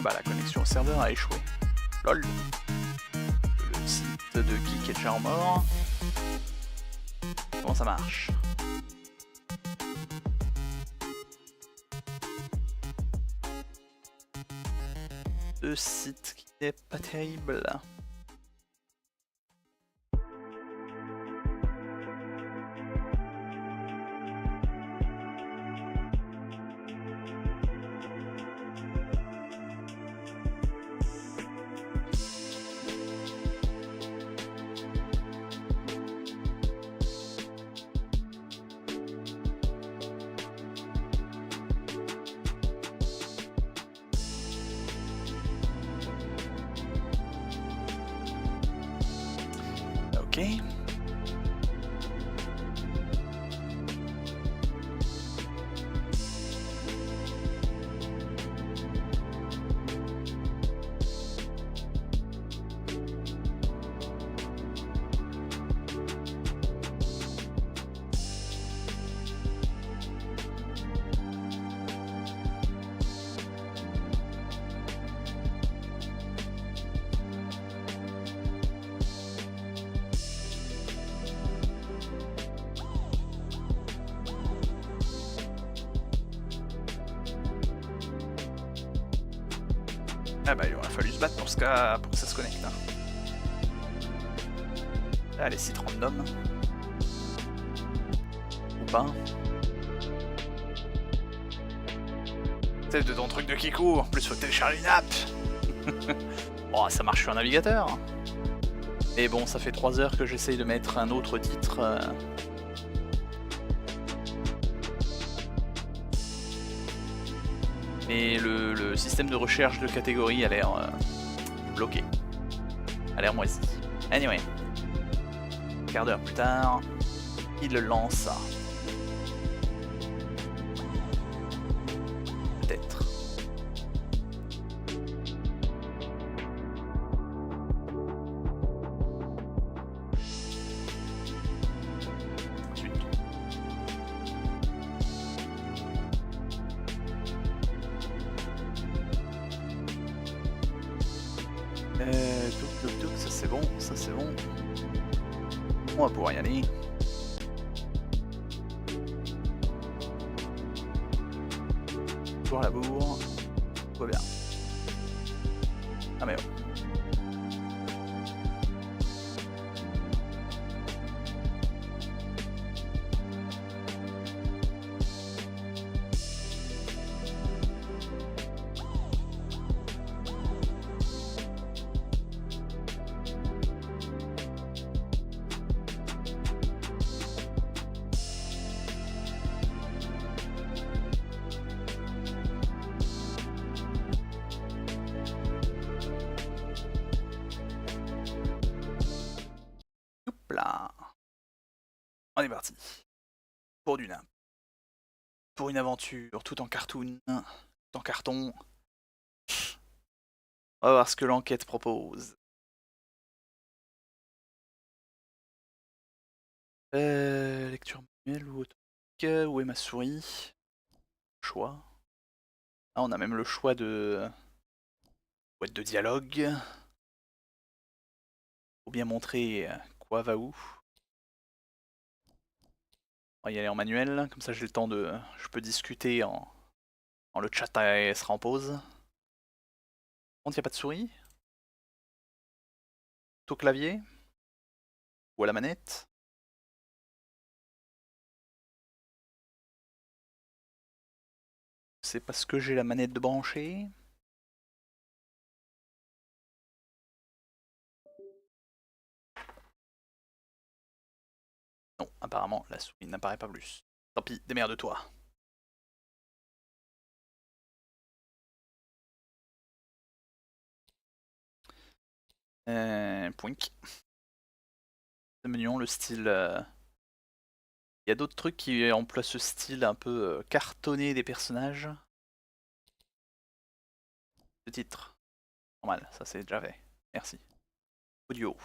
Bah la connexion au serveur a échoué. LOL. Le site de Geek est déjà en mort. Comment ça marche? Le site qui n'est pas terrible. Ok. Ah bah il aurait fallu se battre pour, pour que ça se connecte. Hein. Là les sites random. Ou pas. C'est de ton truc de Kikou, en plus faut télécharger une app. Bon ça marche sur un navigateur. Mais bon ça fait 3 heures que j'essaye de mettre un autre titre. Mais le système de recherche de catégorie a l'air bloqué. A l'air moisi. Anyway. Quart d'heure plus tard, il lance. Peut-être. Zut. Ça c'est bon, ça c'est bon. On va pouvoir y aller. Pour la bourre. Tout va bien. Ah mais oh. Là. On est parti. Pour du nain. Pour une aventure, tout en cartoon, tout en carton. On va voir ce que l'enquête propose. Lecture manuelle ou automatique. Où est ma souris? Choix. Ah, on a même le choix de boîte de dialogue. Faut bien montrer quoi va où. On va y aller en manuel, comme ça j'ai le temps de. Je peux discuter en le chat sera en pause. Par contre, il n'y a pas de souris? Au clavier? Ou à la manette? C'est parce que j'ai la manette de brancher? Non, apparemment la souris n'apparaît pas plus. Tant pis, démerde-toi. Pouink. C'est mignon le style. Il y a d'autres trucs qui emploient ce style un peu cartonné des personnages. Le titre. Normal, ça c'est déjà fait. Merci. Audio.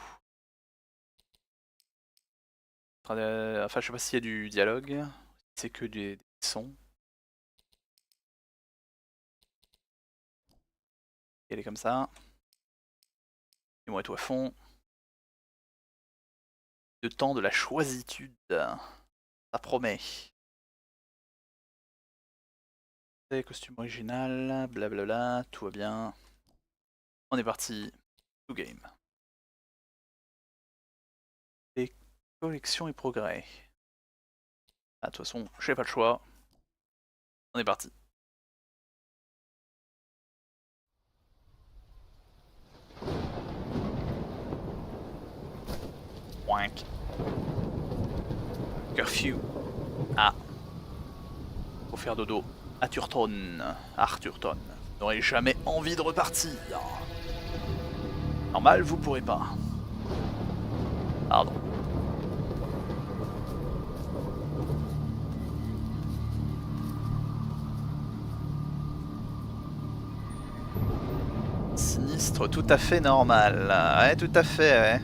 Enfin, je sais pas s'il y a du dialogue. C'est que des sons. Elle est comme ça. Ils vont être à fond. Le temps de la choisitude. Ça promet. Costume original, blablabla, tout va bien. On est parti. Tout game. Et collection et progrès. Ah, de toute façon, j'ai pas le choix. On est parti. Wank. Curfew. Ah. Faut faire dodo. Arthurton. Arthurton. Vous n'aurez jamais envie de repartir. Normal, vous pourrez pas. Pardon. Sinistre tout à fait normal. Ouais, tout à fait, ouais.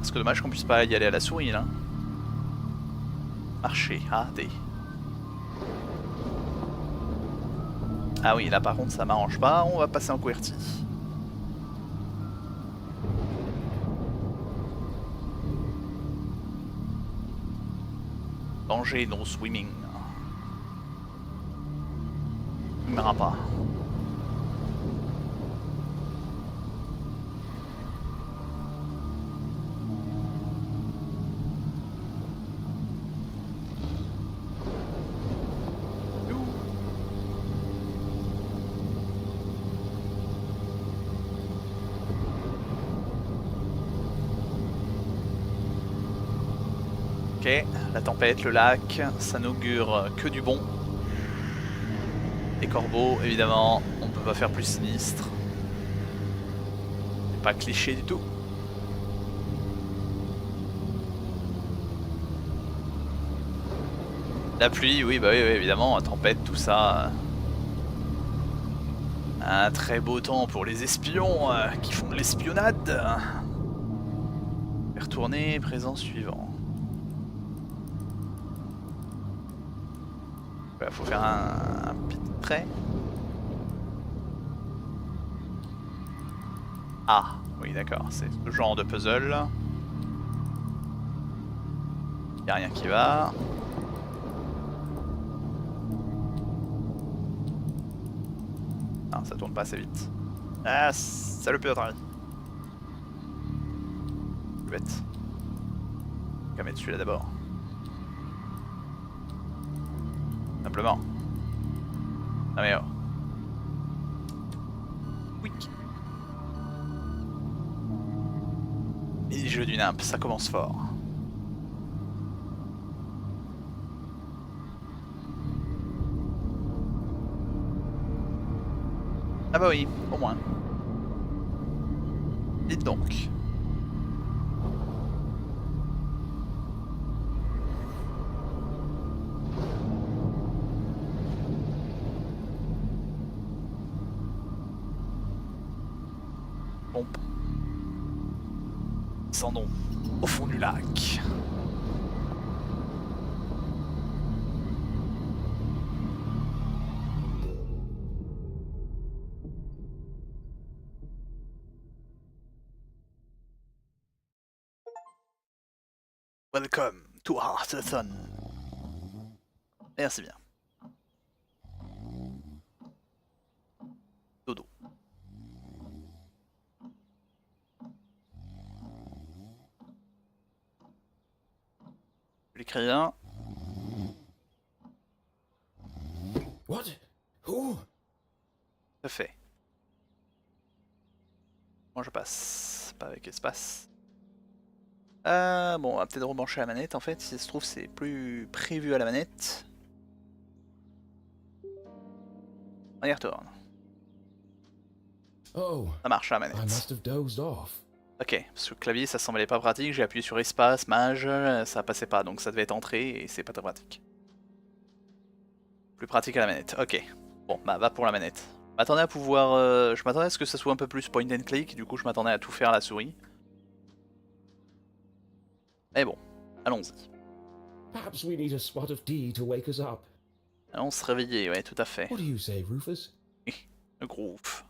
C'est dommage qu'on puisse pas y aller à la souris là. Marcher, A, D. Ah oui, là par contre ça m'arrange pas, on va passer en QWERTY. Danger, no swimming. Il m'ira pas. Ok, la tempête, le lac, ça n'augure que du bon. Les corbeaux, évidemment, on ne peut pas faire plus sinistre. C'est pas cliché du tout. La pluie, oui, bah oui, évidemment, la tempête, tout ça. Un très beau temps pour les espions qui font de l'espionnade. Retourner, présent suivant. Il faut faire un petit trait. Ah, oui d'accord, c'est ce genre de puzzle. Il n'y a rien qui va. Ah, ça tourne pas assez vite. Ah, ça le peut être. Bête. On va mettre celui-là d'abord. Simplement. Ah mais oh. Oui. Et les jeux du nimp, ça commence fort. Ah bah oui, au moins. Dites donc. Pompe. Descendons au fond du lac. Welcome to Hearthstone. Merci bien. Dodo. L'écrivain. What? Who? Ça fait. Moi je passe. Pas avec espace. Bon, on va peut-être rebrancher la manette en fait. Si ça se trouve, c'est plus prévu à la manette. On y retourne. Oh, Ça marche à la I manette. must have dozed off. Ok, parce que le clavier ça semblait pas pratique. J'ai appuyé sur espace, mage, ça passait pas. Donc ça devait être entré et c'est pas très pratique. Plus pratique à la manette. Ok. Bon, bah va pour la manette. Je m'attendais à pouvoir. Je m'attendais à ce que ça soit un peu plus point and click. Du coup, je m'attendais à tout faire à la souris. Mais bon, allons-y. Perhaps we need a spot of tea to wake us up. Allons se réveiller, ouais, tout à fait. What do you say, Rufus? Le groove.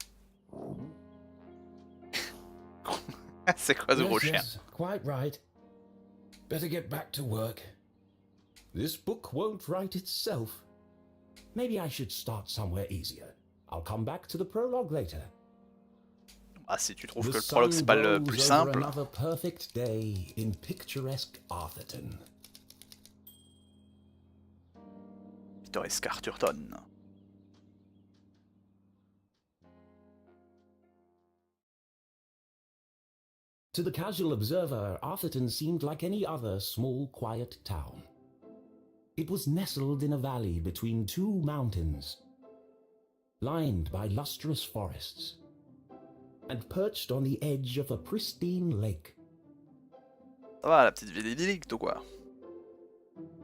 C'est quoi ce gros chien? Yes, quite right. Better get back to work. This book won't write itself. Maybe I should start somewhere easier. I'll come back to the prologue later. Ah, si tu trouves que le prologue c'est pas le plus simple. Another perfect day in picturesque Arthurton. Pittoresque Arthurton. To the casual observer, Arthurton seemed like any other small, quiet town. It was nestled in a valley between two mountains, lined by lustrous forests, and perched on the edge of a pristine lake. Ça va, la petite ville idyllique, tout quoi.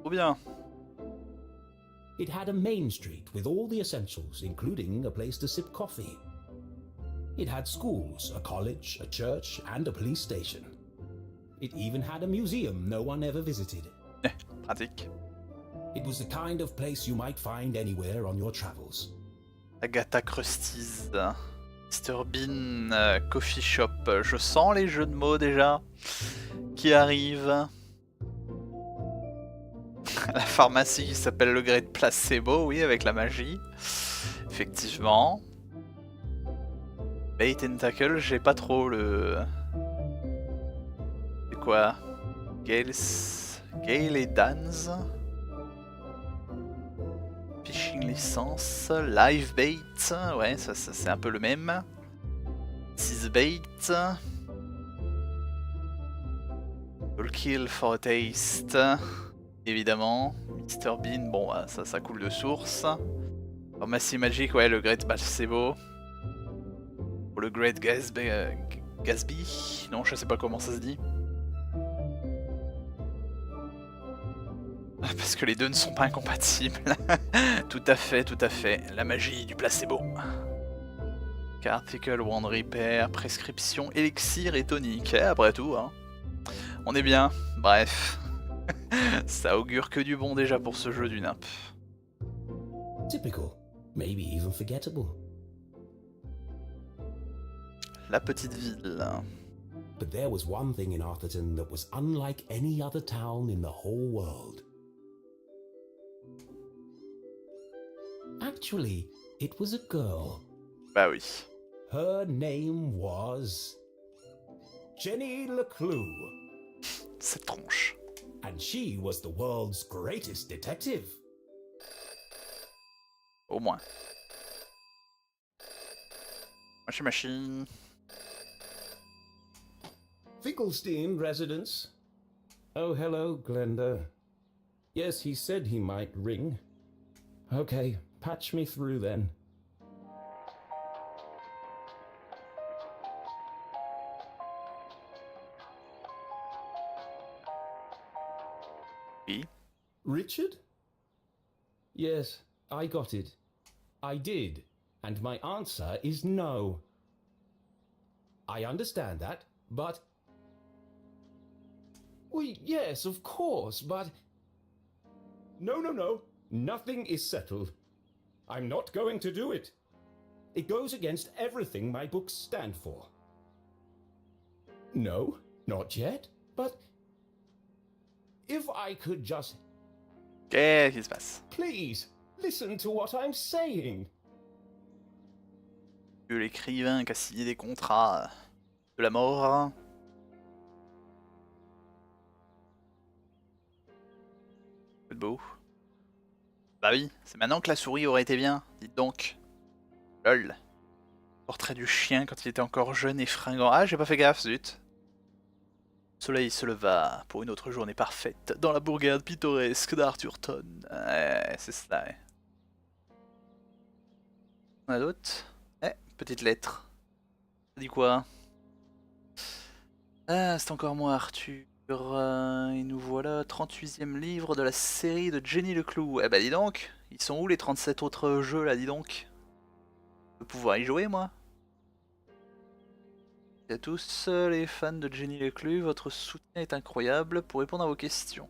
Trop bien. It had a main street with all the essentials, including a place to sip coffee. It had schools, a college, a church, and a police station. It even had a museum no one ever visited. Pratique. It was the kind of place you might find anywhere on your travels. Agatha Christie's, Mr Bean, Coffee Shop. Je sens les jeux de mots déjà qui arrivent. La pharmacie qui s'appelle le Great Placebo, oui, avec la magie. Effectivement. Bait and Tackle, j'ai pas trop le... C'est quoi? Gale et Dan's. Fishing License. Live Bait, ouais, ça c'est un peu le même. Tease Bait. All Kill for a Taste. Évidemment. Mr Bean, bon, ça coule de source. Pharmacie Magic, ouais, le Great Placebo. Ou le Great Gatsby. Non, je sais pas comment ça se dit. Parce que les deux ne sont pas incompatibles. Tout à fait, tout à fait. La magie du placebo. Article, Wand Repair, prescription, élixir et tonique. Après tout, hein. On est bien. Bref. Ça augure que du bon déjà pour ce jeu du nappe. Typical, maybe even forgettable. La petite ville. But there was one thing in Arthurton that was unlike any other town in the whole world. Actually, it was a girl. Bah oui. Her name was Jenny LeClue. Cette tronche. And she was the world's greatest detective. Au moins. Machine. Finkelstein residence. Oh, hello, Glenda. Yes, he said he might ring. Okay, patch me through then. Oui. Richard? Yes, I got it. I did, and my answer is no. I understand that, but... Well, yes, of course, but... No. Nothing is settled. I'm not going to do it. It goes against everything my books stand for. No, not yet, but... If I could just... Qu'est-ce qui se passe? Please, listen to what I'm saying. L'écrivain qui a signé des contrats de la mort. Peu de beau. Bah oui, c'est maintenant que la souris aurait été bien, dites donc. Lol. Portrait du chien quand il était encore jeune et fringant. Ah, j'ai pas fait gaffe, zut. Le soleil se leva pour une autre journée parfaite dans la bourgade pittoresque d'Arthurton. C'est ça, ouais. On a d'autres? Petite lettre. Ça dit quoi? Ah, c'est encore moi, Arthur. Et nous voilà, 38e livre de la série de Jenny LeClue. Eh bah dis donc, ils sont où les 37 autres jeux là, dis donc? Je vais pouvoir y jouer, moi? Et à tous les fans de Jenny LeClue, votre soutien est incroyable pour répondre à vos questions.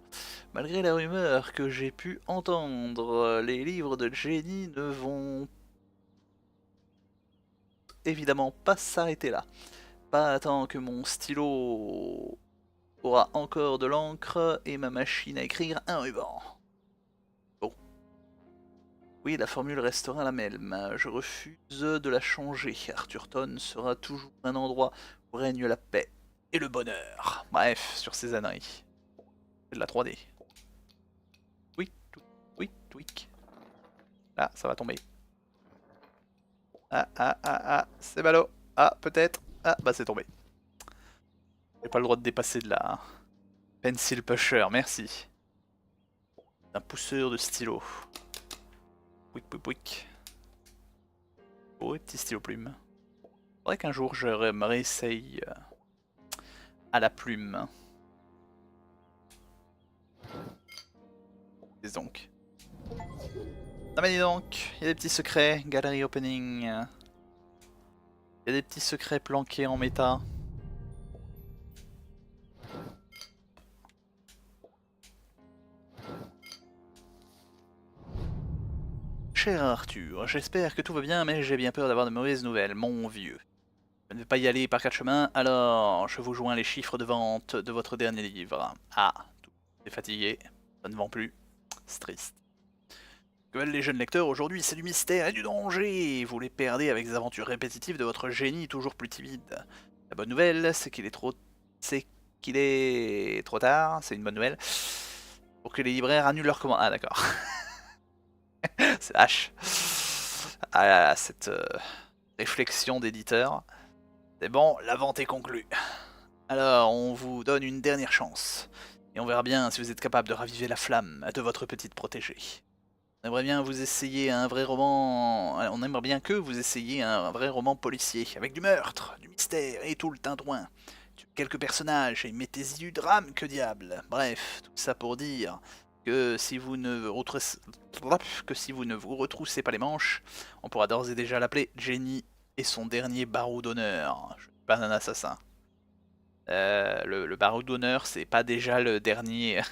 Malgré la rumeur que j'ai pu entendre, les livres de Jenny ne vont évidemment pas s'arrêter là. Pas tant que mon stylo aura encore de l'encre et ma machine à écrire un ruban. Bon. Oui, la formule restera la même. Je refuse de la changer. Arthurton sera toujours un endroit où règne la paix et le bonheur. Bref, sur ces âneries. C'est de la 3D. Oui, oui, tweak. Ah, ça va tomber. C'est ballot. Ah, peut-être. Ah, bah c'est tombé. J'ai pas le droit de dépasser de la pencil pusher, merci. Un pousseur de stylo. Pouic, pouic, pouic. Oh, et petit stylo plume. Faudrait qu'un jour je me réessaye à la plume. Dis donc. Ah mais dis donc, il y a des petits secrets, gallery opening. Il y a des petits secrets planqués en méta. Cher Arthur, j'espère que tout va bien, mais j'ai bien peur d'avoir de mauvaises nouvelles, mon vieux. Je ne vais pas y aller par 4 chemins, alors je vous joins les chiffres de vente de votre dernier livre. Ah, tout est fatigué, ça ne vend plus, c'est triste. Que veulent les jeunes lecteurs aujourd'hui? C'est du mystère et du danger. Vous les perdez avec des aventures répétitives de votre génie toujours plus timide. La bonne nouvelle, c'est qu'il est trop... C'est qu'il est trop tard, c'est une bonne nouvelle. Pour que les libraires annulent leurs commandes. Ah d'accord. C'est H. Ah là là, cette réflexion d'éditeur. C'est bon, la vente est conclue. Alors, on vous donne une dernière chance. Et on verra bien si vous êtes capable de raviver la flamme de votre petite protégée. On aimerait bien vous essayer un vrai roman. On aimerait bien que vous essayiez un vrai roman policier, avec du meurtre, du mystère et tout le tintouin. Quelques personnages et mettez-y du drame, que diable. Bref, tout ça pour dire que si vous ne vous retroussez pas les manches, on pourra d'ores et déjà l'appeler Jenny et son dernier barreau d'honneur. Je suis pas un assassin. Le barreau d'honneur, c'est pas déjà le dernier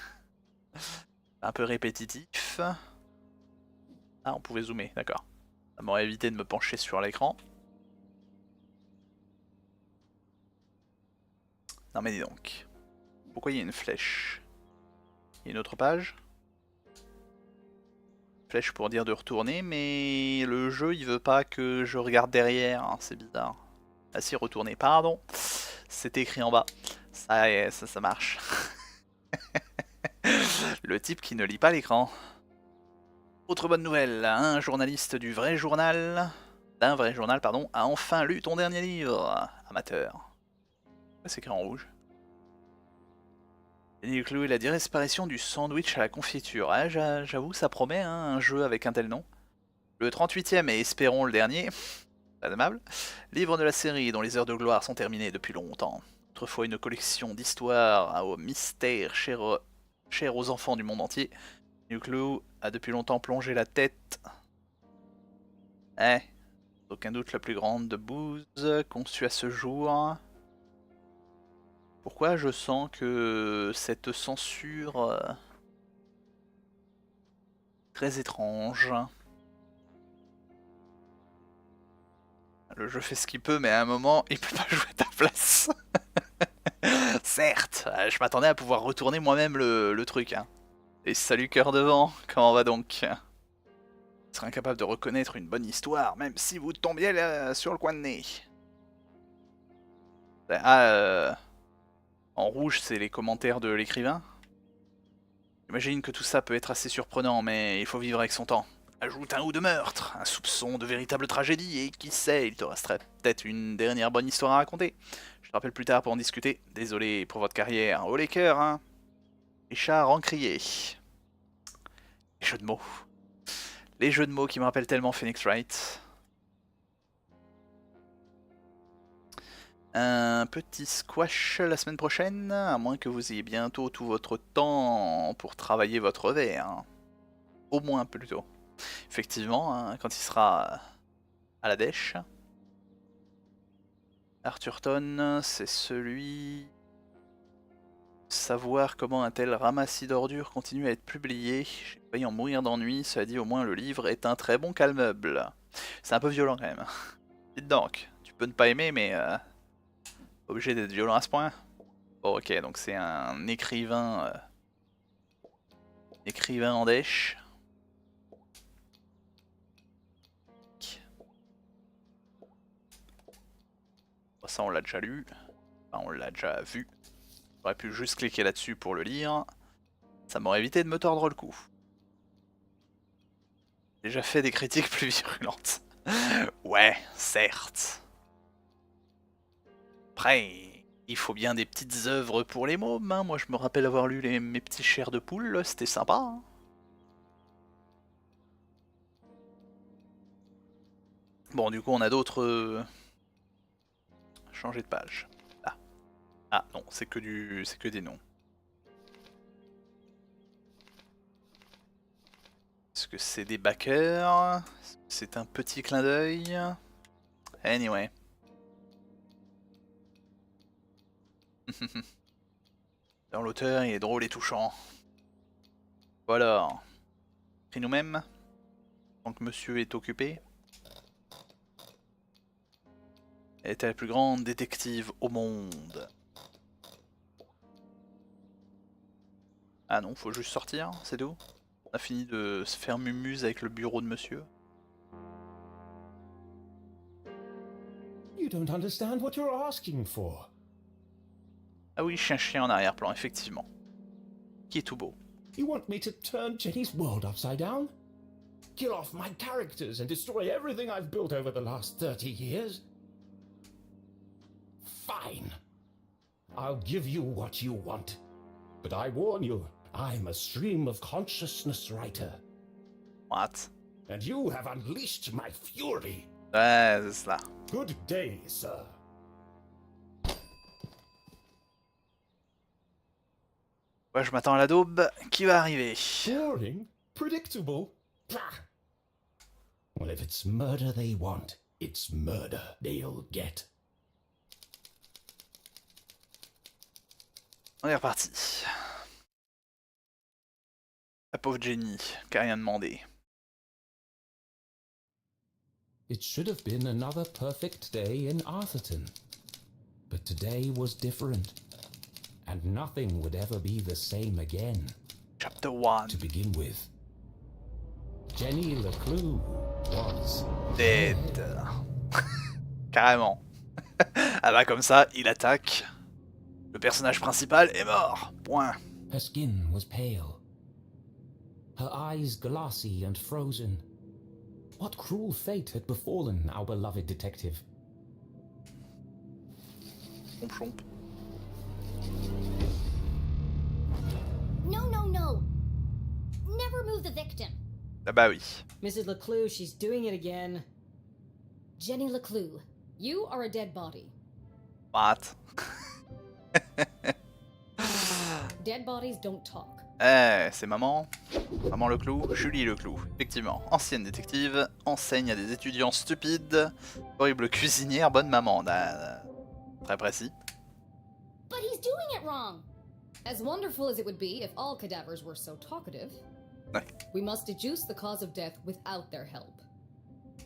un peu répétitif. Ah, on pouvait zoomer, d'accord. Ça m'aurait évité de me pencher sur l'écran. Non mais dis donc. Pourquoi il y a une flèche? Il y a une autre page? Flèche pour dire de retourner, mais le jeu il veut pas que je regarde derrière, hein, c'est bizarre. Ah si, retourner, pardon. C'est écrit en bas. Ça marche. Le type qui ne lit pas l'écran. Autre bonne nouvelle, un journaliste d'un vrai journal, pardon, a enfin lu ton dernier livre. Amateur. C'est écrit en rouge. LeClue et la disparition du sandwich à la confiture. Ah, j'avoue, ça promet hein, un jeu avec un tel nom. Le 38e et espérons le dernier. Pas aimable. Livre de la série dont les heures de gloire sont terminées depuis longtemps. Autrefois une collection d'histoires aux mystères chers aux enfants du monde entier. LeClue a depuis longtemps plongé la tête. Aucun doute la plus grande de bouse conçue à ce jour. Pourquoi je sens que cette censure très étrange. Le jeu fait ce qu'il peut, mais à un moment, il peut pas jouer à ta place. Certes, je m'attendais à pouvoir retourner moi-même le truc. Hein. Et salut cœur de vent, comment va donc? Vous serez incapable de reconnaître une bonne histoire, même si vous tombiez là, sur le coin de nez. En rouge, c'est les commentaires de l'écrivain. J'imagine que tout ça peut être assez surprenant, mais il faut vivre avec son temps. Ajoute un ou deux meurtres, un soupçon de véritable tragédie, et qui sait, il te resterait peut-être une dernière bonne histoire à raconter. Je te rappelle plus tard pour en discuter. Désolé pour votre carrière. Oh les cœurs, hein. Richard encrié. Les jeux de mots. Les jeux de mots qui me rappellent tellement Phoenix Wright. Un petit squash la semaine prochaine, à moins que vous ayez bientôt tout votre temps pour travailler votre verre. Au moins plutôt. Effectivement, hein, quand il sera à la dèche. Arthurton, c'est celui... Savoir comment un tel ramassis d'ordures continue à être publié. J'ai failli en mourir d'ennui, cela dit au moins le livre est un très bon calmeuble. C'est un peu violent quand même. Dites donc, tu peux ne pas aimer mais... obligé d'être violent à ce point. Bon ok, donc c'est un écrivain... écrivain en dèche. Bon, ça on l'a déjà lu. Enfin on l'a déjà vu. J'aurais pu juste cliquer là-dessus pour le lire. Ça m'aurait évité de me tordre le cou. J'ai déjà fait des critiques plus virulentes. Ouais, certes. Après, il faut bien des petites œuvres pour les mômes. Hein. Moi je me rappelle avoir lu mes petits chairs de poule, c'était sympa. Hein. Bon du coup on a d'autres... Changer de page. Ah. Ah non, c'est que des noms. Est-ce que c'est des backers? C'est un petit clin d'œil? Anyway. Dans l'auteur, il est drôle et touchant. Voilà. Écrit nous-mêmes. Tant que monsieur est occupé. Elle était la plus grande détective au monde. Ah non, faut juste sortir, c'est tout. On a fini de se faire mumuse avec le bureau de monsieur. You don't understand what you're asking for. Ah oui, chien en arrière-plan, effectivement. Qui est tout beau. You want me to turn Jenny's world upside down? Kill off my characters and destroy everything I've built over the last 30 years? Fine. I'll give you what you want. But I warn you, I'm a stream of consciousness writer. What? And you have unleashed my fury. Ouais, c'est cela. Good day, sir. Ouais, je m'attends à la daube. Qui va arriver? Boring? Predictable? Pah. Well, if it's murder they want, it's murder they'll get. On est reparti. La pauvre Jenny, qui a rien demandé. It should have been another perfect day in Arthurton. But today was different. And nothing would ever be the same again. Chapter 1. To begin with, Jenny LeClue was Dead. Carrément. Ah bah comme ça, il attaque. Le personnage principal est mort. Point. Her skin was pale. Her eyes glassy and frozen. What cruel fate had befallen our beloved detective? Chomp chomp. No. Never move the victim. Ah bah oui. Mrs. LeClue, she's doing it again. Jenny LeClue, you are a dead body. What? Dead bodies don't talk. C'est maman. Maman LeClue. Julie LeClue. Effectivement. Ancienne détective. Enseigne à des étudiants stupides. Horrible cuisinière. Bonne maman. Très précis. But he's doing it wrong. As wonderful as it would be if all cadavers were so talkative, Ouais. we must deduce the cause of death without their help.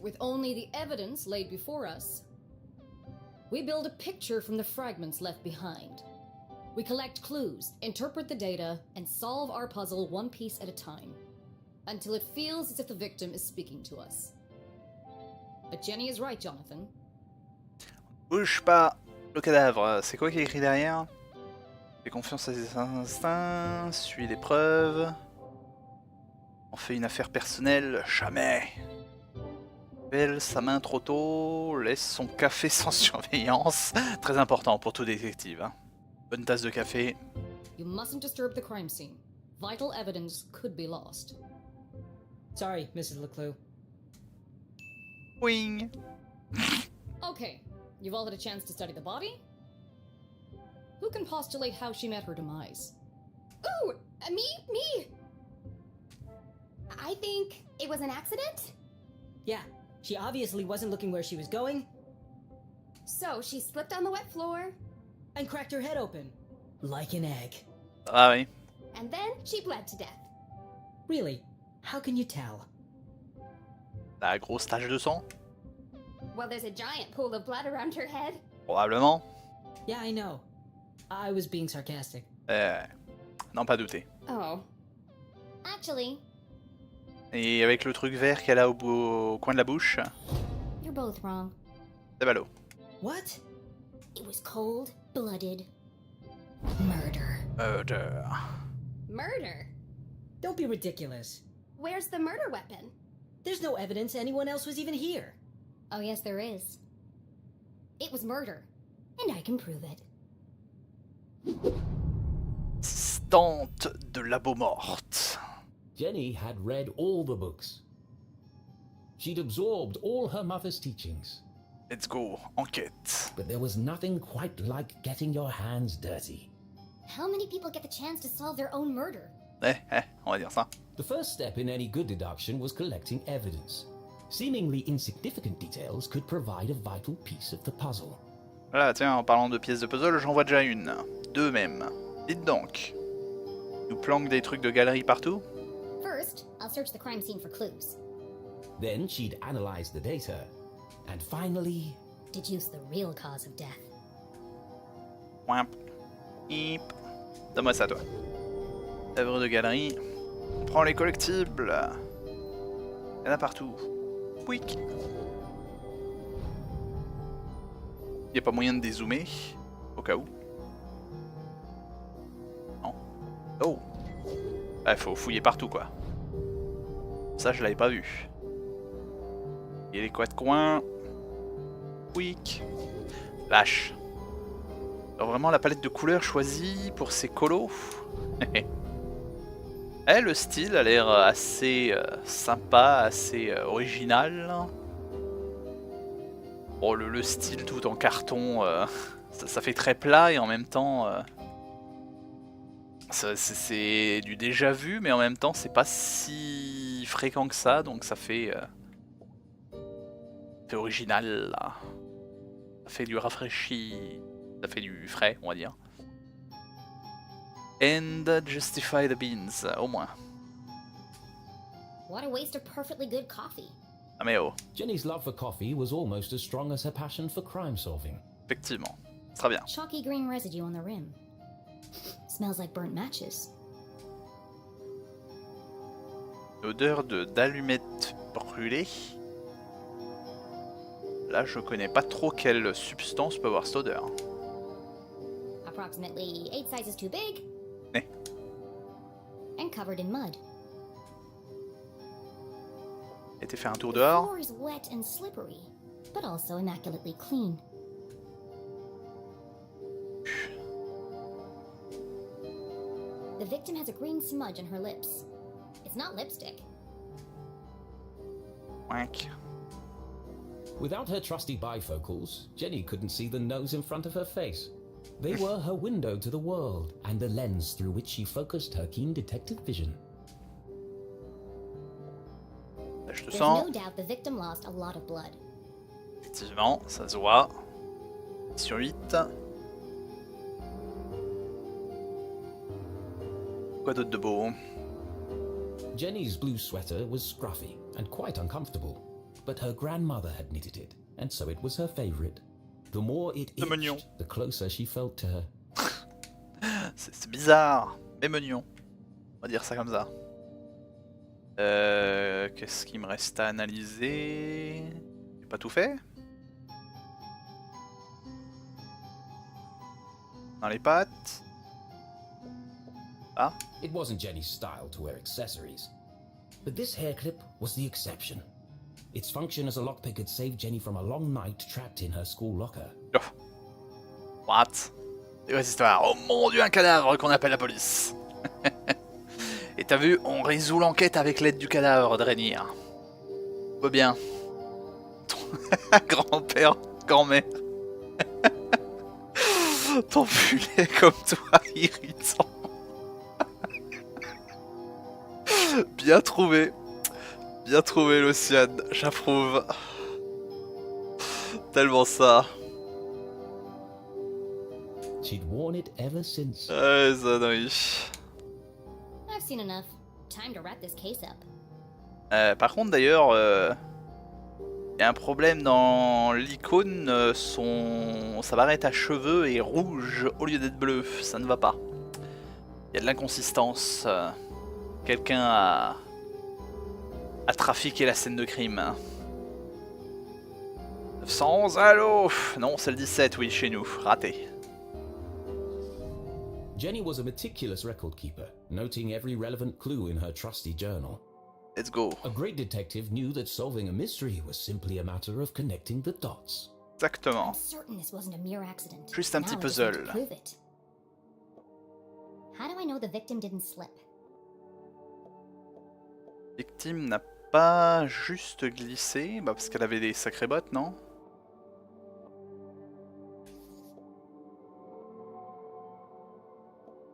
With only the evidence laid before us, we build a picture from the fragments left behind. We collect clues, interpret the data, and solve our puzzle one piece at a time, until it feels as if the victim is speaking to us. But Jenny is right, Jonathan. Bouge pas. Le cadavre. C'est quoi qui est écrit derrière? Fais confiance à ses instincts. Suis les preuves. On fait une affaire personnelle. Jamais. Pèle sa main trop tôt. Laisse son café sans surveillance. Très important pour tout détective. Hein. Bonne tasse de café. You mustn't disturb the crime scene. Vital evidence could be lost. Sorry, Mrs. LeClue. Wing. Okay, you've all had a chance to study the body? Who can postulate how she met her demise? Ooh, me! I think it was an accident? Yeah, she obviously wasn't looking where she was going. So she slipped on the wet floor, And cracked her head open. Like an egg. Ah oui. and then she bled to death. Really? How can you tell? La grosse tache de sang? Well, there's a giant pool of blood around her head. Probablement. Yeah, I know. I was being sarcastic. Non, pas douter. Oh. Actually, Et avec le truc vert qu'elle a au coin de la bouche, you're both wrong. c'est ballot. What? It was cold-blooded murder. Murder? Don't be ridiculous. Where's the murder weapon? There's no evidence anyone else was even here. Oh yes, there is. It was murder, and I can prove it. Assistante de labo morte. Jenny had read all the books. She'd absorbed all her mother's teachings. Let's go, enquête. But there was nothing quite like getting your hands dirty. How many people get the chance to solve their own murder? On va dire ça. The first step in any good deduction was collecting evidence. Seemingly insignificant details could provide a vital piece of the puzzle. Voilà, tiens, en parlant de pièces de puzzle, j'en vois déjà une. Deux même. Dites donc. Nous planque des trucs de galerie partout? First, I'll search the crime scene for clues. Then she'd analyze the data. And finally... Deduce the real cause of death. Wimp. Hip. Donne-moi ça, toi. Œuvre de galerie. On prend les collectibles. Il y en a partout. Pouic. Y a pas moyen de dézoomer? Au cas où. Non. Oh. Ouais, faut fouiller partout, quoi. Ça, je l'avais pas vu. Et les quatre coins. Pouic. Lâche. Alors vraiment la palette de couleurs choisie pour ces colos. Le style a l'air assez sympa, assez original. Bon, le style tout en carton, ça fait très plat et en même temps... c'est du déjà vu, mais en même temps c'est pas si fréquent que ça, donc ça fait... c'est original, là. Ça fait du rafraîchi, ça fait du frais, on va dire. And justify the beans, au moins. What a waste of perfectly good coffee. Ah mais oh, Jenny's love for coffee was almost as strong as her passion for crime solving. effectivement. Très bien. Chalky green residue on the rim. Smells like burnt matches. Odeur d'allumettes brûlées. Là, je connais pas trop quelle substance peut avoir cette odeur. Approximately 8 sizes too big. Eh. And covered in mud. Et t'es fait un tour The dehors. floor is wet and slippery, but also immaculately clean. The victim has a green smudge on her lips. It's not lipstick. Ouinc. Without her trusty bifocals, Jenny couldn't see the nose in front of her face. They were her window to the world, and the lens through which she focused her keen detective vision. Tache de There's sang. no doubt the victim lost a lot of blood. Effectivement, ça se voit. Sur 8. Quoi d'autre de beau? Jenny's blue sweater was scruffy and quite uncomfortable, but her grandmother had knitted it, and so it was her favorite. The more it C'est mignon. itched, the closer she felt to her. C'est bizarre, mais mignon. On va dire ça comme ça. Qu'est-ce qu'il me reste à analyser? J'ai pas tout fait? Dans les pattes. Ah, It wasn't Jenny's style to wear accessories, but this hair clip was the exception. Its function as a lockpick had saved Jenny from a long night trapped in her school locker. oh. What? C'est quoi cette histoire? Oh mon dieu, un cadavre qu'on appelle la police. Et t'as vu, on résout l'enquête avec l'aide du cadavre de Rainier. Faut bien. Grand-père, grand-mère. Ton poulet comme toi, irritant. Bien trouvé. Bien trouvé, Luciane. J'approuve. Tellement ça. she'd worn it ever since. Ça, non, oui. I've seen enough. Time to wrap this case up. Par contre, d'ailleurs, il y a un problème dans l'icône. Sa barrette à cheveux est rouge au lieu d'être bleue. Ça ne va pas. Il y a de l'inconsistance. Quelqu'un a trafiqué la scène de crime. 911, allô? Non, c'est le 17, oui, chez nous. Raté. Jenny was a meticulous record keeper, noting every relevant clue in her trusty journal. Let's go. A great detective knew that solving a mystery was simply a matter of connecting the dots. Exactement. I'm certain this wasn't a mere accident. Juste un Now petit I just need to puzzle. prove it. How do I know the victim didn't slip? Victime n'a pas juste glissé, bah parce qu'elle avait des sacrées bottes, non?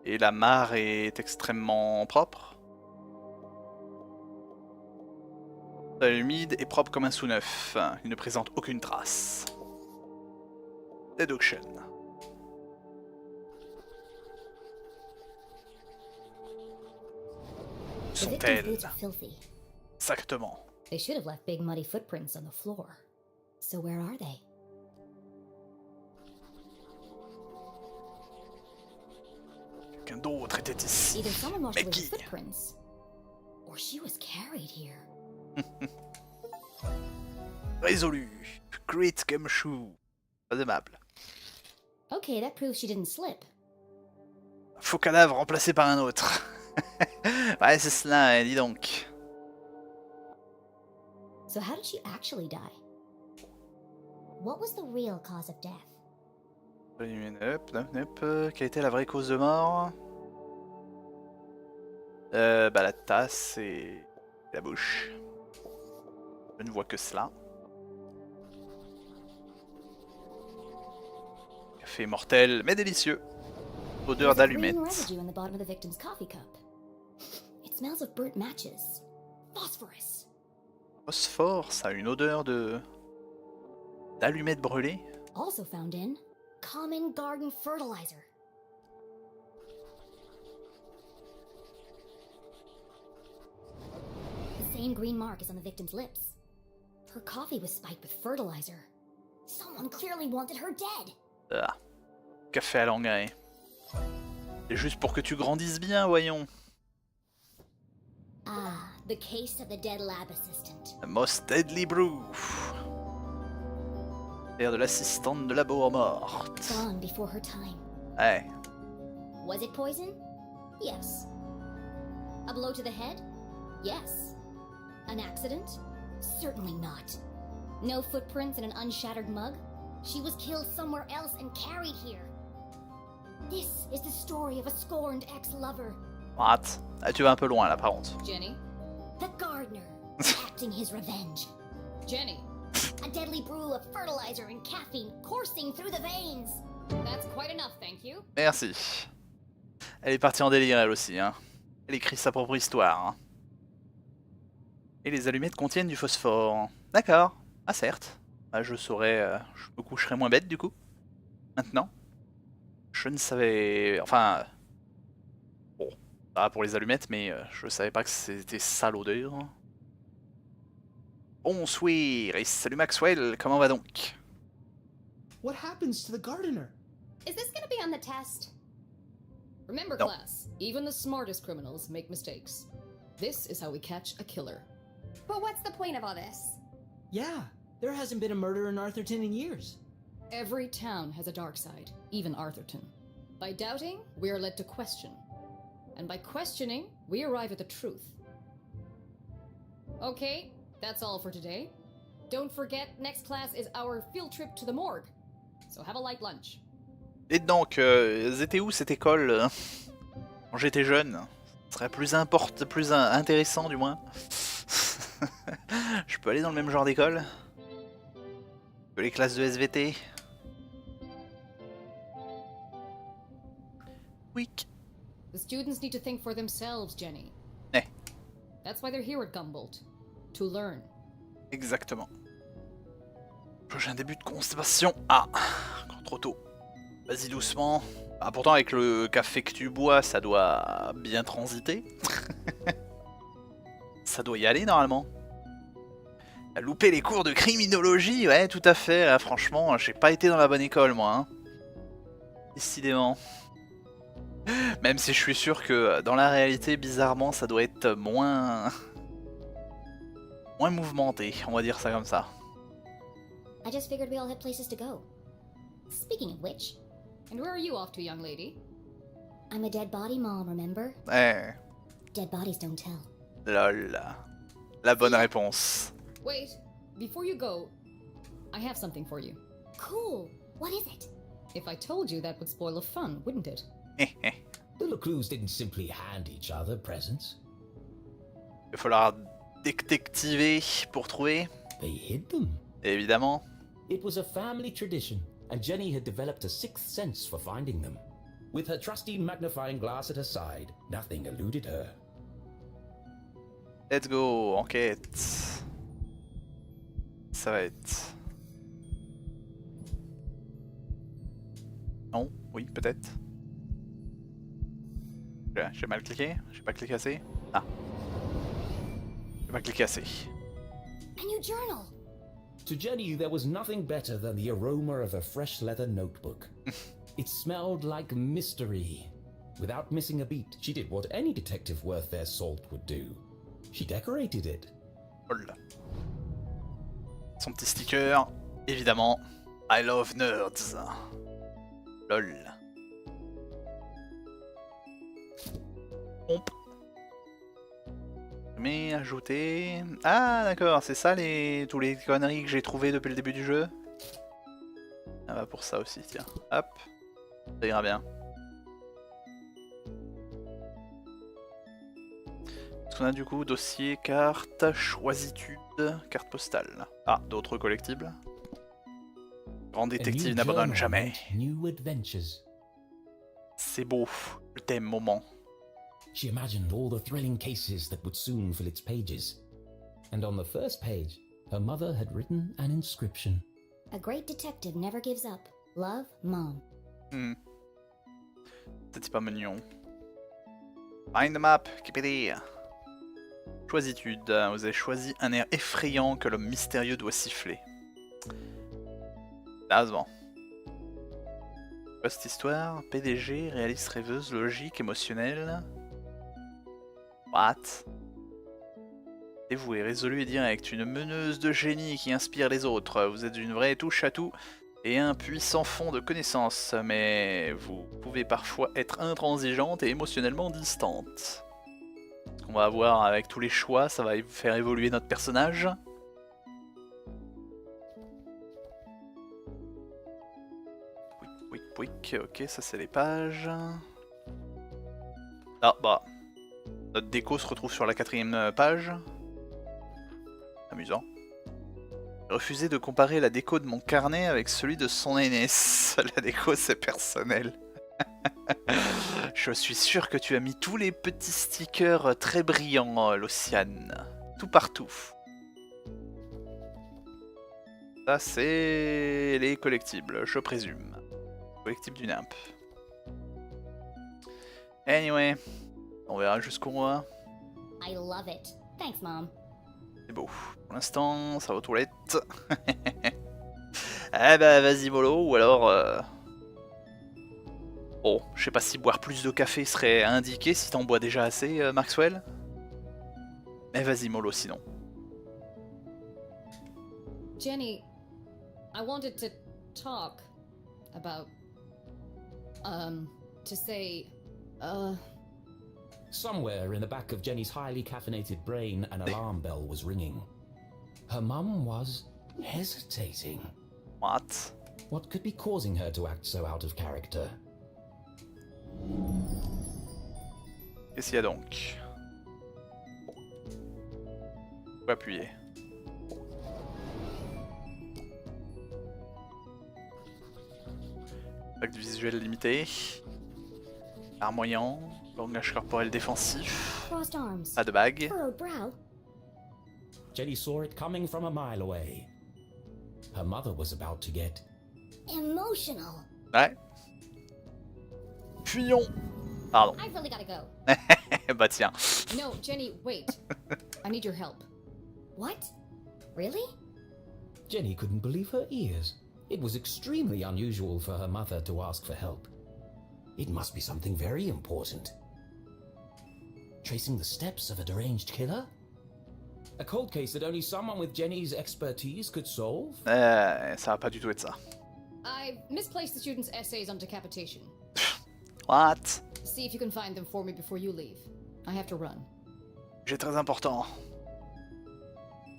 Et la mare est extrêmement propre. Elle est humide et propre comme un sous-neuf. Il ne présente aucune trace. Deduction. The victim's Sont-elles? boots are filthy. Exactement. They should have left big muddy footprints on the floor. So where are they? Quelqu'un d'autre était ici. Either someone washed Mais away the qui? footprints, or she was carried here. Résolu. Great gumshoe. Pas aimable. Okay, that proves she didn't slip. Faux cadavre remplacé par un autre. Ouais, c'est cela, dis donc. So how did she actually die? What was the real cause of death? Quelle était la vraie cause de mort? Bah la tasse et la bouche. Je ne vois que cela. Café mortel, mais délicieux. Odeur There's a green d'allumette. residue in the bottom of the victim's coffee cup. It smells of burnt matches. Phosphorus. Phosphore, ça a une odeur de... d'allumette brûlée. Also found in common garden fertilizer. The same green mark is on the victim's lips. Her coffee was spiked with fertilizer. Someone clearly wanted her dead. Ah. Café à l'engrais. C'est juste pour que tu grandisses bien, voyons. Ah, the case of the dead lab assistant. The most deadly brew. L'air de l'assistante de labo morte. Gone before her time. Ouais. Was it poison? Yes. A blow to the head? Yes. An accident? Certainly not. No footprints in an unshattered mug? She was killed somewhere else and carried here. This is the story of a scorned ex-lover. What? Ah, tu vas un peu loin là, par contre. Jenny? The gardener, acting his revenge. Jenny? A deadly brew of fertilizer and caffeine coursing through the veins. That's quite enough, thank you. Merci. Elle est partie en délire elle aussi, hein. Elle écrit sa propre histoire. Hein. Et les allumettes contiennent du phosphore. D'accord. Ah certes. Ah, je saurais... je me coucherai moins bête du coup. Maintenant. Je ne savais... Enfin... Bon. Ça va pour les allumettes, mais je savais pas que c'était ça l'odeur. Bonsoir et salut Maxwell, comment va donc? What happens to the gardener? Is this gonna be on the test? Remember, No. class, even the smartest criminals make mistakes. This is how we catch a killer. But what's the point of all this? Yeah, there hasn't been a murder in Arthurton in years. Every town has a dark side, even Arthurton. By doubting, we are led to question. And by questioning, we arrive at the truth. Okay, that's all for today. Don't forget, next class is our field trip to the morgue. So have a light lunch. Et donc, c'était où cette école quand j'étais jeune? Ce serait plus intéressant du moins. Je peux aller dans le même genre d'école que les classes de SVT. Week. The students need to think for themselves, Jenny. Eh. That's why they're here at Gumboldt. To learn. Exactement. Prochain début de constipation. Ah, encore trop tôt. Vas-y doucement. Ah, pourtant avec le café que tu bois, ça doit bien transiter. Ça doit y aller normalement. T'as loupé les cours de criminologie, ouais tout à fait, là, franchement, j'ai pas été dans la bonne école moi. Hein. Décidément. Même si je suis sûr que dans la réalité, bizarrement, ça doit être moins mouvementé, on va dire ça comme ça. I just figured we all had places to go. Speaking of which, And where are you off to, young lady? I'm a dead body mom, remember? Eh, Dead bodies don't tell. lol. La bonne réponse. Wait, before you go, I have something for you. Cool. What is it? If I told you, that would spoil the fun, wouldn't it? The LeClues didn't simply hand each other presents. Il va falloir détectiver pour trouver, They hid them. évidemment. It was a family tradition, and Jenny had developed a sixth sense for finding them. With her trusty magnifying glass at her side, nothing eluded her. Let's go, enquête. Ça va être... Non, oui, peut-être. J'ai mal cliqué? J'ai pas cliqué assez? Ah. J'ai pas cliqué assez. A new journal. To Jenny, there was nothing better than the aroma of a fresh leather notebook. It smelled like mystery. Without missing a beat, she did what any detective worth their salt would do. She decorated it. Oh là. Son petit sticker, évidemment. I love nerds. Lol. Pompe. Mais ajouter... Ah d'accord, c'est ça tous les conneries que j'ai trouvées depuis le début du jeu. Ah bah pour ça aussi, tiens. Hop. Ça ira bien. Qu'est-ce qu'on a du coup? Dossier, carte, choisitude, carte postale. Ah, d'autres collectibles. Grand détective A new n'abandonne journal jamais. meant new adventures. C'est beau, le thème moment. She imagined all the thrilling cases that would soon fill its pages. And on the first page, her mother had written an inscription. A great detective never gives up. Love, Mom. C'était pas mignon. Find the map, keep it here. Choisitude, vous avez choisi un air effrayant que l'homme mystérieux doit siffler. Sérieusement. Quoi cette histoire? PDG, réaliste rêveuse, logique, émotionnelle. What? Dévouée, résolue et directe, une meneuse de génie qui inspire les autres. Vous êtes une vraie touche à tout et un puissant fond de connaissances, mais vous pouvez parfois être intransigeante et émotionnellement distante. Ce qu'on va avoir avec tous les choix, ça va faire évoluer notre personnage. Ok, ça c'est les pages. Ah bah, notre déco se retrouve sur la 4ème page. Amusant. Refusez de comparer la déco de mon carnet avec celui de son aînesse. La déco c'est personnel. Je suis sûr que tu as mis tous les petits stickers très brillants, Lociane. Tout partout. Ça c'est les collectibles, je présume. Collectible du nymphe. Anyway, on verra jusqu'où on va. I love it. Thanks, Mom. C'est beau. Pour l'instant, ça va aux toilettes. Eh bah vas-y mollo, ou alors... Bon, je sais pas si boire plus de café serait indiqué si t'en bois déjà assez, Maxwell. Mais vas-y mollo sinon. Jenny, I wanted to talk about, to say, Somewhere in the back of Jenny's highly caffeinated brain, an alarm bell was ringing. Her mum was hesitating. What? What could be causing her to act so out of character? Qu'est-ce qu'il y a donc? Faut appuyer. Impact visuel limité. Larmoyant. Langage corporel défensif. Crossed arms. Pas de bague. Furrowed brow. Jenny saw it coming from a mile away. Her mother was about to get... Emotional. Ouais. Fuyons. Pardon. I've really gotta go. Bah tiens. No, Jenny, wait. I need your help. What? Really? Jenny couldn't believe her ears. It was extremely unusual for her mother to ask for help. It must be something very important. Tracing the steps of a deranged killer? A cold case that only someone with Jenny's expertise could solve? Ça va pas du tout être ça. I've misplaced the students' essays on decapitation. What? See if you can find them for me before you leave. I have to run. J'ai très important.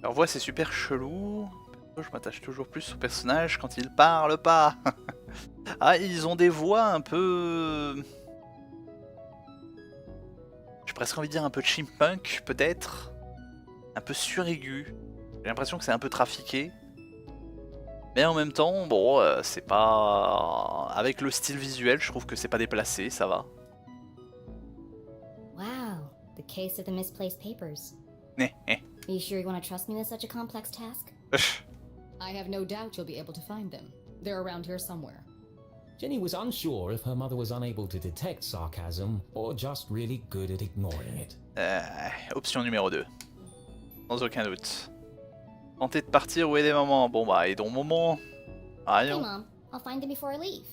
Leur voix c'est super chelou. Je m'attache toujours plus au personnage quand ils parlent pas. Ah, ils ont des voix un peu... J'ai presque envie de dire un peu chimpunk, peut-être. Un peu suraigu. J'ai l'impression que c'est un peu trafiqué. Mais en même temps, bon, c'est pas... Avec le style visuel, je trouve que c'est pas déplacé, ça va. Wow, the case of the misplaced papers. Eh, eh. Are you sure you want to trust me with such a complex task? I have no doubt you'll be able to find them. They're around here somewhere. Jenny was unsure if her mother was unable to detect sarcasm or just really good at ignoring it. Option numéro 2. Sans aucun doute. Tenter de partir ou aider maman. Bon bah, aidons maman. Hey, Allons. Mom. I'll find them before I leave.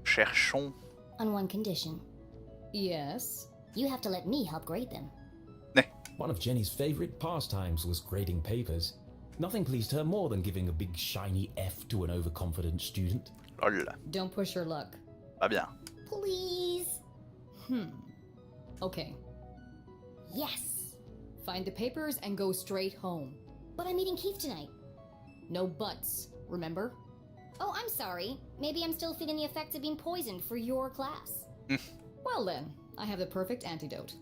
Cherchons. On one condition. Yes? You have to let me help grade them. One of Jenny's favorite pastimes was grading papers. Nothing pleased her more than giving a big shiny F to an overconfident student. Lol. Don't push your luck. Pas bien. Please. Okay. Yes. Find the papers and go straight home. But I'm meeting Keith tonight. No buts, remember? Oh, I'm sorry. Maybe I'm still feeling the effects of being poisoned for your class. Well then, I have the perfect antidote.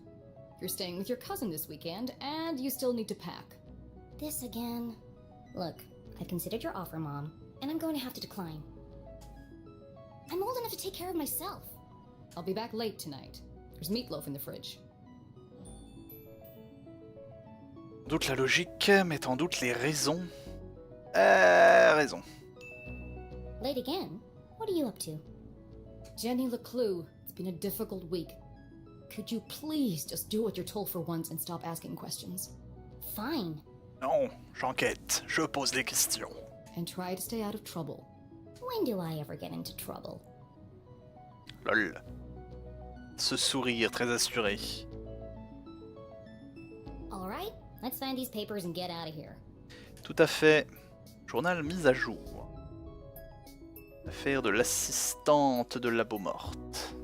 You're staying with your cousin this weekend, and you still need to pack. This again. Look, I've considered your offer, Mom, and I'm going to have to decline. I'm old enough to take care of myself. I'll be back late tonight. There's meatloaf in the fridge. Doute la logique, met en doute les raisons. Raison. Late again? What are you up to? Jenny LeClue, it's been a difficult week. Could you please just do what you're told for once and stop asking questions? Fine. Non, j'enquête, je pose des questions. And try to stay out of trouble. When do I ever get into trouble? Lol. Ce sourire très assuré. Alright, let's find these papers and get out of here. Tout à fait. Journal mis à jour. Affaire de l'assistante de labo morte.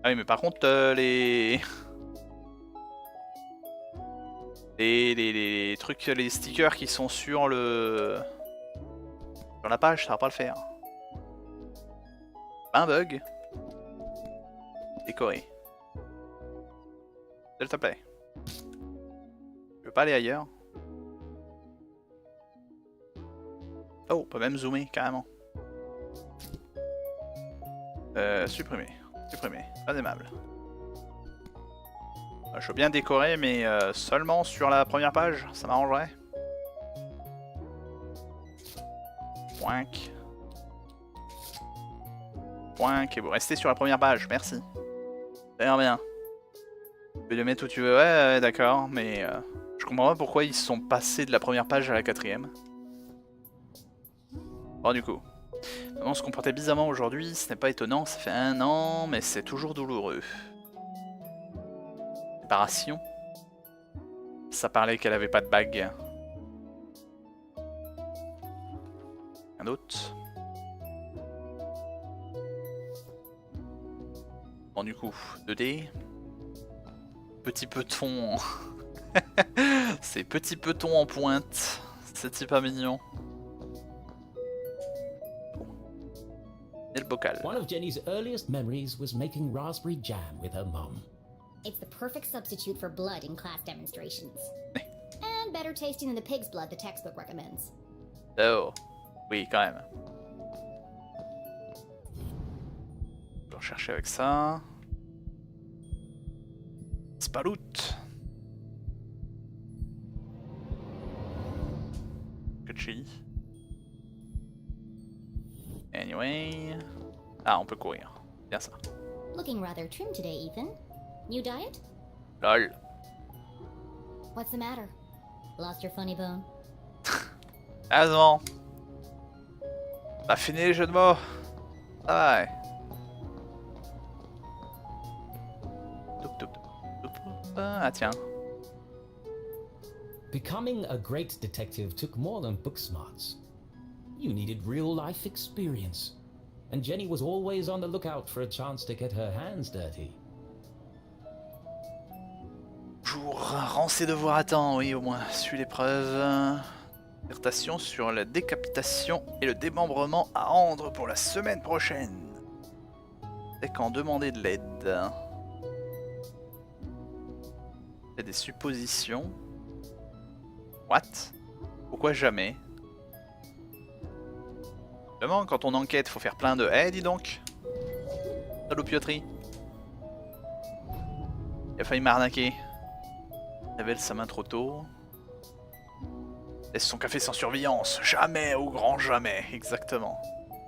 Ah oui, mais par contre, les trucs, les stickers qui sont sur la page, ça va pas le faire. Pas un bug. Décoré. S'il te plaît. Je veux pas aller ailleurs. Oh, on peut même zoomer, carrément. Supprimer. Supprimer. Pas aimable. Je veux bien décorer, mais seulement sur la première page, ça m'arrangerait. Poink. Poink. Et vous restez sur la première page, merci. Très bien. Tu peux le mettre où tu veux, ouais, d'accord, mais je comprends pas pourquoi ils sont passés de la première page à la quatrième. Bon, du coup. On se comportait bizarrement aujourd'hui, ce n'est pas étonnant, ça fait 1 an, mais c'est toujours douloureux. Séparation. Ça parlait qu'elle avait pas de bague. Un autre. Bon, du coup, 2D. Petit peton. C'est petit peton en pointe. C'est pas mignon. Et le bocal. One of Jenny's earliest memories was making raspberry jam with her mum. It's the perfect substitute for blood in class demonstrations. And better tasting than the pig's blood the textbook recommends. Oh, oui, quand même. Je vais rechercher avec ça. Spalout. Que de chili. Anyway. Ah, on peut courir. Bien ça. Looking rather trim today, Ethan. New diet? LOL. What's the matter? Lost your funny bone? Ah non. T'as fini les jeux de mots. Ah ouais. Ah tiens. Becoming a great detective took more than book smarts. You needed real-life experience. And Jenny was always on the lookout for a chance to get her hands dirty. Pour rend ses devoirs à temps, oui au moins. Suis l'épreuve. Dissertation sur la décapitation et le démembrement à rendre pour la semaine prochaine. C'est qu'en demander de l'aide. C'est des suppositions. What? Pourquoi jamais? Vraiment, quand on enquête, faut faire plein de... Eh, dis donc! Salopioterie. Il a failli m'arnaquer. Révèle sa main trop tôt. Laisse son café sans surveillance. Jamais, au grand jamais. Exactement.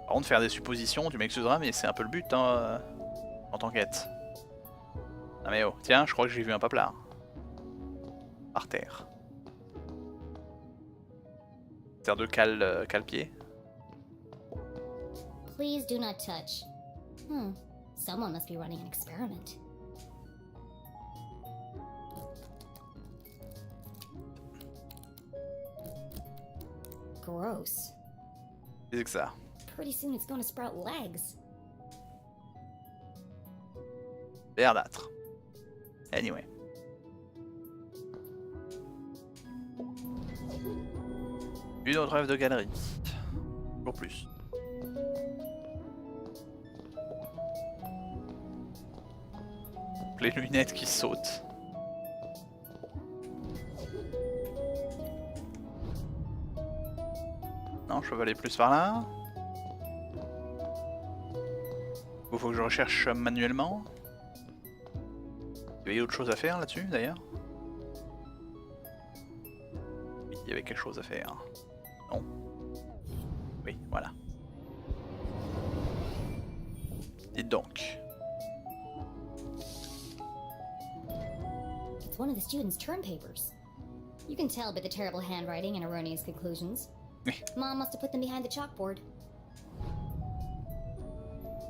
Par contre, faire des suppositions, tu m'excuseras, mais c'est un peu le but, hein, en t'enquête. Ah mais oh, tiens, je crois que j'ai vu un paplard. Par terre. Terre de cale-pied. Please do not touch. Someone must be running an experiment. Gross. C'est que ça. Pretty soon it's gonna sprout legs. Verdâtre. Anyway. Une autre œuvre de galerie. Pour plus. Les lunettes qui sautent. Non, je peux aller plus par là. Il faut que je recherche manuellement. Il y avait autre chose à faire là-dessus d'ailleurs. Oui, il y avait quelque chose à faire. Non. Oui, voilà. Dites donc. It's one of the students' term papers. You can tell by the terrible handwriting and erroneous conclusions. Mom must have put them behind the chalkboard.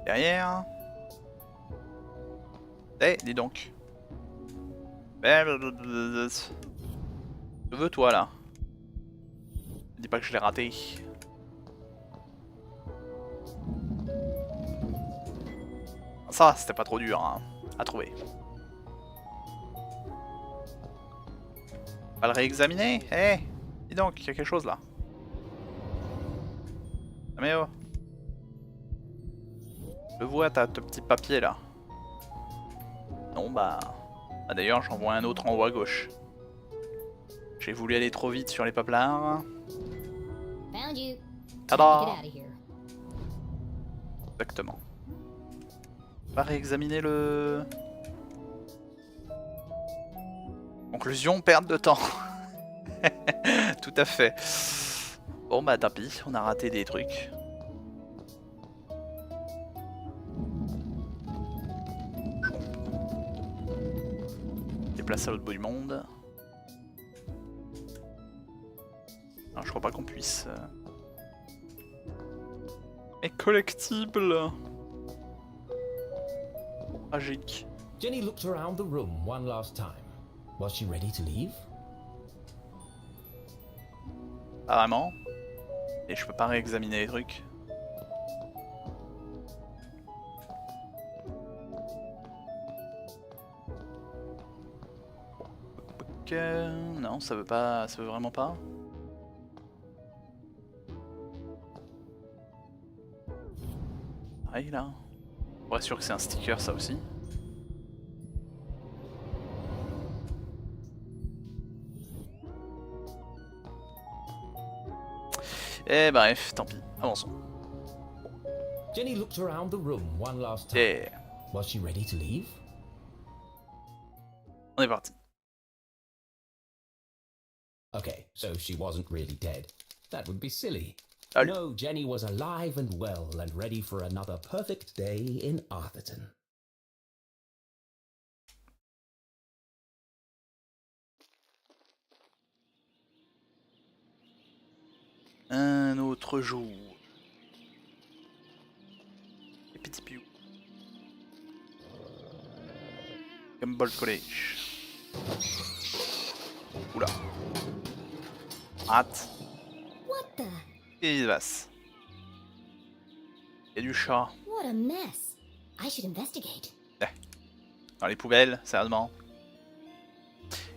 Derrière. Eh, dis donc. Je veux toi là. Dis pas que je l'ai raté. Ça, c'était pas trop dur hein, à trouver. On va le réexaminer. Eh, dis donc, il y a quelque chose là. Ah mais oh. Je vois ta petit papier là. Non bah... d'ailleurs j'en vois un autre en haut à gauche. J'ai voulu aller trop vite sur les paplards. Found you. Tada! Get out of here. Exactement. On va réexaminer le... Conclusion, perte de temps. Tout à fait. Bon bah tant pis, on a raté des trucs. Déplace à l'autre bout du monde. Non, je crois pas qu'on puisse... Et collectible. Tragique. Jenny looked around the room one last time. Was she ready to leave? Pas vraiment. Et je peux pas réexaminer les trucs. Ok, non, ça veut pas, ça veut vraiment pas. Pareil là. Pour être sûr que c'est un sticker ça aussi. Et bref, tant pis, avançons. Jenny looked around the room one last time. Et Was she ready to leave? on est parti. Okay, so she wasn't really dead. That would be silly. Salut. No, Jenny was alive and well and ready for another perfect day in Arthurton. Un autre jour. Les petits piou. Gumball College. Oula. Hâte. What the? Et il passe. Il y a du chat. What a mess. I should investigate. Dans les poubelles, sérieusement.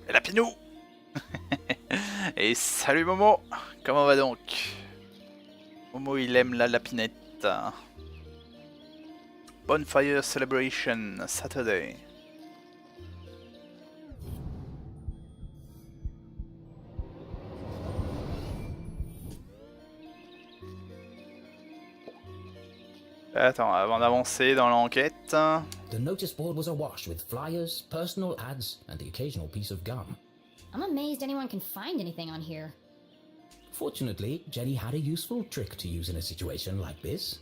Et la Pinou. Et salut Momo. Comment va donc? Momo il aime la lapinette. Bonfire Celebration Saturday. Attends, avant d'avancer dans l'enquête. The notice board was awash with flyers, personal ads, and the occasional piece of gum. I'm amazed anyone can find anything on here. Fortunately, Jenny had a useful trick to use in a situation like this.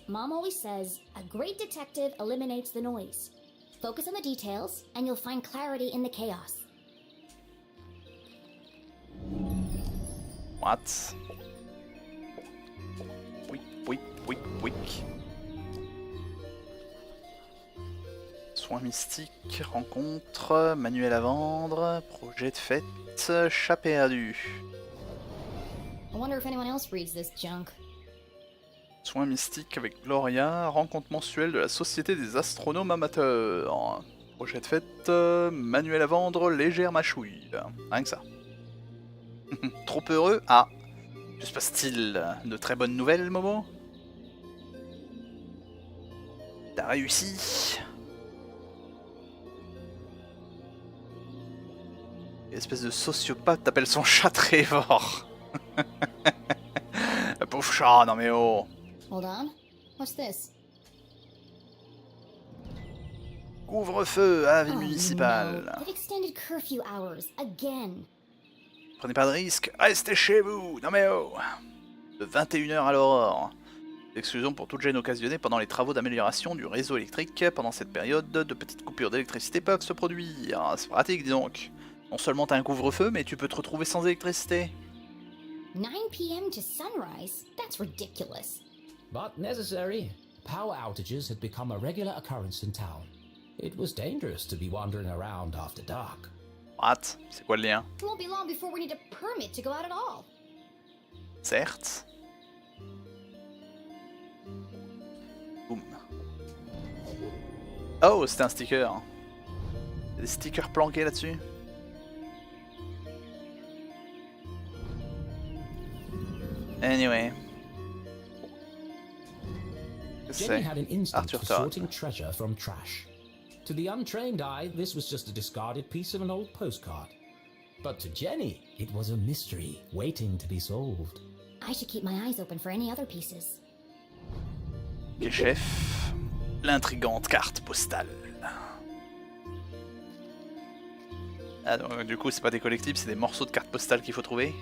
Mom always says, a great detective eliminates the noise. Focus on the details, and you'll find clarity in the chaos. What? Oui. Soins mystiques, rencontre, manuel à vendre, projet de fête, chat perdu. I wonder if anyone else reads this junk. Soins mystiques avec Gloria, rencontre mensuelle de la Société des astronomes amateurs. Projet de fête, manuel à vendre, légère mâchouille. Rien que ça. Trop heureux? Ah. Que se passe-t-il? De très bonnes nouvelles, Momo? T'as réussi. Espèce de sociopathe t'appelle son chat Trevor. Le pauvre chat, non mais oh. Hold on. What's this? Couvre-feu à la ville Oh, municipale. no. They've extended curfew hours again. Prenez pas de risque, restez chez vous. Non mais oh. De 21h à l'aurore. Exclusion pour toute gêne occasionnée pendant les travaux d'amélioration du réseau électrique. Pendant cette période, de petites coupures d'électricité peuvent se produire. C'est pratique, dis donc. Non seulement t'as un couvre-feu, mais tu peux te retrouver sans électricité. 9 p.m. to sunrise? That's ridiculous. But necessary. Power outages had become a regular occurrence in town. It was dangerous to be wandering around after dark. What? C'est quoi le lien? It won't be long before we need a permit to go out at all. Certes. Boum. Oh, c'était un sticker. Il y a des stickers planqués là-dessus. Anyway. Qu'est-ce que Jenny c'est? had an instinct Arthur for Todd. sorting treasure from trash. To the untrained eye, this was just a discarded piece of an old postcard. But to Jenny, it was a mystery waiting to be solved. I should keep my eyes open for any other pieces. Ok, chef. L'intrigante carte postale. Ah, donc, du coup, c'est pas des collectibles, c'est des morceaux de cartes postales qu'il faut trouver.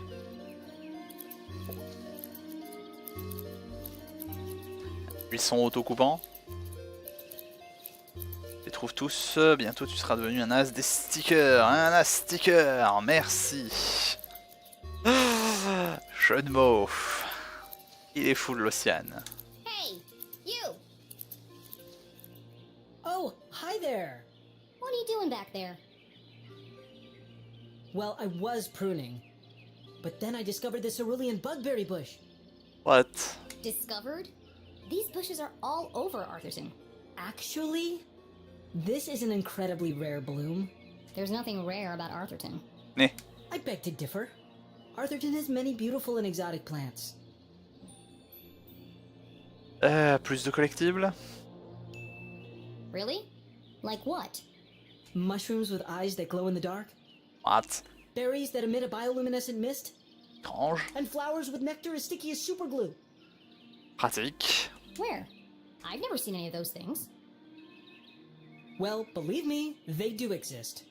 Buisson autocoupant. Les trouve tous. Bientôt, tu seras devenu un as des stickers. Un as sticker. Merci. Jeu de mots. Il est fou, l'Océane. Hey, you! Oh, hi there! What are you doing back there? Well, I was pruning. But then I discovered this cerulean bugberry bush. What? Discovered? These bushes are all over Arthurton. Actually, this is an incredibly rare bloom. There's nothing rare about Arthurton. Né. I beg to differ. Arthurton has many beautiful and exotic plants. Plus de collectibles. Really? Like what? Mushrooms with eyes that glow in the dark. What? Berries that emit a bioluminescent mist. Étrange. And flowers with nectar as sticky as superglue. Pratique. Where? I've never seen any of those things. Well, believe me, they do exist.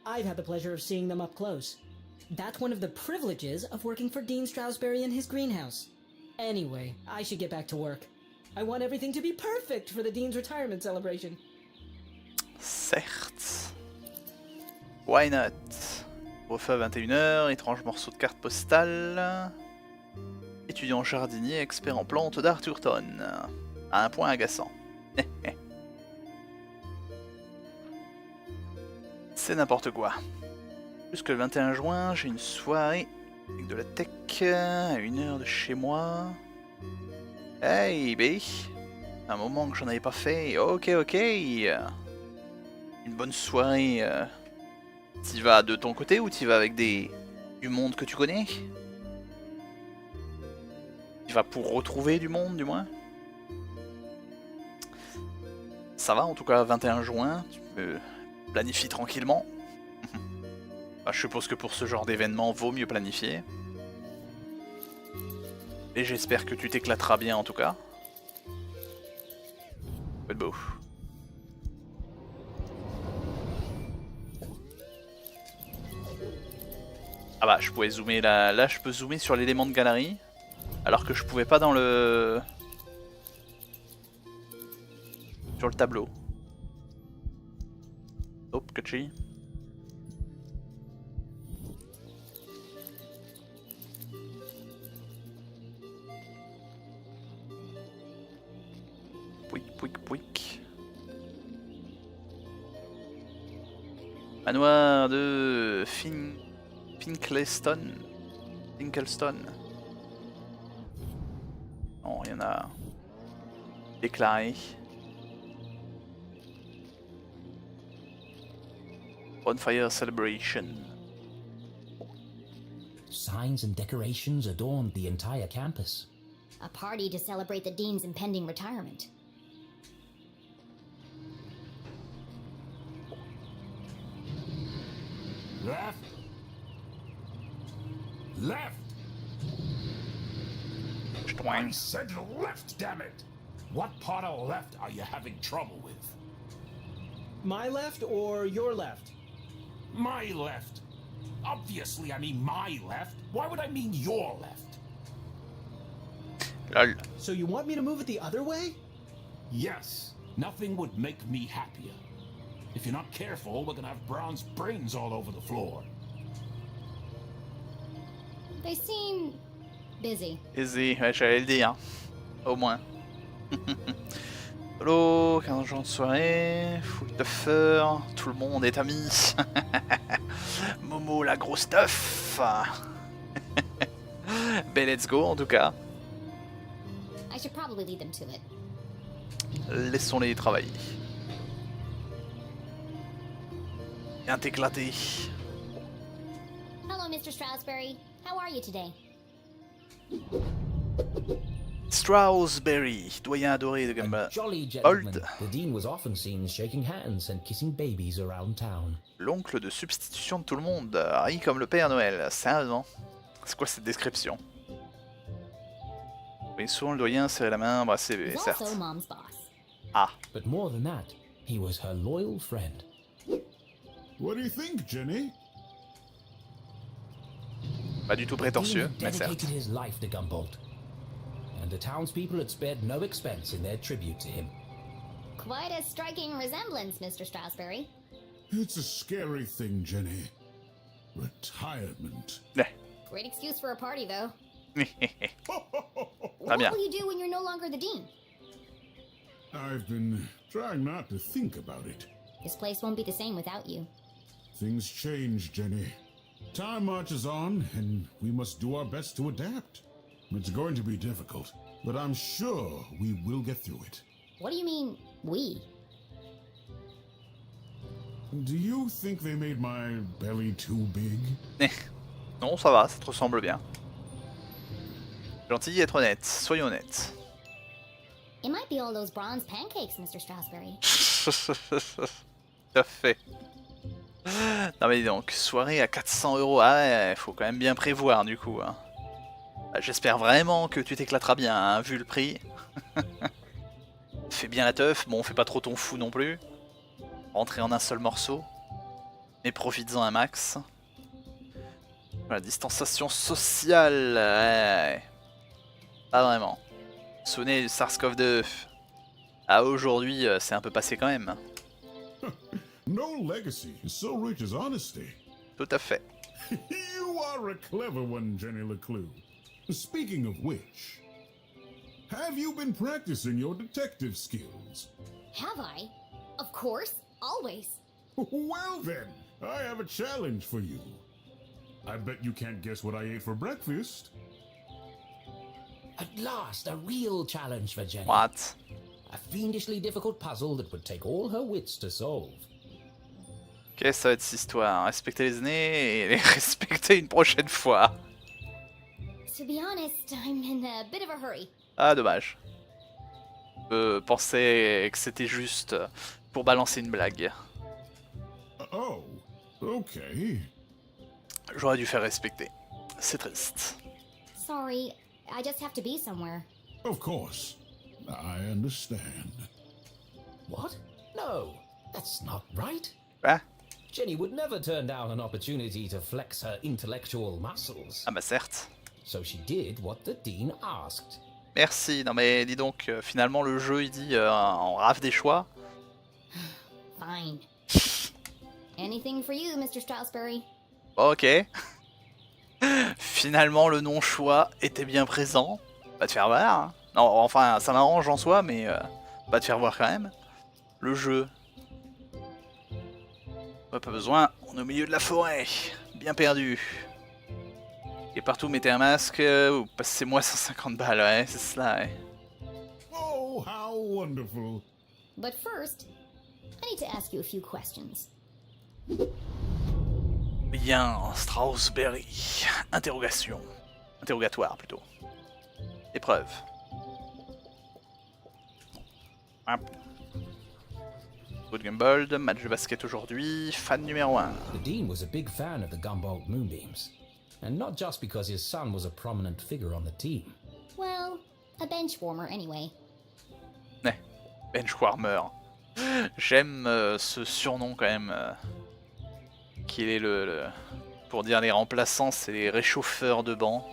I've had the pleasure of seeing them up close. That's one of the privileges of working for Dean Strasberry in his greenhouse. Anyway, I should get back to work. I want everything to be perfect for the Dean's retirement celebration. Certes. Why not? Refait à 21h, étrange morceau de carte postale. Étudiant jardinier, expert en plantes d'Arthurton. À un point agaçant. C'est n'importe quoi. Jusque le 21 juin, j'ai une soirée avec de la tech à 1h de chez moi. Hey, B. Un moment que j'en avais pas fait. Ok. Une bonne soirée. T'y vas de ton côté ou t'y vas avec du monde que tu connais? T'y vas pour retrouver du monde, du moins? Ça va, en tout cas, 21 juin, tu peux planifier tranquillement. Bah, je suppose que pour ce genre d'événement, vaut mieux planifier. Et j'espère que tu t'éclateras bien, en tout cas. Faut être beau. Ah bah, je pouvais zoomer là. Là, je peux zoomer sur l'élément de galerie. Alors que je pouvais pas dans le... sur le tableau. Hop, Kachi. Pouic. Manoir de Finkleston. Non, rien à déclarer. Bonfire celebration. Signs and decorations adorned the entire campus. A party to celebrate the Dean's impending retirement. Left. I said left, damn it! What part of left are you having trouble with? My left or your left? My left. Obviously, I mean my left. Why would I mean your left? Lol. So you want me to move it the other way? Yes. Nothing would make me happier. If you're not careful, we're gonna have Brown's brains all over the floor. They seem busy. Easy, ouais, j'allais le dire. Au moins. Hello, 15 jours de soirée, full tuffer, tout le monde est ami. Momo la grosse teuf. Ben let's go en tout cas. I should probably lead them to it. Laissons-les travailler. Viens t'éclater. Hello, Mr. Strasberry. How are you today? Stroudsberry, doyen adoré de A Gamba. jolly gentleman, Old. the dean was often seen shaking hands and kissing babies around town. L'oncle de substitution de tout le monde, ri comme le Père Noël, sérieusement. C'est quoi cette description? Oui, souvent le doyen serrait la main, bah c'est He's certes. also Mom's boss. Ah, But more than that, he was her loyal friend. What do you think, Jenny? pas du tout The dean prétentieux, had mais certes. dedicated his life to Gumboldt, and the townspeople had spared no expense in their tribute to him. Quite a striking resemblance, Mr. Strasberry. It's a scary thing, Jenny. Retirement. Great excuse for a party, though. Très bien. What will you do when you're no longer the dean? I've been trying not to think about it. This place won't be the same without you. Things change, Jenny. Time marches on, and we must do our best to adapt. It's going to be difficult, but I'm sure we will get through it. What do you mean, we? Do you think they made my belly too big? Non, ça va, ça te ressemble bien. Gentil, être honnête, soyons honnêtes. It might be all those bronze pancakes, Mr. Strasberry. Tout à fait. Non mais dis donc, soirée à 400 €, ah ouais, faut quand même bien prévoir du coup. Hein. Bah, j'espère vraiment que tu t'éclateras bien, hein, vu le prix. Fais bien la teuf, bon fais pas trop ton fou non plus. Rentrer en un seul morceau. Mais profites-en un max. Voilà, distanciation sociale. Ouais. Pas vraiment. Souvenez du SARS-CoV-2. Ah, aujourd'hui, c'est un peu passé quand même. No legacy is so rich as honesty. Tout à fait. You are a clever one, Jenny LeClue. Speaking of which, have you been practicing your detective skills? Have I? Of course, always. Well then, I have a challenge for you. I bet you can't guess what I ate for breakfast. At last, a real challenge for Jenny. What? A fiendishly difficult puzzle that would take all her wits to solve. Ok, ça va être cette histoire. Respecter les aînés et les respecter une prochaine fois. To be honest, I'm in a bit of a hurry. Ah, dommage. Je pensais que c'était juste pour balancer une blague. Oh, okay. J'aurais dû faire respecter. C'est triste. Sorry, I just have to be somewhere. Of course. I understand. What? No, that's not right. Ah, Jenny would never turn down an opportunity to flex her intellectual muscles. ah bah certes. So she did what the dean asked. Merci. Non mais dis donc, finalement le jeu il dit on rafle des choix. Fine. Anything for you, Mr. Strasberry. Ok. Finalement le non-choix était bien présent. Va te faire voir. Hein. Non, enfin ça m'arrange en soi, mais va te faire voir quand même. Le jeu. Ouais, pas besoin, on est au milieu de la forêt. Bien perdu. Et partout mettez un masque ou passez-moi 150 balles, ouais, c'est cela, ouais. Oh, how wonderful. But first, I need to ask you a few questions. Bien, Strasberry. Interrogation. Interrogatoire plutôt. Épreuve. Hop. Good Gumbold, match de basket aujourd'hui, fan numéro 1. The dean was a big fan of the Gumboldt moonbeams. And not just because his son was a prominent figure on the team. Well, a bench warmer anyway. Bench Warmer. J'aime ce surnom quand même. Qu'il est pour dire les remplaçants, c'est les réchauffeurs de banc.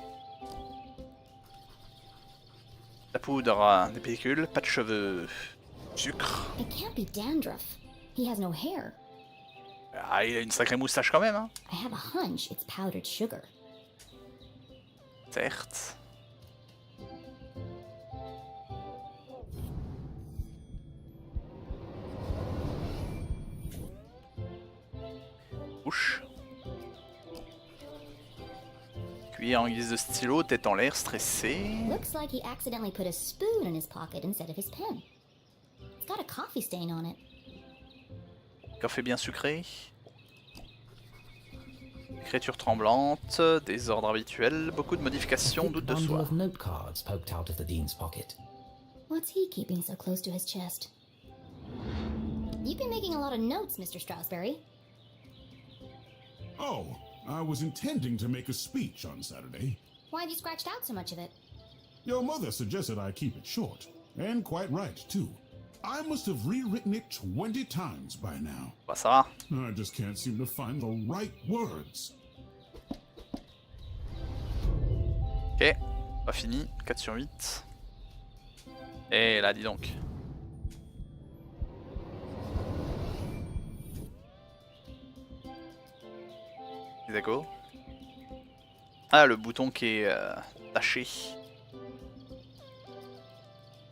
La poudre, des pellicules, pas de cheveux. Sucre. It can't be dandruff. He has no hair. Ah, il a une sacrée moustache quand même, hein. I have a hunch it's powdered sugar. Certes. Bouche. Cuillère en guise de stylo, tête en l'air, stressé. Looks like he accidentally put a spoon in his pocket instead of his pen. It's got a coffee stain on it. Café bien sucré. Écriture tremblante, désordre habituel, beaucoup de modifications, doute de bundle soi. of note cards poked out of the dean's pocket. What's he keeping so close to his chest? You've been making a lot of notes, Mr. Strasberry. Oh, I was intending to make a speech on Saturday. Why have you scratched out so much of it? Your mother suggested I keep it short. And quite right, too. I must have rewritten it 20 times by now. Bah ça va. I just can't seem to find the right words. Ok, pas fini, 4 sur 8. Et là, dis donc. D'accord. Ah, le bouton qui est taché.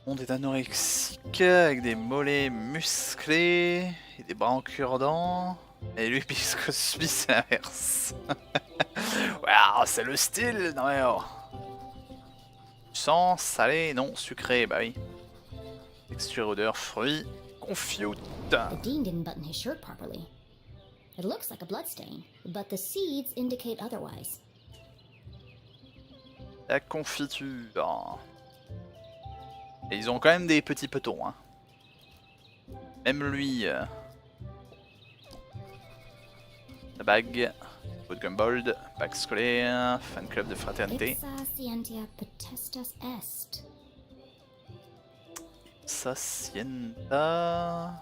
Le monde est anorexique, avec des mollets musclés et des bras en cure-dents. Et lui, puisque celui, c'est l'inverse. Waouh, c'est le style. Non mais oh. Sang, salé, non, sucré, bah oui. Texture, odeur, fruits, confute. The dean didn't button his shirt properly. It looks like a bloodstain, but the seeds indicate otherwise. La confiture. Et ils ont quand même des petits petons, hein. Même lui. La bague. Good Gumbold. Bague scolaire. Fan club de fraternité. Ipsa scientia potestas est. Sacienta.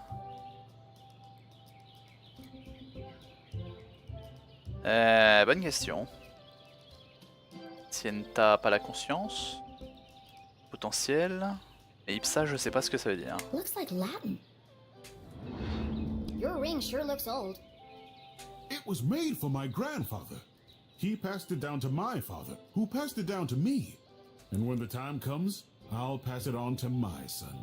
Bonne question. Sienta, pas la conscience. potentiel. Et Ipsa, je sais pas ce que ça veut dire. Looks like Latin. Your ring sure looks old. It was made for my grandfather. He passed it down to my father, who passed it down to me. And when the time comes, I'll pass it on to my son.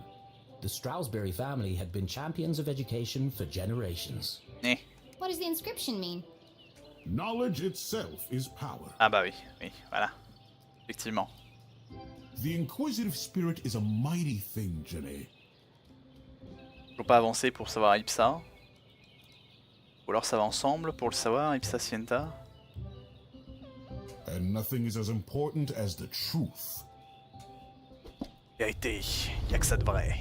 The Stroudsbury family had been champions of education for generations. Eh. What does the inscription mean? Knowledge itself is power. Ah bah oui, oui, voilà. Effectivement. The inquisitive spirit is a mighty thing, Jenny. Faut pas avancer pour savoir Ipsa. Ou alors ça va ensemble pour le savoir, Ipsa Sienta. And nothing is as important as the truth. Vérité, y'a que ça de vrai.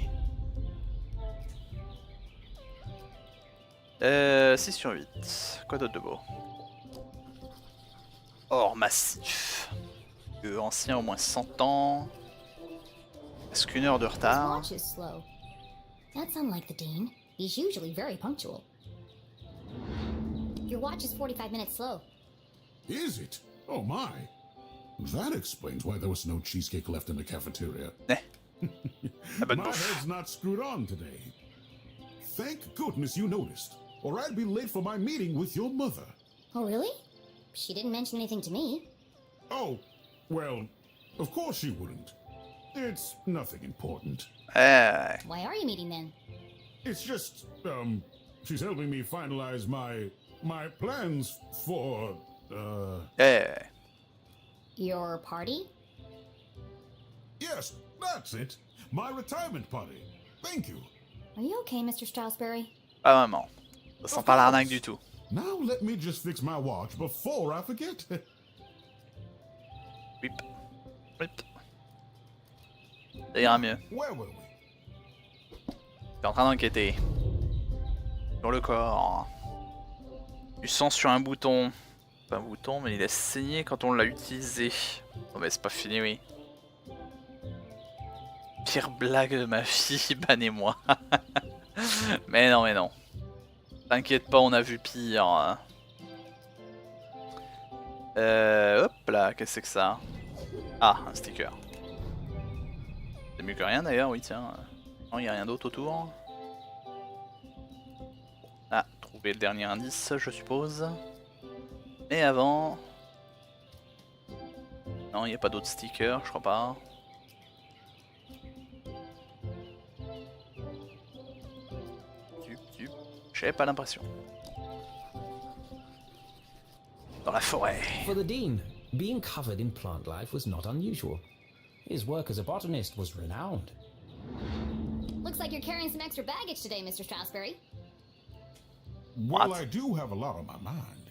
6 sur 8. Quoi d'autre de beau? Or massif. Ancien au moins 100 ans. Est-ce qu'une heure de His retard? watch is slow. That's unlike the Dean. He's usually very punctual. Your watch is 45 minutes slow. Is it? Oh my. That explains why there was no cheesecake left in the cafeteria. La bonne My bouffe. head's not screwed on today. Thank goodness you noticed, or I'd be late for my meeting with your mother. Oh, really? She didn't mention anything to me. Oh, well, of course she wouldn't. It's nothing important. Why are you meeting then? It's just, she's helping me finalize my plans for, Your party? yes, that's it. My retirement party. Thank you. Are you okay, Mr. Stroudsbury? Pas vraiment. Ça sent pas l'arnaque du tout. Now let me just fix my watch before I forget. Whip. Whip. Ça ira mieux. Where were we? T'es en train d'enquêter. Sur le corps. Du sang sur un bouton. Pas un bouton, mais il a saigné quand on l'a utilisé. Oh mais c'est pas fini, oui. Pire blague de ma vie, bannez-moi. Mais non, mais non. T'inquiète pas, on a vu pire. Hop là, qu'est-ce que c'est que ça? Ah, un sticker. C'est mieux que rien d'ailleurs, oui tiens. Non, il n'y a rien d'autre autour. Ah, trouver le dernier indice, je suppose. Mais avant... Non, il n'y a pas d'autres stickers, je crois pas. J'avais pas l'impression. Dans la forêt. For the Dean, being covered in plant life was not unusual. His work as a botanist was renowned. Looks like you're carrying some extra baggage today, Mr. Stroudsbury. Well, What? I do have a lot on my mind.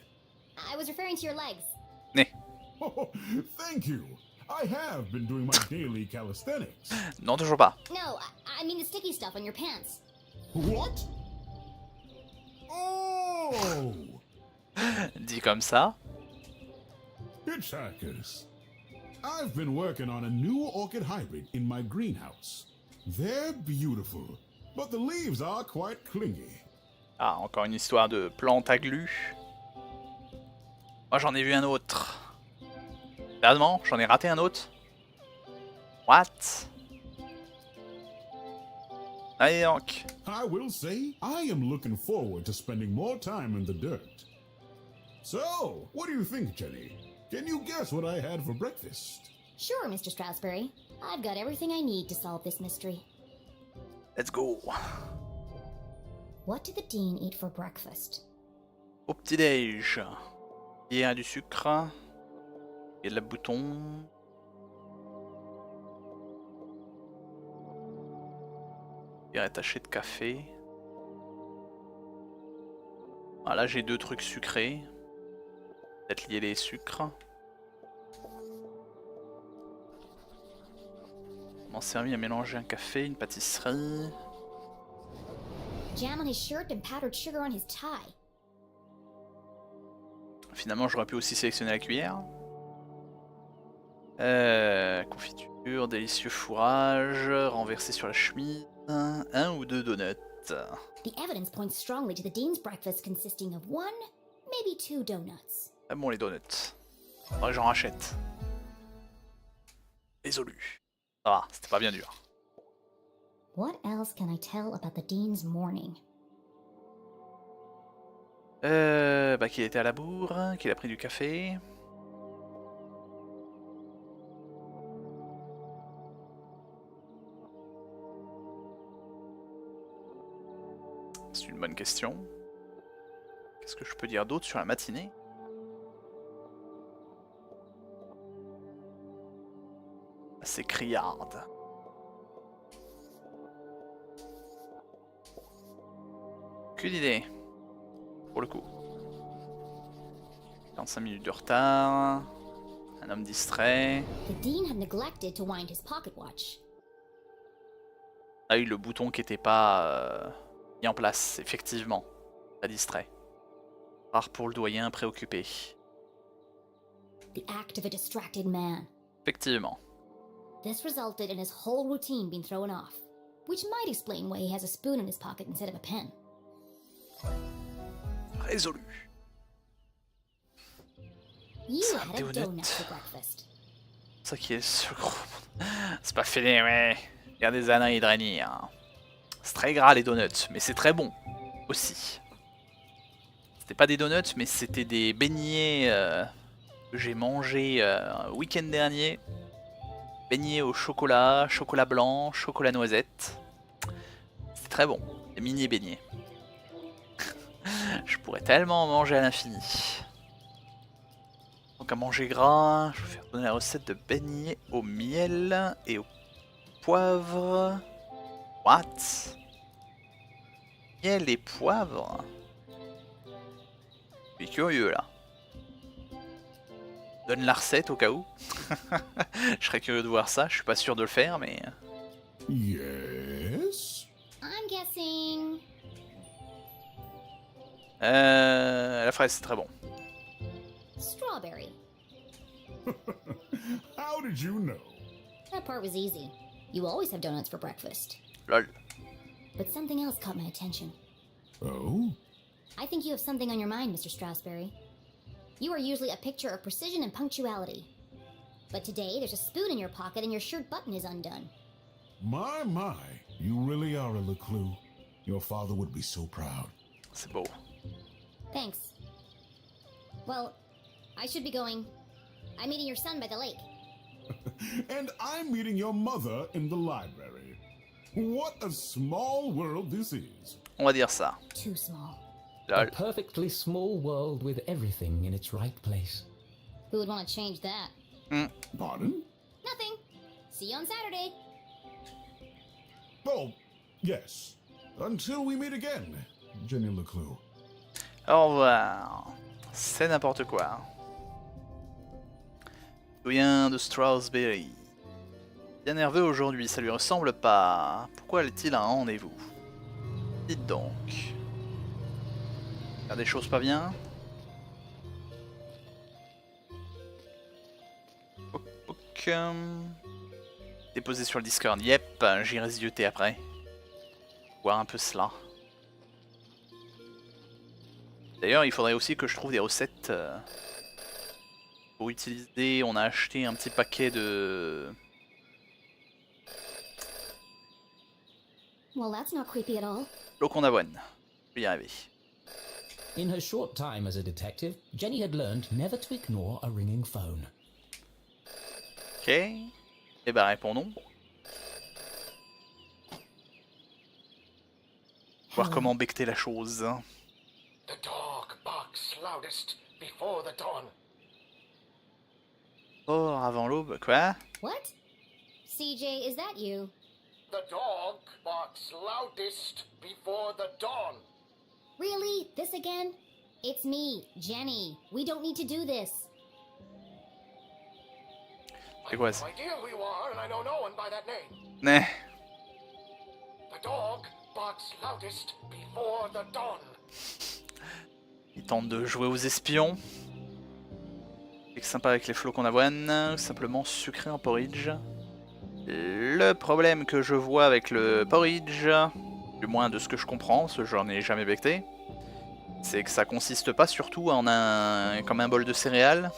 I was referring to your legs. Né. Oh, thank you. I have been doing my daily calisthenics. Non, toujours pas. No, I mean the sticky stuff on your pants. What? Oh! Dit comme ça. Hitchhikers. I've been working on a new orchid hybrid in my greenhouse. They're beautiful, but the leaves are quite clingy. Ah, encore une histoire de plante à glu. Moi, j'en ai vu un autre. Sérieusement, j'en ai raté un autre. What? Allez donc. I will say, I am looking forward to spending more time in the dirt. So, what do you think, Jenny? Can you guess what I had for breakfast? Sure, Mr. Stroudsbury. I've got everything I need to solve this mystery. Let's go. What did the Dean eat for breakfast? Au petit-déj. Il y a du sucre. Il y a de la bouton. Il y a un taché de café. Voilà, j'ai deux trucs sucrés. Peut-être lier les sucres. On m'en servi à mélanger un café, une pâtisserie. Jam on his shirt and powdered sugar on his tie. Finalement, j'aurais pu aussi sélectionner la cuillère. Confiture, délicieux fourrage, renversé sur la chemise, un ou deux donuts. The evidence points strongly to the Dean's breakfast consisting of one, maybe two donuts. Ah bon, les donuts. Faudrait que j'en rachète. Résolu. Ça va, c'était pas bien dur. What else can I tell about the Dean's morning? Bah qu'il était à la bourre, qu'il a pris du café. C'est une bonne question. Qu'est-ce que je peux dire d'autre sur la matinée? C'est criarde. Aucune idée. Pour le coup. 45 minutes de retard. Un homme distrait. The Dean had neglected to wind his pocket watch. A eu le bouton qui n'était pas mis en place, effectivement. Pas distrait. Rare pour le doyen préoccupé. The act of a distracted man. Effectivement. This resulted in his whole routine being thrown off, which might explain why he has a spoon in his pocket instead of a pen. Résolu. You Ça, had des a donut honnêtes. for breakfast. C'est ça qui est ce gros. C'est pas fini, ouais. Il y a des ananas et de hein. C'est très gras les donuts, mais c'est très bon aussi. C'était pas des donuts, mais c'était des beignets que j'ai mangé le week-end dernier. Beignets au chocolat, chocolat blanc, chocolat noisette. C'est très bon, des mini beignets. Je pourrais tellement en manger à l'infini. Donc à manger gras, je vais vous faire donner la recette de beignets au miel et au poivre. What? Miel et poivre? Je suis curieux là. Donne la recette au cas où. Je serais curieux de voir ça, je suis pas sûr de le faire mais... Yes? I'm guessing. La fraise c'est très bon. Strawberry. How did you know? That part was easy. You always have donuts for breakfast. Lol. But something else caught my attention. Oh? I think you have something on your mind, Mr. Strasberry. You are usually a picture of precision and punctuality. But today, there's a spoon in your pocket and your shirt button is undone. My, you really are a LeClue. Your father would be so proud. C'est beau. Thanks. Well, I should be going. I'm meeting your son by the lake. And I'm meeting your mother in the library. What a small world this is. On va dire ça. Too small. A Lol. perfectly small world with everything in its right place. Who would want to change that? Pardon? Nothing. See you on Saturday. Oh, yes. Until we meet again, Jenny LeClue. Au revoir. C'est n'importe quoi. Doyen de Strasberry. Bien nerveux aujourd'hui, ça lui ressemble pas. Pourquoi est-il à un rendez-vous? Dites donc. Faire des choses pas bien. Ok. Déposé sur le Discord. Yep, j'irai zioter après. Voir un peu cela. D'ailleurs, il faudrait aussi que je trouve des recettes pour utiliser. On a acheté un petit paquet de... Well, that's not creepy at all. flocons d'avoine. Je vais y arriver. In her short time as a detective, Jenny had learned never to ignore a ringing phone. Ok. Eh ben répondons. Voir comment becter la chose. The dog barks loudest before the dawn. Oh, avant l'aube, quoi? What? CJ, is that you? The dog barks loudest before the dawn. Really? This again? It's me, Jenny. We don't need to do this. C'est quoi ça? No idea who you are, and I know no one by that name. Né. The dog barks loudest before the dawn. Il tente de jouer aux espions. C'est sympa avec les flocons d'avoine, simplement sucré en porridge. Le problème que je vois avec le porridge, du moins de ce que je comprends, parce que j'en ai jamais becté, c'est que ça consiste pas surtout en comme un bol de céréales.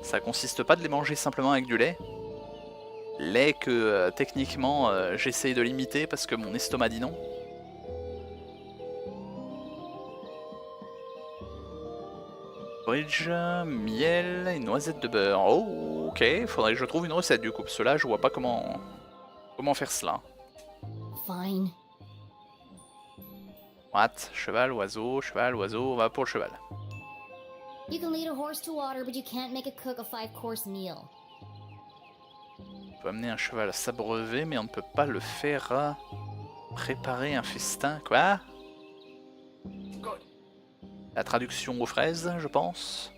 Ça consiste pas de les manger simplement avec du lait. lait que techniquement j'essaye de limiter parce que mon estomac dit non. Bridge, miel et noisette de beurre. Oh, ok, faudrait que je trouve une recette du coup, parce que là je vois pas comment faire cela. Fine. What? Cheval, oiseau, on va pour le cheval. You can lead a horse to water, but you can't make it cook a 5-course meal. On peut amener un cheval à s'abreuver, mais on ne peut pas le faire préparer un festin. Quoi? Good. La traduction aux fraises, je pense.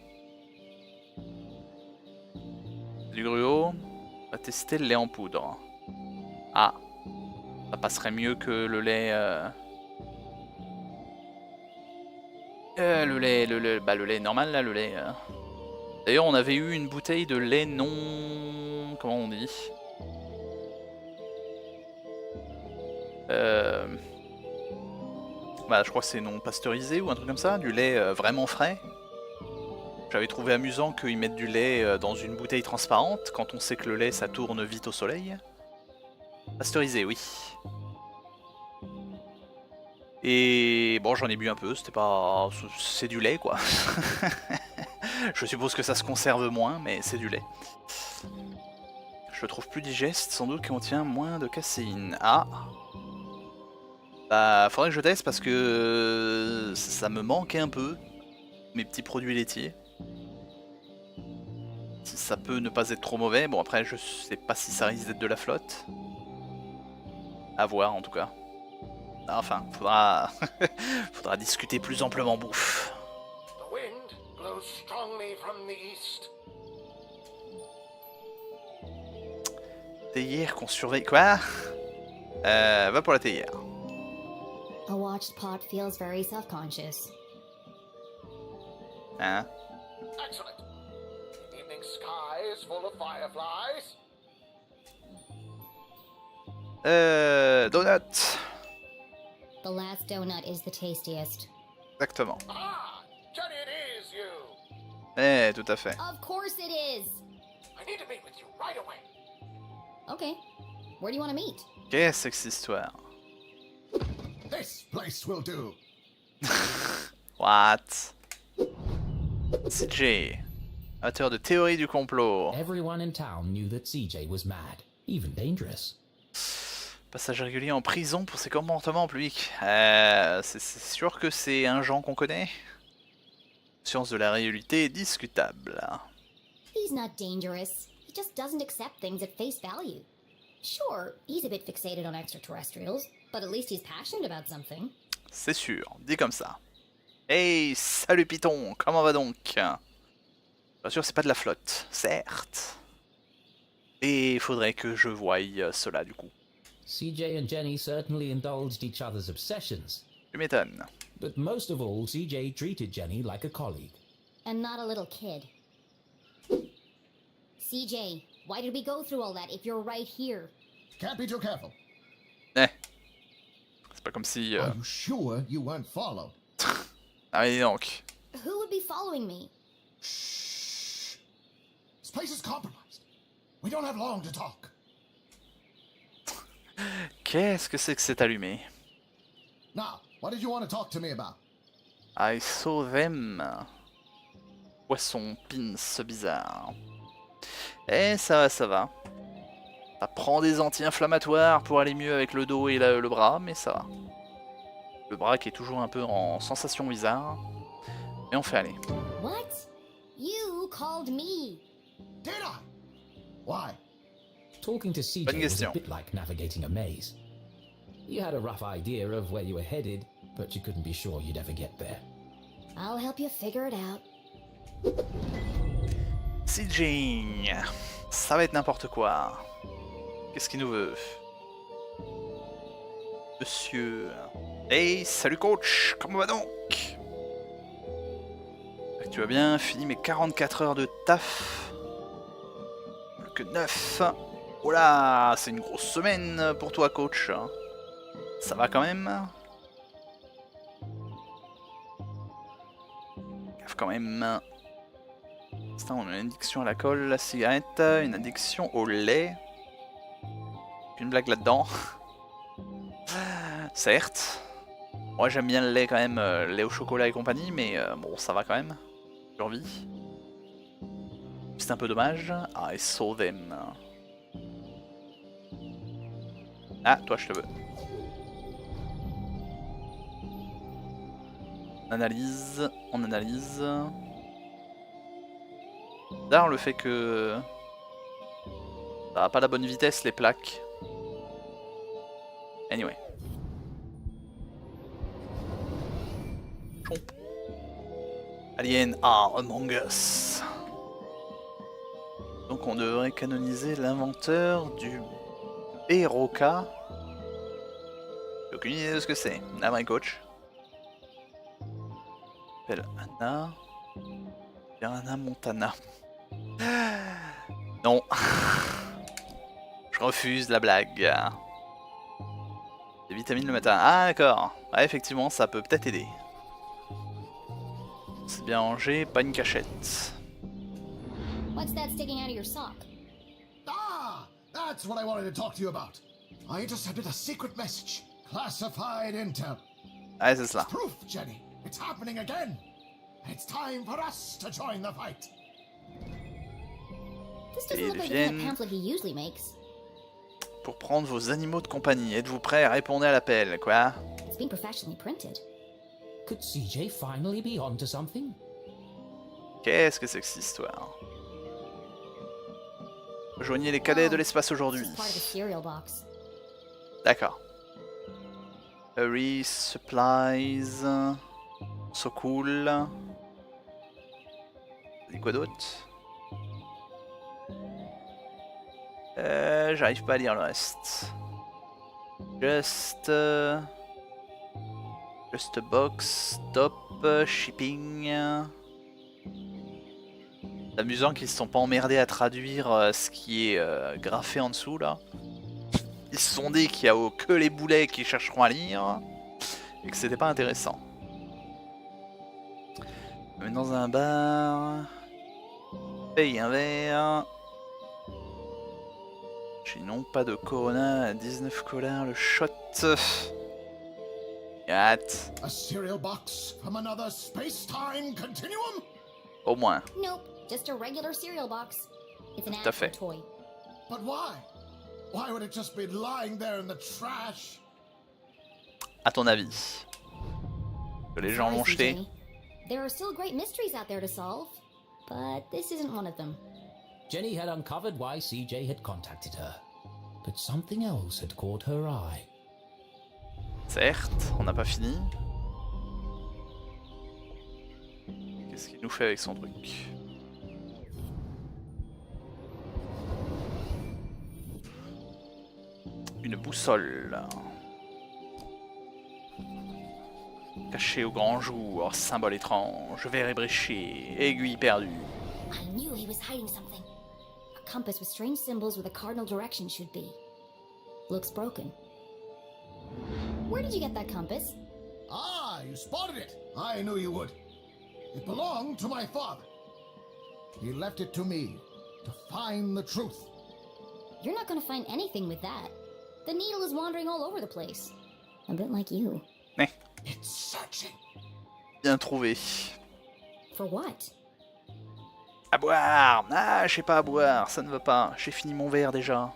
Du gruau. On va tester le lait en poudre. Ah. Ça passerait mieux que le lait... le lait normal là, le lait... D'ailleurs on avait eu une bouteille de lait non... Comment on dit? Bah je crois que c'est non pasteurisé ou un truc comme ça, du lait vraiment frais. J'avais trouvé amusant qu'ils mettent du lait dans une bouteille transparente quand on sait que le lait ça tourne vite au soleil. Pasteurisé, oui. Et bon, j'en ai bu un peu, c'était pas... c'est du lait quoi. Je suppose que ça se conserve moins, mais c'est du lait. Je le trouve plus digeste, sans doute qu'il contient moins de caséine. Ah. Bah, faudrait que je teste parce que ça me manque un peu, mes petits produits laitiers. Ça peut ne pas être trop mauvais, bon après je sais pas si ça risque d'être de la flotte. À voir en tout cas. Enfin, faudra faudra discuter plus amplement bouffe. The wind blows strongly from the east. Théière qu'on surveille. Quoi? Va pour la théière. A watched pot feels very self-conscious. Hein? Excellent. Evening sky is full of fireflies. Donut. The last donut is the tastiest. Exactement. Ah, Jenny, it is you. Eh, tout à fait. Of course it is! I need to meet with you right away. Okay. Where do you want to meet? Qu'est-ce que cette histoire? This place will do. What? CJ, auteur de théorie du complot. Everyone in town knew that CJ was mad, even dangerous. Passage régulier en prison pour ses comportements en public. C'est sûr que c'est un genre qu'on connaît. Science de la réalité est discutable. He's not dangerous. He just doesn't accept things at face value. Sure, he's a bit fixated on extraterrestrials, but at least he's passionate about something. C'est sûr, dit comme ça. Hey, salut Python, comment va donc? Bien sûr, c'est pas de la flotte, certes. Et il faudrait que je voie cela du coup. CJ and Jenny certainly indulged each other's obsessions. Tu m'étonnes. But most of all, CJ treated Jenny like a colleague. And not a little kid. CJ, why did we go through all that if you're right here? Can't be too careful. Eh. C'est pas comme si... Are you sure you weren't followed? Ah mais dis donc. Who would be following me? Shh. This place is compromised. We don't have long to talk. Qu'est-ce que c'est que cet allumé? Now, what did you want to talk to me about? I saw them. Poisson, pins, bizarre. Eh, ça va, ça va. Ça prend des anti-inflammatoires pour aller mieux avec le dos et le bras, mais ça va. Le bras qui est toujours un peu en sensation bizarre. Mais on fait aller. What? You called me. Did I? Why? Talking to CJ Bonne was question. a bit like navigating a maze. You had a rough idea of where you were headed, but you couldn't be sure you'd ever get there. I'll help you figure it out. CJ, ça va être n'importe quoi. Qu'est-ce qu'il nous veut? Monsieur. Hey, salut coach, comment va donc? Tu vas bien, fini mes 44 heures de taf. Plus que 9. Oh là, c'est une grosse semaine pour toi coach. Ça va quand même? Gaffe quand même. On a une addiction à la colle, la cigarette, une addiction au lait. Une blague là-dedans. Certes. Moi j'aime bien le lait quand même, lait au chocolat et compagnie, mais bon ça va quand même. Survie. C'est un peu dommage. I saw them. Ah, toi je te veux. On analyse, on analyse. D'ailleurs le fait que ça n'a pas la bonne vitesse les plaques. Anyway. Alien are among us. Donc on devrait canoniser l'inventeur du Beroka. J'ai aucune idée de ce que c'est. Ah my coach. S'appelle Anna. Anna Montana. Non. Je refuse la blague. Des vitamines le matin. Ah d'accord. Ouais, effectivement, ça peut peut-être aider. C'est bien rangé, pas une cachette. What's that sticking out of your sock? Ah! That's what I wanted to talk to you about. I intercepted a secret message. Classified intel. Ouais, c'est cela. Proof, Jenny. It's happening again. It's time for us to join the fight. This doesn't look like the kind of pamphlet he usually makes. Pour prendre vos animaux de compagnie. Êtes-vous prêts? Répondez à l'appel, quoi. It's been professionally printed. Could CJ finally be onto something? Qu'est-ce que c'est que cette histoire? Rejoignez les cadets de l'espace aujourd'hui. Part of the cereal box. D'accord. Hurry, supplies. So cool. Et quoi d'autre? J'arrive pas à lire le reste. Just a box, stop, shipping. C'est amusant qu'ils se sont pas emmerdés à traduire ce qui est graffé en dessous là. Ils se sont dit qu'il y a que les boulets qui chercheront à lire et que c'était pas intéressant. Mais dans un bar, paye un verre. J'ai non pas de Corona à 19 $ le shot. Gat. A cereal box from another space-time continuum? Au moins. Nope, just a regular cereal box. It's an Tout à fait. actual toy. But why? Why would it just be lying there in the trash? À ton avis? Que les gens l'ont Sorry, jeté? CJ. There are still great mysteries out there to solve, but this isn't one of them. Jenny had uncovered why CJ had contacted her, but something else had caught her eye. Certes, on n'a pas fini. Qu'est-ce qu'il nous fait avec son truc? Une boussole. Cachée au grand jour, symbole étrange, verre ébréché, aiguille perdue. I knew he was hiding something. A compass with strange symbols where the cardinal direction should be. Looks broken. Where did you get that compass? Ah, you spotted it. I knew you would. It belonged to my father. He left it to me to find the truth. You're not gonna find anything with that. The needle is wandering all over the place. A bit like you. Mais, It's searching. bien trouvé. For what? À boire! Ah, je sais pas à boire, ça ne va pas. J'ai fini mon verre déjà.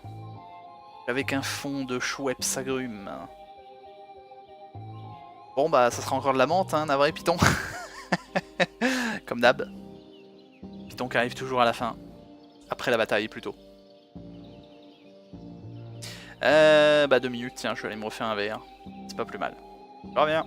Avec un fond de Schweppes agrumes. Bon bah ça sera encore de la menthe, hein, navré Python. Comme d'hab. Python qui arrive toujours à la fin. Après la bataille plutôt. Bah 2 minutes, tiens, je vais aller me refaire un verre. C'est pas plus mal. Je reviens.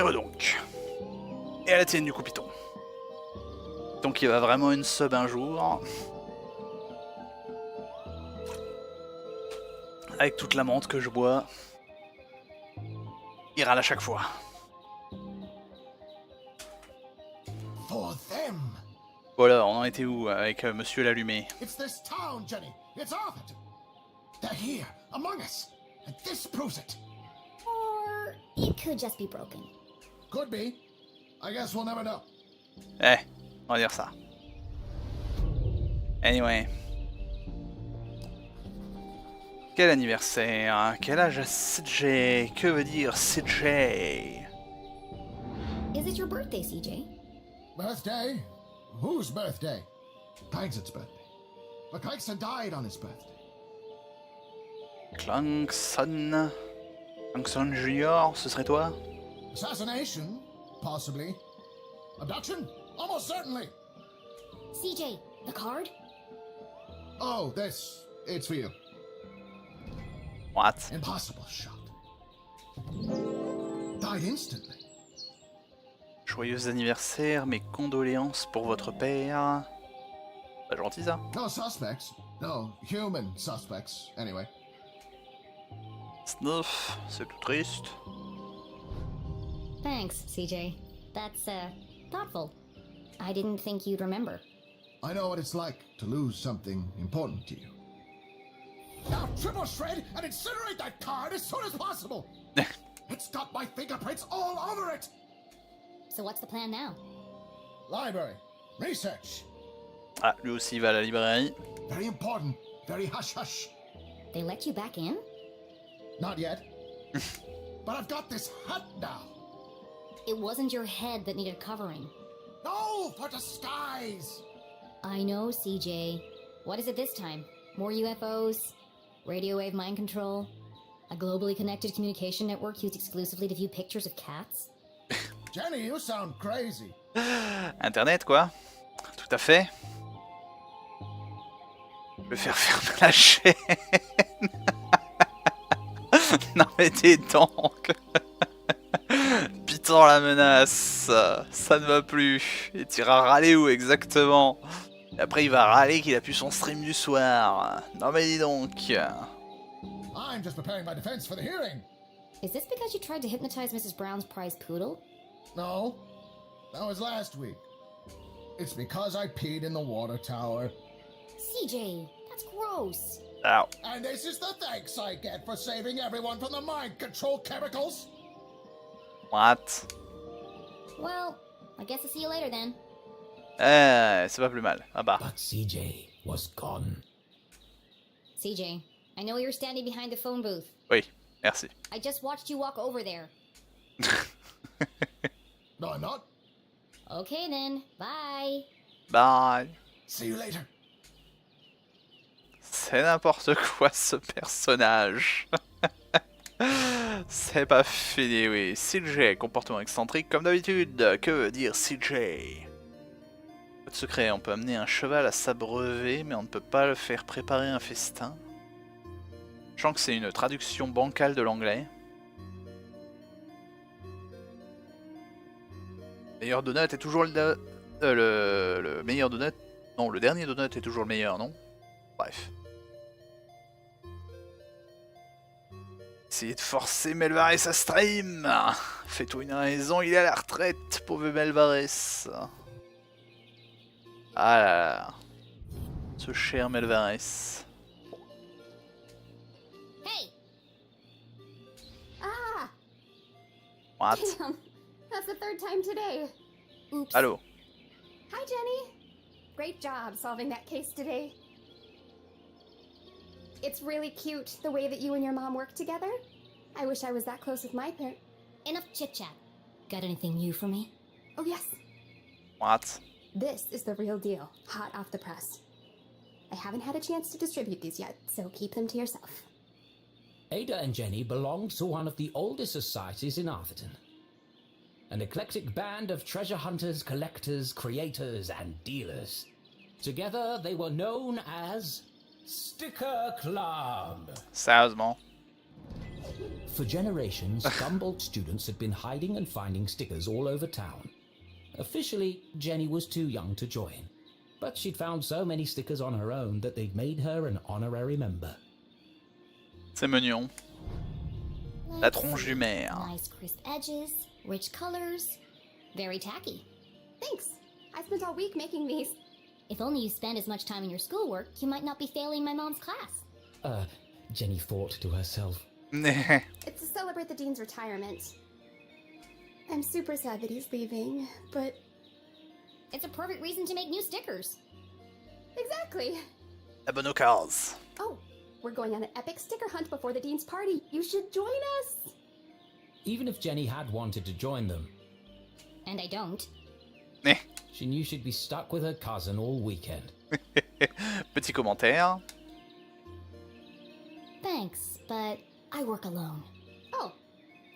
Et redonc. Et à la tienne du coup, Python. Donc il va vraiment une sub un jour. Avec toute la menthe que je bois. Il râle à chaque fois. For them. Voilà, on en était où avec Monsieur l'allumé? It's this town, Jenny. It's Arthurton. They're here, among us. And this proves it. Or it could just be broken. Could be. I guess we'll never know. Eh, on va dire ça. Anyway. Quel anniversaire? Quel âge a CJ? Que veut dire CJ? Is it your birthday, CJ? Birthday? Whose birthday? Pagson's birthday. But Paxton died on his birthday. Clankson Junior, ce serait toi? Assassination? Possibly. Abduction? Almost certainly. CJ, the card? Oh, this. It's for you. What? Impossible shot. Died instantly. Joyeux anniversaire, mes condoléances pour votre père. Pas gentil ça? No suspects. No human suspects, anyway. Snuff, c'est tout triste. Thanks, CJ. That's, thoughtful. I didn't think you'd remember. I know what it's like to lose something important to you. Now triple shred and incinerate that card as soon as possible! It's got my fingerprints all over it! So what's the plan now? Library. Research. Ah, lui aussi il va à la librairie. Very important. Very hush-hush. They let you back in? Not yet. But I've got this hat now. It wasn't your head that needed covering. No, for disguise! I know, CJ. What is it this time? More UFOs? Radio wave mind control? A globally connected communication network used exclusively to view pictures of cats? Jenny, you sound crazy. Internet quoi. Tout à fait. Je vais faire fermer la chaîne. Non mais dis donc. Python la menace. Ça ne va plus. Et tu iras râler où exactement? Et après il va râler qu'il a pu son stream du soir. Non mais dis donc. I'm just preparing my defense for the hearing. Is this because you tried to hypnotize Mrs. Brown's prize poodle? No, that was last week. It's because I peed in the water tower. CJ, that's gross. Ow. And this is the thanks I get for saving everyone from the mind control chemicals? What? Well, I guess I'll see you later then. C'est pas plus mal. Ah bah. But CJ was gone. CJ, I know you're standing behind the phone booth. Oui, merci. I just watched you walk over there. No, I'm not. Okay then, bye. Bye. See you later. C'est n'importe quoi ce personnage. C'est pas fini, oui. CJ, comportement excentrique comme d'habitude. Que veut dire CJ? Code secret, on peut amener un cheval à s'abreuver, mais on ne peut pas le faire préparer un festin. Je sens que c'est une traduction bancale de l'anglais. Meilleur donut est toujours le meilleur donut. Non, le dernier donut est toujours le meilleur, non? Bref. Essayez de forcer Melvarès à stream. Fais-toi une raison, il est à la retraite, pauvre Melvarès. Ah là là. Ce cher Melvarès. Hey! Ah! What? Damn, that's the third time today. Oops. Allô? Hi, Jenny. Great job solving that case today. It's really cute the way that you and your mom work together. I wish I was that close with my parents. Enough chit-chat. Got anything new for me? Oh, yes. What? This is the real deal, hot off the press. I haven't had a chance to distribute these yet, so keep them to yourself. Ada and Jenny belonged to one of the oldest societies in Arthurton. An eclectic band of treasure hunters, collectors, creators, and dealers. Together, they were known as Sticker Club. Sérieusement? For generations, Gumboldt students had been hiding and finding stickers all over town. Officially, Jenny was too young to join, but she'd found so many stickers on her own that they'd made her an honorary member. C'est mignon. La tronche du maire. Nice crisp edges, rich colors, very tacky. Thanks. I spent all week making these. If only you spend as much time in your schoolwork, you might not be failing my mom's class. Jenny thought to herself. It's to celebrate the dean's retirement. I'm super sad that he's leaving, but... It's a perfect reason to make new stickers. Exactly. La bonne occasion. Oh, we're going on an epic sticker hunt before the dean's party. You should join us. Even if Jenny had wanted to join them, And I don't. she knew she'd be stuck with her cousin all weekend. Petit commentaire. Thanks, but I work alone. Oh,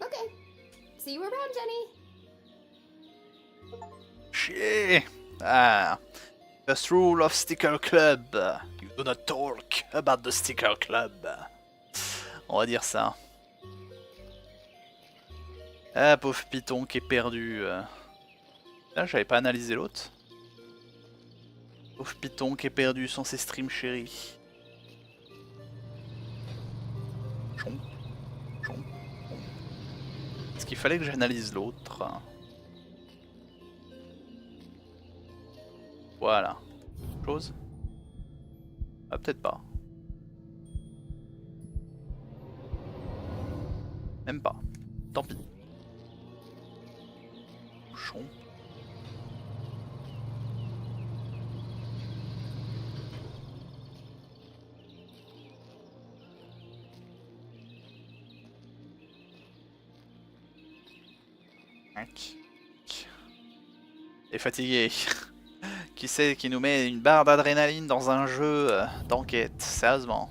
okay. See you around, Jenny. Chier. Ah. First rule of Sticker Club. You do not talk about the Sticker Club. On va dire ça. Ah, pauvre Python qui est perdu. Là, j'avais pas analysé l'autre. Pauvre Python qui est perdu sans ses streams chéris. Chon. Chon. Est-ce qu'il fallait que j'analyse l'autre? Voilà. Chose? Ah, peut-être pas. Même pas. Tant pis. Bouchon. Et fatigué. Qui c'est qui nous met une barre d'adrénaline dans un jeu d'enquête? Sérieusement.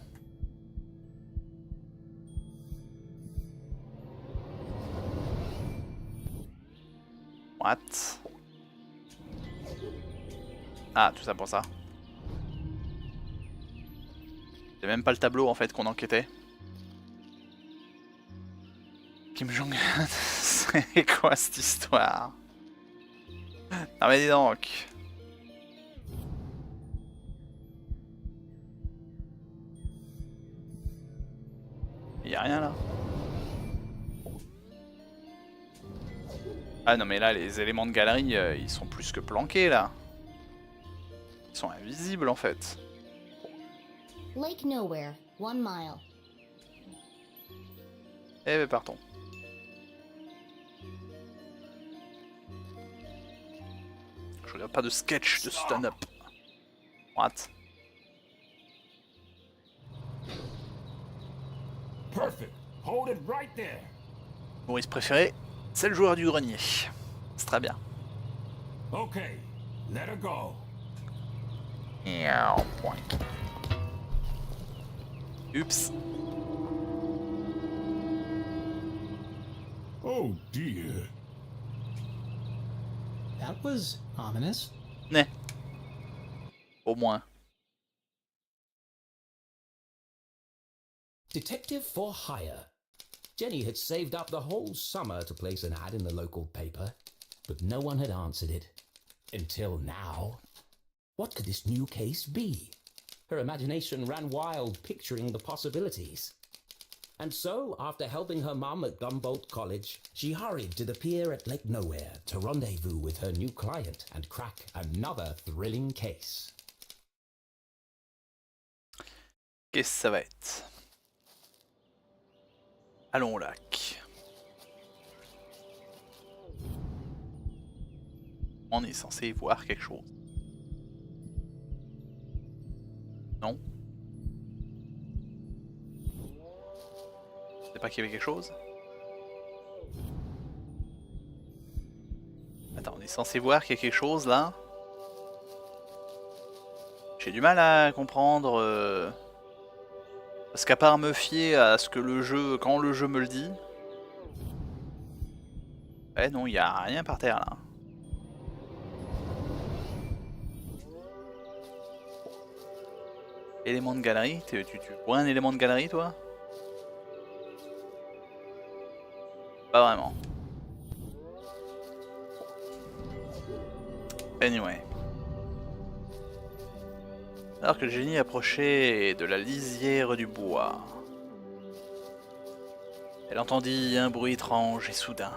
What? Ah, tout ça pour ça. C'est même pas le tableau en fait qu'on enquêtait. Kim Jong, c'est quoi cette histoire? Non mais dis donc. Y'a rien là. Ah non mais là les éléments de galerie ils sont plus que planqués là. Ils sont invisibles en fait. Lake Nowhere, 1 mile. Eh ben partons. Je regarde pas de sketch de stand-up. What? Perfect. Hold it right there. Maurice préféré, c'est le joueur du grenier. C'est très bien. Okay, let her go. Miaou, point. Oups. Oh dear. That was ominous. Né. Au moins. Detective for hire. Jenny had saved up the whole summer to place an ad in the local paper, but no one had answered it. Until now. What could this new case be? Her imagination ran wild, picturing the possibilities. And so, after helping her mum at Gumboldt College, she hurried to the pier at Lake Nowhere to rendezvous with her new client and crack another thrilling case. Qu'est-ce que ça va être? Allons au lac. On est censé voir quelque chose. Non? C'est pas qu'il y avait quelque chose? Attends, on est censé voir qu'il y a quelque chose là? J'ai du mal à comprendre. Parce qu'à part me fier à ce que le jeu, quand le jeu me le dit. Ouais, non, il n'y a rien par terre là. Élément de galerie, tu vois un élément de galerie toi? Pas vraiment. Anyway. Alors que le génie approchait de la lisière du bois, elle entendit un bruit étrange et soudain.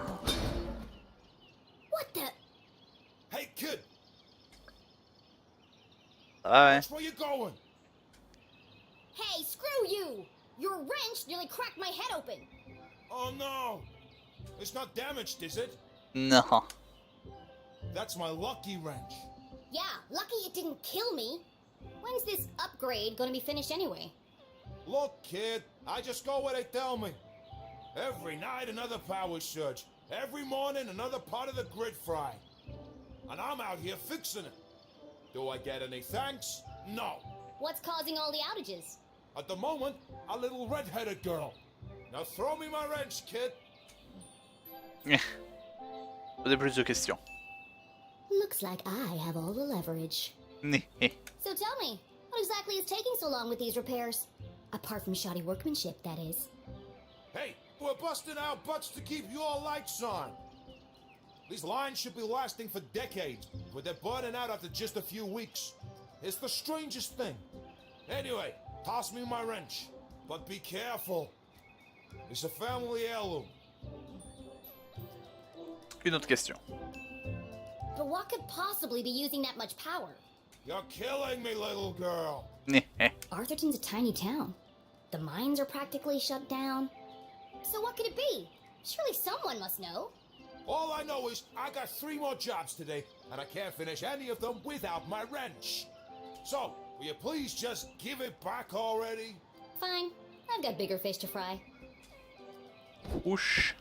What the? Hey, kid! Ah ouais. Watch where you're going! Hey, screw you! Your wrench nearly cracked my head open. Oh no! It's not damaged, is it? Non. That's my lucky wrench. Yeah, lucky it didn't kill me. When's this upgrade gonna be finished anyway? Look, kid, I just go where they tell me. Every night another power surge. Every morning another part of the grid fry. And I'm out here fixing it. Do I get any thanks? No. What's causing all the outages? At the moment, a little red-headed girl. Now throw me my wrench, kid. Posez plus de questions. Looks like I have all the leverage. So tell me, what exactly is taking so long with these repairs? Apart from shoddy workmanship, that is. Hey, we're busting our butts to keep your lights on. These lines should be lasting for decades, but they're burning out after just a few weeks. It's the strangest thing. Anyway, toss me my wrench, but be careful. It's a family heirloom. Une autre question. But what could possibly be using that much power? You're killing me, little girl. Arthurton's a tiny town. The mines are practically shut down. So what could it be? Surely someone must know. All I know is I got 3 more jobs today, and I can't finish any of them without my wrench. So, will you please just give it back already? Fine, I've got bigger fish to fry. Ouch.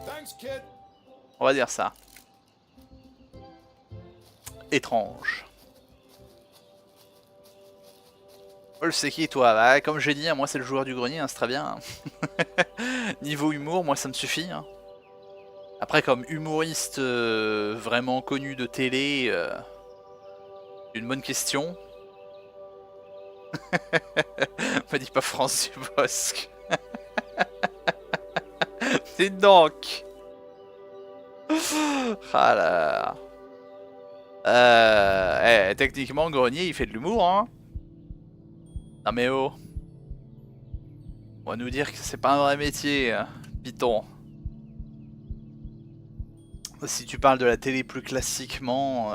Thanks, kid. On va dire ça. Étrange. Oh, c'est qui toi? Bah, comme j'ai dit, moi c'est le joueur du grenier, hein, c'est très bien. Niveau humour, moi ça me suffit. Hein. Après, comme humoriste vraiment connu de télé, une bonne question. Me dis pas France du Bosque. Dites donc. Ah là. Techniquement, Grenier il fait de l'humour, hein. Non mais oh. On va nous dire que c'est pas un vrai métier, hein, Python. Si tu parles de la télé plus classiquement,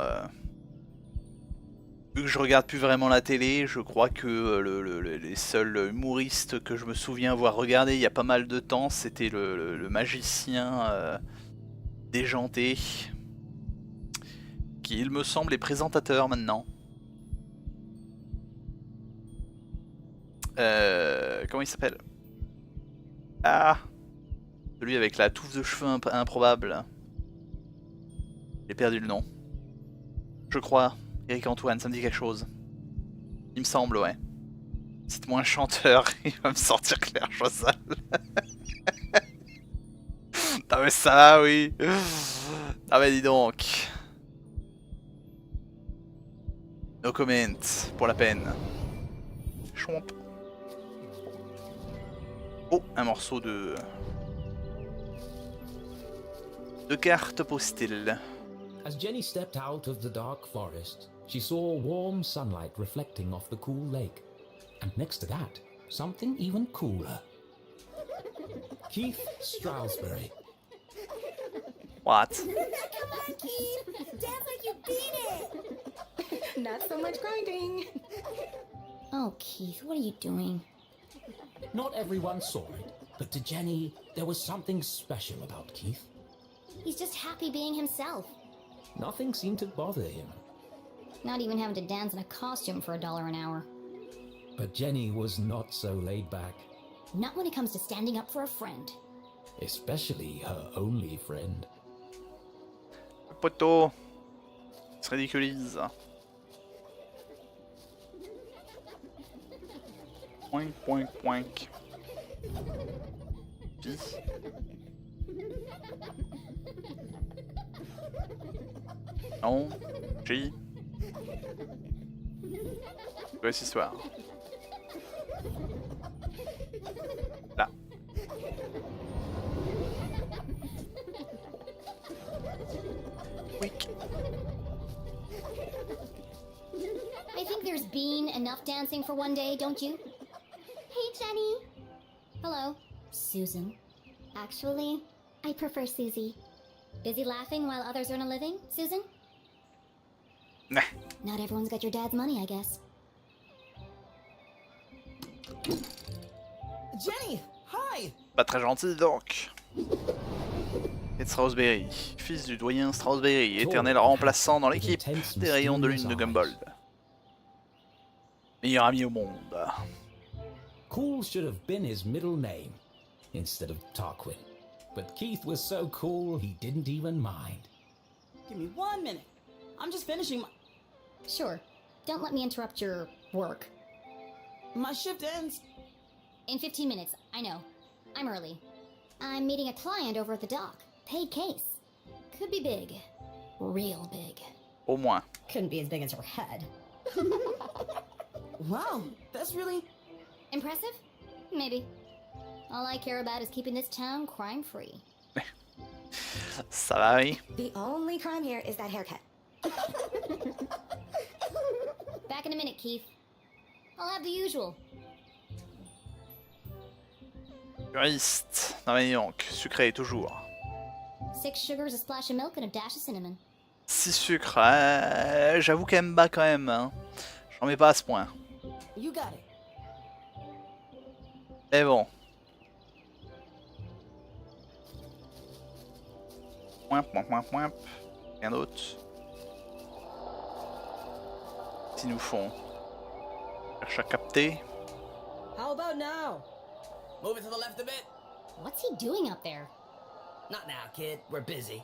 vu que je regarde plus vraiment la télé, je crois que les seuls humoristes que je me souviens avoir regardé il y a pas mal de temps, c'était le magicien déjanté, qui il me semble est présentateur maintenant. Comment il s'appelle? Ah, celui avec la touffe de cheveux improbable. J'ai perdu le nom. Je crois. Eric Antoine, ça me dit quelque chose. Il me semble, ouais. Cite-moi un chanteur, il va me sortir Claire Chazal. Ah mais ça va, oui. Ah mais dis donc. No comment, pour la peine. Chomp. Oh, un morceau de carte postale. As Jenny stepped out of the dark forest, she saw warm sunlight reflecting off the cool lake. And next to that, something even cooler. Keith Stroudsbury. What? Come on, Keith! Dance like you beat it! Not so much grinding. Oh, Keith, what are you doing? Not everyone saw it, but to Jenny, there was something special about Keith. He's just happy being himself. Nothing seemed to bother him. Not even having to dance in a costume for $1 an hour. But Jenny was not so laid back. Not when it comes to standing up for a friend. Especially her only friend. Le poteau. Il se ridiculise. Poink, poink, poink. Puis. Non. J. C'est quoi cette histoire? Là. Quick. I think there's been enough dancing for one day, don't you? Hey, Jenny. Hello, Susan. Actually, I prefer Susie. Busy laughing while others earn a living, Susan? Nah. Not everyone's got your dad's money, I guess. Jenny, hi! Pas très gentil donc. Et Strawberry, fils du doyen Strawberry, éternel remplaçant dans l'équipe des rayons de lune de Gumball. Meilleur ami au monde. Cool should have been his middle name instead of Tarquin. But Keith was so cool he didn't even mind. Give me 1 minute. I'm just finishing my... Sure. Don't let me interrupt your work. My shift ends. In 15 minutes, I know. I'm early. I'm meeting a client over at the dock. Paid case. Could be big. Real big. Au moins. Couldn't be as big as her head. Wow, that's really... Impressive? Maybe. All I care about is keeping this town crime-free. Ça va, oui. The only crime here is that haircut. Back in a minute, Keith. I'll have the usual. Puriste. Non mais dis donc, sucré toujours. 6 sugars, a splash of milk, and a dash of cinnamon. 6 sucres, j'avoue qu'elle me bat quand même. Hein. J'en mets pas à ce point. You got it. Mais bon. Point. Rien d'autre. Qu'est-ce nous font? Cherche à capter. How about now? Move it to the left a bit. What's he doing up there? Not now, kid. We're busy.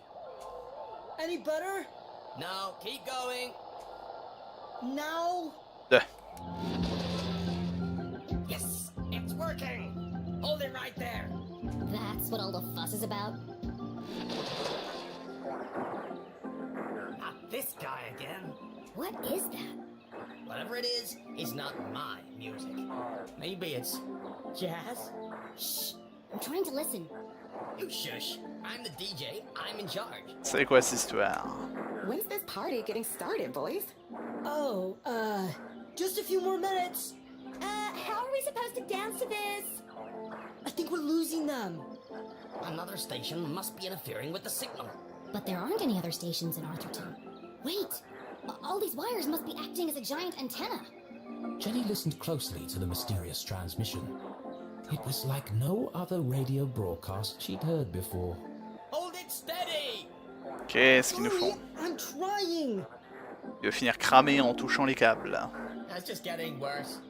Any better? No, keep going. Now? Yes, it's working. Hold it right there. That's what all the fuss is about? Not this guy again. What is that? Whatever it is not my music. Maybe it's Jazz? Shh. I'm trying to listen. You shush. I'm the DJ. I'm in charge. C'est quoi cette histoire? When's this party getting started, boys? Oh, just a few more minutes. How are we supposed to dance to this? I think we're losing them. Another station must be interfering with the signal. But there aren't any other stations in Arthurton. Wait! All these wires must be acting as a giant antenna. Jenny listened closely to the mysterious transmission. It was like no other radio broadcast she'd heard before. Hold it steady! Qu'est-ce qu'ils nous font? I'm trying. Il va finir cramé en touchant les câbles. That's just getting worse.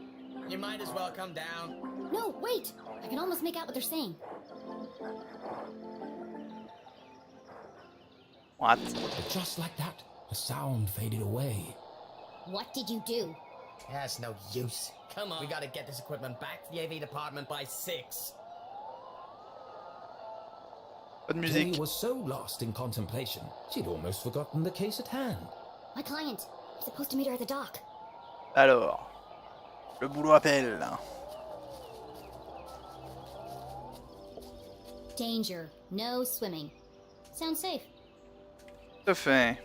You might as well come down. No, wait! I can almost make out what they're saying. What? But just like that, the sound faded away. What did you do? That's no use. Come on. We gotta get this equipment back to the AV department by 6. Pas de Jenny musique. was so lost in contemplation, she'd almost forgotten the case at hand. My client. I'm supposed to meet her at the dock. Alors, le boulot appelle. Danger. No swimming. Sounds safe. Tout à fait.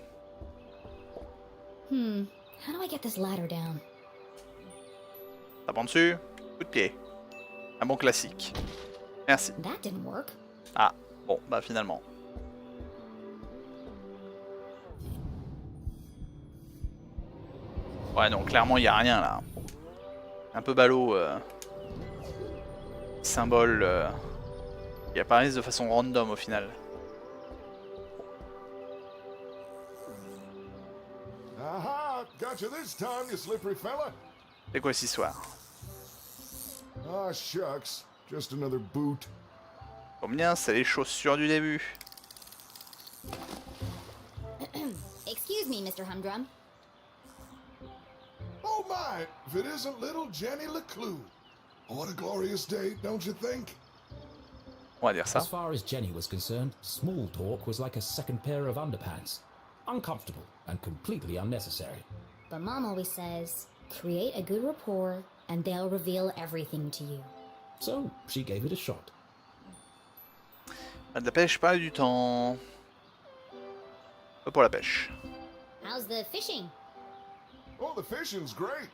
How do I get this ladder down? Tapant dessus, coup de pied. Un bon classique. Merci. That didn't work. Ah, bon, bah finalement. Ouais, non, clairement, il n'y a rien là. Un peu ballot. Symbole qui apparaissent de façon random au final. Aha! Got you this time, you slippery fella. C'est quoi cette histoire? Ah, shucks. Just another boot. Combien c'est les chaussures du début? Excuse me, Mr. Humdrum. Oh my! If it isn't little Jenny LeClue. What a glorious day, don't you think? On va dire ça. As far as Jenny was concerned, small talk was like a second pair of underpants. Uncomfortable and completely unnecessary. But Mom always says, create a good rapport and they'll reveal everything to you. So she gave it a shot. Ne dépêche pas du temps. Pas pour la pêche. How's the fishing? Oh, the fishing's great,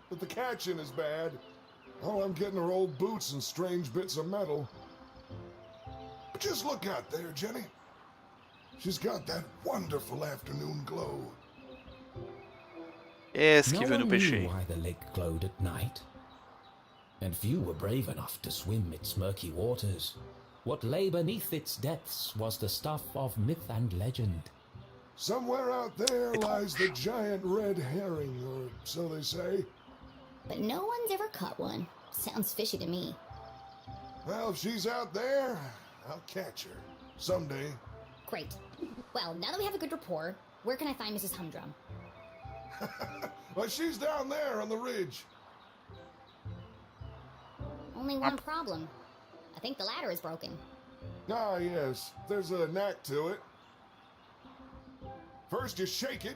but the catching is bad. All I'm getting are old boots and strange bits of metal. But just look out there, Jenny. She's got that wonderful afternoon glow. Qu'est-ce qu'il No veut nous one pêcher? knew why the lake glowed at night, and few were brave enough to swim its murky waters. What lay beneath its depths was the stuff of myth and legend. Somewhere out there lies the giant red herring, or so they say. But no one's ever caught one. Sounds fishy to me. Well, if she's out there, I'll catch her. Someday. Great. Well, now that we have a good rapport, where can I find Mrs. Humdrum? Well, she's down there on the ridge. Only one problem. I think the ladder is broken. Ah, yes. There's a knack to it. First you shake it,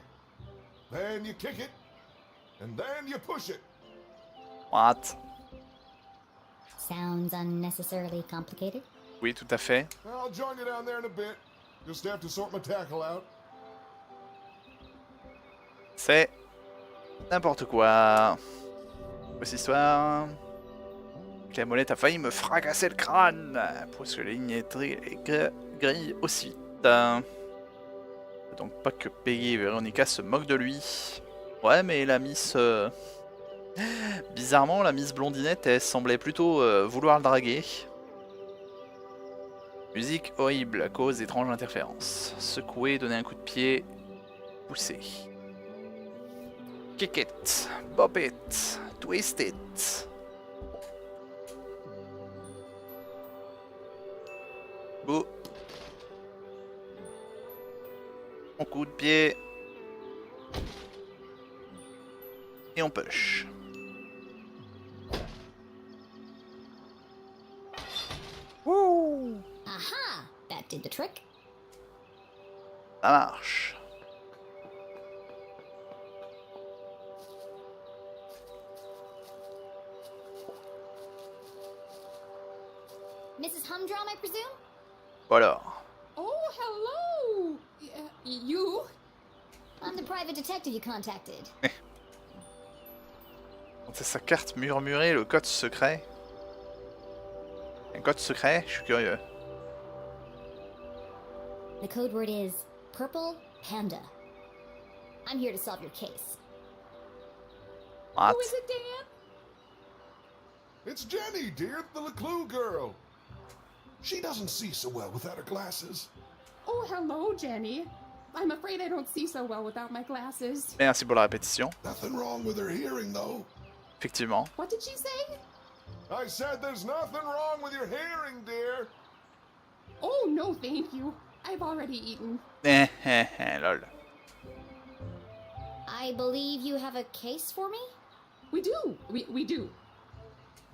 then you kick it, and then you push it. What? Sounds unnecessarily complicated. Oui, tout à fait. I'll join you down there in a bit. Just have to sort my tackle out. C'est n'importe quoi. Cette histoire. La molette a failli me fracasser le crâne. Parce que la ligne est grille aussi vite. Donc pas que Peggy et Veronica se moquent de lui. Ouais, mais la Miss... Bizarrement, la Miss Blondinette, elle semblait plutôt vouloir le draguer. Musique horrible à cause d'étranges interférences. Secouer, donner un coup de pied, pousser. Kick it, bop it, twist it. Go. On coup de pied. Et on push. Wouh! Aha! That did the trick. Ça marche. Mrs. Humdrum, I presume? Voilà. Oh, hello! You? I'm the private detective you contacted. C'est sa carte murmurée, le code secret. Un code secret, je suis curieux. The code word is Purple Panda. I'm here to solve your case. What? Who is it, Dan? It's Jenny, dear, the LeClue girl. She doesn't see so well without her glasses. Oh, hello, Jenny. I'm afraid I don't see so well without my glasses. Merci pour la répétition. Nothing wrong with her hearing, though. Effectivement. What did she say? I said there's nothing wrong with your hearing, dear. Oh, no, thank you. I've already eaten. Lol. I believe you have a case for me? We do. We do.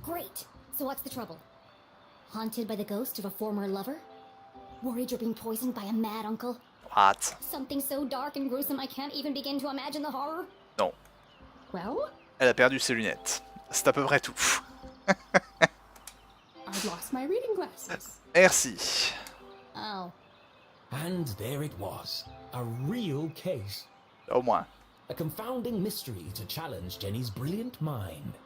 Great. So what's the trouble? Haunted by the ghost of a former lover? Worried you're being poisoned by a mad uncle? What? Something so dark and gruesome I can't even begin to imagine the horror? Non. Well, Elle a perdu ses lunettes. C'est à peu près tout. I've lost my reading glasses. Merci. Oh. And there it was, a real case. Au moins. A confounding mystery to challenge Jenny's brilliant mind.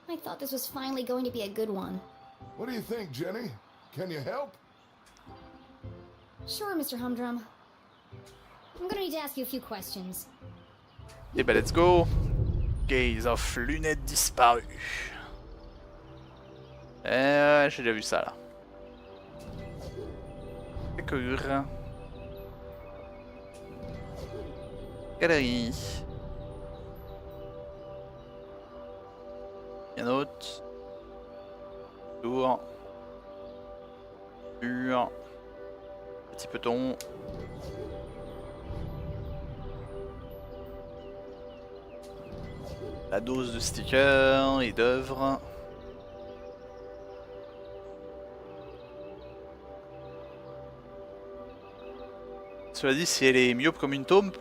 I thought this was finally going to be a good one. What do you think, Jenny? Can you help? Sure, Mr. Humdrum. I'm gonna need to ask you a few questions. Et ben let's go. Gaze of lunettes disparues. J'ai déjà vu ça là. D'accord. Galerie. Rien d'autre. Tour. Mur. Petit peton. La dose de stickers et d'œuvres. Cela dit, si elle est myope comme une taupe,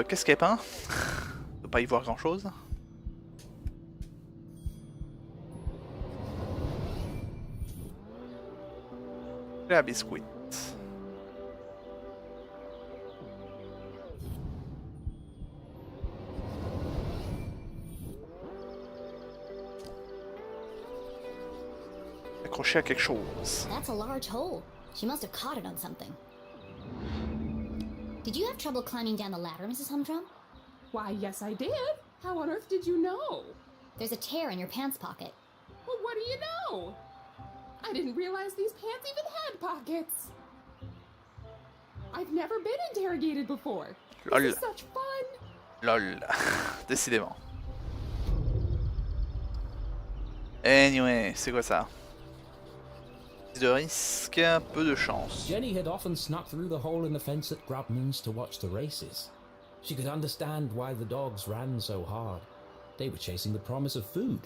qu'est-ce qu'elle peint? On peut pas y voir grand chose. La biscuit. accroché à quelque chose. That's a large hole. She must have caught it on something. Did you have trouble climbing down the ladder, Mrs. Humdrum? Why, yes, I did. How on earth did you know? There's a tear in your pants pocket. Well, what do you know? I didn't realize these pants even had pockets. I've never been interrogated before. Lol. This is such fun. Lol. Décidément. Anyway, c'est quoi ça? De risque, peu de chance. Jenny had often snuck through the hole in the fence at Grubman's to watch the races. She could understand why the dogs ran so hard. They were chasing the promise of food.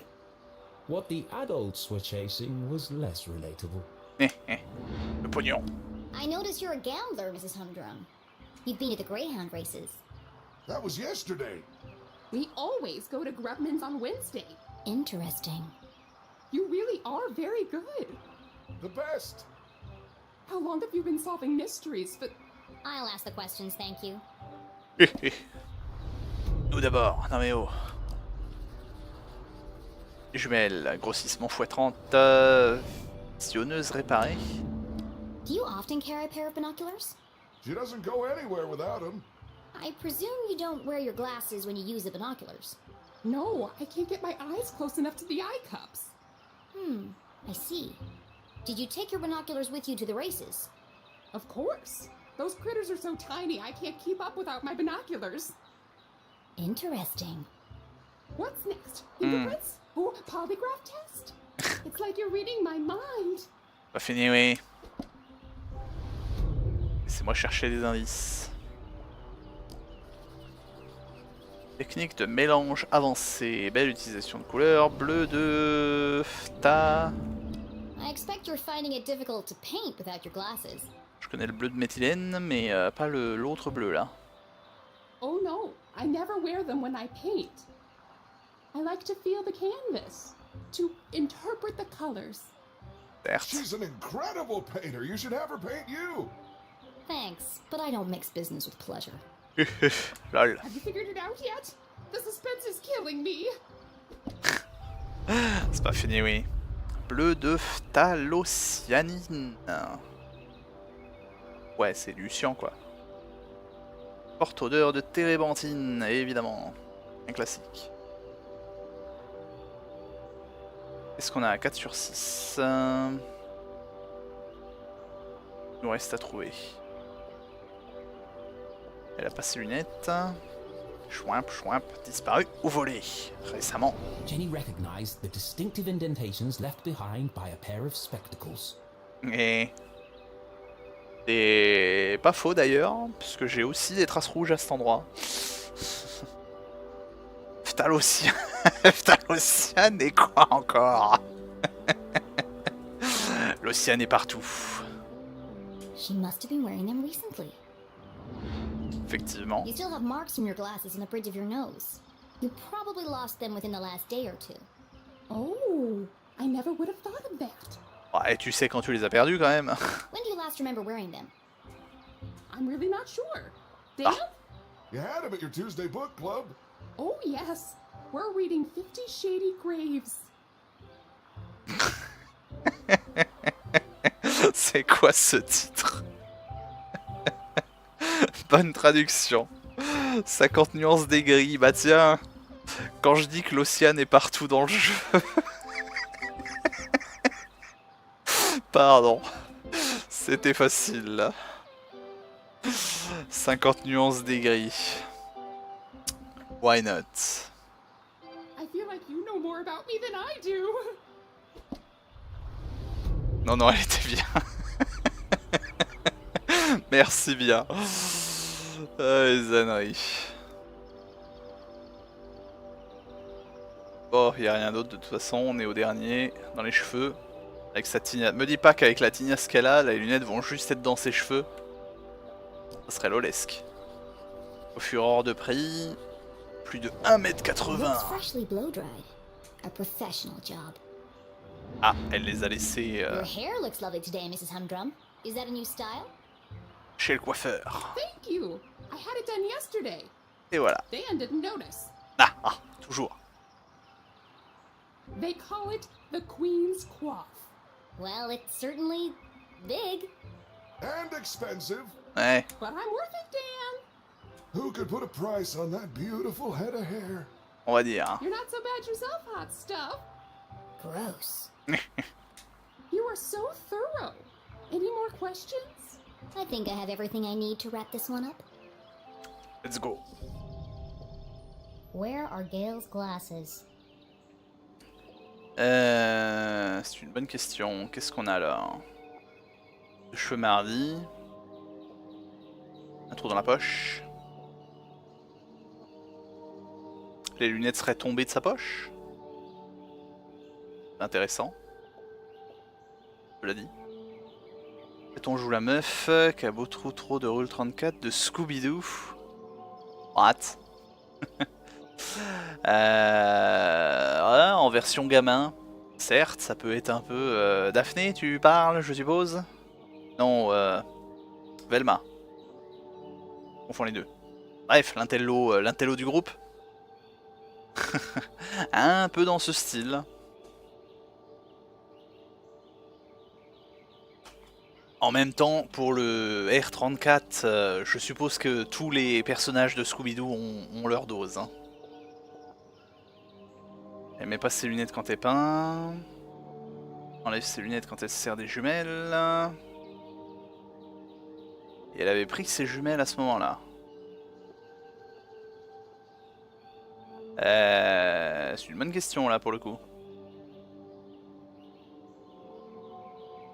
What the adults were chasing was less relatable. Le pognon. I notice you're a gambler, Mrs. Humdrum. You've been to the Greyhound races. That was yesterday. We always go to Grubman's on Wednesday. Interesting. You really are very good. The best. How long have you been solving mysteries? But I'll ask the questions, thank you. Nous d'abord, non mais oh. Jumelles, grossissement x30, sillonneuse réparée. Do you often carry a pair of binoculars? She doesn't go anywhere without them. I presume you don't wear your glasses when you use the binoculars. no, I can't get my eyes close enough to the eye cups. I see. Did you take your binoculars with you to the races? Of course. Those critters are so tiny I can't keep up without my binoculars. Interesting. What's next? Fingerprints? Oh, polygraph test? It's like you're reading my mind. Pas fini, oui. Laissez-moi chercher des indices. Technique de mélange avancée. Belle utilisation de couleurs. Bleu de ta. I expect you're finding it difficult to paint without your glasses. Je connais le bleu de méthylène, mais pas l'autre bleu là. Oh no, I never wear them when I paint. I like to feel the canvas, to interpret the colors. Certes. She's an incredible painter. You should have her paint you. Thanks, but I don't mix business with pleasure. Lol. Have you figured it out yet? The suspense is killing me. C'est pas fini, oui. Bleu de phthalocyanine. Ouais, c'est du cyan quoi. Forte odeur de térébenthine, évidemment. Un classique. Qu'est-ce qu'on a? 4 sur 6. Il nous reste à trouver. Elle a pas ses lunettes. Chouimp, chouimp, disparu ou volé récemment. Jenny recognized the distinctive indentations left behind by a pair of spectacles. Et c'est pas faux d'ailleurs, puisque j'ai aussi des traces rouges à cet endroit. Phthalocyan. Phthalocyan et quoi encore? L'océan est partout. She must have been wearing them recently. Effectivement. You still have marks from your glasses on the bridge of your nose. You probably lost them within the last day or two. Oh, I never would have thought of that. Ouais, tu sais quand tu les as perdus quand même. When do you last remember wearing them? I'm really not sure. Dan? You had them at your Tuesday book club. Oh, yes. We're reading 50 Shady Graves. C'est quoi ce titre? Bonne traduction. 50 nuances d'aigri. Bah tiens, quand je dis que l'océan est partout dans le jeu. Pardon. C'était facile là. 50 nuances d'aigri. Why not? I feel like you know more about me than I do. Non, non, elle était bien. Merci bien. Ah, les âneries. Bon, il a rien d'autre de toute façon, on est au dernier, dans les cheveux. Avec sa tignasse. Me dis pas qu'avec la tignasse qu'elle a, les lunettes vont juste être dans ses cheveux. Ça serait lolesque. Au fureur de prix, plus de 1m80. Looks freshly blow dried. A professional job. Ah, elle les a laissés Your hair looks lovely today, Mrs. Humdrum. Is that a new style? chez le coiffeur. Thank you. I had it done yesterday. Et voilà. Dan didn't notice. Ah, toujours. They call it the Queen's Coif. Well, it's certainly big. And expensive. Ouais. But I'm worth it, Dan. Who could put a price on that beautiful head of hair? On va dire. You're not so bad yourself, hot stuff. Gross. You are so thorough. Any more questions? I think I have everything I need to wrap this one up. Let's go. Where are Gale's glasses? C'est une bonne question. Qu'est-ce qu'on a là? Le cheveu mardi. Un trou dans la poche. Les lunettes seraient tombées de sa poche. Intéressant. Je l'ai dit. On joue la meuf qui a beau trop de Rule 34 de Scooby-Doo. What? Ouais, en version gamin. Certes, ça peut être un peu... Daphné, tu parles, je suppose? Non, Velma. On confond les deux. Bref, l'intello du groupe. Un peu dans ce style. En même temps, pour le R34, je suppose que tous les personnages de Scooby-Doo ont leur dose. Hein. Elle met pas ses lunettes quand elle peint. Enlève ses lunettes quand elle se sert des jumelles. Et elle avait pris ses jumelles à ce moment-là. C'est une bonne question là pour le coup.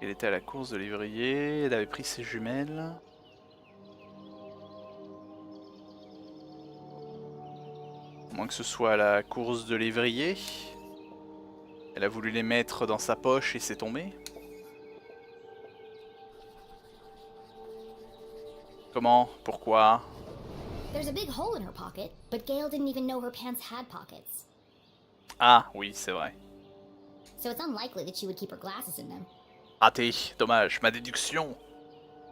Elle était à la course de lévrier, elle avait pris ses jumelles. À moins que ce soit à la course de lévrier. Elle a voulu les mettre dans sa poche et c'est tombé. Comment? Pourquoi? There's a big hole in her pocket, but Gale didn't even know her pants had pockets. Ah oui, c'est vrai. So it's unlikely that she would keep her glasses in them. Raté, dommage, ma déduction.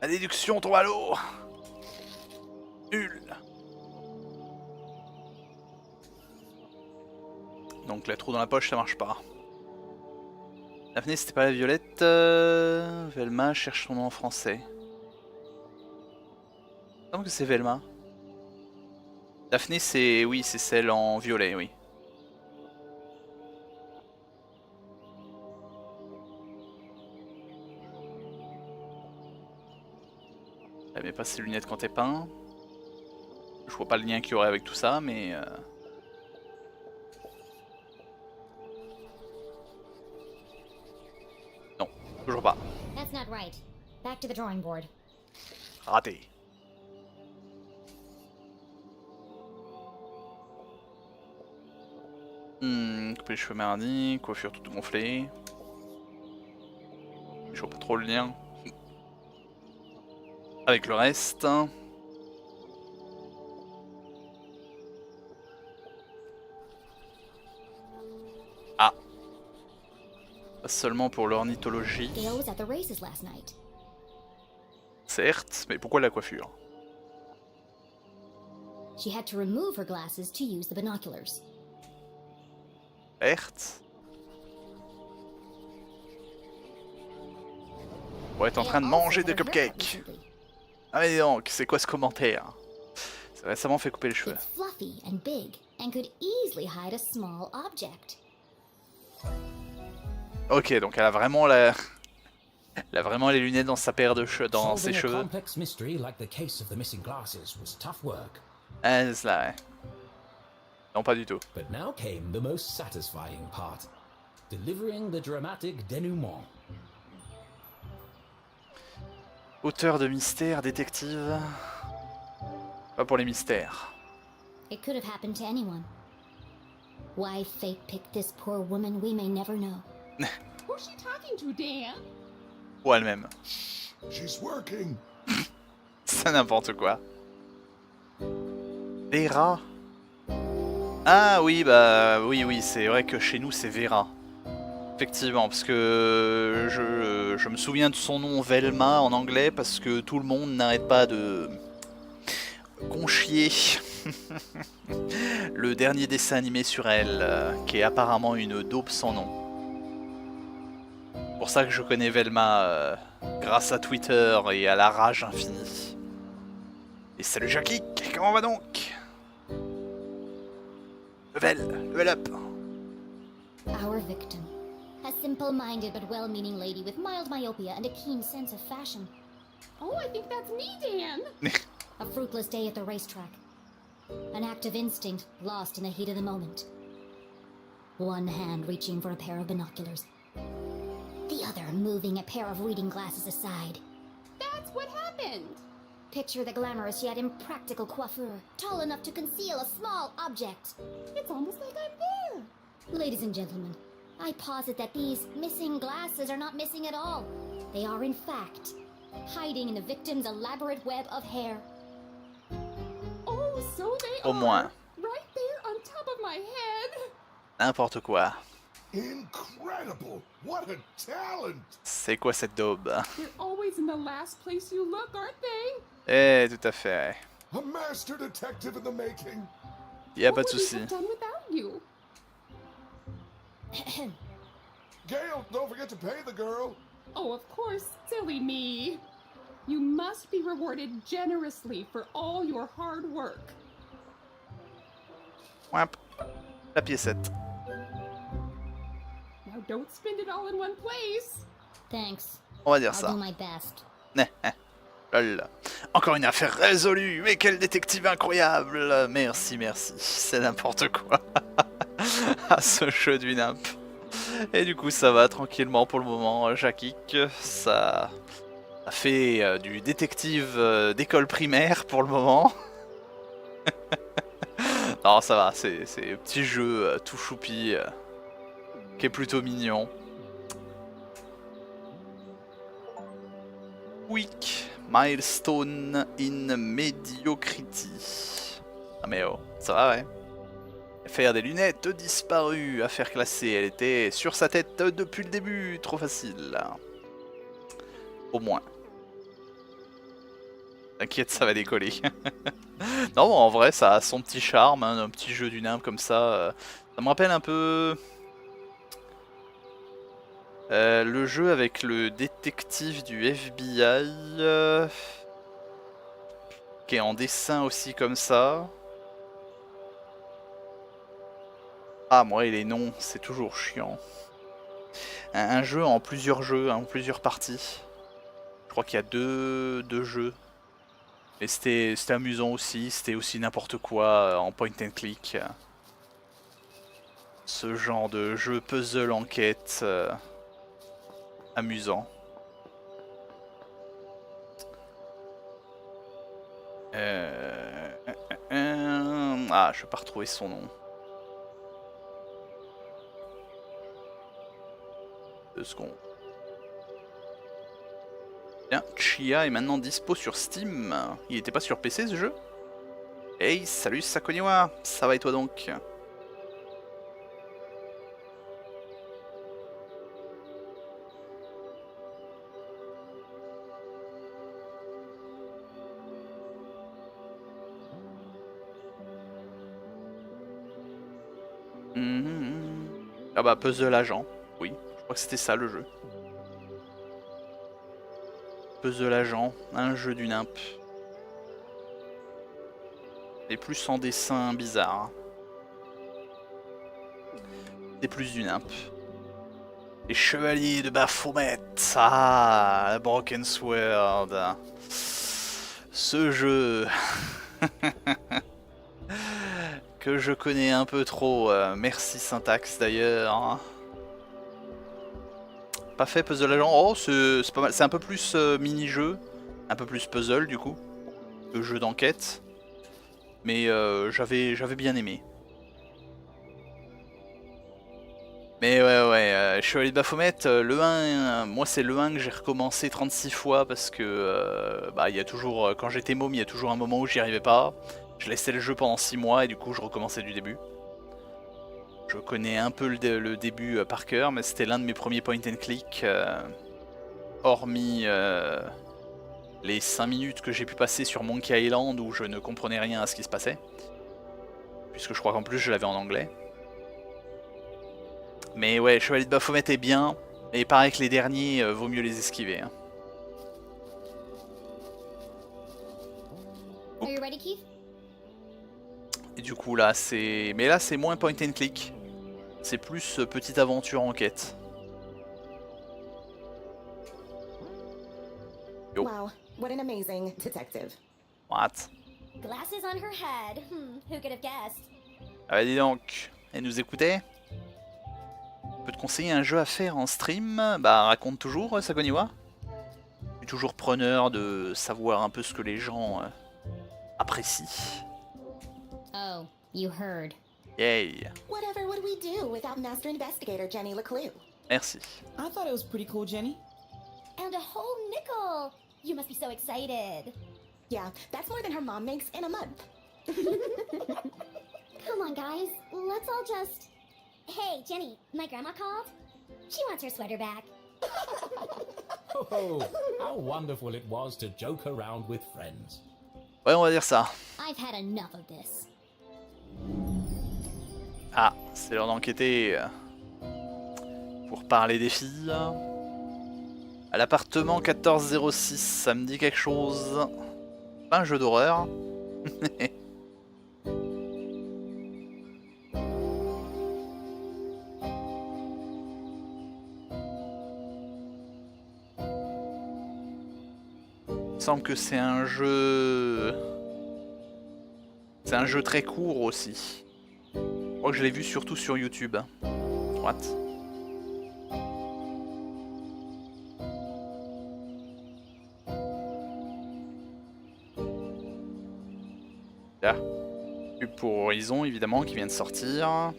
Ma déduction tombe à l'eau. Nul. Donc le trou dans la poche ça marche pas. Daphné c'était pas la violette. Velma cherche son nom en français. Il me semble que c'est Velma. Daphné c'est... oui c'est celle en violet, oui. Elle met pas ses lunettes quand elle peint. Je vois pas le lien qu'il y aurait avec tout ça, mais... Non, toujours pas. That's not right. Back to the drawing board. Raté. Couper les cheveux mardi, coiffure toute gonflée. Je vois pas trop le lien avec le reste. Ah. Pas seulement pour l'ornithologie. Certes, mais pourquoi la coiffure? She had to remove her glasses to use the binoculars. Certes. Pour être en train de manger des cupcakes. Ah mais donc, c'est quoi ce commentaire? C'est récemment fait couper les cheveux. It's fluffy and big and could easily hide a small object. Ok, donc elle a vraiment la... Elle a vraiment les lunettes dans sa paire de cheveux, dans ses Solving a cheveux. complex mystery like the case of the missing glasses was tough work. Ah, c'est là, ouais. Non, pas du tout. But now came the most satisfying part. Delivering the dramatic denouement. Auteur de mystère, détective. Pas pour les mystères. It could have happened to anyone. Why fate picked this poor woman we may never know. Who's she talking to, Dan? Ou elle-même. She's working. C'est n'importe quoi. Vera. Ah oui, bah oui, c'est vrai que chez nous c'est Vera. Effectivement, parce que je me souviens de son nom Velma en anglais parce que tout le monde n'arrête pas de conchier le dernier dessin animé sur elle, qui est apparemment une daube sans nom. Pour ça que je connais Velma grâce à Twitter et à la rage infinie. Et salut Jackie, comment va donc? Level up. Our victim. A simple-minded but well-meaning lady with mild myopia and a keen sense of fashion. Oh, I think that's me, Dan. A fruitless day at the racetrack. An act of instinct lost in the heat of the moment. One hand reaching for a pair of binoculars. The other moving a pair of reading glasses aside. That's what happened. Picture the glamorous yet impractical coiffure, tall enough to conceal a small object. It's almost like I'm there. Ladies and gentlemen, I posit that these missing glasses are not missing at all. They are, in fact, hiding in the victim's elaborate web of hair. Oh, so they Au are. moins. Right there on top of my head. N'importe quoi. Incredible! What a talent! C'est quoi cette daube? They're always in the last place you look, aren't they? Eh, tout à fait. A master detective in the making. Y a pas What de would we souci. have done without you? Gail, don't forget to pay the girl. Oh, of course, silly me. You must be rewarded generously for all your hard work. Wimp. La piécette. Now don't spend it all in one place. Thanks. On va dire I'll ça. do my best. Lol. Encore une affaire résolue. Mais quel détective incroyable. Merci, merci. C'est n'importe quoi. À ce jeu du nimp. Et du coup, ça va tranquillement pour le moment. Jackick, ça fait du détective d'école primaire pour le moment. Non, ça va. C'est un petit jeu tout choupi qui est plutôt mignon. Week milestone in mediocrity. Ah mais oh, ça va ouais. Faire des lunettes disparues, affaire classée, elle était sur sa tête depuis le début, trop facile. Au moins. T'inquiète, ça va décoller. Non, bon, en vrai, ça a son petit charme, hein, un petit jeu du nimbe comme ça. Ça me rappelle un peu... le jeu avec le détective du FBI qui est en dessin aussi comme ça. Ah moi et les noms c'est toujours chiant. Un jeu en plusieurs jeux, en plusieurs parties. Je crois qu'il y a deux jeux. Et c'était amusant aussi, c'était aussi n'importe quoi en point and click. Ce genre de jeu puzzle enquête. Amusant. Ah, je vais pas retrouver son nom. 2 secondes. Bien, Chia est maintenant dispo sur Steam. Il était pas sur PC ce jeu? Hey, salut Sakoniwa, ça va et toi donc? Ah bah Puzzle Agent, oui, je crois que c'était ça le jeu. Puzzle Agent, un jeu du nimp. Et plus en dessin bizarre. C'est plus du nimp. Les chevaliers de Baphomet, ah, la Broken Sword. Ce jeu... que je connais un peu trop, merci Syntax d'ailleurs. Pas fait Puzzle Agent, oh c'est pas mal, c'est un peu plus mini-jeu, un peu plus puzzle du coup, le jeu d'enquête, mais j'avais bien aimé. Mais ouais, Chevalier de Baphomet, le 1, moi c'est le 1 que j'ai recommencé 36 fois parce que bah, il y a toujours, quand j'étais môme, il y a toujours un moment où j'y arrivais pas. Je laissais le jeu pendant 6 mois et du coup je recommençais du début. Je connais un peu le début par cœur, mais c'était l'un de mes premiers point and click, hormis les 5 minutes que j'ai pu passer sur Monkey Island où je ne comprenais rien à ce qui se passait. Puisque je crois qu'en plus je l'avais en anglais. Mais ouais, Chevalier de Baphomet est bien, Et pareil que les derniers, vaut mieux les esquiver. Hein. Are you ready, Keith? Et du coup là c'est... Mais là c'est moins point and click. C'est plus petite aventure enquête. Yo. Wow, what an amazing detective. What? Glasses on her head. Who could have guessed? Ah bah dis donc, elle nous écoutait? On peut te conseiller un jeu à faire en stream? Bah raconte toujours, Sakoniwa. Je suis toujours preneur de savoir un peu ce que les gens apprécient. Oh, you heard. Yay. Whatever would we do without Master Investigator Jenny LeClue? Merci. I thought it was pretty cool, Jenny. And a whole nickel! You must be so excited. Yeah, that's more than her mom makes in a month. Come on, guys. Let's all just... Hey, Jenny, my grandma called. She wants her sweater back. Oh, how wonderful it was to joke around with friends. Ouais, on va dire ça. I've had enough of this. Ah, c'est l'heure d'enquêter pour parler des filles. À l'appartement 1406, ça me dit quelque chose. Pas un jeu d'horreur. Il me semble que c'est un jeu... C'est un jeu très court aussi. Je crois que je l'ai vu surtout sur YouTube. Droite. Là. Pub pour Horizon évidemment qui vient de sortir.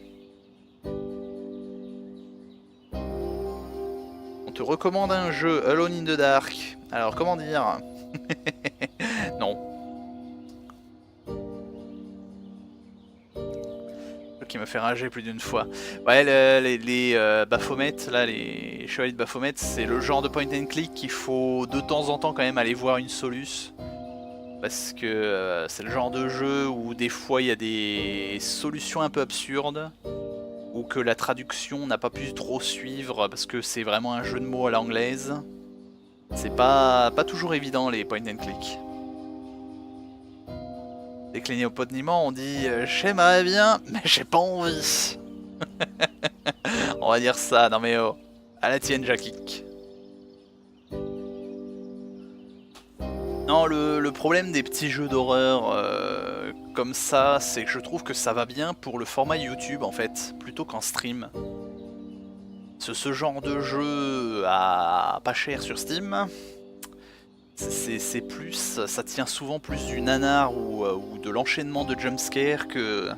On te recommande un jeu Alone in the Dark. Alors comment dire? Non. Qui me fait rager plus d'une fois. Ouais, les Baphomet, là, les chevaliers de Baphomet, c'est le genre de point and click qu'il faut de temps en temps quand même aller voir une soluce. Parce que c'est le genre de jeu où des fois il y a des solutions un peu absurdes. Ou que la traduction n'a pas pu trop suivre parce que c'est vraiment un jeu de mots à l'anglaise. C'est pas toujours évident les point and click. Décliné au podiment, on dit j'aimerais bien, mais j'ai pas envie. On va dire ça, non mais oh, à la tienne Jackie. Non, le problème des petits jeux d'horreur comme ça, c'est que je trouve que ça va bien pour le format YouTube en fait, plutôt qu'en stream. Ce genre de jeu à pas cher sur Steam, c'est plus, ça tient souvent plus du nanar ou de l'enchaînement de jumpscare que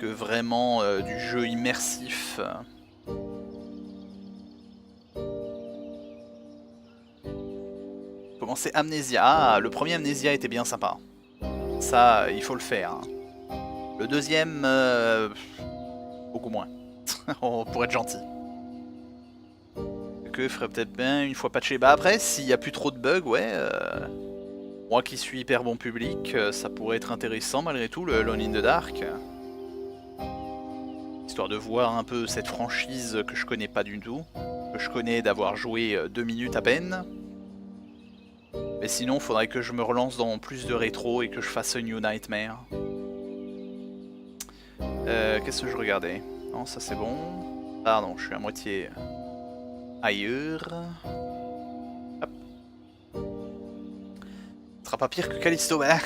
vraiment du jeu immersif. Commencer Amnesia. Ah, le premier Amnesia était bien sympa. Ça, il faut le faire. Le deuxième, beaucoup moins. Pour être gentil. Que ferait peut-être bien une fois patché. Bah après, s'il n'y a plus trop de bugs, ouais. Moi qui suis hyper bon public, ça pourrait être intéressant malgré tout, le Alone in the Dark. Histoire de voir un peu cette franchise que je connais pas du tout. Que je connais d'avoir joué 2 minutes à peine. Mais sinon, faudrait que je me relance dans plus de rétro et que je fasse un New Nightmare. Qu'est-ce que je regardais? Non, ça c'est bon. Pardon, je suis à moitié ailleurs. Hop. Ce sera pas pire que Callisto. Bah,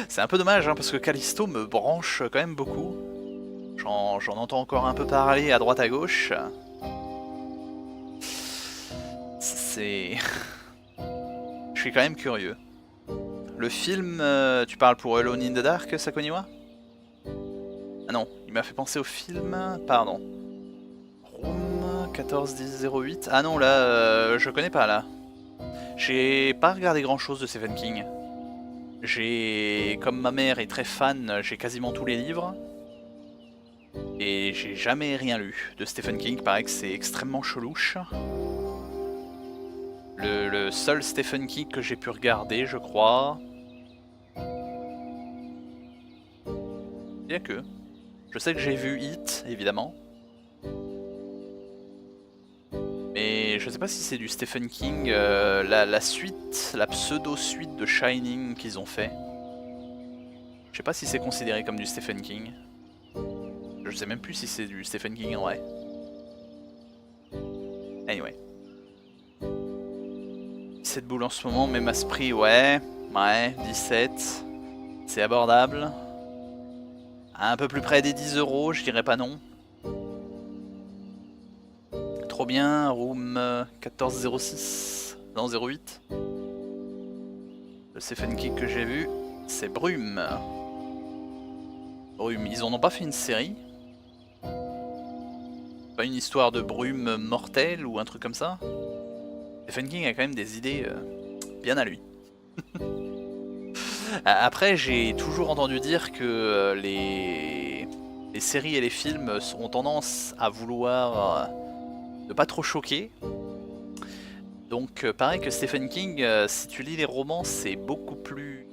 c'est un peu dommage hein, parce que Callisto me branche quand même beaucoup. J'en entends encore un peu parler à droite à gauche. C'est... Je suis quand même curieux. Le film, tu parles pour Alone in the Dark, Sakoniwa? Ah non, il m'a fait penser au film, pardon. Room 141008. Ah non, là, je connais pas là. J'ai pas regardé grand chose de Stephen King. Comme ma mère est très fan, j'ai quasiment tous les livres. Et j'ai jamais rien lu de Stephen King, paraît que c'est extrêmement chelouche. Le seul Stephen King que j'ai pu regarder, je crois. Bien que. Je sais que j'ai vu It, évidemment. je sais pas si c'est du Stephen King, la suite, la pseudo-suite de Shining qu'ils ont fait. Je sais pas si c'est considéré comme du Stephen King. Je sais même plus si c'est du Stephen King en vrai. Anyway. 17 boules en ce moment, même à ce prix, ouais, 17. C'est abordable. À un peu plus près des 10 €, je dirais pas non. Trop bien, room 1406, non 08. Le Stephen King que j'ai vu, c'est Brume. Brume, ils en ont pas fait une série? Pas une histoire de brume mortelle ou un truc comme ça? Stephen King a quand même des idées bien à lui. Après, j'ai toujours entendu dire que les séries et les films ont tendance à vouloir ne pas trop choquer. Donc pareil que Stephen King, si tu lis les romans, c'est beaucoup plus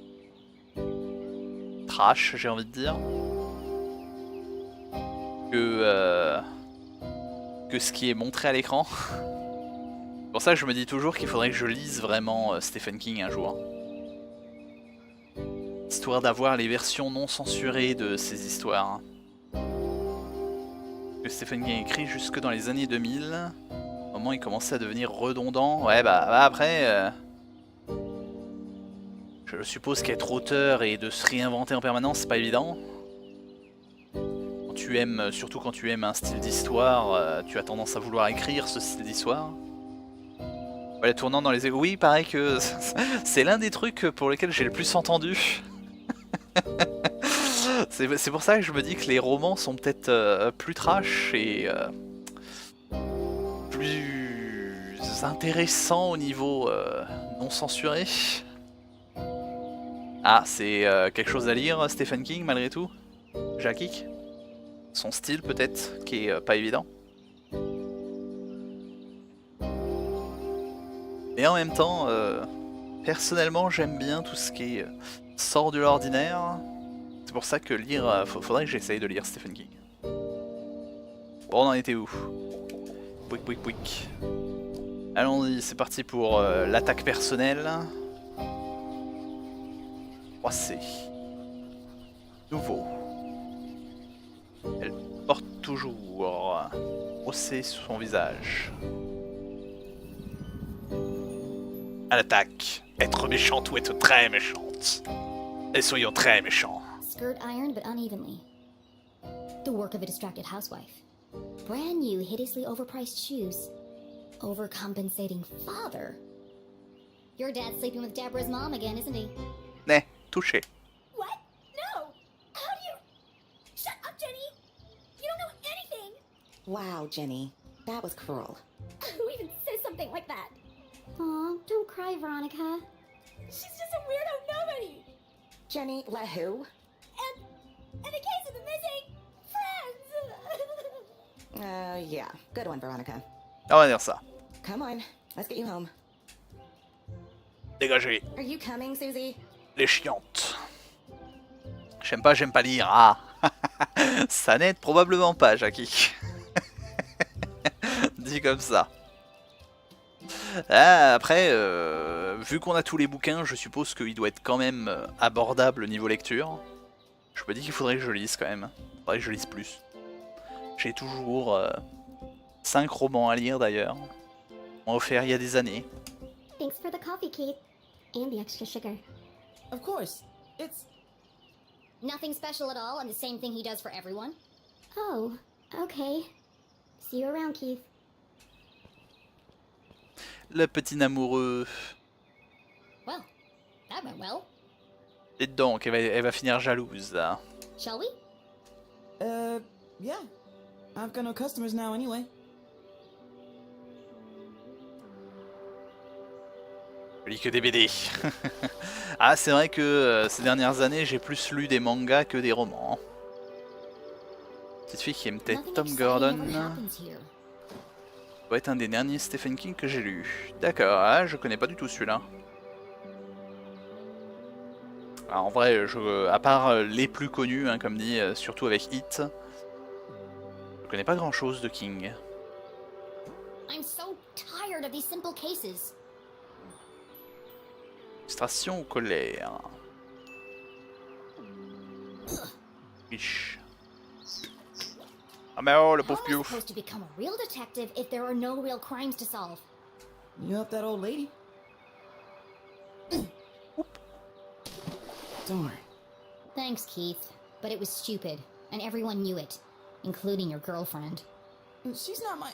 trash, j'ai envie de dire, que ce qui est montré à l'écran. C'est pour ça que je me dis toujours qu'il faudrait que je lise vraiment Stephen King un jour. Histoire d'avoir les versions non censurées de ces histoires. Que Stephen King écrit jusque dans les années 2000. Au moment où il commençait à devenir redondant. Ouais bah après... je suppose qu'être auteur et de se réinventer en permanence, c'est pas évident. Quand tu aimes, surtout quand tu aimes un style d'histoire, tu as tendance à vouloir écrire ce style d'histoire. Ouais, tournant dans les... Oui, pareil que... c'est l'un des trucs pour lesquels j'ai le plus entendu. C'est pour ça que je me dis que les romans sont peut-être plus trash et plus intéressants au niveau non censuré. Ah, c'est quelque chose à lire, Stephen King, malgré tout? Jackie? Son style peut-être, qui est pas évident. Et en même temps, personnellement, j'aime bien tout ce qui sort de l'ordinaire. C'est pour ça que lire, faudrait que j'essaye de lire Stephen King. Bon, on en était où? Pouic, pouic, pouic. Allons-y, c'est parti pour l'attaque personnelle. 3C. Nouveau. Elle porte toujours OC sur son visage. À l'attaque. Être méchante ou être très méchante. Et soyons très méchants. Skirt ironed but unevenly. The work of a distracted housewife. Brand new, hideously overpriced shoes. Overcompensating father. Your dad's sleeping with Deborah's mom again, isn't he? Né, touché. What? No! How do you... Shut up, Jenny! You don't know anything! Wow, Jenny. That was cruel. Who even says something like that? Aw, don't cry, Veronica. She's just a weirdo nobody! Jenny, let who? And a case of the missing friends! Yeah. Good one, Veronica. On va dire ça. Come on. Let's get you home. Dégagez. Are you coming, Susie? Les chiantes. J'aime pas lire. Ah. Ça n'aide probablement pas, Jackie. Dit comme ça. Ah, après, vu qu'on a tous les bouquins, je suppose qu'il doit être quand même abordable niveau lecture. Je me dis qu'il faudrait que je lise quand même. Il faudrait que je lise plus. J'ai toujours 5 romans à lire d'ailleurs. On m'a offert il y a des années. Thanks for the coffee, Keith. And the extra sugar. Of course. It's... Nothing special at all, and the same thing he does for everyone? Oh, okay. See you around, Keith. Le petit amoureux. Well, that went well. Et donc, elle va finir jalouse. Hein. Shall we? Yeah. I've got no customers now anyway. Je lis que des BD. Ah, c'est vrai que ces dernières années, j'ai plus lu des mangas que des romans. Petite fille qui aime peut-être Tom Gordon. Doit être un des derniers Stephen King que j'ai lu. D'accord, ah, je connais pas du tout celui-là. En vrai, à part les plus connus, hein, comme dit, surtout avec Hit, je connais pas grand-chose de King. I'm so tired of these simple cases. Frustration ou colère? Riche. Ah mais oh, le How pauvre am I piouf. supposed to become a real detective if there are no real crimes to solve? You help that old lady? Darn. Thanks, Keith. But it was stupid, and everyone knew it, including your girlfriend. She's not my...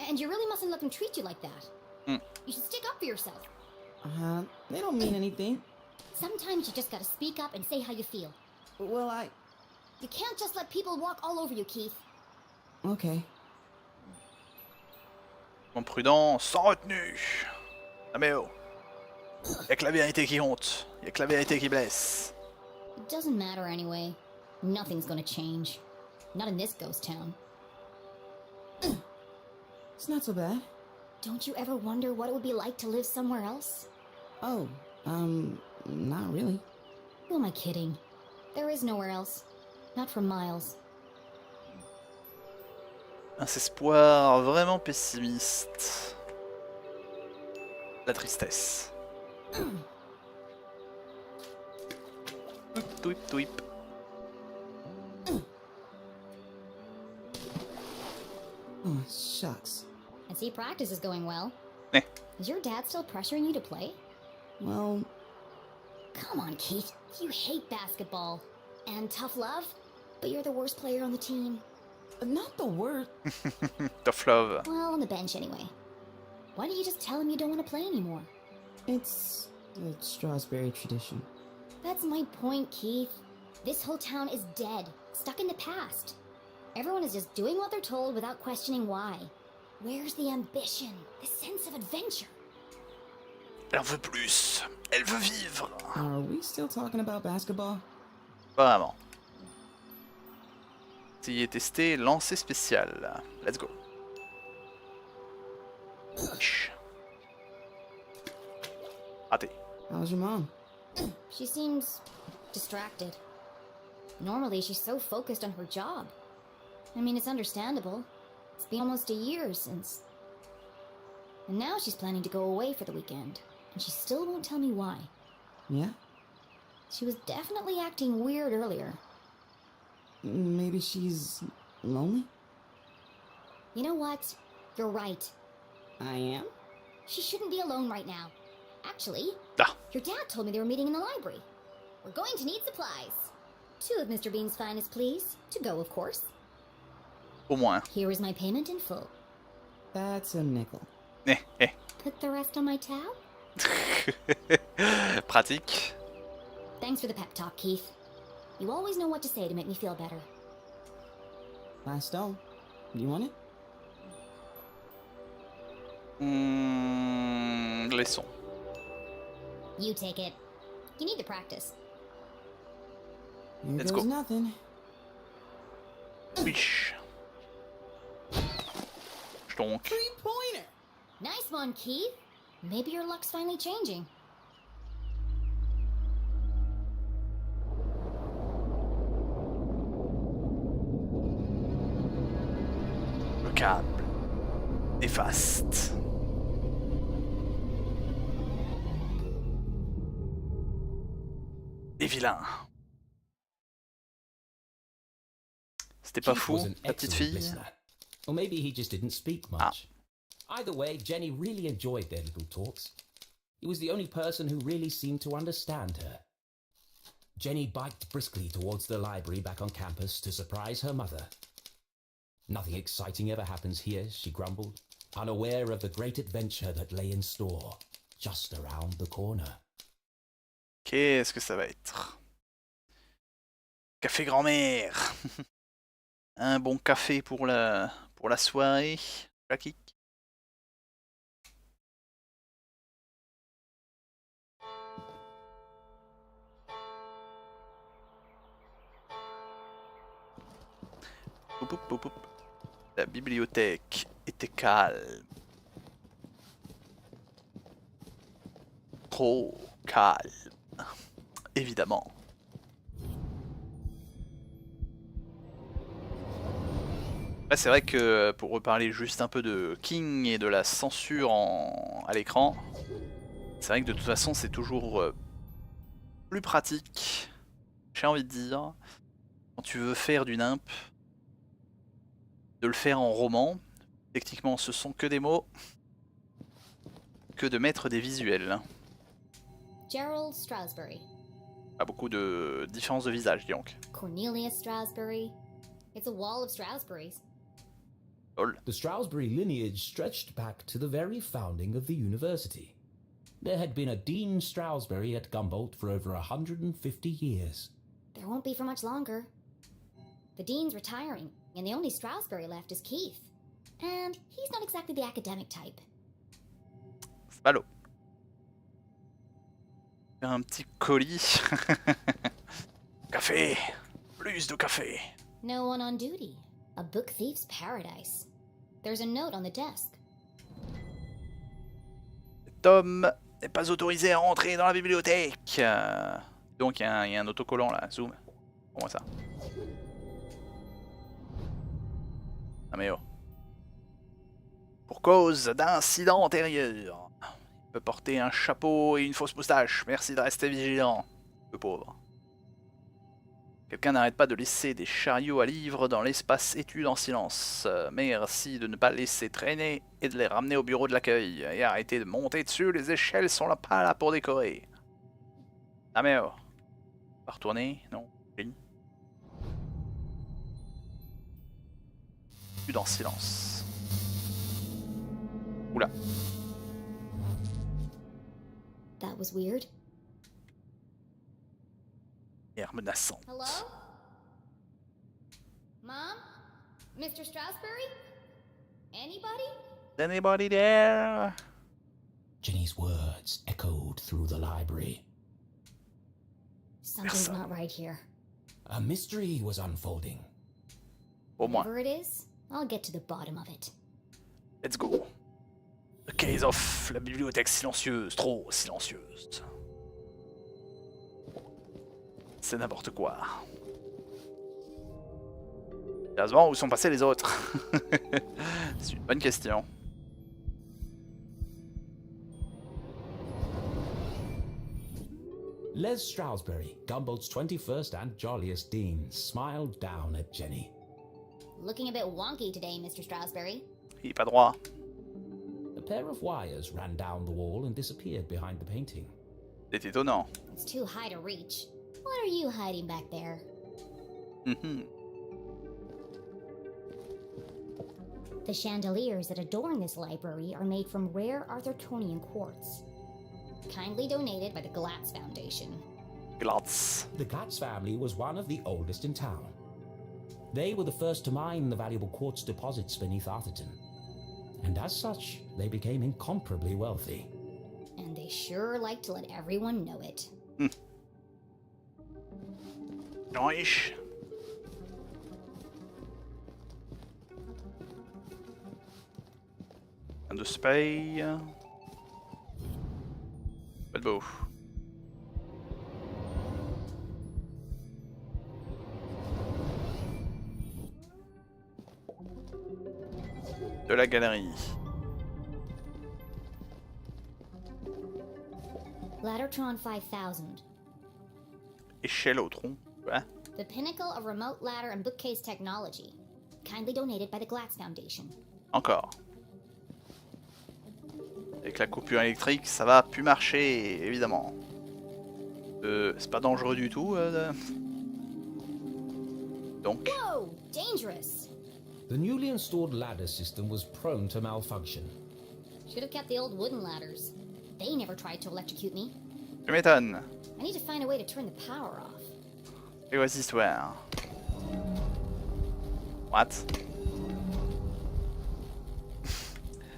And you really mustn't let them treat you like that. Mm. You should stick up for yourself. They don't mean anything. Sometimes you just gotta speak up and say how you feel. Well, You can't just let people walk all over you, Keith. Okay. Sois prudent, sans retenue. Ah mais oh. Y'a que la vérité qui compte. Y'a que la vérité qui blesse. It doesn't matter anyway. Nothing's gonna change. Not in this ghost town. It's not so bad. Don't you ever wonder what it would be like to live somewhere else? Oh, not really. Who am I kidding? There is nowhere else. Not for miles. Un espoir vraiment pessimiste. La tristesse. Tweep, tweep. Oh, shucks. I see practice is going well. Eh. Is your dad still pressuring you to play? Well... Come on, Keith. You hate basketball. And tough love? But you're the worst player on the team. Not the worst. Tough love. Well, on the bench anyway. Why don't you just tell him you don't want to play anymore? It's the Strasberry tradition. That's my point, Keith. This whole town is dead, stuck in the past. Everyone is just doing what they're told without questioning why. Where's the ambition, the sense of adventure? Elle en veut plus. Elle veut vivre. Are we still talking about basketball? Pas vraiment. Essayez tester lancer spécial. Let's go. Raté. How's your mom? She seems distracted. Normally, she's so focused on her job. I mean, it's understandable. It's been almost a year since... And now she's planning to go away for the weekend. And she still won't tell me why. Yeah? She was definitely acting weird earlier. Maybe she's lonely? You know what? You're right. I am? She shouldn't be alone right now. Actually, Ah. Your dad told me they were meeting in the library. We're going to need supplies. 2 of Mr. Bean's finest, please. To go, of course. Au moins. Here is my payment in full. That's a nickel. Put the rest on my tab? Pratique. Thanks for the pep talk, Keith. You always know what to say to make me feel better. Last stone. You want it? Laissons. You take it. You need to practice. Here Let's goes go. nothing. Wish. Donc. 3-pointer! Nice one, Keith. Maybe your luck's finally changing. Le câble. Néfaste. Les vilains. C'était pas Keith fou, was an la petite excellent fille. listener. Or maybe he just didn't speak much. Either way, Jenny really enjoyed their little talks. He was the only person who really seemed to understand her. Jenny biked briskly towards the library back on campus to surprise her mother. Nothing exciting ever happens here, she grumbled, unaware of the great adventure that lay in store, just around the corner. Qu'est-ce que ça va être? Café grand-mère. Un bon café pour la soirée. Jackie. Poup, poup, poup, poup. La bibliothèque était calme. Trop calme. Ouais, c'est vrai que pour reparler juste un peu de King et de la censure à l'écran, c'est vrai que de toute façon c'est toujours plus pratique, j'ai envie de dire, quand tu veux faire du nimp, de le faire en roman. Techniquement ce sont que des mots, que de mettre des visuels. Gerald Strasberry. Pas beaucoup de différence de visage, dis donc. Cornelius Strasberry. It's a wall of Strasberries. The Strasberry lineage stretched back to the very founding of the university. There had been a Dean Strasberry at Gumboldt for over 150 years. There won't be for much longer. The dean's retiring, and the only Strasberry left is Keith. And he's not exactly the academic type. Salaud. Un petit colis. Café. Plus de café. No one on duty. A book thief's paradise. There's a note on the desk. Tom n'est pas autorisé à rentrer dans la bibliothèque. Donc il y a un autocollant là, zoom. Pour moi ça. Ah mais oh. Pour cause d'incident antérieur. Il peut porter un chapeau et une fausse moustache. Merci de rester vigilant. Le pauvre. Quelqu'un n'arrête pas de laisser des chariots à livres dans l'espace études en silence. Merci de ne pas laisser traîner et de les ramener au bureau de l'accueil. Et arrêtez de monter dessus, les échelles sont là, pas là pour décorer. Ah mais oh. Pas retourner, non. Oui. Études en silence. Oula. That was weird. Air menaçant. Hello? Mom? Mr. Strasberry? Anybody? Anybody there? Jenny's words echoed through the library. Something's not right here. A mystery was unfolding. Au moins. Whatever it is, I'll get to the bottom of it. Let's go. The case of la bibliothèque silencieuse, trop silencieuse. C'est n'importe quoi. Sérieusement, où sont passés les autres? C'est une bonne question. Les Strasberry, Gumboldt's 21st and jolliest dean, smiled down at Jenny. Looking a bit wonky today, Mr. Strasberry. Il est pas droit. A pair of wires ran down the wall and disappeared behind the painting. C'est étonnant. It's too high to reach. What are you hiding back there? The chandeliers that adorn this library are made from rare Arthurtonian quartz. Kindly donated by the Glatz Foundation. Glatz. The Glatz family was one of the oldest in town. They were the first to mine the valuable quartz deposits beneath Arthurton. And as such, they became incomparably wealthy. And they sure like to let everyone know it. Nice. Un de spray. Pas de beau. De la galerie. Laddertron 5000. Échelle au tronc. Quoi? The pinnacle of remote ladder and bookcase technology. Kindly donated by the Glatz Foundation. Encore. Avec la coupure électrique, ça va plus marcher, évidemment. C'est pas dangereux du tout. Donc. Whoa, dangerous. The newly installed ladder system was prone to malfunction. Should have kept the old wooden ladders. They never tried to electrocute me. Tu m'étonnes. I need to find a way to turn the power off. Et voici l'histoire. What?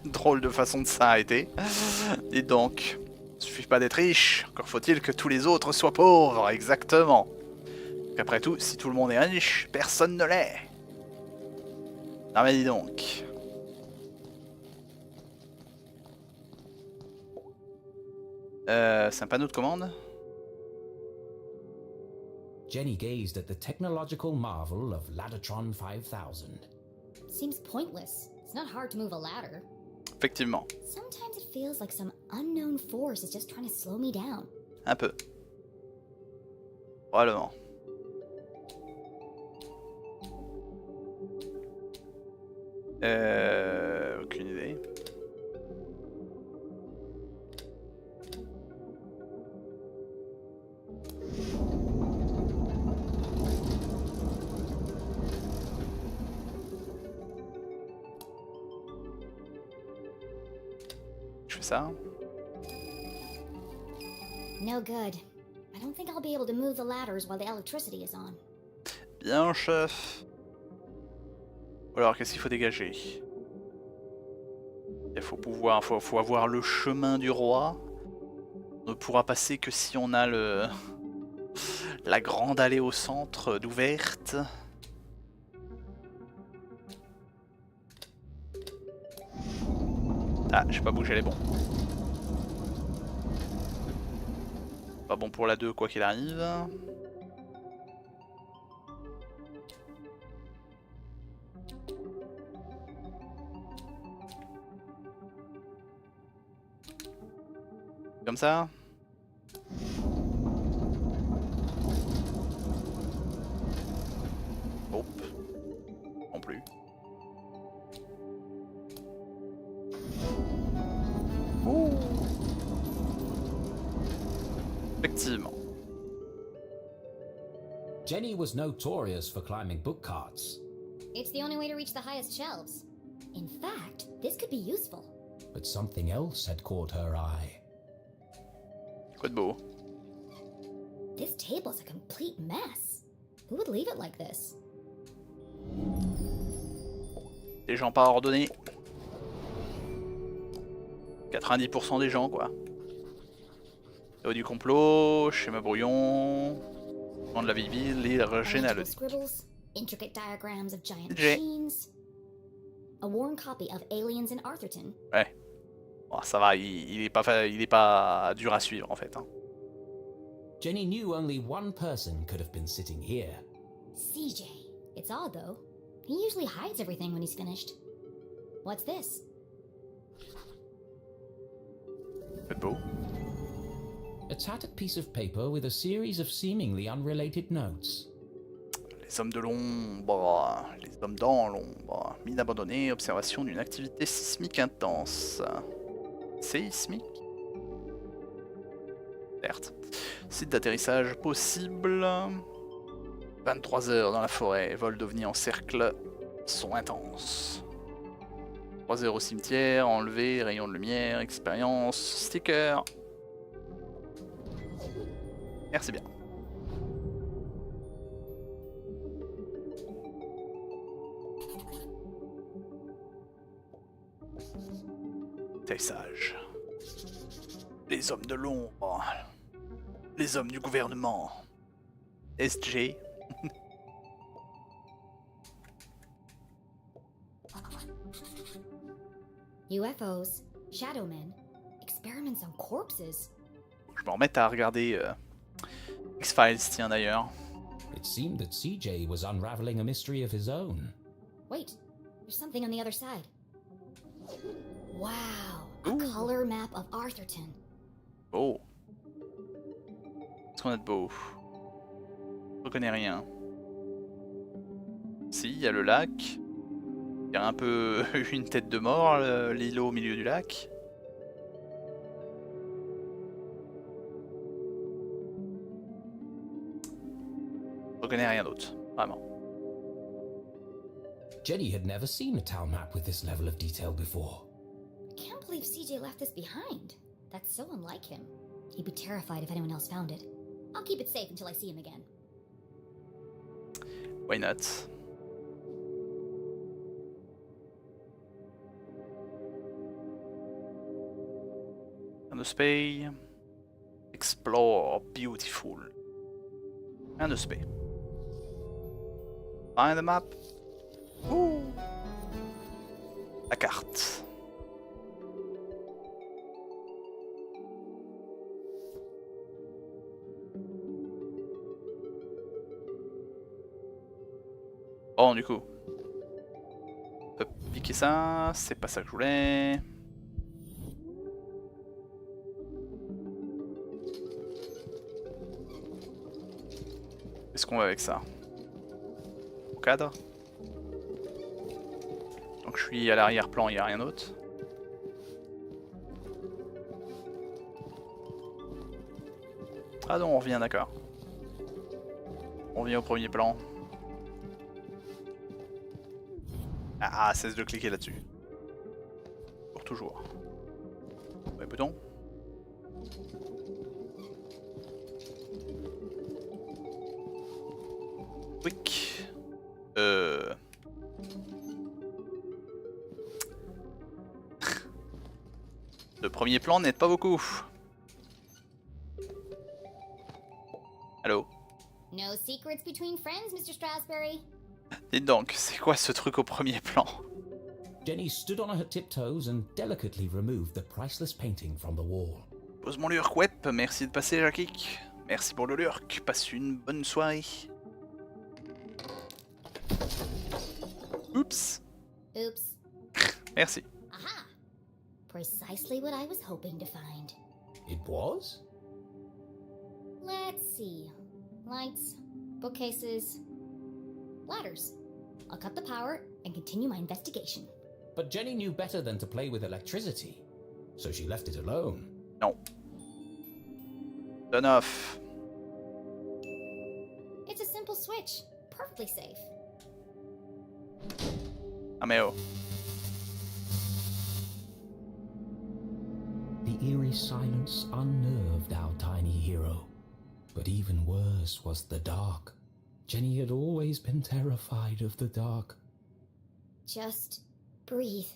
Drôle de façon de s'arrêter. Et donc, il suffit pas d'être riche, encore faut-il que tous les autres soient pauvres, exactement. Après tout, si tout le monde est riche, personne ne l'est. Ah mais dis donc. C'est un panneau de commande? Jenny gazed at the technological marvel of Laddertron 5000. Seems pointless. It's not hard to move a ladder. Effectivement. Sometimes it feels like some unknown force is just trying to slow me down. Un peu. Probablement. Aucune idée. Je fais ça. No good. I don't think I'll be able to move the ladders while the electricity is on. Bien, chef. Alors, qu'est-ce qu'il faut dégager? Il faut avoir le chemin du roi. On ne pourra passer que si on a la grande allée au centre d'ouverte. Ah, j'ai pas bougé les bons. Pas bon pour la 2 quoi qu'il arrive. Comme ça. Hop. Non plus. Ouh. Effectivement. Jenny was notorious for climbing book carts. It's the only way to reach the highest shelves. In fact, this could be useful. But something else had caught her eye. Quoi de beau? This table's a complete mess. Who would leave it like this? Des gens pas ordonnés. 90% des gens quoi. Théorie du complot, schéma brouillon, nom de la ville, lire généalogique. Scribbles, intricate diagrams of giant J'ai. machines, a worn copy of Aliens in Arthurton. Ouais. Bon, ça va, il est pas dur à suivre en fait. Hein. Jenny knew only one person could have been sitting here. CJ. It's odd though. He usually hides everything when he's finished. What's this? C'est beau. A tattered piece of paper with a series of seemingly unrelated notes. Les hommes de l'ombre, les hommes dans l'ombre, mine abandonnée, observation d'une activité sismique intense. Séismique? Certes. Site d'atterrissage possible. 23 heures dans la forêt, vol d'ovnis en cercle sont intenses. 3 heures au cimetière, enlevé, rayon de lumière, expérience, sticker. Merci bien. Atterrissage. Les hommes de l'ombre. Les hommes du gouvernement. SG. UFOs, Shadowmen, experiments on corpses. Je me remets à regarder X-Files, tiens d'ailleurs. It seemed that CJ was unraveling a mystery of his own. Wait, there's something on the other side. Wow, a color map of Arthurton. Oh. Qu'est-ce qu'on a de beau? Je reconnais rien. Si, il y a le lac. Il y a un peu une tête de mort, l'îlot au milieu du lac. Je reconnais rien d'autre, vraiment. Jenny had never seen a town map with this level of detail before. I can't believe CJ left this behind. That's so unlike him. He'd be terrified if anyone else found it. I'll keep it safe until I see him again. Why not? Rien de spay. Explore, beautiful. Rien de spay. Find the map. Ouh. La carte. Bon, du coup. Piquer ça, c'est pas ça que je voulais. Qu'est-ce qu'on va avec ça? Au cadre. Donc je suis à l'arrière-plan, il n'y a rien d'autre. Ah non, on revient, d'accord. On revient au premier plan. Ah, cesse de cliquer là-dessus. Pour toujours. Ouais, bouton. Quick. Le premier plan n'aide pas beaucoup. Allô? No secrets between friends, Mr. Strasberry. Dites donc, c'est quoi ce truc au premier plan? Jenny stood on her tiptoes and delicately removed the priceless painting from the wall. Pose mon lurk, ouais, merci de passer, Jackie. Merci pour le lurk, passe une bonne soirée. Oups. Oops. Merci. Aha! Precisely what I was hoping to find. It was? Let's see. Lights, bookcases, ladders. I'll cut the power and continue my investigation. But Jenny knew better than to play with electricity, so she left it alone. Non. Enough. It's a simple switch. Perfectly safe. Ah mais oh. The eerie silence unnerved our tiny hero. But even worse was the dark. Jenny had always been terrified of the dark. Just breathe.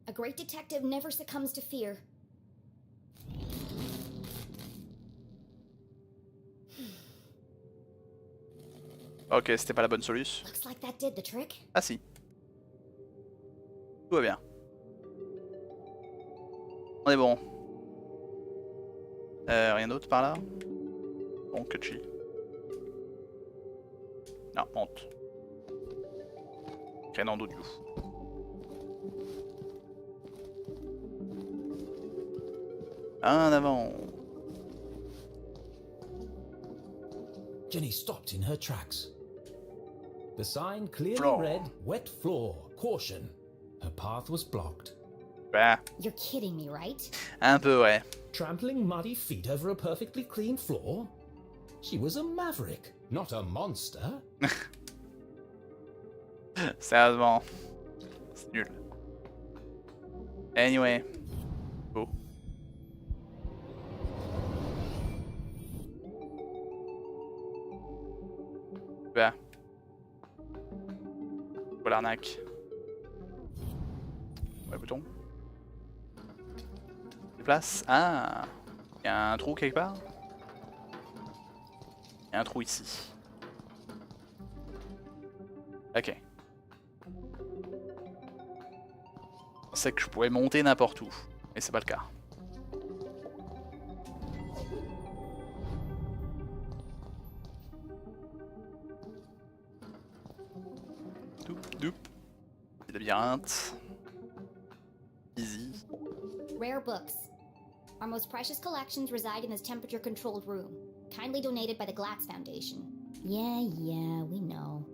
A great detective never succumbs to fear. Ok, c'était pas la bonne solution. Looks like that did the trick. Ah si. Tout va bien. On est bon. Rien d'autre par là? Bon, que chi. Non, honte. Rien d'autre du coup. En avant. Jenny stopped in her tracks. The sign clearly Floor. read, "Wet floor, caution." Her path was blocked. Bah, You're kidding me, right? un peu, ouais. Trampling muddy feet over a perfectly clean floor? She was a maverick, not a monster. Sérieusement. C'est nul. Anyway. Oh. Bah. Pour l'arnaque. Ouais, bouton. Déplace. Ah. Il y a un trou quelque part? Il y a un trou ici. Ok. Je pensais que je pouvais monter n'importe où, mais c'est pas le cas. Doup, doup. Petit labyrinthe. Easy. Rare books. Our most precious collections reside in this temperature-controlled room, kindly donated by the Glatz Foundation. Yeah, we know.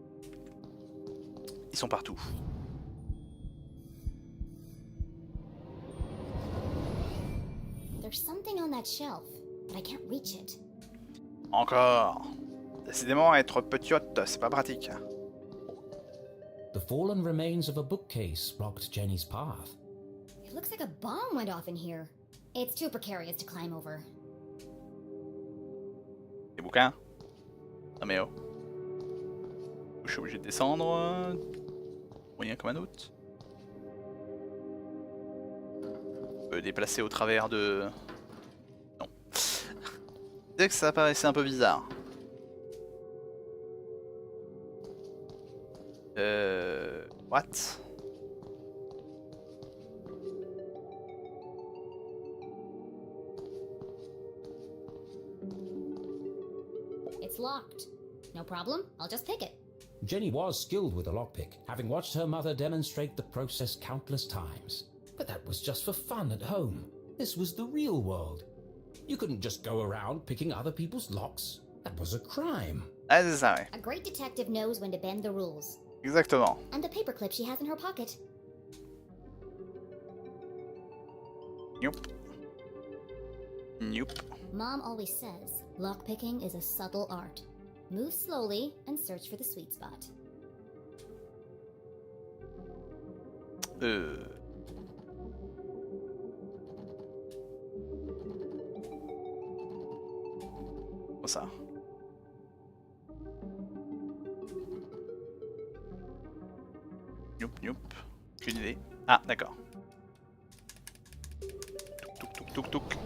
Ils sont partout. There's something on that shelf, but I can't reach it. Encore. Décidément, être petite, c'est pas pratique. The fallen remains of a bookcase blocked Jenny's path. It looks like a bomb went off in here. It's too precarious to climb over. Des bouquins? Non mais oh. Je suis obligé de descendre. Moyen comme un autre. On peut déplacer au travers de... Non. Dès que ça paraissait un peu bizarre. What? It's locked. No problem, I'll just pick it. Jenny was skilled with a lockpick, having watched her mother demonstrate the process countless times. But that was just for fun at home. This was the real world. You couldn't just go around picking other people's locks. That was a crime. Ah, c'est ça, ouais. A great detective knows when to bend the rules. Exactement. And the paperclip she has in her pocket. Nope. Nope. Mom always says, lockpicking is a subtle art. Move slowly and search for the sweet spot. Quoi ça? Nope, nope. Aucune idée. Ah, d'accord. Touk, touk, touk, touk, touk.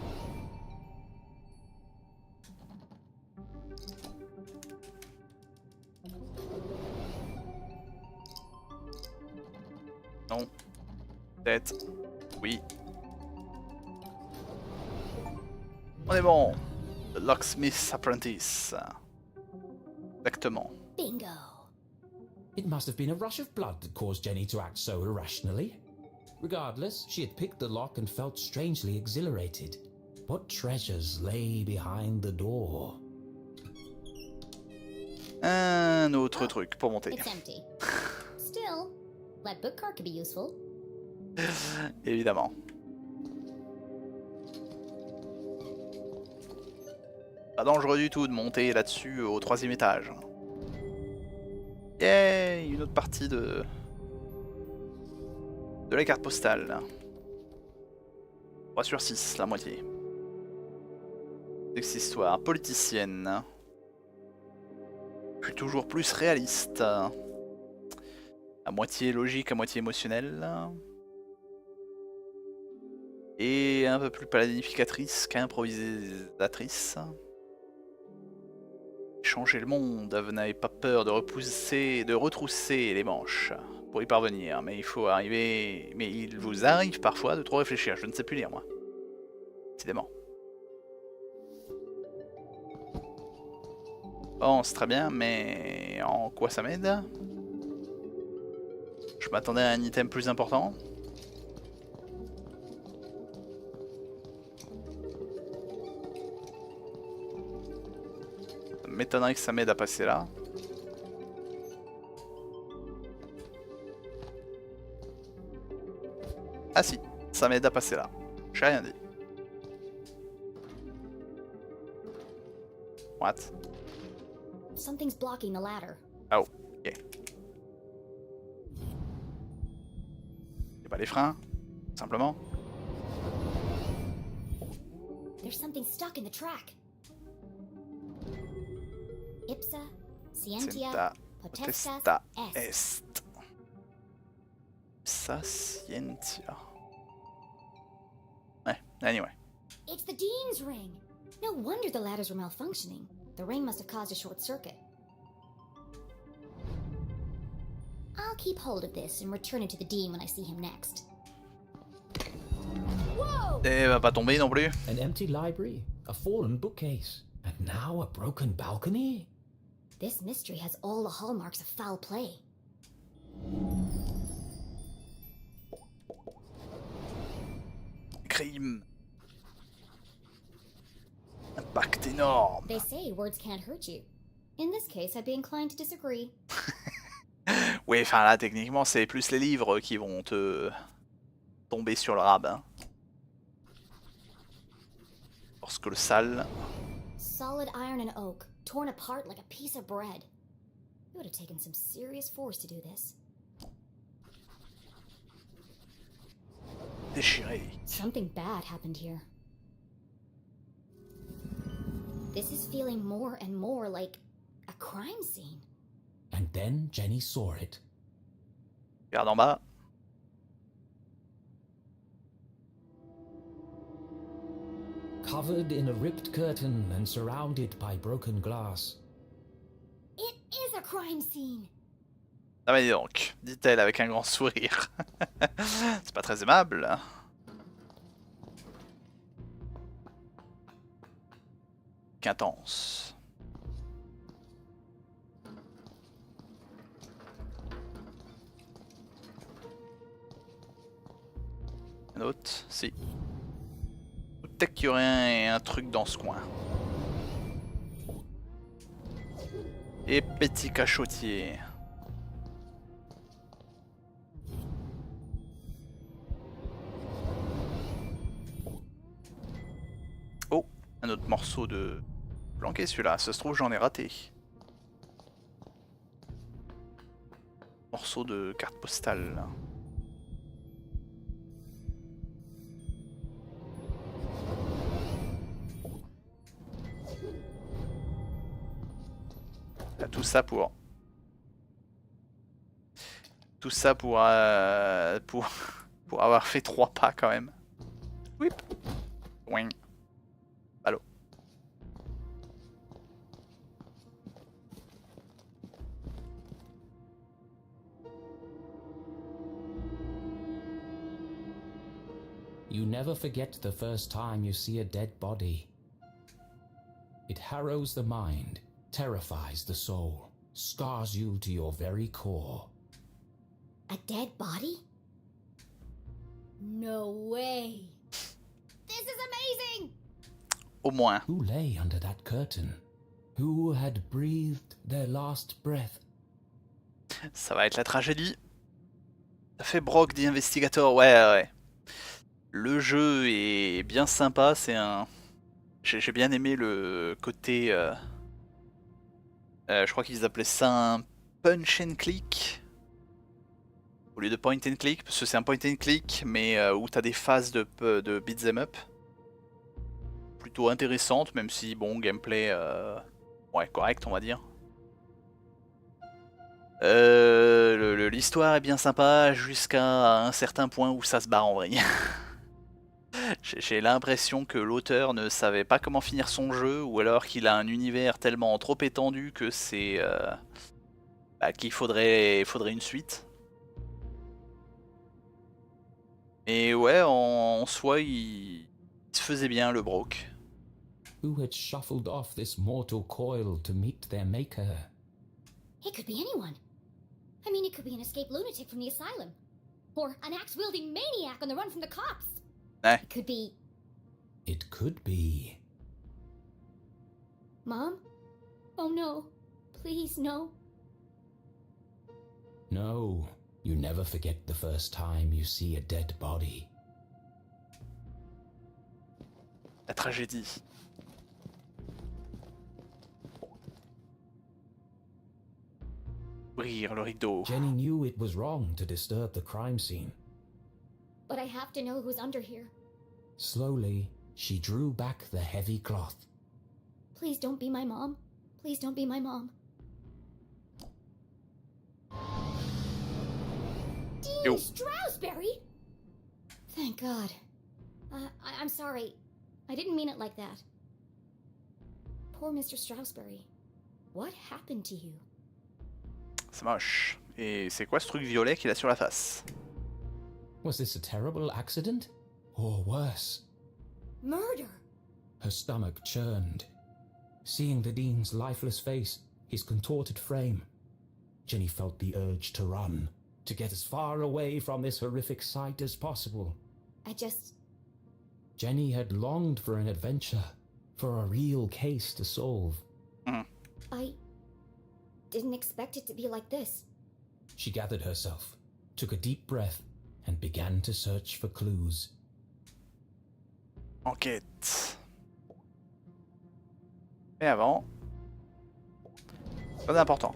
Non. Peut-être. Oui. On est bon. The Locksmith's Apprentice. Exactement. Bingo. It must have been a rush of blood that caused Jenny to act so irrationally. Regardless, she had picked the lock and felt strangely exhilarated. What treasures lay behind the door? Un autre truc pour monter. It's empty. Still, that bookcart could be useful. Évidemment. Pas dangereux du tout de monter là-dessus au 3e étage. Yay, une autre partie de la carte postale. 3 sur 6, la moitié. Cette histoire politicienne. Puis toujours plus réaliste. À moitié logique, à moitié émotionnelle. Et un peu plus planificatrice qu'improvisatrice. Changer le monde, vous n'avez pas peur de retrousser les manches pour y parvenir, mais il faut arriver, mais il vous arrive parfois de trop réfléchir, je ne sais plus lire moi, décidément. Bon, c'est très bien, mais en quoi ça m'aide? Je m'attendais à un item plus important. M'étonnerait que ça m'aide à passer là. Ah si, ça m'aide à passer là. J'ai rien dit. What? Something's blocking the ladder. Oh, ok. C'est pas les freins, simplement. There's something stuck in the track. Ipsa, Scientia, Potestas Est. Ipsa, Scientia. Ouais, anyway. It's the Dean's ring. No wonder the ladders were malfunctioning. The ring must have caused a short circuit. I'll keep hold of this and return it to the Dean when I see him next. Whoa! Et va pas tomber non plus. An empty library, a fallen bookcase, and now a broken balcony? This mystery has all the hallmarks of foul play. Crime. Impact énorme. They say words can't hurt you. In this case, I'd be inclined to disagree. Oui, enfin là, techniquement, c'est plus les livres qui vont te tomber sur le rabbin. Lorsque le sale... Solid iron and oak, torn apart like a piece of bread. It would have taken some serious force to do this. Déchiré. Something bad happened here. This is feeling more and more like a crime scene. And then Jenny saw it. Regarde en bas. Covered in a ripped curtain and surrounded by broken glass. It is a crime scene. Ah bah dis donc, dit-elle avec un grand sourire. C'est pas très aimable. Qu'intense. Un autre? Si. Peut-être qu'il y aurait un truc dans ce coin. Et petit cachotier. Oh, un autre morceau de... Planqué celui-là, ça se trouve j'en ai raté. Morceau de carte postale. Là. Tout ça pour... Tout ça pour avoir fait 3 pas quand même. Whip. Oui. Allô. You never forget the first time you see a dead body. It harrows the mind, terrifies the soul, scars you to your very core. A dead body? No way. This is amazing! Au moins. Who lay under that curtain? Who had breathed their last breath? Ça va être la tragédie. Ça fait Brock the Investigator, ouais. Le jeu est bien sympa, c'est un... J'ai bien aimé le côté... je crois qu'ils appelaient ça un punch and click. Au lieu de point and click, parce que c'est un point and click, mais où t'as des phases de beat'em up. Plutôt intéressantes, même si, bon, gameplay... ouais, correct, on va dire. L'histoire est bien sympa jusqu'à un certain point où ça se barre en vrille. J'ai l'impression que l'auteur ne savait pas comment finir son jeu, ou alors qu'il a un univers tellement trop étendu que c'est qu'il faudrait une suite. Et ouais, en soi, il se faisait bien le Brock. Who had shuffled off this mortal coil to meet their maker? It could be anyone. I mean, it could be an escaped lunatic from the asylum. Or an axe-wielding maniac on the run from the cops. Ouais. It could be... It could be... Mom? Oh no. Please, no. No, you never forget the first time you see a dead body. La tragédie. Ouvrir le rideau. Jenny knew it was wrong to disturb the crime scene. But I have to know who's under here. Slowly, she drew back the heavy cloth. Please don't be my mom. Please don't be my mom. Dean Stroudsbury? Thank God. I'm sorry. I didn't mean it like that. Poor Mr. Stroudsbury. What happened to you? C'est moche. Et c'est quoi ce truc violet qu'il a sur la face? Was this a terrible accident? Or worse? Murder! Her stomach churned. Seeing the Dean's lifeless face, his contorted frame, Jenny felt the urge to run, to get as far away from this horrific sight as possible. Jenny had longed for an adventure, for a real case to solve. I didn't expect it to be like this. She gathered herself, took a deep breath, and began to search for clues. Enquête. Et avant... Pas important.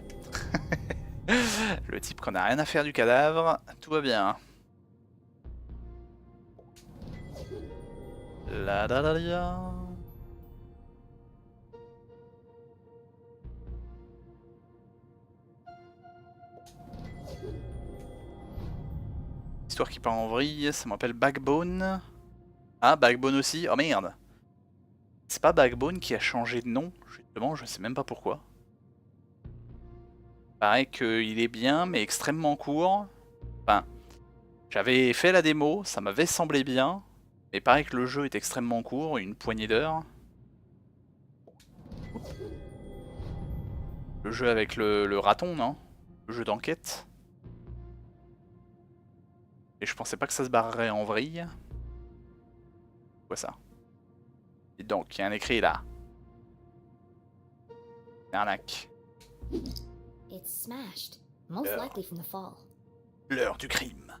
Le type qu'on a rien à faire du cadavre, tout va bien. La da da da. Histoire qui part en vrille, ça m'appelle Backbone. Ah, Backbone aussi. Oh merde. C'est pas Backbone qui a changé de nom, justement, je sais même pas pourquoi. Pareil qu'il est bien, mais extrêmement court. Enfin, j'avais fait la démo, ça m'avait semblé bien. Mais pareil que le jeu est extrêmement court, une poignée d'heures. Le jeu avec le raton, non? Le jeu d'enquête. Et je pensais pas que ça se barrerait en vrille. Quoi ça? Et donc, il y a un écrit là. Arnaque. It's smashed, most likely from the fall. L'heure du crime.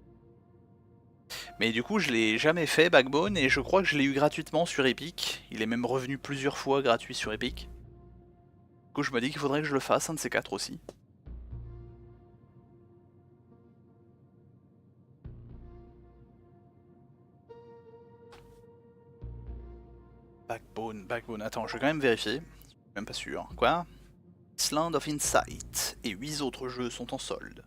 Mais du coup, je l'ai jamais fait, Backbone, et je crois que je l'ai eu gratuitement sur Epic. Il est même revenu plusieurs fois gratuit sur Epic. Du coup, je me dis qu'il faudrait que je le fasse, un de ces quatre aussi. Backbone. Attends, je vais quand même vérifier. Je suis même pas sûr. Quoi? Island of Insight et 8 autres jeux sont en solde.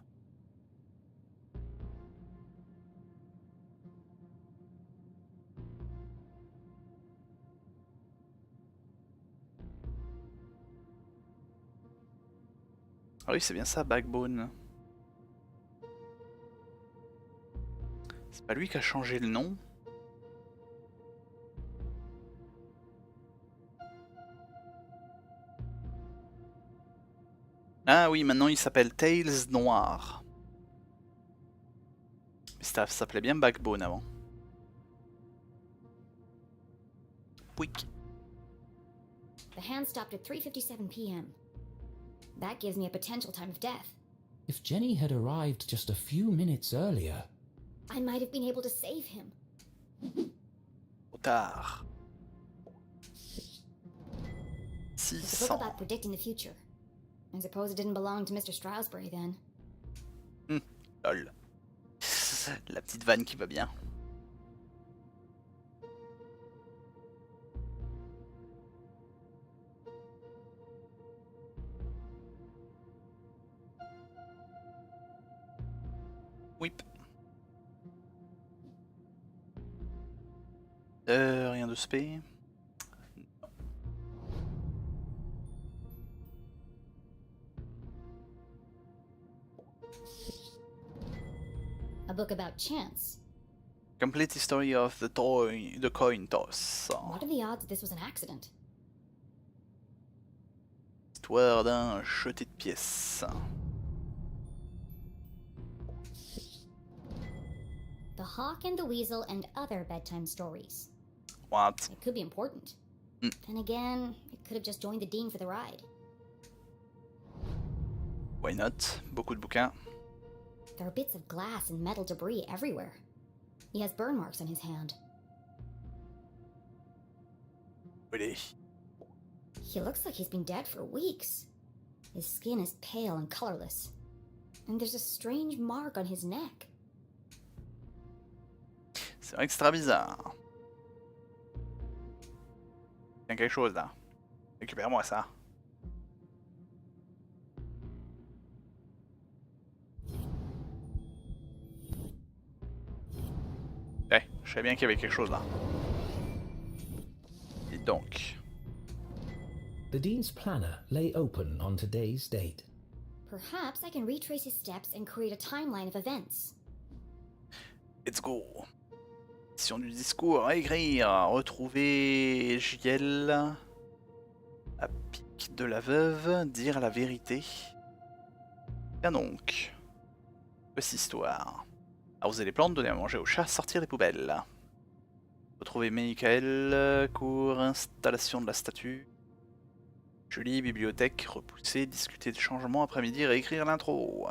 Ah oui, c'est bien ça, Backbone. C'est pas lui qui a changé le nom? Ah oui, maintenant il s'appelle Tales Noir. Mais ça s'appelait bien Backbone avant. Pouic. The hand stopped at 3:57 p.m. That gives me a potential time of death. If Jenny had arrived just a few minutes earlier, I might have been able to save him. Trop tard. It's a book 600. about predicting the future. I suppose it didn't belong to Mr. Stroudsbury then. Lol. La petite vanne qui va bien. Whip. Rien de spé. A book about chance. Complete history of the coin toss. What are the odds that this was an accident? Histoire d'un jeté de pièces. The Hawk and the Weasel and other bedtime stories. What? It could be important. Then again, it could have just joined the Dean for the ride. Why not? Beaucoup de bouquins. There are bits of glass and metal debris everywhere. He has burn marks on his hand. Really? He looks like he's been dead for weeks. His skin is pale and colorless. And there's a strange mark on his neck. C'est extra bizarre. Il y a quelque chose là. Récupère-moi ça. Ouais, je savais bien qu'il y avait quelque chose là. Et donc. the Dean's planner lay open on today's date. Perhaps I can retrace his steps and create a timeline of events. Let's go. Mission du discours à écrire. Retrouver Giel. À pic de la veuve. Dire la vérité. Bien donc. Voici histoire. Arroser les plantes, donner à manger aux chats, sortir les poubelles. Retrouver Michael. Cours, installation de la statue. Julie, bibliothèque, repousser, discuter de changements après-midi, réécrire l'intro.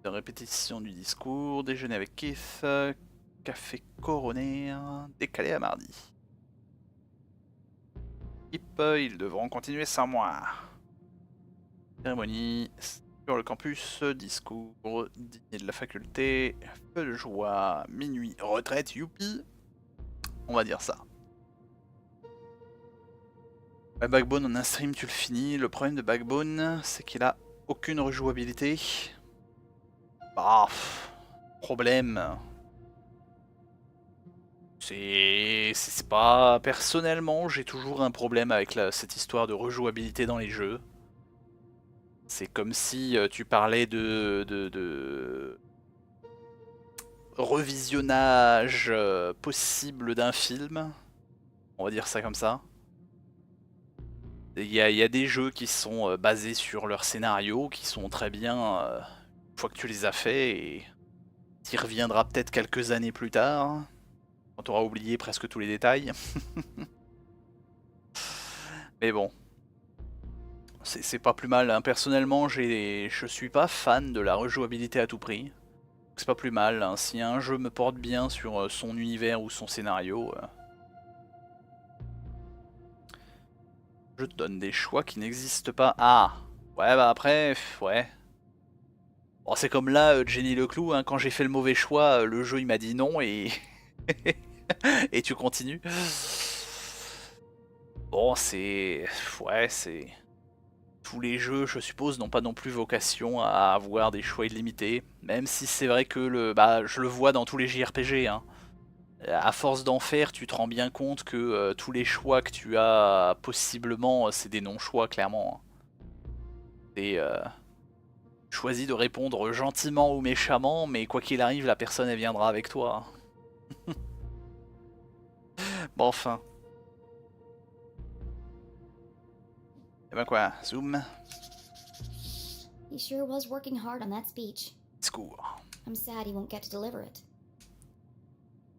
De répétition du discours, déjeuner avec Keith, café coroner, décalé à mardi. Ils devront continuer sans moi. Cérémonie sur le campus, discours, dîner de la faculté, feu de joie, minuit, retraite, youpi. On va dire ça. Backbone en un stream tu le finis. Le problème de Backbone c'est qu'il a aucune rejouabilité. Bah, problème. C'est pas... Personnellement j'ai toujours un problème avec cette histoire de rejouabilité dans les jeux. C'est comme si tu parlais de revisionnage possible d'un film. On va dire ça comme ça. Il y a des jeux qui sont basés sur leur scénario, qui sont très bien une fois que tu les as faits, et tu y reviendras peut-être quelques années plus tard, Quand tu auras oublié presque tous les détails. Mais bon. C'est pas plus mal, hein. Personnellement, je suis pas fan de la rejouabilité à tout prix. C'est pas plus mal, hein. Si un jeu me porte bien sur son univers ou son scénario, je te donne des choix qui n'existent pas. Ah, ouais, bah après, ouais. Bon, c'est comme là, Jenny LeClue, hein, quand j'ai fait le mauvais choix, le jeu il m'a dit non et... et tu continues. Bon, c'est... Ouais, c'est... Tous les jeux, je suppose, n'ont pas non plus vocation à avoir des choix illimités. Même si c'est vrai que je le vois dans tous les JRPG, hein. À force d'en faire, tu te rends bien compte que tous les choix que tu as, possiblement, c'est des non-choix, clairement. Et choisis de répondre gentiment ou méchamment, mais quoi qu'il arrive, la personne, elle viendra avec toi. Bon, enfin. Et ben quoi, zoom. He sure was working hard on that speech. Discours. I'm sad he won't get to deliver it.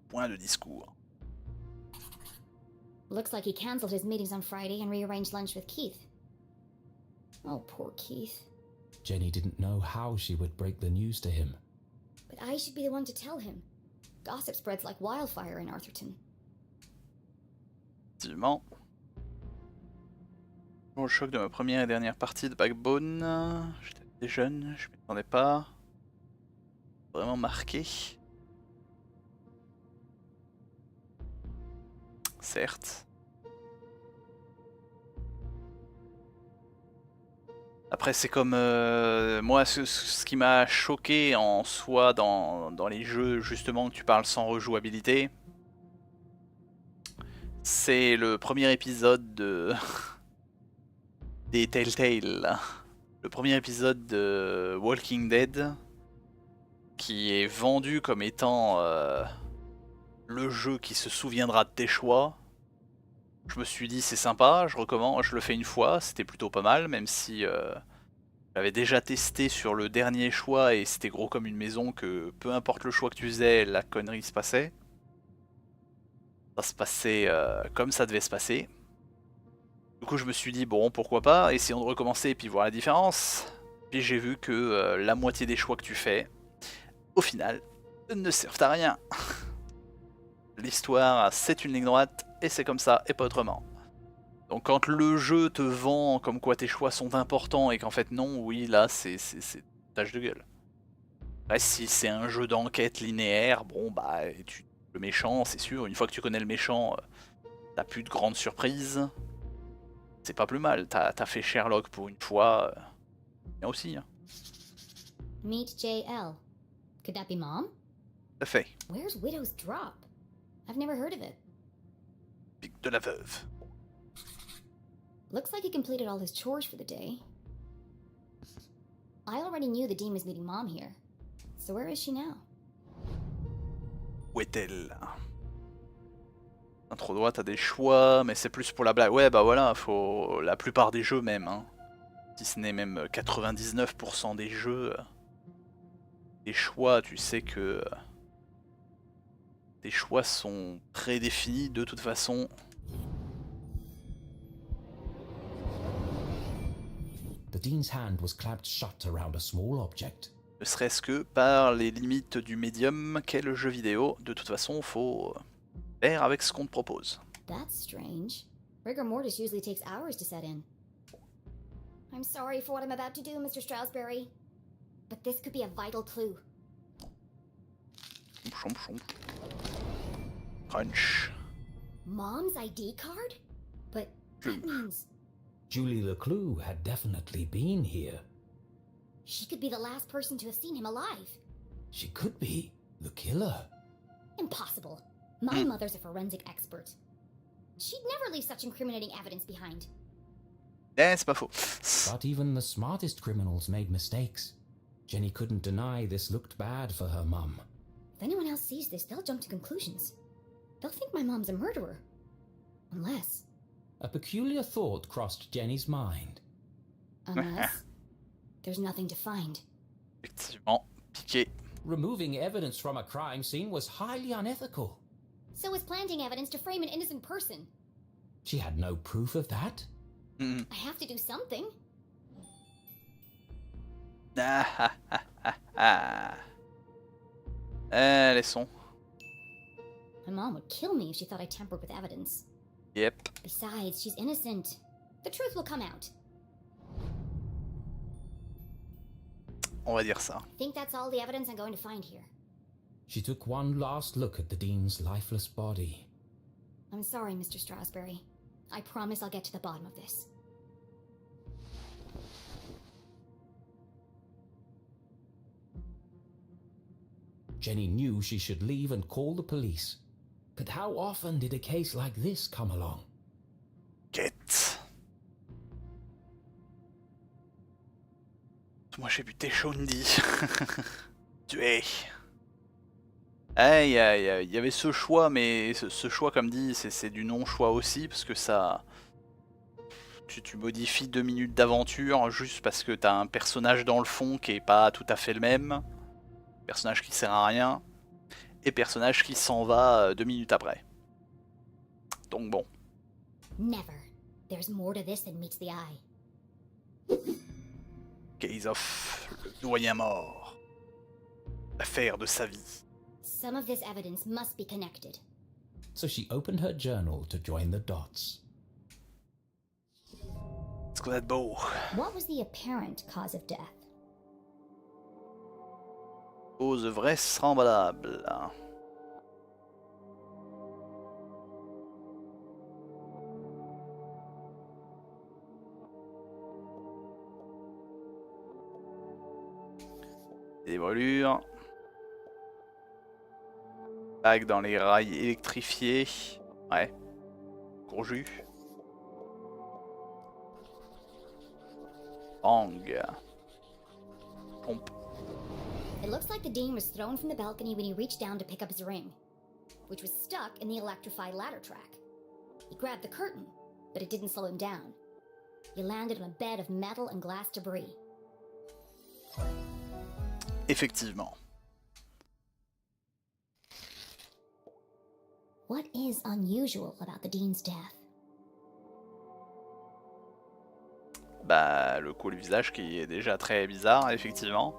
Point de discours. Looks like he cancelled his meetings on Friday and rearranged lunch with Keith. Oh, poor Keith. Jenny didn't know how she would break the news to him. But I should be the one to tell him. Gossip spreads like wildfire in Arthurton. Effectivement. Bon, le choc de ma première et dernière partie de Backbone. J'étais jeune, je m'y attendais pas. Vraiment marqué. Certes. Après c'est comme moi ce qui m'a choqué en soi dans les jeux justement que tu parles sans rejouabilité, c'est le premier épisode de des Telltale, le premier épisode de Walking Dead qui est vendu comme étant le jeu qui se souviendra de tes choix. Je me suis dit c'est sympa, je recommence, je le fais une fois, c'était plutôt pas mal, même si j'avais déjà testé sur le dernier choix et c'était gros comme une maison que peu importe le choix que tu faisais, la connerie se passait. Ça se passait comme ça devait se passer. Du coup je me suis dit bon pourquoi pas, essayons de recommencer et puis voir la différence. Puis j'ai vu que la moitié des choix que tu fais, au final, ne servent à rien. L'histoire c'est une ligne droite et c'est comme ça et pas autrement. Donc quand le jeu te vend comme quoi tes choix sont importants et qu'en fait non, oui là c'est tâche de gueule. Après si c'est un jeu d'enquête linéaire, bon bah le méchant c'est sûr, une fois que tu connais le méchant, t'as plus de grandes surprises. C'est pas plus mal, t'as fait Sherlock pour une fois, bien aussi. Hein. Meet JL. Could that be Mom? Tout à fait. Where's Widow's Drop? I've never heard of it. Pic de la veuve. Looks like he completed all his chores for the day. I already knew the Dean was meeting Mom here. So where is she now? Où est-elle? Intro droit, t'as des choix, mais c'est plus pour la blague. Ouais, bah voilà, faut la plupart des jeux même. Hein. Si ce n'est même 99% des jeux. Les choix, tu sais que... tes choix sont prédéfinis de toute façon. The Dean's hand was clamped shut around a small object. Ne serait-ce que par les limites du médium qu'est le jeu vidéo. De toute façon, faut faire avec ce qu'on te propose. That's strange. Rigor mortis usually takes hours to set in. I'm sorry for what I'm about to do, Mr. Strasberry. But this could be a vital clue. Chomp, chomp. Crunch. Mom's ID card? But that means... Julie LeClue had definitely been here. She could be the last person to have seen him alive. She could be the killer. Impossible. My mother's a forensic expert. She'd never leave such incriminating evidence behind. Eh, c'est pas faux. But even the smartest criminals made mistakes. Jenny couldn't deny this looked bad for her mum. If anyone else sees this, they'll jump to conclusions. They'll think my mom's a murderer. Unless... A peculiar thought crossed Jenny's mind. Unless... there's nothing to find. Effectivement, piqué. Removing evidence from a crime scene was highly unethical. So is planting evidence to frame an innocent person. She had no proof of that. I have to do something. Laissons. My mom would kill me if she thought I tampered with evidence. Yep. Besides, she's innocent. The truth will come out. On va dire ça. I think that's all the evidence I'm going to find here. She took one last look at the Dean's lifeless body. I'm sorry, Mr. Strasberry. I promise I'll get to the bottom of this. Jenny knew she should leave and call the police. But how often did a case like this come along? Quête. Moi j'ai buté Shondi. Tué. Il y avait ce choix, mais ce choix, comme dit, c'est du non-choix aussi, parce que ça... Tu modifies 2 minutes d'aventure juste parce que t'as un personnage dans le fond qui est pas tout à fait le même. Personnage qui sert à rien. Et personnage qui s'en va 2 minutes après. Donc bon. Never. There's more to this than meets the eye. Case of le doyen mort. L'affaire de sa vie. Some of this evidence must be connected. So she opened her journal to join the dots. Est-ce qu'on a de beau? What was the apparent cause of death? Cause vraisemblable. Des brûlures. Bague dans les rails électrifiés. Ouais. Gros jus. Bang. Pompe. It looks like the Dean was thrown from the balcony when he reached down to pick up his ring, which was stuck in the electrified ladder track. He grabbed the curtain, but it didn't slow him down. He landed on a bed of metal and glass debris. Effectivement. What is unusual about the Dean's death? Bah, le coup, le visage qui est déjà très bizarre, effectivement.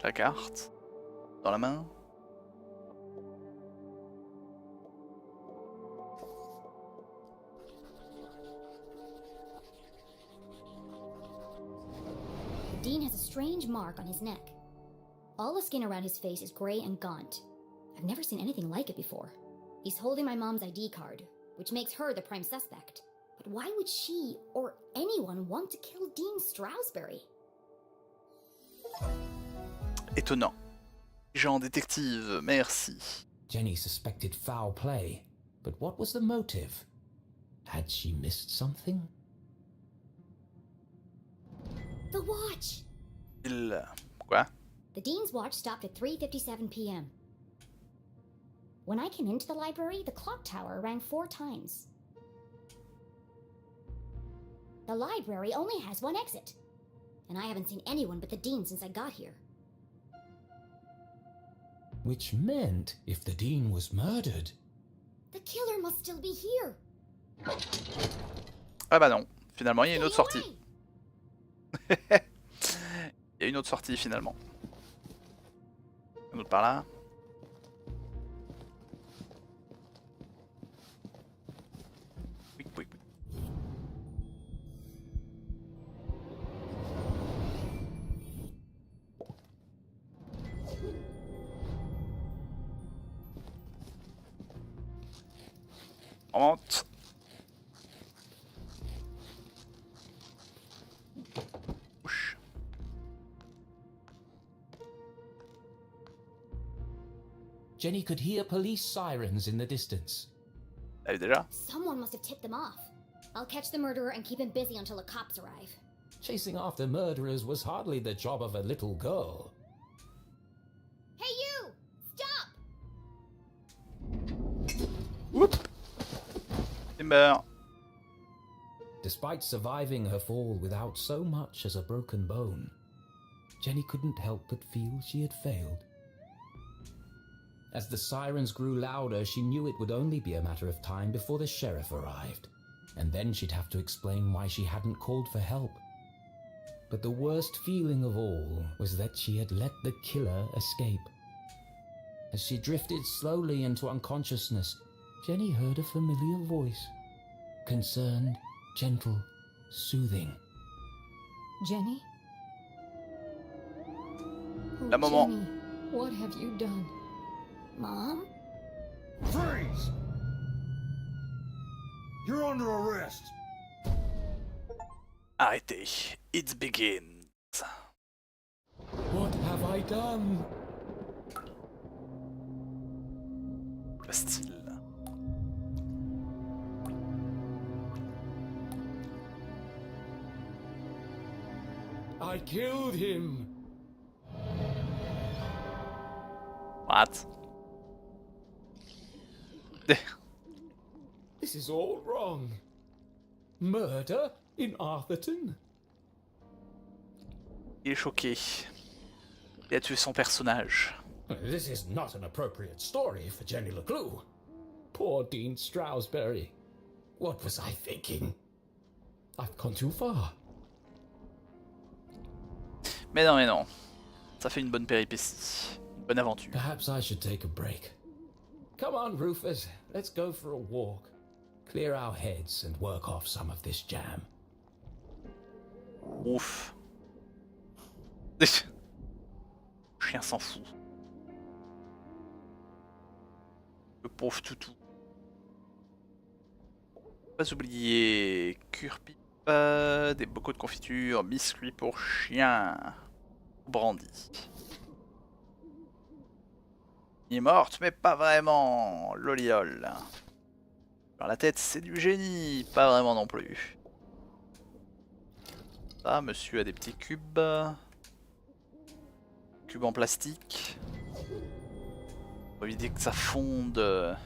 La carte dans la main. The Dean has a strange mark on his neck. All the skin around his face is gray and gaunt. I've never seen anything like it before. He's holding my mom's ID card, which makes her the prime suspect. But why would she, or anyone, want to kill Dean Strasberry? Étonnant. Jean détective, merci. Jenny suspected foul play, but what was the motive? Had she missed something? The watch! Quoi? The Dean's watch stopped at 3:57 p.m. When I came into the library, the clock tower rang 4 times. The library only has one exit, and I haven't seen anyone but the Dean since I got here. Which meant if the Dean was murdered... The killer must still be here. Ah bah non, finalement il y a une autre sortie. Il y a une autre sortie finalement. Une autre par là. Oui, oui, oui. On monte. Jenny could hear police sirens in the distance. Elle déjà? Someone must have tipped them off. I'll catch the murderer and keep him busy until the cops arrive. Chasing after murderers was hardly the job of a little girl. Hey you! Stop! Whoop! Timber. Despite surviving her fall without so much as a broken bone, Jenny couldn't help but feel she had failed. As the sirens grew louder, she knew it would only be a matter of time before the sheriff arrived, and then she'd have to explain why she hadn't called for help. But the worst feeling of all was that she had let the killer escape. As she drifted slowly into unconsciousness, Jenny heard a familiar voice. Concerned, gentle, soothing. Jenny? La maman. Jenny, what have you done? Mom? Freeze! You're under arrest. Arrêtez. It begins. What have I done? Le style. I killed him. What? This is all wrong. Murder in Arthurton? Il est choqué. Il a tué son personnage. This is not an appropriate story for Jenny LeClue. Poor Dean Stroudsbury. What was I thinking? I've gone too far. Mais non, mais non. Ça fait une bonne péripétie. Une bonne aventure. Perhaps I should take a break. Come on, Rufus. Let's go for a walk. Clear our heads and work off some of this jam. Ouf. Chien s'en fout. Le pauvre toutou. Pas oublier cure pipe, des bocaux de confiture, biscuits pour chien, brandy. Il est morte, mais pas vraiment. Loliol. Alors la tête, c'est du génie, pas vraiment non plus. Ah, monsieur a des petits cubes. Cubes en plastique. Pour éviter que ça fonde, que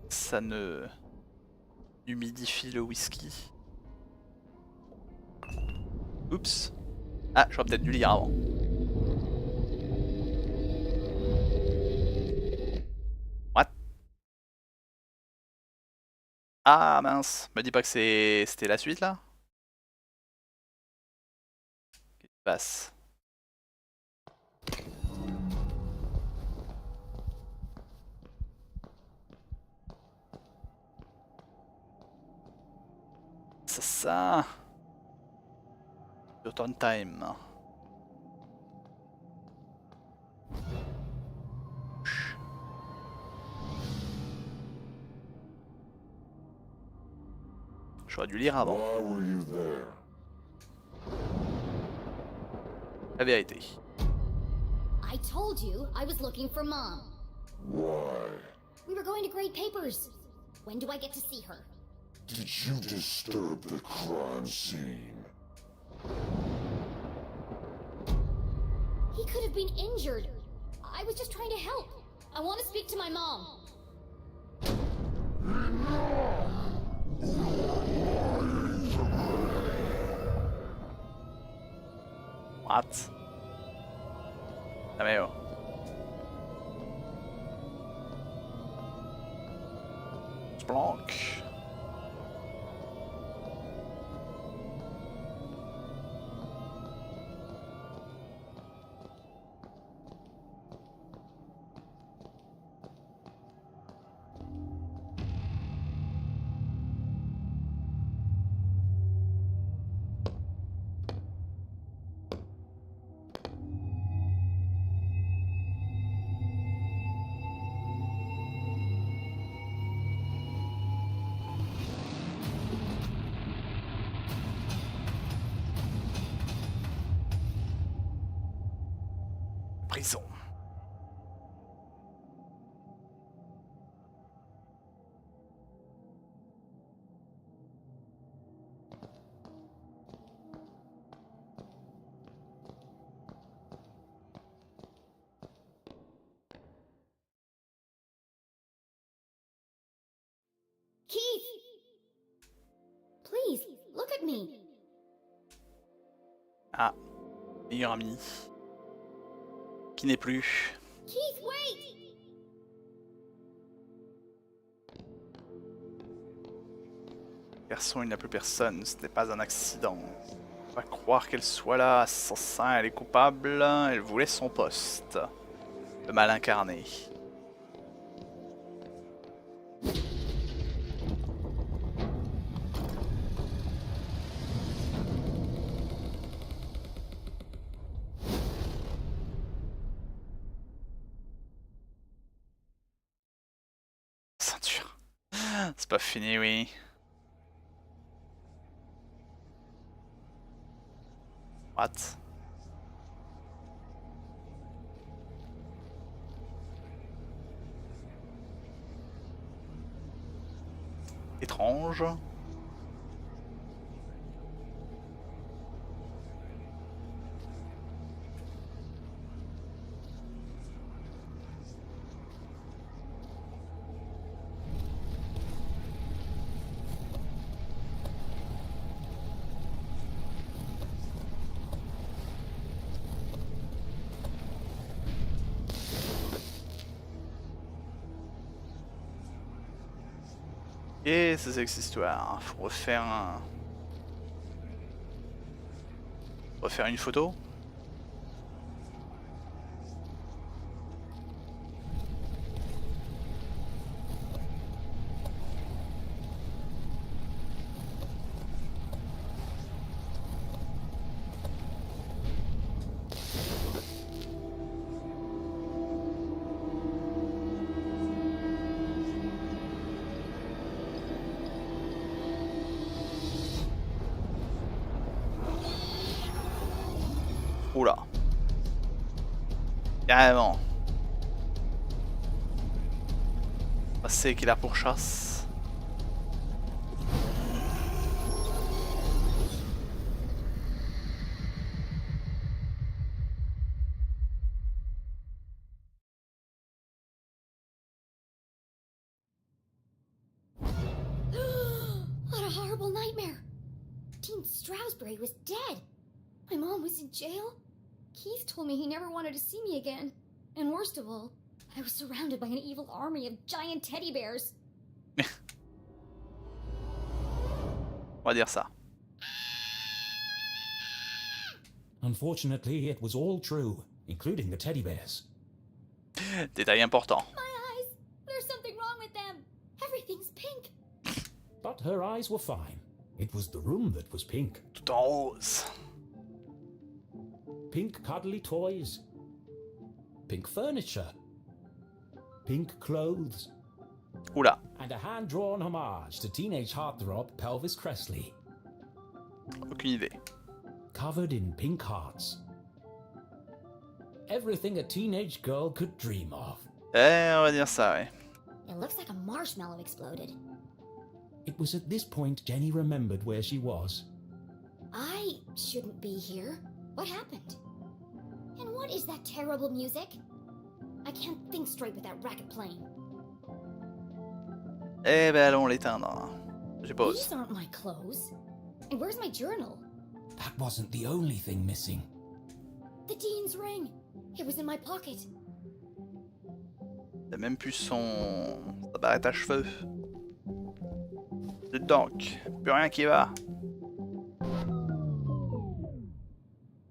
ça ne humidifie le whisky. Oups. Ah, j'aurais peut-être dû lire avant. What? Ah mince, me dis pas que c'était la suite là? Qu'est-ce qui se passe? C'est ça. Autumn time. J'aurais dû lire avant. La vérité. I told you I was looking for Mom. Why? We were going to grade papers. When do I get to see her? Did you disturb the crime scene? He could have been injured. I was just trying to help. I want to speak to my mom. What? Damn. Blanc. Prison. Keith! Please, look at at me. Ah, meilleur ami. Qui n'est plus. Keith, wait! Garçon, il n'y a plus personne. Ce n'est pas un accident. On va croire qu'elle soit là. Sans ça, elle est coupable. Elle voulait son poste. Le mal incarné. Ceinture. C'est pas fini, oui. What? Étrange. Et c'est cette histoire. Faut refaire un... Refaire une photo. Oula. Carrément. C'est qu'il a pourchasse. What a horrible nightmare. Dean Stroudsbury was dead. My mom was in jail. Keith told me he never wanted to see me again. And worst of all, I was surrounded by an evil army of giant teddy bears. On va dire ça. Unfortunately, it was all true, including the teddy bears. Détail important. My eyes! There's something wrong with them. Everything's pink. But her eyes were fine. It was the room that was pink. Tout en rose. Pink cuddly toys. Pink furniture. Pink clothes. Oula. And a hand-drawn homage to teenage heartthrob Pelvis Cressley. Aucune idée. Covered in pink hearts. Everything a teenage girl could dream of. On va dire ça, ouais. It looks like a marshmallow exploded. It was at this point Jenny remembered where she was. I shouldn't be here. What happened? And what is that terrible music? I can't think straight with that racket playing. Eh ben allons l'éteindre. Je pose. These aren't my clothes. And where's my journal? That wasn't the only thing missing. The Dean's ring. It was in my pocket. Il a même plus sa barrette à cheveux. Dites donc, plus rien qui va.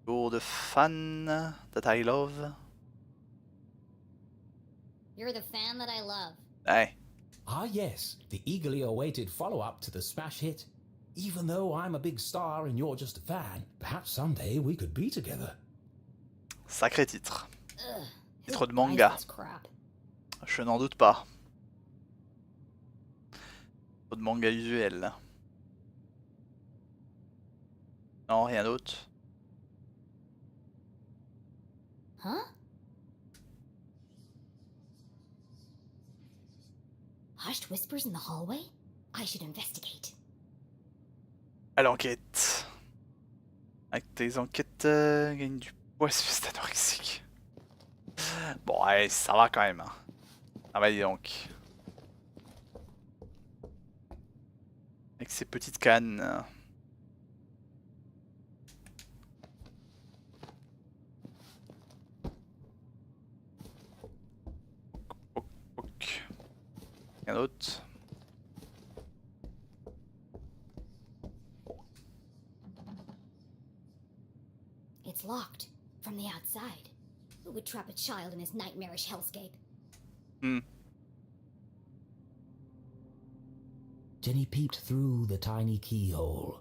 You're the fan that I love. You're the fan that I love. Ouais. Ah yes, the eagerly awaited follow-up to the smash hit. Even though I'm a big star and you're just a fan, perhaps someday we could be together. Sacré titre. Ugh, Titre de manga. crap. Je n'en doute pas. Titre de manga usuel. Non, rien d'autre. Huh? Hushed whispers in the hallway? I should investigate. À l'enquête. Avec tes enquêtes, gagne du poids, espèce d'anorexique. Bon, ouais, ça va quand même. Hein. Ah bah dis donc. Avec ses petites cannes. Rien d'autre. It's locked from the outside. Who would trap a child in this nightmarish hellscape? Jenny peeped through the tiny keyhole.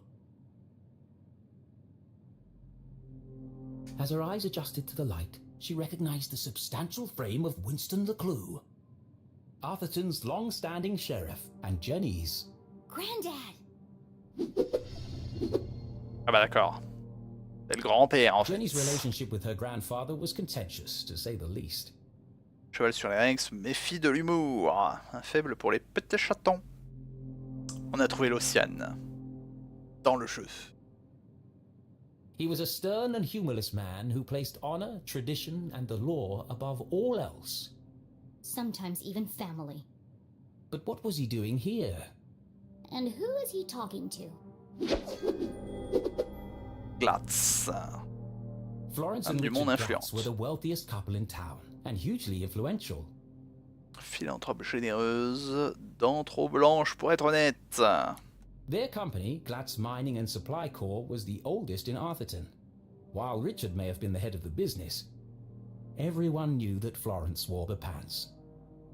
As her eyes adjusted to the light, she recognized the substantial frame of Winston LeClue, Arthurton's long-standing sheriff, and Jenny's Granddad! Ah bah d'accord. C'est le grand-père en fait. Jenny's relationship with her grandfather was contentious, to say the least. Cheval sur les règles se méfie de l'humour. Un faible pour les petits chatons. On a trouvé l'Océane. Dans le jeu. He was a stern and humorless man who placed honor, tradition, and the law above all else. Sometimes even family. But what was he doing here? And who is he talking to? Glatz. Florence Un and du Richard monde Glatz influent. were the wealthiest couple in town, and hugely influential. Philanthrope généreuse, dents trop blanches pour être honnête. Their company, Glatz Mining and Supply Corps, was the oldest in Arthurton. While Richard may have been the head of the business, everyone knew that Florence wore the pants.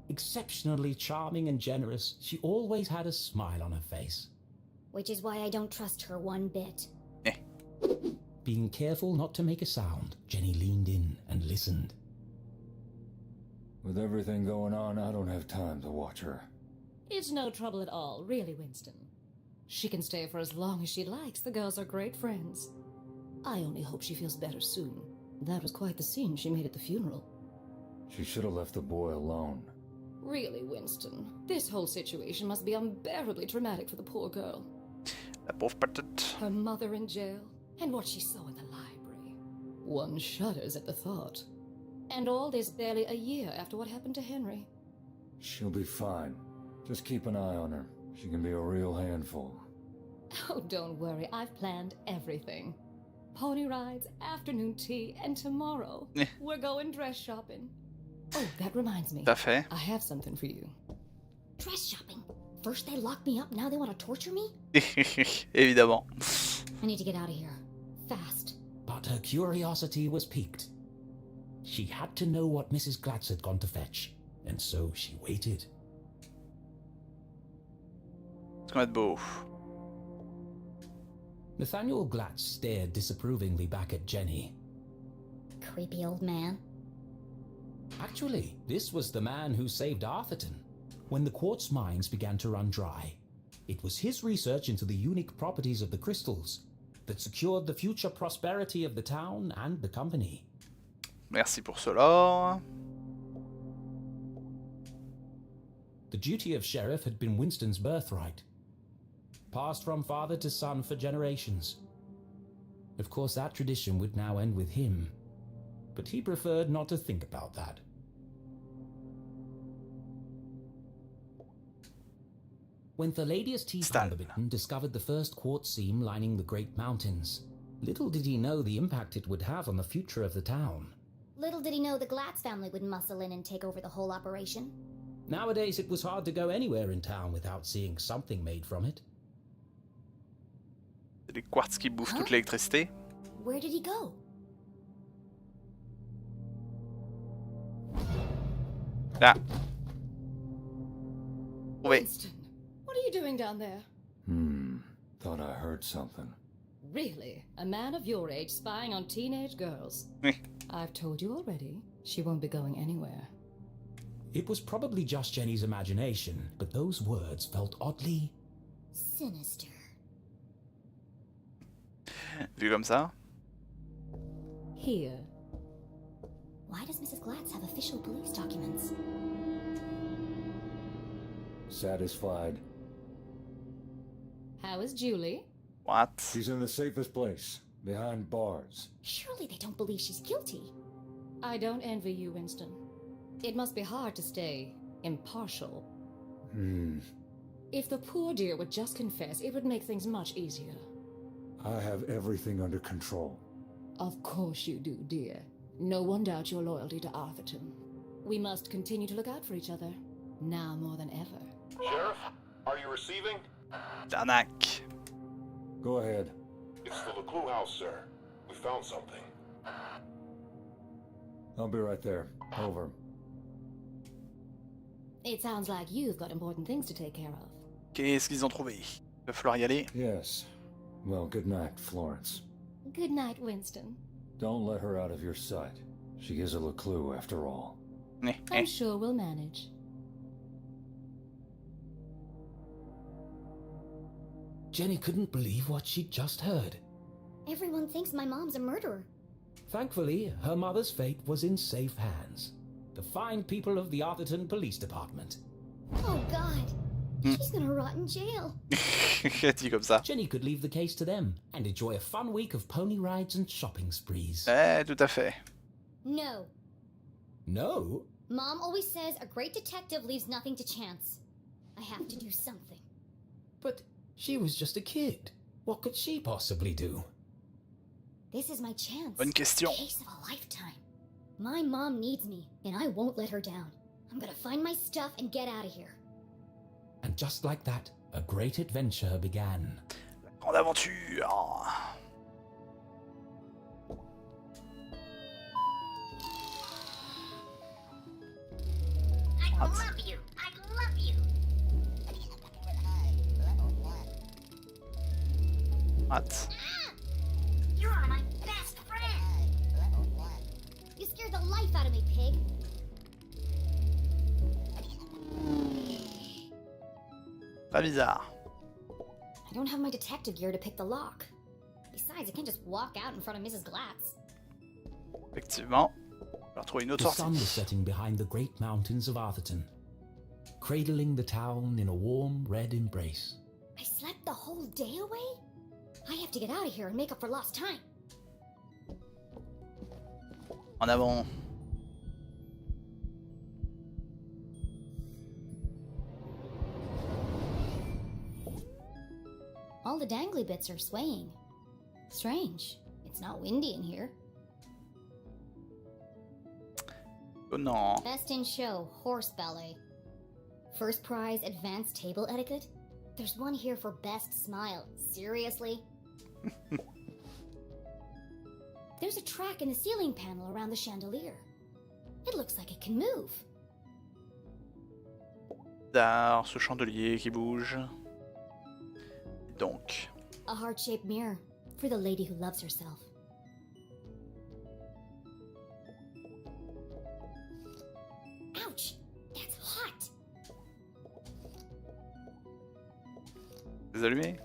Exceptionally charming and generous, she always had a smile on her face. Which is why I don't trust her one bit. Being careful not to make a sound, Jenny leaned in and listened. With everything going on, I don't have time to watch her. It's no trouble at all, really, Winston. She can stay for as long as she likes. The girls are great friends. I only hope she feels better soon. That was quite the scene she made at the funeral. She should have left the boy alone. Really, Winston, this whole situation must be unbearably traumatic for the poor girl. La pauvre petite. Her mother in jail, and what she saw in the library. One shudders at the thought. And all this barely a year after what happened to Henry. She'll be fine. Just keep an eye on her. She can be a real handful. Oh, don't worry, I've planned everything. Pony rides, afternoon tea, and tomorrow we're going dress shopping. Oh, that reminds me. Tout à fait. I have something for you. Dress shopping? First they locked me up, now they want to torture me? Évidemment. I need to get out of here. Fast. But her curiosity was piqued. She had to know what Mrs. Glatz had gone to fetch, and so she waited. C'est qu'on va être beau. Nathaniel Glatz stared disapprovingly back at Jenny. Creepy old man. Actually, this was the man who saved Arthurton when the quartz mines began to run dry. It was his research into the unique properties of the crystals that secured the future prosperity of the town and the company. Merci pour cela. The duty of sheriff had been Winston's birthright, passed from father to son for generations. Of course, that tradition would now end with him, but he preferred not to think about that. When Thaladius T. Thunderbitten discovered the first quartz seam lining the Great Mountains, little did he know the impact it would have on the future of the town. Little did he know the Glatz family would muscle in and take over the whole operation. Nowadays, it was hard to go anywhere in town without seeing something made from it. C'est les quartz qui bouffent toute l'électricité. Where did he go? Là. Oui. Winston, what are you doing down there? Thought I heard something. Really? A man of your age spying on teenage girls? I've told you already, she won't be going anywhere. It was probably just Jenny's imagination, but those words felt oddly sinister. Vu comme ça. Here. Why does Mrs. Glatz have official police documents? Satisfied. How is Julie? What? She's in the safest place, behind bars. Surely they don't believe she's guilty. I don't envy you, Winston. It must be hard to stay impartial. If the poor dear would just confess, it would make things much easier. I have everything under control. Of course you do, dear. No one doubts your loyalty to Arthurton. We must continue to look out for each other, now more than ever. Sheriff, are you receiving? Tabarnak. Go ahead. It's the LeClue house, sir. We found something. I'll be right there. Over. It sounds like you've got important things to take care of. Qu'est-ce qu'ils ont trouvé? Il va falloir y aller. Yes. Well, good night, Florence. Good night, Winston. Don't let her out of your sight. She is a LeClue, after all. I'm sure we'll manage. Jenny couldn't believe what she'd just heard. Everyone thinks my mom's a murderer. Thankfully, her mother's fate was in safe hands. The fine people of the Atherton Police Department. Oh, God. She's gonna rot in jail. Dit comme ça. Jenny could leave the case to them and enjoy a fun week of pony rides and shopping sprees. Tout à fait. No. No? Mom always says a great detective leaves nothing to chance. I have to do something. But she was just a kid. What could she possibly do? This is my chance. Bonne question. Case of a lifetime. My mom needs me, and I won't let her down. I'm gonna find my stuff and get out of here. And just like that, a great adventure began. Grande aventure. I love you. I love you. What? You are my best friend. You scared the life out of me, pig. Pas bizarre. I don't have my detective gear to pick the lock. Besides, I can't just walk out in front of Mrs. Glatz. Effectivement. On va retrouver une autre The sun was sortie. setting behind the great mountains of Atherton, cradling the town in a warm red embrace. I slept the whole day away? I have to get out of here and make up for lost time. En avant. All the dangly bits are swaying. Strange. It's not windy in here. Oh non. Best in show, horse ballet. First prize, advanced table etiquette. There's one here for best smile. Seriously? There's a track in the ceiling panel around the chandelier. It looks like it can move. Bizarre, ce chandelier qui bouge. Donc. A heart-shaped mirror for the lady who loves herself. Ouch! That's hot! Les allumer?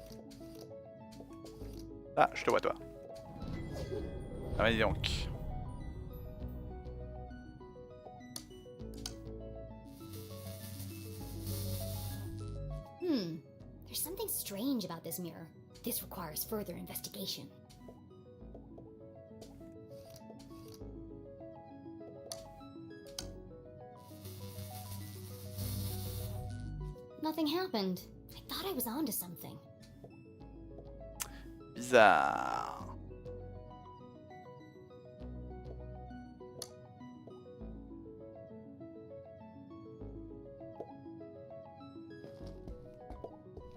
Ah, je te vois toi. Ah mais dis donc. There's something strange about this mirror. This requires further investigation. Nothing happened. I thought I was onto something. Bizarre.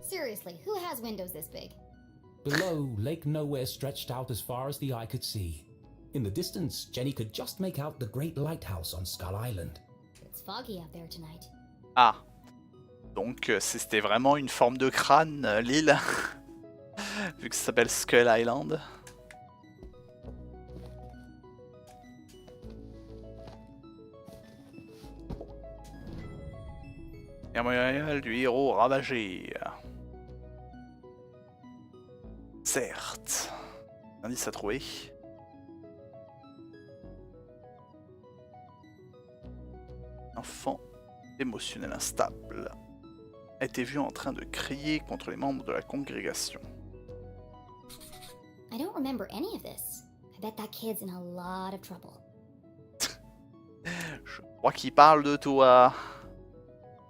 Seriously, who has windows this big? Below, Lake Nowhere stretched out as far as the eye could see. In the distance, Jenny could just make out the great lighthouse on Skull Island. It's foggy out there tonight. Ah. Donc c'était vraiment une forme de crâne, l'île. Vu que ça s'appelle Skull Island. Et un mémorial du héros ravagé. Certes. Indice à trouver. Enfant émotionnel instable a été vu en train de crier contre les membres de la congrégation. I don't remember any of this. I bet that kid's in a lot of trouble. Je crois qu'il parle de toi.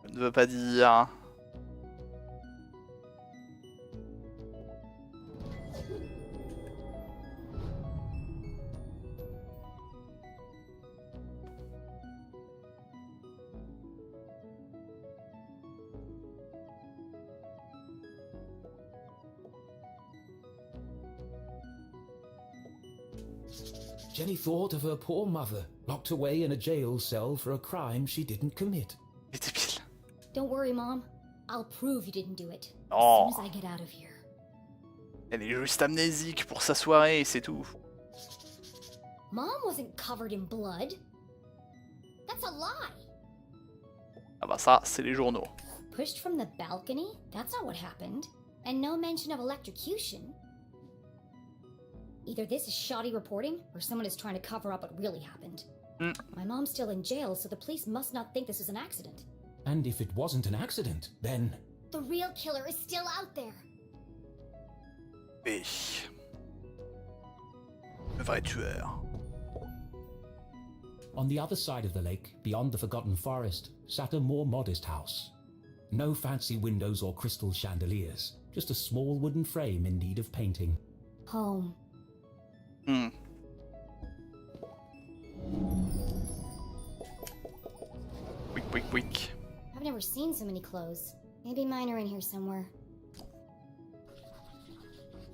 Je ne veux pas dire. Jenny thought of her poor mother, locked away in a jail cell for a crime she didn't commit. Il est débile. Don't worry, Mom. I'll prove you didn't do it. Oh. As soon as I get out of here. Elle est juste amnésique pour sa soirée, c'est tout. Mom wasn't covered in blood. That's a lie. Ah bah ça, c'est les journaux. Pushed from the balcony? That's not what happened. And no mention of electrocution. Either this is shoddy reporting, or someone is trying to cover up what really happened. My mom's still in jail, so the police must not think this was an accident. And if it wasn't an accident, then... The real killer is still out there. Oui. Le vrai tueur. On the other side of the lake, beyond the Forgotten Forest, sat a more modest house. No fancy windows or crystal chandeliers, just a small wooden frame in need of painting. Home. Quick. I've never seen so many clothes. Maybe mine are in here somewhere.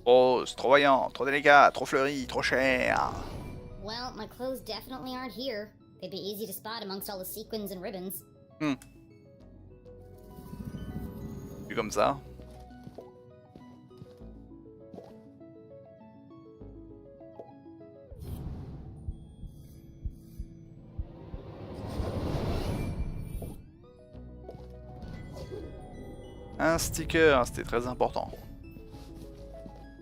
Oh, c'est trop voyant, trop délicat, trop fleuri, trop cher. Well, my clothes definitely aren't here. They'd be easy to spot amongst all the sequins and ribbons. Vu comme ça. Un sticker, c'était très important.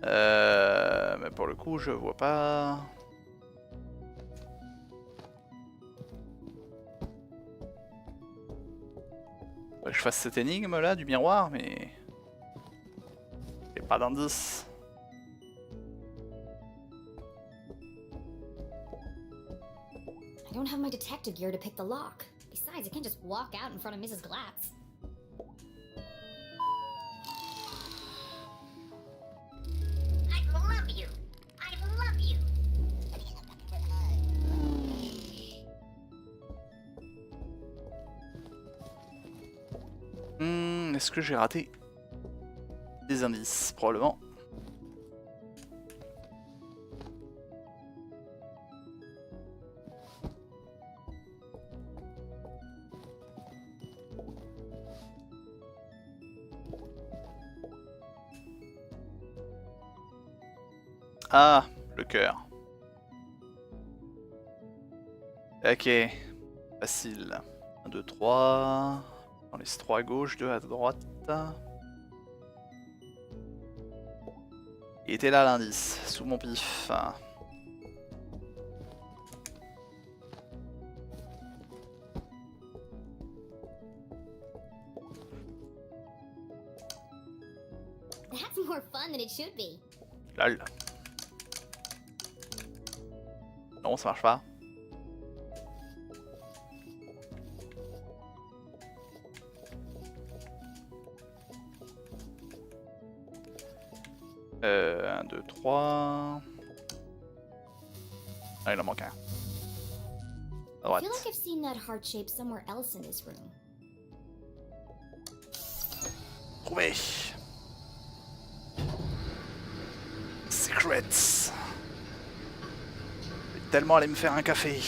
Mais pour le coup, je vois pas. Faudrait que je fasse cette énigme là du miroir, mais. J'ai pas d'indice. I don't have my detective gear to pick the lock. Besides, I can't just walk out in front of Mrs. Glatz. I love you. I love you. Est-ce que j'ai raté des indices? Probablement. Ah, le cœur. Ok, facile. 1, 2, 3. On laisse 3 à gauche, 2 à droite. Il était là l'indice, sous mon pif. That's more fun than it should be. Lol. Non, ça marche pas. Un, 2, 3. Ah, il en manque un. À I droite. feel like I've seen that heart shape somewhere else in this room. Trouvé. Secrets. Je vais tellement aller me faire un café.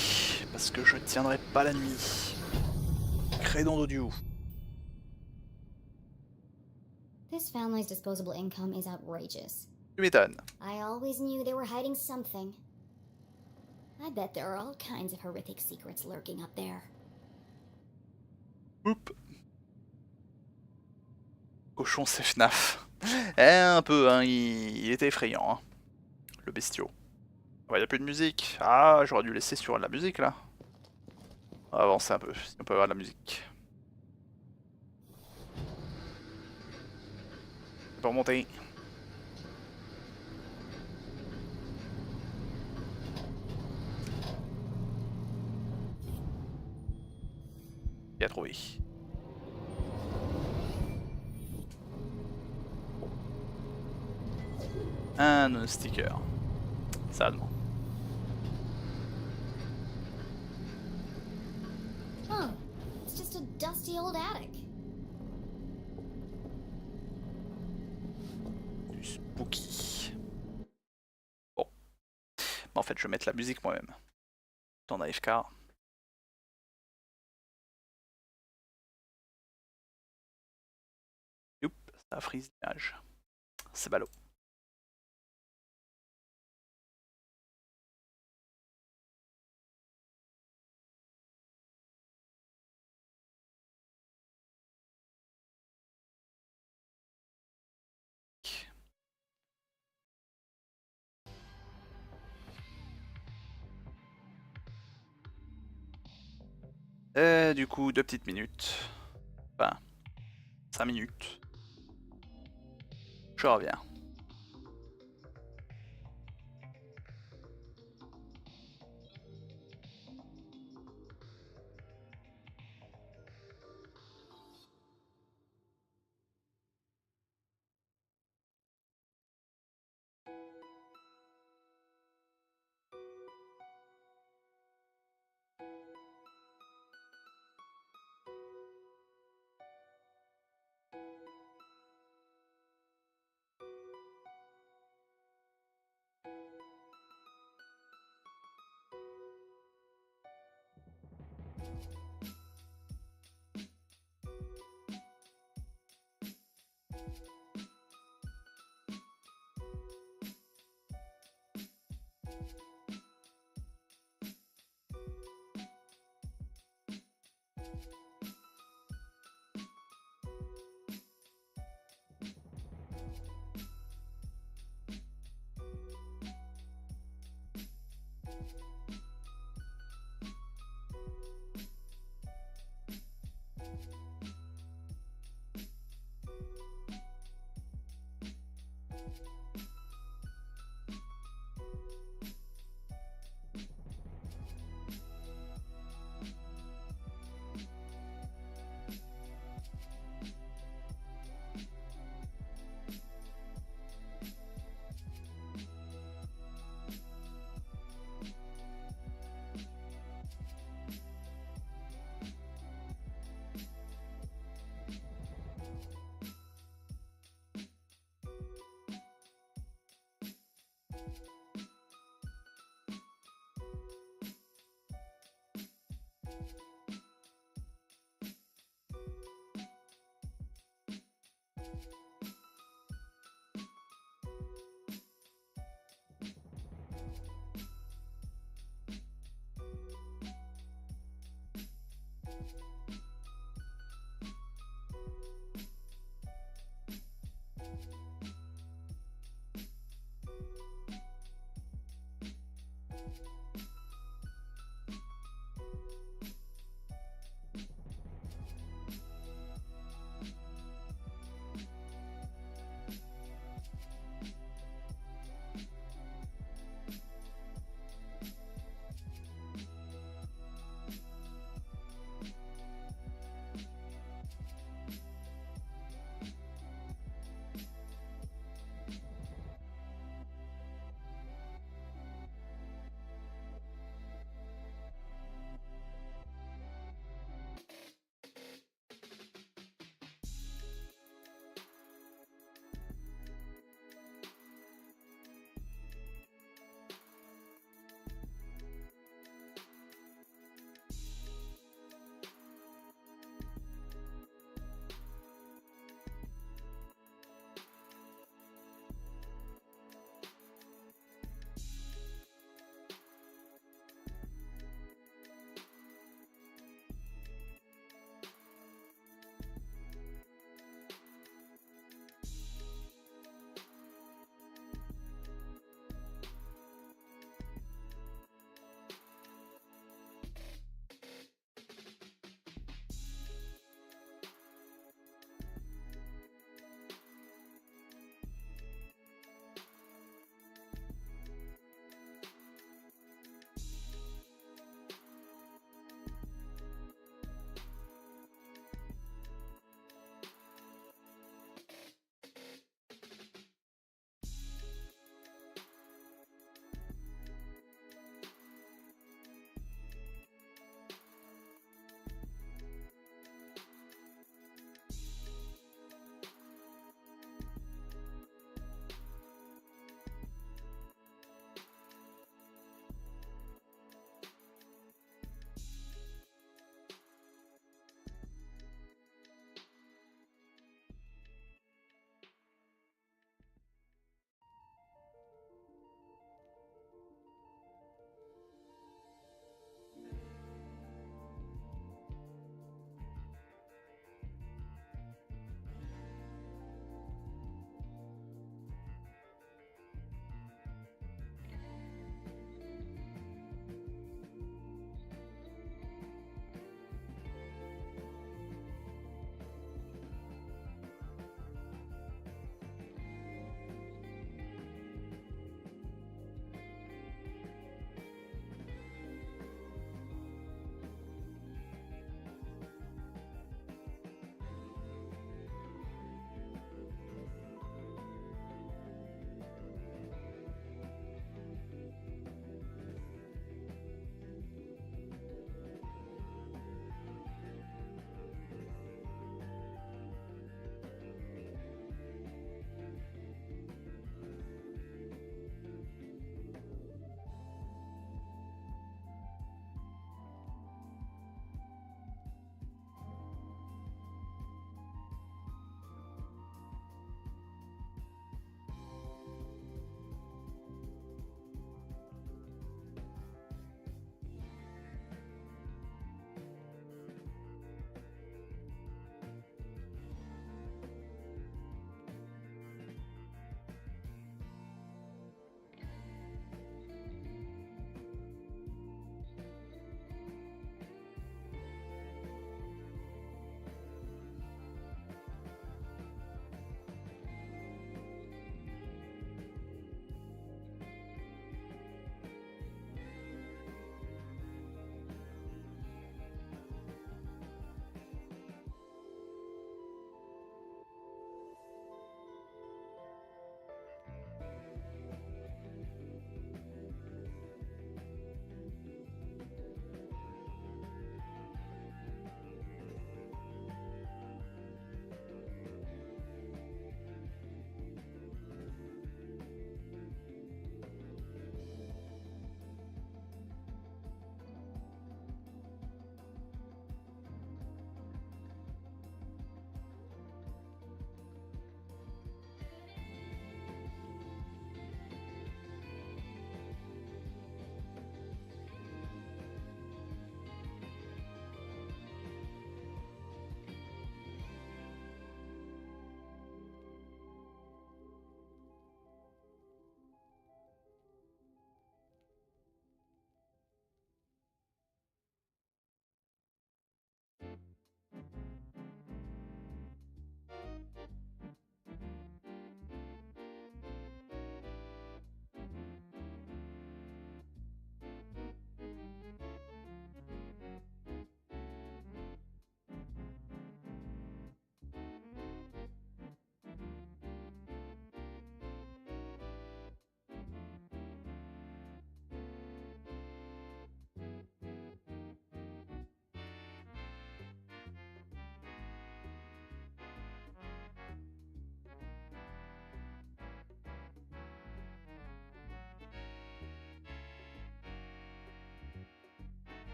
Parce que je tiendrai pas la nuit. Crédon d'audio. This family's disposable income is outrageous. Tu m'étonnes. I always knew they were hiding something. I bet there are all kinds of horrific secrets lurking up there. Oups. Cochon c'est FNAF. Un peu, hein, il était effrayant, hein. Le bestiau. Il n'y a plus de musique. Ah, j'aurais dû laisser sur la musique là. On va avancer un peu, si on peut avoir de la musique. Pour remonter. Il a trouvé. Un sticker. Ça demande. Oh, it's just a dusty old attic. Du spooky. Bon. On en fait, je vais mettre la musique moi-même. Dans AFK. Youp, ça frise l'image. C'est ballot. Du coup, 2 petites minutes. Enfin, 5 minutes. Je reviens.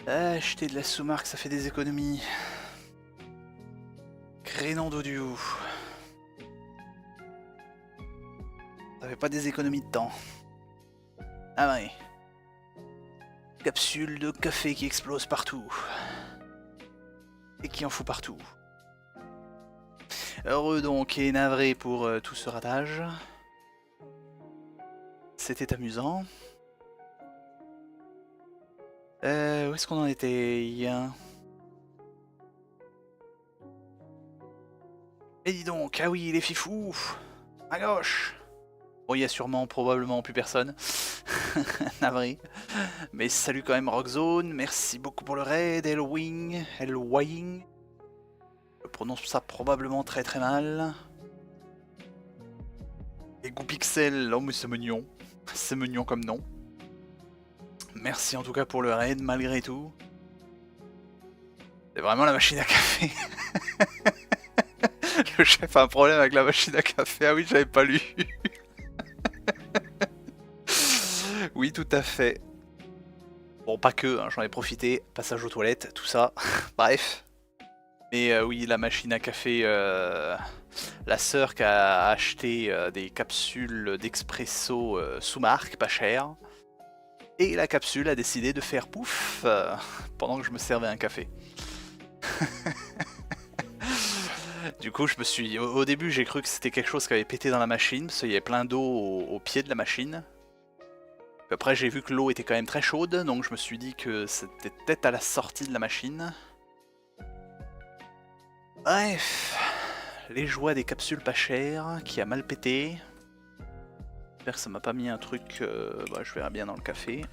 Acheter de la sous-marque, ça fait des économies. Crénon d'audio. Ça fait pas des économies de temps. Ah ouais. Capsule de café qui explose partout. Et qui en fout partout. Heureux donc et navré pour tout ce ratage. C'était amusant. Où est-ce qu'on en était? Mais dis donc, ah oui, les fifous. À gauche. Bon, il y a sûrement, probablement plus personne. Navré. Mais salut quand même Rockzone, merci beaucoup pour le raid, Elwing. Je prononce ça probablement très très mal. Et Goupixel, oh mais c'est mignon. C'est mignon comme nom. Merci en tout cas pour le raid malgré tout. C'est vraiment la machine à café. Le chef a un problème avec la machine à café, ah oui j'avais pas lu. Oui tout à fait. Bon pas que, hein, j'en ai profité, passage aux toilettes, tout ça, bref. Mais oui la machine à café, la sœur qui a acheté des capsules d'expresso sous marque, pas cher. Et la capsule a décidé de faire pouf pendant que je me servais un café. Du coup je me suis... Au début j'ai cru que c'était quelque chose qui avait pété dans la machine, parce qu'il y avait plein d'eau au pied de la machine. Après j'ai vu que l'eau était quand même très chaude, donc je me suis dit que c'était peut-être à la sortie de la machine. Bref, les joies des capsules pas chères, qui a mal pété. J'espère que ça m'a pas mis un truc, bah, je verrai bien dans le café.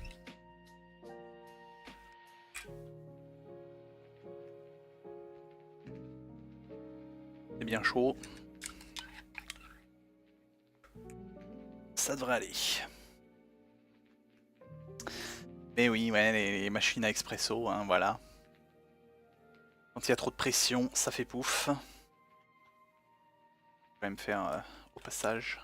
C'est bien chaud. Ça devrait aller. Mais oui, ouais, les machines à expresso, hein, voilà. Quand il y a trop de pression, ça fait pouf. Je vais quand même faire au passage.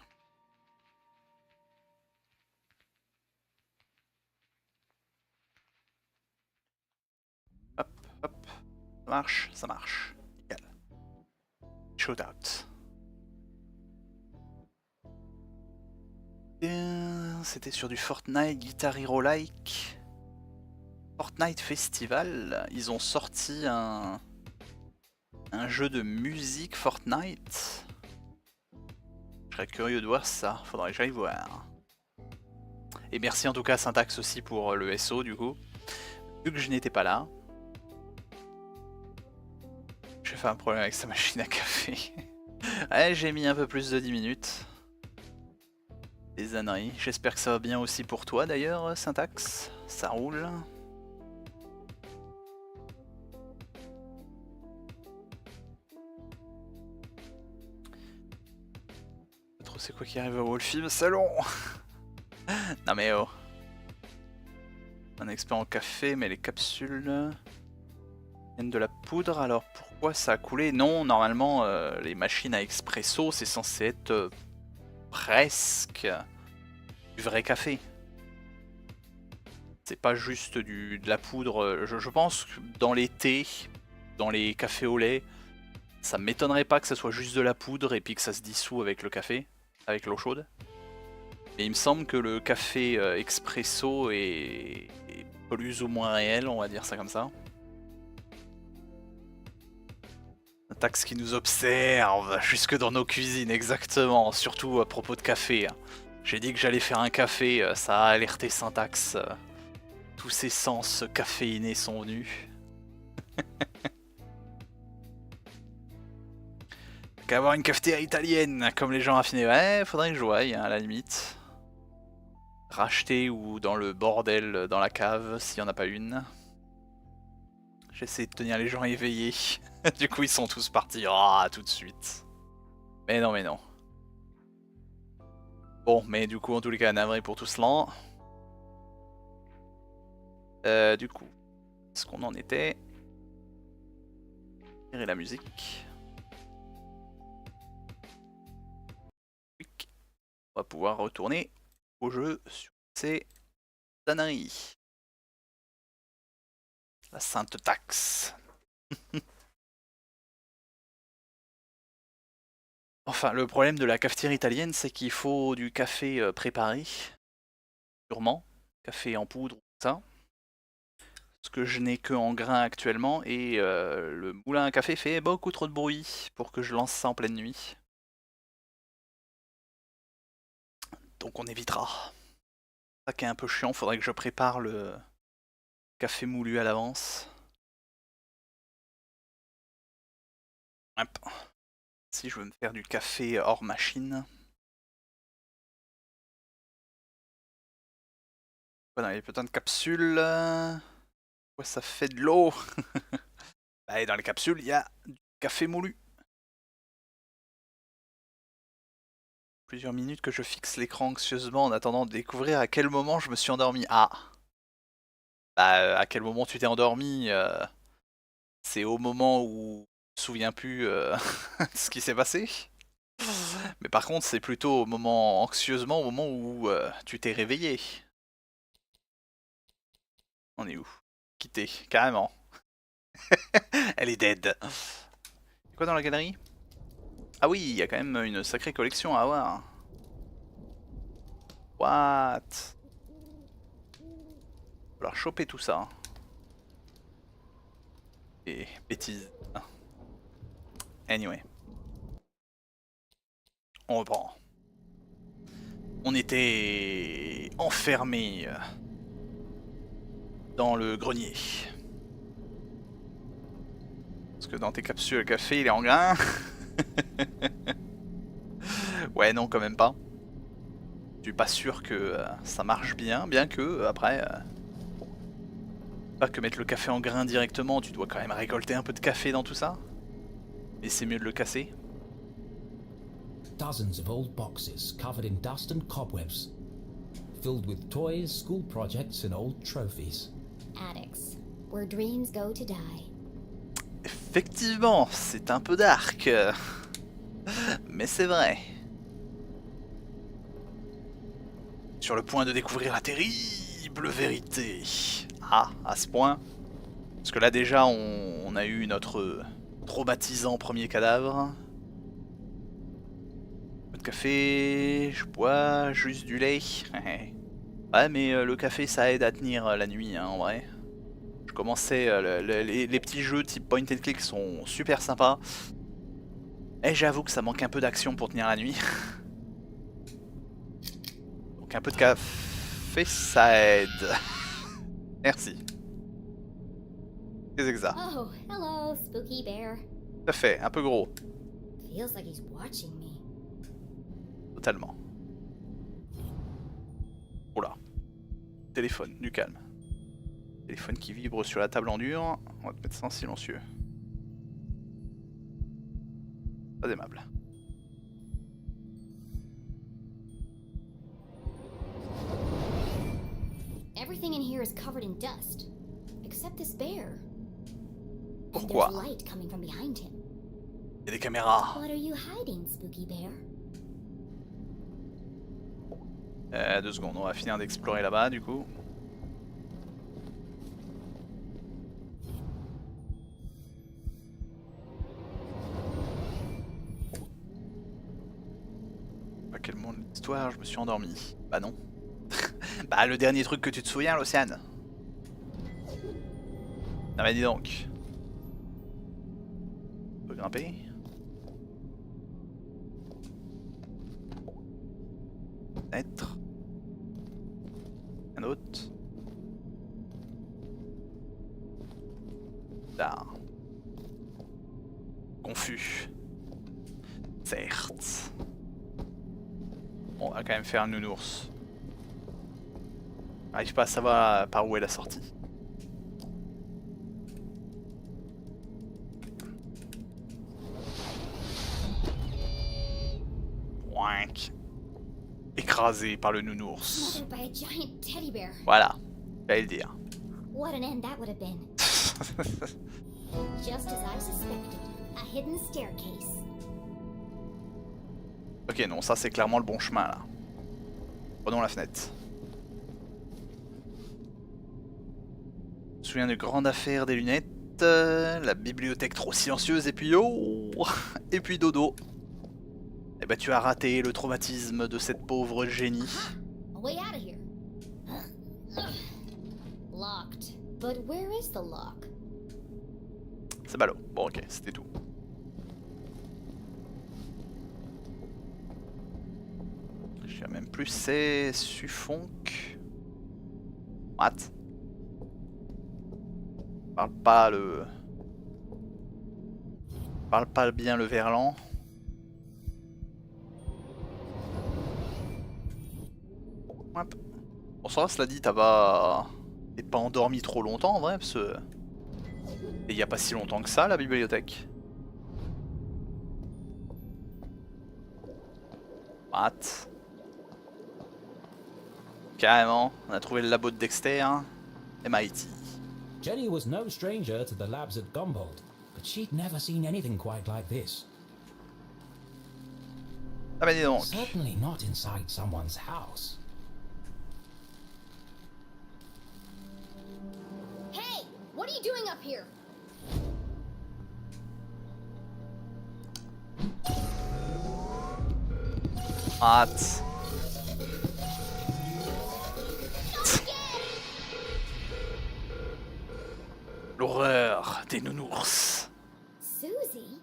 Hop, hop. Ça marche, ça marche. Nickel. Shootout. C'était sur du Fortnite Guitar Hero-like. Fortnite Festival. Ils ont sorti un jeu de musique Fortnite. Je serais curieux de voir ça. Faudrait que j'aille voir. Et merci en tout cas Syntax aussi pour le SO du coup. Vu que je n'étais pas là. J'ai fait un problème avec sa machine à café. Ouais, j'ai mis un peu plus de 10 minutes. Des âneries. J'espère que ça va bien aussi pour toi d'ailleurs, Syntax. Ça roule. Trop c'est quoi qui arrive à Wolfie, le salon. Non mais oh. Un expert en café, mais les capsules viennent de la poudre, alors pourquoi ça a coulé? Non, normalement les machines à expresso c'est censé être presque du vrai café. C'est pas juste de la poudre. Je pense que dans les thés, dans les cafés au lait, ça m'étonnerait pas que ça soit juste de la poudre et puis que ça se dissout avec le café, avec l'eau chaude. Mais il me semble que le café expresso est plus ou moins réel, on va dire ça comme ça. Un taxe qui nous observe jusque dans nos cuisines, exactement, surtout à propos de café. J'ai dit que j'allais faire un café, ça a alerté Syntax. Tous ses sens caféinés sont venus. Qu'à avoir une cafetière italienne, comme les gens raffinés. Ouais, faudrait que je voie, hein, à la limite. Racheter ou dans le bordel, dans la cave, s'il n'y en a pas une. J'essaie de tenir les gens éveillés. Du coup, ils sont tous partis. Ah, tout de suite. Mais non, mais non. Bon, mais du coup, en tous les cas, navré pour tout cela. Du coup, est-ce qu'on en était? Tirer la musique. On va pouvoir retourner au jeu sur ces âneries. La sainte taxe. Enfin, le problème de la cafetière italienne, c'est qu'il faut du café préparé, sûrement. Café en poudre, tout ça. Ce que je n'ai que en grain actuellement, et le moulin à café fait beaucoup trop de bruit pour que je lance ça en pleine nuit. Donc on évitera. Ça qui est un peu chiant, faudrait que je prépare le café moulu à l'avance. Hop. Si je veux me faire du café hors machine. Dans les putains de capsules. Ouais, ça fait de l'eau. Bah, et dans les capsules, il y a du café moulu. Plusieurs minutes que je fixe l'écran anxieusement en attendant de découvrir à quel moment je me suis endormi. Ah. Bah, à quel moment tu t'es endormi c'est au moment où tu te souviens plus de ce qui s'est passé. Mais par contre, c'est plutôt au moment anxieusement, au moment où tu t'es réveillé. On est où? Quitté, carrément. Elle est dead. C'est quoi dans la galerie? Ah oui, il y a quand même une sacrée collection à avoir. What? Il va falloir choper tout ça. Et bêtises. Anyway. On reprend. On était enfermés dans le grenier. Parce que dans tes capsules, le café il est en grain. Ouais, non, quand même pas. Je suis pas sûr que ça marche bien, bien que après. Pas que mettre le café en grain directement, tu dois quand même récolter un peu de café dans tout ça. Et c'est mieux de le casser. Dozens of old boxes covered in dust and cobwebs, filled with toys, school projects, and old trophies. Attics, where dreams go to die. Effectivement, c'est un peu dark. Mais c'est vrai. Sur le point de découvrir la terrible vérité. Ah, à ce point. Parce que là déjà, on a eu notre traumatisant premier cadavre. Peu de café, je bois juste du lait. Ouais, mais le café ça aide à tenir la nuit, hein, en vrai. Je commençais, les petits jeux type point and click sont super sympas. Et j'avoue que ça manque un peu d'action pour tenir la nuit. Donc un peu de café ça aide. Merci. Qu'est-ce que ça? Oh, hello, spooky bear. Tout à fait, un peu gros. Feels like he's watching me. Totalement. Oula. Téléphone, du calme. Téléphone qui vibre sur la table en dur. On va te mettre ça en silencieux. Pas aimable. Everything in here is covered in dust, except this bear. Pourquoi? And there's light coming from behind him. Il y a des caméras. What are you hiding, spooky bear? 2 secondes, on va finir d'explorer là-bas du coup. À quel moment de l'histoire je me suis endormi? Bah non. Bah le dernier truc que tu te souviens, l'Océane. Ah bah dis donc. On peut grimper. Peut-être. Un autre. Là. Confus. Certes. Bon, on va quand même faire un nounours. J'arrive pas à savoir par où est la sortie. Ouinc. Écrasé par le nounours. Smothered by a giant teddy bear. Voilà, j'allais le dire. What an end that would have been. Just as I suspected, a hidden staircase. Ok, non, ça c'est clairement le bon chemin là. Prenons la fenêtre. souviens de grande affaire des lunettes, la bibliothèque trop silencieuse, et puis oh, et puis dodo. Eh ben tu as raté le traumatisme de cette pauvre génie. A way out of here. Locked. But where is the lock? C'est ballot. Bon ok, c'était tout. Je sais même plus, c'est Suffonk. What? Parle pas bien le verlan. Hop. Bon ça, cela dit, t'es pas endormi trop longtemps en vrai, parce que... Et il y a pas si longtemps que ça, la bibliothèque. What? Carrément, on a trouvé le labo de Dexter, hein. MIT. Jenny was no stranger to the labs at Gumboldt, but she'd never seen anything quite like this. Ah bah dis donc. Certainly not inside someone's house. Hey! What are you doing up here? What? L'horreur des nounours. Susie?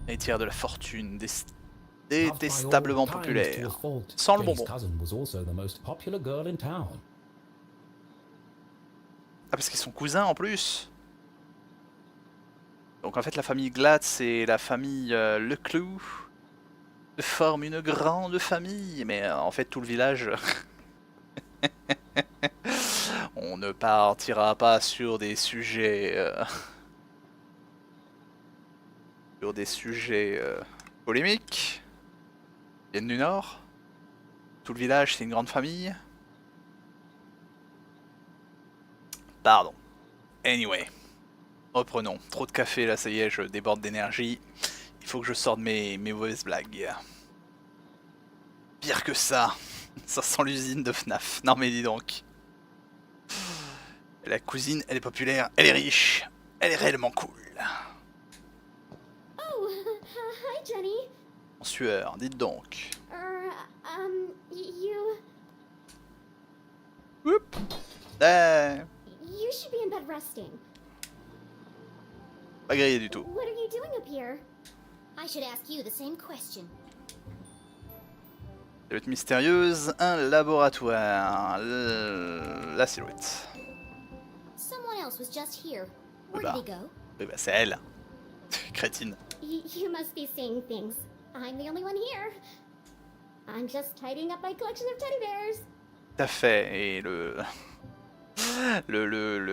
Héritière de la fortune, détestablement populaire. Sans le bonbon. Ah parce qu'ils sont cousins en plus. Donc en fait la famille Glatz et la famille LeClue forment une grande famille. Mais en fait tout le village... On ne partira pas sur des sujets... sur des sujets polémiques. Ils viennent du Nord. Tout le village c'est une grande famille. Pardon. Anyway. Reprenons. Trop de café là, ça y est, je déborde d'énergie. Il faut que je sorte mes mauvaises blagues. Pire que ça. Ça sent l'usine de FNAF. Non mais dis donc. La cousine, elle est populaire, elle est riche. Elle est réellement cool. Oh, hi, Jenny. En sueur, dites donc. You... Oups. You should be in bed resting. Pas grillé du tout. What are you doing up here? I should ask you the same question. Silhouette mystérieuse, un laboratoire. La silhouette. Someone else was just here. Where Bah. did he go? Oui bah c'est elle. Crétine. You must be seeing things. I'm the only one here. I'm just tidying up my collection of teddy bears. Tout à fait. Et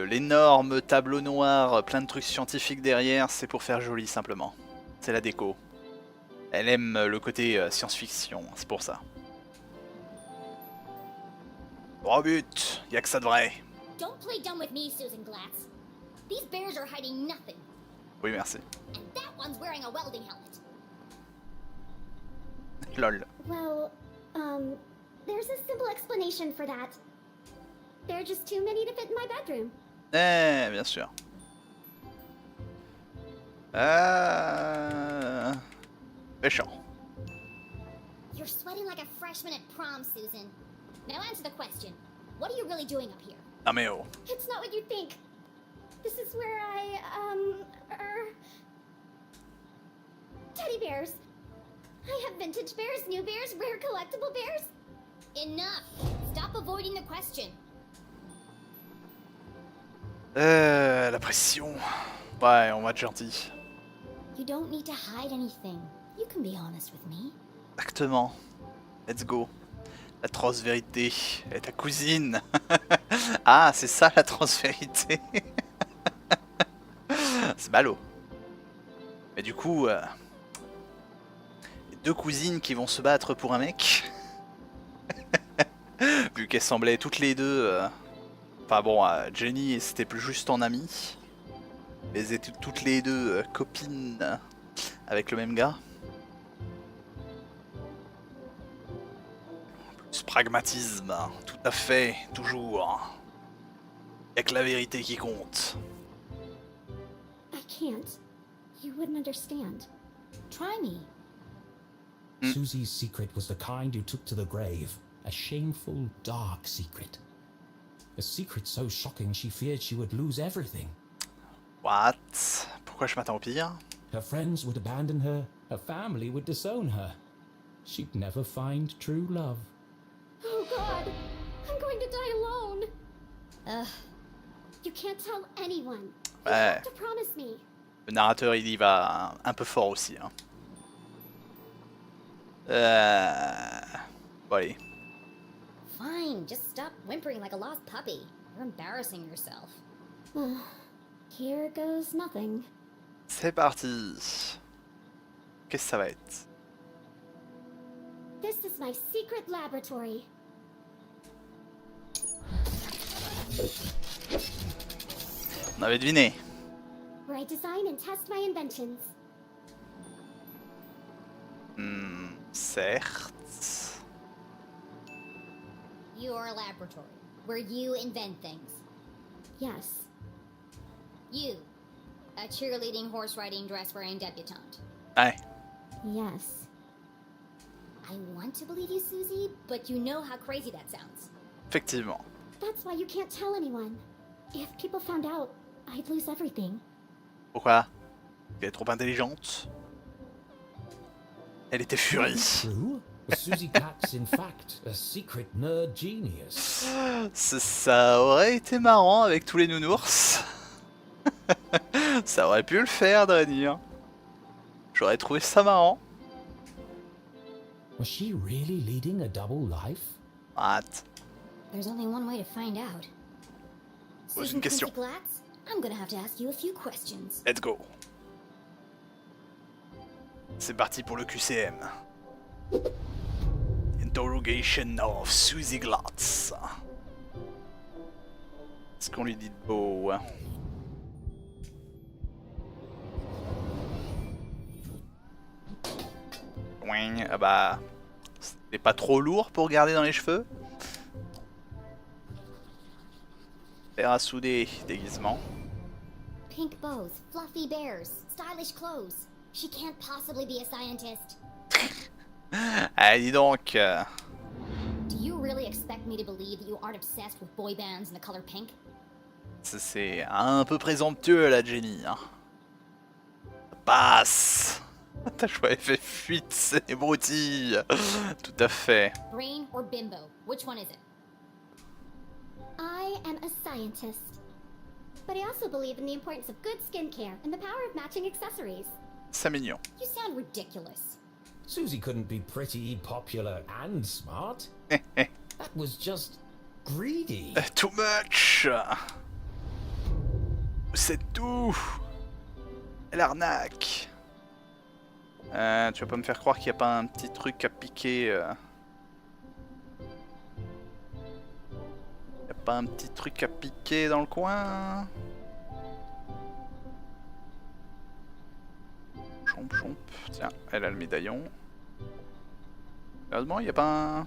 l'énorme tableau noir, plein de trucs scientifiques derrière, c'est pour faire joli simplement. C'est la déco. Elle aime le côté science-fiction, c'est pour ça. Droit au but, y'a que ça de vrai. Don't play dumb with me, Susan Glatz. These bears are hiding nothing. Oui merci. And that one's wearing a welding helmet. Lol. Well, there's a simple explanation for that. There are just too many to fit in my bedroom. Eh, bien sûr. Méchant. You're sweating like a freshman at prom, Susan. Now answer the question. What are you really doing up here? Ah mais oh. It's not what you think. This is where teddy bears. I have vintage bears, new bears, rare collectible bears. Enough. Stop avoiding the question. La pression. Ouais, on va être gentil. You don't need to hide anything. You can be honest with me. Exactement. Let's go. La transvérité est ta cousine. Ah, c'est ça la transvérité. C'est ballot. Mais du coup, les deux cousines qui vont se battre pour un mec. Vu qu'elles semblaient toutes les deux... Enfin bon, Jenny c'était plus juste en amie. Mais elles étaient toutes les deux copines avec le même gars. Plus pragmatisme, tout à fait, toujours. Y'a que la vérité qui compte. I can't. You wouldn't understand. Try me. Susie's secret was the kind you took to the grave. A shameful, dark secret. A secret so shocking she feared she would lose everything. What? Pourquoi je m'attends au pire? Her friends would abandon her. Her family would disown her. She'd never find true love. Oh God! I'm going to die alone! You can't tell anyone. You Ouais. have to promise me. Le narrateur il y va un peu fort aussi. Hein. Bon allez. Fine, just stop whimpering like a lost puppy. You're embarrassing yourself. Here goes nothing. C'est parti. Qu'est-ce que ça va être? This is my secret laboratory. On avait deviné. Where I design and test my inventions. Certes. Your laboratory, where you invent things. Yes. You, a cheerleading, horse-riding, dress-wearing debutante. Ouais. Yes. I want to believe you, Susie, but you know how crazy that sounds. Effectivement. That's why you can't tell anyone. If people found out, I'd lose everything. Pourquoi? Elle est trop intelligente. Elle était furie. True? Susie Cat's in fact a secret nerd genius. Ça aurait été marrant avec tous les nounours. Ça aurait pu le faire, à vrai dire. J'aurais trouvé ça marrant. Was she really leading a double life? What? There's only one way to find out. Pose Susan une question. Quincy Glatz, I'm gonna have to ask you a few questions. Let's go. C'est parti pour le QCM. Interrogation of Susie Glatz. Qu'est-ce qu'on lui dit de beau? Oui, ah bah... C'est pas trop lourd pour garder dans les cheveux? Fer à souder, déguisement. Pink bows, fluffy bears, stylish clothes. She can't possibly be a scientist. Ah, dis donc. Do you really expect me to believe that you aren't obsessed with boy bands and the color pink? C'est un peu présomptueux la Jenny. Hein. Passe. T'as choisi fait fuite, c'est broutilles. Tout à fait. Brain or bimbo? Which one is it? I am a scientist. But I also believe in the importance of good skincare and the power of matching accessories. C'est mignon. You sound ridiculous. Susie couldn't be pretty, popular, and smart. That was just greedy. Too much. C'est tout. L'arnaque. Tu vas pas me faire croire qu'il n'y a pas un petit truc à piquer. Y a pas un petit truc à piquer dans le coin? Chomp, chomp. Tiens, elle a le médaillon. Heureusement, il n'y a pas un...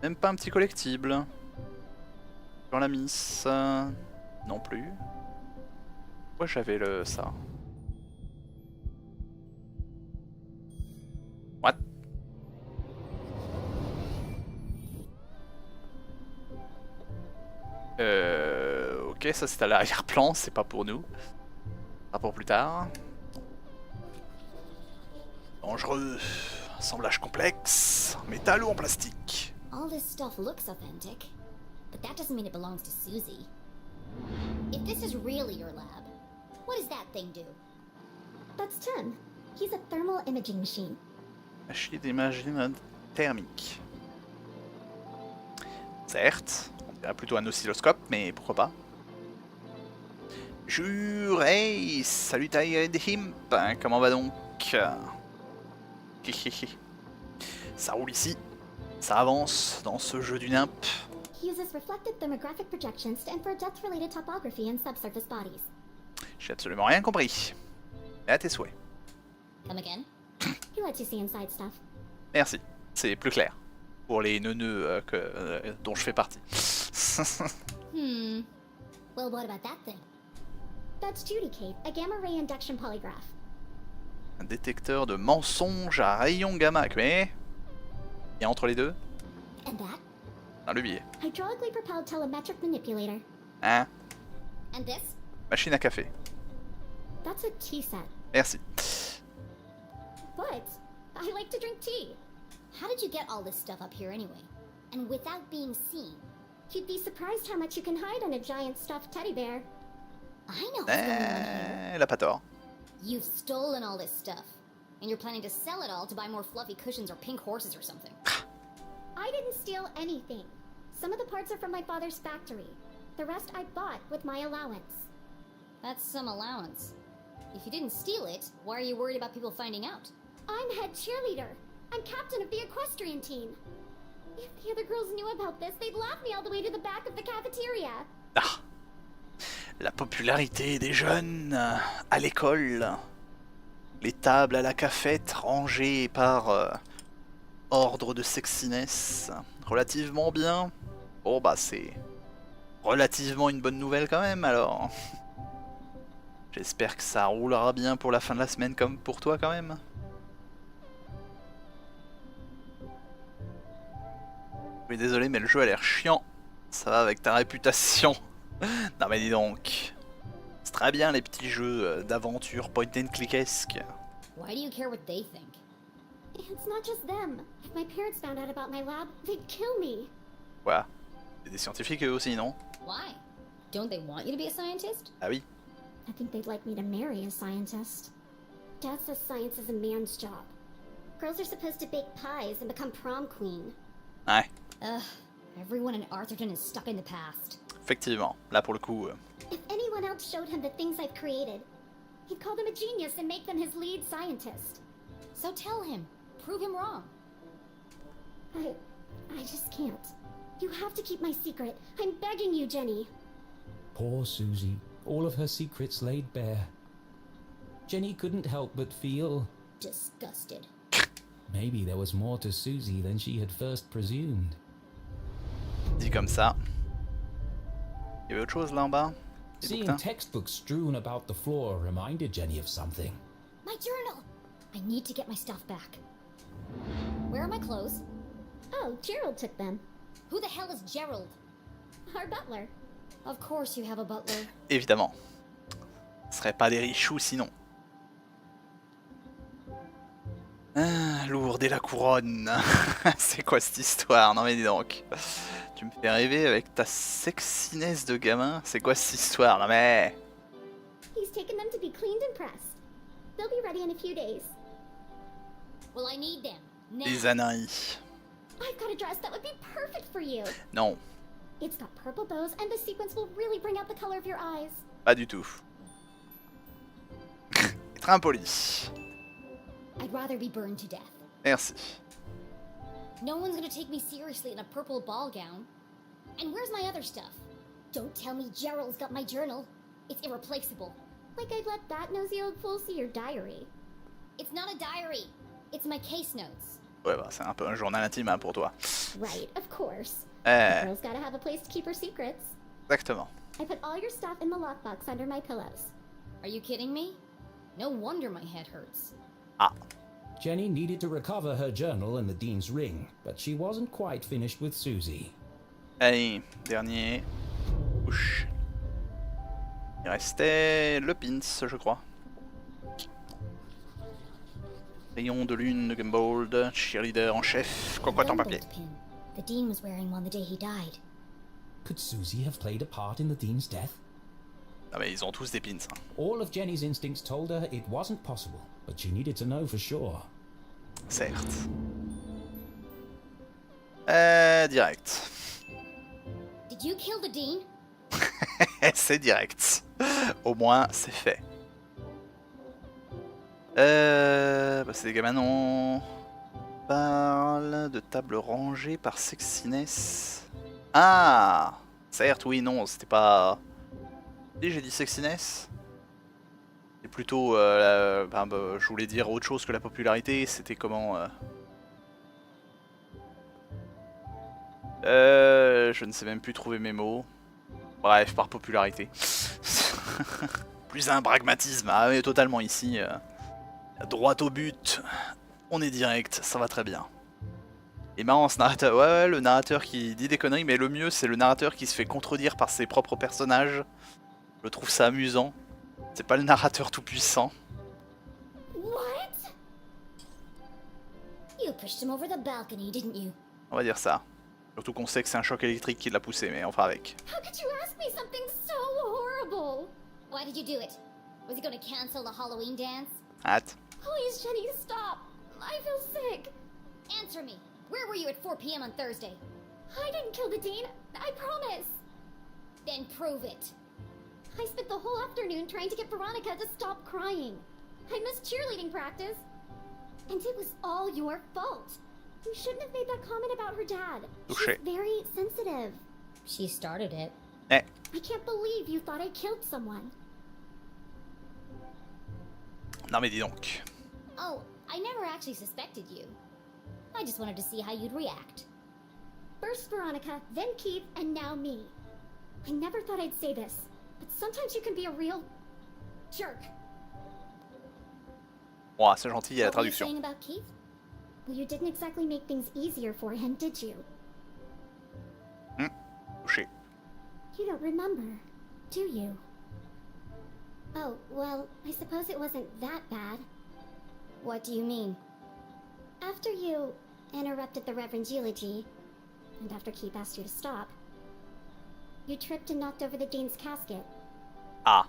Même pas un petit collectible. Dans la miss. Non plus. Pourquoi j'avais le... ça? What? Ok, ça c'est à l'arrière-plan, c'est pas pour nous. Pas pour plus tard. Dangereux. Assemblage complexe. Métal ou en plastique? All this stuff looks authentic, but that doesn't mean it belongs to Susie. If this is really your lab, what does that thing do? That's Tim. He's a thermal imaging machine. Machine d'imagerie thermique. Certes, on dirait plutôt un oscilloscope, mais pourquoi pas. Jure, hey, salut Himp, comment va donc? Ça roule ici, ça avance dans ce jeu du nymphe. He uses reflected thermographic projections to infer depth-related topography in subsurface bodies. J'ai absolument rien compris. Mais à tes souhaits. Come again? He lets you see inside stuff. Merci, c'est plus clair. Pour les neuneux dont je fais partie. Well, what about that thing? That's Judy Kate, a gamma ray induction polygraph. Un détecteur de mensonges à rayon gamma. Mais il y a entre les deux And that? dans le billet. Hydraulically propelled telemetric manipulator. Hein? And this? Machine à café. That's a tea set. Merci. But I like to drink tea. How did you get all this stuff up here anyway? And without being seen? You'd be surprised how much you can hide on a giant stuffed teddy bear. I know what's going on here. Elle a pas tort. You've stolen all this stuff. And you're planning to sell it all to buy more fluffy cushions or pink horses or something. I didn't steal anything. Some of the parts are from my father's factory. The rest I bought with my allowance. That's some allowance. If you didn't steal it, why are you worried about people finding out? I'm head cheerleader. I'm captain of the equestrian team. If the other girls knew about this, they'd laugh me all the way to the back of the cafeteria. Ah. La popularité des jeunes à l'école. Les tables à la cafette rangées par ordre de sexiness. Relativement bien. Bon bah c'est relativement une bonne nouvelle quand même alors. J'espère que ça roulera bien pour la fin de la semaine comme pour toi quand même. Oui désolé mais le jeu a l'air chiant. Ça va avec ta réputation. Non mais dis donc. C'est très bien les petits jeux d'aventure point and clickesque. Why do you care what they think? It's not just them. If my parents found out about my lab, they'd kill me. Voilà. C'est des scientifiques eux aussi non? Why? Don't they want you to be a scientist? Ah oui. I think they'd like me to marry a scientist. Dad says science is a man's job. Girls are supposed to bake pies and become prom queen. Ouais. Ugh, everyone in Arthurton is stuck in the past. Effectivement, là pour le coup. If anyone else showed him the things I've created, he'd call them a genius and make them his lead scientist. So tell him. Prove him wrong. I just can't. You have to keep my secret. I'm begging you, Jenny. Poor Susie, all of her secrets laid bare. Jenny couldn't help but feel... disgusted. Maybe there was more to Susie than she had first presumed. Dit comme ça. Il y avait autre chose là en bas? Seeing textbooks strewn about the floor reminded Jenny of something. My journal! I need to get my stuff back. Where are my clothes? Oh, Gerald took them. Who the hell is Gerald? Our butler. Of course you have a butler. Évidemment. Ce serait pas des richoux sinon. Ah, lourde et la couronne. C'est quoi cette histoire? Non mais dis donc. Tu me fais rêver avec ta sexiness de gamin. C'est quoi cette histoire? Non mais... He's taken them to be cleaned and pressed. They'll be ready in a few days. Well, I need them. Now. Les anaïs. I've got a dress that would be perfect for you. Non. It's got purple bows and the sequins will really bring out the color of your eyes. Pas du tout. Être impoli. I'd rather be burned to death. Merci. No one's gonna take me seriously in a purple ball gown. And where's my other stuff? Don't tell me Gerald's got my journal. It's irreplaceable. Like I'd let that nosy old fool see your diary. It's not a diary. It's my case notes. Ouais bah c'est un peu un journal intime hein, pour toi. Right, of course. A girl's gotta have a place to keep her secrets. Exactement. I put all your stuff in the lockbox under my pillows. Are you kidding me? No wonder my head hurts. Ah. Jenny needed to recover her journal and the Dean's ring, but she wasn't quite finished with Susie. Allez, dernier. Ouch. Il restait le pins, je crois. Rayon de lune, Gumbold, cheerleader en chef, cocotte en papier. Pin. The Dean was wearing one the day he died. Could Susie have played a part in the Dean's death? Ah mais ils ont tous des pins. Hein. All of Jenny's instincts told her it wasn't possible, but she needed to know for sure. Certes. Direct. Did you kill the Dean? C'est direct. Au moins, c'est fait. Bah c'est des gamins non. Parle de table rangée par sexiness. Ah, certes, oui, non, c'était pas. Si j'ai dit sexiness. C'est plutôt. Je voulais dire autre chose que la popularité. C'était comment. Je ne sais même plus trouver mes mots. Bref, par popularité. Plus un pragmatisme. Ah oui, totalement ici. Droit au but. On est direct, ça va très bien. Et marrant ce narrateur. Ouais, le narrateur qui dit des conneries, mais le mieux c'est le narrateur qui se fait contredire par ses propres personnages. Je trouve ça amusant. C'est pas le narrateur tout puissant. What? You pushed him over the balcony, didn't you? On va dire ça. Surtout qu'on sait que c'est un choc électrique qui l'a poussé, mais on fera avec. How could you ask me something so horrible? Why did you do it? Was he going to cancel the Halloween dance? Hâte. Please, Jenny, stop. I feel sick. Answer me. Where were you at 4 p.m. on Thursday? I didn't kill the Dean. I promise. Then prove it. I spent the whole afternoon trying to get Veronica to stop crying. I missed cheerleading practice. And it was all your fault. You shouldn't have made that comment about her dad. She's very sensitive. She started it. Eh. I can't believe you thought I killed someone. Non mais dis donc. Oh, I never actually suspected you. I just wanted to see how you'd react. First Veronica, then Keith, and now me. I never thought I'd say this, but sometimes you can be a real jerk. Ouah, c'est gentil, il y a la What were you traduction. saying about Keith? Well, you didn't exactly make things easier for him, did you? Touché. You don't remember, do you? Oh, well, I suppose it wasn't that bad. What do you mean? After you interrupted the Reverend's eulogy, and after Keith asked you to stop, you tripped and knocked over the Dean's casket. Ah.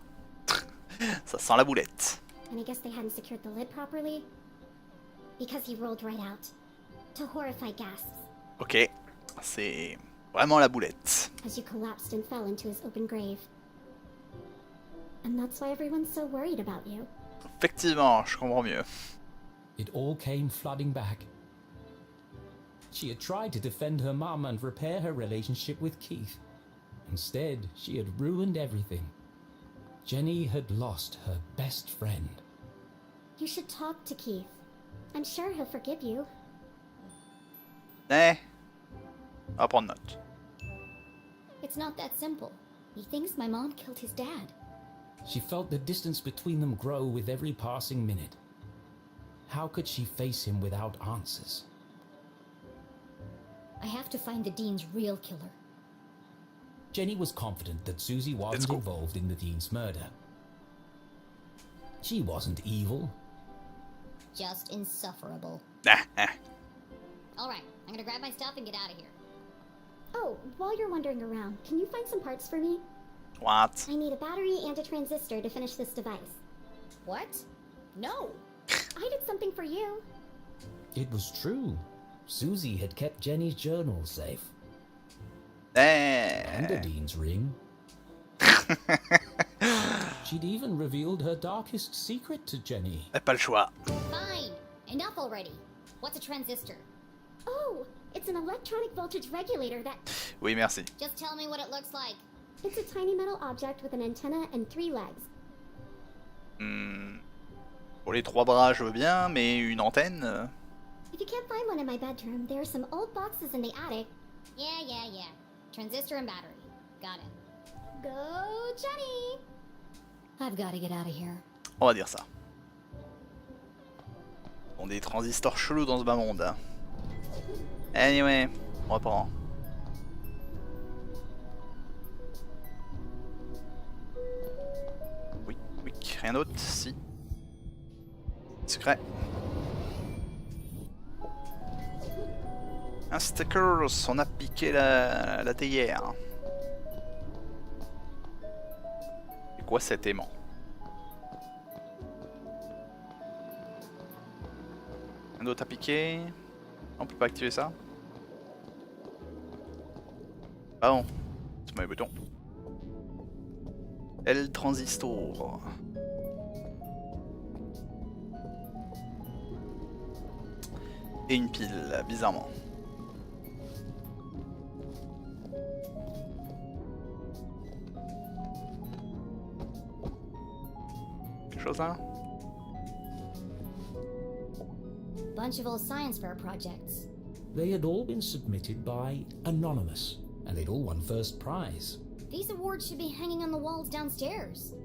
Ça sent la boulette. And I guess they hadn't secured the lid properly. Because he rolled right out. To horrified gasps. Ok. C'est vraiment la boulette. As you collapsed and fell into his open grave. And that's why everyone's so worried about you. Effectivement, je comprends mieux. It all came flooding back. She had tried to defend her mum and repair her relationship with Keith. Instead, she had ruined everything. Jenny had lost her best friend. You should talk to Keith. I'm sure he'll forgive you. Eh. On va prendre note. It's not that simple. He thinks my mom killed his dad. She felt the distance between them grow with every passing minute. How could she face him without answers? I have to find the Dean's real killer. Jenny was confident that Susie wasn't involved in the Dean's murder. She wasn't evil. Just insufferable. Alright, I'm gonna grab my stuff and get out of here. Oh, while you're wandering around, can you find some parts for me? What? I need a battery and a transistor to finish this device. What? No. I did something for you. It was true. Susie had kept Jenny's journal safe. And the Dean's ring. She'd even revealed her darkest secret to Jenny. Pas le choix. Fine. Enough already. What's a transistor? Oh, it's an electronic voltage regulator that... Oui, merci. Just tell me what it looks like. It's a tiny metal object with an antenna and 3 legs. Pour les 3 bras, je veux bien, mais une antenne... If you can't find one in my bedroom, there are some old boxes in the attic. Yeah. Transistor and battery. Got it. Go, Jenny! I've got to get out of here. On va dire ça. On a des transistors chelous dans ce bas monde. Anyway, on reprend. Oui, rien d'autre, si. Secret. Un stickers, on a piqué la théière. C'est quoi cet aimant? Un autre à piquer? On peut pas activer ça? Ah bon, c'est mon bouton. L transistor. Et une pile, bizarrement. Quelque chose là? Bunch of old science fair projects. They had all been submitted by Anonymous, and they'd all won first prize. These awards should be hanging on the walls downstairs.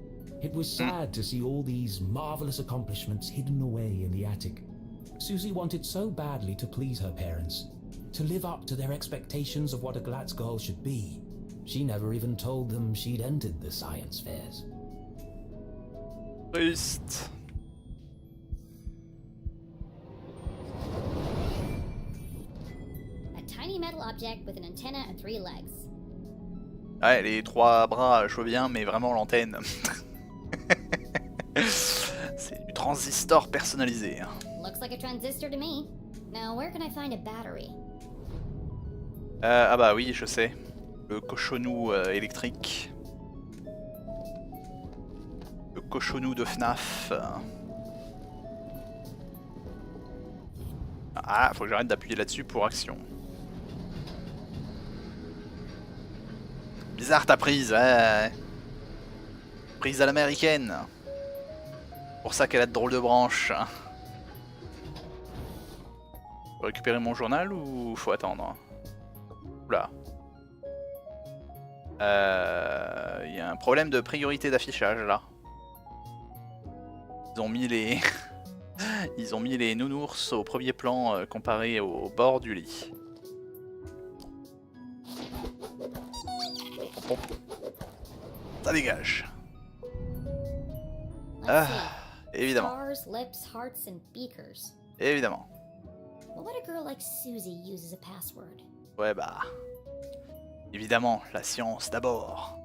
It was sad to see all these marvelous accomplishments hidden away in the attic. Susie wanted so badly to please her parents, to live up to their expectations of what a Glatz girl should be. She never even told them she'd entered the science fairs. Triste. A tiny metal object with an antenna and 3 legs. Ouais, les 3 bras, je veux bien, mais vraiment l'antenne. C'est du transistor personnalisé. Looks like a transistor to me. Now, where can I find a battery? Ah bah oui, je sais. Le cochonou électrique. Le cochonou de FNAF. Ah, faut que j'arrête d'appuyer là-dessus pour action. Bizarre ta prise, ouais. Prise à l'américaine. Pour ça qu'elle a de drôles de branches. Faut récupérer mon journal ou faut attendre? Oula. Y a un problème de priorité d'affichage là. Ils ont mis les... Ils ont mis les nounours au premier plan comparé au bord du lit. Bon. Ça dégage. Ah, évidemment. Stars, lips, hearts, and beakers. Évidemment. What would a girl like Susie use as a password? Ouais bah... Évidemment, la science d'abord.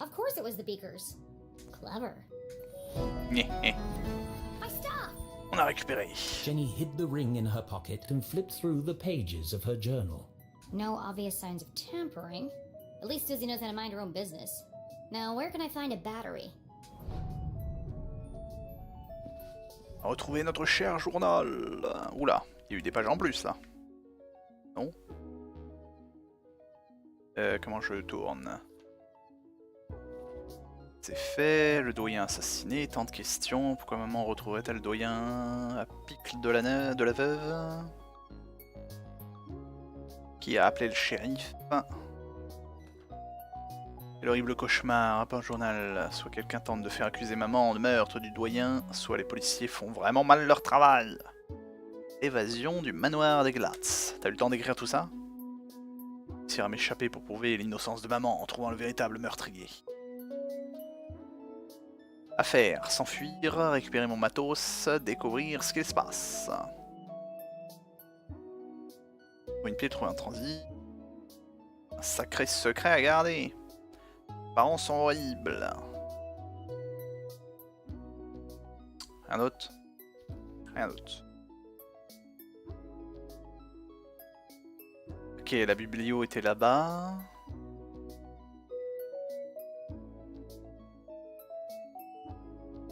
Of course it was the beakers. Clever. My stuff! On a récupéré. Jenny hid the ring in her pocket and flipped through the pages of her journal. No obvious signs of tampering. At least Susie knows how to mind her own business. Now, where can I find a battery? Retrouver notre cher journal. Oula, il y a eu des pages en plus là. Non? Comment je tourne? C'est fait, le doyen assassiné, tant de questions. Pourquoi maman retrouverait-elle le doyen à picle de la veuve? Qui a appelé le shérif? Quel horrible cauchemar, pas un journal. Soit quelqu'un tente de faire accuser maman de meurtre du doyen, soit les policiers font vraiment mal leur travail. Évasion du manoir des Glatz. T'as eu le temps d'écrire tout ça? Réussir à m'échapper pour prouver l'innocence de maman en trouvant le véritable meurtrier. À faire, s'enfuir, récupérer mon matos, découvrir ce qu'il se passe. Une pied, trouver un transit. Un sacré secret à garder. Les parents sont horribles. Rien d'autre? Rien d'autre. Ok, la biblio était là-bas.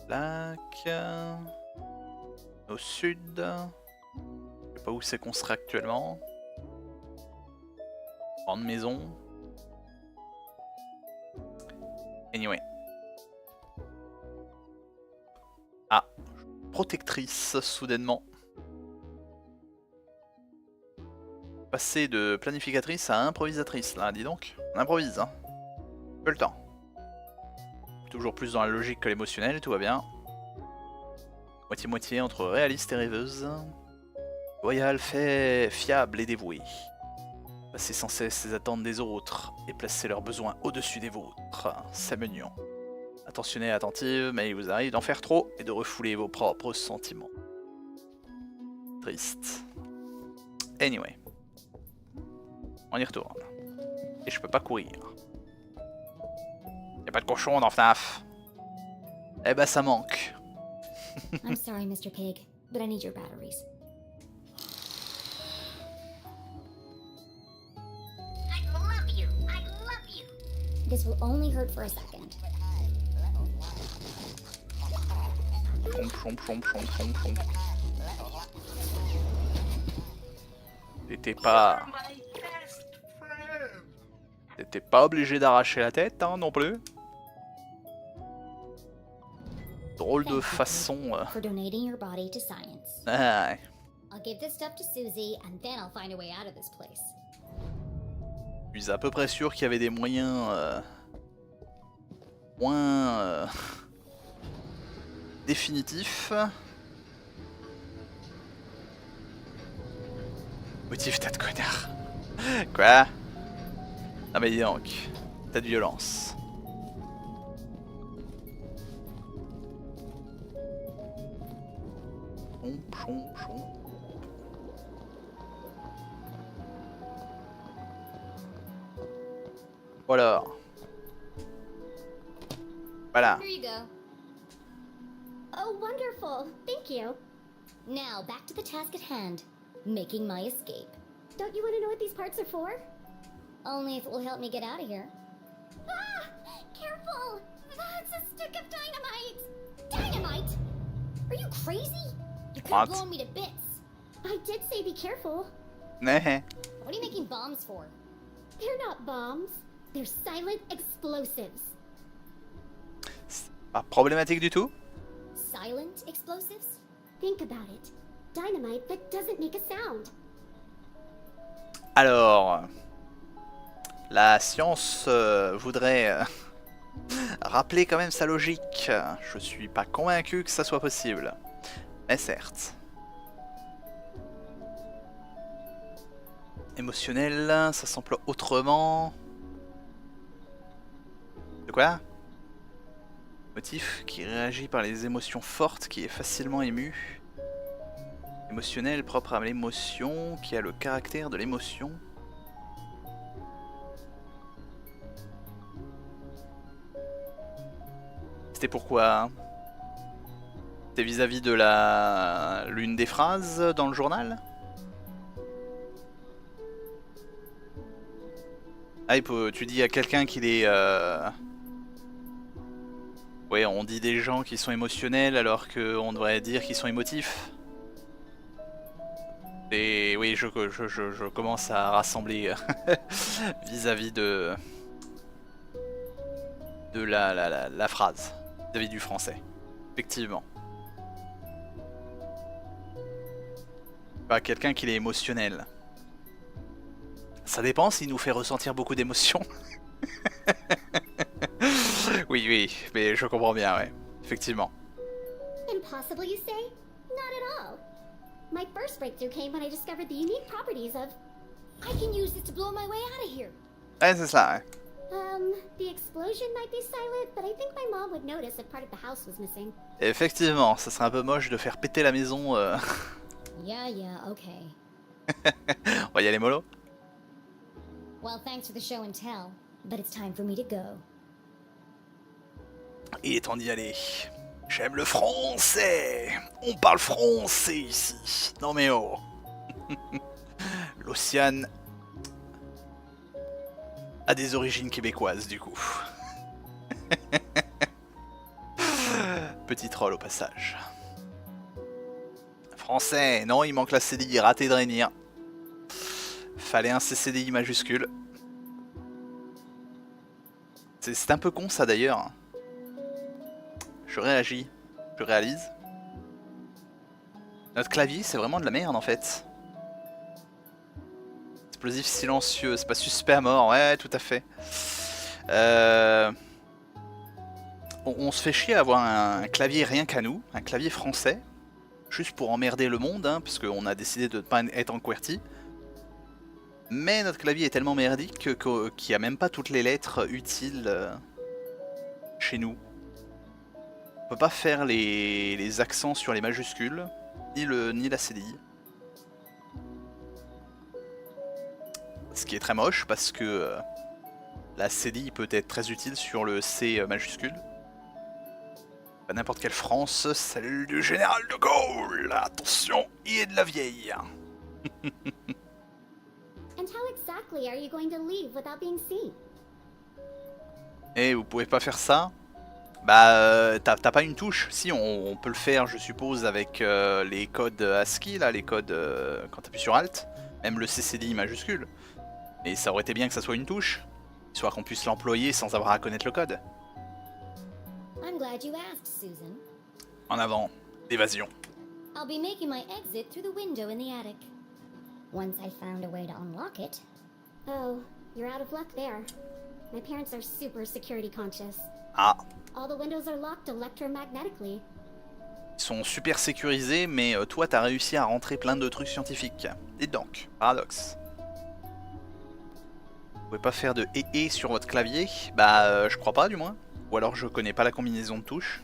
Lac. Au sud. Je sais pas où c'est qu'on serait actuellement. Grande maison. Anyway. Ah. Protectrice, soudainement. Passer de planificatrice à improvisatrice, là, dis donc. On improvise, hein. Peu le temps. Toujours plus dans la logique que l'émotionnel, tout va bien. Moitié-moitié entre réaliste et rêveuse. Loyal, fait fiable et dévoué. Passer sans cesse les attentes des autres et placer leurs besoins au-dessus des vôtres. C'est mignon. Attentionnée et attentive, mais il vous arrive d'en faire trop et de refouler vos propres sentiments. Triste. Anyway. On y retourne. Et je peux pas courir. Y'a pas de cochon dans FNAF. Eh ben ça manque. I'm sorry, Mr. Pig, but I need your batteries. I love you. I love you. This will only hurt for a second. Chomp, chomp, chomp, chomp, chomp, chomp. T'étais pas... T'es pas obligé d'arracher la tête, hein, non plus. Drôle de façon... For donating your body to science. Ah, ouais. I'll give this stuff to Susie, and then I'll find a way out of this place. Je suis à peu près sûr qu'il y avait des moyens... moins... définitifs. Motif, tas de connard. Quoi? Ah mais dis donc, t'as de violence. Chon. Voilà. Voilà. Here you go. Oh, wonderful. Thank you. Now, back to the task at hand. Making my escape. Don't you want to know what these parts are for? Only if it will help me get out of here. Ah! Careful! That's a stick of dynamite! Dynamite? Are you crazy? You could What? have blown me to bits. I did say be careful. Nah. What are you making bombs for? They're not bombs. They're silent explosives. Pas problématique du tout. Silent explosives? Think about it. Dynamite that doesn't make a sound. Alors, la science voudrait rappeler quand même sa logique. Je suis pas convaincu que ça soit possible. Mais certes. Émotionnel, ça s'emploie autrement. De quoi? Motif qui réagit par les émotions fortes, qui est facilement ému. Émotionnel propre à l'émotion, qui a le caractère de l'émotion. C'était pourquoi? Hein? C'était vis-à-vis de l'une des phrases dans le journal? Ah, tu dis à quelqu'un qu'il est... Ouais, on dit des gens qui sont émotionnels alors qu'on devrait dire qu'ils sont émotifs. Et oui, je commence à rassembler vis-à-vis de la phrase, vis-à-vis du français. Effectivement. Pas quelqu'un qui est émotionnel. Ça dépend s'il nous fait ressentir beaucoup d'émotions. Oui, mais je comprends bien, ouais. Effectivement. Impossible, you say? Not at all. My first breakthrough came when I discovered the unique properties of... I can use this to blow my way out of here. Ouais, c'est ça, ouais. The explosion might be silent, but I think my mom would notice if part of the house was missing. Effectivement, ça serait un peu moche de faire péter la maison. Yeah, okay. On va y aller mollo. Well, thanks for the show and tell, but it's time for me to go. Il est temps d'y aller. J'aime le français. On parle français ici. Non mais oh. L'Océane a des origines québécoises du coup. Petit troll au passage. Français, non, il manque la CDI, raté de Rainier. Fallait un CCDI majuscule. C'est un peu con ça d'ailleurs. Je réagis, je réalise. Notre clavier c'est vraiment de la merde en fait. Explosif silencieux, c'est pas suspect à mort, ouais tout à fait. On se fait chier à avoir un clavier rien qu'à nous, un clavier français. Juste pour emmerder le monde, hein, parce qu'on a décidé de ne pas être en QWERTY. Mais notre clavier est tellement merdique qu'il n'y a même pas toutes les lettres utiles chez nous. On peut pas faire les accents sur les majuscules, ni la CDI. Ce qui est très moche parce que la CDI peut être très utile sur le C majuscule. Pas n'importe quelle France, celle du général de Gaulle. Attention, il est de la vieille. And how exactly are you going to leave without being seen? Et vous pouvez pas faire ça? Bah, t'as pas une touche. Si, on peut le faire, je suppose, avec les codes ASCII, là, les codes quand t'appuies sur Alt. Même le CCDI majuscule. Et ça aurait été bien que ça soit une touche. Soit qu'on puisse l'employer sans avoir à connaître le code. I'm glad you asked, Susan. En avant, l'évasion. I'll be making my exit through the window in the attic. Once I found a way to unlock it. Oh, you're out of luck there. My parents are super security conscious. Ah. All the windows are locked electromagnetically. Ils sont super sécurisés, mais toi t'as réussi à rentrer plein de trucs scientifiques. Dites donc, paradoxe. Vous pouvez pas faire de et sur votre clavier? Bah je crois pas du moins. Ou alors je connais pas la combinaison de touches.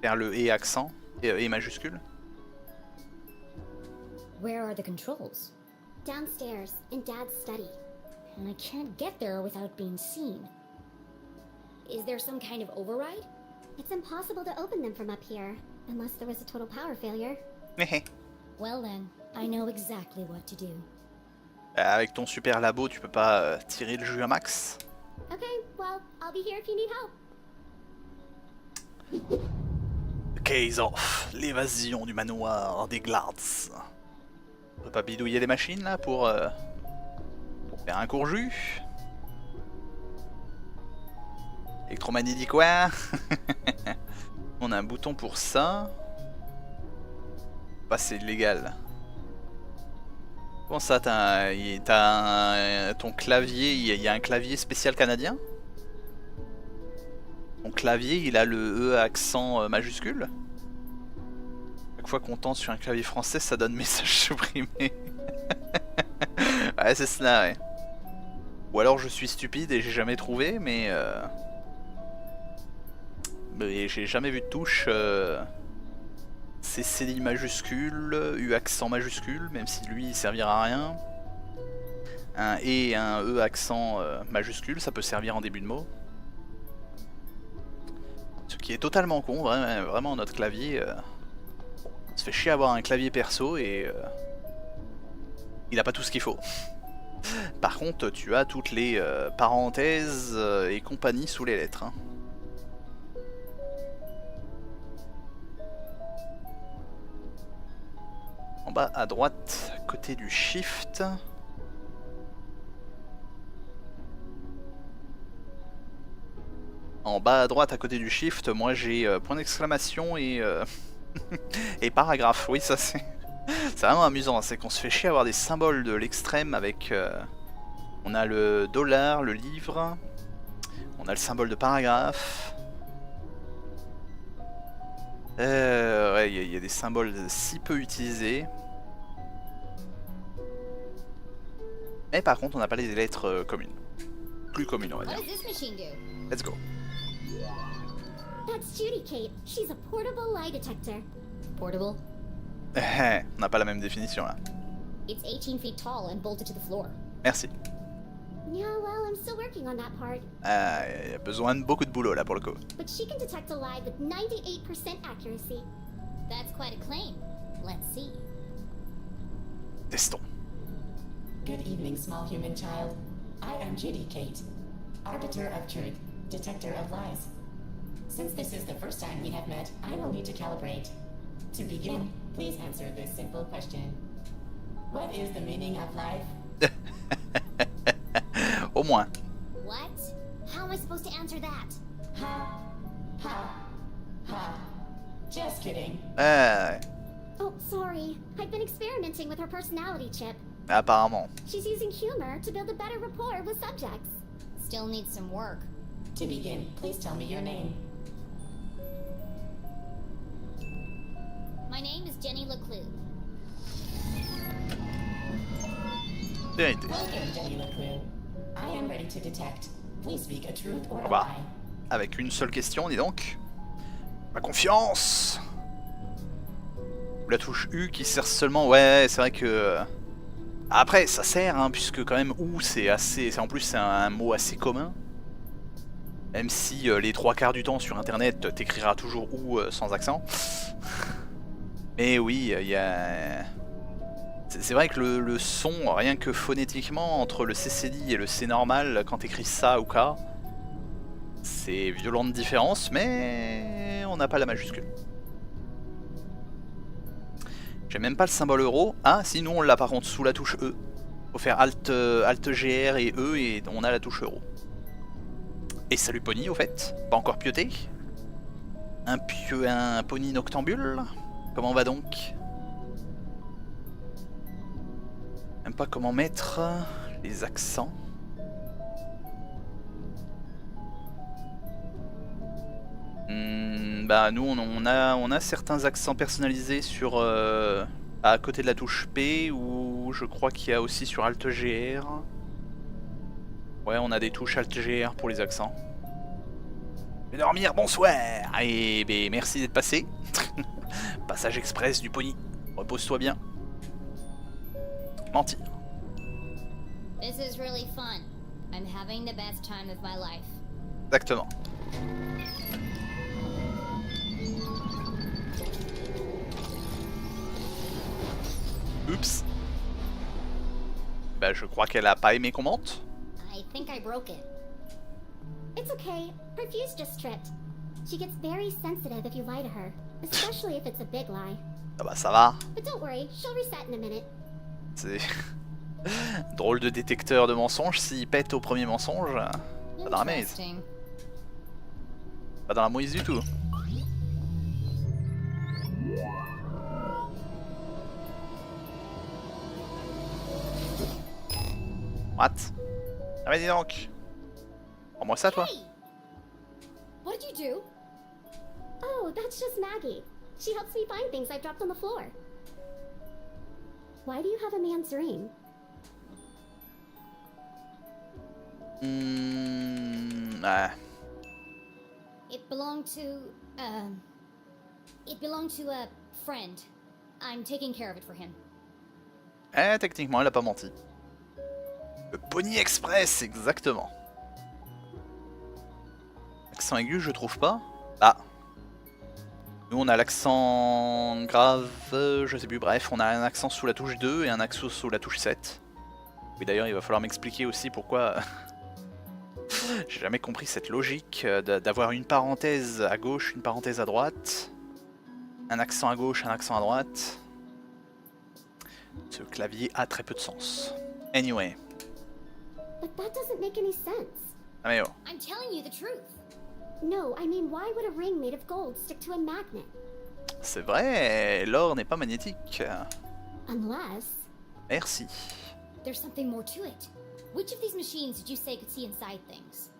Faire le et accent, et majuscule. Where are the controls? Downstairs, in Dad's study. And I can't get there without being seen. Is there some kind of override? It's impossible to open them from up here, unless there was a total power failure. Well then, I know exactly what to do. Avec ton super labo, tu peux pas tirer le jus à max? Okay, well, I'll be here if you need help. Case off, l'évasion du manoir des Glards. On peut pas bidouiller les machines là pour faire un court jus? Électromanie dit quoi? On a un bouton pour ça. Bah c'est illégal. Comment ça, ton clavier, il y a un clavier spécial canadien? Ton clavier, il a le E accent majuscule? Chaque fois qu'on tente sur un clavier français, ça donne message supprimé. Ouais, c'est cela, ouais. Ou alors je suis stupide et j'ai jamais trouvé, mais j'ai jamais vu de touche CCI majuscule, U accent majuscule, même si lui il servira à rien. Un E et un E accent majuscule, ça peut servir en début de mot. Ce qui est totalement con, vraiment notre clavier. On se fait chier à avoir un clavier perso et il a pas tout ce qu'il faut. Par contre, tu as toutes les parenthèses et compagnie sous les lettres. Hein. En bas à droite, côté du shift. En bas à droite, à côté du shift, moi j'ai point d'exclamation et, et paragraphe. Oui, ça c'est vraiment amusant. C'est qu'on se fait chier à avoir des symboles de l'extrême avec... on a le dollar, le livre. On a le symbole de paragraphe. Ouais, il y a des symboles si peu utilisés. Mais par contre, on n'a pas les lettres communes. Plus communes, on va dire. Let's go. That's Judy, Kate. She's a portable lie detector. Portable? On n'a pas la même définition là. It's 18 feet tall and bolted to the floor. Merci. Yeah, well, I'm still working on that part. Il y a besoin de beaucoup de boulot là pour le coup. But she can detect a lie with 98% accuracy. That's quite a claim. Let's see. Testons. Good evening, small human child. I am Judy Kate, arbiter of truth, detector of lies. Since this is the first time we have met, I will need to calibrate. To begin, please answer this simple question. What is the meaning of life? Au moins. What? How am I supposed to answer that? Ha, ha, ha. Just kidding. Oh, sorry. I've been experimenting with her personality chip. Apparemment. She's using humor to build a better rapport with subjects. Still needs some work. To begin, please tell me your name. My name is Jenny LeClue. Vérité. Welcome, Jenny LeClue. I am ready to detect. Please speak a truth or a Bah, lie. avec une seule question, dis donc. Ma confiance. La touche U qui sert seulement. Ouais, c'est vrai que. Après, ça sert, hein, puisque quand même ou c'est assez. En plus, c'est un mot assez commun. Même si les 3/4 du temps sur internet, t'écriras toujours ou sans accent. Mais oui, il y a. C'est vrai que le son, rien que phonétiquement, entre le CCD et le C normal, quand t'écris ça ou K, c'est violente différence, mais on n'a pas la majuscule. J'ai même pas le symbole euro. Ah, sinon on l'a par contre sous la touche E. Faut faire Alt GR et E et on a la touche euro. Et salut Pony au fait, pas encore pioté. Un pony noctambule. Comment va donc? Même pas comment mettre les accents. Bah nous on a certains accents personnalisés sur à côté de la touche P, ou je crois qu'il y a aussi sur Alt GR. Ouais, on a des touches Alt GR pour les accents. Je vais dormir, bonsoir. Et ben, merci d'être passé. Passage express du pony. Repose-toi bien. Mentir. This is really fun. I'm having the best time of my life. Exactement. Oups. Bah je crois qu'elle a pas aimé qu'on monte. I think I broke it. It's okay. Her fuse just tripped. She gets very sensitive if you lie to her, especially if it's a big lie. Ah bah ça va. But don't worry, she'll reset in a minute. C'est drôle de détecteur de mensonges, s'il pète au premier mensonge, pas dans la maze. Pas dans la mouise du tout. What? Ah mais dis donc. Prends-moi ça toi. Hey! What did you do? Oh, that's just Maggie. She helps me find things I've dropped on the floor. Why do you have a man's ring? Ah. It belonged to a friend. I'm taking care of it for him. Eh, techniquement, elle a pas menti. Le Pony Express, exactement. Accent aigu, je trouve pas. Ah. Nous, on a l'accent grave, je sais plus, bref, on a un accent sous la touche 2 et un accent sous la touche 7. Oui, d'ailleurs, il va falloir m'expliquer aussi pourquoi... J'ai jamais compris cette logique d'avoir une parenthèse à gauche, une parenthèse à droite. Un accent à gauche, un accent à droite. Ce clavier a très peu de sens. Anyway. But that doesn't make any sense. Ah mais oh. I'm telling you the truth. No, I mean, why would a ring made of gold stick to a magnet? C'est vrai, l'or n'est pas magnétique. Unless... Merci. There's something more to it. Which of these machines did you say could see inside things?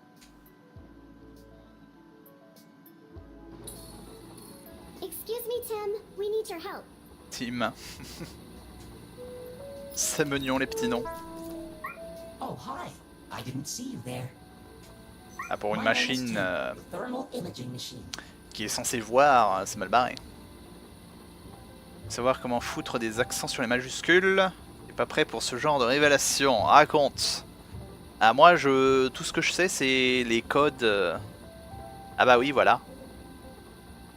Excuse me, Tim. We need your help. Tim. C'est mignon les petits noms. Oh, hi. I didn't see you there. Ah, pour une My name is machine Tim, thermal imaging machine. qui est censée voir, c'est mal barré. Savoir comment foutre des accents sur les majuscules. T'es pas prêt pour ce genre de révélation. Raconte. Ah moi tout ce que je sais c'est les codes. Ah bah oui voilà.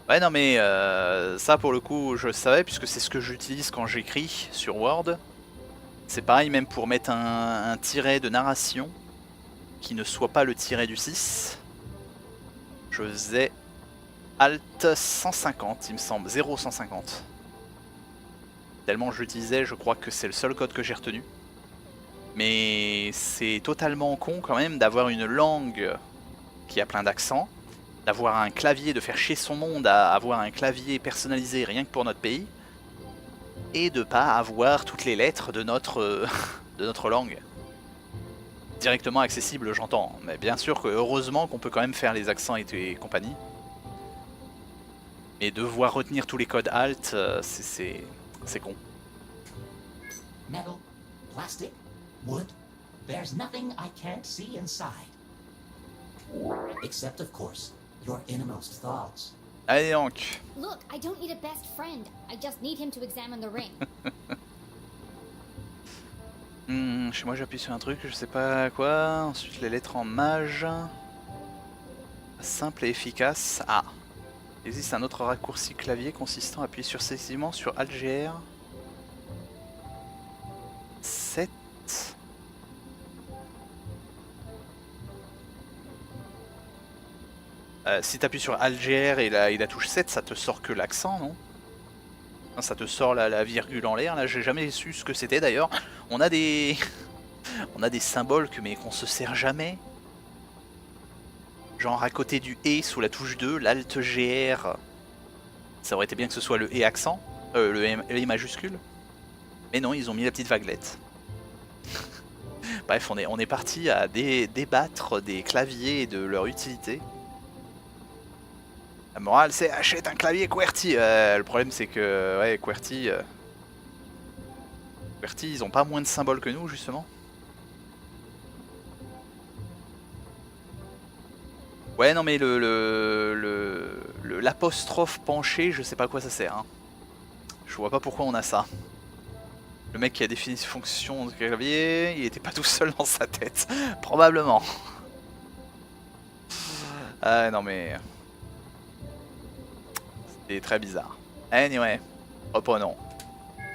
Ouais non mais ça pour le coup je le savais puisque c'est ce que j'utilise quand j'écris sur Word. C'est pareil même pour mettre un tiret de narration qui ne soit pas le tiret du 6. Je faisais Alt 150 il me semble, 0,150. Tellement je l'utilisais, je crois que c'est le seul code que j'ai retenu. Mais c'est totalement con quand même d'avoir une langue qui a plein d'accents, d'avoir un clavier, de faire chier son monde à avoir un clavier personnalisé rien que pour notre pays, et de pas avoir toutes les lettres de notre, de notre langue. Directement accessible j'entends, mais bien sûr que heureusement qu'on peut quand même faire les accents et compagnie. Et devoir retenir tous les codes Alt, c'est con. Metal, plastic, wood, there's nothing I can't see inside. Except, of course, your innermost thoughts. Allez donc. Look, I don't need a best friend. I just need him to examine the ring. Chez moi j'appuie sur un truc, je sais pas quoi. Ensuite les lettres en mage. Simple et efficace. Ah. Il existe un autre raccourci clavier consistant à appuyer successivement sur Alt GR 7. Si tu appuies sur Alt GR et la touche 7, ça te sort que l'accent, non? Ça te sort la virgule en l'air, là j'ai jamais su ce que c'était d'ailleurs. On a des... On a des symboles qu'on se sert jamais. Genre à côté du E sous la touche 2, l'Alt GR. Ça aurait été bien que ce soit le E accent, le E majuscule. Mais non, ils ont mis la petite vaguelette. Bref, on est parti à débattre des claviers et de leur utilité. La morale, c'est achète un clavier QWERTY. Le problème, c'est que ouais, QWERTY, ils ont pas moins de symboles que nous, justement. Ouais, non, mais l'apostrophe penché, je sais pas à quoi ça sert. Hein. Je vois pas pourquoi on a ça. Le mec qui a défini ses fonctions de clavier, il était pas tout seul dans sa tête. Probablement. Ah non, mais... C'était très bizarre. Anyway, reprenons.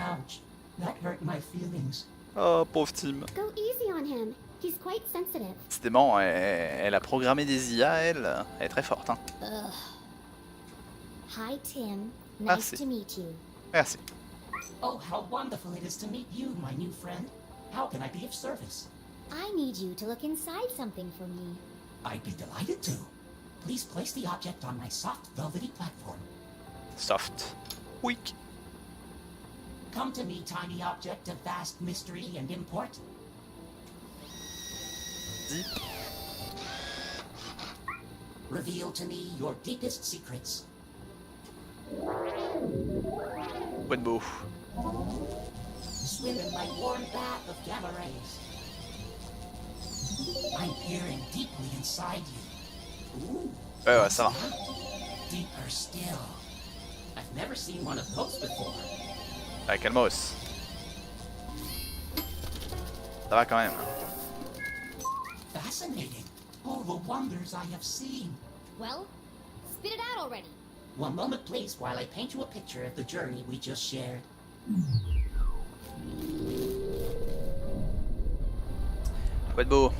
Ouch, that hurt my feelings. Oh, pauvre Tim. Go easy on him. He's quite sensitive. Décidément, elle a programmé des IA, elle est très forte. Hein. Hi, Tim. Nice Merci. to meet you. Merci. Oh, how wonderful it is to meet you, my new friend. How can I be of service? I need you to look inside something for me. I'd be delighted to. Please place the object on my soft, velvety platform. Soft. Weak. Come to me, tiny object of vast mystery and import. Deep. Reveal to me your deepest secrets. Quoi de beau. Swim in my warm bath of gamma rays. I'm peering deeply inside you. Ooh. Ouais, ça va. Deeper still. I've never seen one of those before. Ouais, calmos. Ça va quand même. Fascinating. All the wonders I have seen. Well, spit it out already. One moment, please, while I paint you a picture of the journey we just shared. Quoi de beau.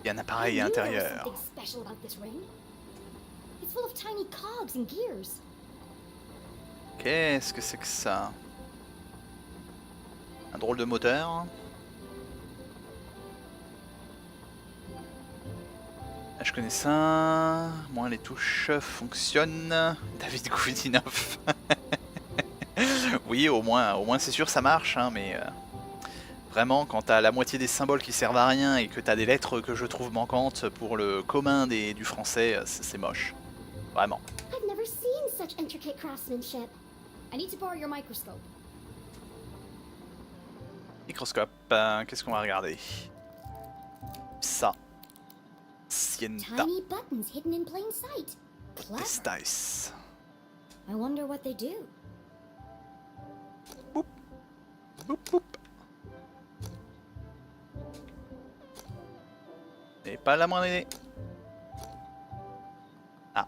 Il y a un appareil à l'intérieur. Something special about this ring. It's full of tiny cogs and gears. Qu'est-ce que c'est que ça? Un drôle de moteur. Je connais ça. Moi, les touches fonctionnent. David Goudinov. Oui, au moins c'est sûr ça marche, hein, mais vraiment, quand t'as la moitié des symboles qui servent à rien et que t'as des lettres que je trouve manquantes pour le commun du français, c'est moche. Vraiment. I've never seen such intricate craftsmanship. I need to borrow your microscope. Microscope, qu'est-ce qu'on va regarder? Ça. Sienta. Tiny buttons hidden in plain sight. Clever. This dice. I wonder what they do. Boop. Boop, boop. Et pas la moindre idée. Ah.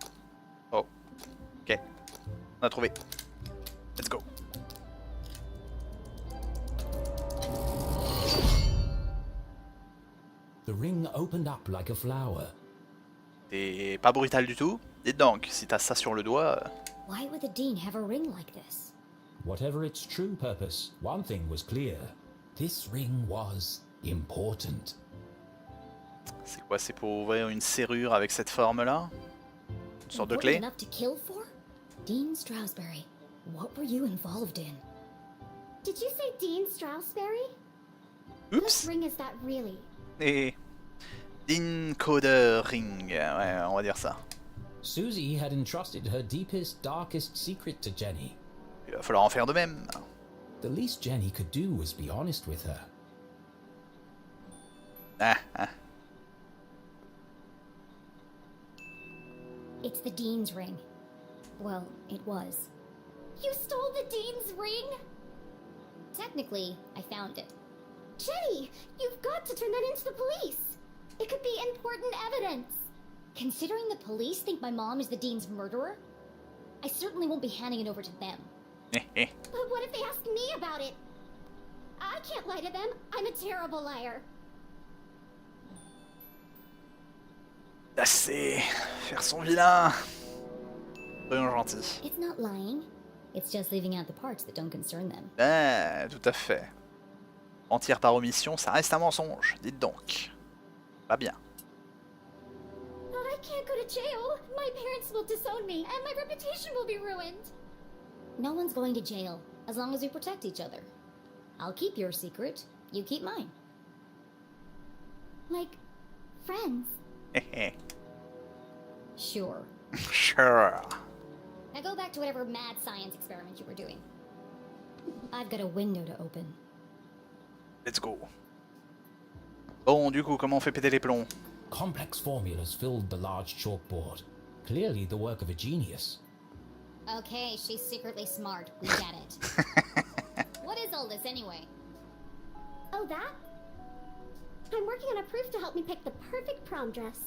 Oh. Ok. On a trouvé. Let's go. The ring opened up like a flower. T'es pas brutal du tout. Dites donc, si t'as ça sur le doigt... Why would the dean have a ring like this? Whatever its true purpose, one thing was clear. This ring was important. C'est quoi? C'est pour ouvrir une serrure avec cette forme-là? Une sorte de clé? Enough to kill for? Dean Stroudsbury, what were you involved in? Did you say Dean Stroudsbury? Oops. What ring is that really? Et... Encoder ring. Ouais, on va dire ça. Susie had entrusted her deepest, darkest secret to Jenny. Il va falloir en faire de même. The least Jenny could do was be honest with her. Ah, ah. It's the dean's ring. Well, it was. You stole the Dean's ring? Technically, I found it. Jenny, you've got to turn that into the police. It could be important evidence. Considering the police think my mom is the dean's murderer, I certainly won't be handing it over to them. But what if they ask me about it? I can't lie to them. I'm a terrible liar. Là, c'est faire son vilain. Soyons gentils. It's not lying. It's just leaving out the parts that don't concern them. Ah, tout à fait. Mentir par omission, ça reste un mensonge, dites donc. Pas bien. I can't go to jail. My parents will disown me, and my reputation will be ruined. No one's going to jail, as long as we protect each other. I'll keep your secret, you keep mine. Like, friends. Sure. Sure. Now go back to whatever mad science experiment you were doing. I've got a window to open. Let's go. Bon, du coup, comment on fait péter les plombs? Complex formulas filled the large chalkboard. Clearly the work of a genius. Okay, she's secretly smart. We get it. What is all this anyway? Oh, that? I'm working on a proof to help me pick the perfect prom dress.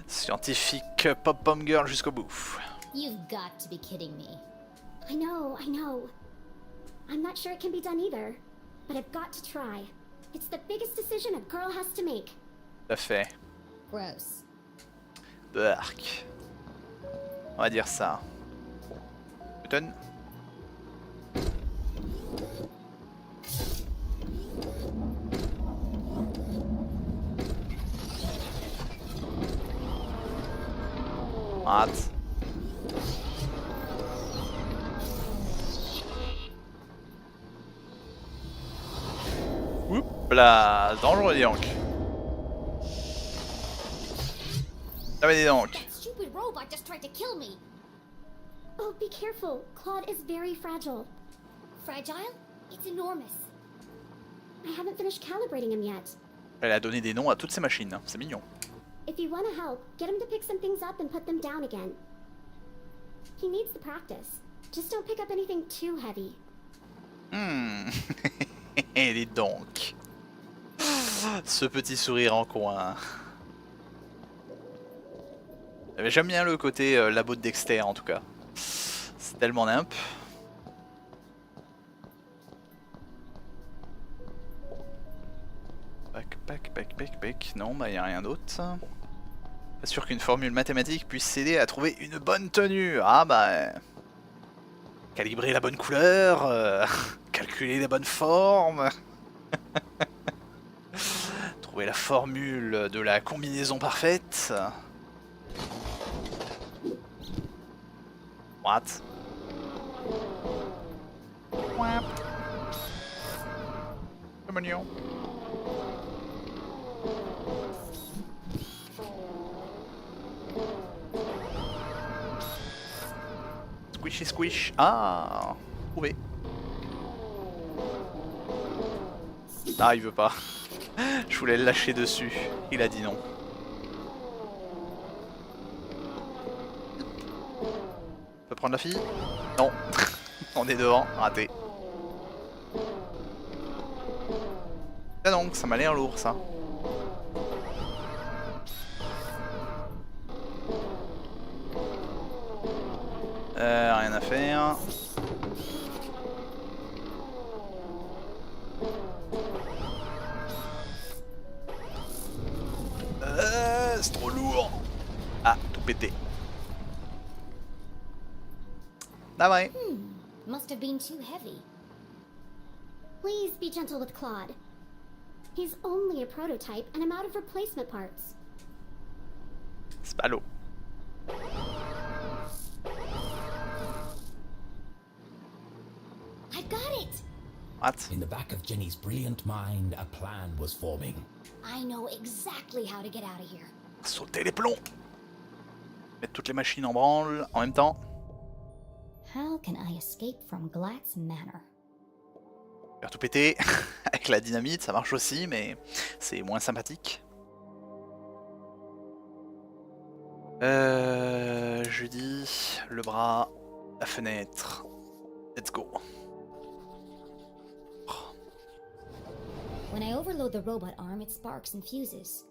Scientifique pop-pom girl jusqu'au bout. You've got to be kidding me. I know. I'm not sure it can be done either, but I've got to try. It's the biggest decision a girl has to make. Tout à fait. Gross. Dark. On va dire ça. Button. What? Oups là, dangereux dis donc. Ah mais dis donc. That stupid robot just tried to kill me. Oh, be careful. Claude is very fragile. Fragile? It's enormous. I haven't finished calibrating him yet. Elle a donné des noms à toutes ces machines, c'est mignon. If you want to help, get him to pick some things up and put them down again. He needs the practice. Just don't pick up anything too heavy. Dis donc. Ce petit sourire en coin. J'aime bien le côté labo de Dexter en tout cas. C'est tellement nimp. Back. Non, bah y a rien d'autre. Pas sûr qu'une formule mathématique puisse aider à trouver une bonne tenue. Ah bah... calibrer la bonne couleur, calculer la bonne forme, trouver la formule de la combinaison parfaite. What? C'est mignon. Squishy squish. Ah, trouvé. Ah, il veut pas. Je voulais le lâcher dessus. Il a dit non. On peut prendre la fille? Non. On est devant. Raté. Ah donc, ça m'a l'air lourd ça. Rien à faire. C'est trop lourd. Ah, tout pété. Ah ouais. Must have been too heavy. Please be gentle with Claude. He's only a prototype and I'm out of replacement parts. C'est pas l'eau. I've got it! What? In the back of Jenny's brilliant mind, a plan was forming. I know exactly how to get out of here. Sauter les plombs. Mettre toutes les machines en branle en même temps. How can I escape from Glatz Manor? Faire tout péter avec la dynamite, ça marche aussi, mais c'est moins sympathique. Je dis le bras, la fenêtre. Let's go. When I overload the robot arm, it sparks and fuses.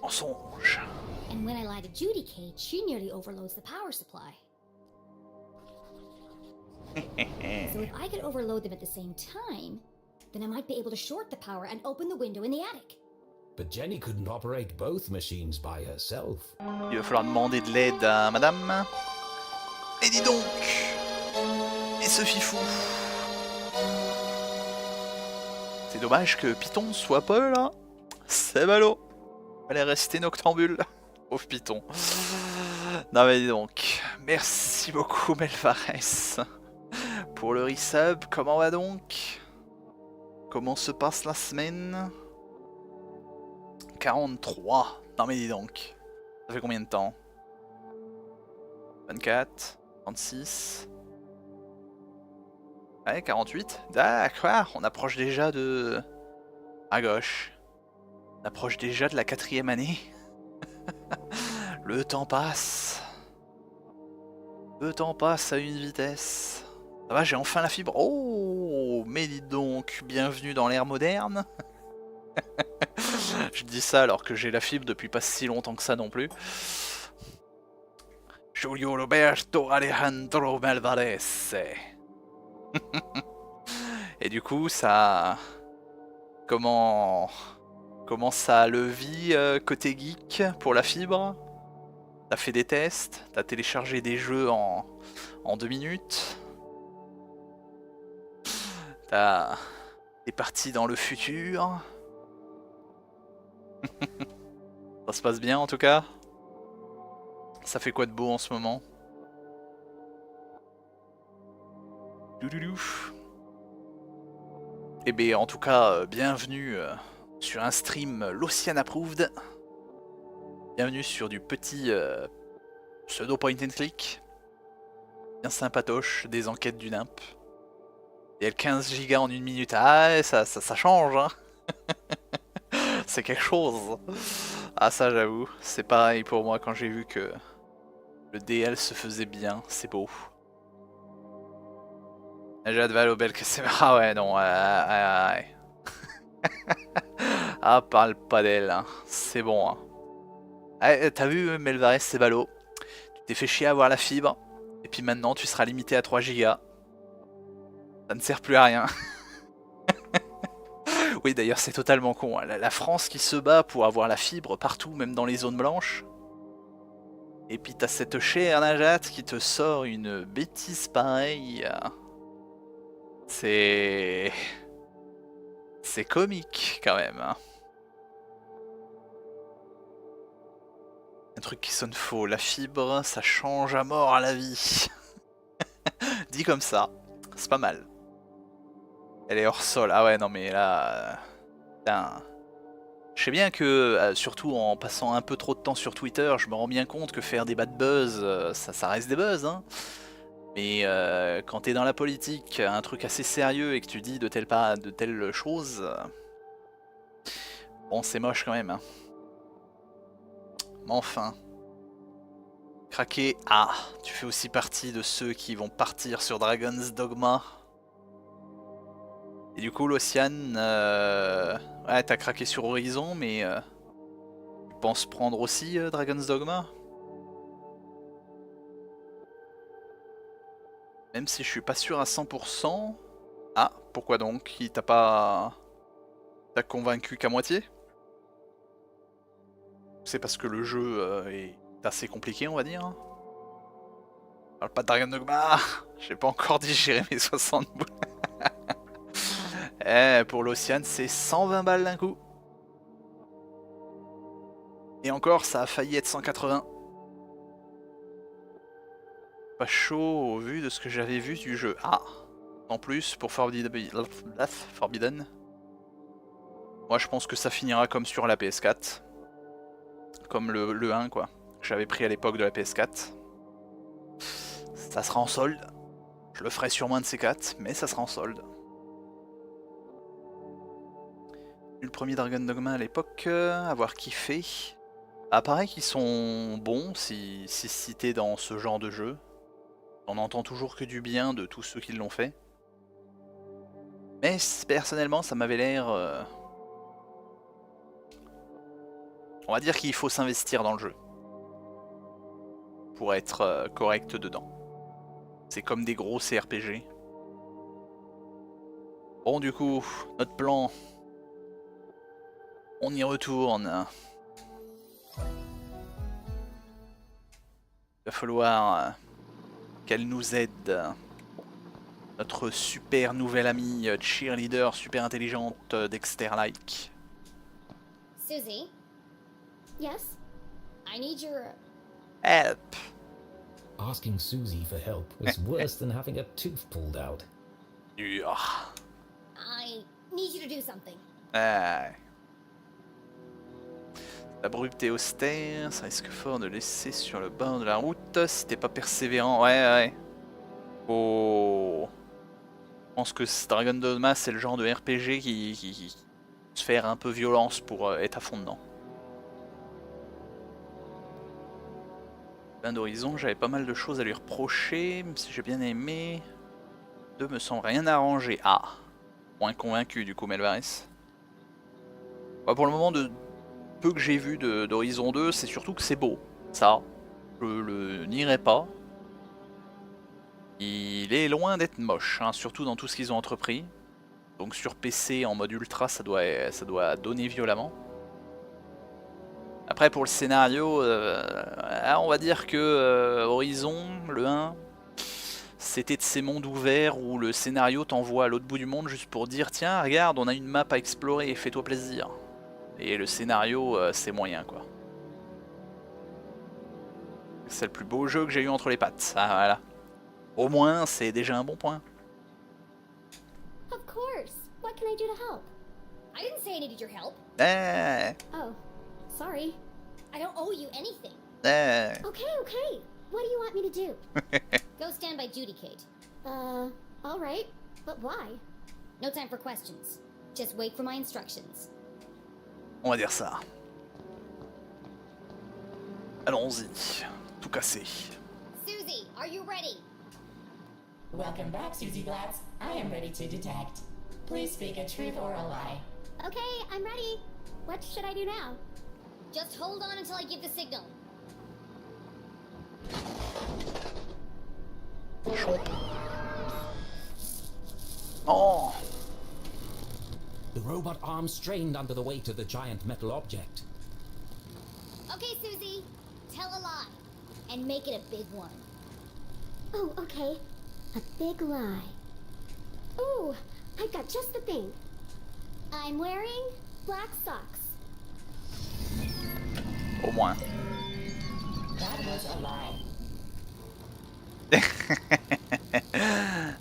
Mensonge. And when I lie to Judy Kate, she nearly overloads the power supply. So if I could overload them at the same time, then I might be able to short the power and open the window in the attic. but Jenny couldn't operate both machines by herself. Il va falloir demander de l'aide à madame. Et dis donc. Et ce fifou. C'est dommage que Python soit pas là. C'est ballot. Fallait rester noctambule. Pauvre Python. Non mais dis donc. Merci beaucoup Melvarès. Pour le resub, comment va donc? Comment se passe la semaine? 43. Non mais dis donc. Ça fait combien de temps? 24, 36. Ouais, 48. D'accord, on approche déjà de... À gauche. On approche déjà de la 4e année. Le temps passe. Le temps passe à une vitesse. Ça va, j'ai enfin la fibre. Oh, mais dites donc, bienvenue dans l'ère moderne. Je dis ça alors que j'ai la fibre depuis pas si longtemps que ça non plus. Julio Roberto Alejandro Malvarez. Et du coup, ça... Comment ça le vit côté geek pour la fibre? T'as fait des tests? T'as téléchargé des jeux en 2 minutes? T'es parti dans le futur? Ça se passe bien en tout cas? Ça fait quoi de beau en ce moment? Eh bien en tout cas, bienvenue sur un stream L'Ocean Approved. Bienvenue sur du petit pseudo point and click. Bien sympatoche, des enquêtes du NIMP. Il y a le 15 Go en 1 minute. Ah, ça change, hein. C'est quelque chose. Ah, ça, j'avoue. C'est pareil pour moi quand j'ai vu que le DL se faisait bien. C'est beau. Jade Valobel que c'est. Ah, ouais, non. Ouais. Ah, parle pas d'elle. Hein. C'est bon. Hein. Ah, t'as vu, Melvarez, c'est ballot. Tu t'es fait chier à avoir la fibre. Et puis maintenant, tu seras limité à 3 Go. Ça ne sert plus à rien. Oui, d'ailleurs, c'est totalement con. Hein. La France qui se bat pour avoir la fibre partout, même dans les zones blanches. Et puis t'as cette chère Najat qui te sort une bêtise pareille. C'est comique, quand même. Hein. Un truc qui sonne faux. La fibre, ça change à mort à la vie. Dit comme ça. C'est pas mal. Elle est hors sol. Ah ouais, non mais là... Putain. Je sais bien que, surtout en passant un peu trop de temps sur Twitter, je me rends bien compte que faire des bad buzz, ça reste des buzz. Hein. Mais quand t'es dans la politique, un truc assez sérieux et que tu dis de telle chose... Bon, c'est moche quand même. Hein. Mais enfin... Craquer. Ah, tu fais aussi partie de ceux qui vont partir sur Dragon's Dogma. Et du coup, l'Ocean, ouais, t'as craqué sur Horizon, mais tu penses prendre aussi Dragon's Dogma? Même si je suis pas sûr à 100%. Ah, pourquoi donc? Il t'a convaincu qu'à moitié? C'est parce que le jeu est assez compliqué, on va dire. Je parle pas de Dragon's Dogma. J'ai pas encore digéré mes 60 boules. Pour l'Ocean, c'est 120 balles d'un coup. Et encore, ça a failli être 180. Pas chaud au vu de ce que j'avais vu du jeu. Ah, en plus, pour Forbidden. Moi, je pense que ça finira comme sur la PS4. Comme le 1, quoi. Que j'avais pris à l'époque de la PS4. Ça sera en solde. Je le ferai sur moins de C4, mais ça sera en solde. Le premier Dragon Dogma à l'époque, avoir kiffé. Ah, pareil qu'ils sont bons si t'es dans ce genre de jeu. On entend toujours que du bien de tous ceux qui l'ont fait. Mais personnellement, ça m'avait l'air... On va dire qu'il faut s'investir dans le jeu. Pour être correct dedans. C'est comme des gros CRPG. Bon, du coup, notre plan... On y retourne. Il va falloir qu'elle nous aide. Notre super nouvelle amie cheerleader, super intelligente, Dexter-like. Susie? Yes? I need your... Help! Asking Susie for help was worse than having a tooth pulled out. Yeah. I need you to do something. Ah. Abrupt et austère, ça risque fort de laisser sur le bord de la route si t'es pas persévérant. Ouais. Oh. Je pense que ce Dragon Dogma, c'est le genre de RPG qui se faire un peu violence pour être à fond dedans. Ben d'Horizon, j'avais pas mal de choses à lui reprocher, même si j'ai bien aimé. 2 me semble rien arrangé. Ah, moins convaincu du coup, Melvaris. Ouais, pour le moment, de peu que j'ai vu d'Horizon 2, c'est surtout que c'est beau. Ça, je le nierai pas. Il est loin d'être moche, hein, surtout dans tout ce qu'ils ont entrepris. Donc sur PC en mode ultra, ça doit donner violemment. Après pour le scénario, on va dire que Horizon, le 1, c'était de ces mondes ouverts où le scénario t'envoie à l'autre bout du monde juste pour dire tiens regarde on a une map à explorer, fais-toi plaisir. Et le scénario c'est moyen quoi. C'est le plus beau jeu que j'ai eu entre les pattes, ah, voilà. Au moins c'est déjà un bon point. Of course. What can I do to help? I didn't say I needed your help. Oh, sorry. I don't owe you anything. Okay. What do you want me to do? Go stand by Judy, Kate. All right. But why? No time for questions. Just wait for my instructions. On va dire ça. Allons-y. Tout cassé. Susie, are you ready? Welcome back, Susie Blatz. I am ready to detect. Please speak a truth or a lie. Okay, I'm ready. What should I do now? Just hold on until I give the signal. Oh. The robot arm strained under the weight of the giant metal object. Okay, Susie. Tell a lie. And make it a big one. Oh, okay. A big lie. Ooh, I've got just the thing. I'm wearing black socks. Au moins. That was a lie.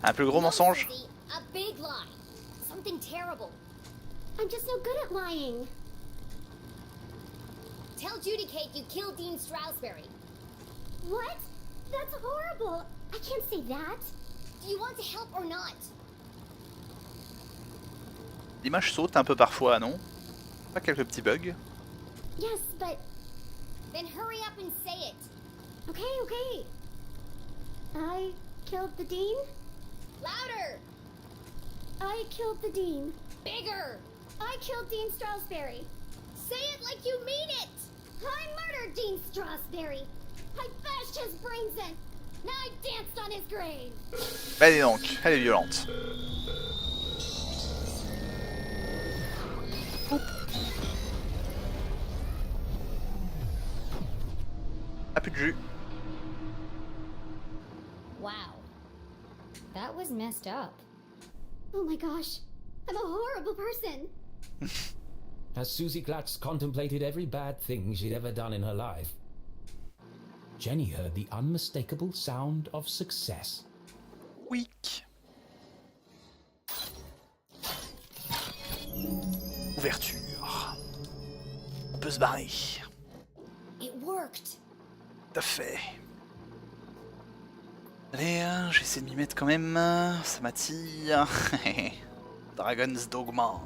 Un plus gros mensonge. Susie, a big lie. Something terrible. I'm just no good at lying. Tell Judy Kate you killed Dean Strasberry. What? That's horrible. I can't say that. Do you want to help or not? L'image saute un peu parfois, non? Pas quelques petits bugs? Yes, but... Then hurry up and say it. Okay. I killed the Dean? Louder! I killed the Dean. Bigger! I killed Dean Strasberry. Say it like you mean it! I murdered Dean Strasberry. I bashed his brains in. Now I danced on his grave. Bah dis donc, elle est violente. Ah, plus de jus. Wow. That was messed up. Oh my gosh. I'm a horrible person. As Susie Glatz contemplated every bad thing she'd ever done in her life, Jenny heard the unmistakable sound of success. Weak. Ouverture. On peut se barrer. It worked. Tout à fait. Allez, j'essaie de m'y mettre quand même. Ça m'attire. Dragon's Dogma.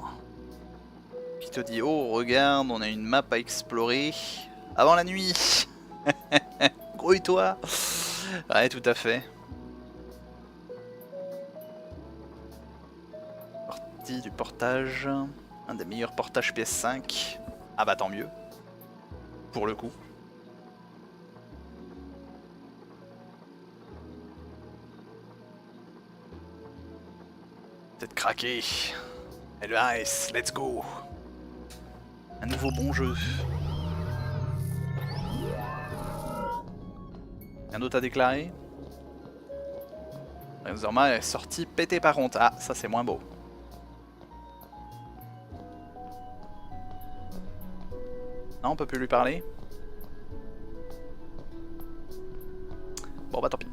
Qui te dit, oh regarde, on a une map à explorer avant la nuit. Grouille-toi. Ouais, tout à fait. Partie du portage. Un des meilleurs portages PS5. Ah bah tant mieux. Pour le coup. Peut-être craqué. Elvis, let's go. And nouveau bon jeu. Rien d'autre à déclarer? Zorma est sorti pété par contre. Ah, ça c'est moins beau. Non, on peut plus lui parler. Bon bah tant pis.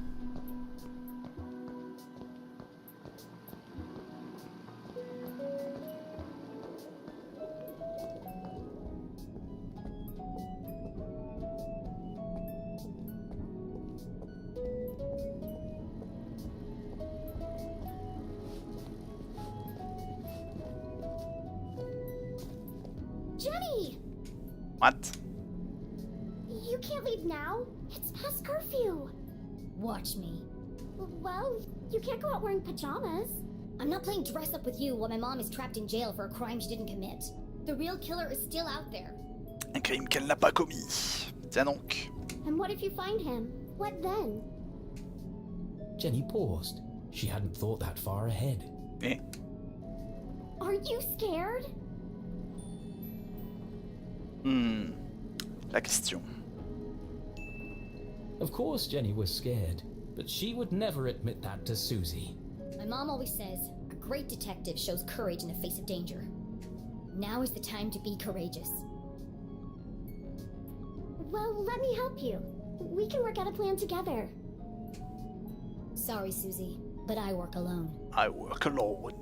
Jenny! What? You can't leave now. It's past curfew. Watch me. Well, you can't go out wearing pajamas. I'm not playing dress up with you while my mom is trapped in jail for a crime she didn't commit. The real killer is still out there. Un crime qu'elle n'a pas commis. Tiens donc. And what if you find him? What then? Jenny paused. She hadn't thought that far ahead. Eh? Aren't you scared? La question. Of course Jenny was scared, but she would never admit that to Susie. My mom always says, a great detective shows courage in the face of danger. Now is the time to be courageous. Well, let me help you. We can work out a plan together. Sorry, Susie, but I work alone. I work alone.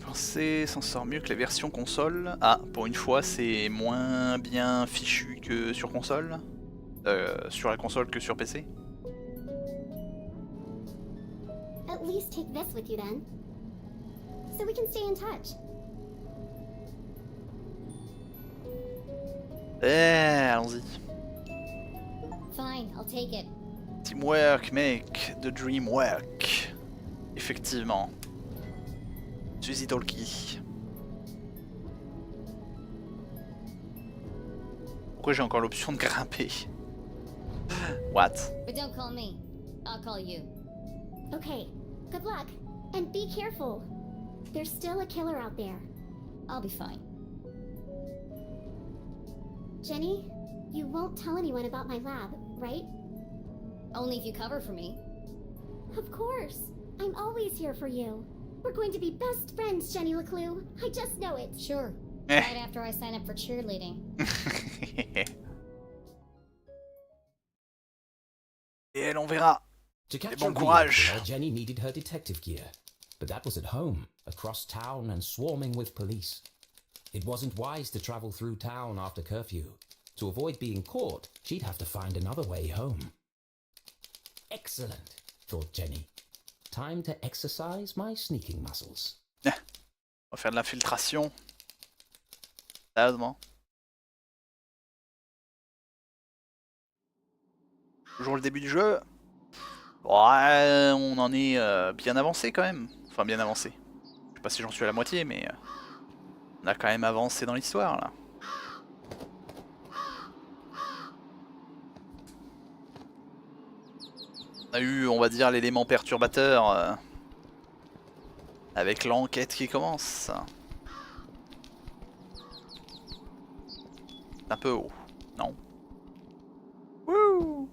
Penser s'en sort mieux que les versions console. Ah, pour une fois, c'est moins bien fichu que sur console. Sur la console que sur PC. At least take this with you then. So we can stay in touch. Allons-y. Fine, I'll take it. Teamwork make the dream work. Effectivement. Suzy Tolkien. Pourquoi j'ai encore l'option de grimper? What? But don't call me. I'll call you. Okay, good luck. And be careful. There's still a killer out there. I'll be fine. Jenny, you won't tell anyone about my lab, right? Only if you cover for me. Of course. I'm always here for you. We're going to be best friends, Jenny LeClue. I just know it. Sure. Right after I sign up for cheerleading. Et on verra. To catch bon a real courage. killer, Jenny needed her detective gear. But that was at home, across town and swarming with police. It wasn't wise to travel through town after curfew. To avoid being caught, she'd have to find another way home. Excellent, thought Jenny. Time to exercise my sneaking muscles. On va faire de l'infiltration. Sérieusement. Toujours le début du jeu. Ouais, on en est bien avancé quand même. Enfin bien avancé. Je sais pas si j'en suis à la moitié, mais on a quand même avancé dans l'histoire là. On a eu, on va dire, l'élément perturbateur avec l'enquête qui commence. C'est un peu haut, non? Woo!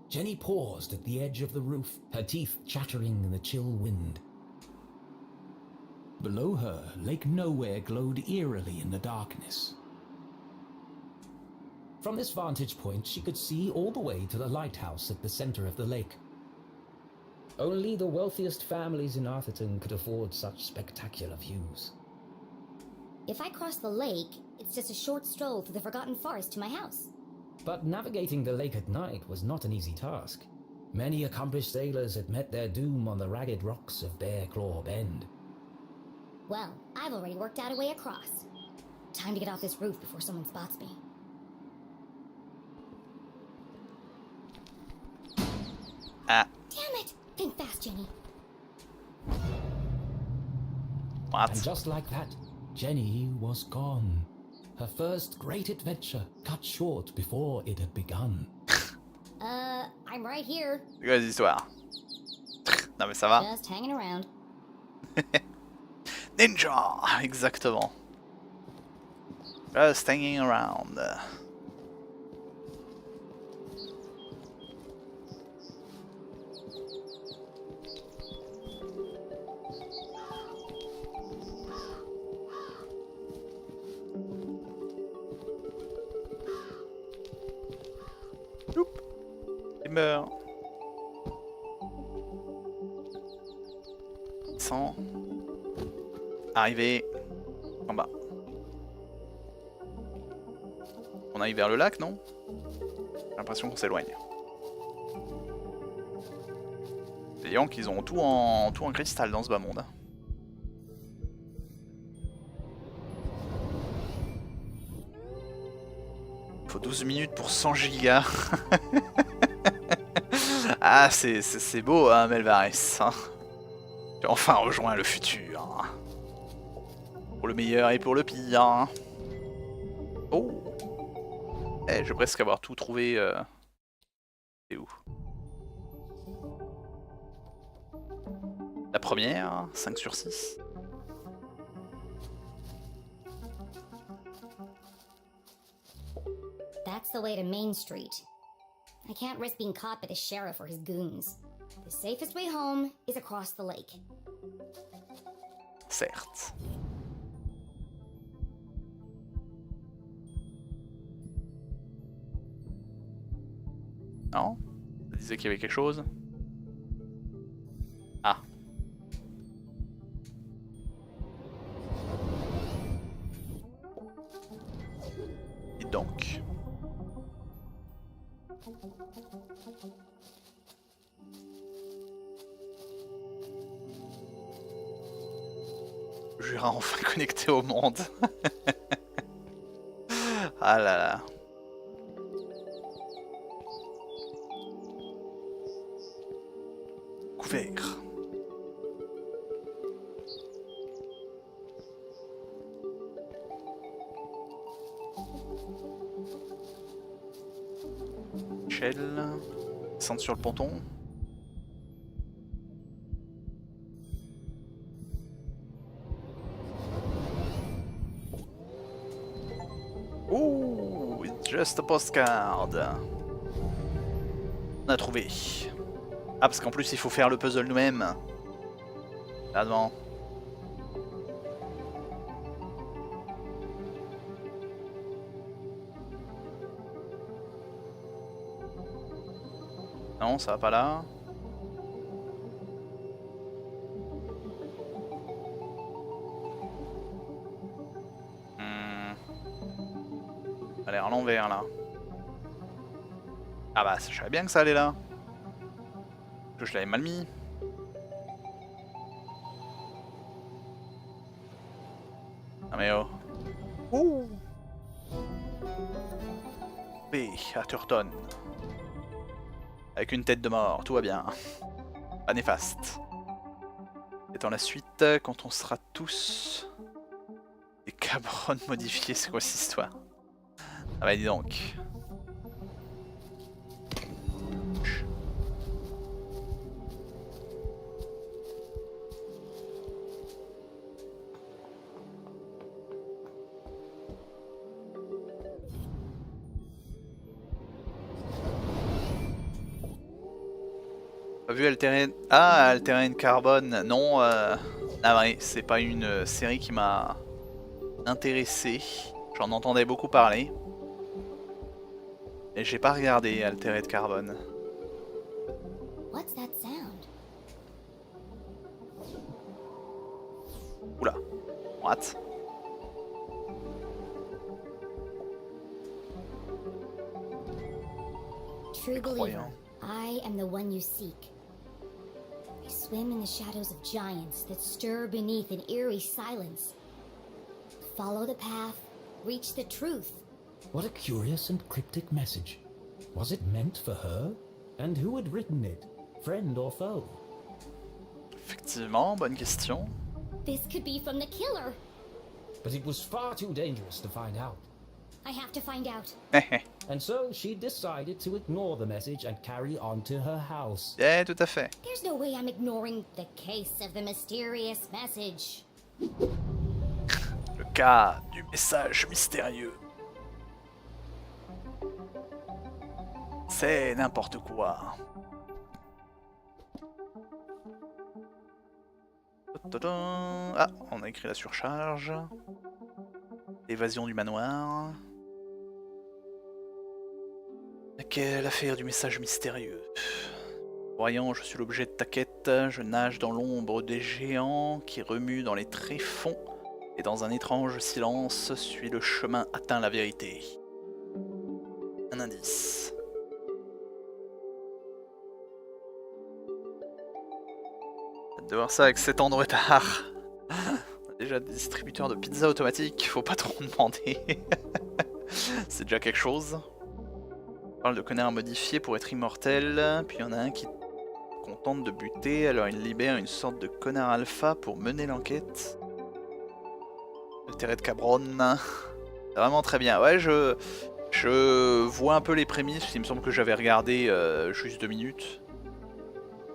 Jenny paused at the edge of the roof, her teeth chattering in the chill wind. Below her, Lake Nowhere glowed eerily in the darkness. From this vantage point, she could see all the way to the lighthouse at the center of the lake. Only the wealthiest families in Arthurton could afford such spectacular views. If I cross the lake, it's just a short stroll through the Forgotten Forest to my house. But navigating the lake at night was not an easy task. Many accomplished sailors had met their doom on the ragged rocks of Bear Claw Bend. Well, I've already worked out a way across. Time to get off this roof before someone spots me. Ah. Damn it! Think fast, Jenny. What? And just like that, Jenny was gone. Her first great adventure cut short before it had begun. I'm right here. C'est quoi les histoires? Non mais ça va. Just hanging around. Ninja, exactement. Just hanging around. Oup. Il meurt. 100. Arrivé. En bas. On arrive vers le lac, non? J'ai l'impression qu'on s'éloigne. Les gens qu'ils ont tout en cristal dans ce bas monde. Il faut 12 minutes pour 100 gigas. Ah, c'est beau, hein, Melvares. Hein. J'ai enfin rejoint le futur. Pour le meilleur et pour le pire. Hein. Oh! Eh, je vais presque avoir tout trouvé. C'est où? La première, 5 sur 6. That's the way to Main Street. I can't risk being caught by the sheriff or his goons. The safest way home is across the lake. Certes. Non? Ça disait qu'il y avait quelque chose? Ah. Et donc? Jura enfin connecté au monde. Ah là là. Couvert. Échelle. Descendre sur le ponton. Ouh, it's just a postcard. On a trouvé. Ah, parce qu'en plus il faut faire le puzzle nous-mêmes. Là devant. Non, ça va pas là. Elle est à l'envers là. Ah bah, je savais bien que ça allait là. Que je l'avais mal mis. Ah mais oh. Ouh. B à Turton. Avec une tête de mort, tout va bien. Pas néfaste. Et dans la suite, quand on sera tous des cabrones modifiés, c'est quoi cette histoire? Ah bah dis donc. Pas vu Altered... Ah, Altered Carbone, non, navré, c'est pas une série qui m'a intéressé. J'en entendais beaucoup parler. Et j'ai pas regardé Altered Carbone. What's that sound? Oula, what? True believer, I am the one you seek. I swim in the shadows of giants that stir beneath an eerie silence. Follow the path, reach the truth. What a curious and cryptic message. Was it meant for her? And who had written it? Friend or foe? Effectivement, bonne question. This could be from the killer. But it was far too dangerous to find out. I have to find out. And so she decided to ignore the message and carry on to her house. Yeah, tout à fait. There's no way I'm ignoring the case of the mysterious message. Le cas du message mystérieux. C'est n'importe quoi. Ah, on a écrit la surcharge. Évasion du manoir. Quelle affaire du message mystérieux. Voyant, je suis l'objet de ta quête, je nage dans l'ombre des géants qui remuent dans les tréfonds, et dans un étrange silence, suis le chemin atteint la vérité. Un indice. Hâte de voir ça avec 7 ans de retard. On a déjà des distributeurs de pizza automatique, faut pas trop demander. C'est déjà quelque chose. On parle de connards modifiés pour être immortel, puis il y en a un qui contente de buter, alors il libère une sorte de connard alpha pour mener l'enquête. Le terrain de Cabron. C'est vraiment très bien. Ouais, je vois un peu les prémices, il me semble que j'avais regardé juste 2 minutes.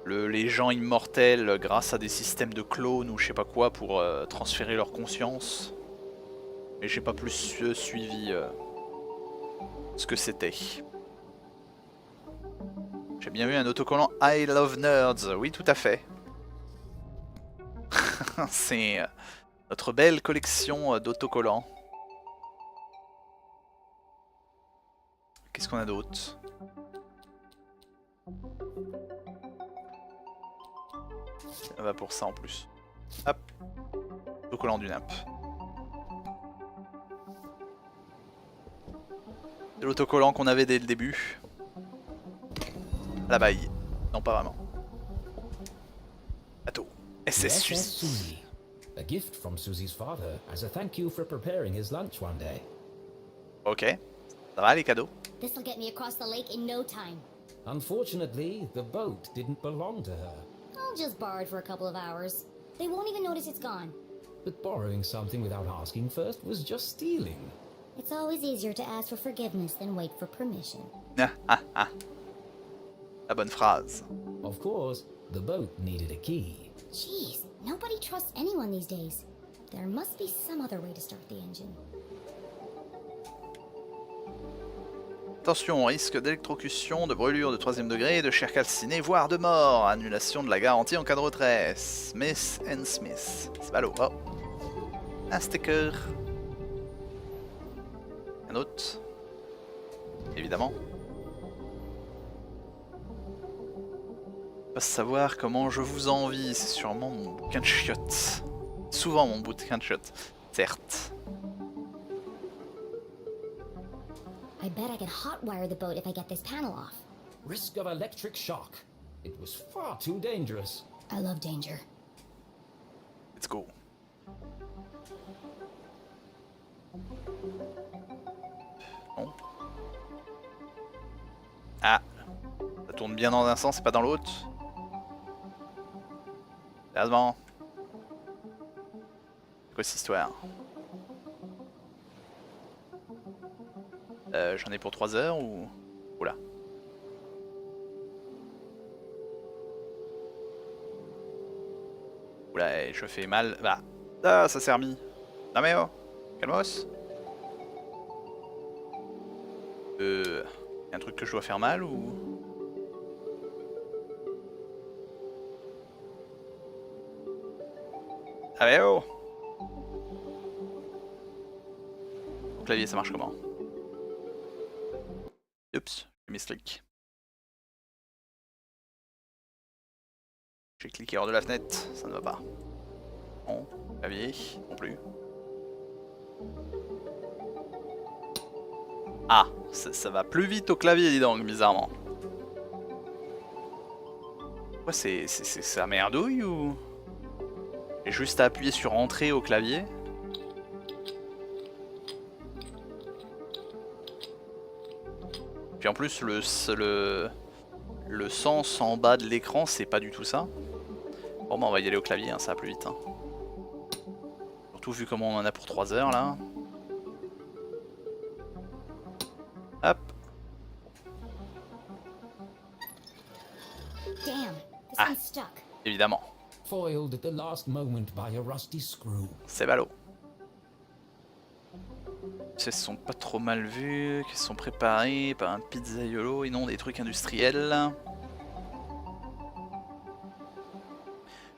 Les gens immortels grâce à des systèmes de clones ou je sais pas quoi pour transférer leur conscience. Mais j'ai pas plus suivi ce que c'était. J'ai bien vu un autocollant I Love Nerds, oui tout à fait. C'est notre belle collection d'autocollants. Qu'est-ce qu'on a d'autre? Ça va pour ça en plus. Hop. Autocollant du nappe. C'est l'autocollant qu'on avait dès le début. La baille. Non, pas vraiment. Bateau. SS Suzy. A gift from Susie's father as a thank you for preparing his lunch one day. Ok. Ça va les cadeaux? This'll get me across the lake in no time. Unfortunately, the boat didn't belong to her. I'll just borrow it for a couple of hours. They won't even notice it's gone. But borrowing something without asking first was just stealing. It's always easier to ask for forgiveness than wait for permission. La bonne phrase. Of course, the boat needed a key. Jeez, nobody trusts anyone these days. There must be some other way to start the engine. Attention, risque d'électrocution, de brûlure de 3ème degré, de chair calcinée, voire de mort. Annulation de la garantie en cas de retrait. Smith & Smith. C'est ballot. Oh. Un sticker. Un autre. Évidemment. Pas savoir comment je vous envie, c'est sûrement mon bouquin de chiottes. Souvent mon bouquin de chiottes, certes. I bet I can hotwire the boat if I get this panel off. Risk of electric shock. It was far too dangerous. I love danger. Let's go. Bon. Ah. Ça tourne bien dans un sens et pas dans l'autre. Sérieusement. C'est quoi cette histoire? J'en ai pour 3 heures ou... Oula. Oula, je fais mal. Bah. Ah, ça s'est remis. Non mais oh. Calmos. Y'a un truc que je dois faire mal ou... Ah mais oh. Au clavier ça marche comment? Oups, j'ai mis clic. J'ai cliqué hors de la fenêtre, ça ne va pas. Bon, clavier, non plus. Ah, ça va plus vite au clavier, dis donc, bizarrement. Quoi, c'est ça merdouille ou... J'ai juste à appuyer sur entrée au clavier. Puis en plus, le sens en bas de l'écran, c'est pas du tout ça. Bon, bah on va y aller au clavier, hein, ça va plus vite. Hein. Surtout vu comment on en a pour 3 heures là. Hop. Damn, this Ah, one's stuck. évidemment. foiled at the last moment by a rusty screw. C'est ballot. Ils se sont pas trop mal vus, qu'ils sont préparés par un pizzaiolo et non des trucs industriels.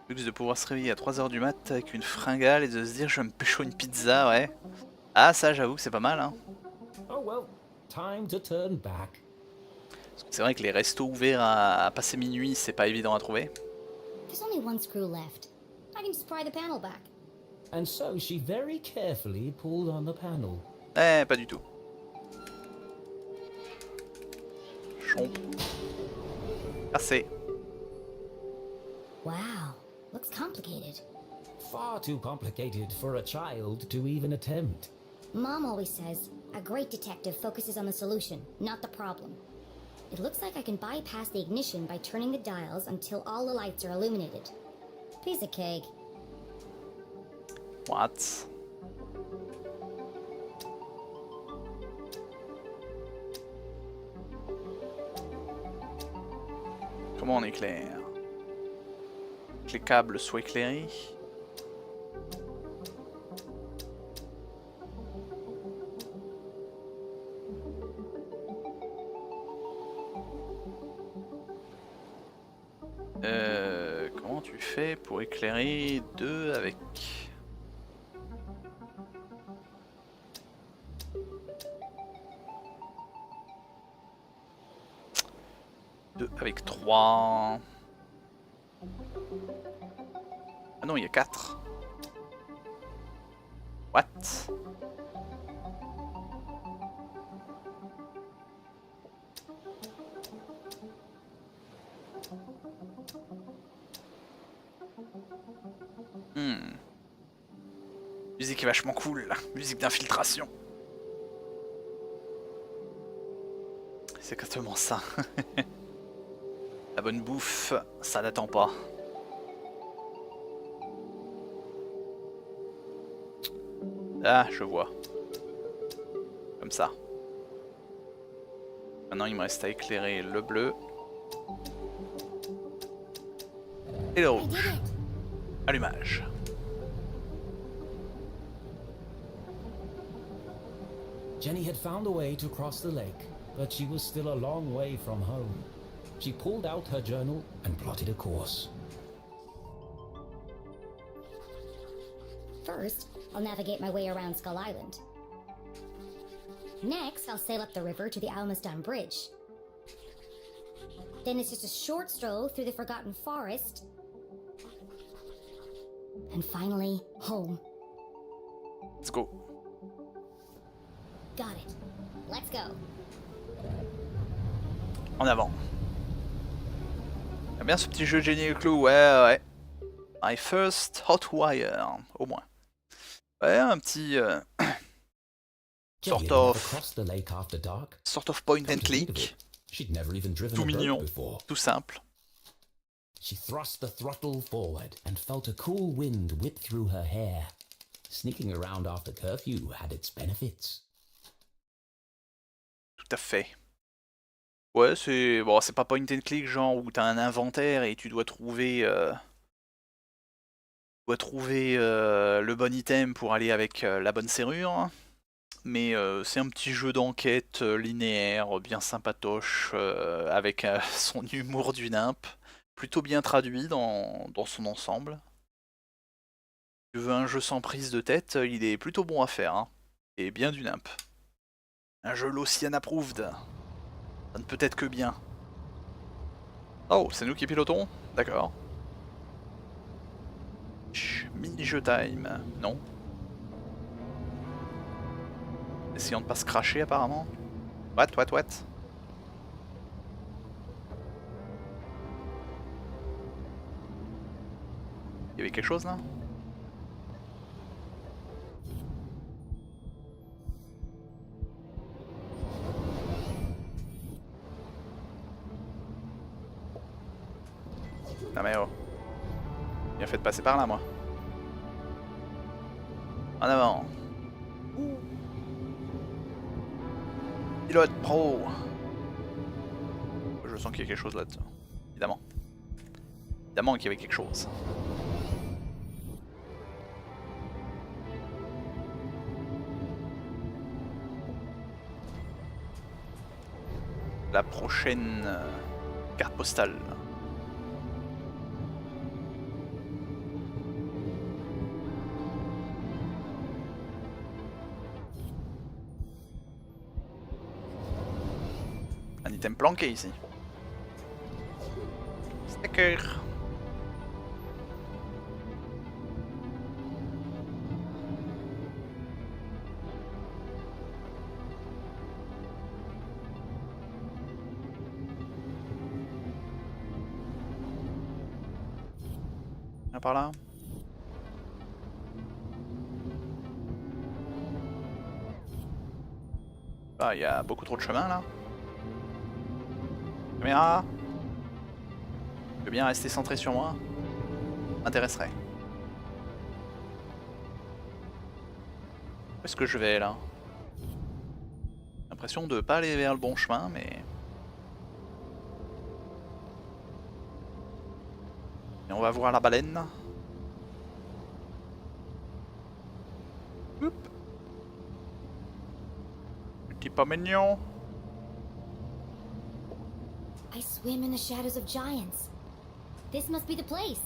Luxe de pouvoir se réveiller à 3 h du mat avec une fringale et de se dire je vais me pécho une pizza, ouais. Ah ça j'avoue que c'est pas mal hein. Oh well, time to turn back. C'est vrai que les restos ouverts à passer minuit c'est pas évident à trouver. There's only one screw left. I can just pry the panel back. And so she very carefully pulled on the panel. Eh, pas du tout. Chomp. Assez. Wow, looks complicated. Far too complicated for a child to even attempt. Mom always says, a great detective focuses on the solution, not the problem. It looks like I can bypass the ignition by turning the dials until all the lights are illuminated. Piece of cake. What? Comment on éclaire? Que les câbles soient éclairés. Comment tu fais pour éclairer deux avec... Deux avec 3. Ah non, il y a 4. What? Musique est vachement cool, là. Musique d'infiltration. C'est exactement ça. La bonne bouffe, ça n'attend pas. Ah, je vois. Comme ça. Maintenant, il me reste à éclairer le bleu. Et le rouge. Allumage. Jenny had found a way to cross the lake, but she was still a long way from home. She pulled out her journal and plotted a course. First, I'll navigate my way around Skull Island. Next, I'll sail up the river to the Almaston Bridge. Then it's just a short stroll through the Forgotten Forest. And finally, home. Let's go. Got it. Let's go. En avant. J'aime bien ce petit jeu de génie LeClue, ouais. My first hot wire, au moins. Ouais, un petit sort of point and click. Tout mignon, tout simple. She thrust the throttle forward and felt a cool wind whip through her hair. Sneaking around after curfew had its benefits. Tout à fait. Ouais, c'est bon, c'est pas point and click genre où t'as un inventaire et tu dois trouver le bon item pour aller avec la bonne serrure. Mais c'est un petit jeu d'enquête linéaire, bien sympatoche, avec son humour du nimp, plutôt bien traduit dans son ensemble. Si tu veux un jeu sans prise de tête, il est plutôt bon à faire, hein, et bien du nimp. Un jeu Locian approved. Ça ne peut être que bien. Oh, c'est nous qui pilotons? D'accord. Mini-jeu time. Non. Essayons de pas se cracher apparemment. What? Il y avait quelque chose là? Non mais oh. Bien fait de passer par là moi. En avant. Pilote pro. Je sens qu'il y a quelque chose là-dedans. Évidemment. Évidemment qu'il y avait quelque chose. la prochaine carte postale. Un item planqué ici. D'accord. Par là. Ah, il y a beaucoup trop de chemin là. Caméra. Tu veux bien rester centré sur moi? M'intéresserait. Où est-ce que je vais là? J'ai l'impression de pas aller vers le bon chemin, mais... Et on va voir la baleine. Oup. Petit pas mignon. I swim in the shadows of giants. This must be the place.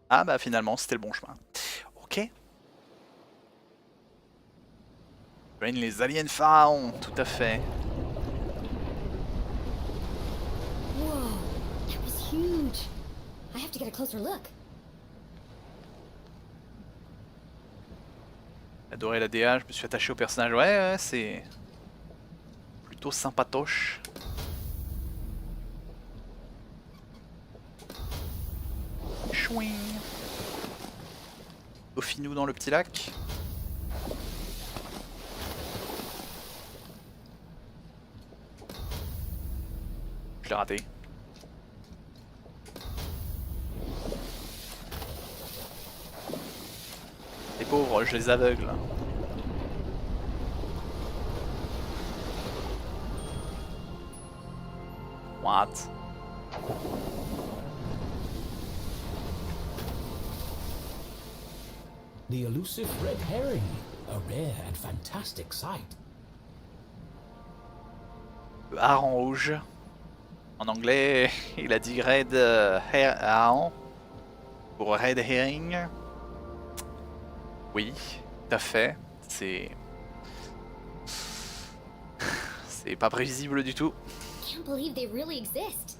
Ah bah finalement c'était le bon chemin. Ok. Joigne les aliens pharaons, tout à fait. Whoa, that was huge. I have to get a closer look. Adoré la DA, je me suis attaché au personnage. Ouais, c'est plutôt sympatoche. Chouing. Dauphine-nous dans le petit lac. Je l'ai raté. Les pauvres, je les aveugle. What? The elusive red herring, a rare and fantastic sight. Le hareng rouge. En anglais, il a dit red hareng pour red herring. Oui, tout à fait. C'est pas prévisible du tout. Can't believe they really exist.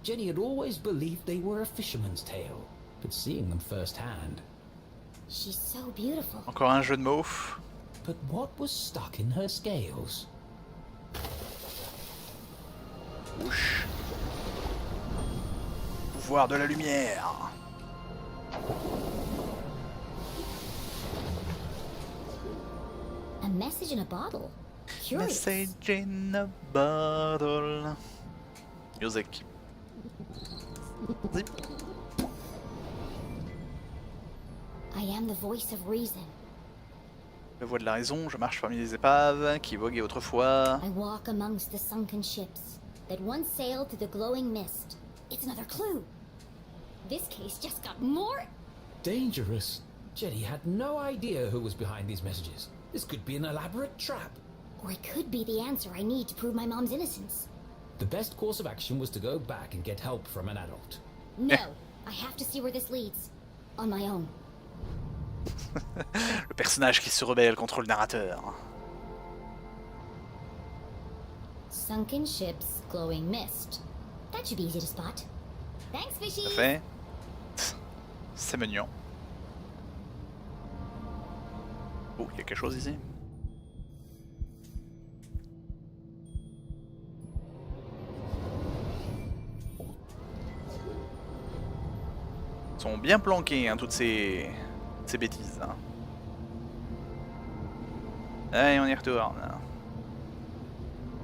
Jenny had always believed they were a fisherman's tale, but seeing them firsthand. She's so beautiful. Encore un jeu de mots. But what was stuck in her scales? Ouch. Pouvoir de la lumière. A message in a bottle. Curious. Message in a bottle. Music. Zip. I am the voice of reason. La voix de la raison, je marche parmi les épaves qui voguaient autrefois. I walk amongst the sunken ships that once sailed through the glowing mist. It's another clue. This case just got more Dangerous. Jenny had no idea who was behind these messages. This could be an elaborate trap. Or it could be the answer I need to prove my mom's innocence. The best course of action was to go back and get help from an adult. No, I have to see where this leads. On my own. Le personnage qui se rebelle contre le narrateur. Sunken ships, glowing mist. That should be easy to spot. Thanks, fishy. Parfait. C'est mignon. Oh, il y a quelque chose ici. Ils sont bien planqués, hein, toutes ces bêtises. Hein. Allez, on y retourne.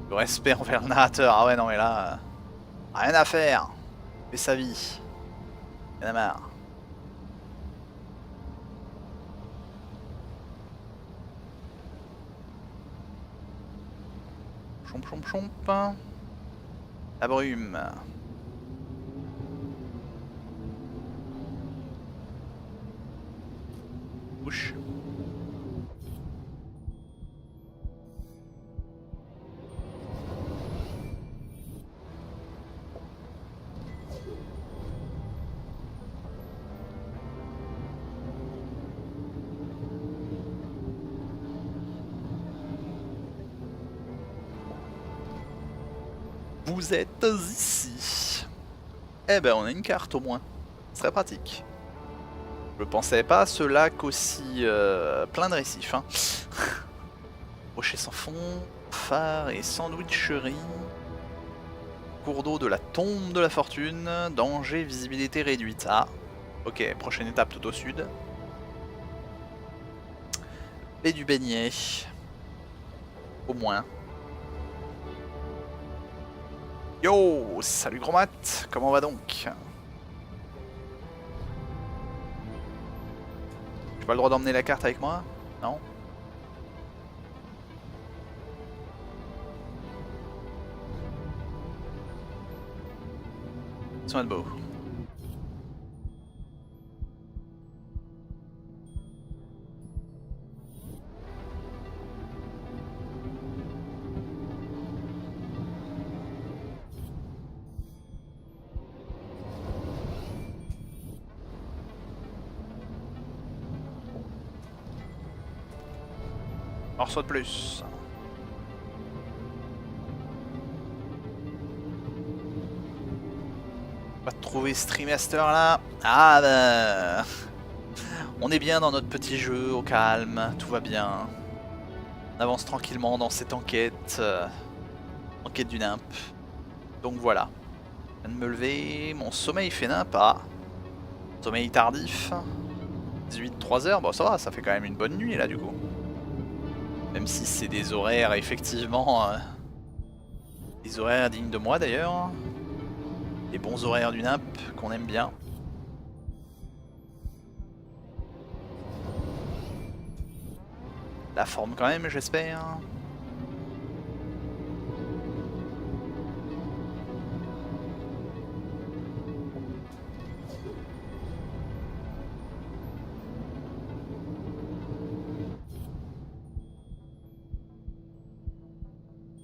Le respect envers le narrateur. Ah ouais, non, mais là, rien à faire. Fait sa vie. Il y en a marre. Chomp, chomp, chomp. La brume. Bouche. Vous êtes ici. Eh ben on a une carte au moins. Ce serait pratique. Je pensais pas à ce lac aussi plein de récifs. Hein. Rocher sans fond, phare et sandwicherie. Cours d'eau de la tombe de la fortune. Danger, visibilité réduite. Ah, ok, prochaine étape tout au sud. Baie du beignet. Au moins. Yo, salut gros mat, comment va donc? J'ai pas le droit d'emmener la carte avec moi? Non? Soin de beau. Morceau de plus. On va trouver Streammaster là. Ah bah. On est bien dans notre petit jeu, au calme, tout va bien. On avance tranquillement dans cette enquête. Enquête du nymphe. Donc voilà. Je viens de me lever. Mon sommeil fait nimp. Ah. Sommeil tardif. 18-3 heures. Bon ça va, ça fait quand même une bonne nuit là du coup. Même si c'est des horaires effectivement... des horaires dignes de moi d'ailleurs. Les bons horaires du NAP qu'on aime bien. La forme quand même j'espère.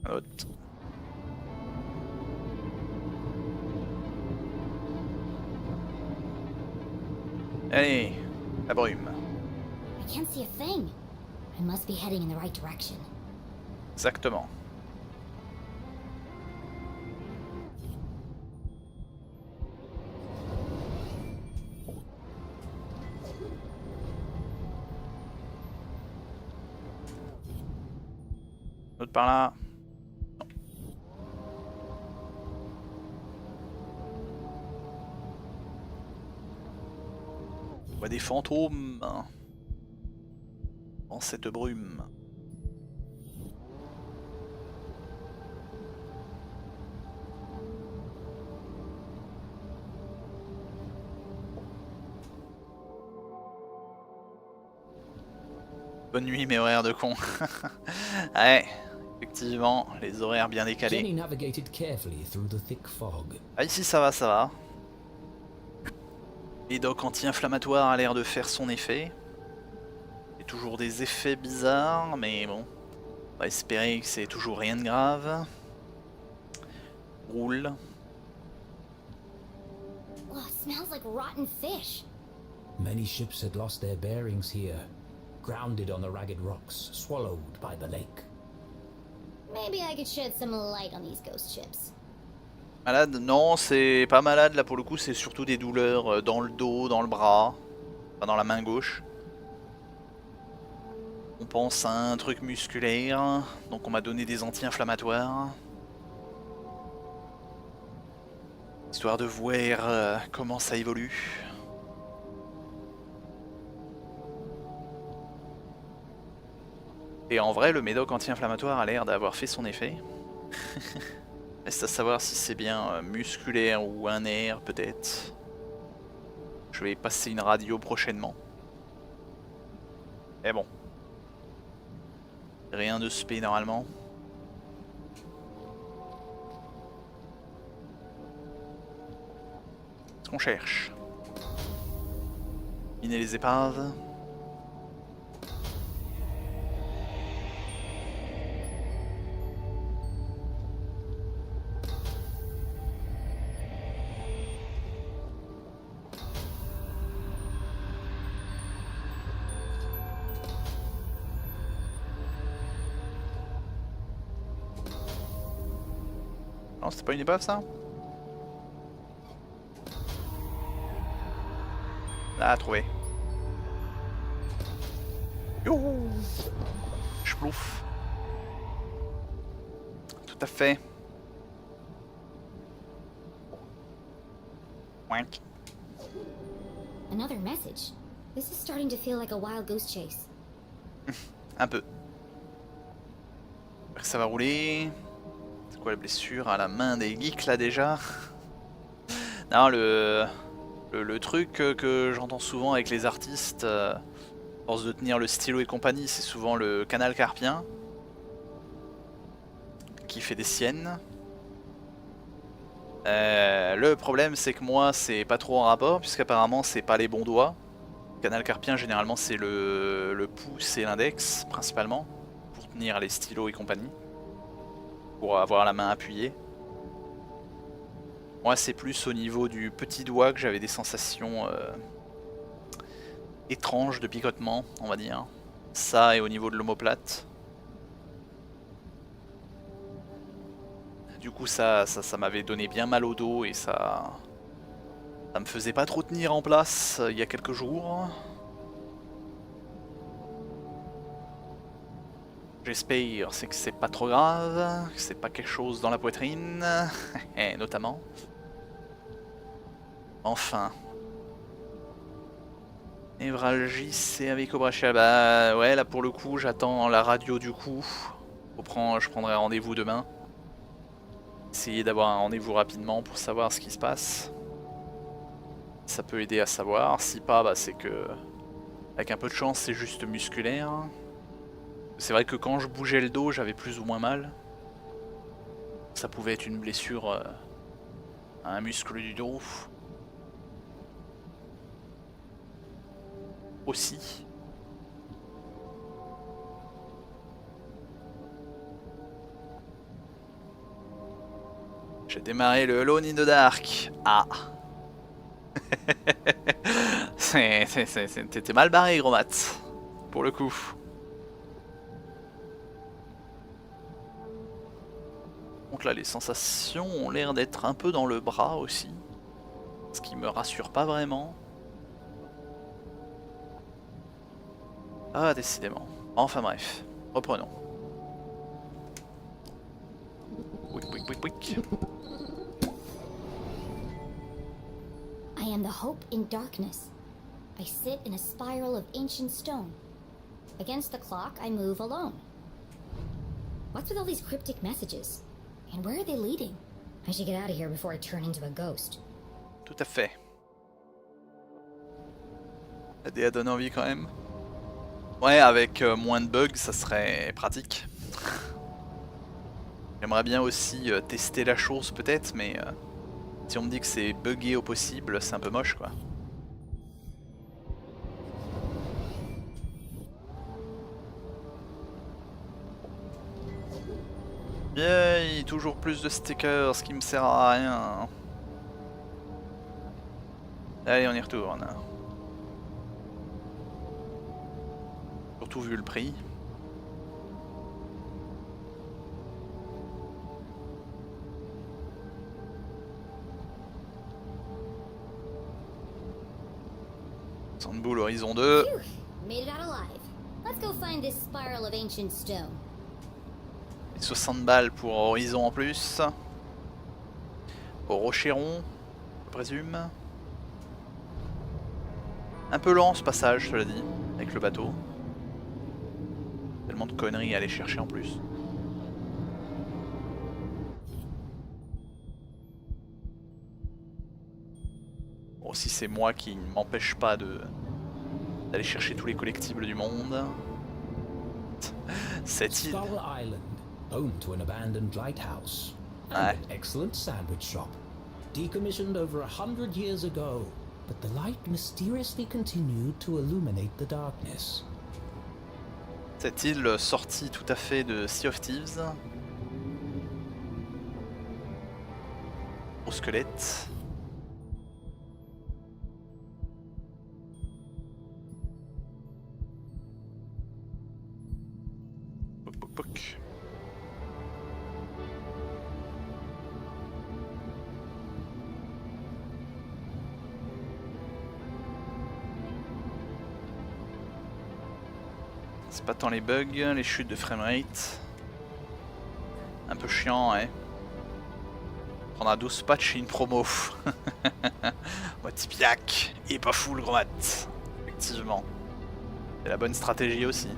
Autre. Allez, la brume. I can't see a thing. I must be heading in the right direction. Exactement. L'autre par là. On voit des fantômes dans cette brume. Bonne nuit mes horaires de con. Ouais, effectivement, les horaires bien décalés. Jenny navigated carefully through the thick fog. Ah ici ça va, ça va. Médoc anti-inflammatoire a l'air de faire son effet. Il y a toujours des effets bizarres, mais bon. On va espérer que c'est toujours rien de grave. Roule. Oh, it smells like rotten fish. Many ships had lost their bearings here, grounded on the ragged rocks, swallowed by the lake. Maybe I could shed some light on these ghost ships. Malade? Non, c'est pas malade là pour le coup, c'est surtout des douleurs dans le dos, dans le bras, enfin dans la main gauche. On pense à un truc musculaire, donc on m'a donné des anti-inflammatoires. Histoire de voir comment ça évolue. Et en vrai, le médoc anti-inflammatoire a l'air d'avoir fait son effet. Reste à savoir si c'est bien musculaire ou un nerf peut-être. Je vais passer une radio prochainement. Mais bon. Rien de spé normalement. Ce qu'on cherche. Miner les épaves. Non, c'était pas une épave ça? Ah, trouvé. Youhou! Chplouf. Tout à fait. Wank. Another message. This is starting to feel like a wild goose chase. Un peu. J'espère que ça va rouler. C'est quoi la blessure à la main des geeks là déjà? Non, le truc que j'entends souvent avec les artistes, à force de tenir le stylo et compagnie, c'est souvent le canal carpien qui fait des siennes. Le problème c'est que moi c'est pas trop en rapport puisqu'apparemment c'est pas les bons doigts. Le canal carpien généralement c'est le pouce et l'index principalement pour tenir les stylos et compagnie, pour avoir la main appuyée. Moi c'est plus au niveau du petit doigt que j'avais des sensations étranges de picotement, on va dire. Ça et au niveau de l'omoplate. Du coup ça m'avait donné bien mal au dos et ça me faisait pas trop tenir en place il y a quelques jours. J'espère c'est que c'est pas trop grave, que c'est pas quelque chose dans la poitrine, notamment. Enfin. Névralgie, c'est avec Obrachel. Bah ouais, là pour le coup, j'attends la radio du coup. Je prendrai rendez-vous demain. Essayer d'avoir un rendez-vous rapidement pour savoir ce qui se passe. Ça peut aider à savoir. Si pas, bah c'est que avec un peu de chance, c'est juste musculaire. C'est vrai que quand je bougeais le dos, j'avais plus ou moins mal. Ça pouvait être une blessure à un muscle du dos. Aussi. J'ai démarré le Alone in the Dark. Ah. T'étais mal barré, gros mat. Pour le coup. Donc là, les sensations ont l'air d'être un peu dans le bras aussi. Ce qui me rassure pas vraiment. Ah, décidément. Enfin bref, reprenons. I am the hope in darkness. I sit in a spiral of ancient stone. Against the clock, I move alone. What's with all these cryptic messages? And where are they leading? I should get out of here before I turn into a ghost. Tout à fait. La DA donne envie quand même. Ouais, avec moins de bugs, ça serait pratique. J'aimerais bien aussi tester la chose peut-être, mais si on me dit que c'est buggé au possible, c'est un peu moche quoi. Yay, toujours plus de stickers, ce qui me sert à rien. Allez, on y retourne. Surtout vu le prix. Sandboule horizon 2. Phew, made it out alive. Let's go find this spiral of ancient stone. 60 balles pour horizon en plus. Au Rocheron, je présume. Un peu lent ce passage, cela dit, avec le bateau. Tellement de conneries à aller chercher en plus. Bon, si c'est moi qui ne m'empêche pas d'aller chercher tous les collectibles du monde. Cette île. Skull Island, home to an abandoned lighthouse. And an excellent sandwich shop. Decommissioned over 100 years ago, but the light mysteriously continued to illuminate the darkness. Cette île sortie tout à fait de Sea of Thieves. Au squelette. Poc poc poc. C'est pas tant les bugs, les chutes de framerate. Un peu chiant, ouais. Prendre à 12 patchs et une promo. Ouais, Tipiak, il est pas fou le gros mat. Effectivement. C'est la bonne stratégie aussi.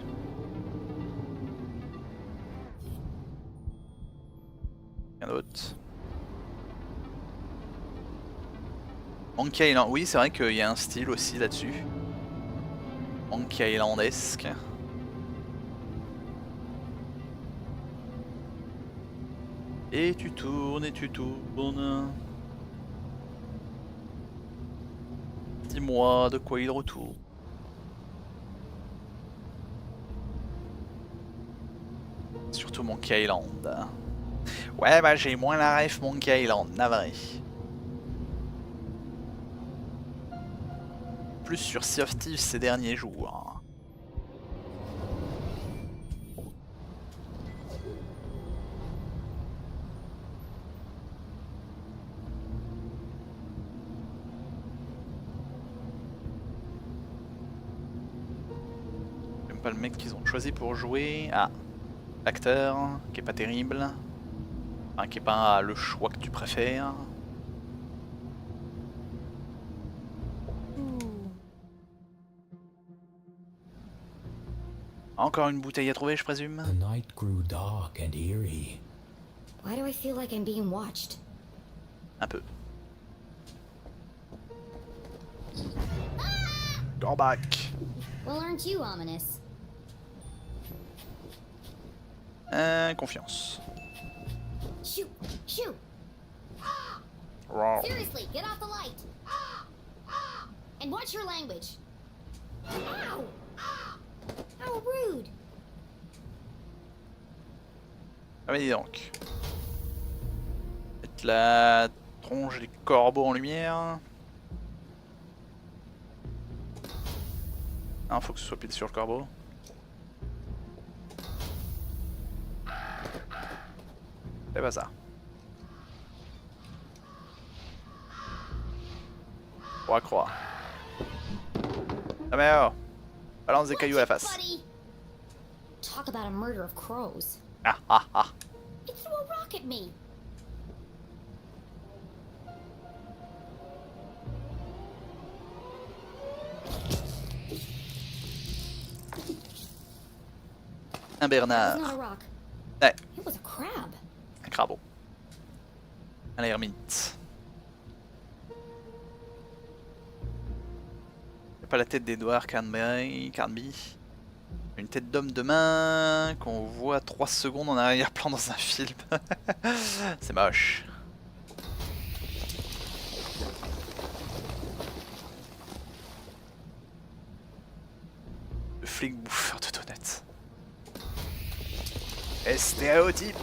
Rien d'autre. Monkey Island, oui c'est vrai qu'il y a un style aussi là-dessus. Monkey Islandesque. Et tu tournes et tu tournes. Dis-moi de quoi il retourne. Surtout Monkey Island. Ouais bah j'ai moins la ref Monkey Island, navré. Plus sur Sea of Thieves ces derniers jours. J'aime pas le mec qu'ils ont choisi pour jouer. Ah, l'acteur qui est pas terrible. Enfin, qui est pas le choix que tu préfères. Encore une bouteille à trouver, je présume. The night grew dark and eerie. Why do I feel like I'm being watched? Un peu. Go back. Well, aren't you ominous? Confiance. Shoot! Shoot! Wow. Seriously, get off the light! And watch your language! Ow! How rude! Ah mais dis donc. Mettre la tronche des corbeaux en lumière. Non, faut que ce soit pile sur le corbeau. C'est pas ça. Croix. Ah mais oh! Balance des cailloux à la face. Talk about a murder of crows. Ah ah ah. It threw a rock at me. Un Bernard. It was not a rock. Ouais, It was a crab. un crabeau. Un ermite. Pas la tête d'Edward Carnby. Une tête d'homme de main qu'on voit 3 secondes en arrière-plan dans un film. C'est moche. Le flic bouffeur de donuts. Et stéréotype.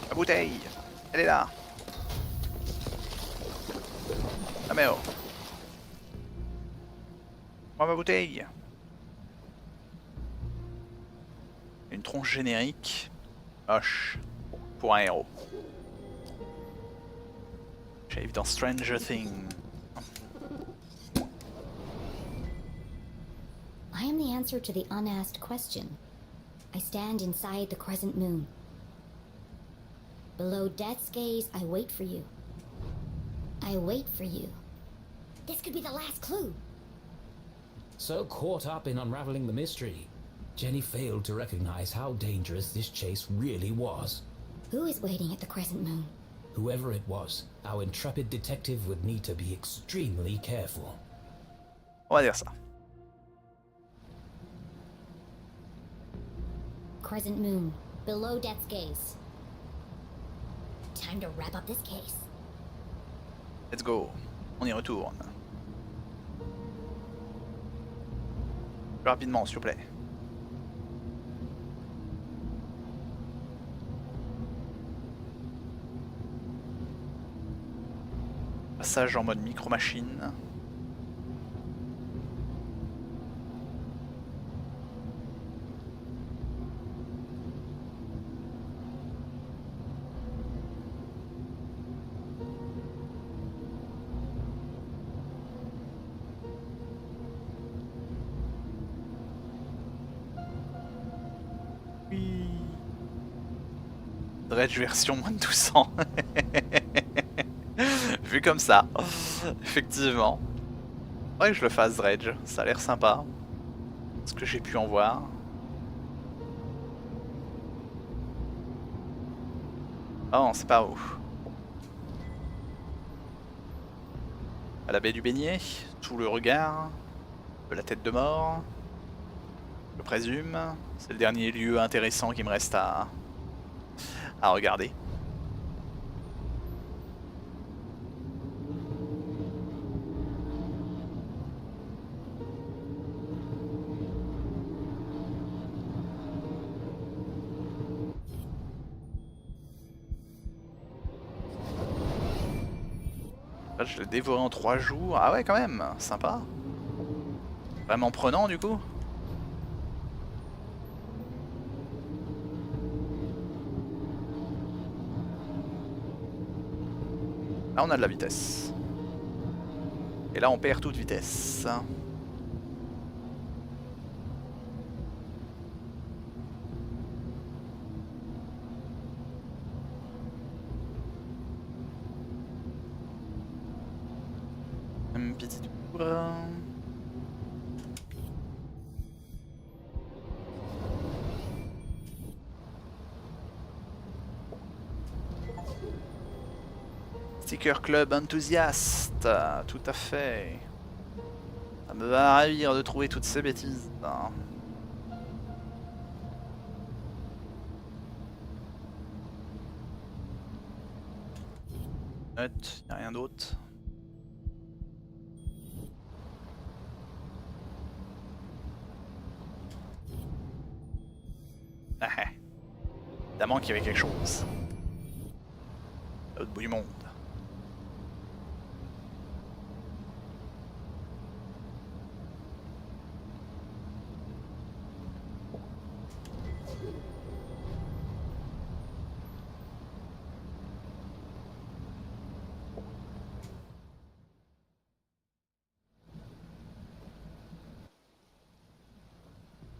La bouteille, elle est là. Ah mais oh. Moi ma bouteille. Une tronche générique. Hoche. Pour un héros. J'arrive dans Stranger Things. I am the answer to the unasked question. I stand inside the crescent moon. Below death's gaze, I wait for you. I wait for you. This could be the last clue. So caught up in unraveling the mystery, Jenny failed to recognize how dangerous this chase really was. Who is waiting at the crescent moon? Whoever it was, our intrepid detective would need to be extremely careful. On va dire ça. Crescent moon, below death's gaze. Time to wrap up this case. Let's go. On y retourne. Plus rapidement, s'il vous plaît. Passage en mode micro-machine. Rage version moins de 12 ans. Vu comme ça, effectivement. Faudrait que je le fasse Rage, ça a l'air sympa. Ce que j'ai pu en voir. Oh non, c'est pas où. À la baie du Beignet, sous le regard de la tête de mort. Je présume. C'est le dernier lieu intéressant qui me reste à regarder. Là, je l'ai dévoré en 3 jours. Ah ouais, quand même, sympa. Vraiment prenant du coup. Là, on a de la vitesse. Et là, on perd toute vitesse. Un petit tour. Sticker Club enthousiaste, tout à fait. Ça me va ravir de trouver toutes ces bêtises. Note, y'a rien d'autre. Ah, évidemment qu'il y avait quelque chose. À l'autre bout du monde.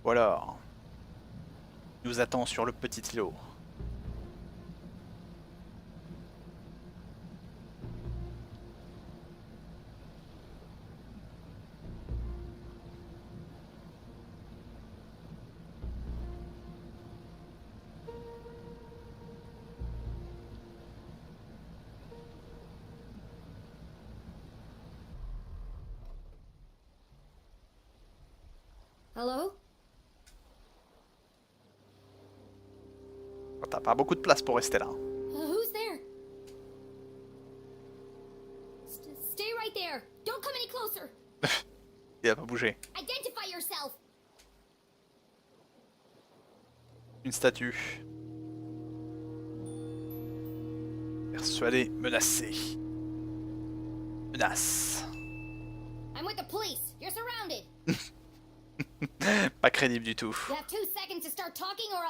Ou alors, il nous attend sur le petit îlot. Hello? T'as pas beaucoup de place pour rester là. Who's there? Stay right there. Don't come any closer. Il a pas bougé. Identify yourself. Une statue. Persuadé, menacé. Menace. I'm with the police. You're surrounded. Pas crédible du tout. You have 2 seconds to start talking or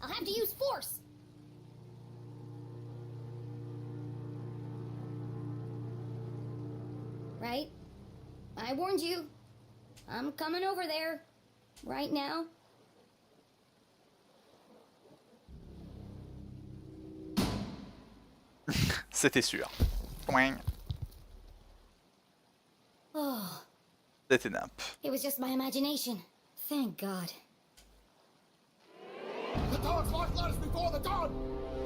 I'll have to use force. Right? I warned you. I'm coming over there. Right now. C'était sûr. Point. Oh, C'était nappe. it was just my imagination. Thank God. The Dawn's life let us before the dawn!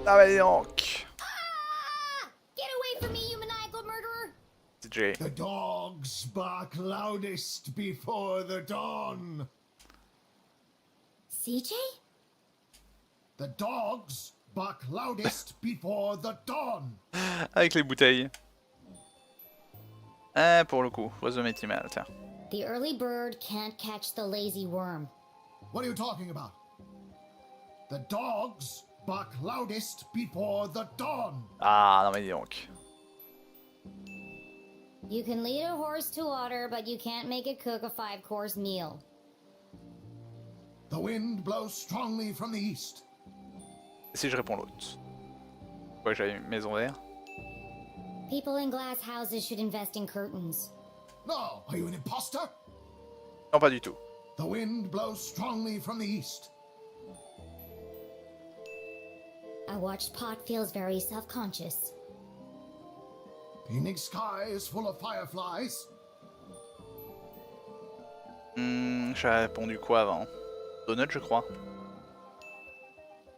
Ah bah dis donc. Ah! Get away from me, you maniacal murderer! DJ. The dogs bark loudest before the dawn. CJ? The dogs bark loudest before the dawn. Avec les bouteilles. Pour le coup, oiseau métier mal, tiens. The early bird can't catch the lazy worm. What are you talking about? The dogs bark loudest before the dawn. Ah non mais dis donc. You can lead a horse to water, but you can't make it cook a 5-course meal. The wind blows strongly from the east. Et si je réponds l'autre? Ouais, j'avais une maison verte. People in glass houses should invest in curtains. No, are you an imposter? Non, pas du tout. The wind blows strongly from the east. I watched Pot feels very self-conscious. Phoenix Sky is full of fireflies. J'ai répondu quoi avant? Donut, je crois.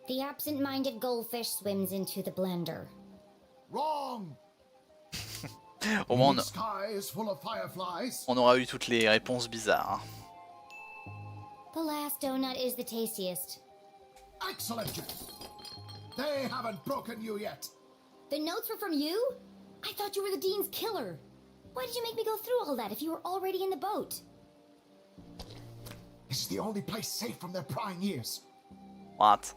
The absent-minded goldfish swims into the blender. Wrong. Au moins, Phoenix Sky is full of fireflies. on aura eu toutes les réponses bizarres. The last donut is the tastiest. Excellent, Jenny. They haven't broken you yet. The notes were from you? I thought you were the Dean's killer. Why did you make me go through all that if you were already in the boat? This is the only place safe from their prying ears. What?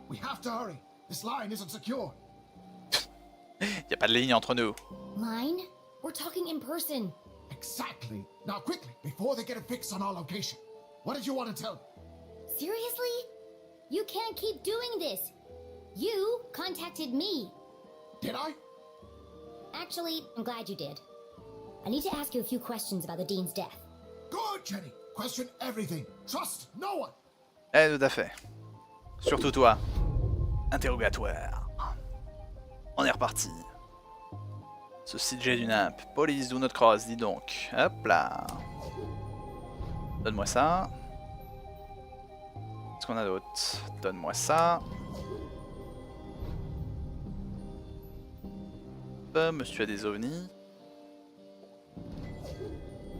We have to hurry. This line isn't secure. Y a pas de ligne entre nous. Line? We're talking in person. Exactly. Now quickly, before they get a fix on our location. What did you want to tell me? Seriously? You can't keep doing this. You contacted me. Did I? Actually, I'm glad you did. I need to ask you a few questions about the Dean's death. Good, Jenny. Question everything. Trust no one. Eh, tout à fait. Surtout toi. Interrogatoire. On est reparti. Ce CJ du NAP. Police, do not cross, dis donc. Hop là. Donne-moi ça. Qu'est-ce qu'on a d'autre? Donne-moi ça. Monsieur a des ovnis.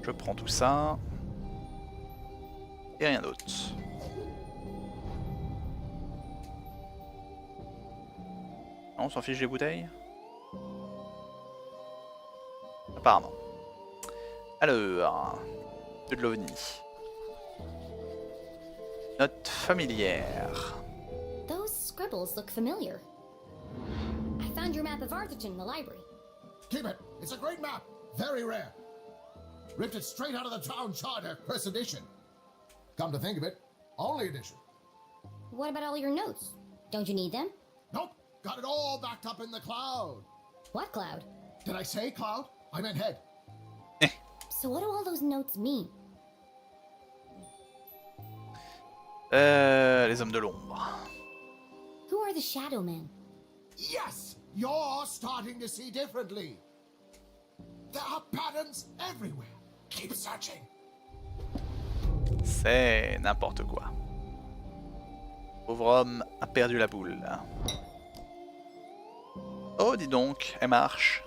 Je prends tout ça. Et rien d'autre. Non, on s'en fiche des bouteilles? Apparemment. Alors, de l'ovni. Note familière. Those scribbles look familiar. I found your map of Arthurton in the library. Keep it. It's a great map. Very rare. Ripped it straight out of the town charter, first edition. Come to think of it, only edition. What about all your notes? Don't you need them? Nope. Got it all backed up in the cloud. What cloud? Did I say cloud? I meant head. So what do all those notes mean? Les hommes de l'ombre. Who are the Shadow Men? Yes! You're starting to see differently. There are patterns everywhere. Keep searching. C'est n'importe quoi. Pauvre homme a perdu la boule. Oh, dis donc, elle marche.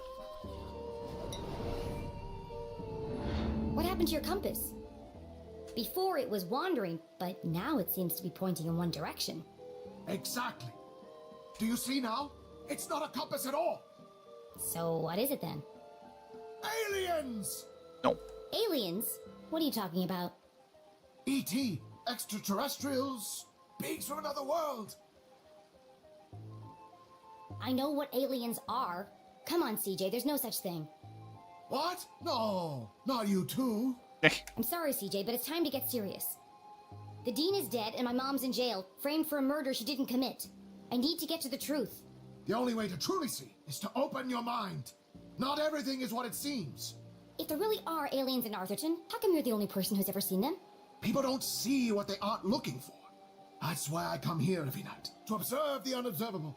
What happened to your compass? Before it was wandering, but now it seems to be pointing in one direction. Exactly. Do you see now? It's not a compass at all. So what is it then? Aliens! Non. Aliens? What are you talking about? E.T. Extraterrestrials. Beings from another world. I know what aliens are. Come on, CJ, there's no such thing. What? No, not you too. I'm sorry, CJ, but it's time to get serious. The Dean is dead and my mom's in jail, framed for a murder she didn't commit. I need to get to the truth. The only way to truly see is to open your mind. Not everything is what it seems. If there really are aliens in Arthurton, how come you're the only person who's ever seen them? People don't see what they aren't looking for. That's why I come here every night, to observe the unobservable.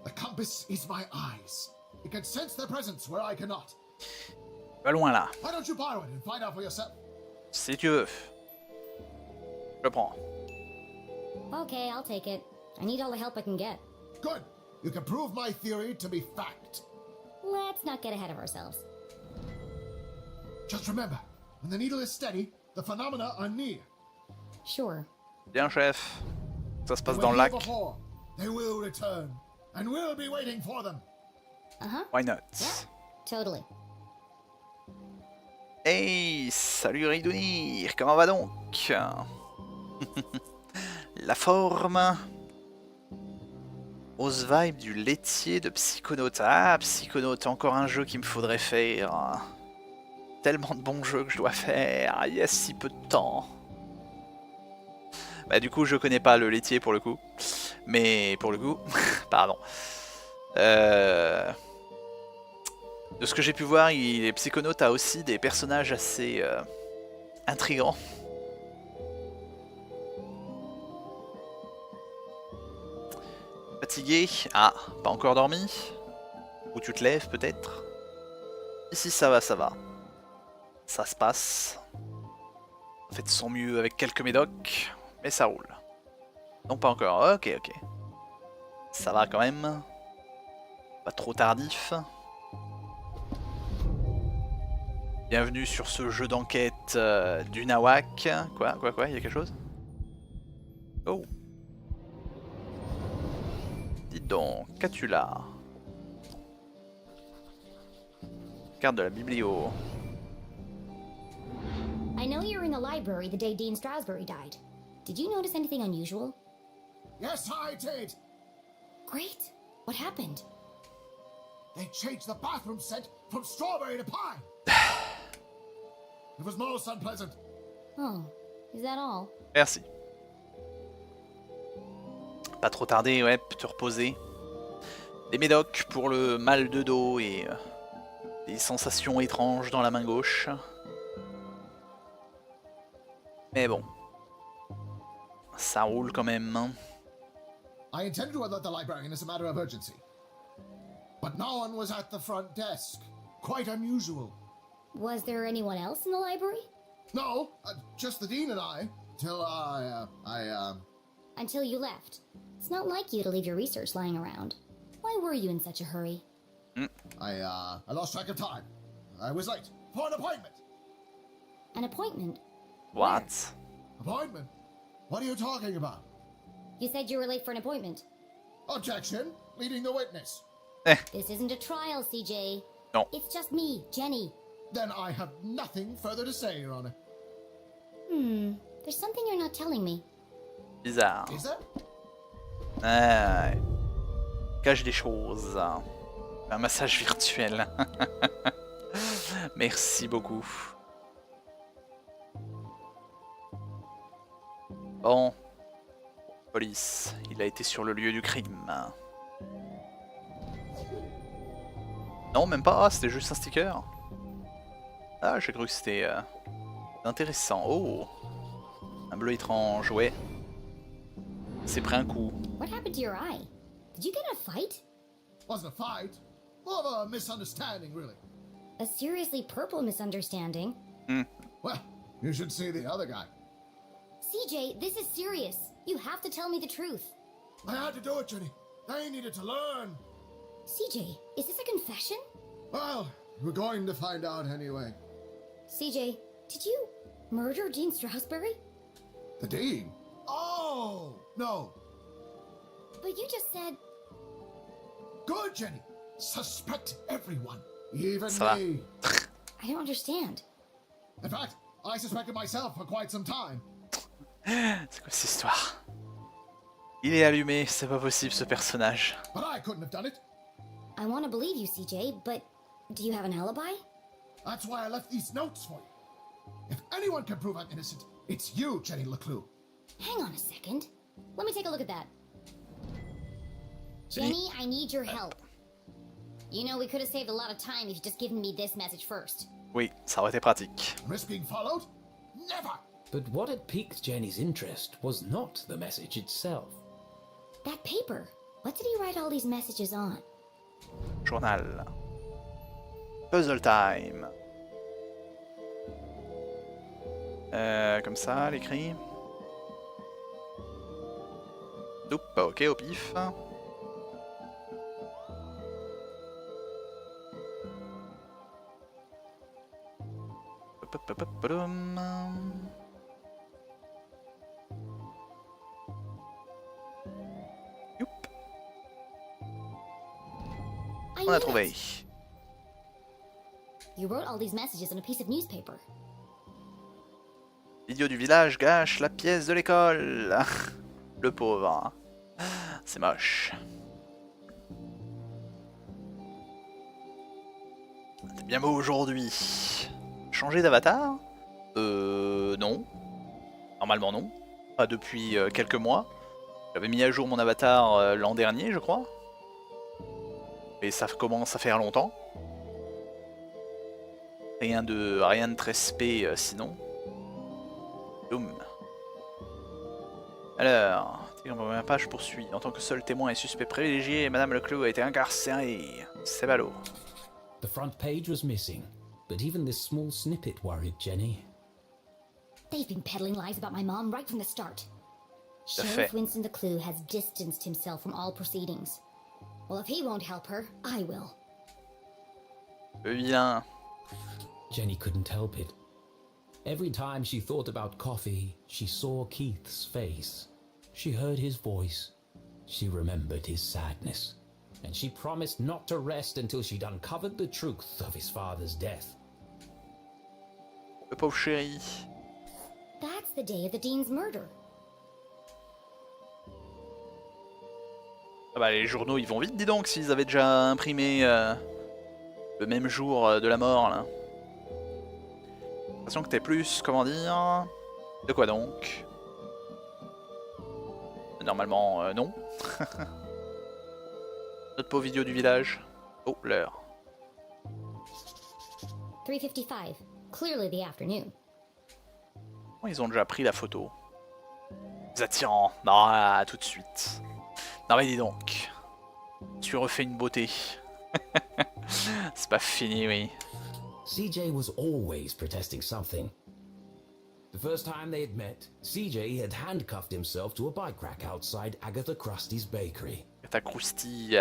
The compass is my eyes. It can sense their presence where I cannot. Pas loin là. Why don't you borrow it and find out for yourself? Si tu veux. Je prends. Okay, I'll take it. I need all the help I can get. Good. You can prove my theory to be fact. Let's not get ahead of ourselves. Just remember, when the needle is steady, the phenomena are near. Sure. Bien, chef. Ça se passe They dans were le here lac. before. They will return, and we'll be waiting for them. Uh-huh. Why not? Totally. Hey, salut Ridounir, comment va donc? La forme. Ose vibe du laitier de Psychonaute. Ah, Psychonaute, encore un jeu qu'il me faudrait faire. Tellement de bons jeux que je dois faire. Il y a si peu de temps. Bah du coup, je connais pas le laitier pour le coup. Mais pour le coup, pardon. De ce que j'ai pu voir, les Psychonautes a aussi des personnages assez intrigants. Fatigué? Ah, pas encore dormi? Ou tu te lèves peut-être? Ici ça va, ça va. Ça se passe. On fait de son mieux avec quelques médocs, mais ça roule. Non, pas encore. Ok, ok. Ça va quand même. Pas trop tardif. Bienvenue sur ce jeu d'enquête du Nawak. Quoi, il y a quelque chose? Oh. Dis donc, qu'as-tu là? Carte de la biblio. I know you were in the library the day Dean Strasberry died. Did you notice anything unusual? Yes, I did. Great. What happened? They changed the bathroom scent from strawberry to pine. It was most unpleasant. Oh, is that all? Merci. Pas trop tardé, ouais, te reposer. Des médocs pour le mal de dos et des sensations étranges dans la main gauche. Mais bon. Ça roule quand même. Hein. I intended to alert the librarian as a matter of urgency. But no one was at the front desk. Quite unusual. Was there anyone else in the library? No, just the dean and I. Till Until you left. It's not like you to leave your research lying around. Why were you in such a hurry? I lost track of time. I was late for an appointment. An appointment? What? Appointment? What are you talking about? You said you were late for an appointment. Objection. Leading the witness. This isn't a trial, CJ. No. It's just me, Jenny. Then I have nothing further to say, Your Honor. There's something you're not telling me. Bizarre. Is there? Ah, ouais. Cache des choses. Un massage virtuel. Merci beaucoup. Bon. Police. Il a été sur le lieu du crime. Non, même pas. Ah, c'était juste un sticker. Ah, j'ai cru que c'était intéressant. Oh. Un bleu étrange, ouais. C'est pris un coup. What happened to your eye? Did you get in a fight? Wasn't a fight. More of a misunderstanding, really. A seriously purple misunderstanding? Well, you should see the other guy. CJ, this is serious. You have to tell me the truth. I had to do it, Jenny. They needed to learn. CJ, is this a confession? Well, we're going to find out anyway. CJ, did you murder Dean Strasberry? The Dean? Oh, no. But you just said... Good, Jenny. Suspect everyone. Even Ça me. I don't understand. In fact, I suspected myself for quite some time. C'est quoi cette histoire? Il est allumé, c'est pas possible ce personnage. But I couldn't have done it. I want to believe you, CJ, but do you have an alibi? That's why I left these notes for you. If anyone can prove I'm innocent, it's you, Jenny LeClue. Hang on a second. Let me take a look at that. Jenny, I need your help. You know, we could have saved a lot of time if you'd just given me this message first. Oui, ça aurait été pratique. Risk being followed? Never! But what had piqued Jenny's interest was not the message itself. That paper. What did he write all these messages on? Journal. Puzzle time. Comme ça, l'écrit. Oups, ok, au pif. Youp. On a trouvé. You wrote all these messages on a piece of newspaper. L'idiot du village gâche la pièce de l'école. Le pauvre. C'est moche. T'es bien beau aujourd'hui. Changer d'avatar? Non. Normalement non. Pas depuis quelques mois. J'avais mis à jour mon avatar l'an dernier, je crois. Et ça commence à faire longtemps. Rien de très spé sinon. Boum. Alors, Ma page poursuit. En tant que seul témoin et suspect privilégié, Madame LeClue a été incarcérée. C'est ballot. The front page was missing, but even this small snippet worried Jenny. They've been peddling lies about my mom right from the start. Sheriff Winston LeClue has distanced himself from all proceedings. Well, if he won't help her, I will. Le vilain. Jenny couldn't help it. Every time she thought about coffee, she saw Keith's face. She heard his voice. She remembered his sadness. And she promised not to rest until she'd uncovered the truth of his father's death. Le pauvre chéri. That's the day of the Dean's murder. Ah bah les journaux ils vont vite, dis donc, s'ils avaient déjà imprimé le même jour de la mort là. J'ai l'impression que t'es plus, comment dire... De quoi donc? Normalement non. Notre pauvre idiot du village. Oh, l'heure. 3:55. Clearly the afternoon. Oh, ils ont déjà pris la photo. Les attirants. Non, là, tout de suite. Non mais dis donc. Tu refais une beauté. C'est pas fini, oui. CJ was always protesting something. The first time they had met, CJ had handcuffed himself to a bike rack outside Agatha Krusty's bakery. Agatha Krusty.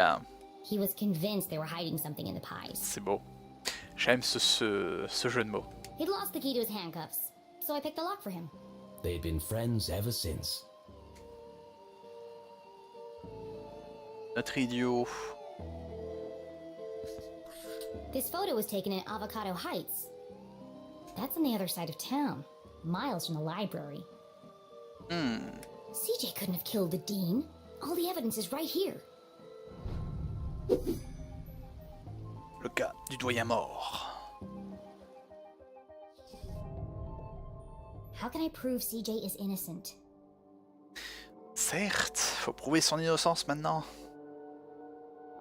He was convinced they were hiding something in the pies. C'est beau. J'aime ce jeu de mots. He'd lost the key to his handcuffs, so I picked the lock for him. They'd been friends ever since. Notre idiot. This photo was taken in Avocado Heights. That's on the other side of town, miles from the library. CJ couldn't have killed the Dean. All the evidence is right here. Le gars du doyen mort. How can I prove CJ is innocent? Certes, faut prouver son innocence maintenant.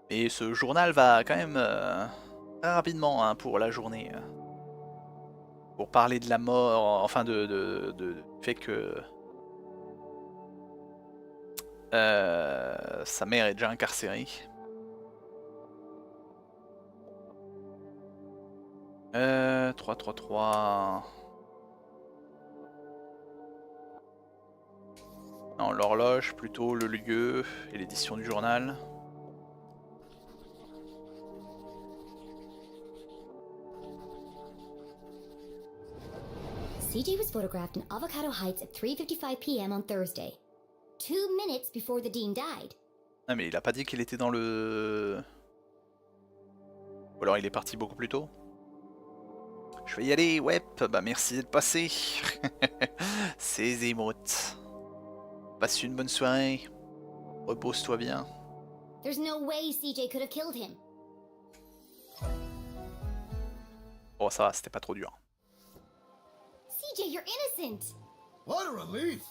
Mais ce journal va quand même très rapidement hein, pour la journée. Pour parler de la mort, enfin du fait que sa mère est déjà incarcérée. 333. Non, l'horloge plutôt, le lieu et l'édition du journal. CJ was photographed in Avocado Heights at 3:55 p.m. on Thursday, 2 minutes before the Dean died. Ah mais il a pas dit qu'il était dans le... Ou alors il est parti beaucoup plus tôt. Je vais y aller, ouais, bah merci d'être passé. Ces émotes. Passe une bonne soirée. Repose-toi bien. There's no way CJ could have killed him. Oh ça va, c'était pas trop dur. CJ, you're innocent! What a relief!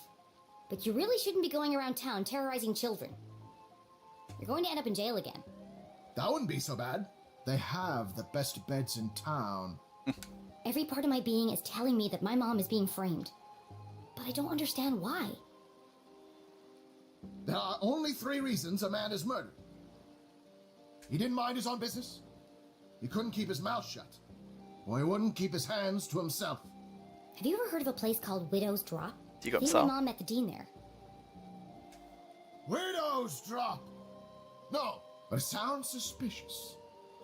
But you really shouldn't be going around town terrorizing children. You're going to end up in jail again. That wouldn't be so bad. They have the best beds in town. Every part of my being is telling me that my mom is being framed. But I don't understand why. There are only 3 reasons a man is murdered. He didn't mind his own business. He couldn't keep his mouth shut. Or he wouldn't keep his hands to himself. Have you ever heard of a place called Widow's Drop? Dit comme Me and ça. my mom met the Dean there. Widow's Drop! No, but it sounds suspicious.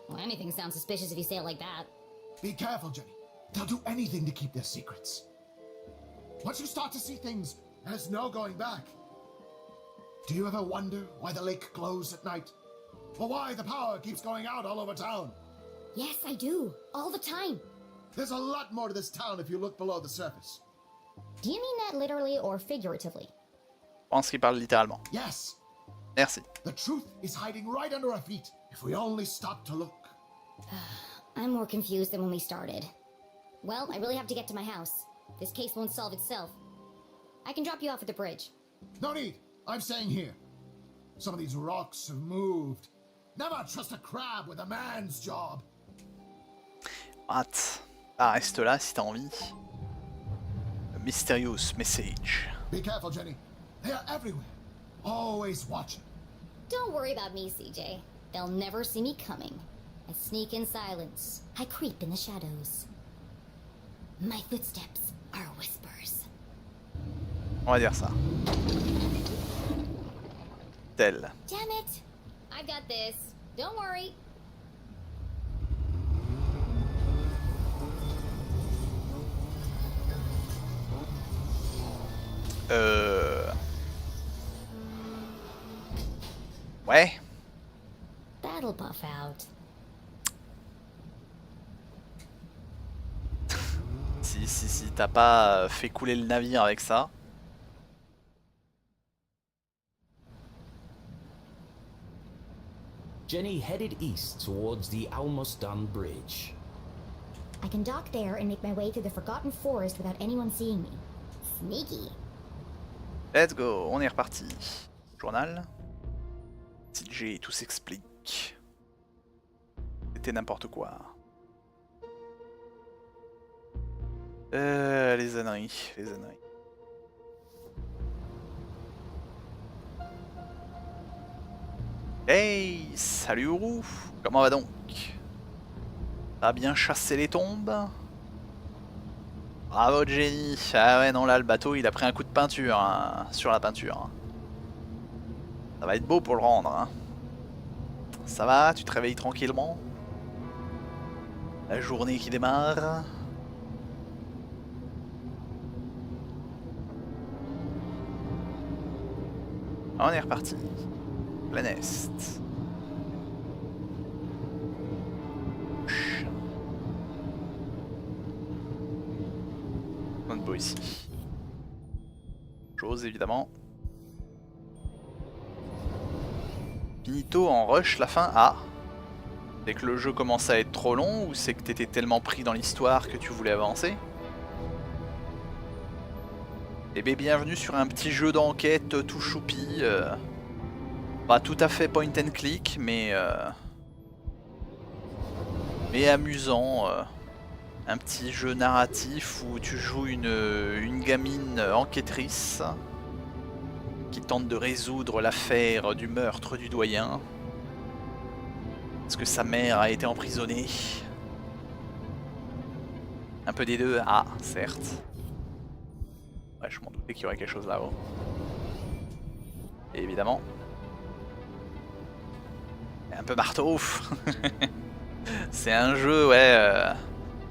Well, anything sounds suspicious if you say it like that. Be careful, Jenny. They'll do anything to keep their secrets. Once you start to see things, there's no going back. Do you ever wonder why the lake glows at night? Or why the power keeps going out all over town? Yes, I do. All the time. There's a lot more to this town if you look below the surface. Do you mean that literally or figuratively? Je pense qu'il parle littéralement. Yes. Merci. The truth is hiding right under our feet if we only stop to look. I'm more confused than when we started. Well, I really have to get to my house. This case won't solve itself. I can drop you off at the bridge. No need. I'm staying here. Some of these rocks have moved. Never trust a crab with a man's job. What? Ah, reste là si t'as envie. A mysterious message. Be careful, Jenny. They are everywhere. Always watching. Don't worry about me, CJ. They'll never see me coming. I sneak in silence. I creep in the shadows. My footsteps are whispers. On va dire ça. Tel. Damn it! I've got this. Don't worry. Ouais. That'll buff out. Si t'as pas fait couler le navire avec ça. Jenny headed east towards the almost done bridge. I can dock there and make my way through the forgotten forest without anyone seeing me. Sneaky. Let's go, on est reparti. Journal. TJ, tout s'explique. C'était n'importe quoi. Les âneries, les âneries. Hey, salut Ourou, comment va donc? T'as bien chassé les tombes? Bravo Jenny. Ah ouais non là le bateau il a pris un coup de peinture hein, sur la peinture. Ça va être beau pour le rendre hein. Ça va, tu te réveilles tranquillement? La journée qui démarre. On est reparti. Plein est. On est beau ici. Chose évidemment. Finito en rush la fin. Ah. C'est que le jeu commence à être trop long ou c'est que t'étais tellement pris dans l'histoire que tu voulais avancer? Eh bien bienvenue sur un petit jeu d'enquête tout choupi. Pas tout à fait point and click mais amusant. Un petit jeu narratif où tu joues une gamine enquêtrice qui tente de résoudre l'affaire du meurtre du doyen. Parce que sa mère a été emprisonnée. Un peu des deux, ah certes. Ouais, je m'en doutais qu'il y aurait quelque chose là-haut. Et évidemment. Un peu marteau. C'est un jeu, ouais.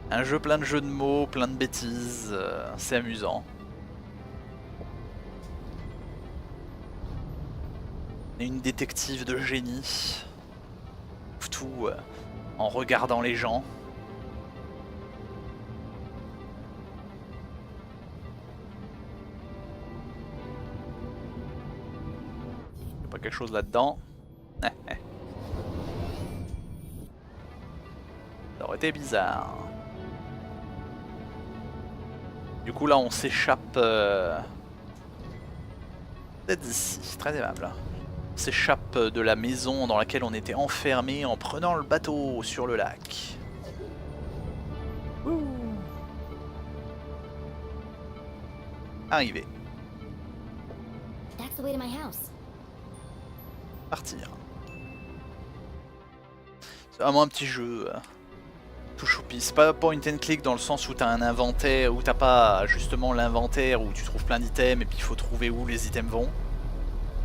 Un jeu plein de jeux de mots, plein de bêtises. C'est amusant. Et une détective de génie. Tout en regardant les gens. Il y a pas quelque chose là-dedans. Ça aurait été bizarre. Du coup là on s'échappe peut-être d'ici, très aimable. On s'échappe de la maison dans laquelle on était enfermé en prenant le bateau sur le lac. Ouh. Arrivé. That's the way to my house. Partir. C'est vraiment un petit jeu. Tout choupi. C'est pas point and click dans le sens où t'as un inventaire, où t'as pas justement l'inventaire où tu trouves plein d'items et puis il faut trouver où les items vont.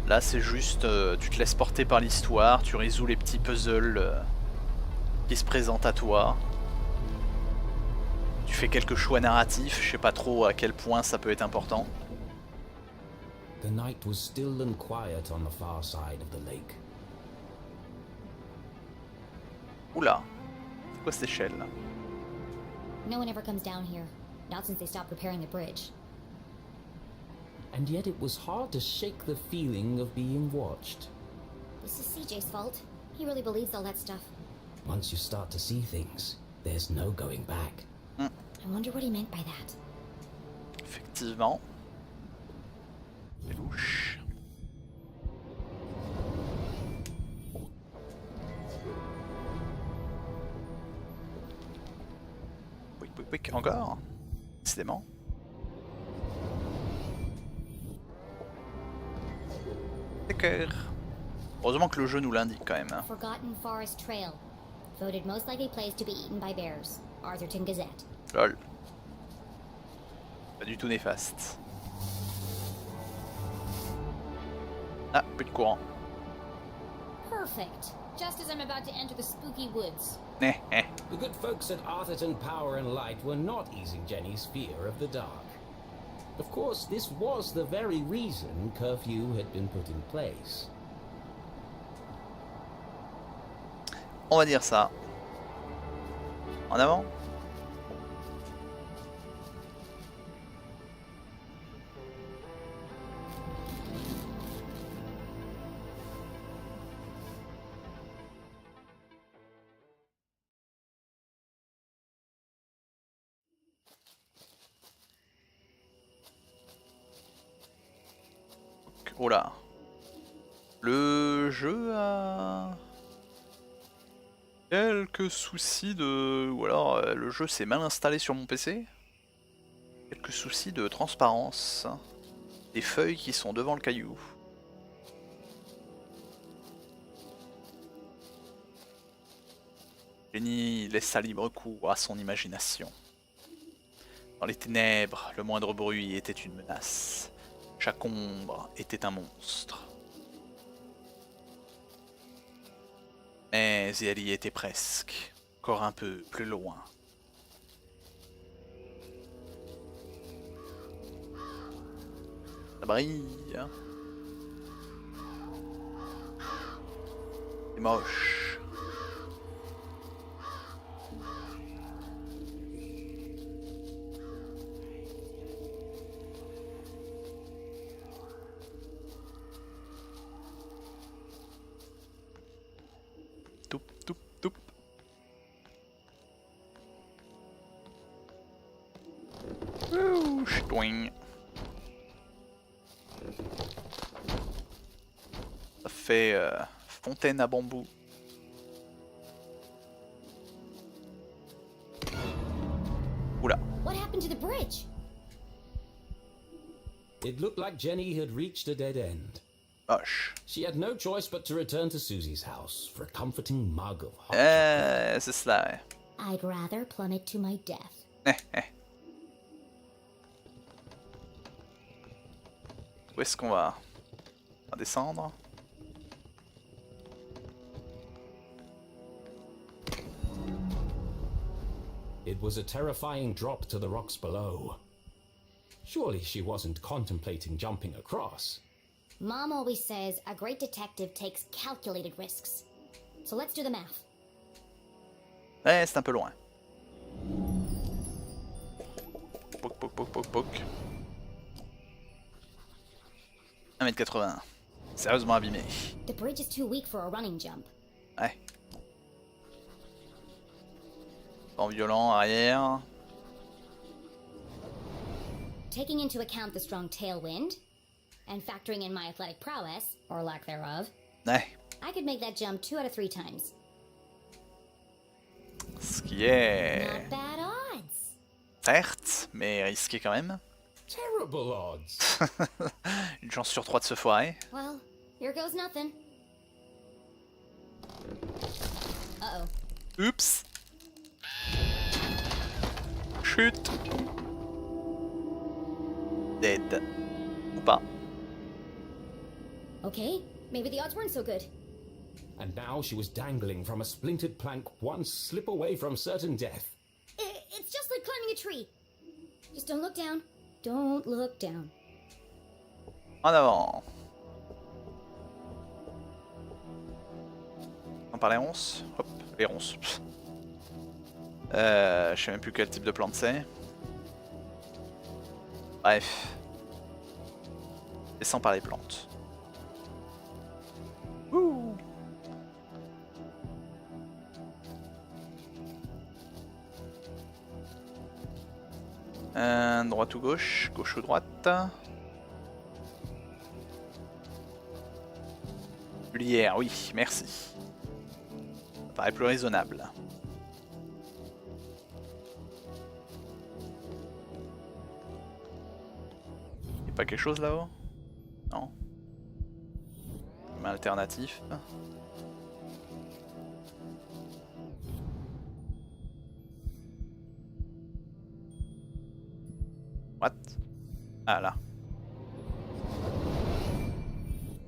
Là c'est juste, tu te laisses porter par l'histoire, tu résous les petits puzzles qui se présentent à toi. Tu fais quelques choix narratifs, je sais pas trop à quel point ça peut être important. The night was still and quiet on the far side of the lake. Oula, c'est quoi cette échelle là? No one ever comes down here, not since they stopped repairing the bridge. And yet it was hard to shake the feeling of being watched. This is CJ's fault. He really believes all that stuff. Once you start to see things, there's no going back. I wonder what he meant by that. Effectivement. C'est louche. Quick, encore. Décidément. D'accord. Heureusement que le jeu nous l'indique quand même. Hein. Forgotten Forest Trail. Voted most likely place to be eaten by bears. Arthurton Gazette. Lol. Pas du tout néfaste. Ah, plus de courant. Perfect. Just as I'm about to enter the spooky woods. The good folks at Arthurton Power and Light were not easing Jenny's fear of the dark. Of course, this was the very reason curfew had been put in place. On va dire ça. En avant. Oh là. Le jeu a quelques soucis de... Ou alors le jeu s'est mal installé sur mon PC. Quelques soucis de transparence. Des feuilles qui sont devant le caillou. Jenny laissa libre cours à son imagination. Dans les ténèbres, le moindre bruit était une menace. Chaque ombre était un monstre. Mais elle y était presque, encore un peu plus loin. Ça brille. Hein. C'est moche. Ça fait fontaine à bambou. Oula. What happened to the bridge? It looked like Jenny had reached a dead end. Moche. She had no choice but to return to Susie's house for a comforting mug of hot c'est cela, ouais. I'd rather plummet to my death. Où est-ce qu'on va? On va descendre. It was a terrifying drop to the rocks below. Surely she wasn't contemplating jumping across. Mom always says a great detective takes calculated risks. So let's do the math. Ouais, c'est un peu loin. Poc, poc, poc, poc, poc. 1m80. Sérieusement abîmé. The bridge is too weak for a running jump. Ouais. Vent violent, arrière. Taking into account the strong tailwind, and factoring in my athletic prowess, or lack thereof, Ouais. I could make that jump 2 out of 3 times. Ce qui est... Not bad odds. Certes, mais risqué quand même. Terrible odds. Une chance sur 3 de se foirer. Well, here goes nothing. Uh-oh. Oups. Chute. Dead. Ou pas. Okay, maybe the odds weren't so good. And now she was dangling from a splintered plank, one slip away from certain death. It's just like climbing a tree. Just don't look down. Don't look down. En avant. On parle les ronces. Hop, les ronces. Je sais même plus quel type de plante c'est. Bref. Descends par les plantes. Ouh. Droite ou gauche? Gauche ou droite? Lumière, oui, merci. Ça paraît plus raisonnable. Y'a pas quelque chose là-haut? Non. chemin alternatif. What? Ah là.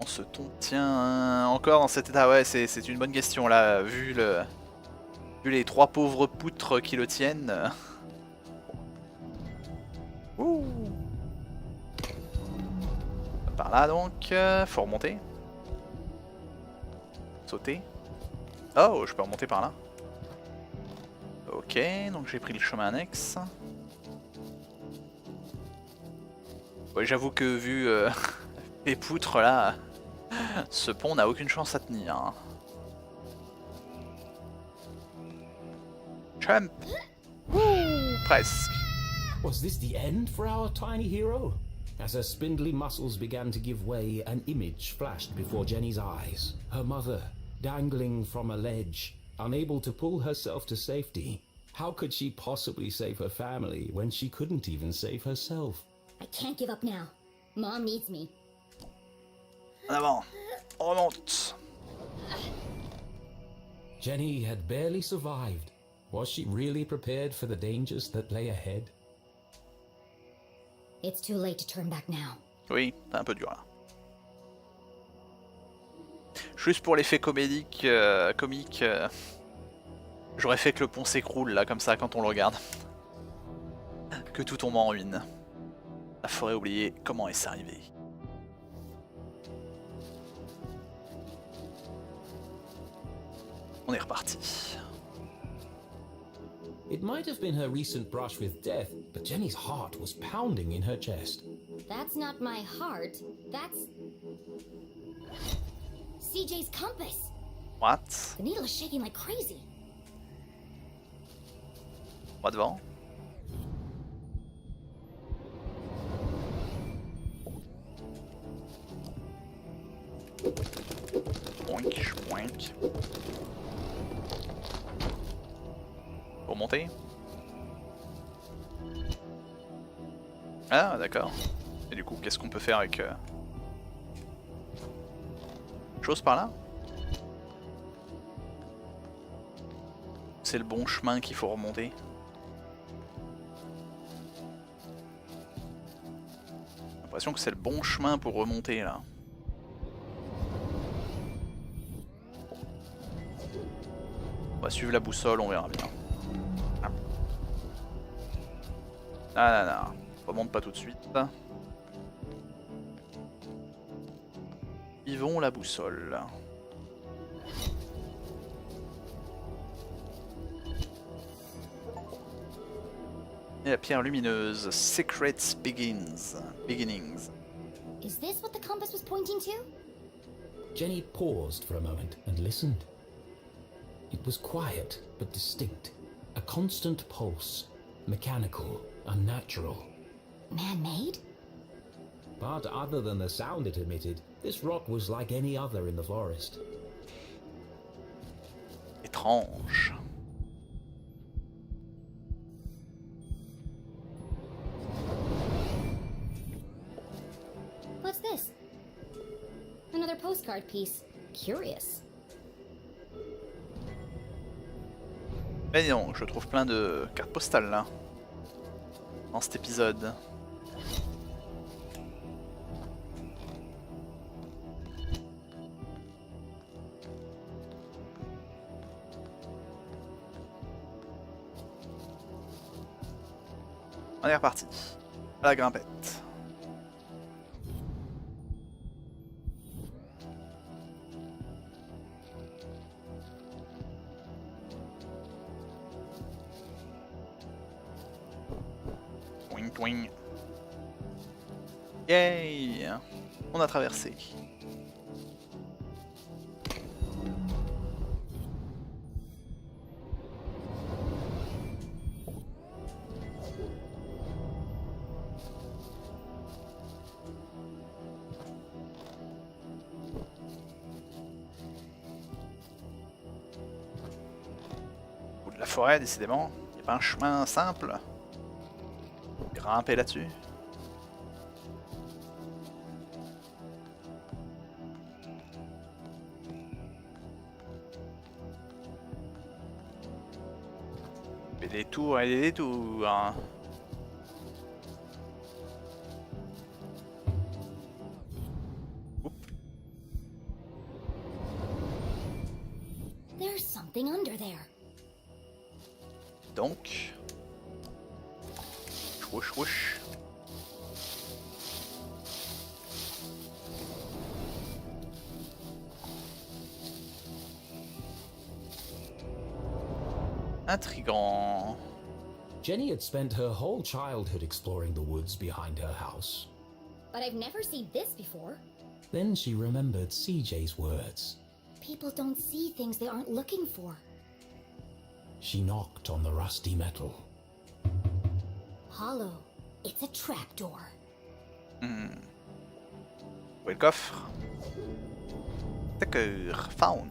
On se tombe. Tiens, encore dans cet état. Ouais, c'est une bonne question là, vu les trois pauvres poutres qui le tiennent. Ouh. Par là donc, faut remonter. Sauter. Oh, je peux remonter par là. Ok, donc j'ai pris le chemin annexe. Ouais, j'avoue que vu les poutres là, ce pont n'a aucune chance à tenir. Hein. Jump! Woo! Presque. Was this the end for our tiny hero? As her spindly muscles began to give way, an image flashed before Jenny's eyes. Her mother, dangling from a ledge, unable to pull herself to safety. How could she possibly save her family when she couldn't even save herself? I can't give up now. Mom needs me. En avant. On remonte. Jenny had barely survived. Was she really prepared for the dangers that lay ahead? It's too late to turn back now. Oui, c'est un peu dur là. Juste pour l'effet comique, j'aurais fait que le pont s'écroule là comme ça quand on le regarde. Que tout tombe en ruine. La forêt oubliée, comment est-ce arrivé? On est reparti. It might have been her recent brush with death, but Jenny's heart was pounding in her chest. That's not my heart. That's CJ's compass. What? The needle is shaking like crazy. Moi devant. Boink, boink. Pour monter. Ah d'accord. Et du coup qu'est-ce qu'on peut faire avec... Chose par là? C'est le bon chemin qu'il faut remonter. J'ai l'impression que c'est le bon chemin pour remonter là. On va suivre la boussole, on verra bien. Ah non, non, remonte pas tout de suite. Suivons la boussole. Et la pierre lumineuse, Secrets Beginnings. Is this what the compass was pointing to? Jenny paused for a moment and listened. It was quiet but distinct, a constant pulse, mechanical, unnatural. Man-made? But other than the sound it emitted, this rock was like any other in the forest. Étrange. What's this? Another postcard piece. Curious. Mais non, je trouve plein de cartes postales là. Dans cet épisode. On est reparti. À la grimpette. Twing twing. Yay! On a traversé. Ou de la forêt, décidément. Il n'y a pas un chemin simple. Grimper là-dessus. Et des tours et des tours. Hein. There's something under there. Donc. Chouch chouch. Intriguant. Jenny had spent her whole childhood exploring the woods behind her house. But I've never seen this before. Then she remembered CJ's words. People don't see things they aren't looking for. She knocked on the rusty metal. Hollow. It's a trapdoor. Où est le coffre? D'accord, found.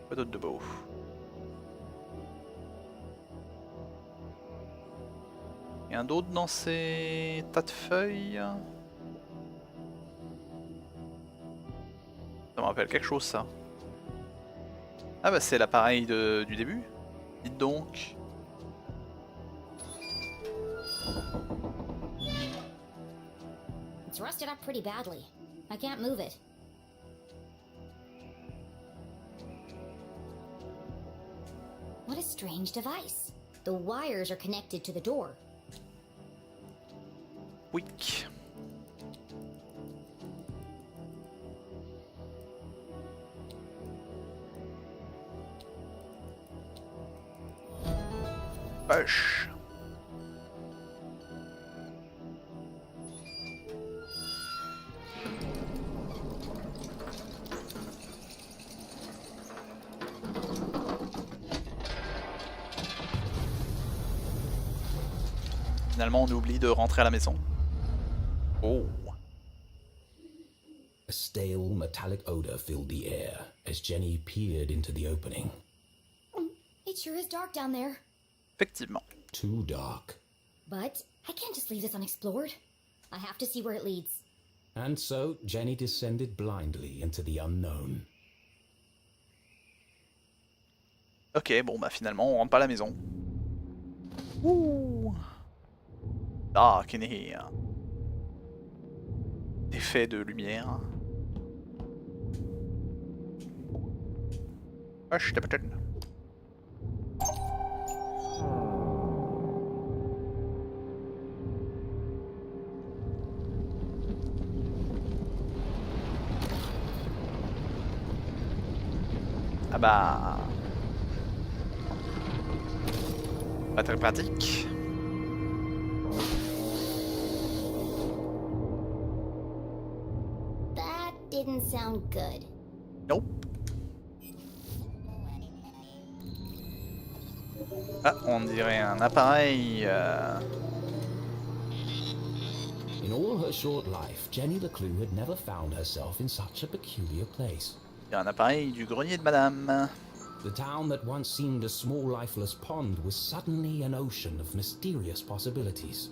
Quoi d'autre de beau? Rien d'autre dans ces tas de feuilles? Ça me rappelle quelque chose ça. Ah bah c'est l'appareil du début. Dites donc. It's rusted up pretty badly. I can't move it. What a strange device. The wires are connected to the door. Weak. Push. Finalement, on oublie de rentrer à la maison. Oh. A stale metallic odor filled the air as Jenny peered into the opening. It sure is dark down there. Effectivement. Too dark. But I can't just leave this unexplored. I have to see where it leads. And so Jenny descended blindly into the unknown. Ok, bon bah finalement on rentre pas à la maison. Ouh. Dark in here. Effet de lumière. Hush the button. Ah bah... Pas très pratique. That didn't sound good. Nope. Ah, on dirait un appareil... In all her short life, Jenny LeClue had never found herself in such a peculiar place. Il y a un appareil du grenier de madame. The town that once seemed a small lifeless pond was suddenly an ocean of mysterious possibilities.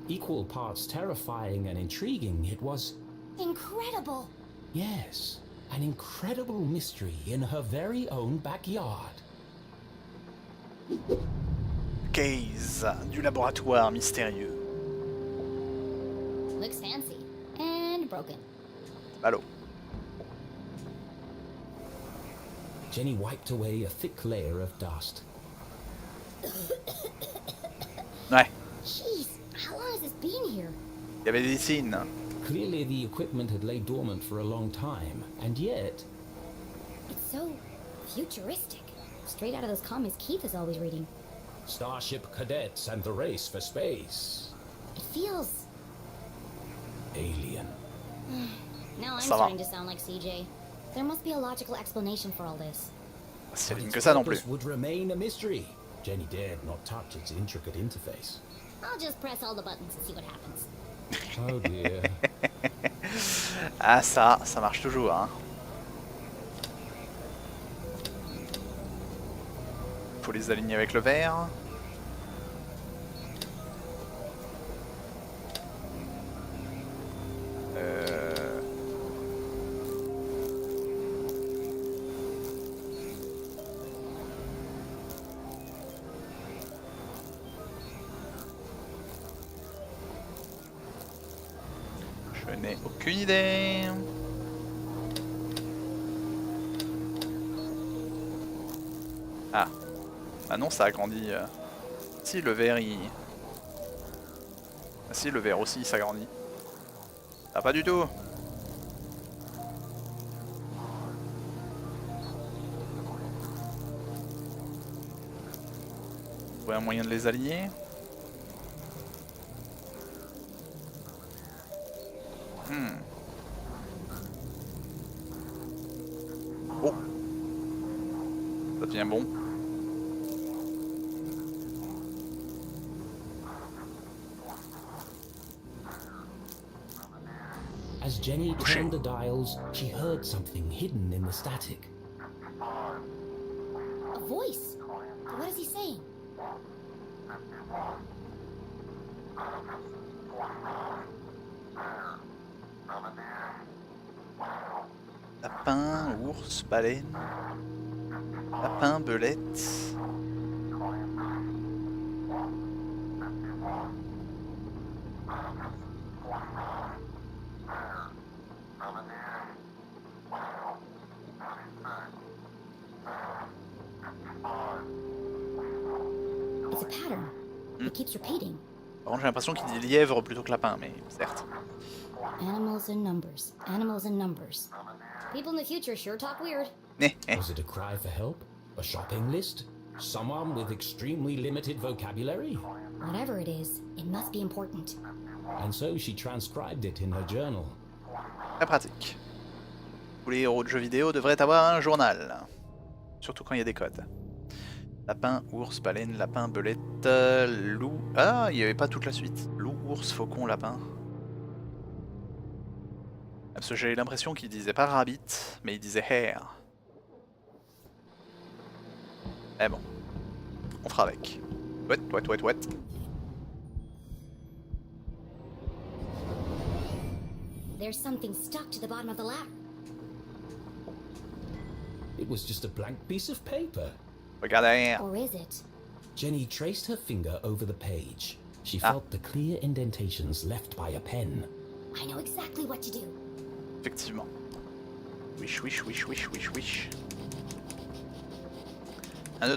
Equal parts terrifying and intriguing, it was... Incredible! Yes, an incredible mystery in her very own backyard. Case du laboratoire mystérieux. Looks fancy. And broken. Ballot. Jenny wiped away a thick layer of dust. Ouais. Jeez, how long has this been here? Il y avait des signes. Clearly the equipment had laid dormant for a long time, and yet... It's so futuristic. Straight out of those comics Keith is always reading. Starship cadets and the race for space. It feels... Alien. Now I'm Ça va. starting to sound like CJ. There must be a logical explanation for all this. C'est But rien its que ça non purpose plus. would remain a mystery. Jenny dared not touch its intricate interface. I'll just press all the buttons and see what happens. Oh dear. Ah ça marche toujours hein. Faut les aligner avec le vert. Je n'ai aucune idée. Ah. Ah non, ça a grandi. Si, le verre, il... Ah si, le verre aussi, il s'agrandit. Ah, pas du tout. Trouver un moyen de les aligner. Oh. Ça devient bon. As Jenny turned the dials, she heard something hidden in the static. A voice. What is he saying? Lapin, ours, baleine. Lapin, belette. It's a pattern. It keeps repeating. Par contre, j'ai l'impression qu'il dit lièvre plutôt que lapin, mais certes. Animals and numbers. Animals and numbers. People in the future sure talk weird. Was it a cry for help? A shopping list? Someone with extremely limited vocabulary? Whatever it is, it must be important. And so she transcribed it in her journal. Très pratique. Tous les héros de jeux vidéo devraient avoir un journal. Surtout quand il y a des codes. Lapin, ours, baleine, lapin, belette, loup... Ah, il n'y avait pas toute la suite. Loup, ours, faucon, lapin. Parce que j'ai l'impression qu'il disait pas rabbit, mais il disait hare. Mais bon, on fera avec. Ouette. There's something stuck to the bottom of the ladder. It was just a blank piece of paper. Regardez. Or is it? Jenny traced her finger over the page. She felt the clear indentations left by a pen. I know exactly what to do. Effectivement. Wish. 1, 2,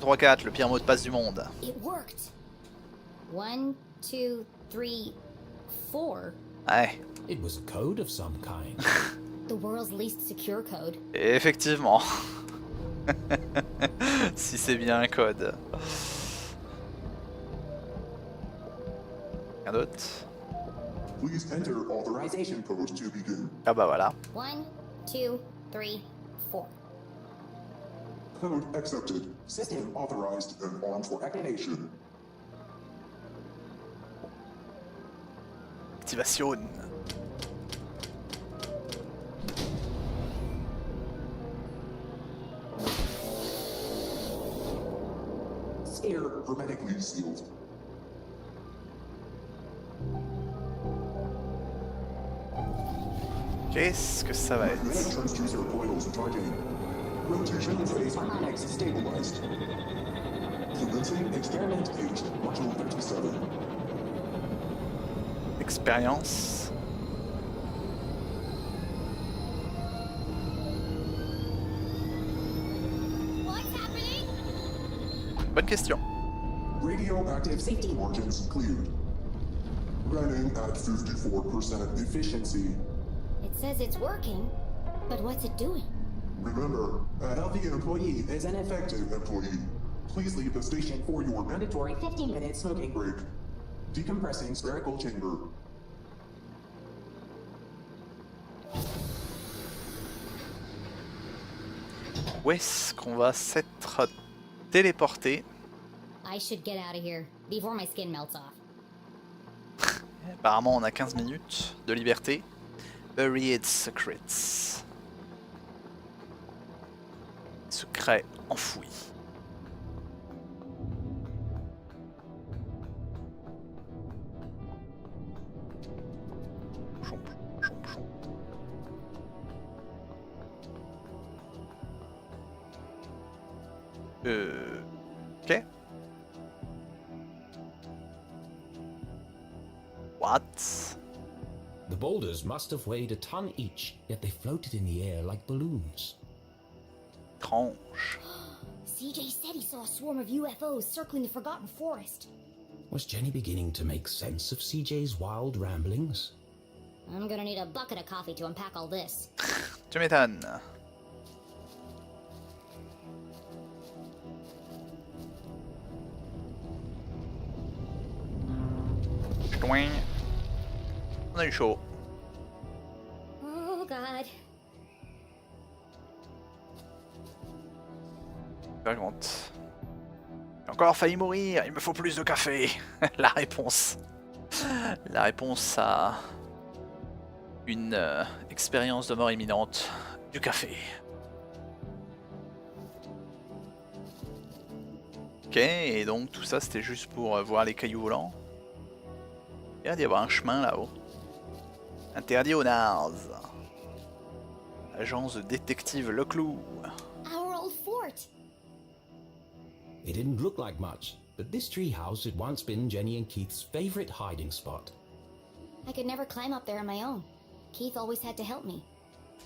3, 4, le pire mot de passe du monde. It worked. 1, 2, 3, 4. Ouais. It was a code of some kind. The world's least secure code. Effectivement. Si c'est bien un code. Rien d'autre? Please enter authorization code to begin. Ah bah voilà. 1, 2, 3, 4. Code accepted. System authorized and on for activation. Activation. Sphere hermetically sealed. Qu'est-ce que ça va être? Transducer coils charging. Rotation phase harmonics stabilized. Commencing experiment age module 37. Expérience. Bonne question. Radioactive safety margins cleared. Running at 54% efficiency. It says it's working, but what's it doing? Remember, a healthy employee is an effective employee. Please leave the station for your mandatory 15-minute smoking break. Decompressing spherical chamber. Où est-ce qu'on va s'être téléporté? I should get out of here before my skin melts off. Apparemment on a 15 minutes de liberté. Buried Secrets. Secret enfoui. Ok. What? The boulders must have weighed a ton each, yet they floated in the air like balloons. Étrange. CJ said he saw a swarm of UFOs circling the Forgotten Forest. Was Jenny beginning to make sense of CJ's wild ramblings? I'm gonna need a bucket of coffee to unpack all this. Tu m'étonnes. Ch'touing. On a eu chaud. Oh god. J'ai encore failli mourir, il me faut plus de café. La réponse. La réponse à une expérience de mort imminente, du café. Ok, et donc tout ça c'était juste pour voir les cailloux volants. Il y a d'y avoir un chemin là-haut. Interdit aux nazes. Agence de détective LeClue. Our old fort. It didn't look like much, but this treehouse had once been Jenny and Keith's favorite hiding spot. I could never climb up there on my own. Keith always had to help me.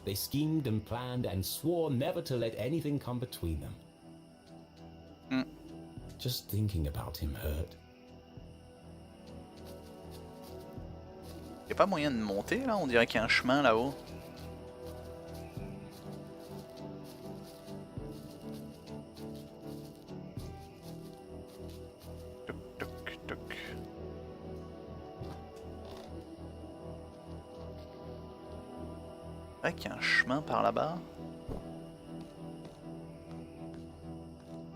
They schemed and planned and swore never to let anything come between them. Just thinking about him hurt. Y'a pas moyen de monter là? On dirait qu'il y a un chemin là-haut. C'est vrai qu'il y a un chemin par là-bas.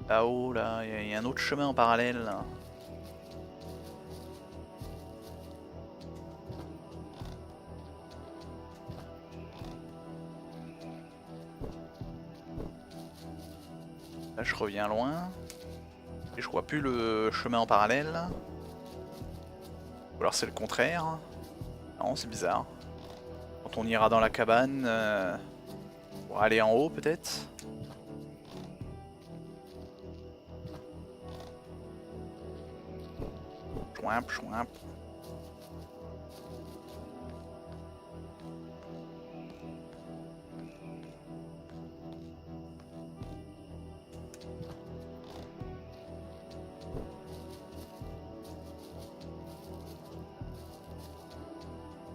Là-haut, là, il y a un autre chemin en parallèle. Là. Là, je reviens loin. Et je vois plus le chemin en parallèle. Ou alors c'est le contraire. Non, c'est bizarre. Quand on ira dans la cabane, pour aller en haut peut-être. Chouimp, chouimp.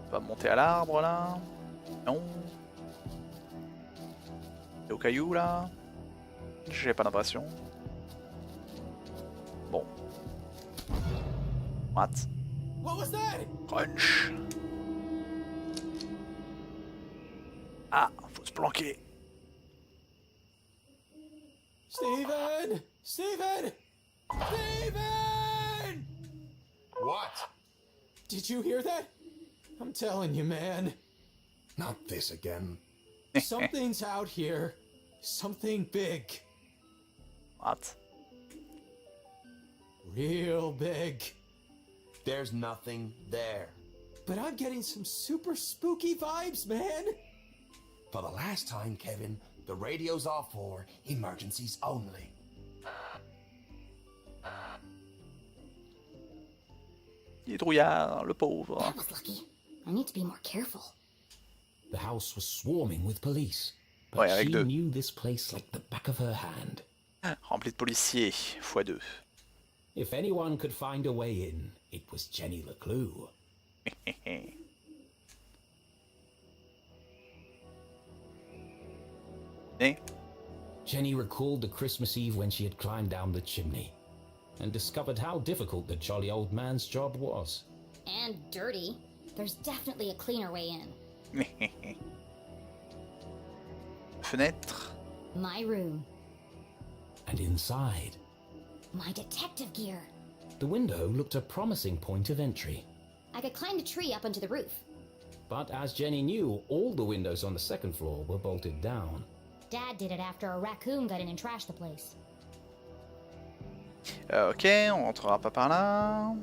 On va monter à l'arbre là. Non. Et au caillou là. J'ai pas l'impression. Bon. What? What was that? Crunch. Ah, faut se planquer. Steven! Steven! Steven! What? Did you hear that? I'm telling you, man. Not this again. Something's out here. Something big. What? Real big. There's nothing there. But I'm getting some super spooky vibes, man. For the last time, Kevin, the radio's off for emergencies only. Il est trouillard, le pauvre. That was lucky. I need to be more careful. The house was swarming with police, but Ouais, avec she deux. knew this place like the back of her hand. Rempli de policiers, x2. If anyone could find a way in, it was Jenny LeClue. Eh? Jenny recalled the Christmas Eve when she had climbed down the chimney, and discovered how difficult the jolly old man's job was. And dirty. There's definitely a cleaner way in. Fenêtre. My room. And inside, My detective gear. the window looked a promising point of entry. I could climb the tree up onto the roof. But as Jenny knew, all the windows on the second floor were bolted down. Dad did it after a raccoon got in and trashed the place. Ok, on rentrera pas par là.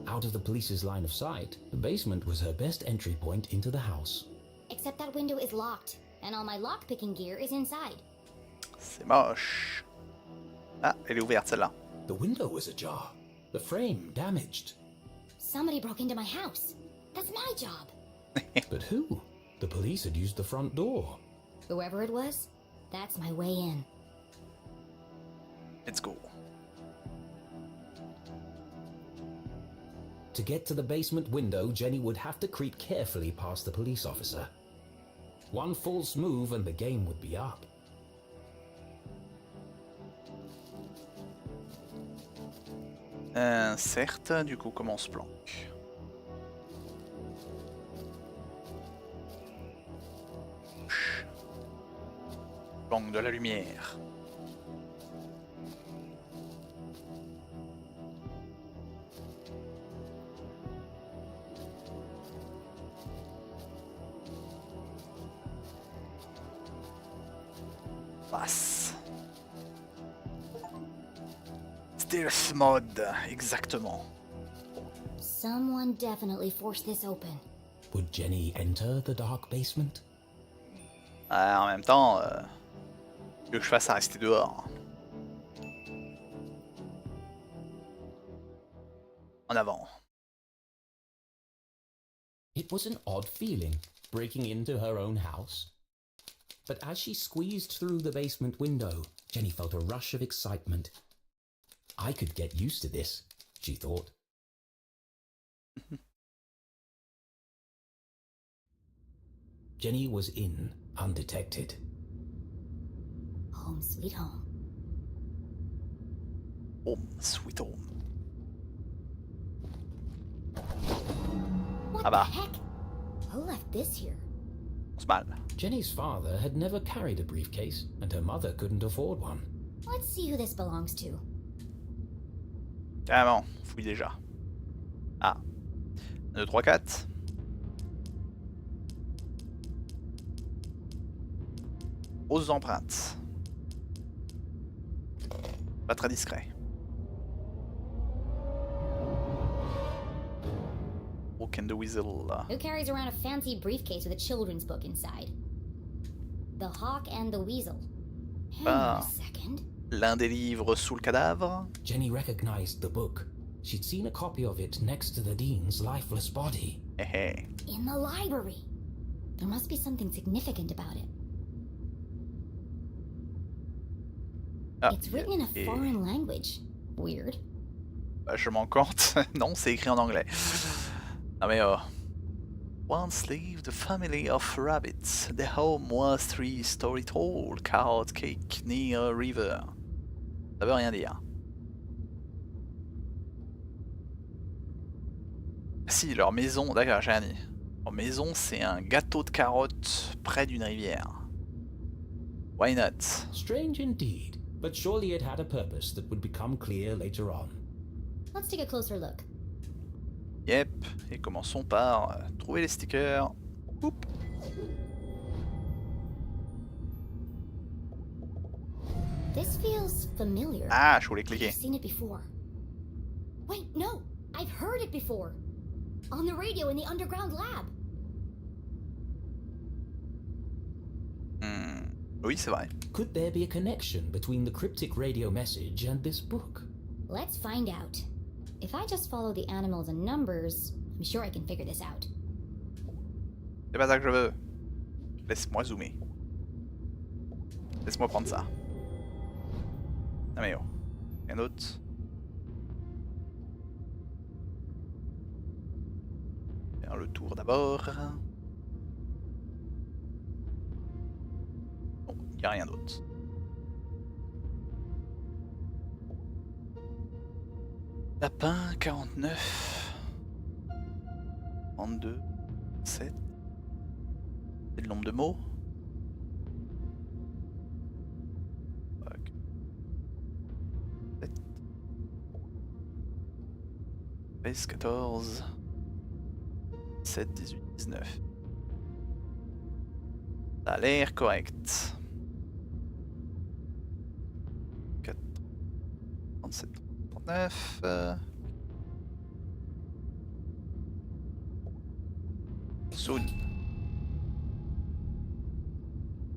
Out of the police's line of sight, the basement was her best entry point into the house. Except that window is locked, and all my lockpicking gear is inside. C'est moche. Ah, elle est ouverte celle-là. The window was ajar, the frame damaged. Somebody broke into my house. That's my job. But who? The police had used the front door. Whoever it was, that's my way in. Let's go. To get to the basement window, Jenny would have to creep carefully past the police officer. One false move and the game would be up. Certes, du coup, comment on se planque? Planque de la lumière. Passe. Stealth mode, exactement. Someone definitely forced this open. Would Jenny enter the dark basement? En même temps, que je fasse à rester dehors. En avant. It was an odd feeling, breaking into her own house. But as she squeezed through the basement window, Jenny felt a rush of excitement. I could get used to this, she thought. Jenny was in, undetected. Home sweet home. Home sweet home. What Ah bah. the heck? Who left this here? C'est mal. Jenny's father had never carried a briefcase, and her mother couldn't afford one. Let's see who this belongs to. Carrément, fouille déjà. Ah. 1, 2, 3, 4. Aux empreintes. Pas très discret. Walk and the Weasel. Who carries around a fancy briefcase with a children's book inside? The Hawk and the Weasel. Hang on a second. L'un des livres sous le cadavre. Jenny recognized the book. She'd seen a copy of it next to the dean's lifeless body. In the library. There must be something significant about it. Ah, It's written in a foreign language. Weird. Bah, je m'en compte. Non, c'est écrit en anglais. Ah mais Once lived a family of rabbits. The home was 3-story tall, carrot cake near a river. Ça veut rien dire. Si, leur maison, d'accord, j'ai rien dit. Leur maison, c'est un gâteau de carottes près d'une rivière. Why not? Strange indeed, but surely it had a purpose that would become clear later on. Let's take a closer look. Yep, et commençons par trouver les stickers. Oup. This feels familiar. Ah, je voulais cliquer. I've seen it before. Wait, no! I've heard it before! On the radio in the underground lab! Oui, c'est vrai. Could there be a connection between the cryptic radio message and this book? Let's find out. If I just follow the animals and numbers, I'm sure I can figure this out. C'est pas ça que je veux. Laisse-moi zoomer. Laisse-moi prendre ça. Ah mais oh. Rien d'autre. Faire le tour d'abord. Bon, il n'y a rien d'autre. Lapin, 49. 32. 7. C'est le nombre de mots. 7. 13, 14. 17, 18, 19. Ça a l'air correct. 4, 37, 39. Soon.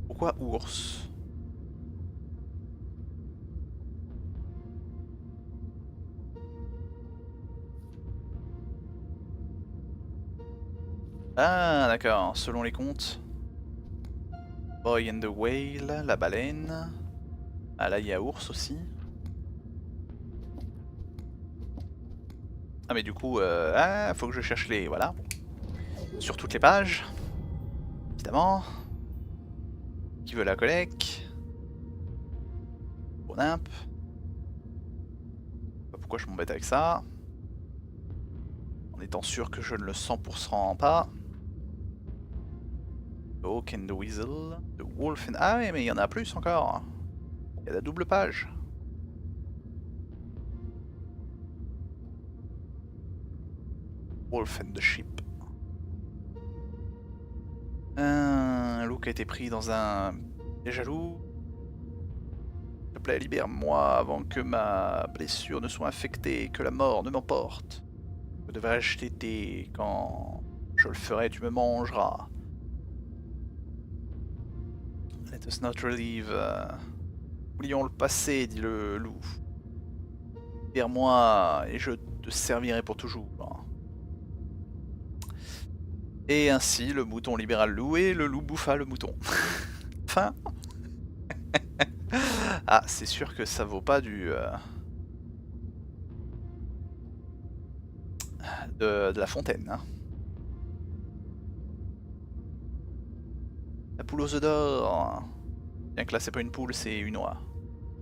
Pourquoi ours? Ah, d'accord, selon les comptes. Boy and the Whale, la baleine. Ah, là, il y a ours aussi. Ah, mais du coup, faut que je cherche les... Voilà. Sur toutes les pages. Évidemment. Qui veut la collecte? Bon imp. Pourquoi je m'embête avec ça? En étant sûr que je ne le 100% pas. The Hawk and the Weasel. The Wolf and... Ah ouais, mais il y en a plus encore. Il y a la double page. Wolf and the Sheep. Un loup qui a été pris dans un... Des jaloux. S'il te plaît, libère-moi avant que ma blessure ne soit infectée et que la mort ne m'emporte. Que devrais-je t'aider? Quand je le ferai, tu me mangeras. Let us not relieve. Oublions le passé, dit le loup. Libère-moi et je te servirai pour toujours. Et ainsi, le mouton libéra le loup et le loup bouffa le mouton. Enfin. Ah, c'est sûr que ça vaut pas du... de la fontaine. Hein. La poule aux œufs d'or. Bien que là, c'est pas une poule, c'est une oie.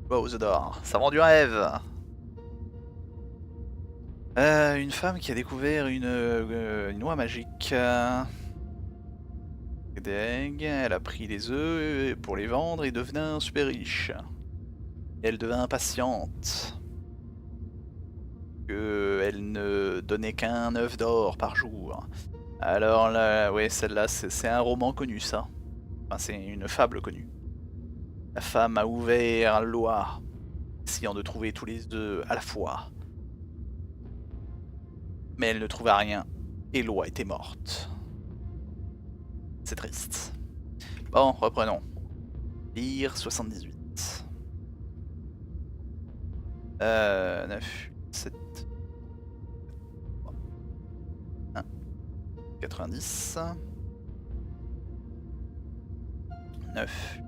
Aux œufs d'or. Ça vend du rêve. Une femme qui a découvert une oie magique. Elle a pris les œufs pour les vendre et devint super riche. Elle devint impatiente. Elle ne donnait qu'un œuf d'or par jour. Alors là, ouais, celle-là, c'est un roman connu, ça. Enfin, c'est une fable connue. La femme a ouvert l'oie, essayant de trouver tous les œufs à la fois. Mais elle ne trouva rien, et l'oie était morte. C'est triste. Bon, reprenons. Lire 78. 9, 7, 1, 90. 9,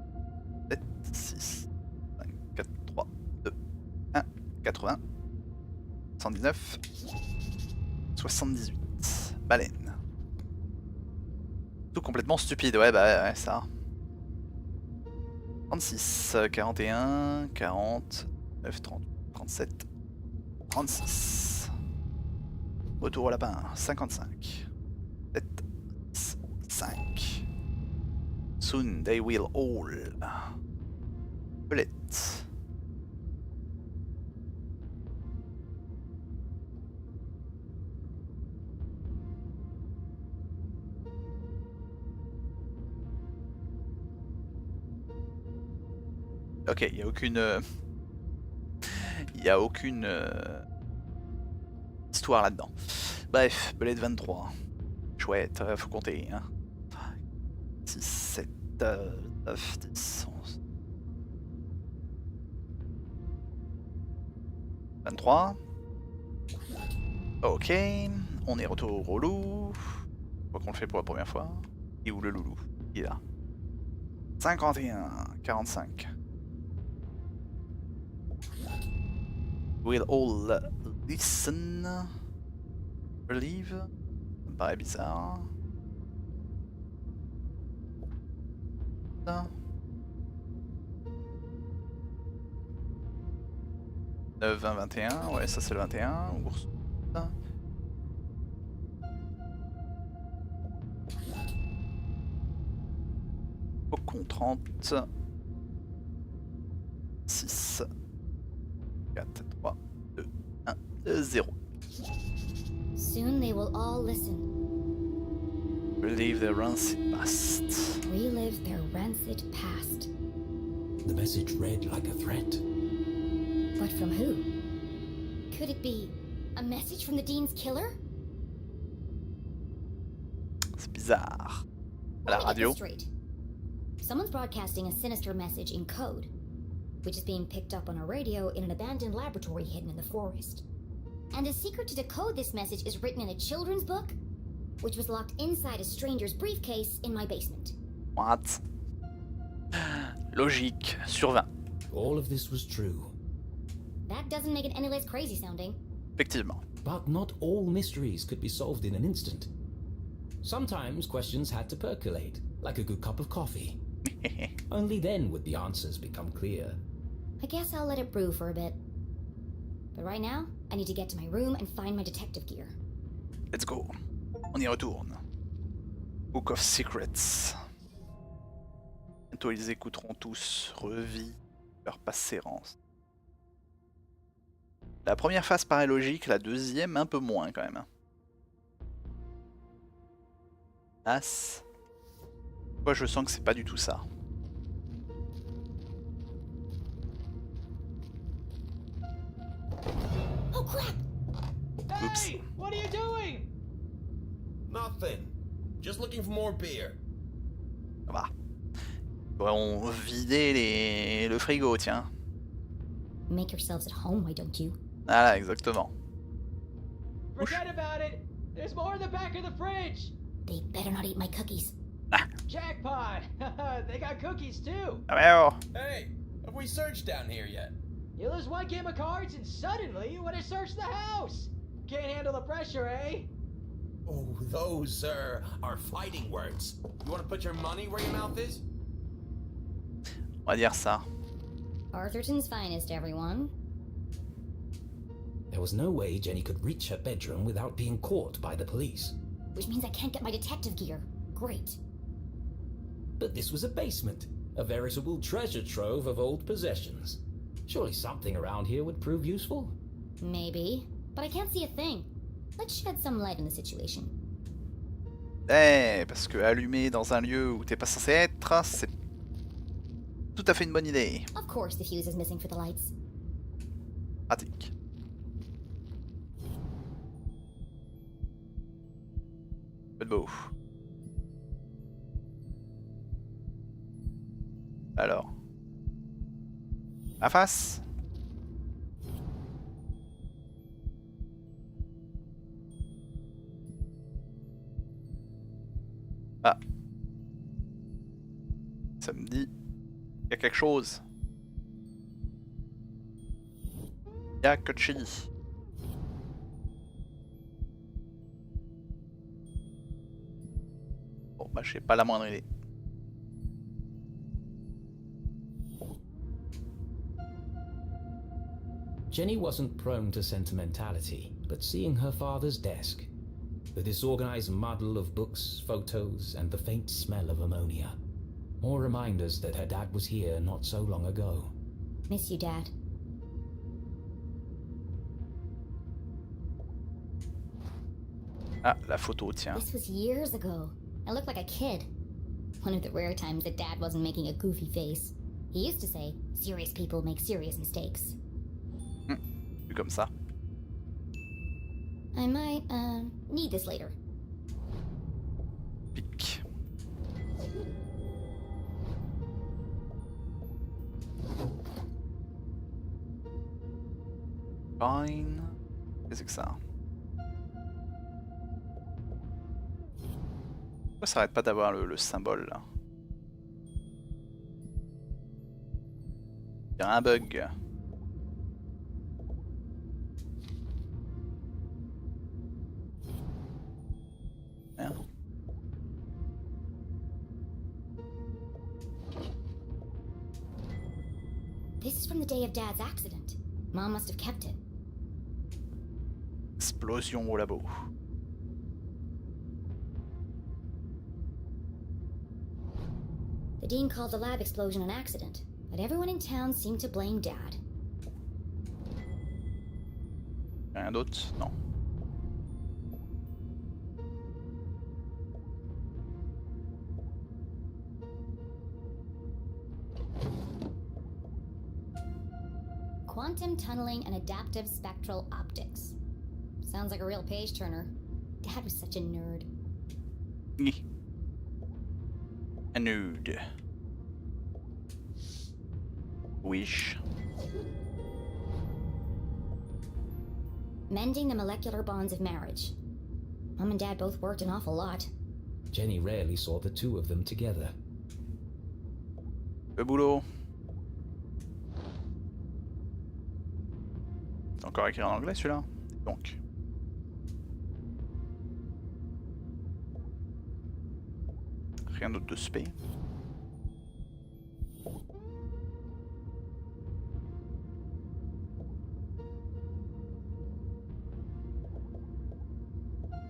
7, 6, 5, 4, 3, 2, 1, 80. 119. 78. Baleine. Tout complètement stupide, ouais, bah ouais, ça. 36, 41, 40, 9, 30, 37, 36. Retour au lapin, 55. 7, 6, 5. Soon they will all. Belette. Ok, il n'y a aucune... Il n'y a aucune histoire là-dedans. Bref, belette 23. Chouette, faut compter. Hein. 6, 7, 9, 10, 11. 23. Ok, on est retour au loup. Quoi qu'on le fait pour la première fois. Et où le loulou? Il est là. 51, 45. We'll all listen. Believe. Ça me paraît bizarre. Ça. 9, 20, 21. Ouais, ça c'est le 21. Ours. Faucon 30. 6. 4, 3, 2, 1, 0. Soon they will all listen. Relive their rancid past. Relive their rancid past. The message read like a threat. But from who? Could it be a message from the Dean's killer? C'est bizarre. À la radio. Someone's broadcasting a sinister message in code, which is being picked up on a radio in an abandoned laboratory hidden in the forest. And a secret to decode this message is written in a children's book? which was locked inside a stranger's briefcase in my basement. What? Logique, sur 20. All of this was true. That doesn't make it any less crazy sounding. Effectivement. But not all mysteries could be solved in an instant. Sometimes questions had to percolate, like a good cup of coffee. Only then would the answers become clear. I guess I'll let it brew for a bit. But right now, I need to get to my room and find my detective gear. Let's go. On y retourne. Book of Secrets. Bientôt ils écouteront tous. Revit leur passerance. La première phase paraît logique, la deuxième un peu moins quand même. As. Moi je sens que c'est pas du tout ça. Oh crap! Oops. Hey, what are you doing? Nothing. Just looking for more beer. Ça va. On vidait le frigo, tiens. Make yourselves at home, why don't you? Voilà, exactement. Forget about it. There's more in the back of the fridge. They better not eat my cookies. Jackpot! They got cookies too. Ah mais oh. Hey, have we searched down here yet? You lose one game of cards and suddenly you want to search the house. Can't handle the pressure, eh? Oh, those, are fighting words. You want to put your money where your mouth is? On va dire ça. Arthurton's finest, everyone. There was no way Jenny could reach her bedroom without being caught by the police. Which means I can't get my detective gear. Great. But this was a basement, a veritable treasure trove of old possessions. Surely something around here would prove useful? Maybe, but I can't see a thing. Let's shed some light on the situation. Eh, parce que allumer dans un lieu où t'es pas censé être, c'est tout à fait une bonne idée. Of course the fuse is missing for the lights. Pratique. Peu de beau. Alors. La face. Ah. Ça me dit qu'il y a quelque chose. Il y a que de chili. Bon, bah, j'ai pas la moindre idée. Jenny wasn't prone to sentimentality, but seeing her father's desk, the disorganized muddle of books, photos, and the faint smell of ammonia, more reminders that her dad was here not so long ago. Miss you, Dad. Ah, la photo, tiens. This was years ago. I looked like a kid. One of the rare times that Dad wasn't making a goofy face. He used to say, serious people make serious mistakes. Vu comme ça. I might, need this later. Pic. Fine. Qu'est-ce que c'est que ça? Pourquoi ça arrête pas d'avoir le symbole là? Il y a un bug. Merde. This is from the day of Dad's accident. Mom must have kept it. Explosion au labo. The dean called the lab explosion an accident, but everyone in town seemed to blame Dad. Rien d'autre? Non. Quantum tunneling and adaptive spectral optics. Sounds like a real page turner. Dad was such a nerd. A nude. Wish. Mending the molecular bonds of marriage. Mom and Dad both worked an awful lot. Jenny rarely saw the two of them together. Le boulot. C'est encore écrit en anglais celui-là. Donc. Rien d'autre de spé.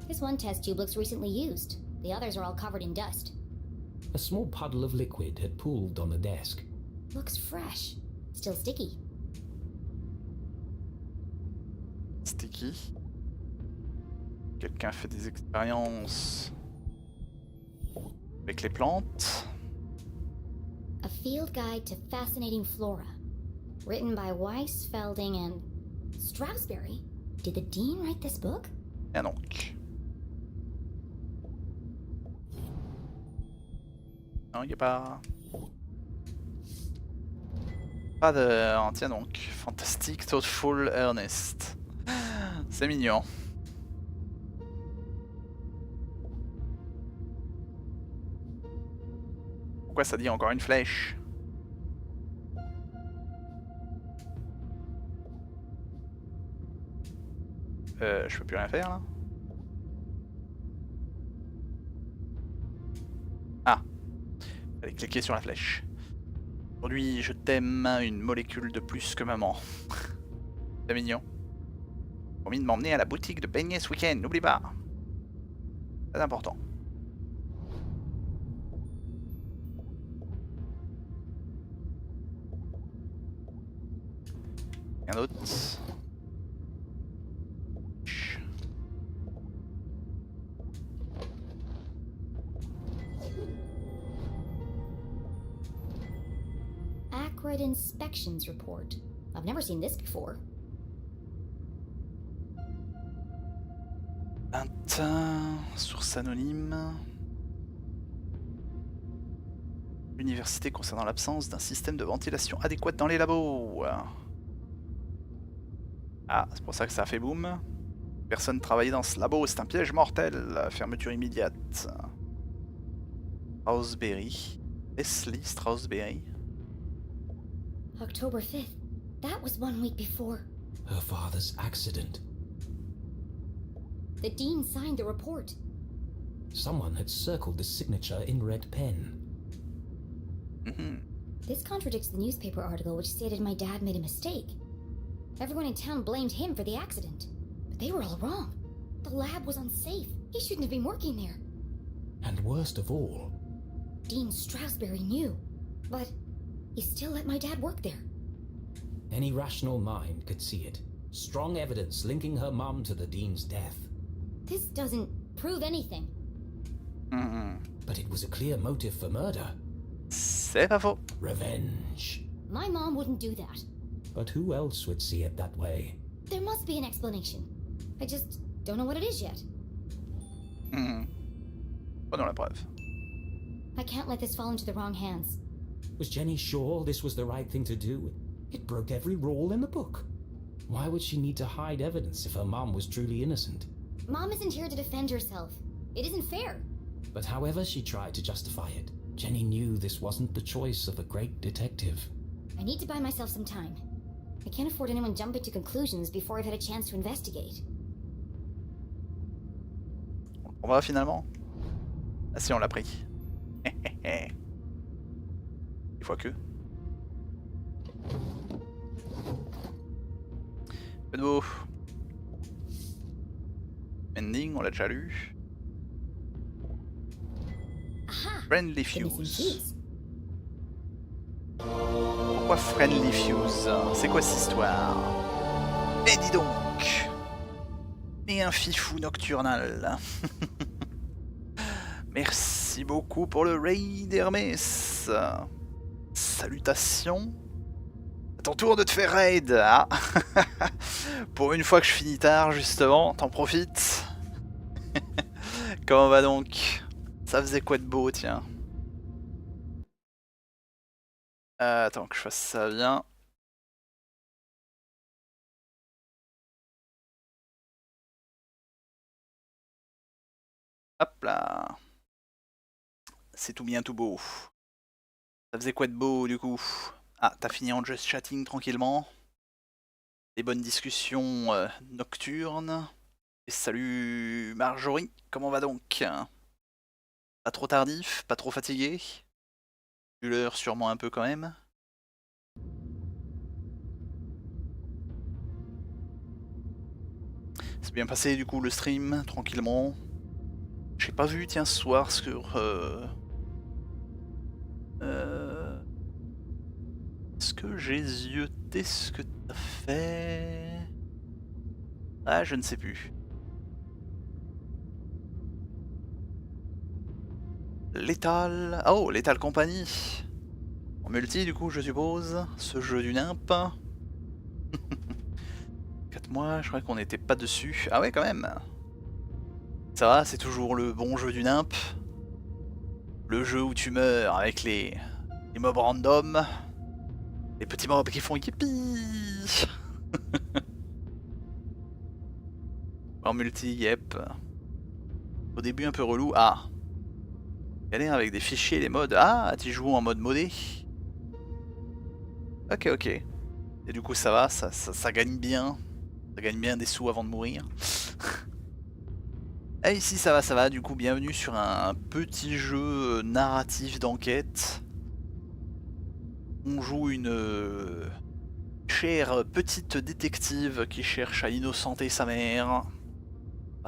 This one test tube looks recently used. The others are all covered in dust. A small puddle of liquid had pooled on the desk. Looks fresh. Still sticky. Sticky. Quelqu'un fait des expériences avec les plantes. A field guide to fascinating flora. Written by Weiss, Felding, and Strasberry. Did the dean write this book? Et donc. Non, il n'y a pas... Pas de... Oh, tiens donc. Fantastic, thoughtful, earnest. C'est mignon. Pourquoi ça dit encore une flèche? Je peux plus rien faire là? Ah! Fallait cliquer sur la flèche. Aujourd'hui, je t'aime, une molécule de plus que maman. C'est mignon. Promis de m'emmener à la boutique de beignets ce week-end, n'oublie pas. C'est important. Rien d'autre. Acrid Inspections Report. I've never seen this before. Source anonyme. L'université concernant l'absence d'un système de ventilation adéquat dans les labos. Ah, c'est pour ça que ça a fait boum. Personne travaillait dans ce labo, c'est un piège mortel. Fermeture immédiate. Strasberry. Leslie Strasberry. October 5th. That was 1 week before. Her father's accident. The dean signed the report. Someone had circled the signature in red pen. This contradicts the newspaper article which stated my dad made a mistake. Everyone in town blamed him for the accident. But they were all wrong. The lab was unsafe. He shouldn't have been working there. And worst of all, Dean Strasberry knew. But he still let my dad work there. any rational mind could see it. Strong evidence linking her mum to the dean's death. This doesn't prove anything. But it was a clear motive for murder. C'est pas faux. Revenge. My mom wouldn't do that. But who else would see it that way? There must be an explanation. I just don't know what it is yet. Prenons la preuve. I can't let this fall into the wrong hands. Was Jenny sure this was the right thing to do? It broke every rule in the book. Why would she need to hide evidence if her mum was truly innocent? Mom isn't here to defend herself. It isn't fair. But however she tried to justify it, Jenny knew this wasn't the choice of a great detective. I need to buy myself some time. I can't afford anyone jumping to conclusions before I've had a chance to investigate. On va finalement? Ah si, on l'a pris. Une fois que. Peu de mots. Ending, on l'a déjà lu. Friendly Fuse. Pourquoi Friendly Fuse? C'est quoi cette histoire? Eh dis donc! Et un fifou nocturnal. Merci beaucoup pour le raid, Hermès. Salutations. À ton tour de te faire raid. Ah. Pour une fois que je finis tard, justement, t'en profites. Comment va donc? Ça faisait quoi de beau, tiens? Attends que je fasse ça bien. Hop là. C'est tout bien tout beau. Ça faisait quoi de beau du coup? Ah, t'as fini en just chatting tranquillement. Des bonnes discussions nocturnes. Et salut Marjorie, comment va donc? Pas trop tardif, pas trop fatigué? Vu l'heure sûrement un peu quand même. C'est bien passé du coup le stream, tranquillement. J'ai pas vu, tiens, ce soir sur... Est-ce que j'ai zioté ce que t'as fait? Ah, je ne sais plus. Létal... Oh, Létal Company. En multi du coup, je suppose. Ce jeu du nimp. 4 mois, je crois qu'on n'était pas dessus. Ah ouais, quand même. Ça va, c'est toujours le bon jeu du nimp. Le jeu où tu meurs avec les mobs random. Les petits mobs qui font yippee. En multi, yep. Au début un peu relou. Ah. Galère avec des fichiers et les modes. Ah, tu joues en mode modé. Ok, ok. Et du coup ça va, ça gagne bien. Ça gagne bien des sous avant de mourir. Et ici ça va, du coup bienvenue sur un petit jeu narratif d'enquête. On joue une chère petite détective qui cherche à innocenter sa mère.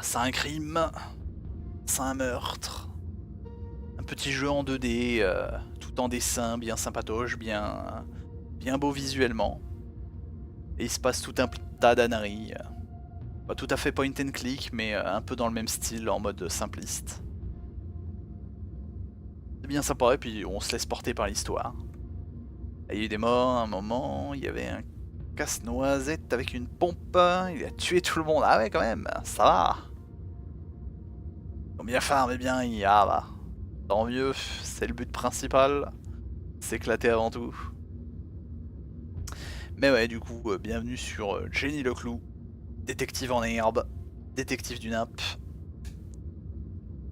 C'est un crime, c'est un meurtre. Un petit jeu en 2D, tout en dessin, bien sympatoche, bien beau visuellement. Et il se passe tout un tas d'âneries. Pas tout à fait point and click, mais un peu dans le même style, en mode simpliste. C'est bien sympa, et puis on se laisse porter par l'histoire. Il y a eu des morts à un moment, il y avait un casse-noisette avec une pompe, il a tué tout le monde. Ah ouais, quand même, ça va. Ils ont bien farmé bien, ah bah. Tant mieux, c'est le but principal. S'éclater avant tout. Mais ouais, du coup, bienvenue sur Jenny LeClue, détective en herbe, détective du nimp,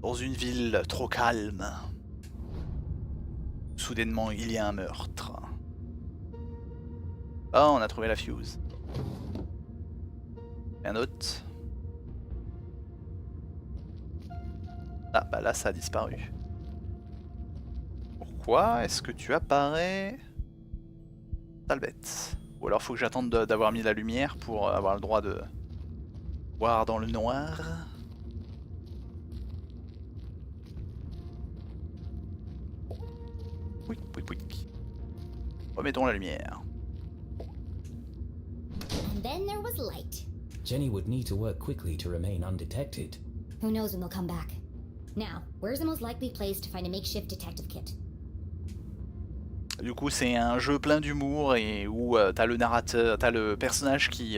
dans une ville trop calme. Soudainement, il y a un meurtre. Ah, on a trouvé la fuse. Un autre. Ah, bah là, ça a disparu. Pourquoi est-ce que tu apparais? Sale bête. Ou alors faut que j'attende d'avoir mis la lumière pour avoir le droit de voir dans le noir. Oui, oui, oui. Remettons la lumière. And then there was light. Jenny would need to work quickly to remain undetected. Who knows when they'll come back? Now, where's the most likely place to find a makeshift detective kit? Du coup, c'est un jeu plein d'humour et où t'as le narrateur, t'as le personnage qui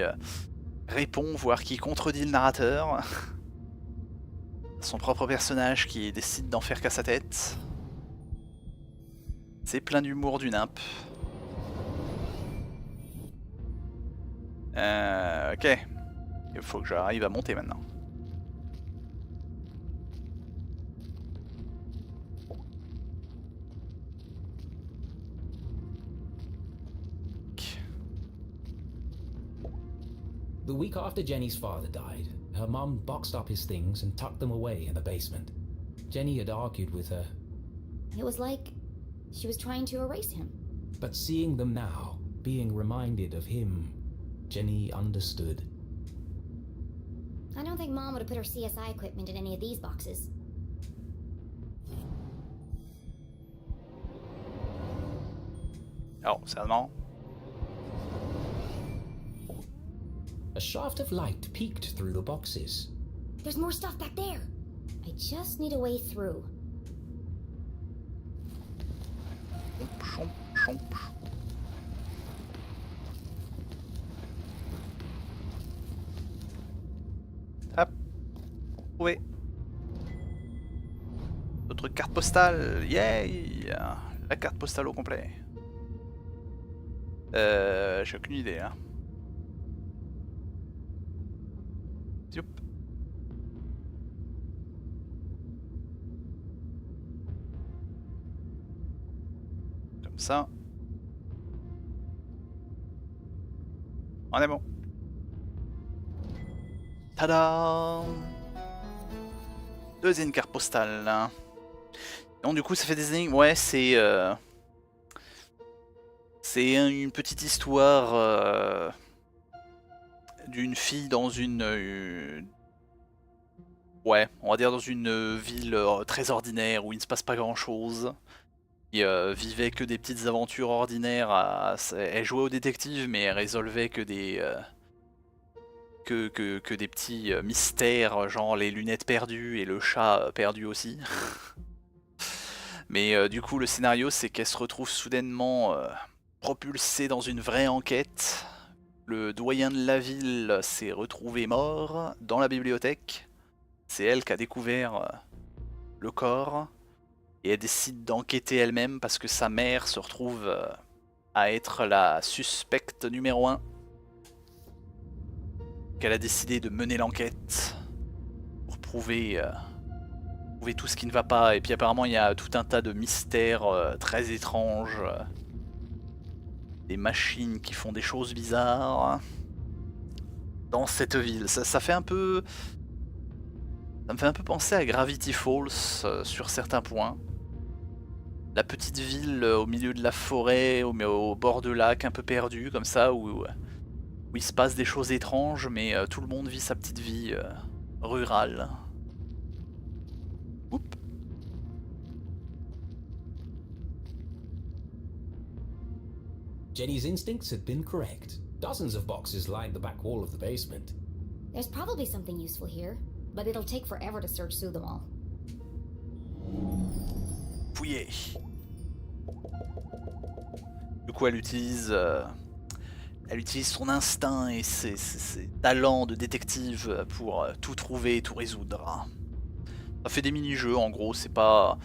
répond, voire qui contredit le narrateur. Son propre personnage qui décide d'en faire qu'à sa tête. C'est plein d'humour du nimp. Ok. Il faut que j'arrive à monter maintenant. The week after Jenny's father died, her mum boxed up his things and tucked them away in the basement. Jenny had argued with her. It was like she was trying to erase him. But seeing them now, being reminded of him, Jenny understood. I don't think Mom would have put her CSI equipment in any of these boxes. Oh, seulement. A shaft of light peeked through the boxes. There's more stuff back there. I just need a way through. Hop. Trouvé. Notre carte postale. Yay! La carte postale au complet. J'ai aucune idée hein. Youp. Comme ça. On est bon. Tada! Deuxième carte postale. Donc du coup ça fait des énigmes. Ouais, c'est une petite histoire d'une fille dans une... Ouais, on va dire dans une ville très ordinaire où il ne se passe pas grand chose. Et vivait que des petites aventures ordinaires. Elle jouait au détective mais elle résolvait que des... Que des petits mystères, genre les lunettes perdues et le chat perdu aussi. Mais du coup le scénario c'est qu'elle se retrouve soudainement propulsée dans une vraie enquête. Le doyen de la ville s'est retrouvé mort dans la bibliothèque. C'est elle qui a découvert le corps. Et elle décide d'enquêter elle-même parce que sa mère se retrouve à être la suspecte numéro 1. Qu'elle a décidé de mener l'enquête pour prouver tout ce qui ne va pas. Et puis apparemment il y a tout un tas de mystères très étranges. Des machines qui font des choses bizarres dans cette ville. Ça fait un peu... Ça me fait un peu penser à Gravity Falls sur certains points. La petite ville au milieu de la forêt, au bord de lac, un peu perdu comme ça, où il se passe des choses étranges, mais tout le monde vit sa petite vie rurale. Oups. Jenny's instincts had been correct. Dozens of boxes lined the back wall of the basement. There's probably something useful here, but it'll take forever to search through them all. Fouiller. Du coup, elle utilise son instinct et ses talents de détective pour tout trouver et tout résoudre. Ça fait des mini-jeux en gros, c'est pas...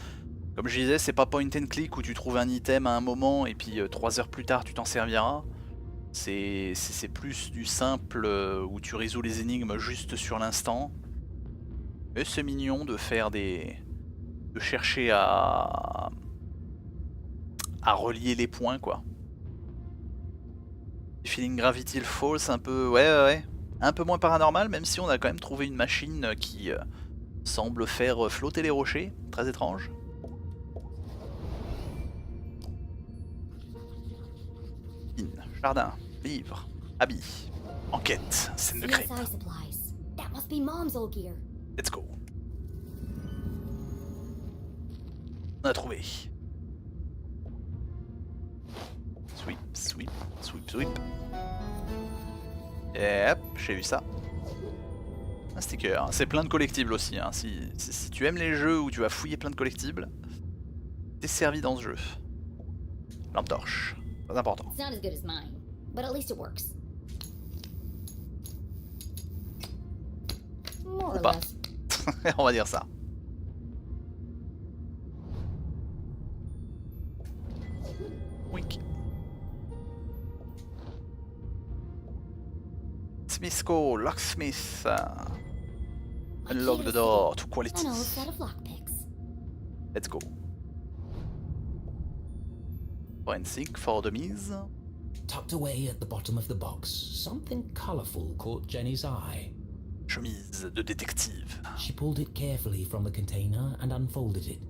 Comme je disais, c'est pas point and click où tu trouves un item à un moment et puis 3 heures plus tard tu t'en serviras. C'est plus du simple où tu résous les énigmes juste sur l'instant. Mais c'est mignon de faire des... de chercher à relier les points quoi. Feeling Gravity Falls, un peu... Ouais. Un peu moins paranormal, même si on a quand même trouvé une machine qui semble faire flotter les rochers. Très étrange. Jardin, livre, habits, enquête, scène de crime. Let's go. On a trouvé. Sweep, sweep, sweep, sweep. Et hop, j'ai eu ça. Un sticker. C'est plein de collectibles aussi. Hein. Si tu aimes les jeux où tu vas fouiller plein de collectibles, t'es servi dans ce jeu. Lampe torche. Pas important. It's not as good as mine, but at least it works. More or pas. less. On va dire ça. Wink. Smith Co, locksmith. Unlock the door to quality. An old set of lockpicks. Let's go. Forensic for dummies. Tucked away at the bottom of the box, something colorful caught Jenny's eye. Chemise de détective. She pulled it carefully from the container and unfolded it.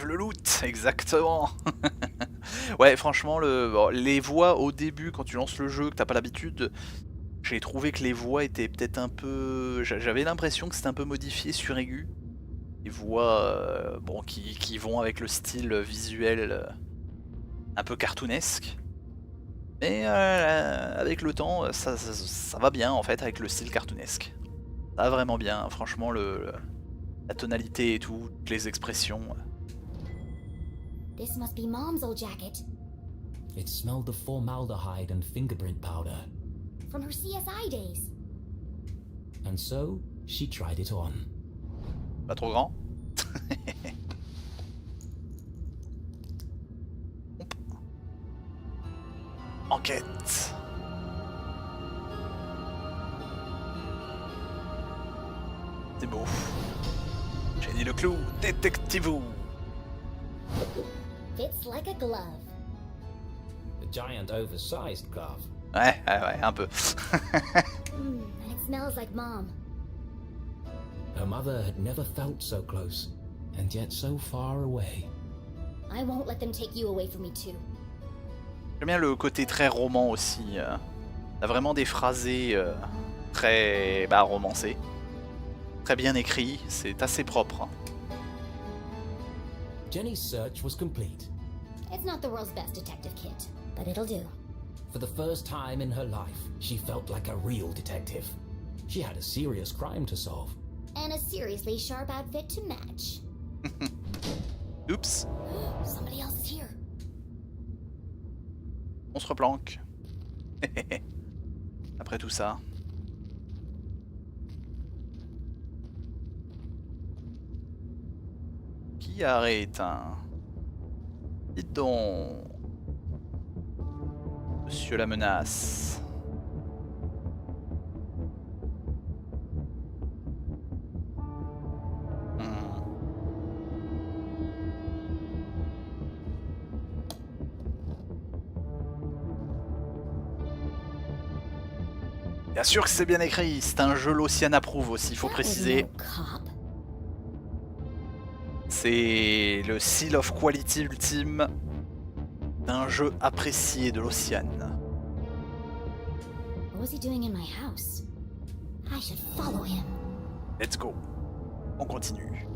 Le loot, exactement. Ouais, franchement, les voix au début, quand tu lances le jeu, que t'as pas l'habitude, j'ai trouvé que les voix étaient peut-être un peu... J'avais l'impression que c'était un peu modifié sur aigu. Des voix bon, qui vont avec le style visuel un peu cartoonesque. Mais avec le temps, ça va bien en fait avec le style cartoonesque. Ça va vraiment bien, franchement, la tonalité et tout, toutes les expressions. This must be Mom's old jacket. It smelled of formaldehyde and fingerprint powder. From her CSI days. And so, she tried it on. Pas trop grand. Enquête. C'est beau. J'ai dit LeClue, Detectivu. Fits like a glove. A giant oversized glove. Ouais, un peu. And it smells like Mom. Her mother had never felt so close, and yet so far away. I won't let them take you away from me too. J'aime bien le côté très roman aussi. T'as vraiment des phrasés très romancés. Très bien écrits, c'est assez propre. Jenny's search was complete. It's not the world's best detective kit, but it'll do. For the first time in her life, she felt like a real detective. She had a serious crime to solve. And a seriously sharp outfit to match. Oups. Somebody else is here. On se replanque. Après tout ça. Qui a éteint? Dites donc. Monsieur la menace. Bien sûr que c'est bien écrit, c'est un jeu L'Ocean approuve aussi, il faut préciser. C'est le seal of quality ultime d'un jeu apprécié de l'Ocean. What was he doing in my house? I should follow him. Let's go. On continue.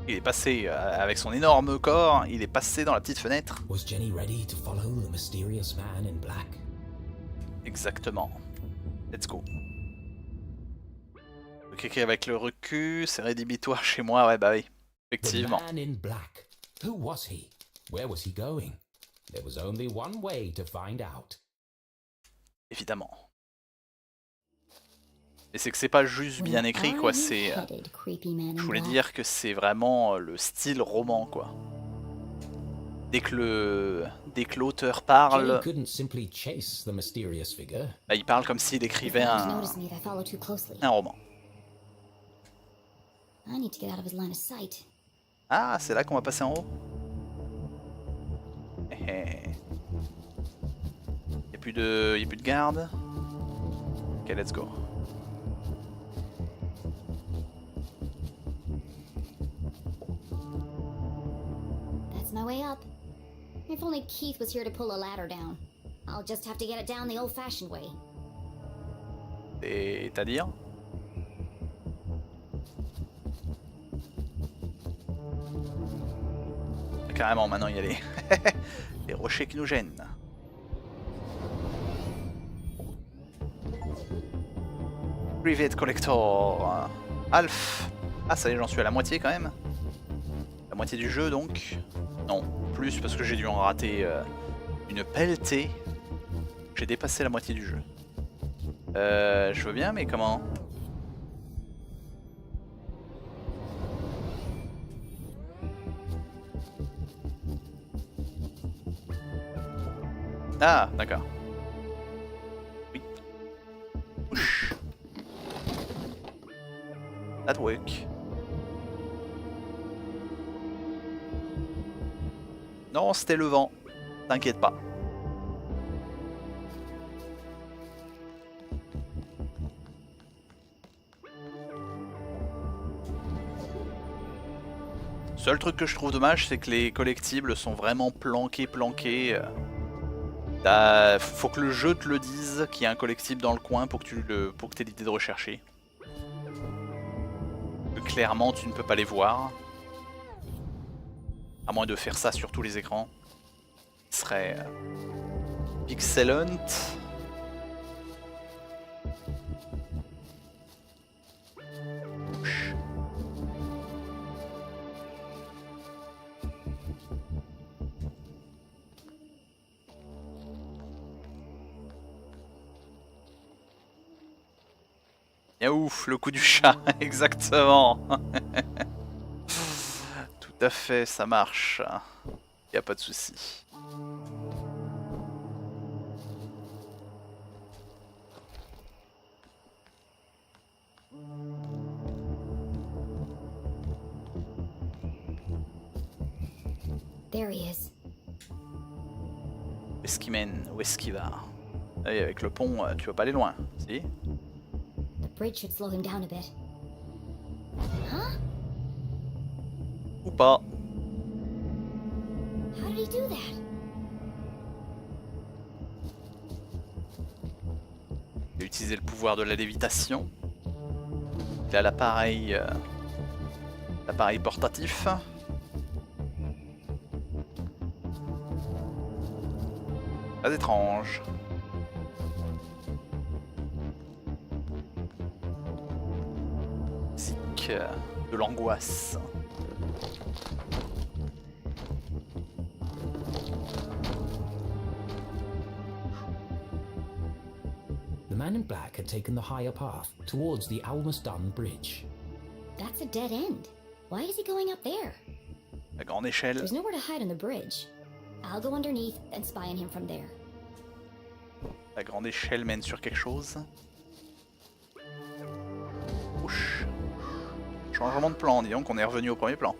Il est passé avec son énorme corps, il est passé dans la petite fenêtre. Was Jenny ready to follow the mysterious man in black? Exactement. Let's go. Ok, avec le recul, c'est rédhibitoire chez moi, ouais bah oui. Effectivement. The man in black. Who was he? Where was he going? There was only one way to find out. Évidemment. Et c'est que c'est pas juste bien écrit quoi, c'est... je voulais dire que c'est vraiment le style roman quoi. Dès que l'auteur parle... bah, il parle comme s'il écrivait un roman. Ah, c'est là qu'on va passer en haut. Y'a plus de garde. Ok, let's go. My way up. If only Keith was here to pull a ladder down. I'll just have to get it down the old-fashioned way. C'est-à-dire? Carrément, maintenant il y a les rochers qui nous gênent. Private Collector. Alf. Ah ça y est, j'en suis à la moitié quand même. La moitié du jeu donc. Non, plus parce que j'ai dû en rater une pelletée. J'ai dépassé la moitié du jeu. Je veux bien, mais comment? Ah, d'accord. Oui. Ouch. That work. Non, c'était le vent. T'inquiète pas. Seul truc que je trouve dommage, c'est que les collectibles sont vraiment planqués. Faut que le jeu te le dise qu'il y a un collectible dans le coin pour que tu aies l'idée de rechercher. Clairement, tu ne peux pas les voir. À moins de faire ça sur tous les écrans. Ce serait excellent. Et ouf, le coup du chat, exactement. Tout à fait, ça marche. Y a pas de souci. There he is. Où est-ce qu'il mène? Où est-ce qu'il va? Et avec le pont, tu vas pas aller loin, si? The bridge should slow him down a bit. Huh? Ou pas? How did he do that? Il a utilisé le pouvoir de la lévitation. Il a l'appareil portatif. Très étrange. Musique de l'angoisse. The man in black had taken the higher path towards the almost done bridge. That's a dead end. Why is he going up there? À grande échelle. There's nowhere to hide on the bridge. I'll go underneath and spy on him from there. La grande échelle mène sur quelque chose. Ouch. Changement de plan, disons qu'on est revenu au premier plan.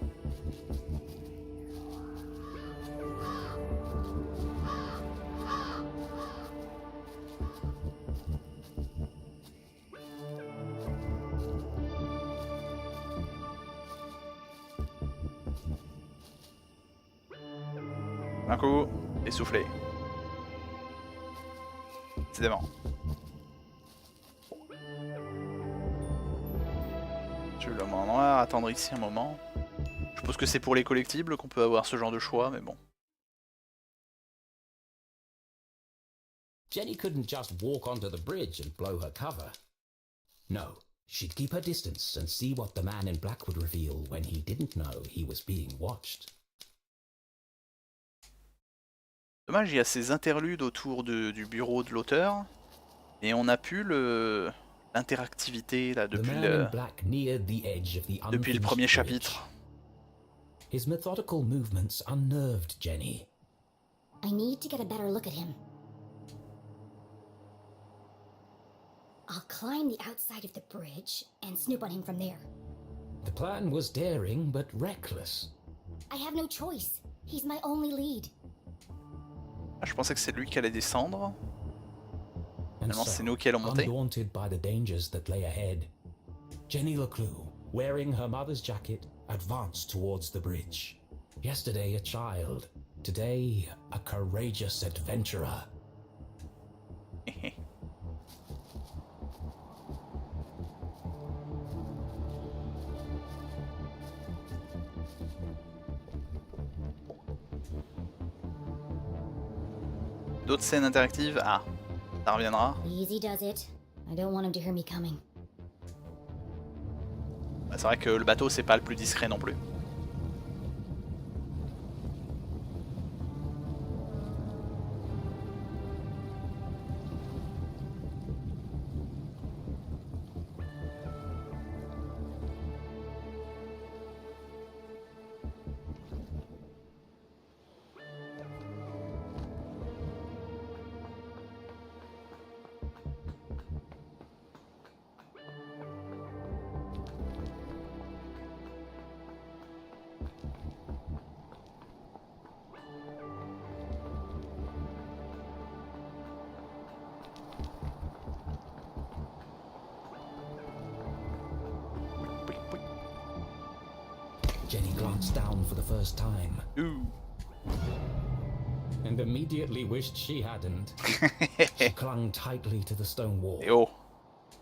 Un coup, essoufflé. Décidément. Je vais le moment attendre ici un moment. Je suppose que c'est pour les collectibles qu'on peut avoir ce genre de choix, mais bon. Jenny couldn't just walk onto the bridge and blow her cover. No, she'd keep her distance and see what the man in black would reveal when he didn't know he was being watched. Dommage, il y a ces interludes autour du bureau de l'auteur, et on a pu l'interactivité là depuis le premier chapitre. His methodical movements unnerved Jenny. I need to get a better look at him. I'll climb the outside of the bridge and snoop on him from there. The plan was daring but reckless. I have no choice. He's my only lead. Ah, je pensais que c'est lui qui allait descendre. And Finalement, c'est nous qui allons monter. Undaunted by the dangers that lay ahead, Jenny LeClue, wearing her mother's jacket, advanced towards the bridge. Yesterday a child, today a courageous adventurer. D'autres scènes interactives? Ah, ça reviendra. Easy does it. I don't want him to hear me coming. Bah, c'est vrai que le bateau c'est pas le plus discret non plus. Jenny glanced down for the first time. Ooh. And immediately wished she hadn't. She clung tightly to the stone wall. Oh.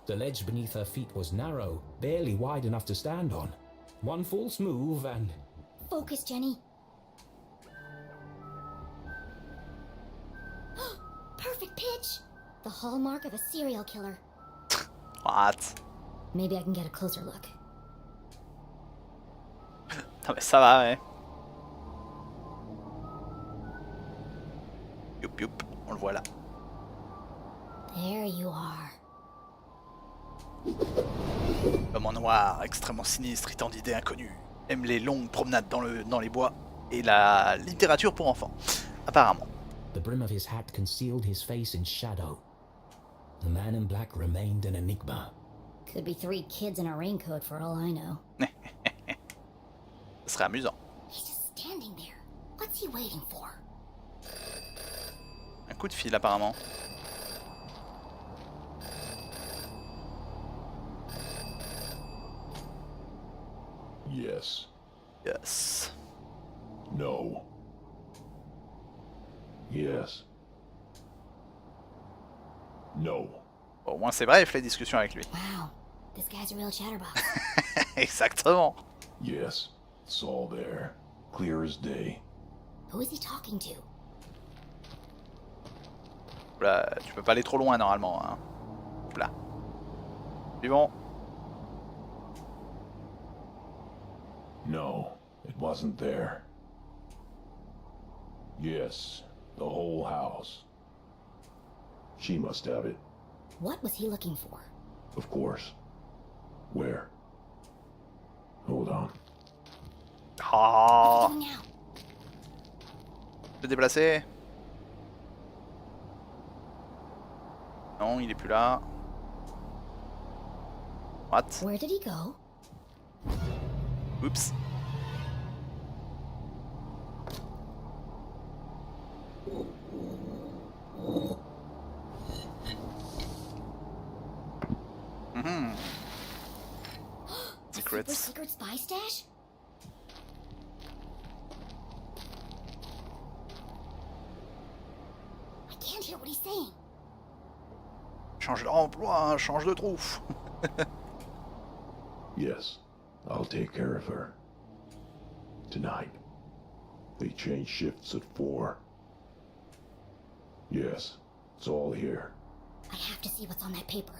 The ledge beneath her feet was narrow, barely wide enough to stand on. One false move and... Focus, Jenny. Perfect pitch! The hallmark of a serial killer. What? Maybe I can get a closer look. Non mais ça va, ouais. Youp youp, on le voit là. There you are. L'homme en noir, extrêmement sinistre et tant d'idées inconnues. Aime les longues promenades dans les bois. et la littérature pour enfants, apparemment. The brim of his hat concealed his face in shadow. The man in black remained an enigma. Could be 3 kids in a raincoat for all I know. Ce serait amusant. He's just standing there. What's he waiting for? Un coup de fil apparemment. Yes. Yes. No. Yes. No. Bon, au moins c'est bref les discussions avec lui. Wow, this guy's a real chatterbox. Exactement. Yes. It's all there. Clear as day. Who is he talking to? Là, tu peux pas aller trop loin normalement. Hein. Là. Suivant. No, it wasn't there. Yes, the whole house. She must have it, What was he looking for? of course. Where? Hold on. Ah. What's he doing now? Se déplacer. Non, il est plus là. What? Where did he go? Oups. Mhm. Secrets. Secret spy stash? I can't hear what he's saying. Change d'emploi, change de trou. Yes, I'll take care of her. Tonight. They change shifts at 4. Yes, it's all here. I have to see what's on that paper.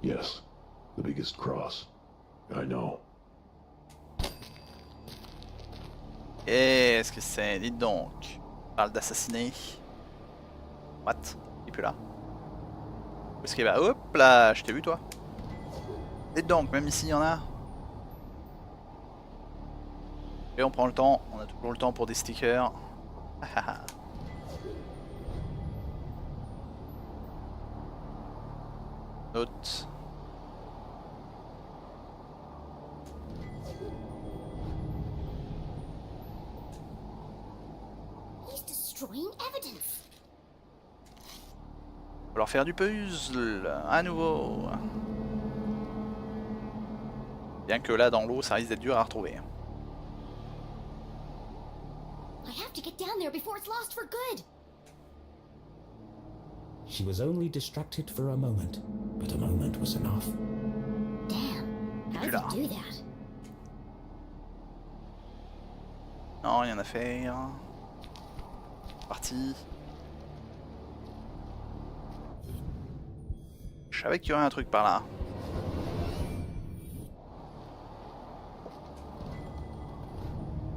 Yes, the biggest cross. I know. Qu'est-ce que c'est? Dites donc. On parle d'assassiner. What? Il est plus là. Où est-ce qu'il va? Hop là, je t'ai vu toi. Dites donc, même ici il y en a. Et on prend le temps, on a toujours le temps pour des stickers. Note. He's destroying evidence. On va leur faire du puzzle à nouveau. Bien que là dans l'eau ça risque d'être dur à retrouver. I have to get down there before it's lost for good. She was only distracted for a moment, but a moment was enough. Damn, how did he do that? Non, rien à faire. Parti. Je savais qu'il y aurait un truc par là.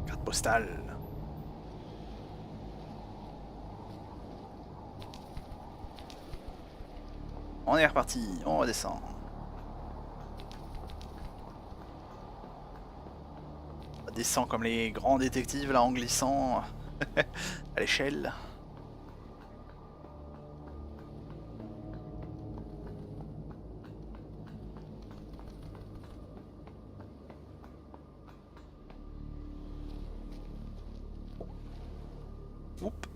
Carte postale. On est reparti, on redescend. On descend comme les grands détectives là en glissant à l'échelle. Oups.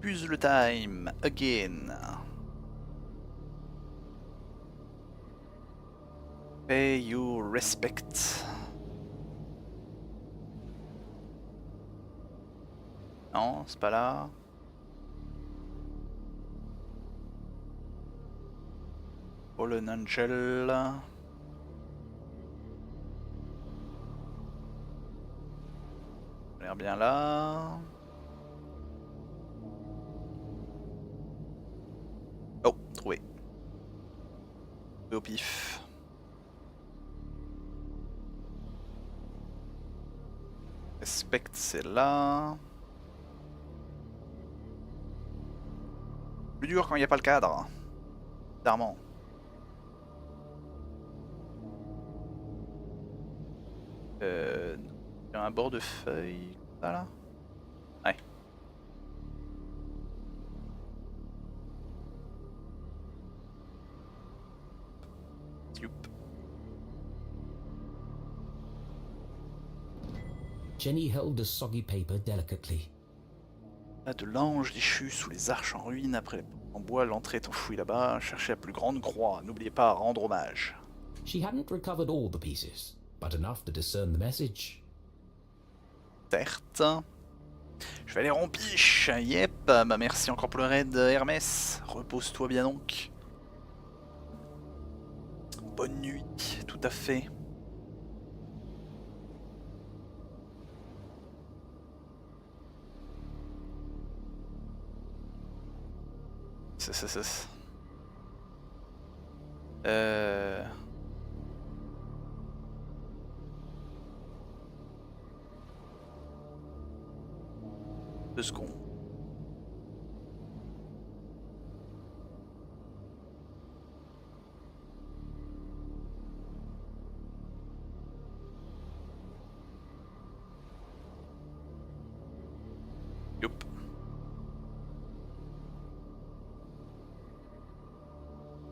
Puzzle time again. Pay your respect. Non, c'est pas là. Fallen Angel. On a l'air bien là. Oh, trouvé. Au pif. Respect, c'est là. Plus dur quand il n'y a pas le cadre. Clairement. Il y a un bord de feuilles, ça là. Ouais. Youp. Jenny held the soggy paper delicately. Là, de l'ange déchu sous les arches en ruine, après les portes en bois, l'entrée est enfouie là-bas. Cherchez la plus grande croix, n'oubliez pas à rendre hommage. She hadn't recovered all the pieces, but enough to discern the message. Certes. Je vais aller rompiche. Yep, bah merci encore pour le raid, Hermès. Repose-toi bien donc. Bonne nuit, tout à fait. C'est. 2 secondes. Youp.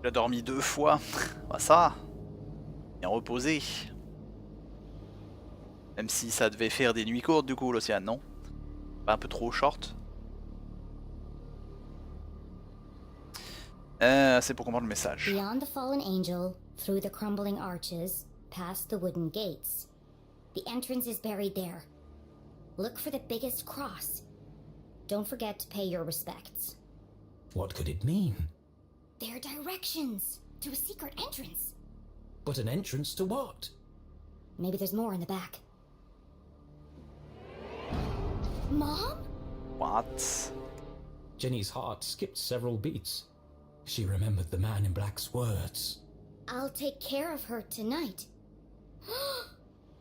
Il a dormi 2 fois. Bah ça va. Bien reposé. Même si ça devait faire des nuits courtes du coup, l'océan, non? Pas un peu trop short? C'est pour comprendre le message. Beyond the fallen angel, through the crumbling arches, past the wooden gates. The entrance is buried there. Look for the biggest cross. Don't forget to pay your respects. What could it mean? They're directions to a secret entrance. But an entrance to what? Maybe there's more in the back. Mom? What? Jenny's heart skipped several beats. She remembered the man in black's words. I'll take care of her tonight.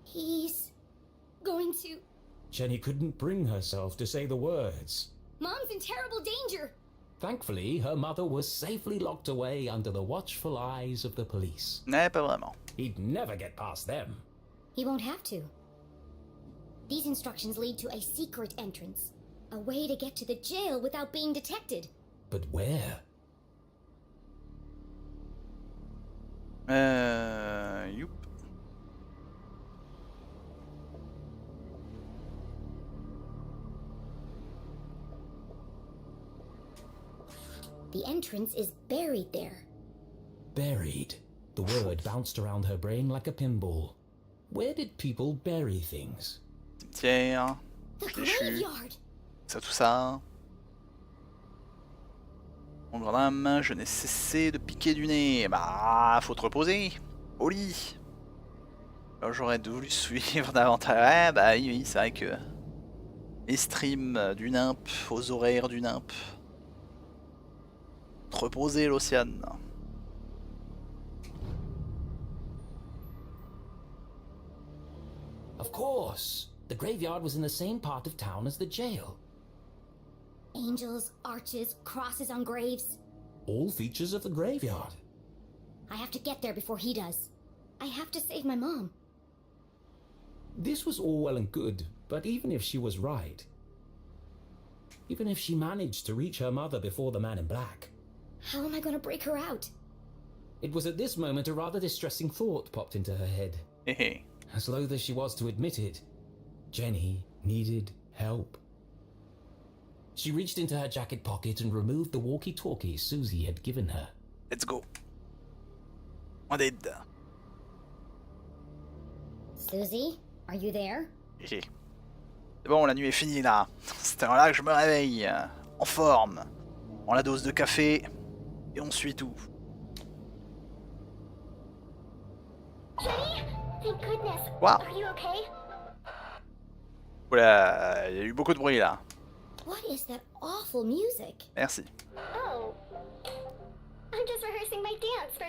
He's going to... Jenny couldn't bring herself to say the words. Mom's in terrible danger! Thankfully, her mother was safely locked away under the watchful eyes of the police. Nee, pas vraiment. He'd never get past them. He won't have to. These instructions lead to a secret entrance. A way to get to the jail without being detected. But where? Youp. The entrance is buried there. Buried. The word bounced around her brain like a pinball. Where did people bury things? Cimetière. The graveyard. Ça, tout ça. Mon grand âme, je n'ai cessé de piquer du nez. Bah, faut te reposer. Au lit. Alors, j'aurais voulu suivre davantage. Ouais, bah oui, c'est vrai que les streams du nymphe aux horaires du nymphe. Te reposer, l'océan. Of course. The graveyard was in the same part of town as the jail. Angels, arches, crosses on graves. All features of the graveyard. I have to get there before he does. I have to save my mom. This was all well and good, but even if she was right, even if she managed to reach her mother before the man in black, how am I going to break her out? It was at this moment a rather distressing thought popped into her head. As loath as she was to admit it, Jenny needed help. She reached into her jacket pocket and removed the walkie-talkie Susie had given her. Let's go. On est dedans. Susie, are you there? C'est bon, la nuit est finie là. C'est là que je me réveille. En forme. On la dose de café. Et on suit tout. Jenny? Thank goodness. Wow. Are you okay? Oula, il y a eu beaucoup de bruit là. What is that awful music? Merci. Oh. I'm just rehearsing my dance for...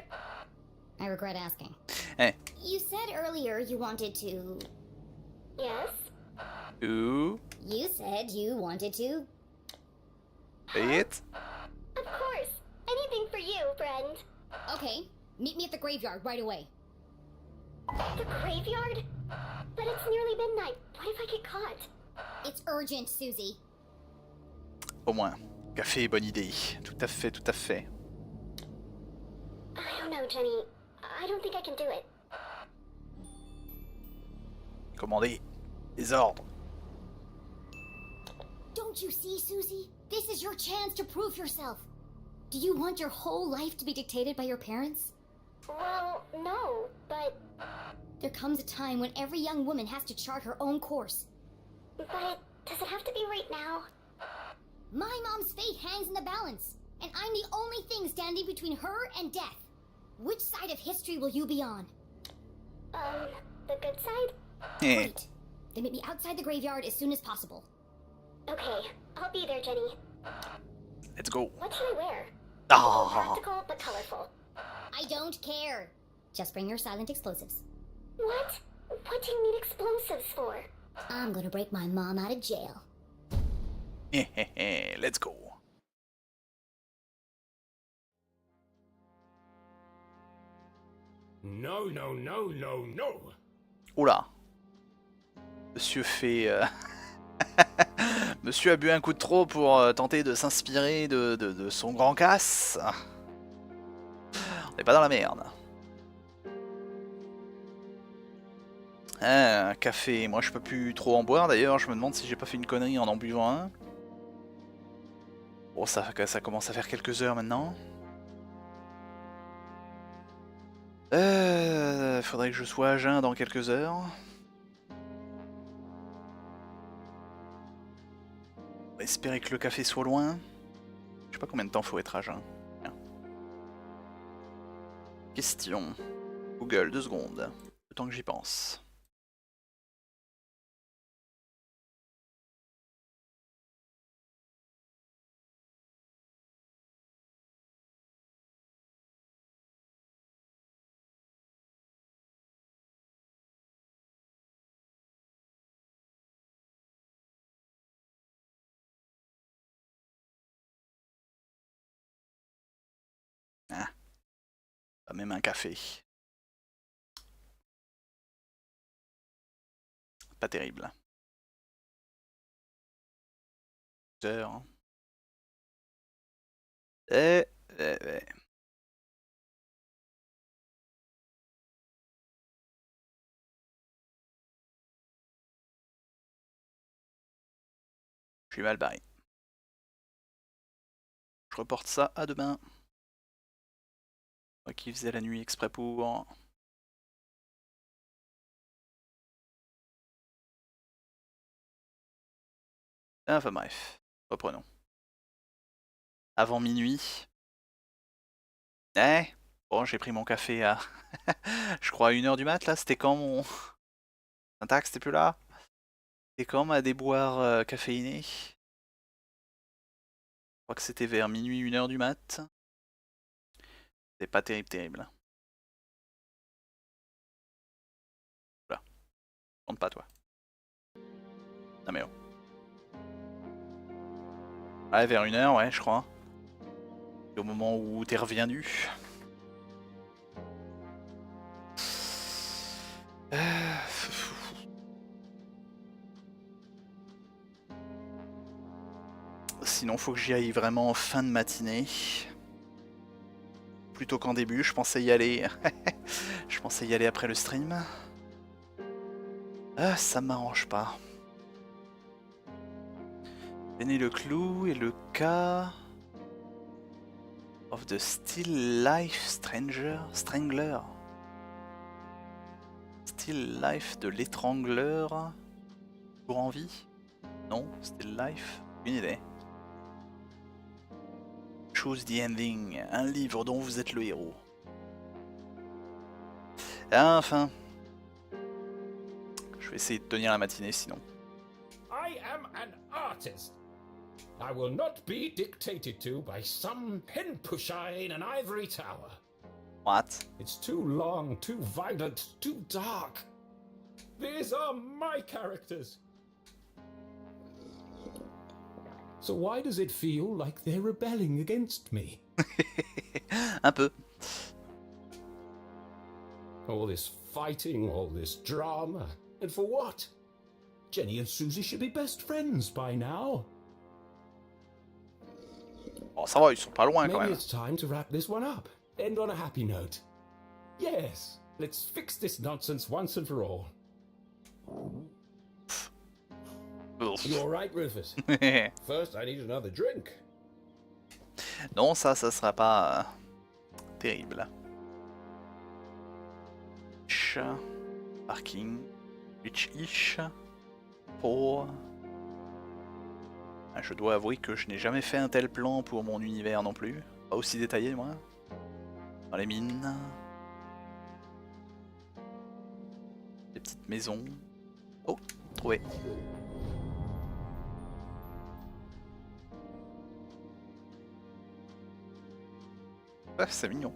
I regret asking. Hey. You said earlier you wanted to... Yes? Ooh. You said you wanted to... Say it. Of course. Anything for you, friend. Okay. Meet me at the graveyard right away. The graveyard? But it's nearly midnight. What if I get caught? It's urgent, Susie. Au moins. Café, bonne idée. Tout à fait, tout à fait. I don't know, Jenny. I don't think I can do it. Commandez. Les ordres. Don't you see, Susie? This is your chance to prove yourself. Do you want your whole life to be dictated by your parents? Well, no, but... There comes a time when every young woman has to chart her own course. But does it have to be right now? My mom's fate hangs in the balance, and I'm the only thing standing between her and death. Which side of history will you be on? The good side? Great. Then meet me outside the graveyard as soon as possible. Okay, I'll be there, Jenny. Let's go. What should I wear? Ah. Practical but colorful. I don't care. Just bring your silent explosives. What? What do you need explosives for? I'm gonna break my mom out of jail. Let's go. No, no, no, no, no. Oula. Monsieur fait... Monsieur a bu un coup de trop pour tenter de s'inspirer de son grand casse. On n'est pas dans la merde. Un café. Moi je peux plus trop en boire d'ailleurs. Je me demande si j'ai pas fait une connerie en buvant un. Bon, ça commence à faire quelques heures maintenant. Faudrait que je sois à jeun dans quelques heures. On va espérer que le café soit loin. Je sais pas combien de temps faut être à jeun. Bien. Question. Google, 2 secondes. Le temps que j'y pense. Ah. Pas même un café. Pas terrible. 2 heures. Eh. Je suis mal barré. Je reporte ça à demain. Moi qui faisais la nuit exprès pour... Enfin bref, reprenons. Avant minuit. Bon, j'ai pris mon café à... je crois à 1h du mat là, c'était quand mon... Syntaxe, c'était plus là. C'était quand ma déboire caféinée. Je crois que c'était vers minuit, 1h du mat. C'est pas terrible. Voilà. Compte pas toi. Non mais oh. Ouais, vers 1h, ouais, je crois. Et au moment où t'es revenu. Sinon, faut que j'y aille vraiment en fin de matinée. Plutôt qu'en début, je pensais y aller. Je pensais y aller après le stream. Ah, ça m'arrange pas. Tenez LeClue et le cas of the Still Life Strangler. Still Life de l'étrangleur. Pour en vie? Non, Still Life, une idée. Choose the Ending, un livre dont vous êtes le héros. Enfin, je vais essayer de tenir la matinée sinon. I am an artist. I will not be dictated to by some pen pusher in an ivory tower. What? It's too long, too violent, too dark. These are my characters. So why does it feel like they're rebelling against me? Un peu. All this fighting, all this drama. And for what? Jenny and Susie should be best friends by now. Oh, ça va, ils sont pas loin quand Maybe même. it's time to wrap this one up. End on a happy note. Yes, let's fix this nonsense once and for all. You all right, Rufus? First, I need another drink. Non, ça sera pas terrible. Parking. Ish. Pour... Je dois avouer que je n'ai jamais fait un tel plan pour mon univers non plus. Pas aussi détaillé, moi. Dans les mines. Des petites maisons. Oh, trouvé. Ouais, c'est mignon.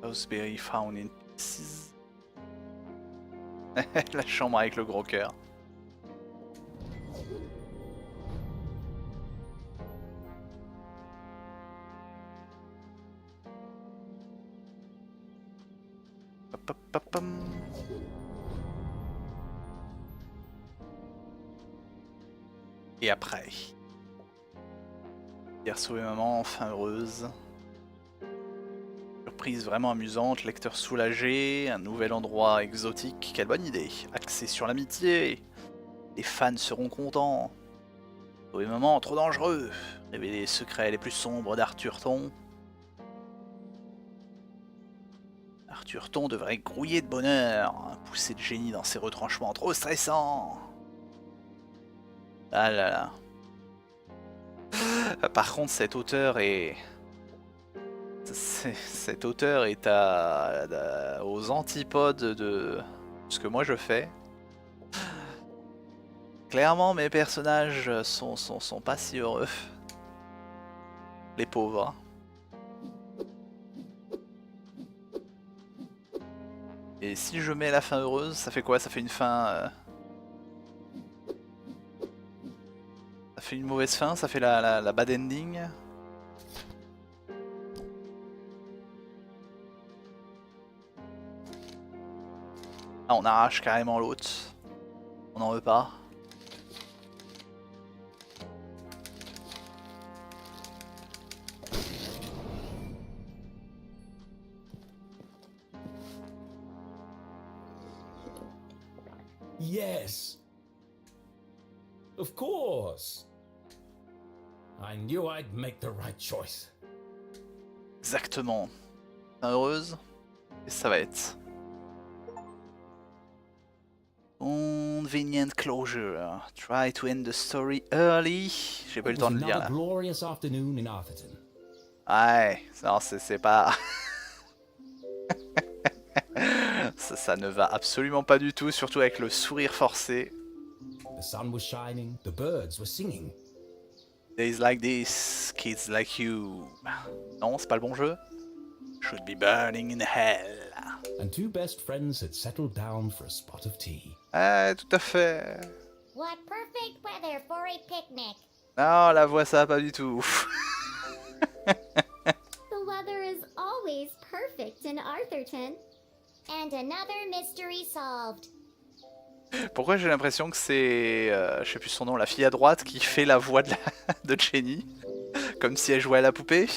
Raspberry found in pieces. La chambre avec le gros cœur. Et après. Hier sauvé maman, enfin heureuse. Surprise vraiment amusante, lecteur soulagé, un nouvel endroit exotique, quelle bonne idée. Axé sur l'amitié. Les fans seront contents. Sauvé maman, trop dangereux. Révéler les secrets les plus sombres d'Arthur Thon. Arthur Thon devrait grouiller de bonheur. Pousser le génie dans ses retranchements trop stressants. Ah là là. Par contre, cet auteur est... Cet auteur est aux antipodes de ce que moi je fais. Clairement, mes personnages sont pas si heureux. Les pauvres. Et si je mets la fin heureuse, ça fait quoi? Ça fait une fin... Ça fait une mauvaise fin, ça fait la bad ending. Ah, on arrache carrément l'autre. On n'en veut pas. Yes. Of course. I knew I'd make the right choice. Exactement. Fin heureuse. Et ça va être... Convenient closure. Try to end the story early. J'ai pas eu le temps de le lire là. Glorious afternoon in Atherton. Ouais, non, c'est pas... ça ne va absolument pas du tout, surtout avec le sourire forcé. The sun was shining, the birds were singing. Days like this, kids like you. Non, c'est pas le bon jeu. Should be burning in hell. And two best friends had settled down for a spot of tea. Tout à fait. What perfect weather for a picnic. Non, la voix ça va pas du tout. The weather is always perfect in Arthurton. And another mystery solved. Pourquoi j'ai l'impression que c'est, je sais plus son nom, la fille à droite qui fait la voix de Jenny, comme si elle jouait à la poupée.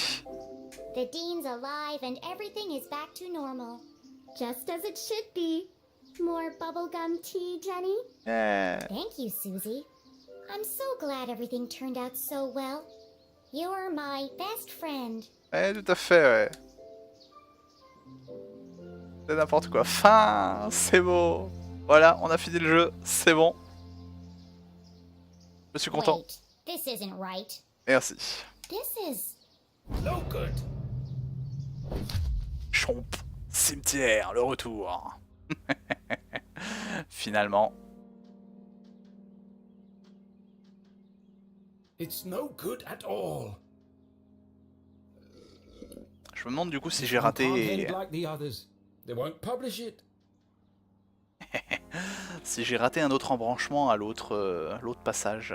The Dean's alive and everything is back to normal. Just as it should be. More bubblegum tea, Jenny? Yeah. Thank you, Susie. I'm so glad everything turned out so well. You're my best friend. Ouais, tout à fait, ouais. C'est n'importe quoi. Fin, c'est beau. Voilà, on a fini le jeu, c'est bon. Je suis content. Wait, this isn't right. Merci. This is... No good. Chomp, cimetière, le retour. Finalement. It's no good at all. Je me demande du coup si j'ai raté... They won't publish it. Si j'ai raté un autre embranchement à l'autre passage.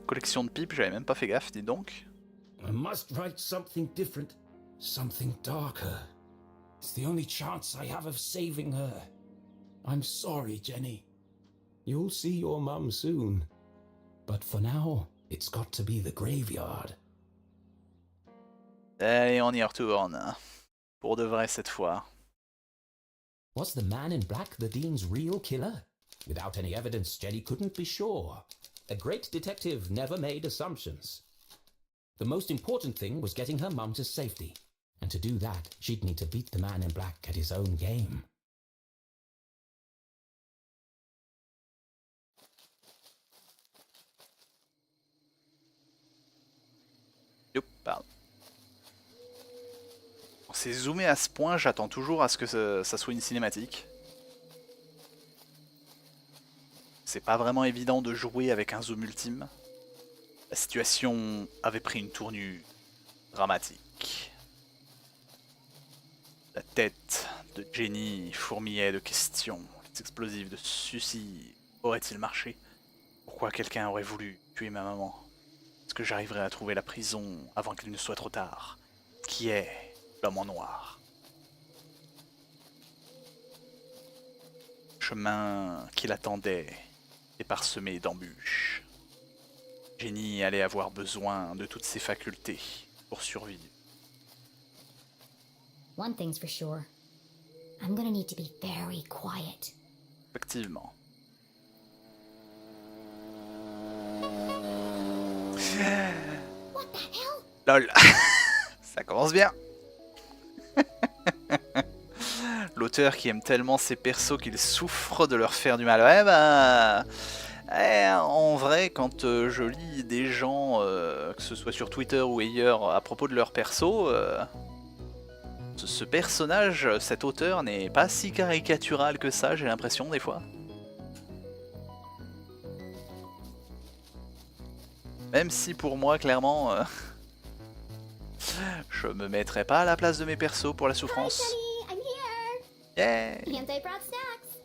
Collection de pipes, j'avais même pas fait gaffe, dis donc. I must write something different. Something darker. It's the only chance I have of saving her. I'm sorry, Jenny. You'll see your mum soon. But for now, it's got to be the graveyard. Allez, on y retourne. Pour de vrai cette fois. Was the man in black the Dean's real killer? Without any evidence, Jenny couldn't be sure. A great detective never made assumptions. The most important thing was getting her mum to safety. And to do that, she'd need to beat the man in black at his own game. Youp, pardon. C'est zoomé à ce point, j'attends toujours à ce que ça soit une cinématique. C'est pas vraiment évident de jouer avec un zoom ultime. La situation avait pris une tournure dramatique. La tête de Jenny fourmillait de questions. Les explosifs de Suzy auraient-ils marché? Pourquoi quelqu'un aurait voulu tuer ma maman? Est-ce que j'arriverai à trouver la prison avant qu'il ne soit trop tard? Qui est l'homme en noir? Le chemin qui l'attendait est parsemé d'embûches. Jenny allait avoir besoin de toutes ses facultés pour survivre. One thing's for sure. I'm gonna need to be very quiet. Effectivement. What the hell? LOL. Ça commence bien. L'auteur qui aime tellement ses persos qu'il souffre de leur faire du mal. Ouais bah... en vrai, quand je lis des gens, que ce soit sur Twitter ou ailleurs, à propos de leurs persos, ce personnage, cet auteur, n'est pas si caricatural que ça, j'ai l'impression, des fois. Même si pour moi, clairement, je me mettrais pas à la place de mes persos pour la souffrance. Hi, Jenny, I'm Yeah. here. And I brought snacks.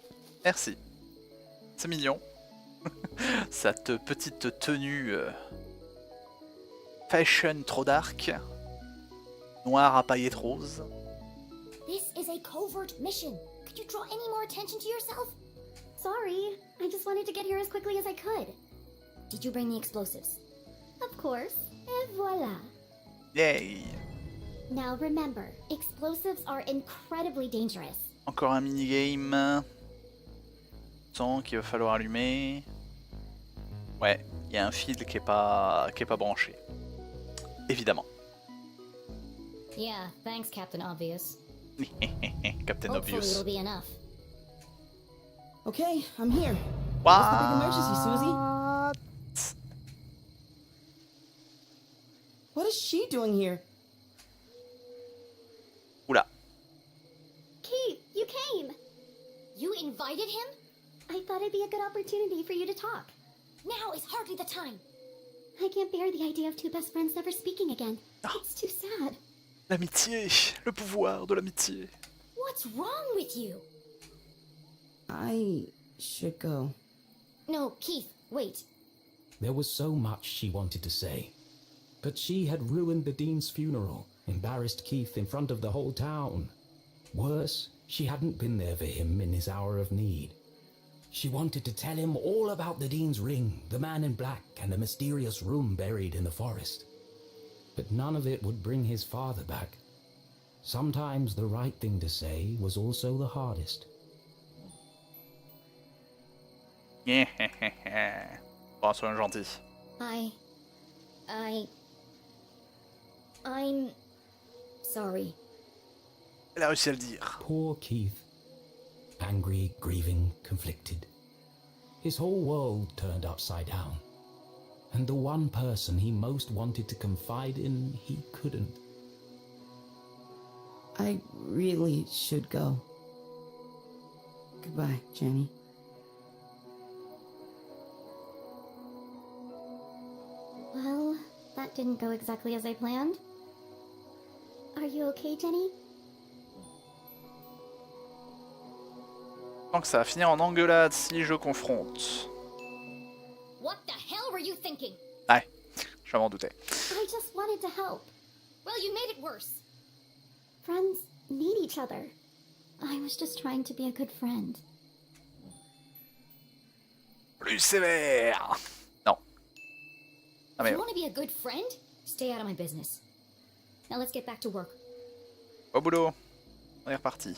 Merci. C'est mignon. Cette petite tenue fashion trop dark, noire à paillettes roses. This is a covert mission. Could you draw any more attention to yourself? Sorry, I just wanted to get here as quickly as I could. Did you bring the explosives? Of course. Et voilà. Yay. Now remember, explosives are incredibly dangerous. Encore un minigame. Son qu'il va falloir allumer. Ouais, il y a un fil qui est pas branché. Évidemment. Yeah, thanks, Captain Obvious. Captain Hopefully Obvious. it'll be enough. Okay, I'm here. What? What's the big emergency, Susie? What is she doing here? Oula. Keith, you came. You invited him? I thought it'd be a good opportunity for you to talk. Now is hardly the time. I can't bear the idea of two best friends never speaking again. It's too sad. L'amitié, le pouvoir de l'amitié. What's wrong with you? I should go. No, Keith, wait. There was so much she wanted to say. But she had ruined the Dean's funeral, embarrassed Keith in front of the whole town. Worse, she hadn't been there for him in his hour of need. She wanted to tell him all about the Dean's ring, the man in black, and the mysterious room buried in the forest. But none of it would bring his father back. Sometimes the right thing to say was also the hardest. Bon, soyons gentils. I'm sorry. Elle a réussi à le dire. Poor Keith. Angry, grieving, conflicted. His whole world turned upside down. And the one person he most wanted to confide in, he couldn't. I really should go. Goodbye, Jenny. Well, that didn't go exactly as I planned. Are you okay, Jenny? Je sens que ça va finir en engueulade si je confronte. What the hell were you thinking? Ouais, je m'en doutais. I just wanted to help. Well, you made it worse. Friends need each other. I was just trying to be a good friend. Plus sévère. Non. Ah, mais If you want to be a good friend, stay out of my business. Now let's get back to work. au boulot. On est reparti.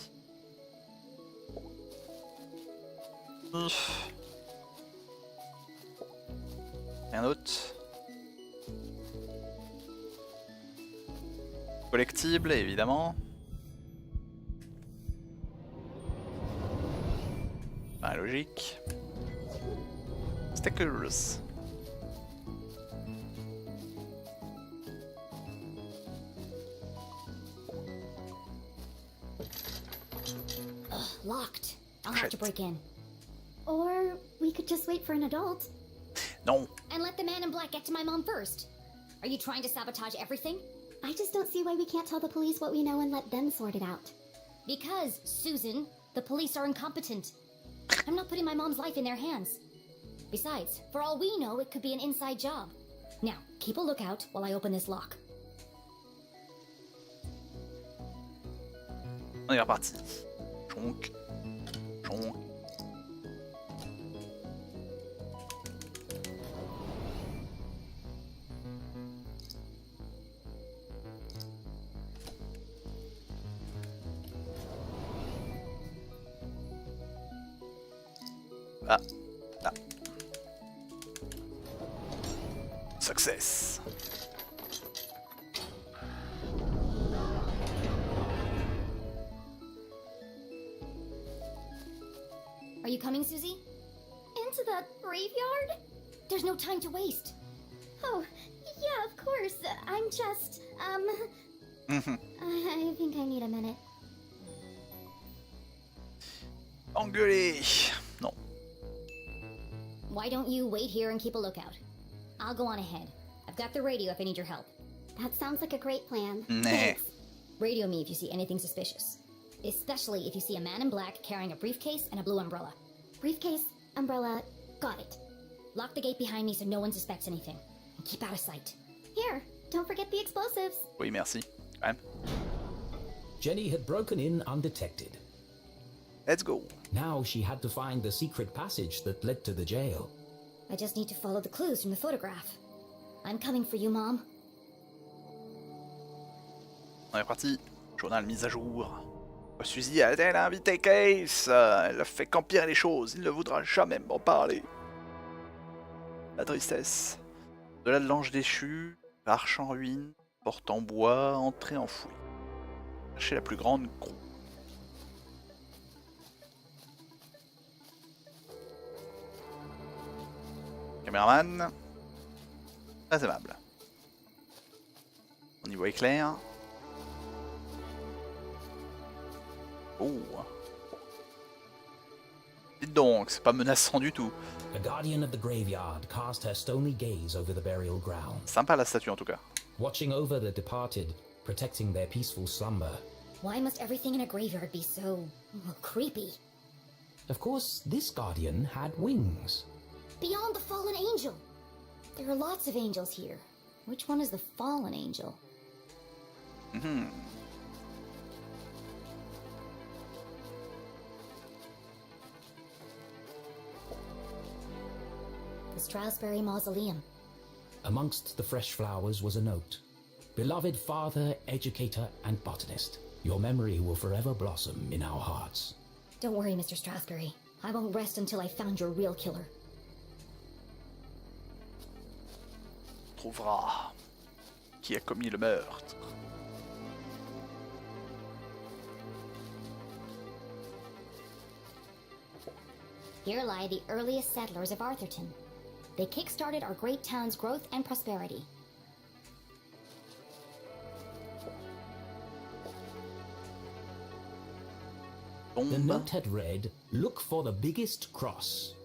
Rien d'autre. Collectible, évidemment. Bah, logique. Stickers. Locked. I'll have to break in. Or we could just wait for an adult. Non. And let the man in black get to my mom first. Are you trying to sabotage everything? I just don't see why we can't tell the police what we know and let them sort it out. Because, Susan, the police are incompetent. I'm not putting my mom's life in their hands. Besides, for all we know, it could be an inside job. Now, keep a lookout while I open this lock. On est reparti. Chonk. Chonk. Ah, là. Success. Are you coming, Susie? Into the graveyard? There's no time to waste. Oh, yeah, of course. I'm just, I think I need a minute. Engueulé. Non. Why don't you wait here and keep a lookout? I'll go on ahead. I've got the radio if I need your help. That sounds like a great plan. Nah. Radio me if you see anything suspicious. Especially if you see a man in black carrying a briefcase and a blue umbrella. Briefcase, umbrella, got it. Lock the gate behind me so no one suspects anything. And keep out of sight. Here, don't forget the explosives. Oui, merci. Quand même. Jenny had broken in undetected. Let's go. Now she had to find the secret passage that led to the jail. I just need to follow the clues from the photograph. I'm coming for you, Mom. On est parti. Journal mise à jour. Suzy a-t-elle invité Case? Elle a fait qu'empirer les choses. Il ne voudra jamais m'en parler. La tristesse. De la l'ange déchu, arche en ruine, porte en bois, entrée enfouie. Cherchez la plus grande con. Caméraman. Très aimable. On y voit éclair. Oh. Dites donc, c'est pas menaçant du tout. The guardian of the graveyard cast her stony gaze over the burial ground. Sympa la statue en tout cas. Watching over the departed, protecting their peaceful slumber. Why must everything in a graveyard be so creepy? Of course, this guardian had wings. Beyond the fallen angel. There are lots of angels here. Which one is the fallen angel? The Strasberry Mausoleum. Amongst the fresh flowers was a note. Beloved father, educator, and botanist, your memory will forever blossom in our hearts. Don't worry, Mr. Strasberry. I won't rest until I've found your real killer. Trouvera qui a commis le meurtre. Here lie the earliest settlers of Arthurton. They kick-started our great town's growth and prosperity. The note had read, "Look for the biggest cross."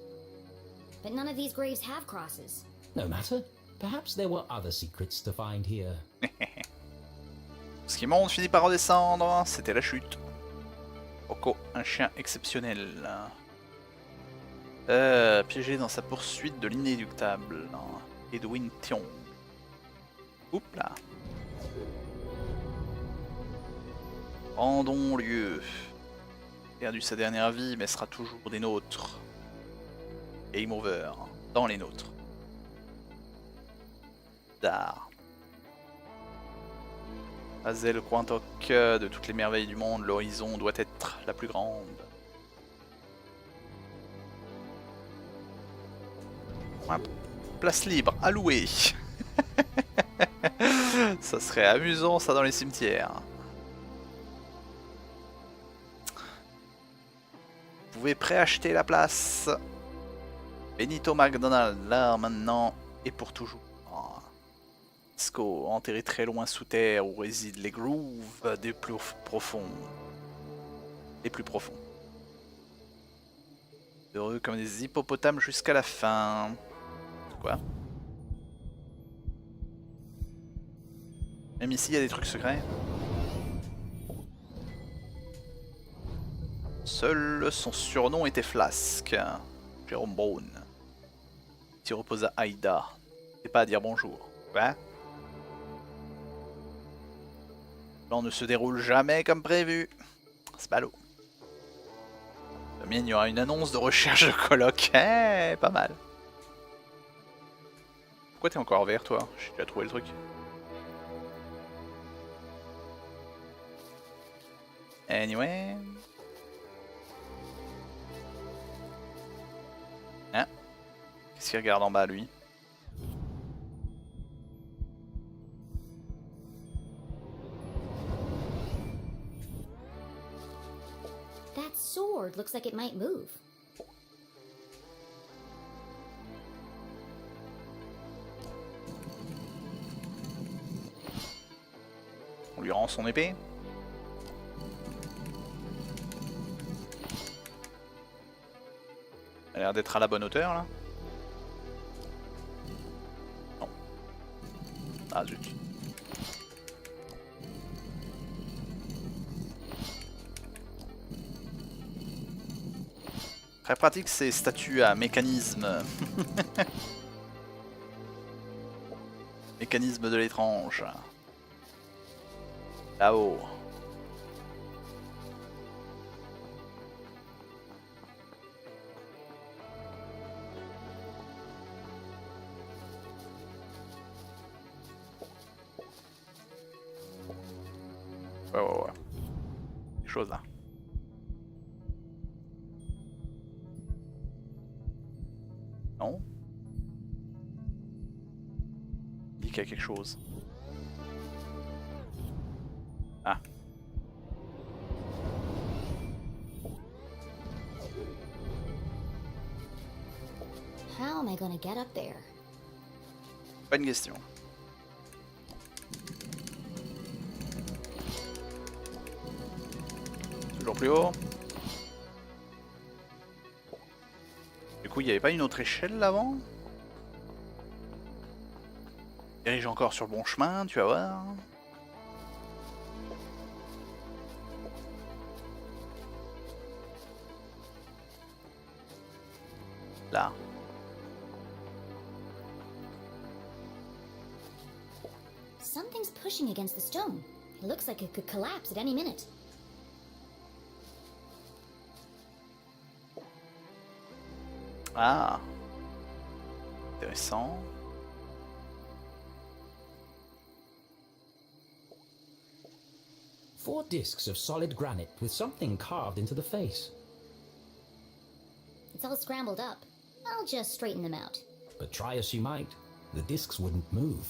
But none of these graves have crosses. No matter. Perhaps there were other secrets to find here. Ce qui monte finit par redescendre, c'était la chute. Coco, un chien exceptionnel. Piégé dans sa poursuite de l'inéluctable. Edwin Thion. Oups là. Rendons lieu. Perdu sa dernière vie, mais sera toujours des nôtres. Game over. Dans les nôtres. D'art. Azel, le Quantoc, de toutes les merveilles du monde, l'horizon doit être la plus grande. Place libre, allouée. Ça serait amusant ça dans les cimetières. Vous pouvez préacheter la place. Benito McDonald, là maintenant et pour toujours. Let's go, enterré très loin sous terre où résident les grooves des plus profonds. Les plus profonds. Heureux comme des hippopotames jusqu'à la fin. Quoi? Même ici il y a des trucs secrets. Seul son surnom était Flasque. Jérôme Brown. Qui repose à Aïda. C'est pas à dire bonjour. Quoi? Le plan ne se déroule jamais comme prévu. C'est ballot. Demain, il y aura une annonce de recherche de coloc. Eh, pas mal. Pourquoi t'es encore vert, toi? J'ai déjà trouvé le truc. Anyway. Hein? Qu'est-ce qu'il regarde en bas, lui? That sword looks like it might move. On lui rend son épée. Elle a l'air d'être à la bonne hauteur là. Non. Ah zut. Très pratique ces statues à mécanisme. Mécanisme de l'étrange. Là-haut. Ouais. Des choses là. Non. Il dit qu'il y a quelque chose. Ah. How am I gonna get up there? Bonne question. Toujours plus haut. Du coup, il n'y avait pas une autre échelle là-avant? Dirige encore sur le bon chemin, tu vas voir. Là. Something's pushing against the stone. It looks like it could collapse at any minute. Ah. Intéressant. Four discs of solid granite with something carved into the face. It's all scrambled up. I'll just straighten them out. But try as she might, the discs wouldn't move.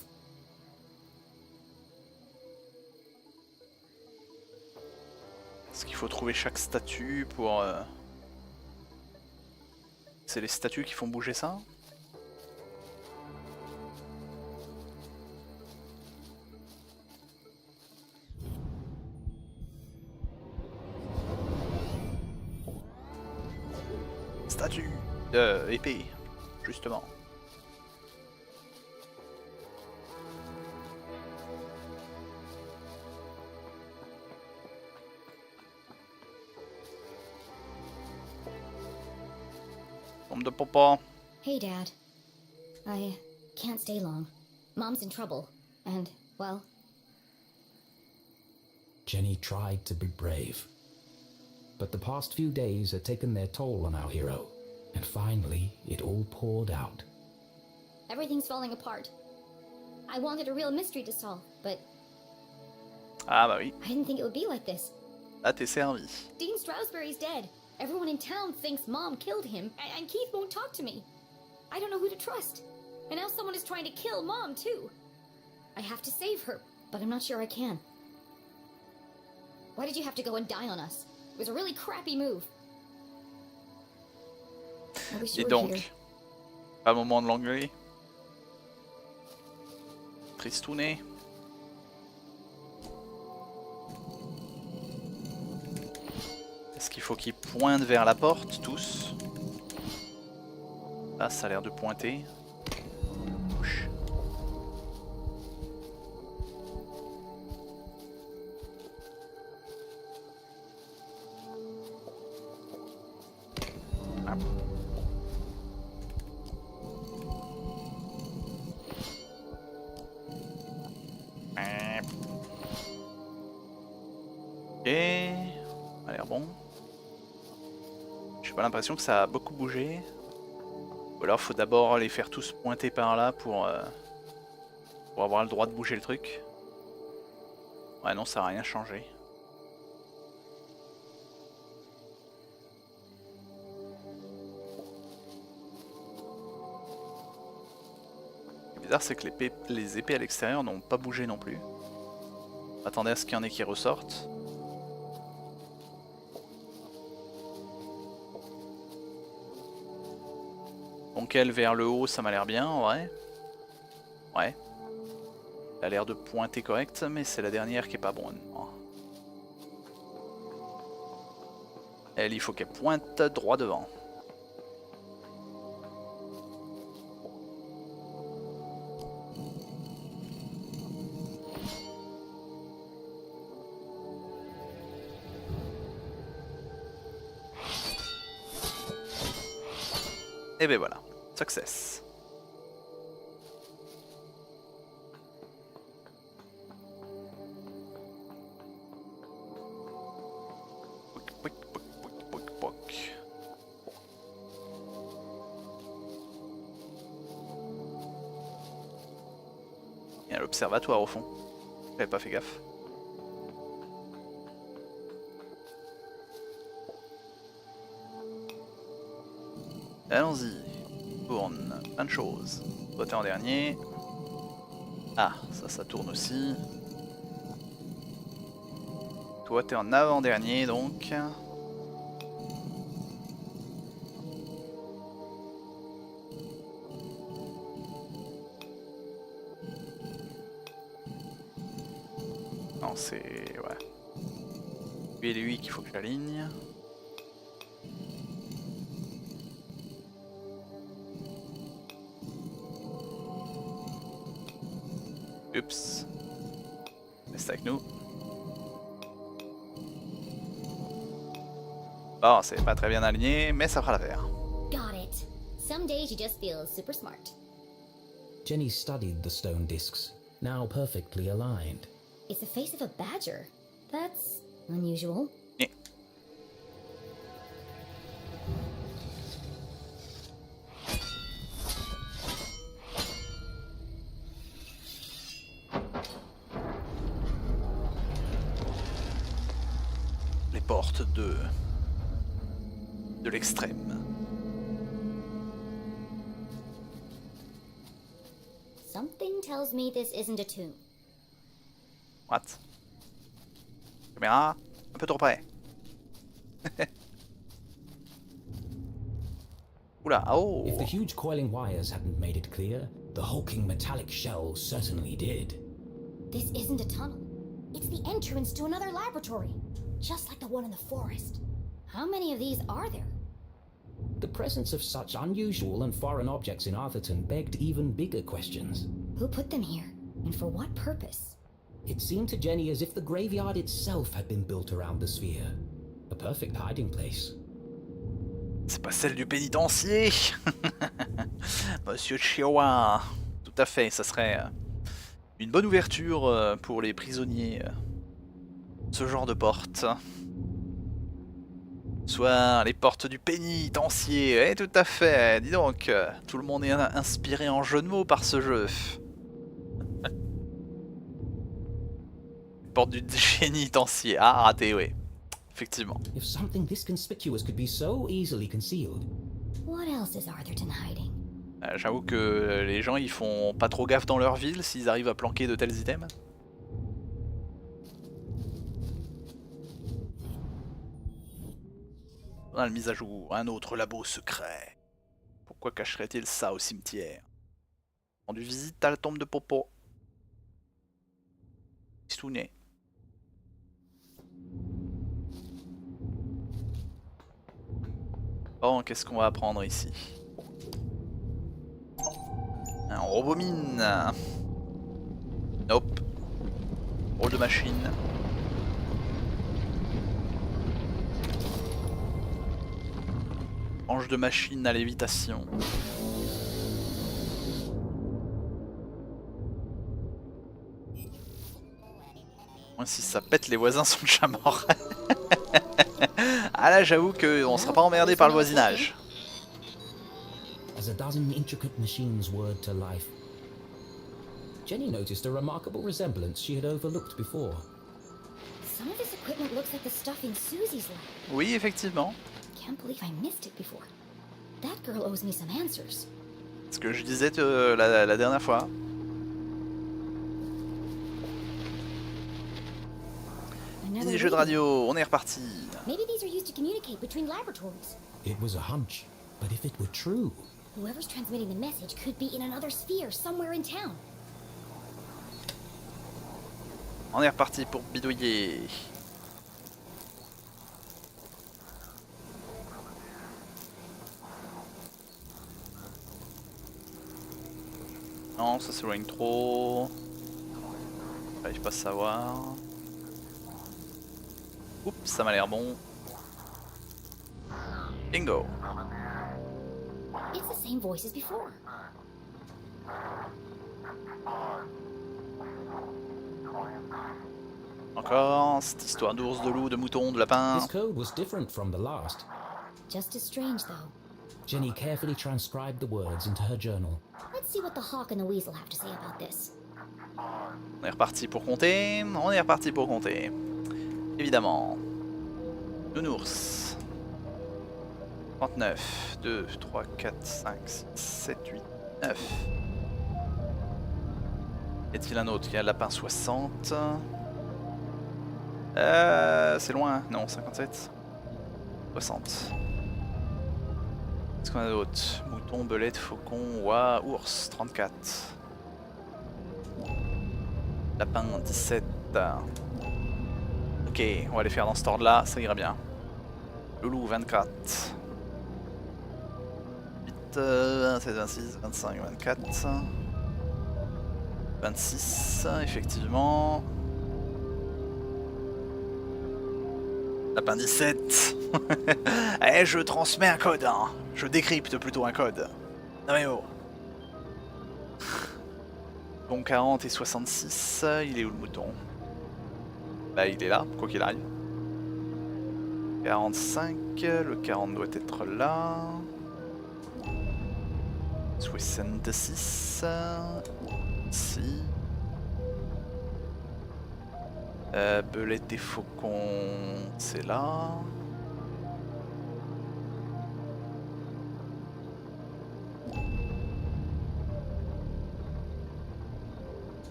Est-ce qu'il faut trouver chaque statue pour... C'est les statues qui font bouger ça? Statue de épée, justement. De papa. Hey, Dad. I can't stay long. Mom's in trouble. And, well... Jenny tried to be brave. But the past few days had taken their toll on our hero, and finally it all poured out. Everything's falling apart. I wanted a real mystery to solve, but Ah bah oui, I didn't think it would be like this. là t'es servi. Dean Stroudsbury's dead. Everyone in town thinks Mom killed him, and Keith won't talk to me. I don't know who to trust. And now someone is trying to kill Mom, too. I have to save her, but I'm not sure I can. Why did you have to go and die on us? It was a really crappy move. I wish you Et were here. donc, pas le moment de l'engueuler. Tristounet. Est-ce qu'il faut qu'ils pointent vers la porte, tous? Là, ça a l'air de pointer. Bouche. Hop. Ok, ça a l'air bon. J'ai pas l'impression que ça a beaucoup bougé. Ou alors faut d'abord les faire tous pointer par là pour avoir le droit de bouger le truc. Ouais non, ça a rien changé. Ce qui est bizarre, c'est que les épées à l'extérieur n'ont pas bougé non plus. Attendez à ce qu'il y en ait qui ressortent. Donc elle vers le haut, ça m'a l'air bien, ouais. Ouais. Elle a l'air de pointer correct, mais c'est la dernière qui est pas bonne. Elle, il faut qu'elle pointe droit devant. Et ben voilà, success. Il y a l'observatoire au fond. J'avais pas fait gaffe. Allons-y. Tourne. Plein de choses. Toi t'es en dernier. Ah, ça tourne aussi. Toi t'es en avant-dernier donc. Non, c'est... ouais. Lui et lui qu'il faut que j'aligne. Oups. Reste avec nous. Bon, c'est pas très bien aligné, mais ça fera l'affaire. Got it. Some days you just feel super smart. Jenny studied the stone discs, now perfectly aligned. It's the face of a badger. That's unusual. Yeah. Les portes de l'extrême. Something tells me this isn't a tomb. What? Caméra, un peu trop près. Oula, oh! If the huge coiling wires hadn't made it clear, the hulking metallic shell certainly did. This isn't a tunnel. It's the entrance to another laboratory, just like the one in the forest. How many of these are there? The presence of such unusual and foreign objects in Arthurton begged even bigger questions. Who put them here? And for what purpose? It seemed to Jenny as if the graveyard itself had been built around the sphere. A perfect hiding place. C'est pas celle du pénitencier. Monsieur Chihuahua. Tout à fait, ça serait une bonne ouverture pour les prisonniers Ce genre de porte. Soit les portes du pénitencier. Eh, tout à fait. Dis donc, tout le monde est inspiré en jeu de mots par ce jeu. Porte du pénitencier. Ah, raté, oui. Effectivement. If something this conspicuous could be so easily concealed. What else is Arthurton hiding? J'avoue que les gens ils font pas trop gaffe dans leur ville s'ils arrivent à planquer de tels items. On a la mise à jour, un autre labo secret. Pourquoi cacherait-il ça au cimetière? Rendu visite à la tombe de Popo. Stounet. Bon, qu'est-ce qu'on va apprendre ici? Un robot mine. Nope. Rôle de machine. Ange de machine à lévitation. Moi, si ça pète, les voisins sont déjà morts. Ah là, j'avoue qu'on sera pas emmerdé par le voisinage. As a dozen intricate machines whirred to life, Jenny noticed a remarkable resemblance she had overlooked before. Some of this equipment looks like the stuff in Susie's lab. Oui, effectivement. Can't believe I missed it before. That girl owes me some answers. Ce que je disais la dernière fois. Mini jeu de radio, on est reparti. Maybe these are used to communicate between laboratories. It was a hunch, but if it were true... Whoever's transmitting the message could be in another sphere somewhere in town. On est reparti pour bidouiller. Non, ça s'éloigne trop. J'arrive pas à savoir. Oups, ça m'a l'air bon. Bingo. It's the same voice as before. Encore cette histoire d'ours, de loup, de mouton, de lapin. This code was different from the last. Just as strange, though. Jenny carefully transcribed the words into her journal. Let's see what the hawk and the weasel have to say about this. On est reparti pour compter. On est reparti pour compter. Évidemment. Nounours. 39, 2, 3, 4, 5, 6, 7, 8, 9. Y a-t-il un autre? Il y a le lapin 60. C'est loin. Non, 57. 60. Qu'est-ce qu'on a d'autre? Mouton, belette, faucon, oie, ours. 34. Lapin 17. Ok, on va les faire dans cet ordre là, ça ira bien. Loulou 24. 8, 27, 26, 25, 24. 26, effectivement. Lapin 17. Eh, je transmets un code, hein. Je décrypte plutôt un code. Non mais oh. Bon, 40 et 66, il est où le mouton? Bah il est là, quoi qu'il arrive. 45, le 40 doit être là. 66, ici. Belette et faucon, c'est là.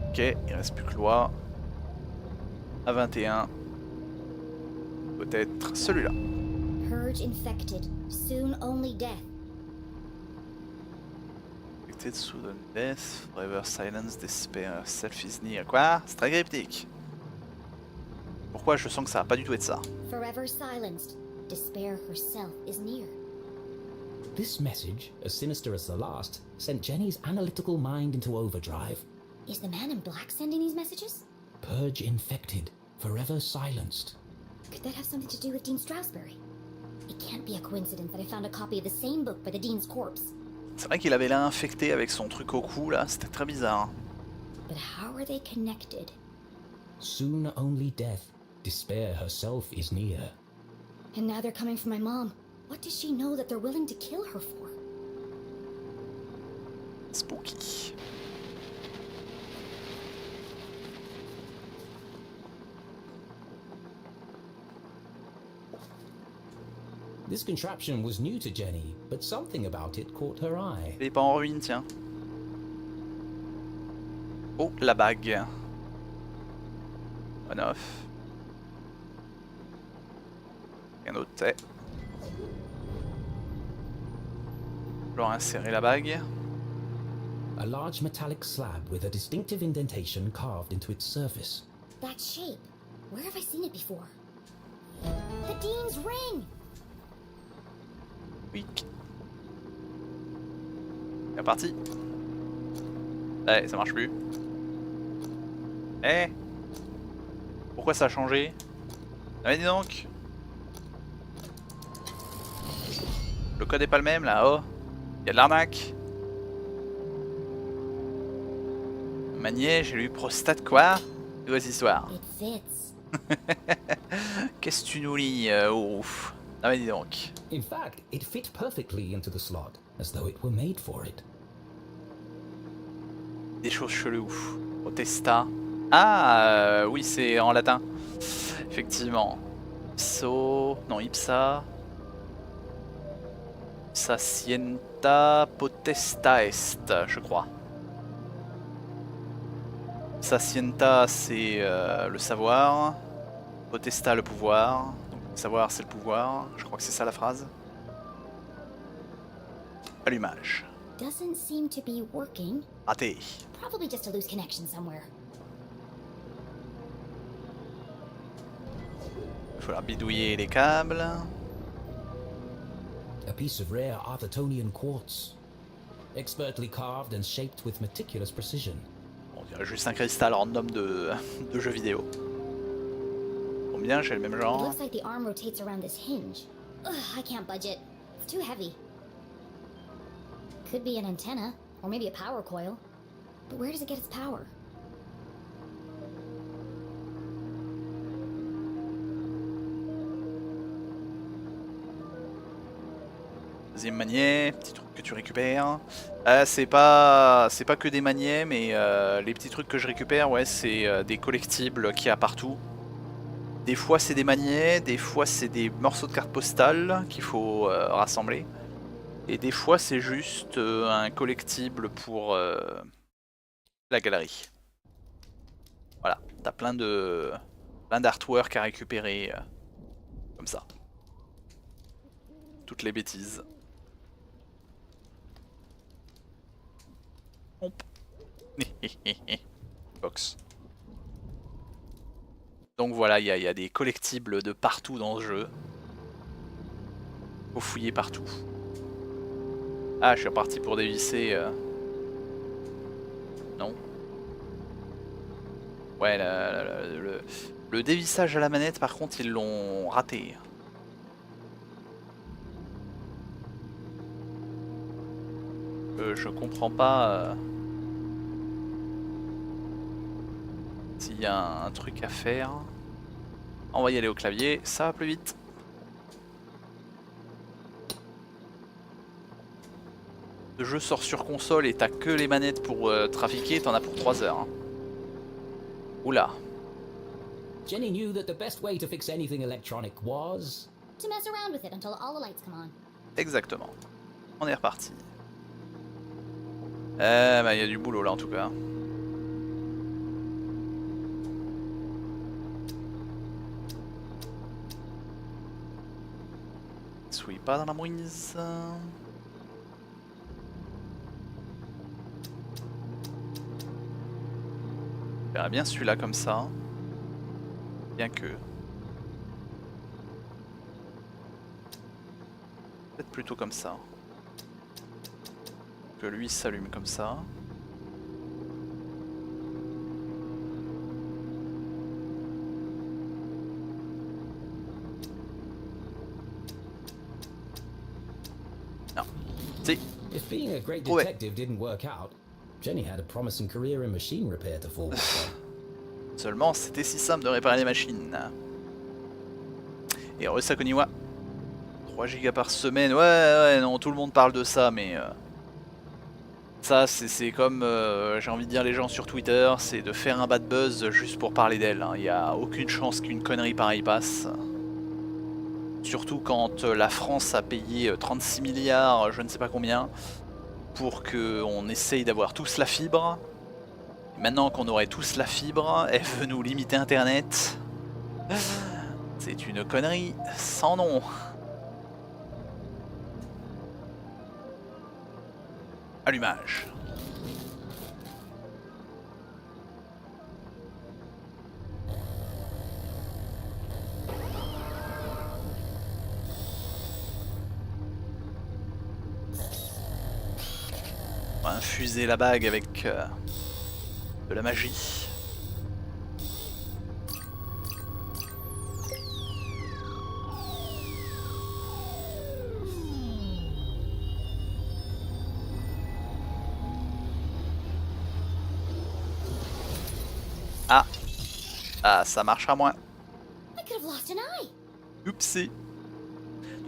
Ok, il reste plus que l'oie. À 21. Peut-être celui-là. Purge infected, soon only death. Infected, sudden death, forever silence, despair, self is near. Quoi? C'est très cryptique. Pourquoi je sens que ça va pas du tout être ça? Forever silenced, despair herself is near. This message, as sinister as the last, sent Jenny's analytical mind into overdrive. Is the man in black sending these messages? Purge infected, forever silenced. Could that have something to do with Dean Strasberry? It can't be a coincidence that I found a copy of the same book by the Dean's corpse. C'est vrai qu'il avait l'air infecté avec son truc au cou là, c'était très bizarre. But how are they connected? Soon only death. Despair herself is near. And now they're coming for my mom. What does she know that they're willing to kill her for? Spooky. This contraption was new to Jenny, but something about it caught her eye. Il est pas en ruine, tiens. Oh, la bague. On off. Rien d'autre. Je vais insérer la bague. A large metallic slab with a distinctive indentation carved into its surface. That shape. Where have I seen it before? The Dean's ring! Weak. C'est parti. Ouais, ça marche plus. Eh, pourquoi ça a changé? Ah mais dis donc. Le code est pas le même là, oh. Y'a de l'arnaque. Manier, j'ai lu prostate quoi? C'est quoi cette histoire? Qu'est-ce que tu nous lis, ouf. Ah mais dis donc. In fact, it fit perfectly into the slot, as though it were made for it. Des choses cheloues. Protesta. Ah, oui, c'est en latin. Effectivement. Ipso. Non, ipsa. Sacienta potesta est, je crois. Sacienta, c'est le savoir. Potesta, le pouvoir. Donc, le savoir, c'est le pouvoir. Je crois que c'est ça la phrase. Allumage. Doesn't seem to be working. Raté. Probably just a loose connection somewhere. Il va falloir bidouiller les câbles. A piece of rare Arthurtonian quartz. Expertly carved and shaped with meticulous precision. On dirait juste un cristal random de jeux vidéo. Combien? J'ai le même It genre. looks like the arm rotates around this hinge. Ugh, I can't budge it. It's too heavy. Could be an antenna, or maybe a power coil. But where does it get its power? Deuxième maniet, petit truc que tu récupères. C'est pas que des maniets, mais les petits trucs que je récupère, ouais, c'est des collectibles qu'il y a partout. Des fois c'est des maniets, des fois c'est des morceaux de cartes postales qu'il faut rassembler. Et des fois c'est juste un collectible pour la galerie. Voilà, t'as plein d'artwork à récupérer comme ça. Toutes les bêtises. Box. Donc voilà, il y a des collectibles de partout dans ce jeu. Faut fouiller partout. Ah, je suis reparti pour dévisser. Non. Ouais, le dévissage à la manette, par contre, ils l'ont raté. Je comprends pas s'il y a un truc à faire. On va y aller au clavier, ça va plus vite. Le jeu sort sur console et t'as que les manettes pour trafiquer, t'en as pour 3 heures. Hein. Oula. Jenny knew that the best way to fix anything electronic was... To mess around with it until all the lights come on. Exactement. On est reparti. Bah y a du boulot là en tout cas. Soyez pas dans la mouise. Je verrais bien celui-là comme ça. Bien que... Peut-être plutôt comme ça. Que lui s'allume comme ça. Non. Si. If being a great detective didn't work out, Jenny had a promising career in machine repair to fall back on. Seulement, c'était si simple de réparer les machines. Et heureux Sakoniwa. 3 gigas par semaine. Ouais, non, tout le monde parle de ça, mais... ça, c'est comme, j'ai envie de dire, les gens sur Twitter, c'est de faire un bad buzz juste pour parler d'elle. Il n'y a aucune chance qu'une connerie pareille passe. Surtout quand la France a payé 36 milliards, je ne sais pas combien, pour qu'on essaye d'avoir tous la fibre. Et maintenant qu'on aurait tous la fibre, elle veut nous limiter Internet. C'est une connerie sans nom. Allumage. On va infuser la bague avec de la magie. Ah. Ah, ça marchera moins. Oupsie.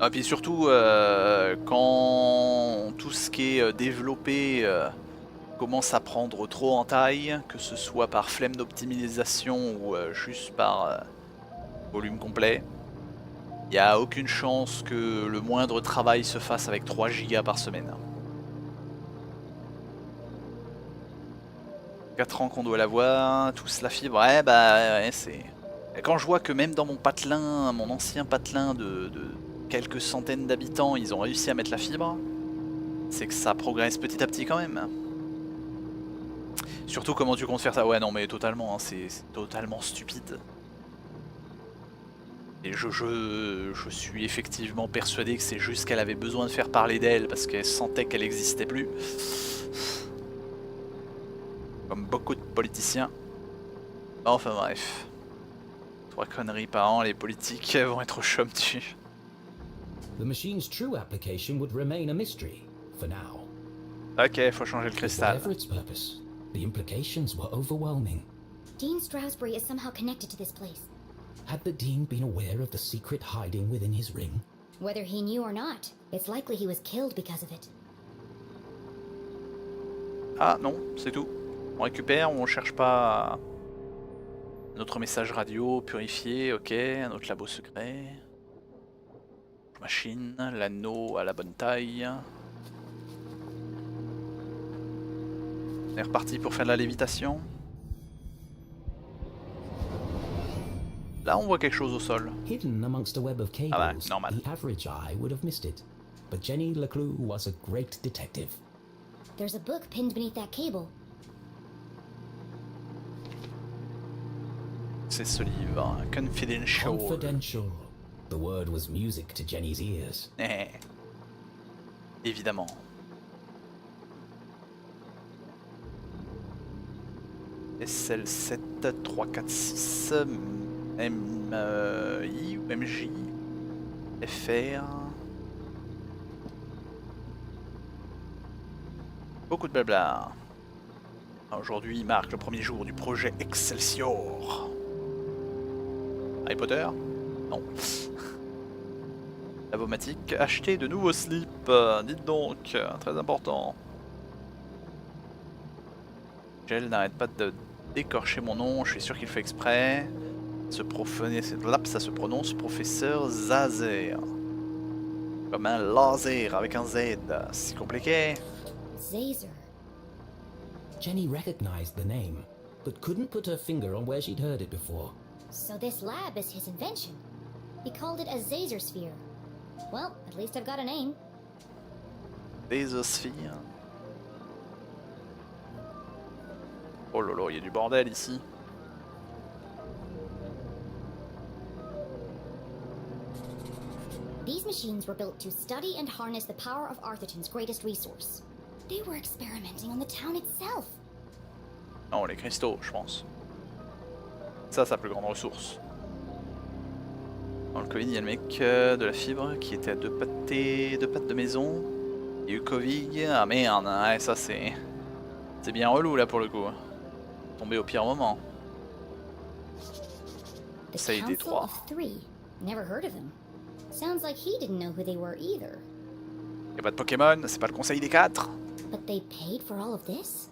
Et puis surtout, quand tout ce qui est développé commence à prendre trop en taille, que ce soit par flemme d'optimisation ou juste par volume complet, il n'y a aucune chance que le moindre travail se fasse avec 3 gigas par semaine. 4 ans qu'on doit l'avoir, tous la fibre, ouais bah ouais, c'est... Quand je vois que même dans mon patelin, mon ancien patelin de quelques centaines d'habitants, ils ont réussi à mettre la fibre, c'est que ça progresse petit à petit quand même. Surtout comment tu comptes faire ça, ouais non mais totalement, hein, c'est totalement stupide. Et je suis effectivement persuadé que c'est juste qu'elle avait besoin de faire parler d'elle parce qu'elle sentait qu'elle n'existait plus. Comme beaucoup de politiciens. Enfin bref. 3 conneries par an, les politiques vont être au chôme dessus. The machine's true application would remain a mystery, for now. Ok, faut changer le cristal. Whatever its purpose, the implications were overwhelming. Dean Strasberry is somehow connected to this place. Had the Dean been aware of the secret hiding within his ring? Whether he knew or not, it's likely he was killed because of it. Ah non, c'est tout. On récupère ou on cherche pas notre message radio purifié, ok, un autre labo secret. Machine, l'anneau à la bonne taille. On est reparti pour faire de la lévitation. Là on voit quelque chose au sol. Hidden amongst a web of cables, ah bah, normal. The average eye would have missed it. But Jenny LeClue was a great detective. There's a book pinned beneath that cable. C'est ce livre, Confidential. Confidential. The word was music to Jenny's ears. Évidemment. SL7 346 MI ou MJ FR. Beaucoup de blabla. Aujourd'hui marque le premier jour du projet Excelsior. Harry Potter? Non. Lavomatique, acheter de nouveaux slips, dites donc, très important. Gel n'arrête pas de d'écorcher mon nom, je suis sûr qu'il fait exprès. Ça se prononce professeur Zazer. Comme un laser avec un Z, c'est compliqué. Zazer. Jenny recognized the name, but couldn't put her finger on where she'd heard it before. So this lab is his invention. He called it a Zazer sphere. Well, at least I've got a name. Zazer sphere. Oh lolo, il y a du bordel ici. These machines were built to study and harness the power of Arthurton's greatest resource. They were experimenting on the town itself. Non, les cristaux, je pense. Ça, sa plus grande ressource. Dans le Covid, il y a le mec de la fibre qui était à deux pattes de maison. Il y a eu Covid. Ah merde, ouais, ça c'est bien relou là pour le coup. Tombé au pire moment. The Conseil des Council Trois. of Three. Never heard of him. Sounds like he didn't know who they were either. Y'a pas de Pokémon, c'est pas le conseil des 4. But they paid for all of this?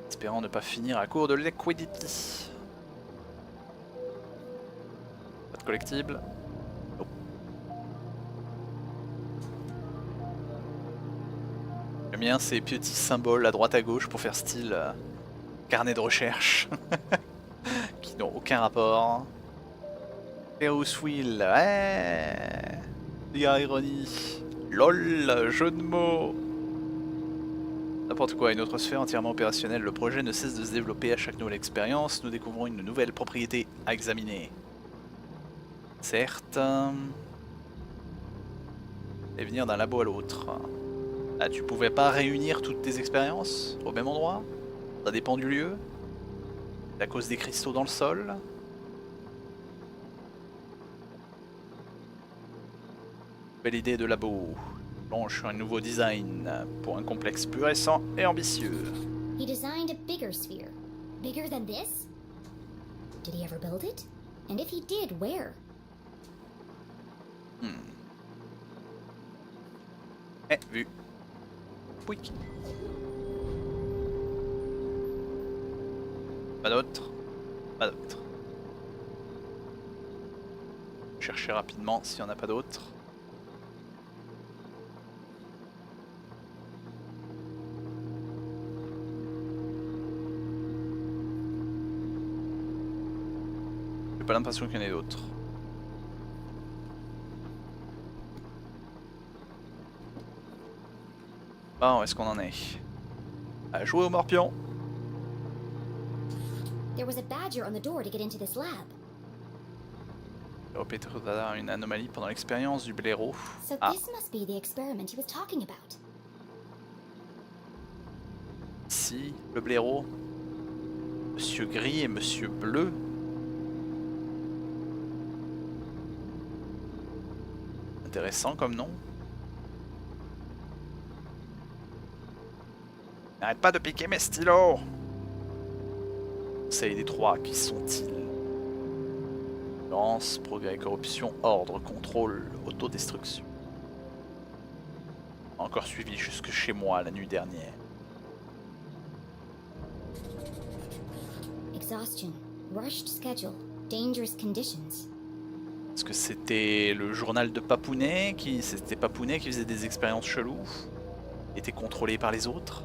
Espérant ne pas finir à court de liquidity. Pas de collectible. Oh. J'aime bien ces petits symboles à droite à gauche pour faire style carnet de recherche. Qui n'ont aucun rapport. Ferris Wheel, ouais. Dégâts ironie. LOL, jeu de mots. N'importe quoi, une autre sphère entièrement opérationnelle. Le projet ne cesse de se développer à chaque nouvelle expérience. Nous découvrons une nouvelle propriété à examiner. Certes. Et venir d'un labo à l'autre. Ah, tu pouvais pas réunir toutes tes expériences au même endroit? Ça dépend du lieu? À cause des cristaux dans le sol? Belle idée de labo. Blanche, un nouveau design pour un complexe plus récent et ambitieux. He designed a bigger sphere. Bigger than this? Did he ever build it? And if he did, where? Eh, vu. Oui. Pas d'autre. Pas d'autre. Chercher rapidement s'il n'y en a pas d'autres. J'ai pas l'impression qu'il y en ait d'autres. Bon, où est-ce qu'on en est? À jouer au morpion. There was a badger on the door to get into this lab. Une anomalie pendant l'expérience du blaireau. So this must be the experiment he was talking about. Ici, le blaireau. Monsieur Gris et Monsieur Bleu. Intéressant comme nom. N'arrête pas de piquer mes stylos. Conseil des trois, qui sont-ils? Violence, progrès, corruption, ordre, contrôle, autodestruction. Encore suivi jusque chez moi la nuit dernière. Exhaustion, rushed schedule, dangerous conditions. Est-ce que c'était le journal de Papounet c'était Papounet qui faisait des expériences cheloues? Était contrôlé par les autres?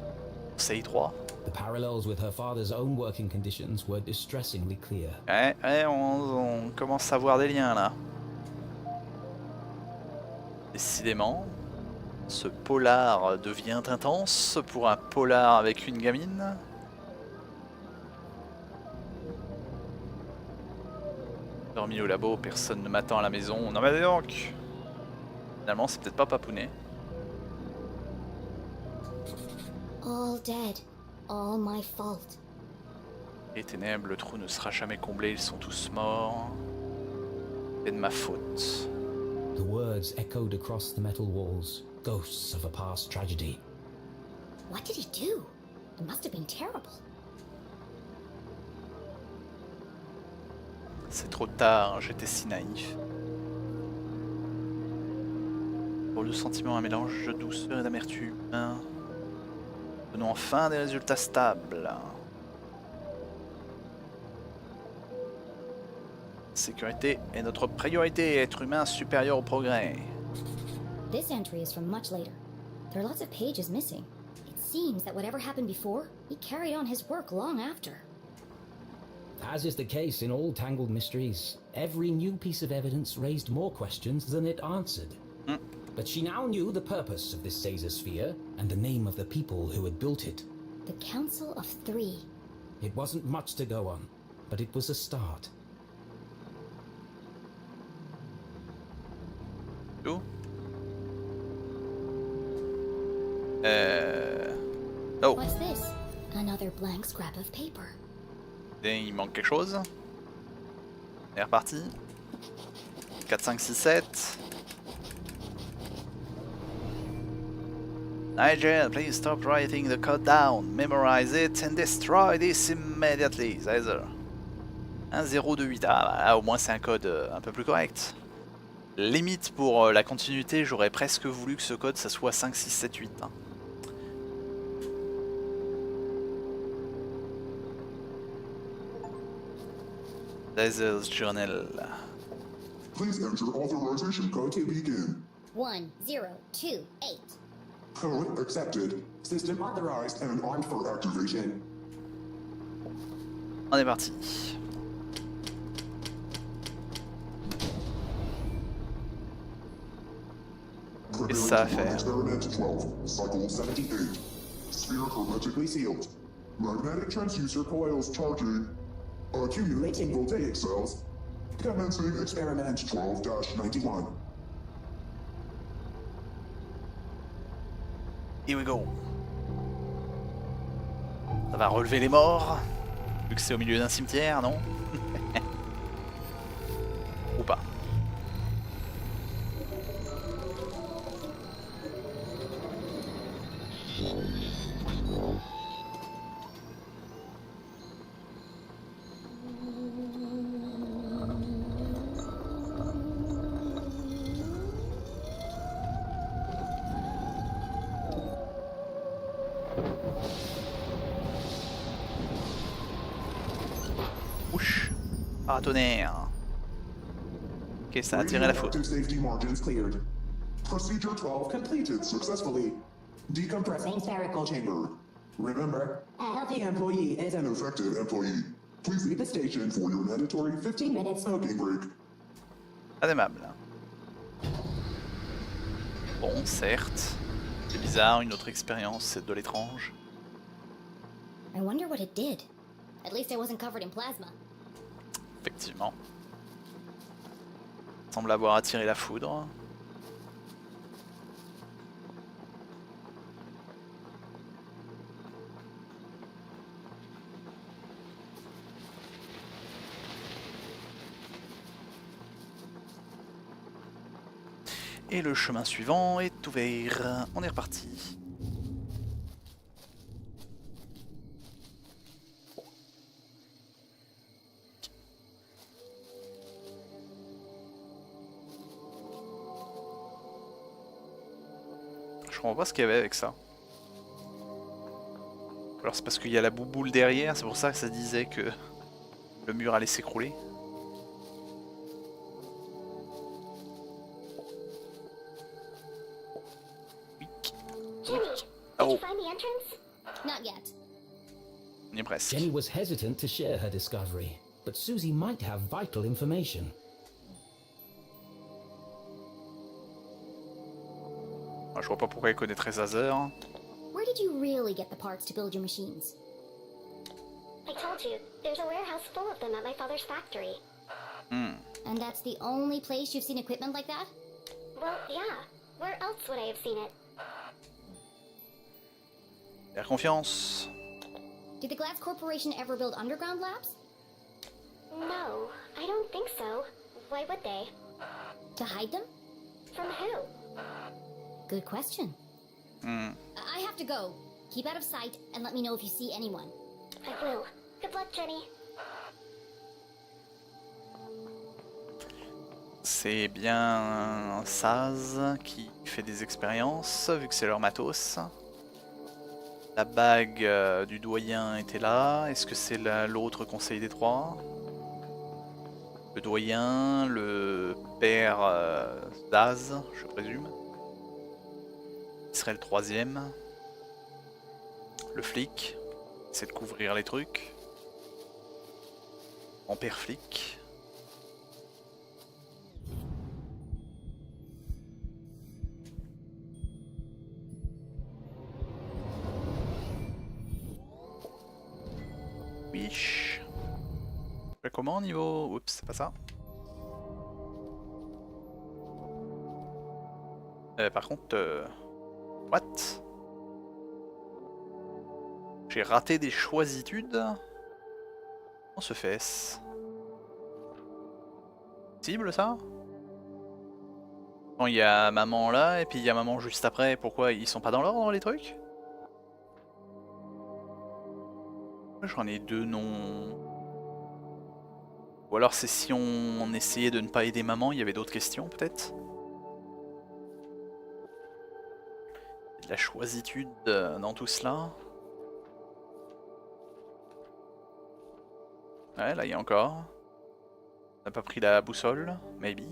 Conseil 3. The parallels with her father's own working conditions were distressingly clear. Ouais, on commence à voir des liens là. Décidément, ce polar devient intense pour un polar avec une gamine. Dormi au labo, personne ne m'attend à la maison. Non mais dis donc. Finalement, c'est peut-être pas Papounet. All dead. All my fault. Les ténèbres, le trou ne sera jamais comblé, ils sont tous morts. C'est de ma faute. The words echoed across the metal walls, ghosts of a past tragedy. What did he do? It must have been terrible. C'est trop tard, j'étais si naïf. Pour le sentiment, un mélange de douceur et d'amertume. Donnons enfin des résultats stables. Sécurité est notre priorité, être humain supérieur au progrès. This entry is from much later. There are lots of pages missing. It seems that whatever happened before, he carried on his work long after. As is the case in all tangled mysteries, every new piece of evidence raised more questions than it answered. But she now knew the purpose of this Caesar-sphere and the name of the people who had built it. The Council of Three. It wasn't much to go on, but it was a start. Oh. What's this? Another blank scrap of paper. Et il manque quelque chose. C'est reparti. 4, 5, 6, 7. Nigel, please stop writing the code down, memorize it and destroy this immediately, Caesar. 1028. Ah, bah, là, au moins c'est un code un peu plus correct. Limite pour la continuité, j'aurais presque voulu que ce code ça soit 5, 6, 7, 8. Hein. Lazar's Journal. Please enter authorization code to begin. 1028. Code accepted. System authorized and armed for activation. On est parti. Qu'est-ce que ça va faire? Experiment 12, cycle 78. Sphere hermetically sealed. Magnetic transducer coils charging. Accumulating voltaic cells. Commencing experiment 12-91. Here we go. Ça va relever les morts. Vu que c'est au milieu d'un cimetière, non? Ou pas. Ouch. Ah, tonnerre. Ok, ça a tiré la faute. Safety margins cleared. Procedure 12 completed successfully. Decompressing spherical chamber. Remember, a healthy employee is an effective employee. Please leave the station for your mandatory 15-minute smoking break. Pas aimable. Bon, certes. C'est bizarre, une autre expérience, c'est de l'étrange. I wonder what it did. At least I wasn't covered in plasma. Effectivement. Semble avoir attiré la foudre. Et le chemin suivant est ouvert. On est reparti. Je comprends pas ce qu'il y avait avec ça. Alors c'est parce qu'il y a la bouboule derrière, c'est pour ça que ça disait que le mur allait s'écrouler. Jenny, did you find the entrance? Not yet. On y est presque. Jenny was hesitant to share her discovery, but Susie might have vital information. Je vois pas pourquoi elle connaîtrait Zazer. Where did you really get the parts to build your machines? I told you, there's a warehouse full of them at my father's factory. And that's the only place you've seen equipment like that? Well, yeah. Where else would I have seen it? Faire confiance. Did the Glass Corporation ever build underground labs? No, I don't think so. Why would they? To hide them? From who? Good question. I have to go. Keep out of sight and let me know if you see anyone. I will. Good luck, Jenny. C'est bien Saz qui fait des expériences, vu que c'est leur matos. La bague du doyen était là. Est-ce que c'est l'autre conseil des trois? Le doyen, le père d'Az, je présume. Il serait le troisième. Le flic, c'est de couvrir les trucs. En père flic. Wish. Comment au niveau... Oups, c'est pas ça. Par contre... What? J'ai raté des choisitudes? Comment se fait-ce? Possible ça? Bon, il y a maman là et puis il y a maman juste après. Pourquoi ils sont pas dans l'ordre les trucs? J'en ai deux noms. Ou alors c'est si on essayait de ne pas aider maman, il y avait d'autres questions peut-être. De la choisitude dans tout cela. Ouais, là il y a encore. On n'a pas pris la boussole, maybe.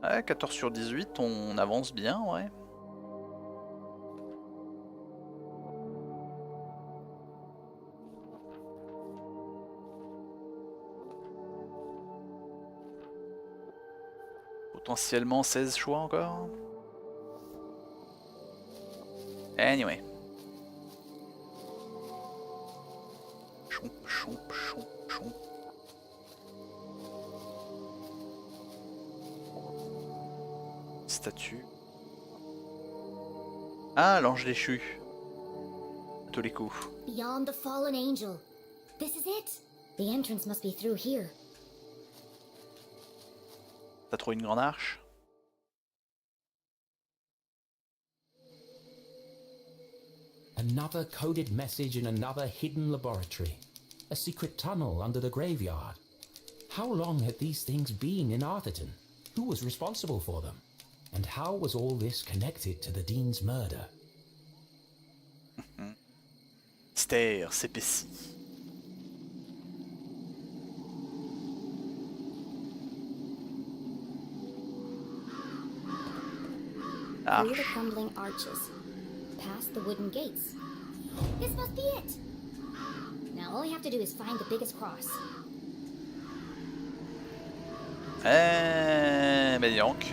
Ouais, 14 sur 18, on avance bien, ouais. Potentiellement 16 choix encore. Anyway. Chomp, chomp, chomp, chomp. Statue. Ah, l'ange déchu. À tous les coups. Beyond the fallen angel. This is it. The entrance must be through here. T'as trouvé une grande arche? Another coded message in another hidden laboratory. A secret tunnel under the graveyard. How long had these things been in Arthurton? Who was responsible for them? And how was all this connected to the Dean's murder? Mystère s'épaissit. Through the crumbling arches, past the wooden gates. This must be it. Now all I have to do is find the biggest cross. Ben dis donc.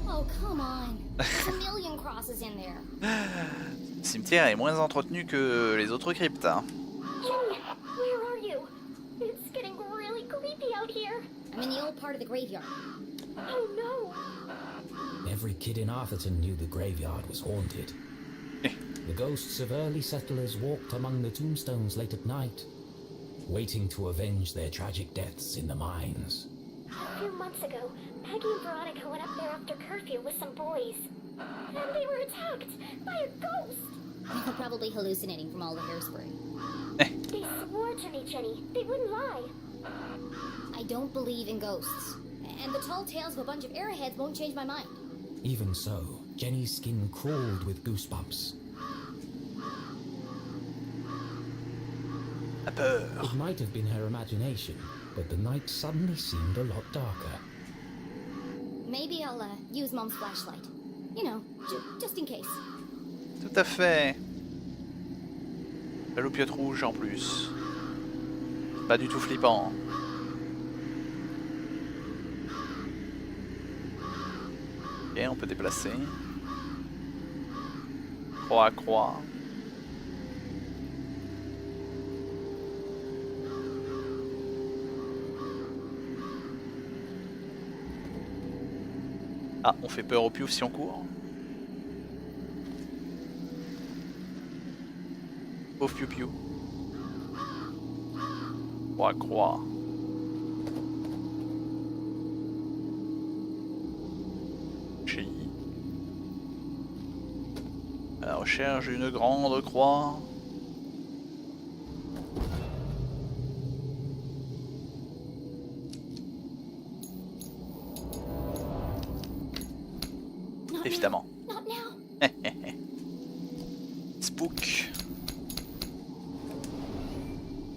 Oh, come on. There's a million crosses in there. Le cimetière est moins entretenu que les autres cryptes. Hein. Jenny, where are you? It's getting really creepy out here. I'm in the old part of the graveyard. Oh no. Every kid in Arthurton knew the graveyard was haunted. The ghosts of early settlers walked among the tombstones late at night, waiting to avenge their tragic deaths in the mines. A few months ago, Peggy and Veronica went up there after curfew with some boys. And they were attacked by a ghost. They're probably hallucinating from all the hairspray. They swore to me, Jenny. They wouldn't lie. I don't believe in ghosts. And the tall tales of a bunch of arrowheads won't change my mind. Even so, Jenny's skin crawled with goosebumps. It might have been her imagination, but the night suddenly seemed a lot darker. Maybe I'll use Mom's flashlight. You know, just in case. Tout à fait. La loupiote rouge en plus. Pas du tout flippant. Ok, on peut déplacer. Croix à croix. Ah, on fait peur au piouf si on court. Pauvre piou-piou. Croix, croix. Chi. À la recherche d'une grande croix. Évidemment. Spook.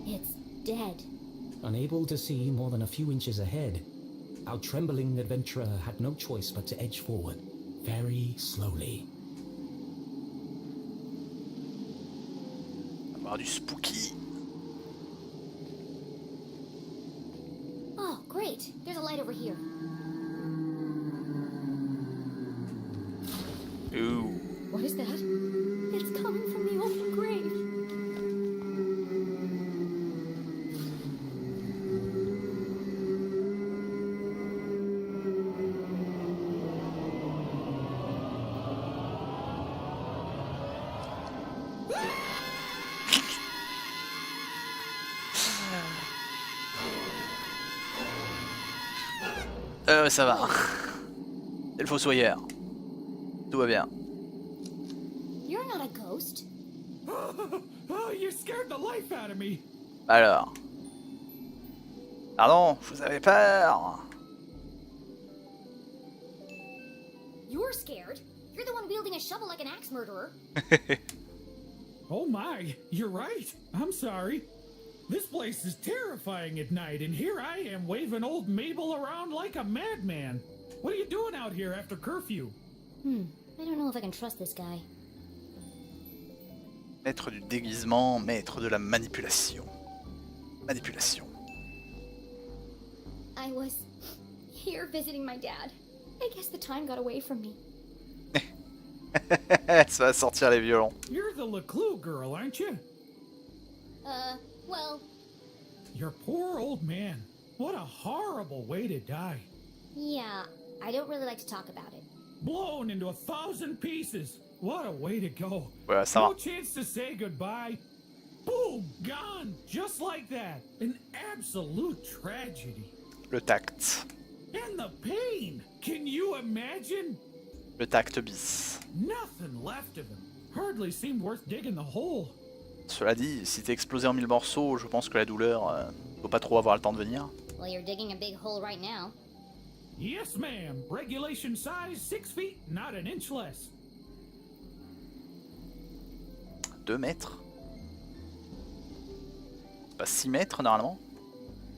It's dead. Unable to see more than a few inches ahead, our trembling adventurer had no choice but to edge forward, very slowly. Avoir du spooky. Oh, great. There's a light over here. Ooh. What is that? It's coming from the open grave. Ça va. C'est le fossoyeur. Tout va bien. You're not a ghost. Oh, you scared the life out of me. Alors. Pardon, je vous avais peur. You're scared. You're the one wielding a shovel like an axe murderer. Oh my, you're right. I'm sorry. This place is terrifying at night, and here I am waving old Mabel around like a madman. What are you doing out here after curfew? I don't know if I can trust this guy. Maître du déguisement, maître de la manipulation. Manipulation. I was here visiting my dad. I guess the time got away from me. Ça va sortir les violons. You're the LeClue girl, aren't you? Well... Your poor old man. What a horrible way to die. Yeah, I don't really like to talk about it. Blown into 1,000 pieces. What a way to go. Ouais, ça no va. chance to say goodbye. Boom, gone. Just like that. An absolute tragedy. Le tact. And the pain. Can you imagine? Le tact bis. Nothing left of him. Hardly seemed worth digging the hole. Cela dit, si t'es explosé en 1000 morceaux, je pense que la douleur, faut pas trop avoir le temps de venir. Well, you're digging a big hole right now. Yes, ma'am. Regulation size 6 feet, not an inch less. 2 mètres. C'est pas 6 mètres normalement.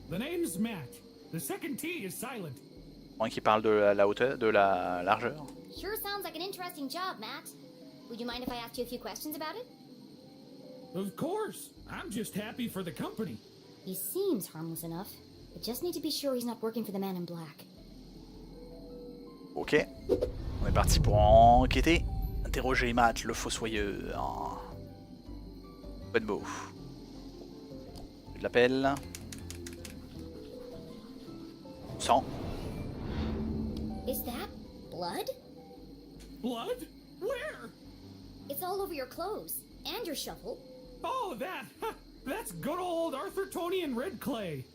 The name's Matt. The second T is silent. Moins qui parle de la hauteur, de la largeur. Sure sounds like an interesting job, Matt. Would you mind if I asked you a few questions about it? Of course. I'm just happy for the company. He seems harmless enough. I just need to be sure he's not working for the man in black. Ok. On est parti pour enquêter. Interroger Matt, le fossoyeur. Pas de beau. Je l'appelle. Sang. Is that blood? Blood? Where? It's all over your clothes. And your shovel. Oh, that! That's good old Arthurtonian red clay.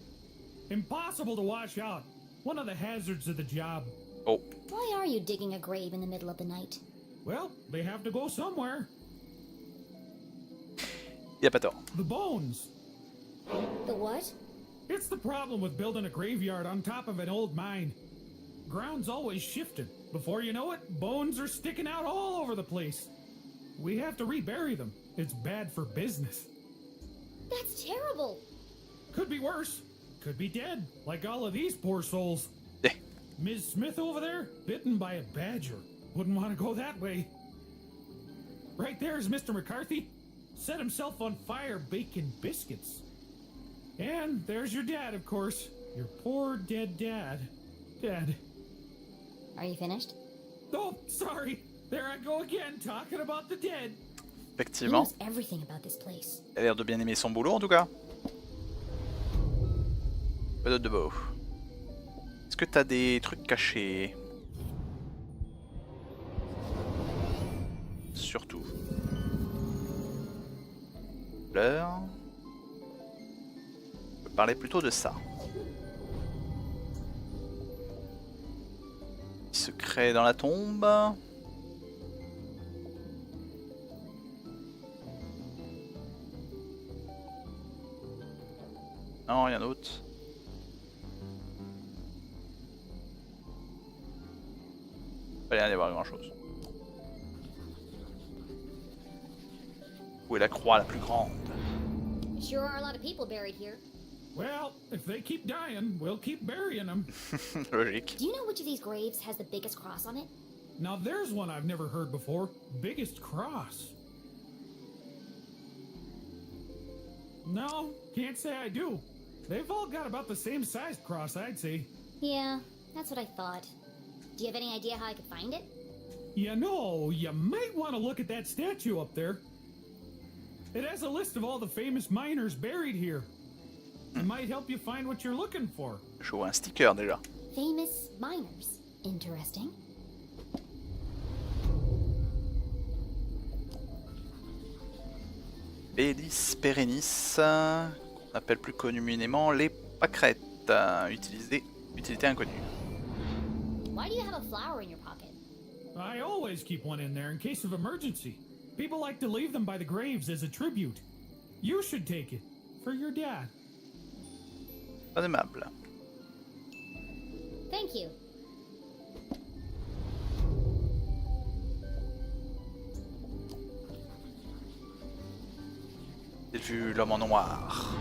Impossible to wash out. One of the hazards of the job. Oh. Why are you digging a grave in the middle of the night? Well, they have to go somewhere. Y a pas tort. The bones. The what? It's the problem with building a graveyard on top of an old mine. Ground's always shifting. Before you know it, bones are sticking out all over the place. We have to rebury them. It's bad for business. That's terrible. Could be worse. Could be dead, like all of these poor souls. Ms. Smith over there, bitten by a badger. Wouldn't want to go that way. Right there is Mr. McCarthy. Set himself on fire baking biscuits. And there's your dad, of course. Your poor dead dad. Dead. Are you finished? Oh, sorry. There I go again, talking about the dead. He Effectivement. knows everything about this place. Il a l'air de bien aimer son boulot en tout cas. Pas d'autre de beau. Est-ce que t'as des trucs cachés? Surtout. Fleurs. Je peux parler plutôt de ça. Secret dans la tombe. Non, rien d'autre. Pas l'air d'y avoir grand chose. Où est la croix la plus grande? Sure are a lot of people buried here. Well, if they keep dying, we'll keep burying them. Logique. Do you know which of these graves has the biggest cross on it? Now there's one I've never heard before. Biggest cross. No, can't say I do. They've all got about the same sized cross, I'd say. Yeah, that's what I thought. Do you have any idea how I could find it? You know, you might want to look at that statue up there. It has a list of all the famous miners buried here. It might help you find what you're looking for. Je vois un sticker déjà. Famous miners. Interesting. Pélis perennis, qu'on appelle plus communément les pâquerettes, utilité inconnue. Why do you have a flower in your pocket? I always keep one in there in case of emergency. People like to leave them by the graves as a tribute. You should take it for your dad. Pas aimable. Thank you. J'ai vu l'homme en noir.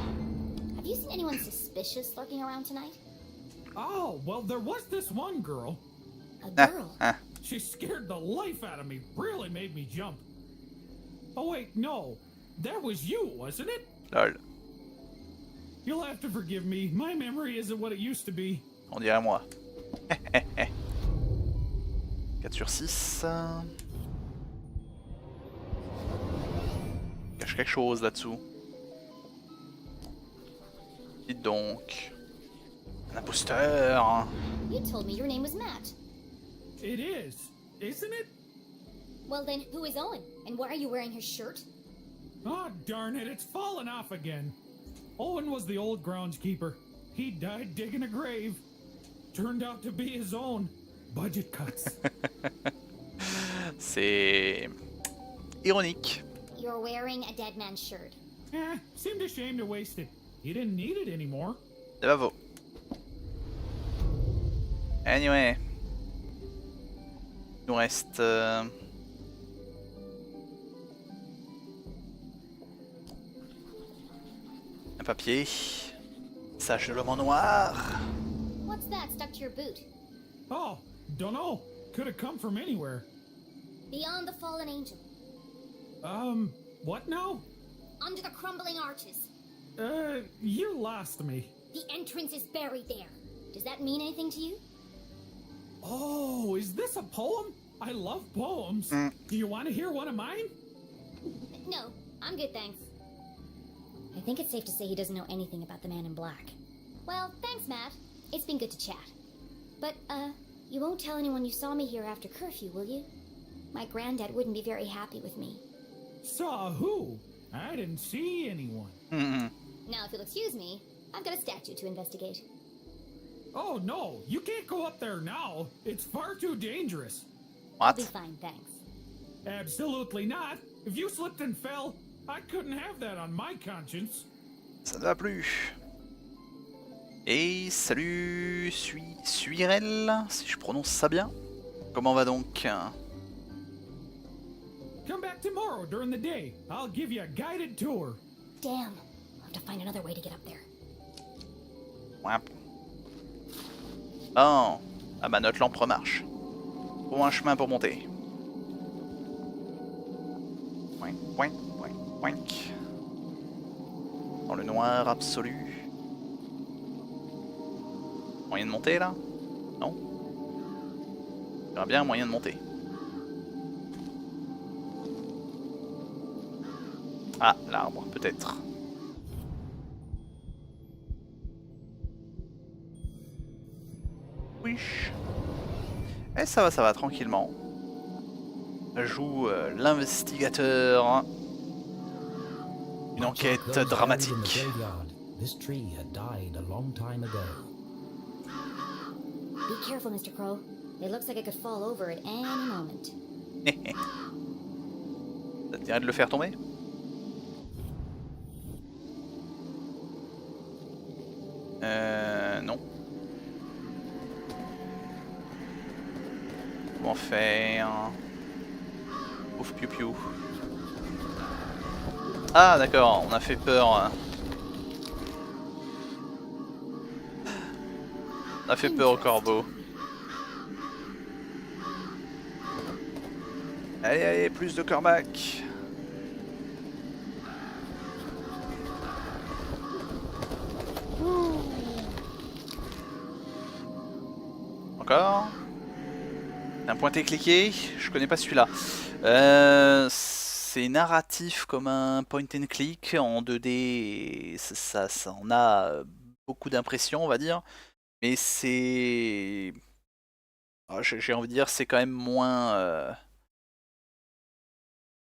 Have you seen anyone suspicious lurking around tonight? Oh, well, there was this one girl. A girl? She scared the life out of me. Really made me jump. Oh, wait, no. That was you, wasn't it? Lol. You'll have to forgive me. My memory isn't what it used to be. On dirait moi. 4 sur 6. Cache quelque chose là-dessous. Dites donc. Un imposteur. You told me your name was Matt. It is, isn't it? Well then, who is Owen? And why are you wearing his shirt? Oh, darn it, it's fallen off again. Owen was the old groundskeeper. He died digging a grave. Turned out to be his own. Budget cuts. C'est ironique. You're wearing a dead man's shirt. Seemed ashamed to waste it. He didn't need it anymore. Bravo. Anyway. Il nous reste... un papier. Message de l'homme en noir. What's that stuck to your boot? Oh, dunno. Could have come from anywhere. Beyond the fallen angel. What now? Under the crumbling arches. You lost me. The entrance is buried there. Does that mean anything to you? Oh, is this a poem? I love poems. Do you want to hear one of mine? No, I'm good, thanks. I think it's safe to say he doesn't know anything about the man in black. Well, thanks, Matt. It's been good to chat. But, you won't tell anyone you saw me here after curfew, will you? My granddad wouldn't be very happy with me. Saw who? I didn't see anyone. Now, if you'll excuse me, I've got a statue to investigate. Oh, no, you can't go up there now. It's far too dangerous. I'll be fine, thanks. Absolutely not. If you slipped and fell, I couldn't have that on my conscience. Ça ne va plus. Et salut, Suirel, si je prononce ça bien. Comment va donc? Come back tomorrow during the day. I'll give you a guided tour. Damn, I'll have to find another way to get up there. Ouais. Oh, ah bah notre lampe remarche. Trouve un chemin pour monter. Oink, oink, oink, oink. Dans le noir absolu. Moyen de monter là? Non? J'aimerais bien un moyen de monter. Ah, l'arbre, peut-être. Wish. Et ça va, tranquillement. Je joue l'investigateur. Une enquête dramatique. This tree had died a long time ago. Be careful, Mr. Crow. It looks like it could fall over at any moment. Ça te dirait de le faire tomber? Non. Comment faire? Ouf piou piou. Ah d'accord, on a fait peur. On a fait peur au corbeau. Allez, allez, plus de corbac. Encore. Un pointé cliqué, je connais pas celui-là. C'est narratif comme un point and click en 2D. Ça en a beaucoup d'impression, on va dire. Mais c'est... J'ai envie de dire, c'est quand même moins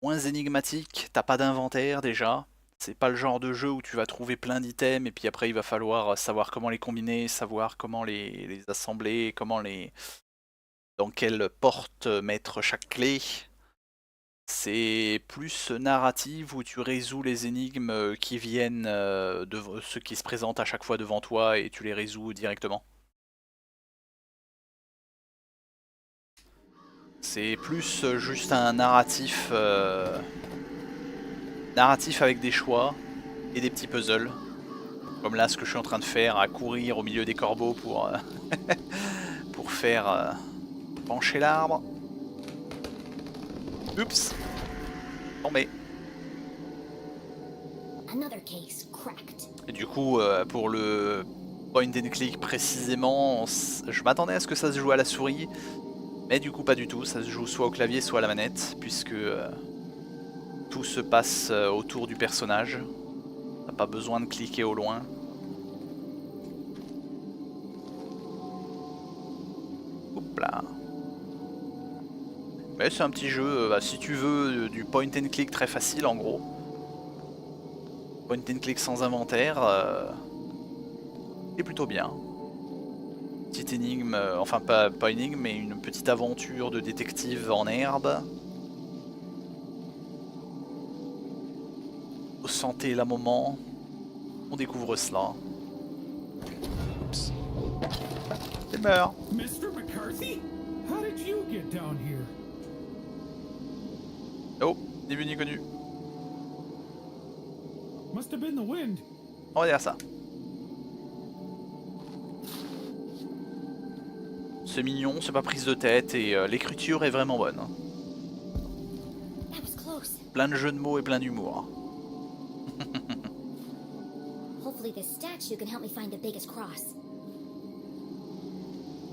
énigmatique. T'as pas d'inventaire déjà. C'est pas le genre de jeu où tu vas trouver plein d'items et puis après il va falloir savoir comment les combiner, savoir comment les assembler, comment dans quelle porte mettre chaque clé. C'est plus narrative où tu résous les énigmes qui viennent de ceux qui se présentent à chaque fois devant toi et tu les résous directement. C'est plus juste un narratif, narratif avec des choix et des petits puzzles. Comme là ce que je suis en train de faire, à courir au milieu des corbeaux pour, pour faire pencher l'arbre. Oups. Tombé. Et du coup, pour le point and click précisément, je m'attendais à ce que ça se joue à la souris. Mais du coup pas du tout, ça se joue soit au clavier soit à la manette. Puisque tout se passe autour du personnage. T'as pas besoin de cliquer au loin. Hop là. Mais c'est un petit jeu, si tu veux du point and click très facile en gros. Point and click sans inventaire. C'est plutôt bien. Petite énigme, enfin pas énigme, mais une petite aventure de détective en herbe. Sentez la moment. On découvre cela. Oups. Il meurt. Mr. McCarthy? How did you get down here? Oh, ni vu ni connu. Must have been the wind. On va dire ça. C'est mignon, c'est pas prise de tête et l'écriture est vraiment bonne. Plein de jeux de mots et plein d'humour.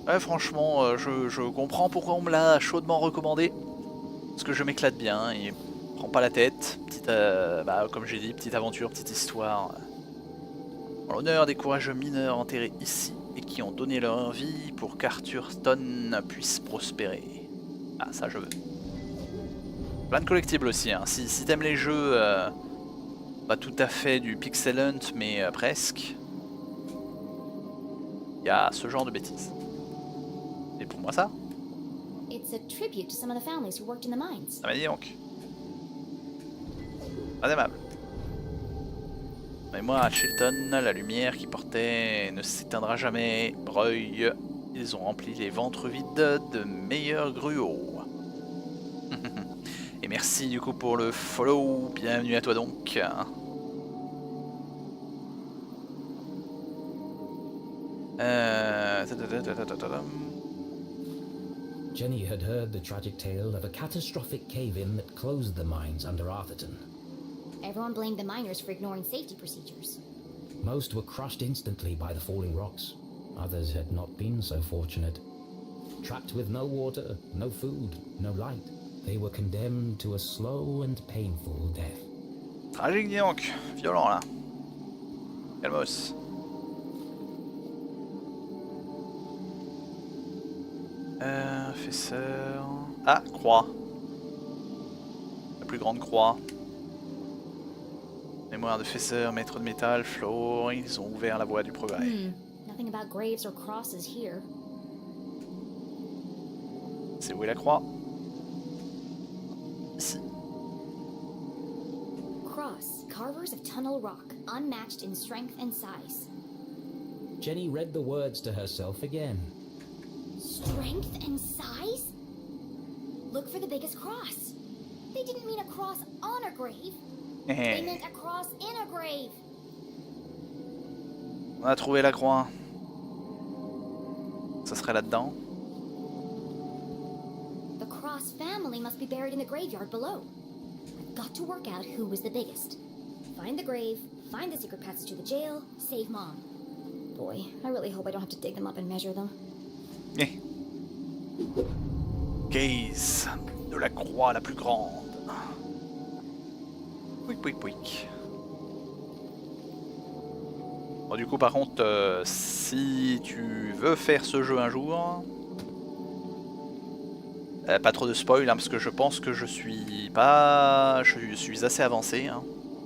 Ouais, franchement, je comprends pourquoi on me l'a chaudement recommandé. Parce que je m'éclate bien et prends pas la tête. Petite, comme j'ai dit, petite aventure, petite histoire. En l'honneur des courageux mineurs enterrés ici et qui ont donné leur vie pour qu'Arthurton puisse prospérer. Ah, ça je veux. Plein de collectibles aussi, hein. Si t'aimes les jeux, pas tout à fait du pixel hunt, mais presque. Il y a ce genre de bêtises. Et pour moi ça. Ah bah dis donc. Pas aimable. Mais moi à Chilton, la lumière qui portait ne s'éteindra jamais. Breuil, ils ont rempli les ventres vides de meilleurs gruaux. Et merci du coup pour le follow, bienvenue à toi donc. Jenny had heard the tragic tale of a catastrophic cave-in that closed the mines under Arthurton. Everyone blamed the miners for ignoring safety procedures. Most were crushed instantly by the falling rocks. Others had not been so fortunate. Trapped with no water, no food, no light, they were condemned to a slow and painful death. Tragique dis donc, violent là. Calmos. Fesseur. Ah, croix. La plus grande croix. Mémoire de Fesseur, maître de métal, Flo, ils ont ouvert la voie du progrès. Nothing about graves or crosses here. C'est où est la croix? Ici. Cross, carvers of tunnel rock, unmatched in strength and size. Jenny read the words to herself again. Strength and size? Look for the biggest cross. They didn't mean a cross on a grave. They meant a cross in a grave. On a trouvé la croix. Ça serait là-dedans. The Cross family must be buried in the graveyard below. I've got to work out who was the biggest. Find the grave, find the secret paths to the jail, save Mom. Boy, I really hope I don't have to dig them up and measure them. Gaze de la croix la plus grande. Pouic pouic pouic. Bon, du coup par contre, si tu veux faire ce jeu un jour, pas trop de spoil hein, parce que je pense que je suis assez avancé hein,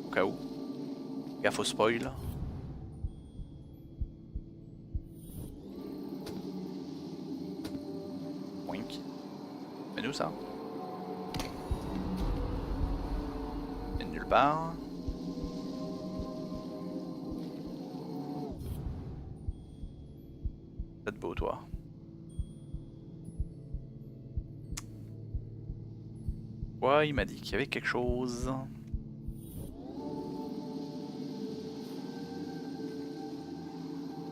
au cas où. Gaffe au spoil. Wink. Mais nous ça. part. T'as de beau, toi. Ouais, il m'a dit qu'il y avait quelque chose.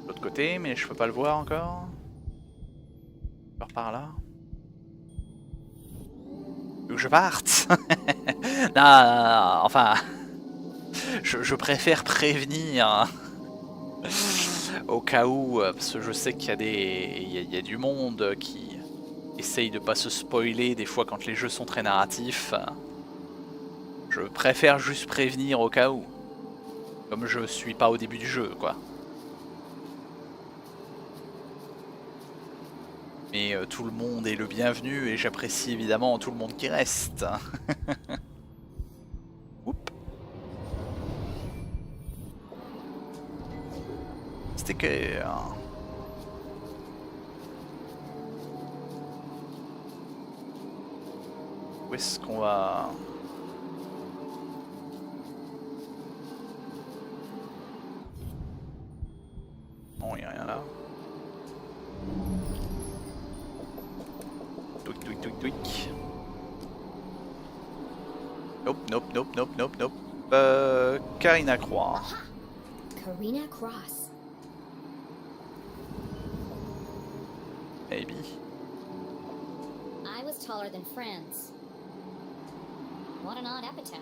De l'autre côté, mais je peux pas le voir encore. Par là. Tu veux que je parte? Non, enfin... Je préfère prévenir. Au cas où, parce que je sais qu'il y a il y a du monde qui essaye de pas se spoiler des fois quand les jeux sont très narratifs. Je préfère juste prévenir au cas où. Comme je suis pas au début du jeu, quoi. Mais tout le monde est le bienvenu et j'apprécie évidemment tout le monde qui reste. Oups. Sticker. Où est-ce qu'on va... Non, il n'y a rien là. Touic, touic, touic, touic. Nope, nope, nope, nope, nope, nope. Karina Croix. Karina Cross. Maybe. I was taller than friends. What an odd epitaph.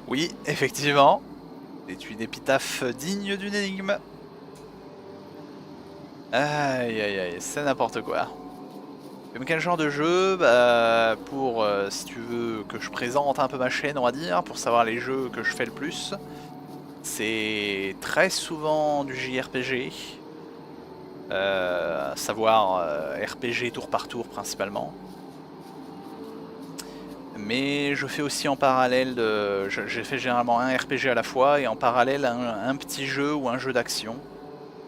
Oui, effectivement. C'est une épitaphe digne d'une énigme. Aïe aïe aïe, c'est n'importe quoi. Comme quel genre de jeu, bah, pour, si tu veux que je présente un peu ma chaîne, on va dire, pour savoir les jeux que je fais le plus, c'est très souvent du JRPG, à savoir RPG tour par tour principalement. Mais je fais aussi en parallèle, j'ai fait généralement un RPG à la fois et en parallèle un petit jeu ou un jeu d'action.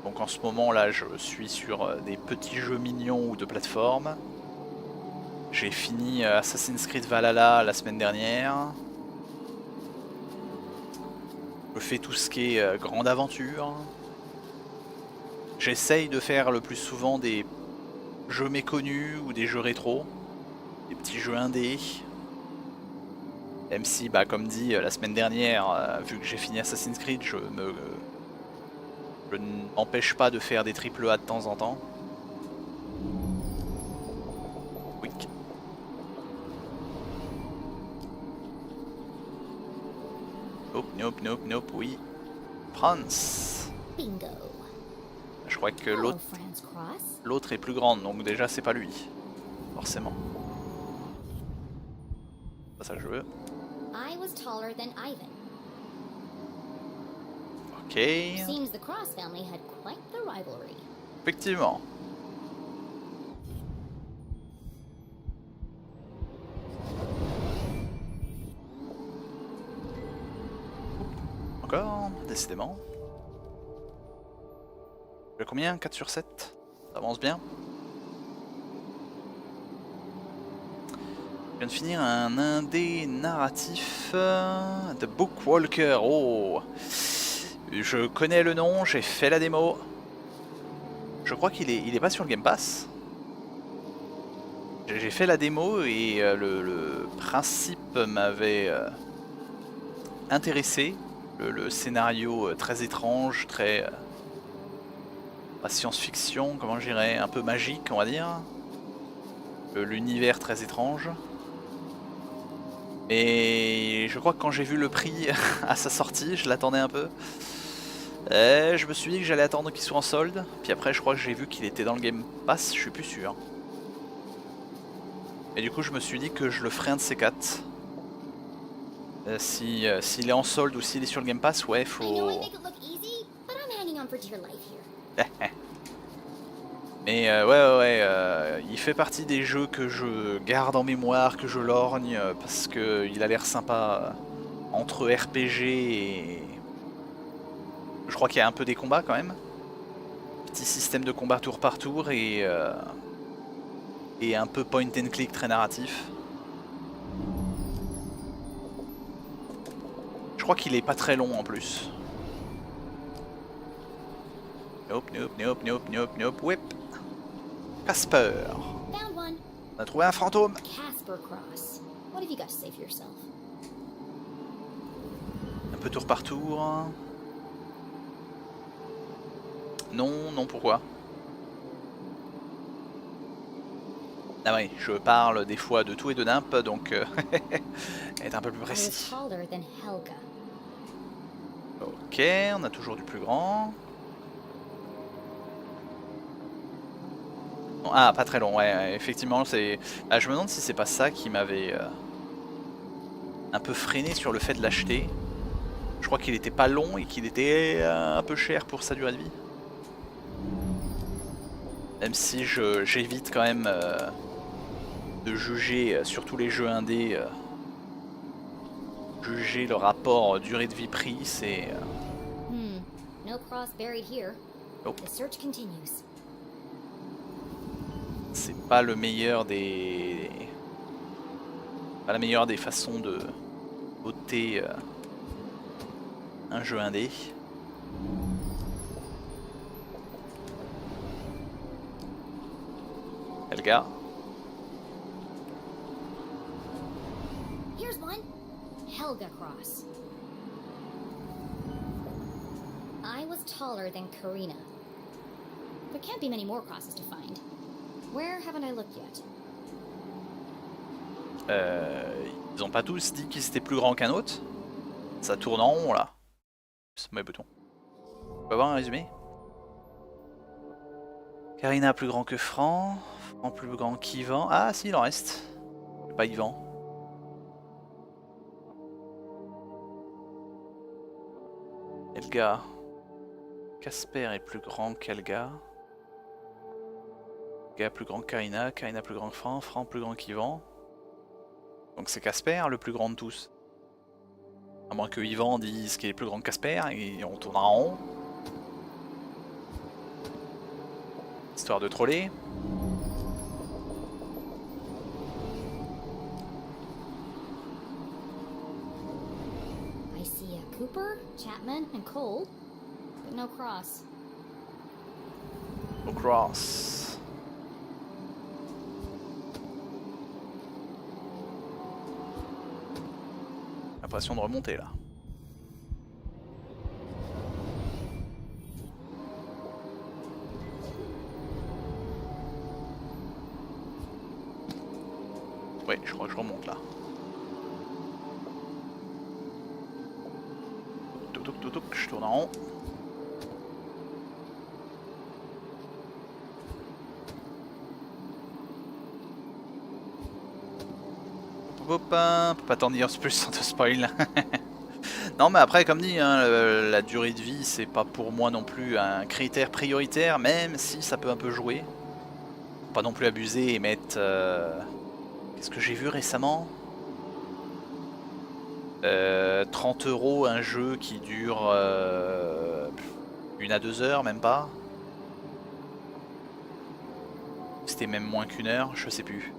Donc en ce moment là je suis sur des petits jeux mignons ou de plateforme. J'ai fini Assassin's Creed Valhalla la semaine dernière. Je fais tout ce qui est grande aventure. J'essaye de faire le plus souvent des jeux méconnus ou des jeux rétro. Des petits jeux indés. Même si, bah, comme dit la semaine dernière, vu que j'ai fini Assassin's Creed, je ne m'empêche pas de faire des AAA de temps en temps. Quick. Nope, nope, nope, nope, oui. France. Bingo. Je crois que l'autre est plus grande, donc déjà c'est pas lui. Forcément. C'est pas ça que je veux. I was taller than Ivan. Ok. Seems the Cross family had quite the rivalry. Effectivement. Encore, décidément. J'ai combien? 4 sur 7. Ça avance bien. Je viens de finir un indé narratif de Bookwalker. Oh, je connais le nom, j'ai fait la démo. Je crois qu'il est pas sur le Game Pass. J'ai fait la démo et le principe m'avait intéressé. Le scénario très étrange, très pas science-fiction, comment je dirais, un peu magique on va dire. L'univers très étrange. Et je crois que quand j'ai vu le prix à sa sortie, je l'attendais un peu. Je me suis dit que j'allais attendre qu'il soit en solde. Puis après je crois que j'ai vu qu'il était dans le Game Pass, je suis plus sûr. Et du coup je me suis dit que je le ferai un de ces quatre. S'il est en solde ou s'il est sur le Game Pass, ouais, faut... Mais ouais, il fait partie des jeux que je garde en mémoire, que je lorgne, parce qu'il a l'air sympa entre RPG et... Je crois qu'il y a un peu des combats quand même. Petit système de combat tour par tour et un peu point and click très narratif. crois qu'il est pas très long en plus. Nope, nope, nope, nope, nope, nope, whip. Casper. On a trouvé un fantôme. Casper Cross. What have you got to say for yourself? Un peu tour par tour. Non, non, pourquoi? Ah oui, je parle des fois de tout et de nimp, donc être un peu plus précis. Ok, on a toujours du plus grand. Ah, pas très long, ouais, effectivement, c'est... Ah, je me demande si c'est pas ça qui m'avait un peu freiné sur le fait de l'acheter. Je crois qu'il était pas long et qu'il était un peu cher pour sa durée de vie. Même si j'évite quand même de juger, sur tous les jeux indés, juger le rapport durée de vie prix, c'est... No cross buried here. Nope. The search continues. C'est pas le meilleur des... Pas la meilleure des façons de voter un jeu indé. Helga. Here's one. Helga Cross. I was taller than Karina. There can't be many more crosses to find. Where haven't I looked yet? Ils ont pas tous dit qu'ils étaient plus grands qu'un autre. Ça tourne en rond là. C'est mauvais bouton. On va voir un résumé. Karina plus grand que Franc. Franc plus grand qu'Yvan. Ah si, il en reste. Pas Yvan. Helga. Casper est plus grand qu'Helga. Helga plus grand que Karina. Karina plus grand que Franc. Franc plus grand qu'Yvan. Donc c'est Casper le plus grand de tous. À moins que Yvan dise qu'il est plus grand que Casper et on tournera en rond. Histoire de troller. I see a Cooper, Chapman, and Cole, but no cross. No cross. L'impression de remonter là. Oui, je crois que je remonte là. Touk touk touk touk, je tourne en rond. Hop, on peut pas t'en dire plus sans te spoil. Non mais après comme dit, hein, la durée de vie c'est pas pour moi non plus un critère prioritaire, même si ça peut un peu jouer. Faut pas non plus abuser et mettre... Qu'est-ce que j'ai vu récemment 30 € un jeu qui dure 1 à 2 heures, même pas. C'était même moins qu'1 heure, je sais plus.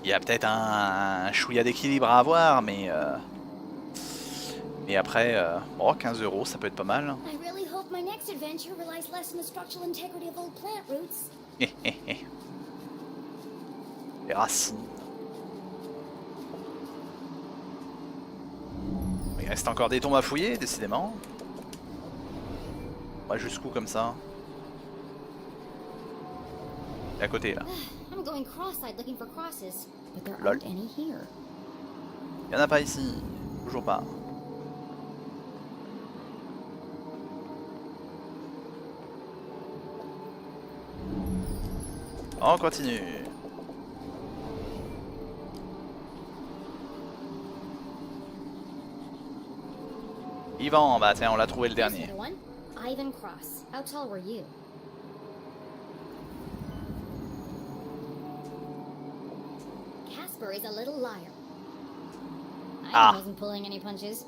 Il y a peut-être un chouïa d'équilibre à avoir, mais après, oh, 15 € ça peut être pas mal. I really hope my next adventure relies less on the structural integrity of old plant roots. Les racines. Il reste encore des tombes à fouiller, décidément. Ouais, jusqu'où comme ça? Et à côté là. I'm going cross-eyed looking for crosses, but there Lol. aren't any here. Il y en a pas ici, toujours pas. On continue. Yvan, bah tiens, on l'a trouvé le dernier. Here's another one. Ivan Cross. How tall were you? Casper is a little liar. I wasn't pulling any punches.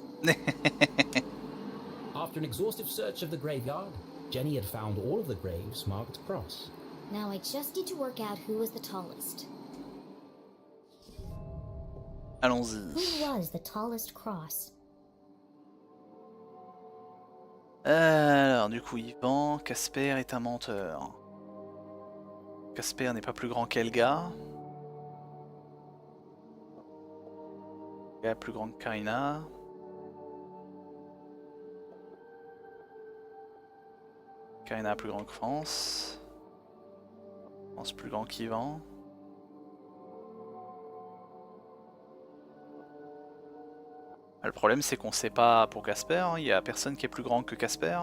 After an exhaustive search of the graveyard, Jenny had found all of the graves marked cross. Now I just need to work out who was the tallest. Allons-y. Who was the tallest cross? Alors, du coup, Yvan, Casper est un menteur. Casper n'est pas plus grand qu'Elga. Elga plus grand que Karina. Karina plus grand que France. France plus grand qu'Yvan. Le problème c'est qu'on sait pas pour Casper, hein. Il y a personne qui est plus grand que Casper.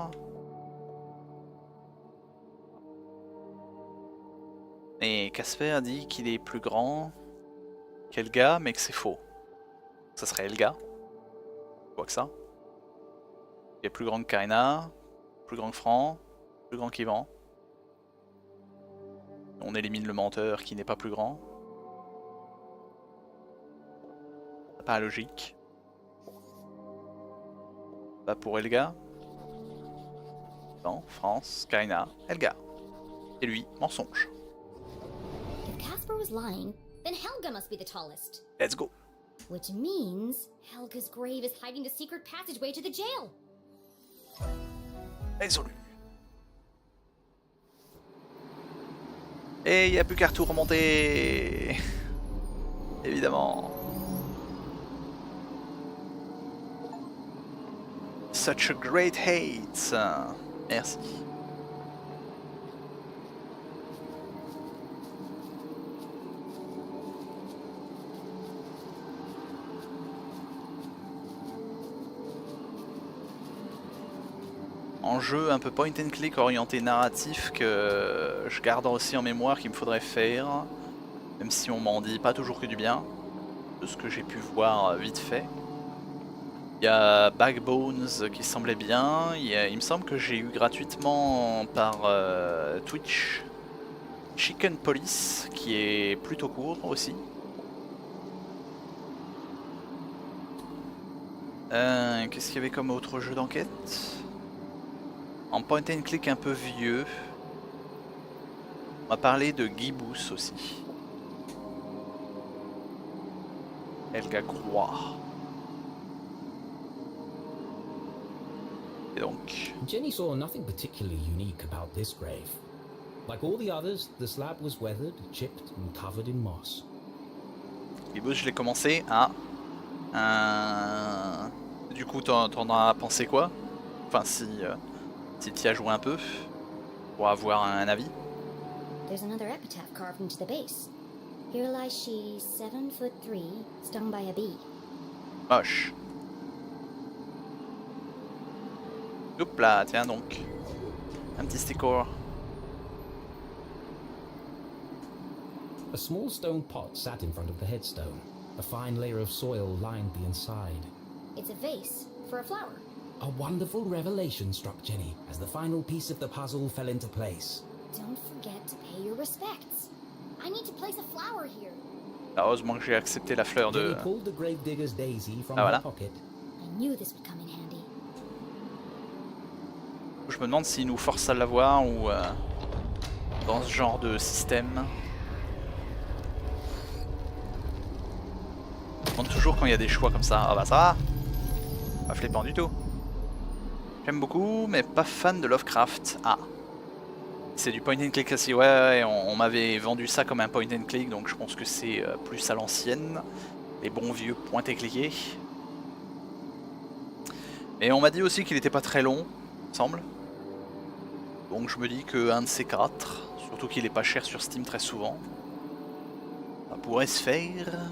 Et Casper dit qu'il est plus grand qu'Elga, mais que c'est faux. Ça serait Elga. Quoi que ça. Il est plus grand que Karina, plus grand que Franck, plus grand qu'Yvan. On élimine le menteur qui n'est pas plus grand. Pas logique. Pas pour Elga. Non, France, Karina, Elga. Et lui, mensonge. If Casper was lying, then Helga must be the tallest. Let's go. Which means Helga's grave is hiding the secret passageway to the jail. Résolu. Et il n'y a plus qu'à tout remonter. Évidemment. Such a great hate. Merci. En jeu un peu point and click orienté narratif que je garde aussi en mémoire qu'il me faudrait faire, même si on m'en dit pas toujours que du bien, de ce que j'ai pu voir vite fait. Il y a Backbones qui semblait bien, il me semble que j'ai eu gratuitement par Twitch Chicken Police qui est plutôt court aussi. Qu'est-ce qu'il y avait comme autre jeu d'enquête ? En point and click un peu vieux. On m'a parlé de Gibbous aussi. Elga Croix. Et donc... Jenny saw nothing particularly unique about this grave. Like all the others, the slab was weathered, chipped and covered in moss. Gibbous, je l'ai commencé à... Du coup, t'en as pensé quoi? Enfin, si tu y as joué un peu, pour avoir un avis. There's another epitaph carved into the base. Here lies she, 7'3", stung by a bee. Moche. Hop là, tiens donc. Un petit sticker. A small stone pot sat in front of the headstone. A fine layer of soil lined the inside. It's a vase for a flower. A wonderful revelation struck Jenny as the final piece of the puzzle fell into place. Don't forget to pay your respects. I need to place a flower here. Heureusement que j'ai accepté la fleur de... Jenny pulled the gravedigger's daisy from Ah, voilà. her pocket. I knew this would come in handy. Je me demande s'il nous force à l'avoir ou dans ce genre de système. Je me demande toujours quand il y a des choix comme ça. Ah bah ça va. Pas flippant du tout. J'aime beaucoup, mais pas fan de Lovecraft. Ah. C'est du point and click aussi. Ouais, on m'avait vendu ça comme un point and click, donc je pense que c'est plus à l'ancienne. Les bons vieux point and cliqués. Et on m'a dit aussi qu'il était pas très long, il me semble. Donc je me dis qu'un de ces quatre, surtout qu'il est pas cher sur Steam très souvent, ça pourrait se faire.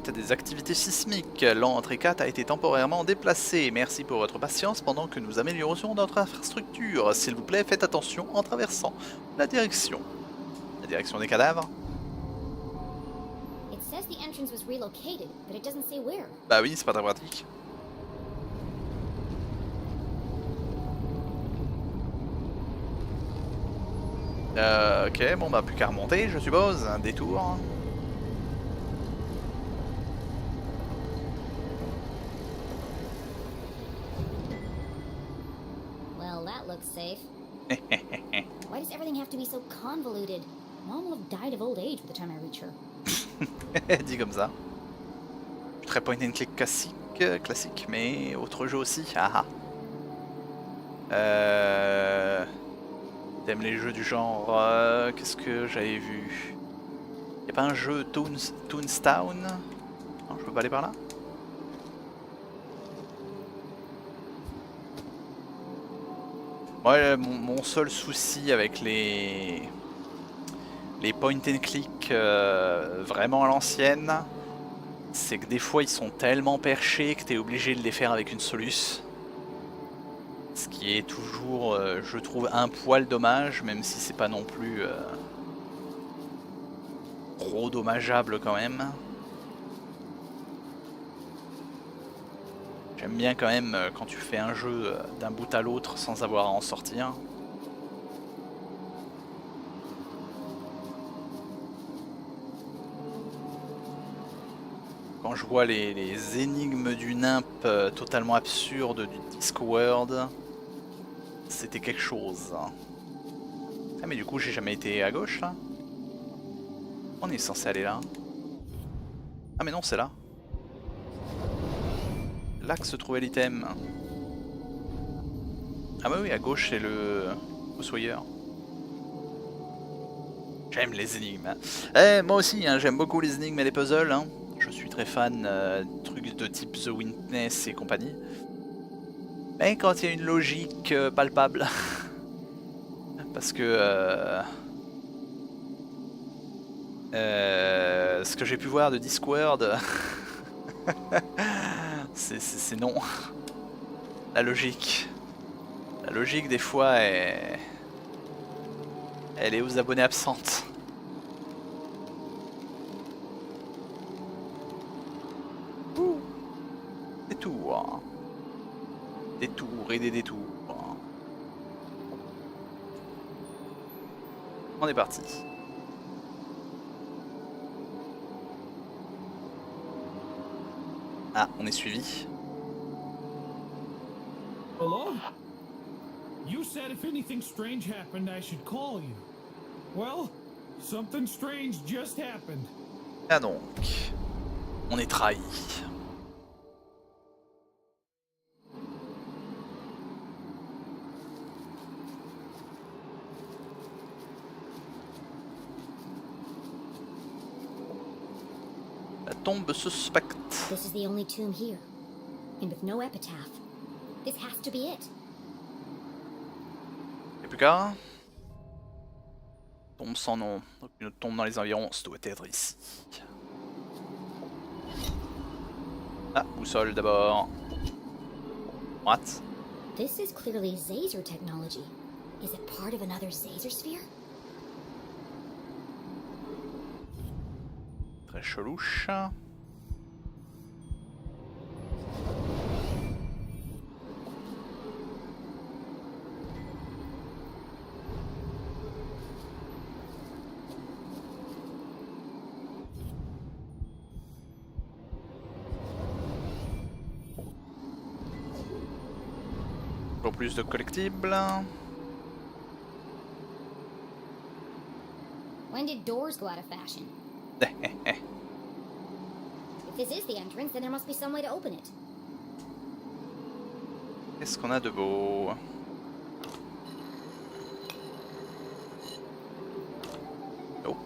T'as des activités sismiques. L'entrée 4 a été temporairement déplacée. Merci pour votre patience pendant que nous améliorions notre infrastructure. S'il vous plaît, faites attention en traversant la direction. La direction des cadavres. It says the entrance was relocated, but it doesn't say where. Bah oui, c'est pas très pratique. Ok, bon bah plus qu'à remonter, je suppose. Un détour. Well, that looks safe. Why does everything have to be so convoluted? Mom will have died of old age by the time I reach her. Dit comme ça. Très point and click classique, mais autre jeu aussi. Ah ah. T'aimes les jeux du genre... qu'est-ce que j'avais vu? Y'a pas un jeu Toonstown? Non, je peux pas aller par là? Ouais, mon seul souci avec les point and click vraiment à l'ancienne, c'est que des fois ils sont tellement perchés que t'es obligé de les faire avec une soluce. Ce qui est toujours, je trouve, un poil dommage, même si c'est pas non plus trop dommageable quand même. J'aime bien quand même quand tu fais un jeu d'un bout à l'autre sans avoir à en sortir. Quand je vois les énigmes du nymphe totalement absurdes du Discworld, c'était quelque chose. Ah mais du coup j'ai jamais été à gauche là? On est censé aller là. Ah mais non, c'est là. Là que se trouvait l'item. Ah bah oui, à gauche c'est le fossoyeur. J'aime les énigmes. Moi aussi, hein, j'aime beaucoup les énigmes et les puzzles. Hein. Je suis très fan de trucs de type The Witness et compagnie. Mais quand il y a une logique palpable. Parce que... ce que j'ai pu voir de Discworld, c'est non. La logique des fois elle est aux abonnés absentes. Détour. Détour et des détours. On est parti. Ah, on est suivi. Hello? You said if anything strange happened, I should call you. Well, something strange just happened. Ah donc, on est trahi. La tombe suspecte. This is the only tomb here, and with no epitaph. This has to be it. Y'a plus qu'à. Tombe sans nom. Donc une autre tombe dans les environs, ça doit être ici. Ah, boussole d'abord. What? This is clearly Zazer technology. Is it part of another Zazer sphere? Très chelouche. Plus de collectibles. When did doors go out of fashion? If this is the entrance, then there must be some way to open it. Qu'est-ce qu'on a de beau? Nope.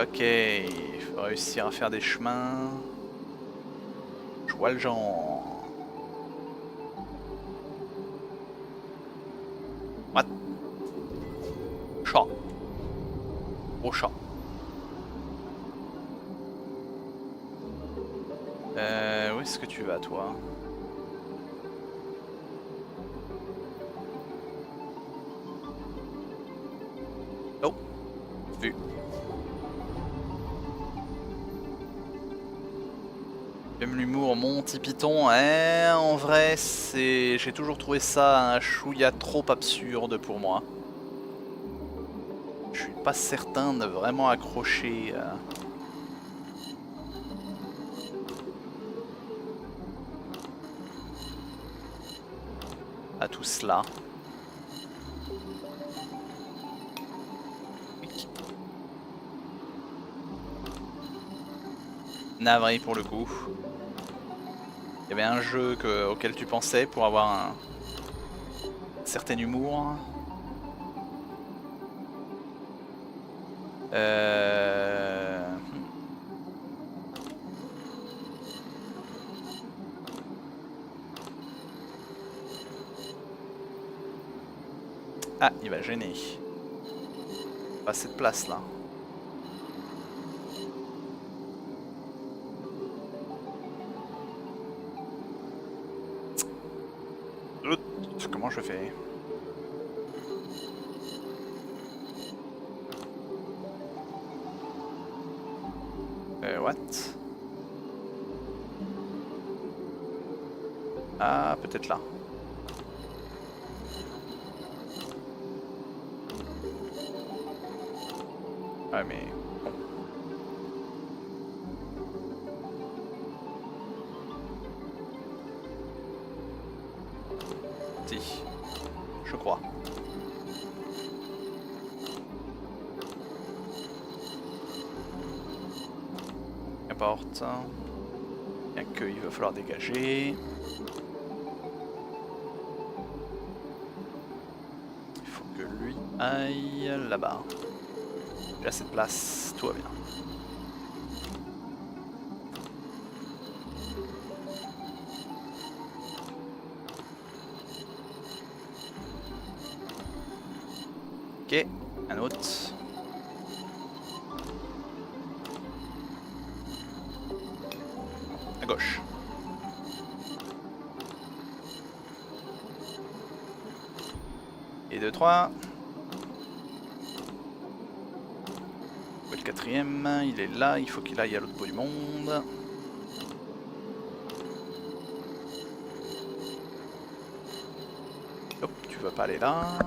Ok, il faut réussir à faire des chemins. Je vois le genre. What? Chat. Gros chat. Où est-ce que tu vas, toi? Oh, vu. J'aime l'humour Monty Python, hein, en vrai, j'ai toujours trouvé ça un chouïa trop absurde pour moi. Je suis pas certain de vraiment accrocher à tout cela. Navré pour le coup. Il y avait un jeu auquel tu pensais pour avoir un certain humour. Ah, il va gêner. Pas cette place là. Comment je fais? What? Ah, peut-être là. Ouais, mais... bon. Si. Je crois. Qu'importe. Bien qu'il va falloir dégager. Il faut que lui aille là-bas. J'ai assez de place, tout va bien. Ok, un autre. À gauche. Et 2, 3. Le quatrième, il est là, il faut qu'il aille à l'autre bout du monde. Hop, tu vas pas aller là.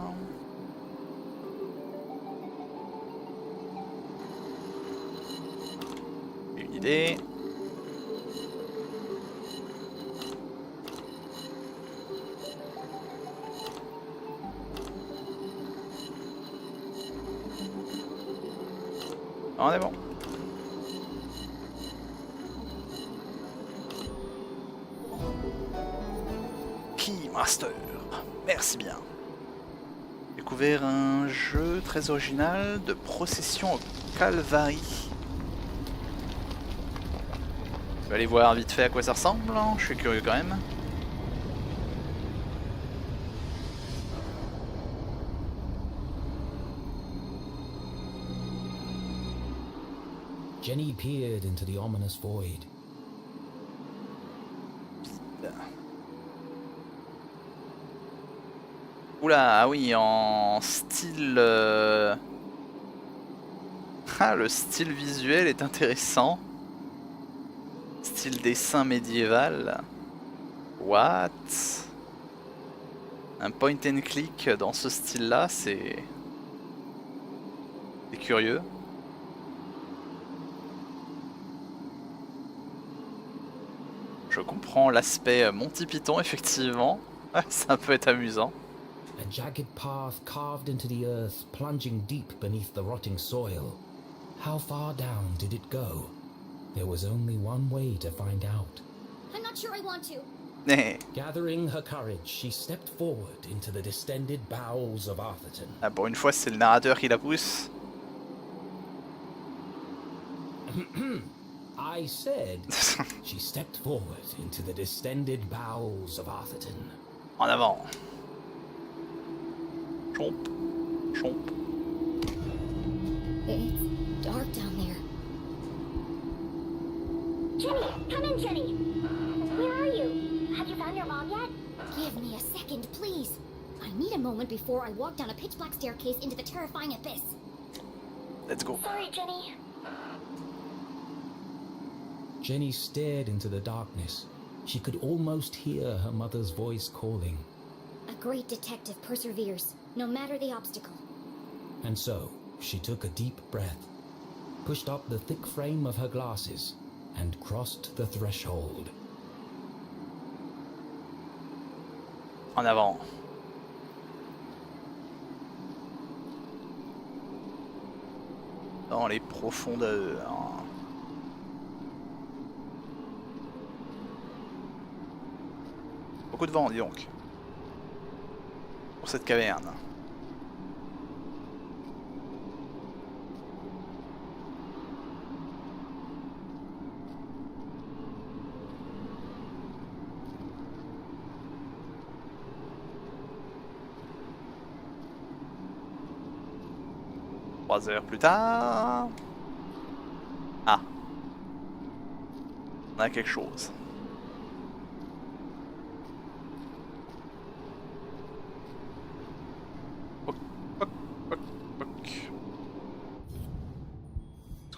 Une idée. On est bon. Keymaster. Merci bien. Découvert un jeu très original de procession au Calvary. Je vais aller voir vite fait à quoi ça ressemble. Je suis curieux quand même. Jenny peered into the ominous void. Oula, ah oui, en style... Ah, le style visuel est intéressant. Style dessin médiéval. What? Un point and click dans ce style-là, c'est curieux. Je comprends l'aspect Monty Python, effectivement. Ça peut être amusant. A jagged path carved into the earth, plunging deep beneath the rotting soil. How far down did it go? There was only one way to find out. I'm not sure I want to. Gathering her courage, she stepped forward into the distended bowels of Arthurton. Ah, pour une fois, c'est le narrateur qui la pousse. I said she stepped forward into the distended bowels of Arthurton. En avant. Chomp. Chomp. It's dark down there. Jenny! Come in, Jenny! Where are you? Have you found your mom yet? Give me a second, please. I need a moment before I walk down a pitch-black staircase into the terrifying abyss. Let's go. Sorry, Jenny. Jenny stared into the darkness. She could almost hear her mother's voice calling. A great detective perseveres, no matter the obstacle. And so, she took a deep breath, pushed up the thick frame of her glasses, and crossed the threshold. En avant. Dans les profondeurs. Beaucoup de vent, dis donc. Pour cette caverne. Trois heures plus tard. Ah. On a quelque chose.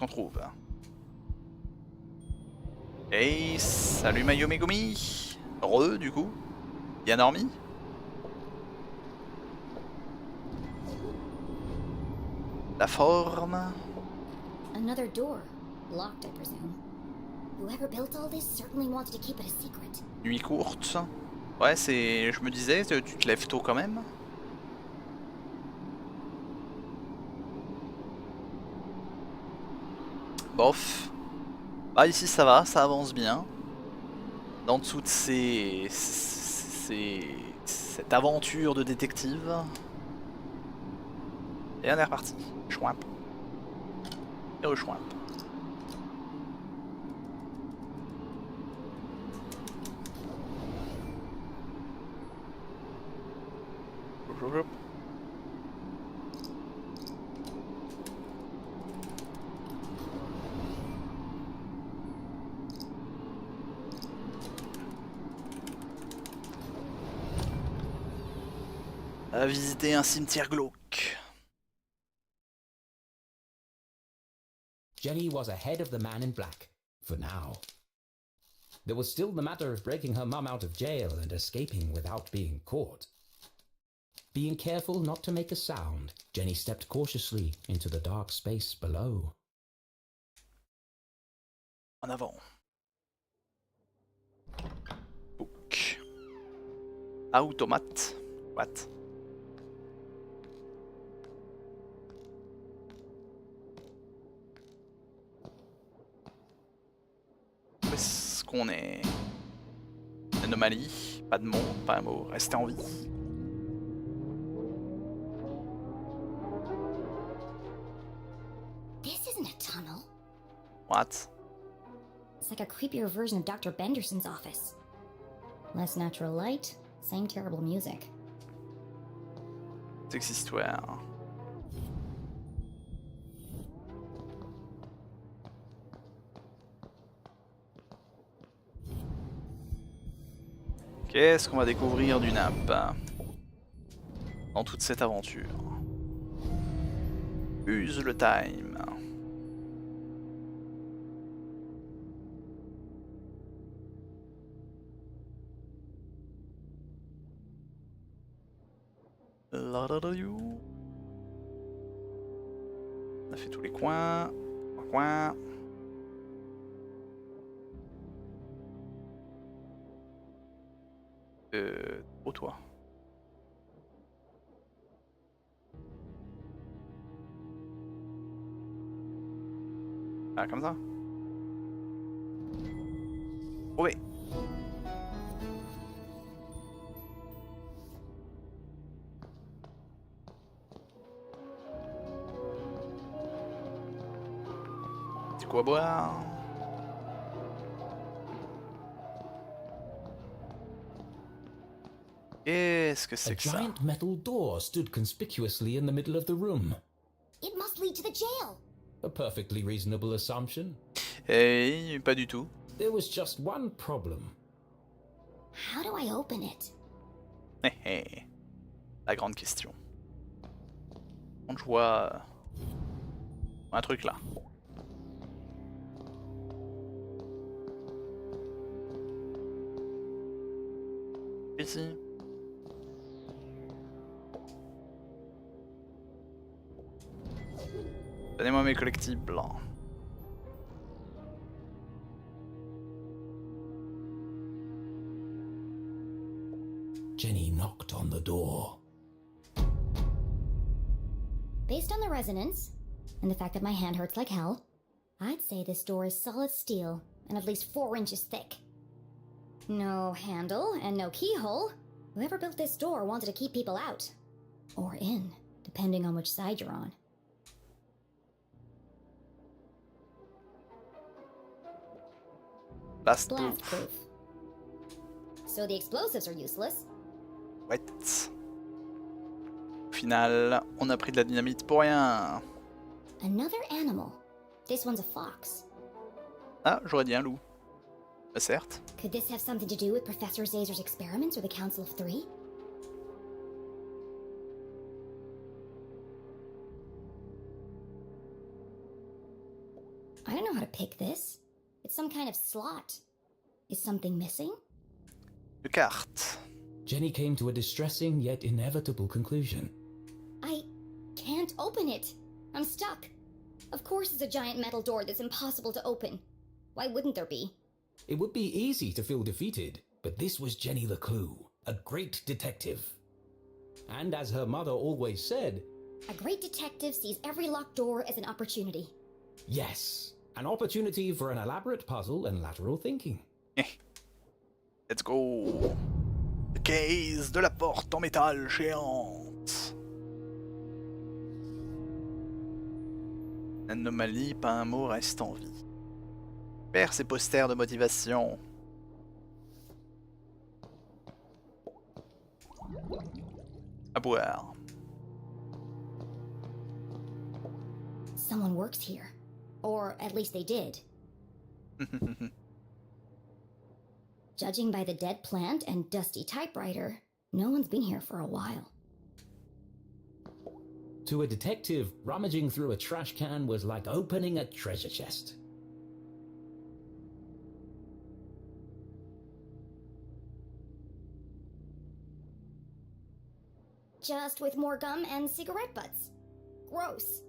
Qu'est-ce qu'on trouve? Hey, salut Mayo Megumi. Re du coup. Bien dormi? La forme. Another door. Locked, I presume. Whoever built all this certainly wanted to keep it a secret. Nuit courte. Ouais, c'est. Je me disais, tu te lèves tôt quand même. Bof. Bah ici ça va, ça avance bien. En dessous de cette aventure de détective. Et on est reparti. Chouimp. Et rechouimp. À visiter un cimetière glauque. Jenny was ahead of the man in black, for now. There was still the matter of breaking her mum out of jail and escaping without being caught. Being careful not to make a sound, Jenny stepped cautiously into the dark space below. En avant. Book. Automate. What? Où est-ce qu'on est? Anomalie. Pas de mot, pas un mot. Restez en vie. This isn't a tunnel. What? It's like a creepier version of Dr. Benderson's office. Less natural light, same terrible music. Cette histoire. Qu'est-ce qu'on va découvrir du nappe dans toute cette aventure? Use le time. On a fait tous les coins. Coin. Oh toi. Ah comme ça. Oui. Du quoi boire. Qu'est-ce que c'est que ça? A giant metal door stood conspicuously in the middle of the room. It must lead to the jail. A perfectly reasonable assumption. Eh, pas du tout. There was just one problem. How do I open it? La grande question. Je vois un truc là. Ici. Donnez-moi mes collectibles. Jenny knocked on the door. Based on the resonance, and the fact that my hand hurts like hell, I'd say this door is solid steel and at least 4 inches thick. No handle and no keyhole. Whoever built this door wanted to keep people out. Or in, depending on which side you're on. Blast proof. So the explosives are useless. Ouais. Au final, on a pris de la dynamite pour rien. Another animal. This one's a fox. Ah, j'aurais dit un loup. Bah, certes. Could this have something to do with Professor Zazer's experiments or the Council of Three? I don't know how to pick this. It's some kind of slot. Is something missing? Une carte. Jenny came to a distressing yet inevitable conclusion. I can't open it. I'm stuck. Of course it's a giant metal door that's impossible to open. Why wouldn't there be? It would be easy to feel defeated, but this was Jenny LeClue, a great detective. And as her mother always said, a great detective sees every locked door as an opportunity. Yes, an opportunity for an elaborate puzzle and lateral thinking. Let's go. The case de la porte en métal géante. Anomalie, pas un mot reste en vie. Perd ses posters de motivation. À boire. Someone works here. Or at least they did. Judging by the dead plant and dusty typewriter, no one's been here for a while. To a detective, rummaging through a trash can was like opening a treasure chest. Just with more gum and cigarette butts. Gross.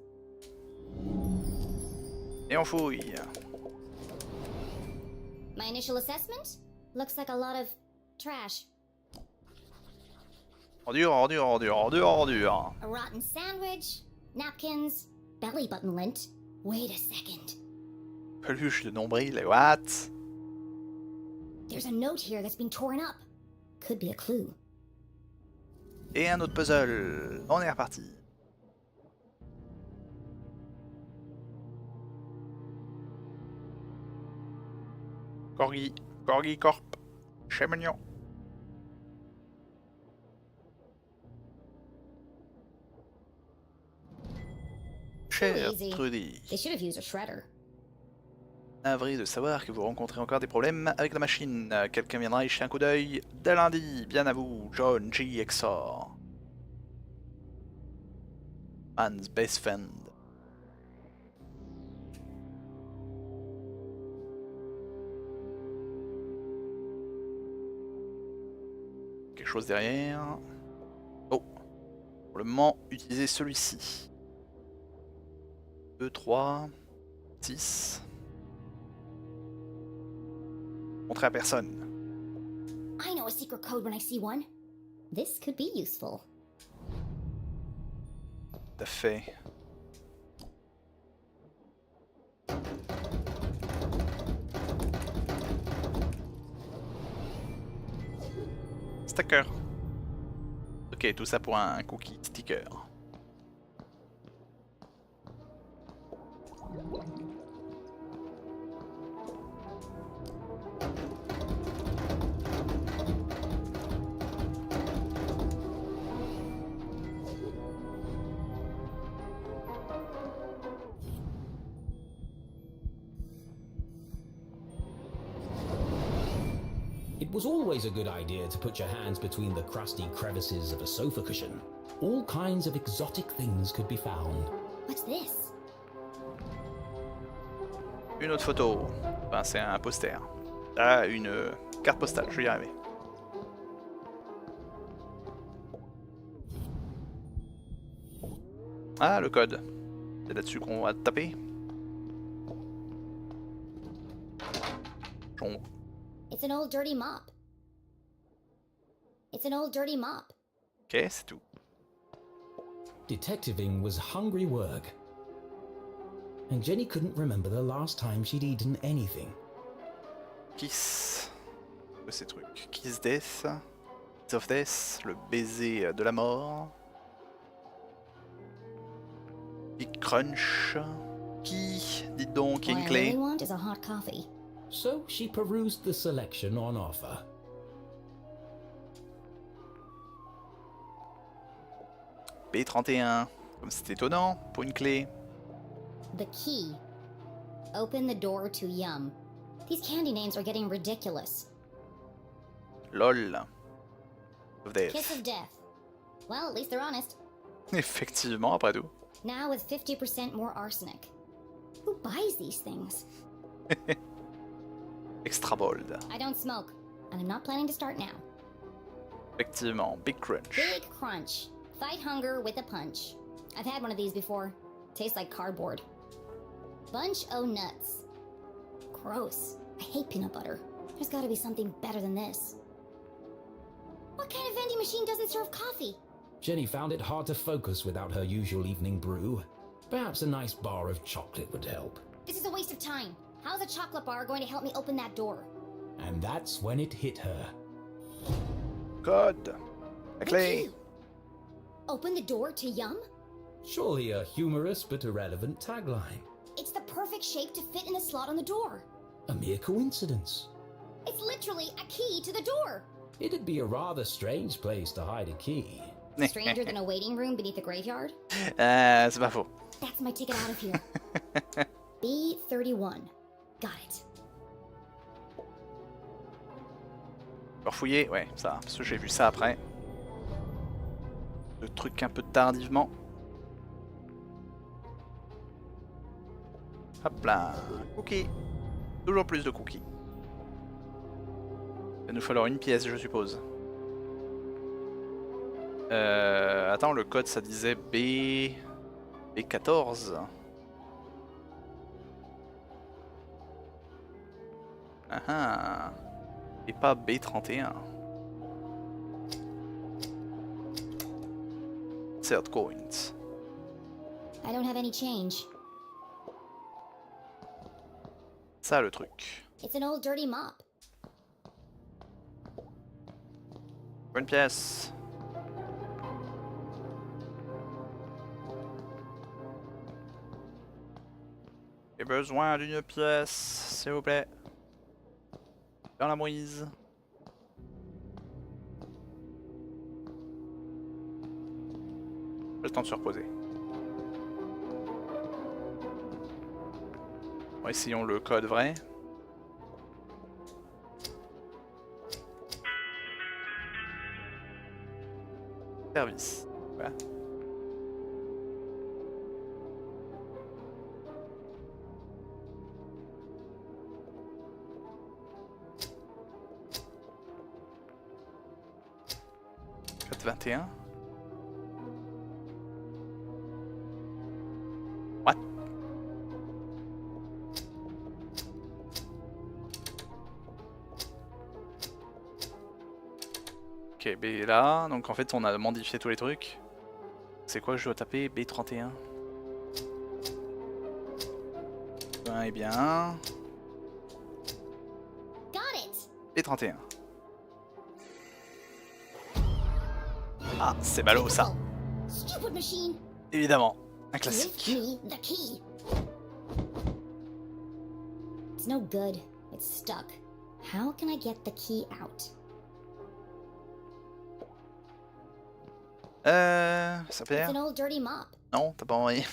Et on fouille. My initial assessment? Looks like a lot of trash. Ordure, ordure, ordure, ordure, ordure. A rotten sandwich, napkins, belly button lint. Wait a second. Peluche de nombril, what? There's a note here that's been torn up. Could be a clue. Et un autre puzzle. On est reparti. Corgi, Corgi Corp. Chez Mignon. Cher Trudy. They should have used a shredder. Navré de savoir que vous rencontrez encore des problèmes avec la machine. Quelqu'un viendra y jeter un coup d'œil dès lundi. Bien à vous, John G. Exor. Man's best friend. Quelque chose derrière. Oh. Pour le moment, utilisez celui-ci. 2, 3, 6. Montrer à personne. I know a secret code when I see one. This could be useful. Tout à fait. Sticker. Ok, tout ça pour un cookie sticker. It was always a good idea to put your hands between the crusty crevices of a sofa cushion. All kinds of exotic things could be found. What's this? Une autre photo. Enfin, c'est un poster. Ah, une carte postale, je vais y arriver. Ah, le code. C'est là-dessus qu'on va taper. It's an old dirty mop. It's an old dirty mop. Ok, c'est tout. Detectiving was hungry work. And Jenny couldn't remember the last time she'd eaten anything. Kiss. quoi ces trucs? Kiss Death, Kiss of Death, le baiser de la mort. Big Crunch. Qui? Dites donc, il y a une What I really clé. want is a hot coffee. So she perused the selection on offer. B31. Comme c'est étonnant pour une clé. The key. Open the door to Yum. These candy names are getting ridiculous. LOL. Of Death. Kiss of death. Well, at least they're honest. Effectivement, après tout. Now with 50% more arsenic. Who buys these things? Extra bold. I don't smoke, and I'm not planning to start now. Effectivement, Big Crunch. Big crunch. Fight hunger with a punch. I've had one of these before. Tastes like cardboard. Bunch o' nuts. Gross. I hate peanut butter. There's gotta be something better than this. What kind of vending machine doesn't serve coffee? Jenny found it hard to focus without her usual evening brew. Perhaps a nice bar of chocolate would help. This is a waste of time. How's a chocolate bar going to help me open that door? And that's when it hit her. Code. La clé. Open the door to Yum? Surely a humorous but irrelevant tagline. It's the perfect shape to fit in the slot on the door. A mere coincidence. It's literally a key to the door. It'd be a rather strange place to hide a key. Stranger than a waiting room beneath a graveyard? C'est pas faux. That's my ticket out of here. B31. Got it. Encore fouiller, ouais, ça, parce que j'ai vu ça après. Le truc un peu tardivement. Hop là, cookies. Toujours plus de cookies. Il va nous falloir une pièce, je suppose. Attends, le code ça disait B14. Ah ah. Et pas B31. Third coins. I don't have any change. Ça le truc. It's an old dirty mop. Bonne pièce. J'ai besoin d'une pièce, s'il vous plaît. Dans la mouise. J'ai le temps de se reposer. Bon, essayons le code vrai. Service. Voilà. Code 21. What? Ok, B est là, donc en fait on a modifié tous les trucs. C'est quoi que je dois taper? B31. Ben et bien. B31. Ah, c'est ballot ça. Stupid machine. Évidemment, un classique. Give me the key. It's no good. It's stuck. How can I get the key out? Ça plaît? It's an old dirty mop. Non, t'as pas envoyé.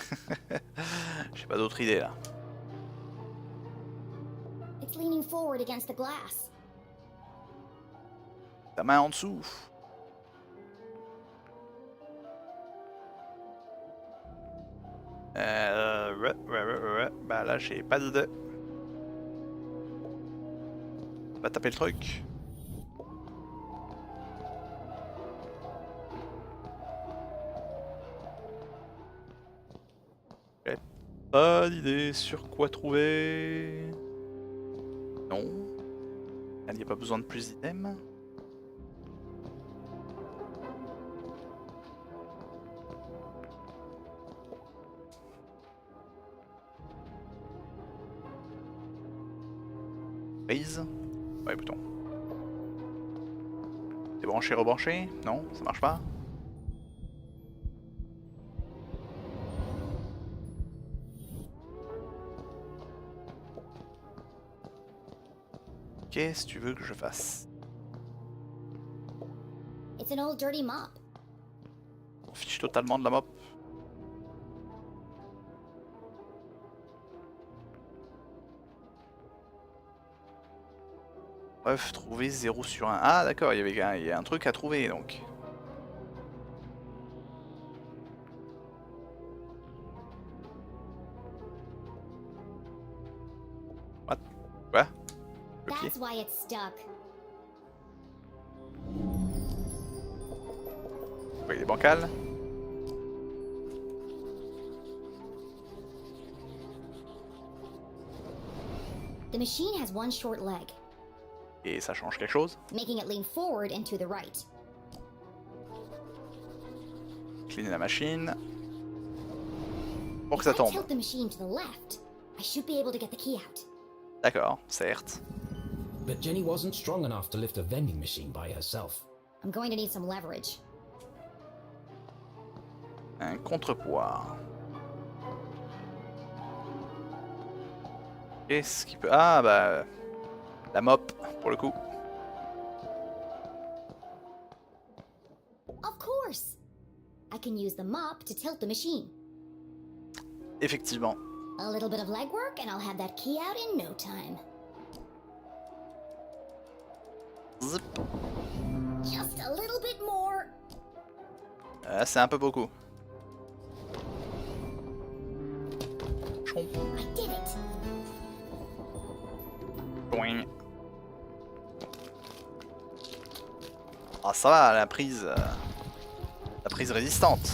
J'ai pas d'autre idée là. It's leaning forward against the glass. Ta main en dessous. Bah là j'ai pas d'idée. On va taper le truc. J'ai pas d'idée sur quoi trouver. Non. Il n'y a pas besoin de plus d'items. Prise. Ouais, bouton. Débrancher, rebrancher? Non, ça marche pas. Qu'est-ce que tu veux que je fasse? It's an old dirty mop. On fiche totalement de la mop. Bref, trouver 0 sur 1. Ah d'accord, il y a un truc à trouver donc. What? Quoi? Ok. That's why it's stuck. Oui, il est bancal. The machine has one short leg, Et ça change quelque chose. making it lean forward and to the right. Cleaner la machine. Pour que ça If I tombe. tilt the machine to the left, I should be able to get the key out. D'accord, certes. But Jenny wasn't strong enough to lift a vending machine by herself. I'm going to need some leverage. Un contrepoids. Qu'est-ce qui peut... Ah bah... La mop, pour le coup. Of course! I can use the mop to tilt the machine. Effectivement. A little bit of legwork and I'll have that key out in no time. Zip. Just a little bit more. C'est un peu beaucoup. I did it. Boing. Ah ça va, la prise résistante.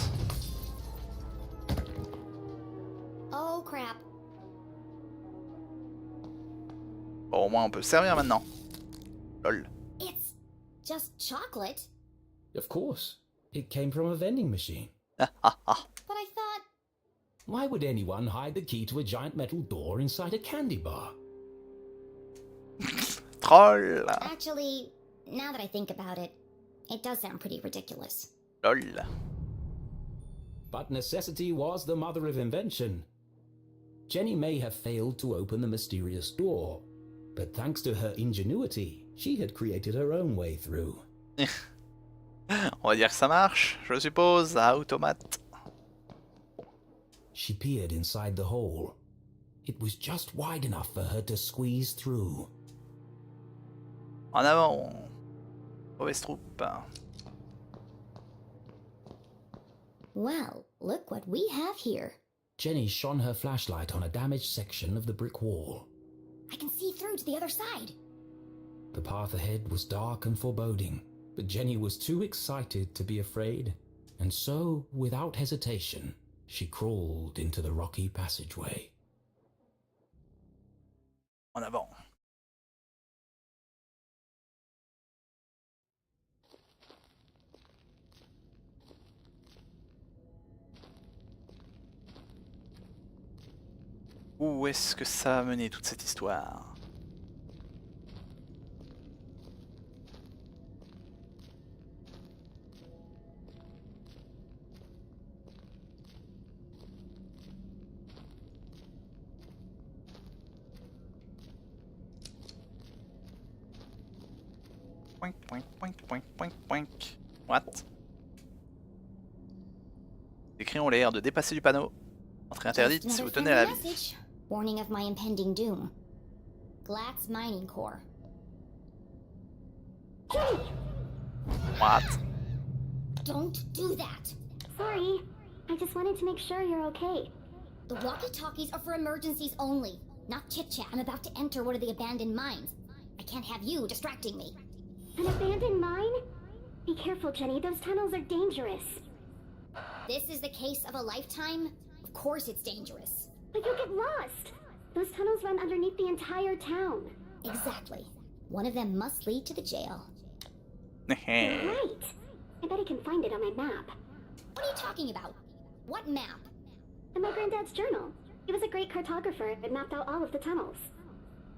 Oh crap. Bon, au moins on peut se servir maintenant. Lol. It's just chocolate. Of course. It came from a vending machine. But I thought... Why would anyone hide the key to a giant metal door inside a candy bar? Troll. Actually, now that I think about it, it does sound pretty ridiculous. Lol. But necessity was the mother of invention. Jenny may have failed to open the mysterious door, but thanks to her ingenuity, she had created her own way through. On va dire que ça marche, je suppose, à automate. She peered inside the hole. It was just wide enough for her to squeeze through. En avant. Mauvaise troupe. Well, look what we have here. Jenny shone her flashlight on a damaged section of the brick wall. I can see through to the other side. The path ahead was dark and foreboding, but Jenny was too excited to be afraid, and so, without hesitation, she crawled into the rocky passageway. En avant. Où est-ce que ça va mener toute cette histoire? Poink, poink, poink, poink, poink, poink. What? Les crayons ont l'air de dépasser du panneau. Entrée interdite si vous tenez à la vie. Message. Warning of my impending doom. Glax Mining Core. What? Don't do that. Sorry. I just wanted to make sure you're okay. The walkie-talkies are for emergencies only, not chit-chat. I'm about to enter one of the abandoned mines. I can't have you distracting me. An abandoned mine? Be careful, Jenny. Those tunnels are dangerous. This is the case of a lifetime? Of course it's dangerous. But you'll get lost. Those tunnels run underneath the entire town. Exactly. One of them must lead to the jail. You're right. I bet I can find it on my map. What are you talking about? What map? In my granddad's journal. He was a great cartographer and mapped out all of the tunnels.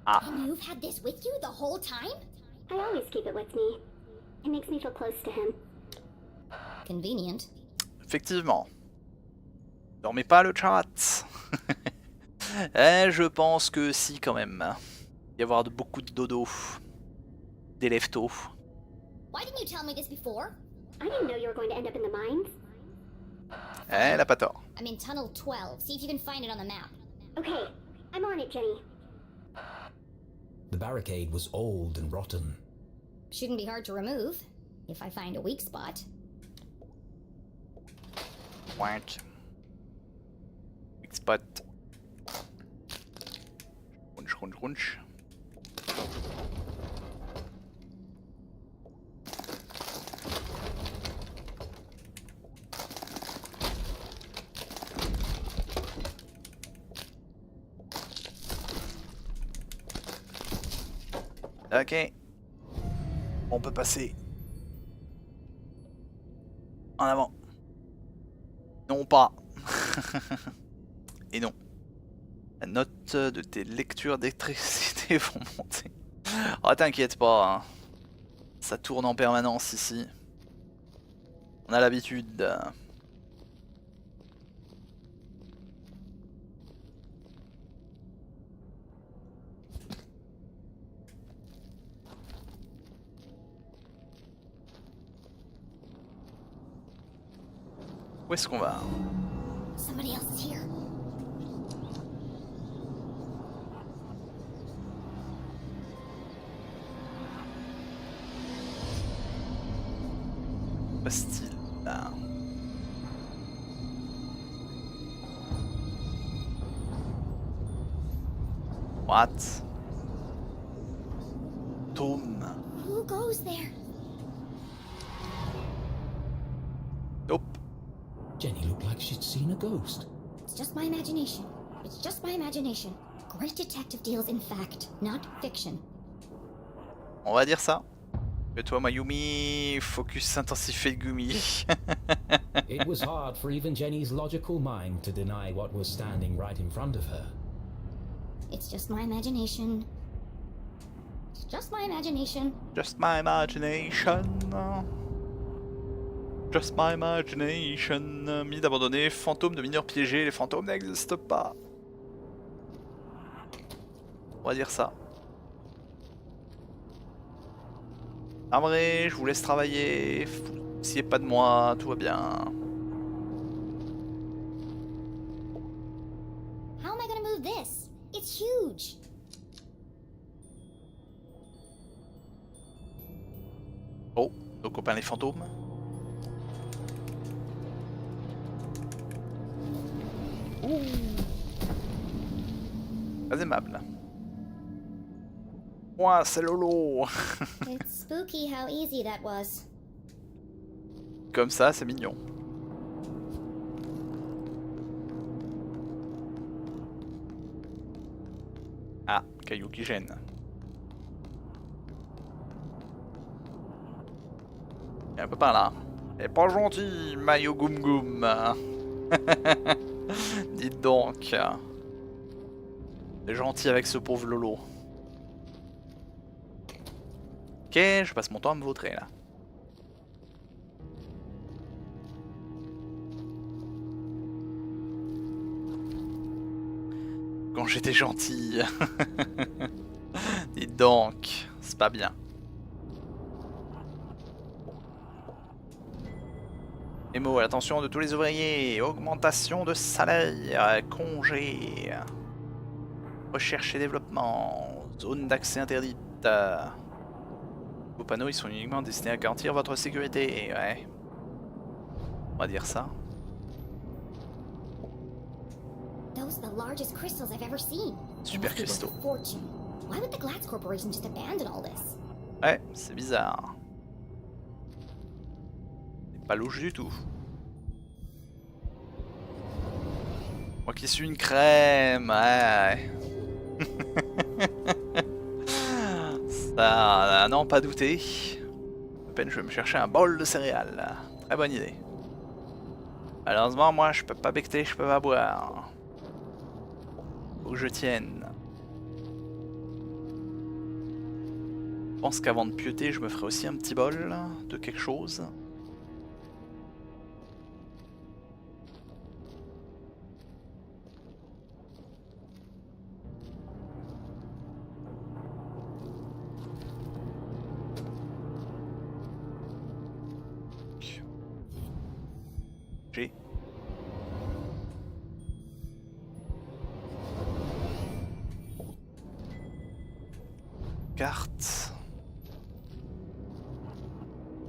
And you've had this with you the whole time? I always keep it with me. It makes me feel close to him. Convenient. Effectivement. Dormez pas le chat. Eh, je pense que si quand même. Il va y avoir beaucoup de dodo. Des leftos. Why didn't you tell me this before? I didn't know you were going to end up in the mines. Eh, elle a pas tort. I'm in Tunnel 12. See if you can find it on the map. Okay, I'm on it, Jenny. The barricade was old and rotten. Shouldn't be hard to remove, if I find a weak spot. Wank. Weak spot. Runch, runch, runch. Ok. On peut passer. En avant. Non pas. Et non. La note de tes lectures d'électricité vont monter. Oh t'inquiète pas. Hein. Ça tourne en permanence ici. On a l'habitude. Où est-ce qu'on va? Somebody else is here. Bastille. Là. What? Tome. Who goes there? Nope. Jenny looked like she'd seen a ghost. It's just my imagination. It's just my imagination. Great detective deals in fact, not fiction. On va dire ça. Que toi, Mayumi, focus intensifié de Gumi. It was hard for even Jenny's logical mind to deny what was standing right in front of her. It's just my imagination. It's just my imagination. Just my imagination. Just my imagination. Mine abandonnée, fantôme de mineurs piégés. Les fantômes n'existent pas. On va dire ça. En vrai, je vous laisse travailler. S'il n'y a pas de moi, tout va bien. How am I gonna move this? It's huge. Oh, nos copains les fantômes. Ouh. Pas aimable. Moi, c'est Lolo. It's spooky how easy that was. Comme ça, c'est mignon. Ah, caillou qui gêne. Il est un peu par là. Elle est pas gentil, Mayo Goum Goum. Dites donc. Elle est gentil avec ce pauvre Lolo. Ok, je passe mon temps à me vautrer là. Quand j'étais gentil. Dites donc, c'est pas bien. Les mots à l'attention de tous les ouvriers. Augmentation de salaire, congé. Recherche et développement. Zone d'accès interdite. Vos panneaux, ils sont uniquement destinés à garantir votre sécurité. Ouais. On va dire ça. Those are the largest crystals I've ever seen. Super cristaux. Fortune. Why would the Glatz Corporation just abandon all this? Ouais, c'est bizarre. C'est pas louche du tout. Moi qui suis une crème, ouais. Ça, non, pas douter. À peine je vais me chercher un bol de céréales. Très bonne idée. Malheureusement, moi je peux pas becter, je peux pas boire. Faut que je tienne. pense qu'avant de pioter, je me ferai aussi un petit bol de quelque chose. J'ai. Carte.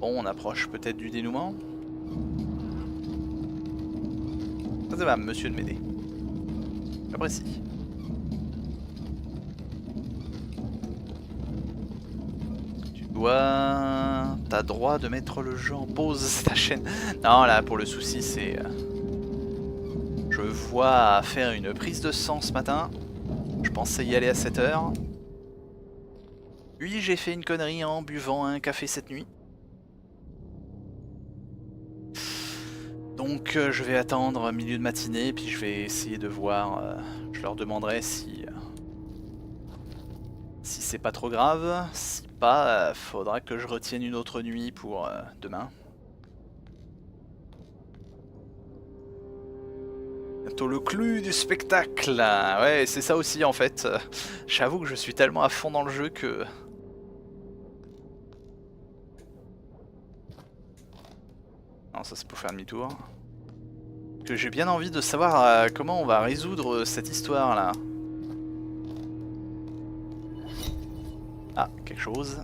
Bon, on approche peut-être du dénouement. Ça va, monsieur de m'aider. J'apprécie. T'as droit de mettre le jeu en pause, c'est ta chaîne. Non, là, pour le souci, c'est... Je vois faire une prise de sang ce matin. Je pensais y aller à 7 h. Puis j'ai fait une connerie en buvant un café cette nuit. Donc je vais attendre milieu de matinée, puis je vais essayer de voir... je leur demanderai si c'est pas trop grave. Si pas, faudra que je retienne une autre nuit pour demain. Bientôt le clou du spectacle. Ouais, c'est ça aussi en fait. J'avoue que je suis tellement à fond dans le jeu que... Non, ça c'est pour faire demi-tour. Que j'ai bien envie de savoir comment on va résoudre cette histoire là. Ah, quelque chose.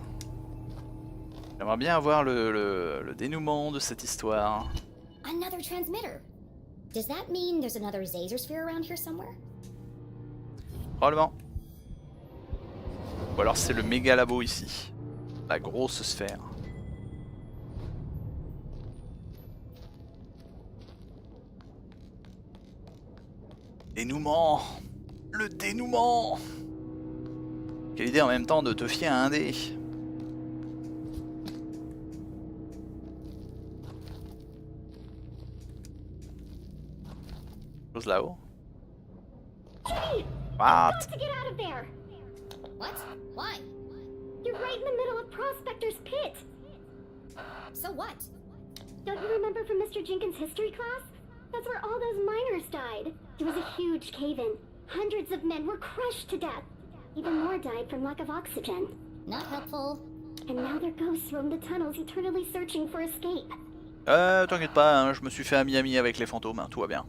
J'aimerais bien avoir le dénouement de cette histoire. Another transmitter. Does that mean there's another Zazer sphere around here somewhere? Probablement. Ou alors c'est le méga labo ici. La grosse sphère. Dénouement. Le dénouement. Quelle idée en même temps de te fier à un dé. Chose là-haut. Hey! What? To get out of there! What? Why? You're right in the middle of Prospector's Pit! So what? Don't you remember from Mr. Jenkins' history class? That's where all those miners died. There was a huge cave-in. Hundreds of men were crushed to death. Even more died from lack of oxygen. Not helpful. And now their ghosts roam the tunnels eternally searching for escape. T'inquiète pas, hein, je me suis fait ami avec les fantômes, hein, tout va bien.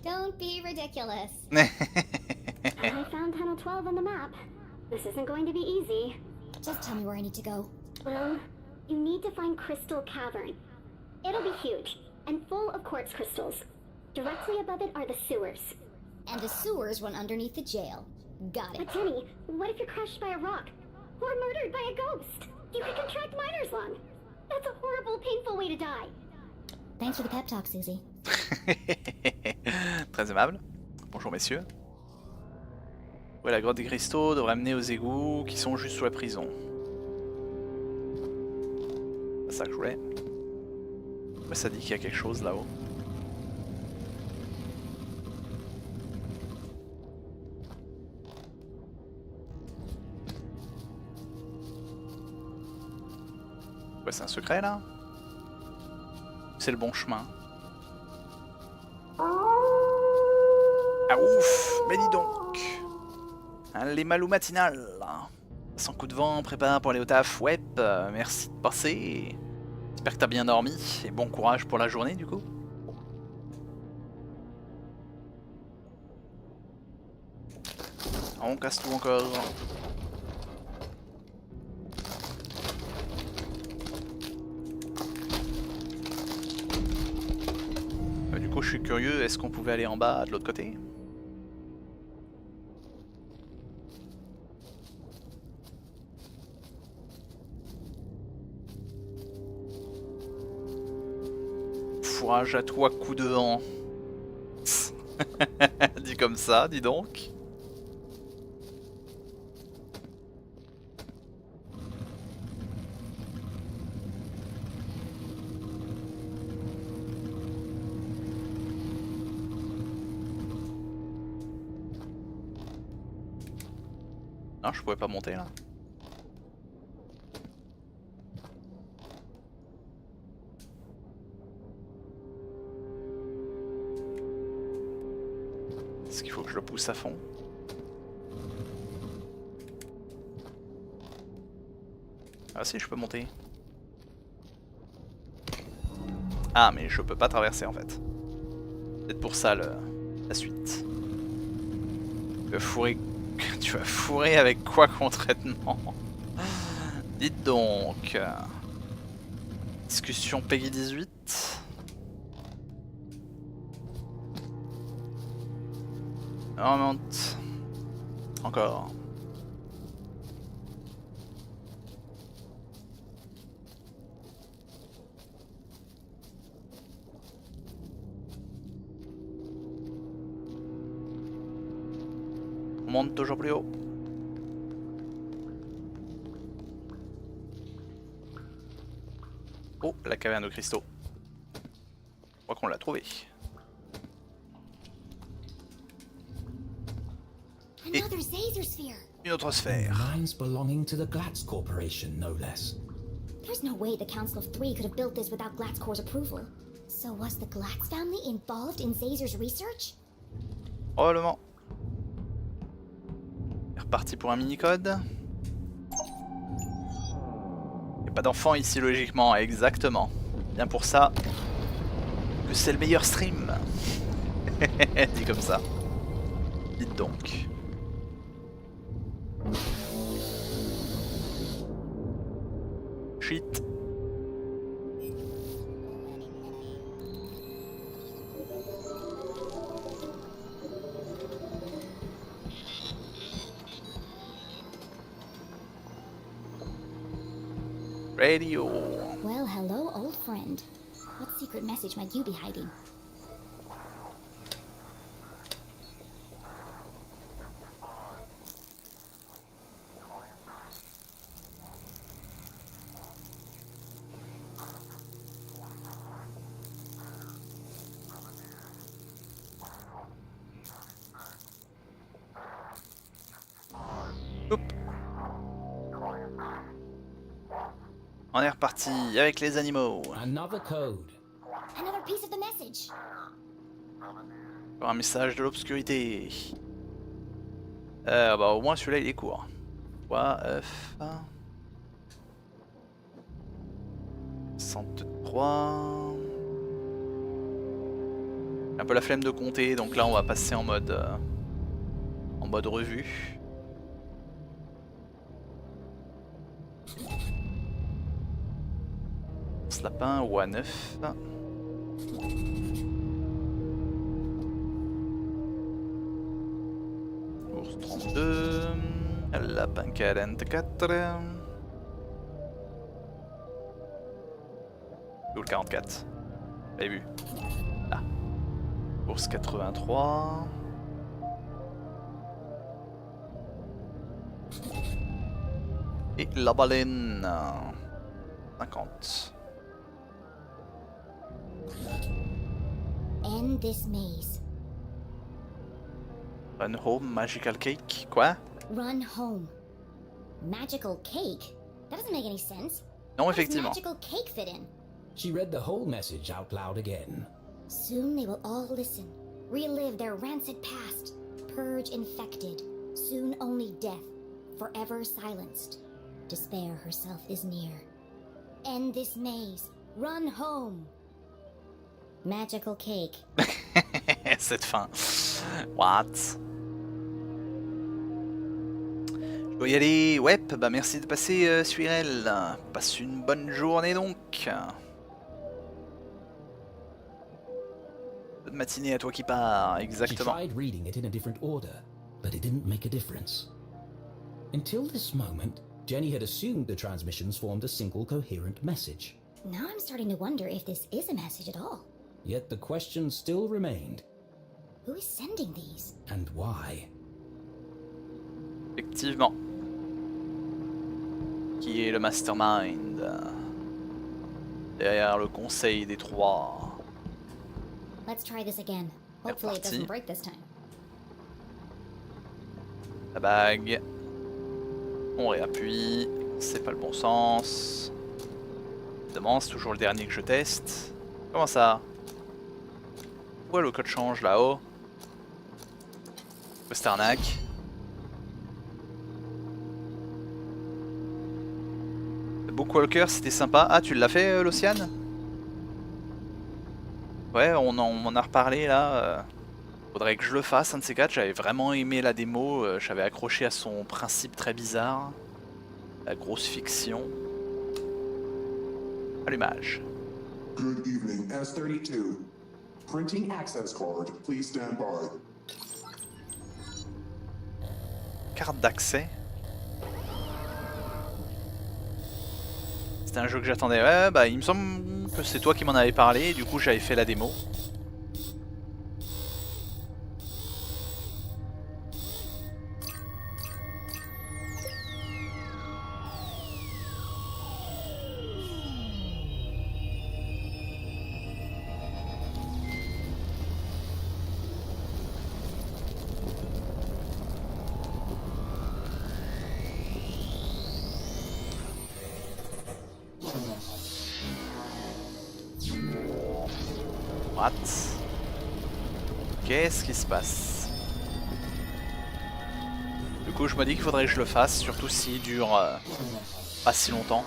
Don't be ridiculous. I found Tunnel 12 on the map. This isn't going to be easy. Just tell me where I need to go. Well, you need to find Crystal Cavern. It'll be huge, and full of quartz crystals. Directly above it are the sewers. And the sewers run underneath the jail. Got it. But Jenny, what if you're crushed by a rock? Or murdered by a ghost? You could contract miner's lung. That's a horrible, painful way to die. Thanks for the pep talk, Susie. Très aimable. Bonjour messieurs. Ouais, la grotte des cristaux devrait mener aux égouts qui sont juste sous la prison. C'est ça que je voulais. Ouais, ça dit qu'il y a quelque chose là-haut. Ouais, c'est un secret là? C'est le bon chemin. Ah ouf, mais dis donc. Hein, les malous matinales. Sans coup de vent, prépare pour aller au taf. Ouais, merci de passer. J'espère que t'as bien dormi et bon courage pour la journée du coup. On casse tout encore. Du coup je suis curieux, est-ce qu'on pouvait aller en bas de l'autre côté? Fourrage à toi, coup de vent. Dit comme ça, dis donc. Non, je pouvais pas monter là. Est-ce qu'il faut que je le pousse à fond? Ah si, je peux monter. Ah mais je peux pas traverser en fait. Peut-être pour ça la suite. Tu vas fourrer avec quoi concrètement? Dites donc. Discussion Peggy 18. On monte. Encore. On monte toujours plus haut. Oh, la caverne de cristaux. Je crois qu'on l'a trouvé. Et une autre sphère. Lines belonging to the Glatz Corporation, no less. There's no way the Council of Three could have built this without Glatz Corps' approval. So was the Glatz family involved in Zazer's research? Probablement. C'est reparti pour un mini-code. Y'a pas d'enfant ici logiquement, exactement. Bien pour ça que c'est le meilleur stream. Dit comme ça. Dites donc. Shit. Radio. Well, hello, old friend. What secret message might you be hiding? On est reparti avec les animaux. Another code. Another piece of the message. Encore un message de l'obscurité. Bah au moins celui-là il est court. 3 F 63. Un peu la flemme de compter, donc là on va passer en mode revue. Lapin ou à 9. Ours 32. Lapin 44. Ou le 44. Vous avez vu. Là. Ours 83. Et la baleine 50. End this maze. Run home, magical cake. Quoi? Run home. Magical cake? That doesn't make any sense. Non, How does effectivement. magical cake fit in? She read the whole message out loud again. Soon they will all listen, relive their rancid past, purge infected, soon only death, forever silenced. Despair herself is near. End this maze. Run home. Magical cake. Cette fin. What? Je dois y aller. Ouais, bah merci de passer, Suirel. Passe une bonne journée donc. Bonne matinée à toi qui pars, She exactement. tried reading it in a different order, but it didn't make a difference. Until this moment, Jenny had assumed the transmissions formed a single coherent message. Now I'm starting to wonder if this is a message at all. Yet the question still remained. Who is sending these? And why? Effectivement. Qui est le mastermind derrière le conseil des trois? Let's try this again. Hopefully it doesn't break this time. La bague. On réappuie. C'est pas le bon sens. Évidemment, c'est toujours le dernier que je teste. Comment ça? Pourquoi le code change là-haut? Cette arnaque. Bookwalker, c'était sympa. Ah, tu l'as fait, l'Océane? Ouais, on en a reparlé là. Faudrait que je le fasse, un de ces quatre. J'avais vraiment aimé la démo. J'avais accroché à son principe très bizarre. La grosse fiction. Allumage. Good evening, S32. Printing access card, please stand by. Carte d'accès. C'était un jeu que j'attendais. Ouais, bah il me semble que c'est toi qui m'en avais parlé. Et du coup, j'avais fait la démo. What? Qu'est-ce qui se passe? Du coup, je me dis qu'il faudrait que je le fasse, surtout s'il dure pas si longtemps.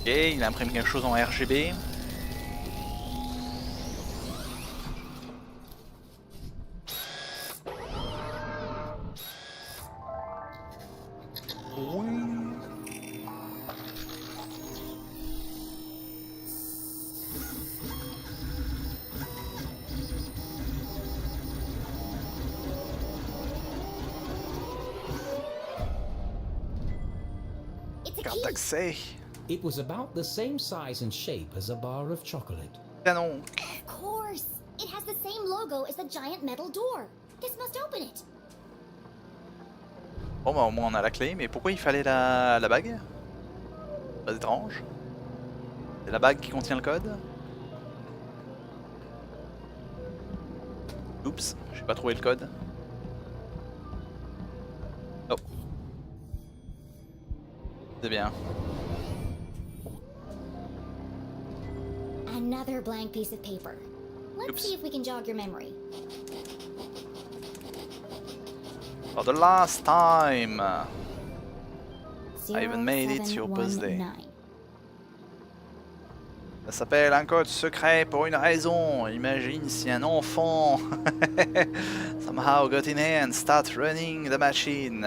Ok, il imprime quelque chose en RGB. Carte d'accès. It was about the same size and shape as a bar of chocolate. Canon. Of course! It has the same logo as the giant metal door. This must open it. Bon bah au moins on a la clé, mais pourquoi il fallait la bague? Pas étrange. C'est la bague qui contient le code? Oups, j'ai pas trouvé le code. Oh. C'est bien. Another blank piece of paper. Let's see if we can jog your memory. For the last time, I even made it to your birthday. Ça s'appelle un code secret pour une raison. Imagine si un enfant somehow got in here and start running the machine.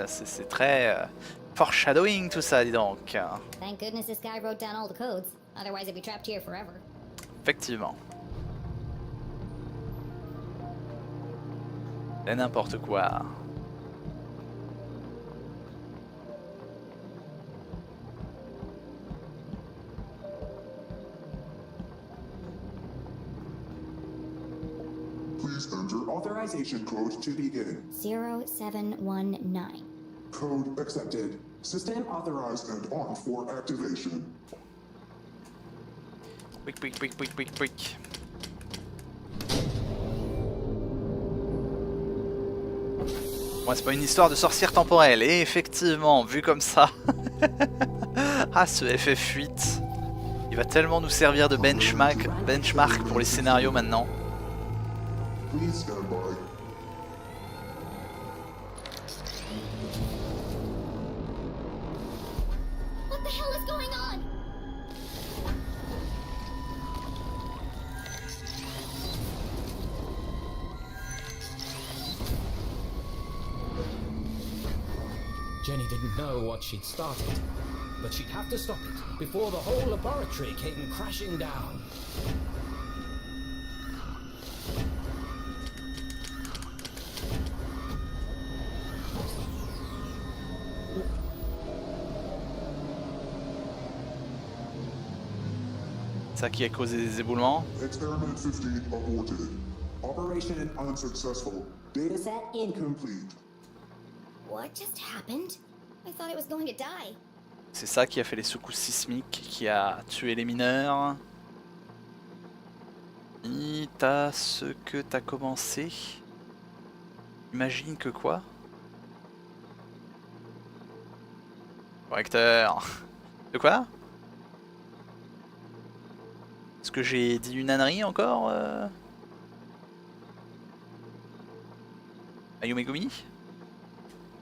C'est très foreshadowing tout ça, dis donc. Thank goodness this guy wrote down all the codes. Otherwise I'd be trapped here forever. Effectivement. Et n'importe quoi. Please enter authorization code to begin. 0719. Code accepted. System authorized and on for activation. Quick, quick, quick, quick, quick, quick. Bon, c'est pas une histoire de sorcière temporelle, et effectivement, vu comme ça. Ah, ce FF8. Il va tellement nous servir de benchmark pour les scénarios maintenant. Please stand by. What the hell is going on? Jenny didn't know what she'd started, but she'd have to stop it before the whole laboratory came crashing down. Ça qui a causé des éboulements. Experiment 15 aborted. Operation unsuccessful. Dataset incomplete. What just happened? I thought it was going to die. C'est ça qui a fait les secousses sismiques, qui a tué les mineurs. T'as ce que t'as commencé. Imagine que quoi? Correcteur. De quoi? Est-ce que j'ai dit une ânerie encore Ayumegumi?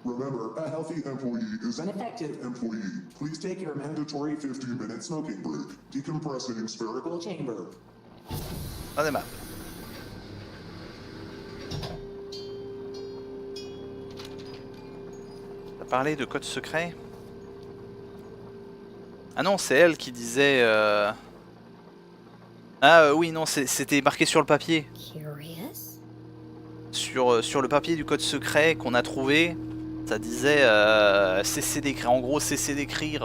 Remember, a healthy employee is an effective employee. Please take your mandatory 15-minute smoking break. Decompressing spherical chamber. Pas des maps. T'as parlé de code secret? Ah non, c'est elle qui disait... Ah oui, non, c'était marqué sur le papier. Sur le papier du code secret qu'on a trouvé, ça disait cessez d'écrire. En gros, cessez d'écrire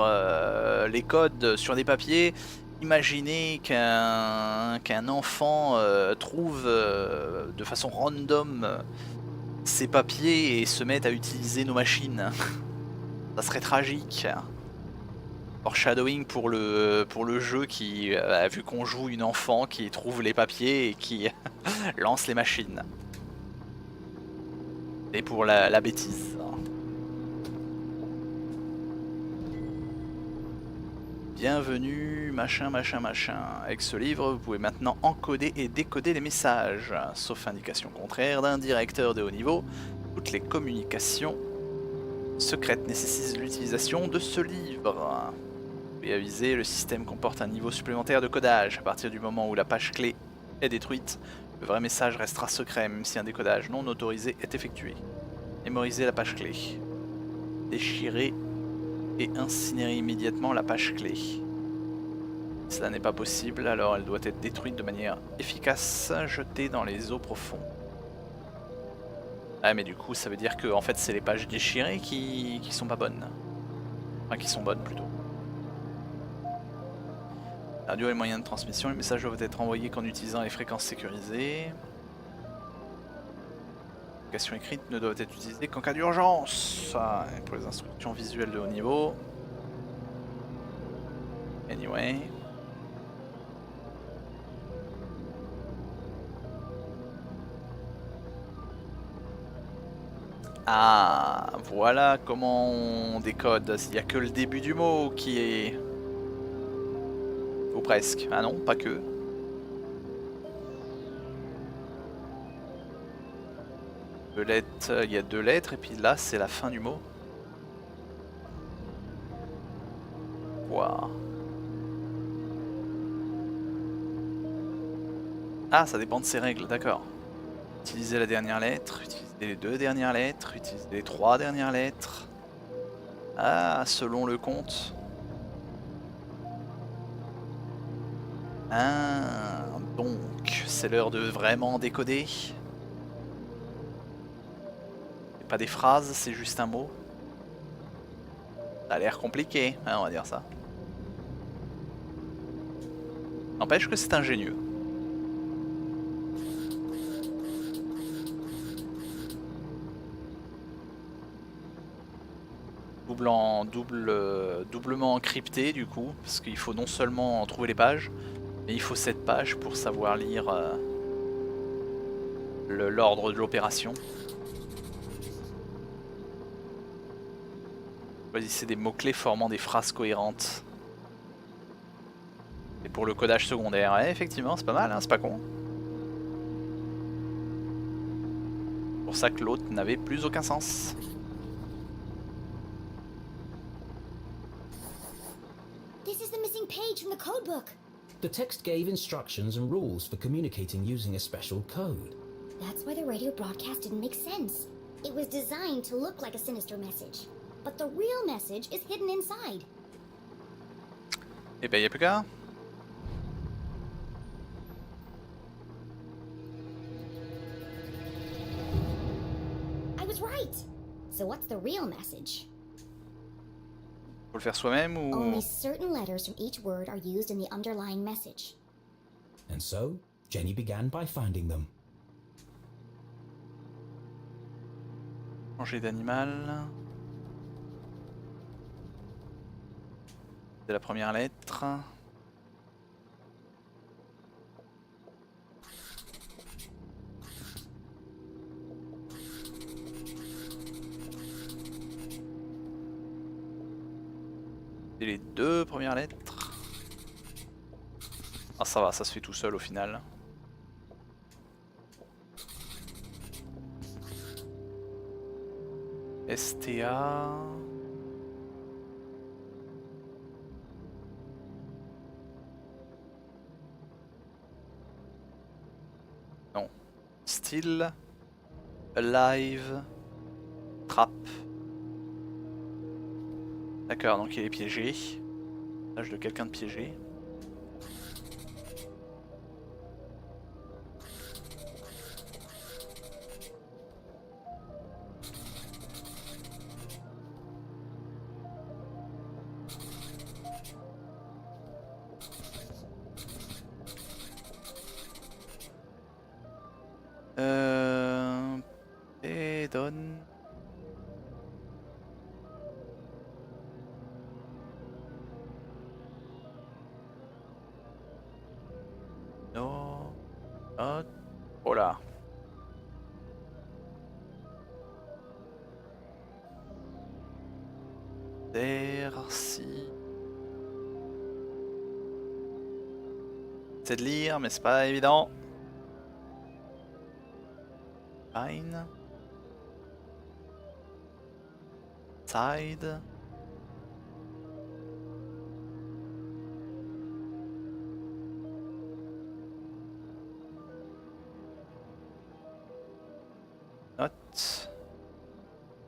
les codes sur des papiers. Imaginez qu'un enfant trouve de façon random ces papiers et se mette à utiliser nos machines. Ça serait tragique. Foreshadowing pour le jeu qui a vu qu'on joue une enfant qui trouve les papiers et qui lance les machines. Et pour la bêtise. Bienvenue, machin, machin, machin. Avec ce livre, vous pouvez maintenant encoder et décoder les messages. Sauf indication contraire d'un directeur de haut niveau, toutes les communications secrètes nécessitent l'utilisation de ce livre. Et aviser, le système comporte un niveau supplémentaire de codage. À partir du moment où la page clé est détruite, le vrai message restera secret, même si un décodage non autorisé est effectué. Mémoriser la page clé. Déchirer et incinérer immédiatement la page clé. Si cela n'est pas possible, alors elle doit être détruite de manière efficace, jetée dans les eaux profondes. Ah mais du coup ça veut dire que en fait c'est les pages déchirées qui sont pas bonnes. Enfin qui sont bonnes plutôt. Radio et moyens de transmission, les messages doivent être envoyés qu'en utilisant les fréquences sécurisées. Les communications écrites ne doivent être utilisées qu'en cas d'urgence. Pour les instructions visuelles de haut niveau. Anyway. Ah, voilà comment on décode. Il n'y a que le début du mot qui est... Ou presque. Ah non, pas que. Il y a 2 lettres et puis là c'est la fin du mot. Wow. Ah, ça dépend de ces règles, d'accord. Utiliser la dernière lettre, utiliser les 2 dernières lettres, utiliser les 3 dernières lettres. Ah, selon le compte. Ah, donc c'est l'heure de vraiment décoder. C'est pas des phrases, c'est juste un mot. Ça a l'air compliqué, hein, on va dire ça. N'empêche que c'est ingénieux. Doublement encrypté du coup, parce qu'il faut non seulement trouver les pages, mais il faut cette page pour savoir lire l'ordre de l'opération. Choisissez des mots-clés formant des phrases cohérentes. Et pour le codage secondaire, ouais, effectivement, c'est pas mal, hein, c'est pas con. C'est pour ça que l'autre n'avait plus aucun sens. This is the missing page from the codebook. The text gave instructions and rules for communicating using a special code. That's why the radio broadcast didn't make sense. It was designed to look like a sinister message, but the real message is hidden inside. Eh ben, y'a plus qu'à. I was right. So what's the real message? Faut le faire soi-même ou... Only certain letters from each word are used in the underlying message. And so, Jenny began by finding them. Changer d'animal. C'est la première lettre. Et les 2 premières lettres. Ah ça va, ça se fait tout seul au final. STA. Non. Still. Alive. Trap. D'accord, donc il est piégé. Tâche de quelqu'un de piégé. Et donne. Non. Oh là. Merci. C'est de lire, mais c'est pas évident. Fine. Side.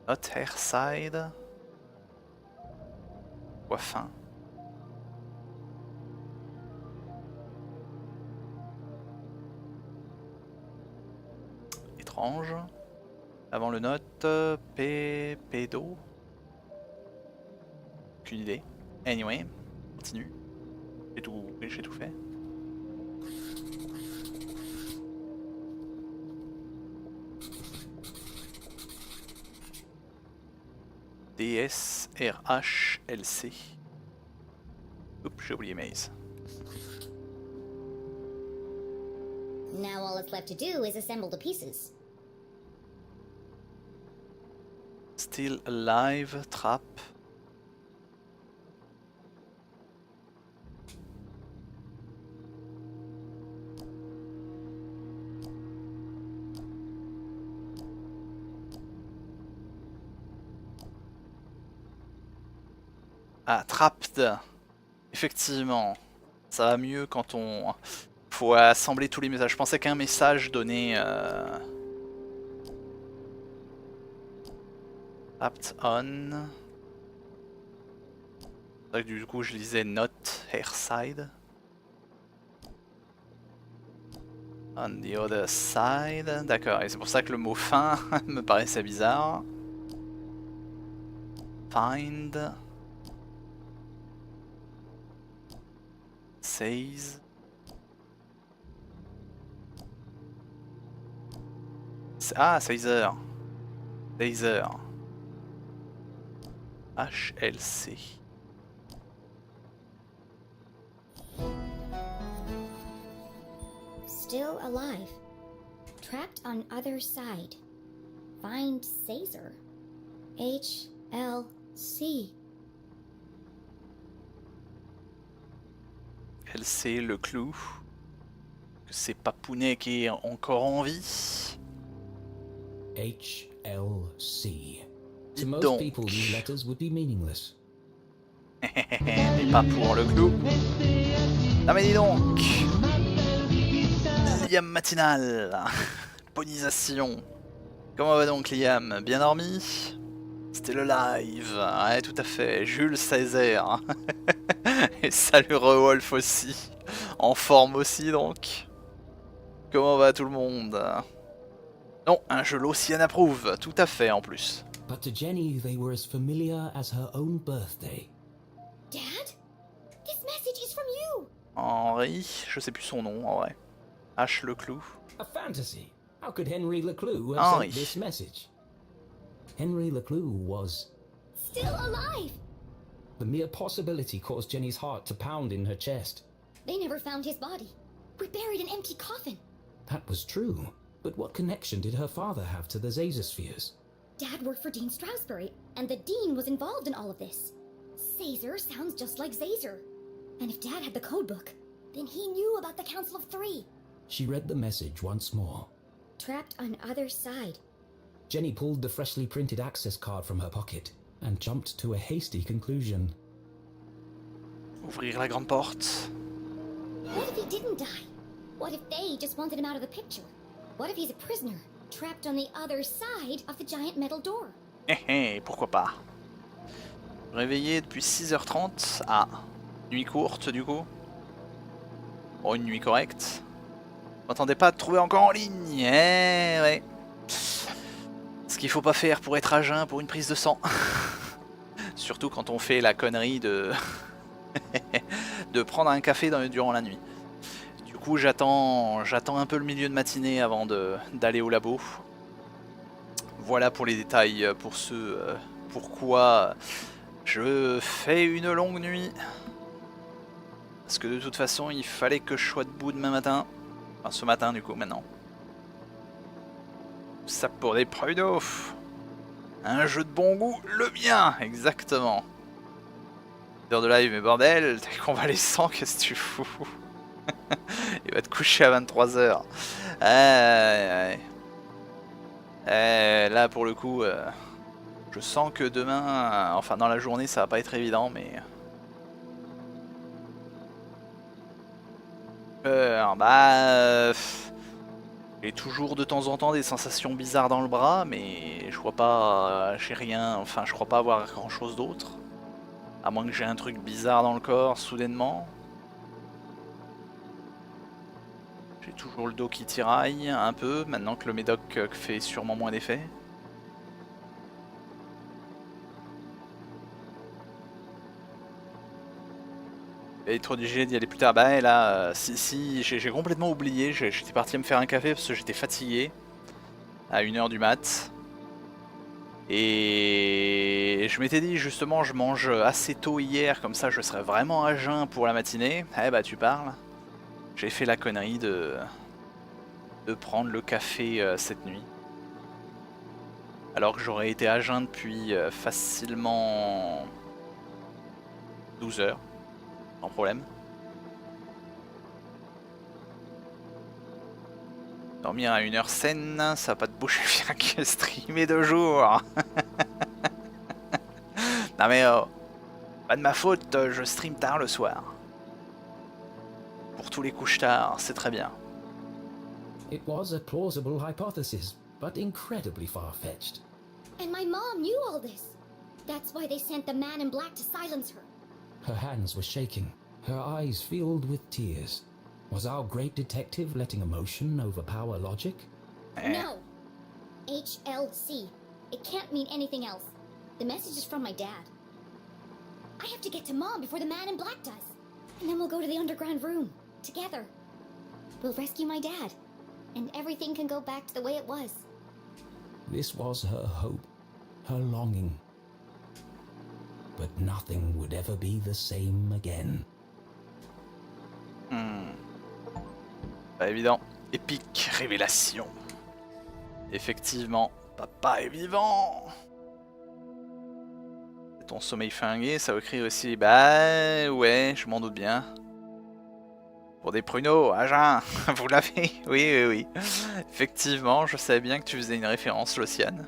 Not her side. Fin. Étrange. Avant le note, pédo. Aucune idée. Anyway, continue. J'ai tout fait. DSRHLC. Oups, j'ai oublié Maze. Now all that's left to do is assemble the pieces. Still alive, trap. Ah, trapped. Effectivement. Ça va mieux quand on... Faut assembler tous les messages. Je pensais qu'un message donnait... Trapped on. C'est vrai que du coup je lisais not her side. On the other side. D'accord, et c'est pour ça que le mot fin me paraissait bizarre. Find. Says. Ah, Sazer. Sazer. HLC. Still alive. Trapped on other side. Find Caesar. HLC. LC, LeClue. Que c'est Papounet qui est encore en vie. HLC. To Dites most donc. people, these letters would be meaningless. Mais pas pour LeClue. Ah mais dis donc. Liam matinal. Ponisation. Comment va donc Liam? Bien dormi? C'était le live. Ouais, tout à fait. Jules Césaire. Et salut Rewolf aussi. En forme aussi donc. Comment va tout le monde? Non, un jeu Locian approuve. Tout à fait en plus. But to Jenny, they were as familiar as her own birthday. Dad? This message is from you! Henri, je sais plus son nom en vrai. H. LeClue. A fantasy. How could Henry LeClue have Henri. sent this message? Henry LeClue was... Still alive! The mere possibility caused Jenny's heart to pound in her chest. They never found his body. We buried an empty coffin. That was true. But what connection did her father have to the Zazer spheres? Dad worked for Dean Strasberry, and the Dean was involved in all of this. Zazer sounds just like Zazer. And if Dad had the codebook, then he knew about the Council of Three. She read the message once more. Trapped on other side. Jenny pulled the freshly printed access card from her pocket and jumped to a hasty conclusion. Ouvrir la grande porte. What if he didn't die? What if they just wanted him out of the picture? What if he's a prisoner, trapped on the other side of the giant metal door? Pourquoi pas. Réveillé depuis 6h30. Ah, nuit courte du coup. Bon, une nuit correcte. M'attendez pas à te trouver encore en ligne. Ouais. Ce qu'il faut pas faire pour être à jeun pour une prise de sang. Surtout quand on fait la connerie de de prendre un café durant la nuit. Du coup j'attends un peu le milieu de matinée avant d'aller au labo. Voilà pour les détails, pour ce pourquoi je fais une longue nuit. Parce que de toute façon il fallait que je sois debout demain matin. Enfin ce matin du coup maintenant. Ça pour des pruneaux. Un jeu de bon goût, le mien, exactement. Heure de live, mais bordel, t'es convalescent, qu'est-ce que tu fous? Il va te coucher à 23h. Là pour le coup, je sens que demain, enfin dans la journée ça va pas être évident, mais... j'ai toujours de temps en temps des sensations bizarres dans le bras, mais je crois pas, j'ai rien, enfin je crois pas avoir grand chose d'autre. À moins que j'ai un truc bizarre dans le corps, soudainement. J'ai toujours le dos qui tiraille, un peu, maintenant que le médoc fait sûrement moins d'effet. Il est trop obligé d'y aller plus tard. Bah là, si j'ai complètement oublié, j'étais parti me faire un café parce que j'étais fatigué. À 1h du mat. Et je m'étais dit justement je mange assez tôt hier, comme ça je serai vraiment à jeun pour la matinée. Eh bah tu parles. J'ai fait la connerie de prendre le café cette nuit. Alors que j'aurais été à jeun depuis facilement 12 heures. Sans problème. Dormir à 1h saine, ça va pas te boucher bien que streamer 2 jours. Non mais pas de ma faute, je stream tard le soir. Pour tous les couches tard, c'est très bien. It was a plausible hypothesis, but incredibly far-fetched. And my mom knew all this. That's why they sent the man in black to silence her. Her hands were shaking, her eyes filled with tears. Was our great detective letting emotion overpower logic? No. HLC. It can't mean anything else. The message is from my dad. I have to get to Mom before the man in black does. And then we'll go to the underground room. Together. We'll rescue my dad. And everything can go back to the way it was. This was her hope, her longing. But nothing would ever be the same again. Pas évident. Épique révélation. Effectivement, papa est vivant. Ton sommeil flingué, ça veut crier aussi. Bah ouais, je m'en doute bien. Pour des pruneaux, à jeun, vous l'avez. Oui. Effectivement, je savais bien que tu faisais une référence, Lociane.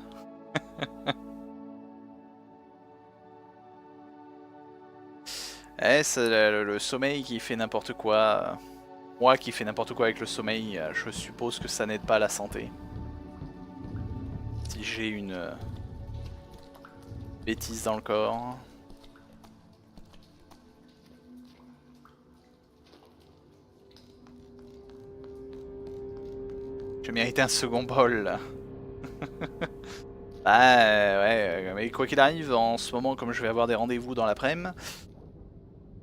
C'est le sommeil qui fait n'importe quoi. Moi qui fais n'importe quoi avec le sommeil, je suppose que ça n'aide pas la santé. Si j'ai une bêtise dans le corps. Je méritais un second bol. Ouais, mais quoi qu'il arrive, en ce moment, comme je vais avoir des rendez-vous dans l'après-midi,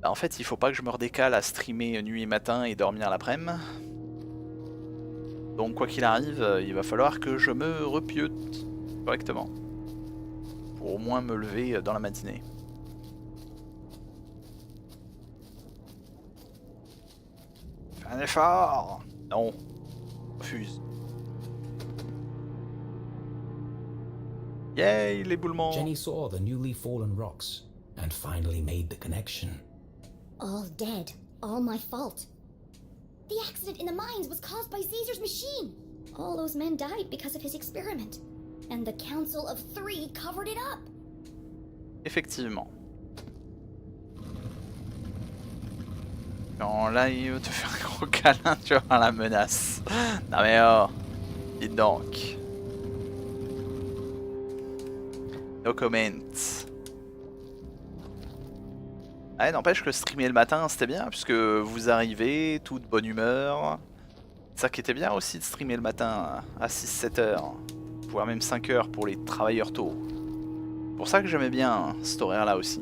en fait, il faut pas que je me redécale à streamer nuit et matin et dormir l'après-midi. Donc quoi qu'il arrive, il va falloir que je me repiote correctement. Pour au moins me lever dans la matinée. Fais un effort! Non. Refuse. Yay, l'éboulement! Jenny saw the newly fallen rocks, and finally made the connection. All dead. All my fault. The accident in the mines was caused by Caesar's machine. All those men died because of his experiment. And the Council of Three covered it up. Effectivement. Quand là il veut te faire un gros câlin, tu vas voir la menace. Non mais oh, dites donc. No comment. Ouais, n'empêche que streamer le matin c'était bien, puisque vous arrivez, toute bonne humeur. C'est ça qui était bien aussi de streamer le matin à 6-7 heures, voire même 5 heures pour les travailleurs tôt. C'est pour ça que j'aimais bien cet horaire là aussi.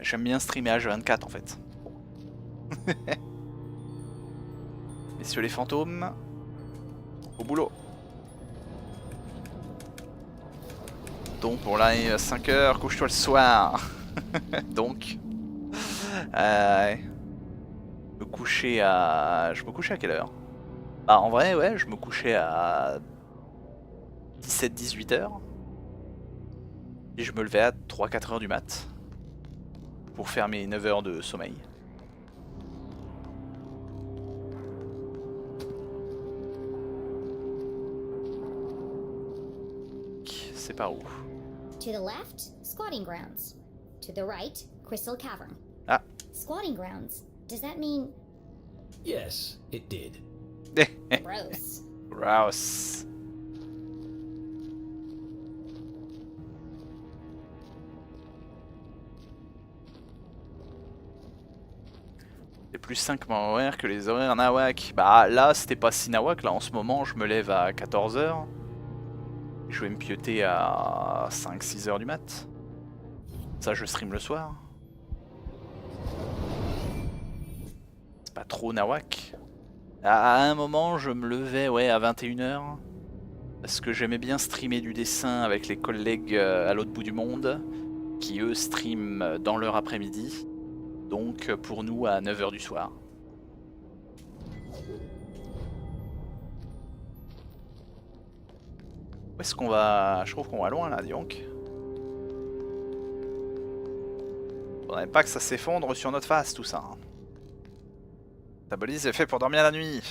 J'aime bien streamer H24 en fait. Messieurs les fantômes, au boulot. Donc pour là, 5 heures, couche-toi le soir. Donc, me coucher à... Je me couchais à quelle heure? Bah en vrai, ouais, je me couchais à 17-18 heures. Et je me levais à 3-4 heures du mat. Pour faire mes 9 heures de sommeil. C'est par où? To the left, squatting grounds. To the right, crystal cavern. Ah. Squatting grounds. Does that mean... Yes, it did. Gross. Gross. C'est plus 5 horaires que les horaires nawak. Bah là, c'était pas si nawak. Là, en ce moment, je me lève à 14h. Je vais me pioter à 5-6 heures du mat. Ça, je stream le soir. C'est pas trop nawak. À un moment, je me levais ouais, à 21h. Parce que j'aimais bien streamer du dessin avec les collègues à l'autre bout du monde. Qui eux streament dans leur après-midi. Donc pour nous à 9h du soir. Où est-ce qu'on va? Je trouve qu'on va loin là, dis donc. Faudrait pas que ça s'effondre sur notre face tout ça. Ta balise est fait pour dormir la nuit.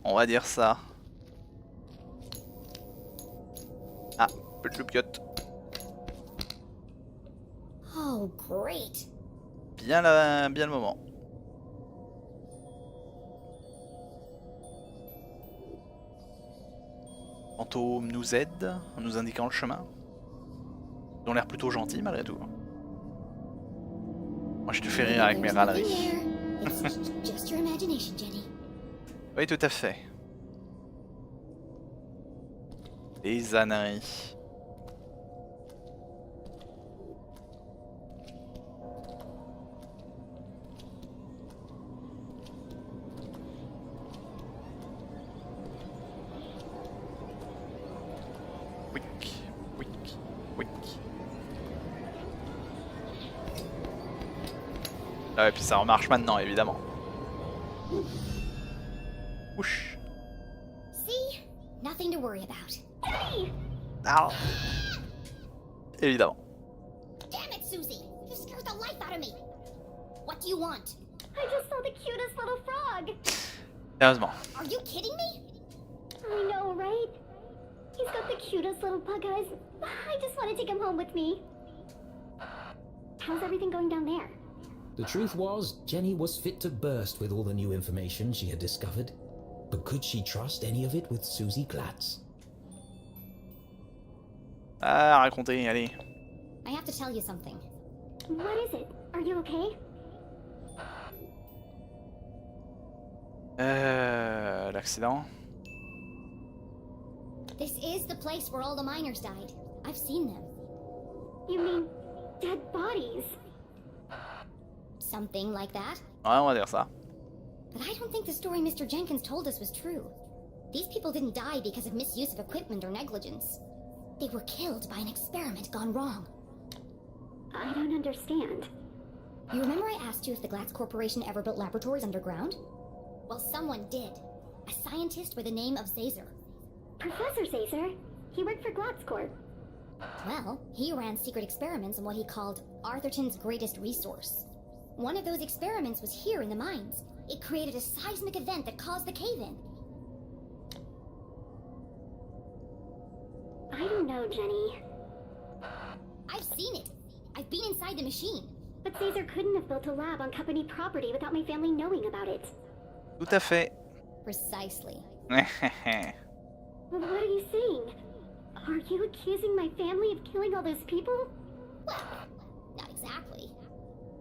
On va dire ça. Ah, petit loupiote. Oh, great. Bien le moment. Fantôme nous aide en nous indiquant le chemin. Ils ont l'air plutôt gentils malgré tout. Moi je te fais rire avec mes râleries. Oui, tout à fait. Des âneries. Ah, et puis ça remarche maintenant, évidemment. Ouch. See? Nothing to worry about. Ah. Évidemment. Damn it, Susie! You scared the life out of me. What do you want? I just saw the cutest little frog. Sérieusement. Are you kidding me? I know, right? He's got the cutest little bug eyes. I just want to take him home with me. How's everything going down there? The truth was, Jenny was fit to burst with all the new information she had discovered. But could she trust any of it with Susie Glatz? Ah, racontez, allez. I have to tell you something. What is it? Are you okay? L'accident. This is the place where all the miners died. I've seen them. You mean dead bodies? Something like that. Ouais, on va dire ça. But I don't think the story Mr. Jenkins told us was true. These people didn't die because of misuse of equipment or negligence. They were killed by an experiment gone wrong. I don't understand. You remember I asked you if the Glatz Corporation ever built laboratories underground? Well, someone did. A scientist with the name of Zazer. Professor Zazer? He worked for Glotzcorp. Well, he ran secret experiments on what he called Arthurton's greatest resource. One of those experiments was here in the mines. It created a seismic event that caused the cave-in. I don't know, Jenny. I've seen it. I've been inside the machine. But Caesar couldn't have built a lab on company property without my family knowing about it. Tout à fait. Precisely. What are you saying? Are you accusing my family of killing all those people? Well, not exactly.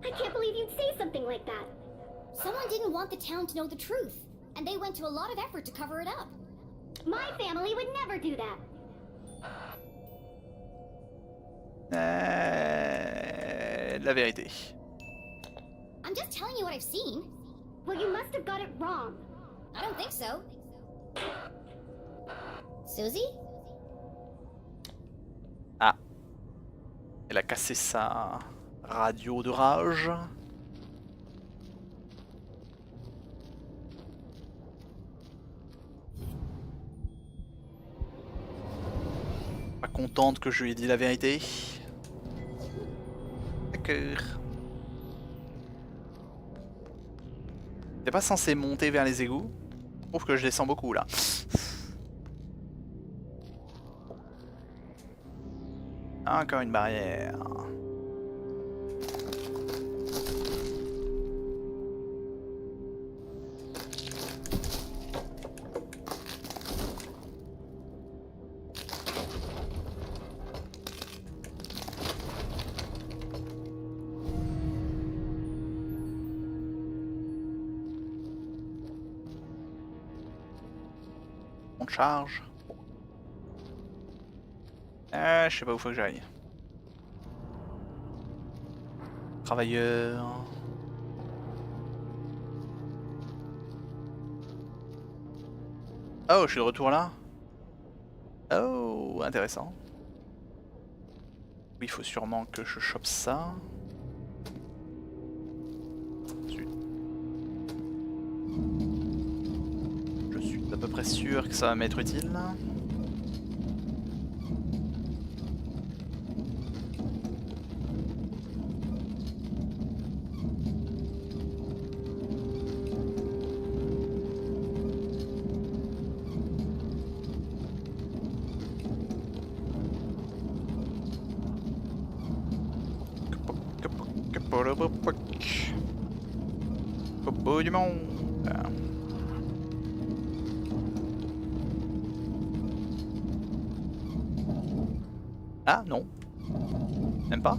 I can't believe you'd say something like that. Someone didn't want the town to know the truth, and they went to a lot of effort to cover it up. My family would never do that. La vérité. I'm just telling you what I've seen. Well, you must have got it wrong. I don't think so. Susie? Ah. Elle a cassé sa radio de rage. Pas contente que je lui ai dit la vérité. D'accord. T'es pas censé monter vers les égouts? Je trouve que je descends beaucoup là. Encore une barrière. On charge. Je sais pas où faut que j'aille. Travailleur. Oh, je suis de retour là. Oh, intéressant. Oui, il faut sûrement que je chope ça. Zut. Je suis à peu près sûr que ça va m'être utile. Au bout du monde. Ah non. Même pas.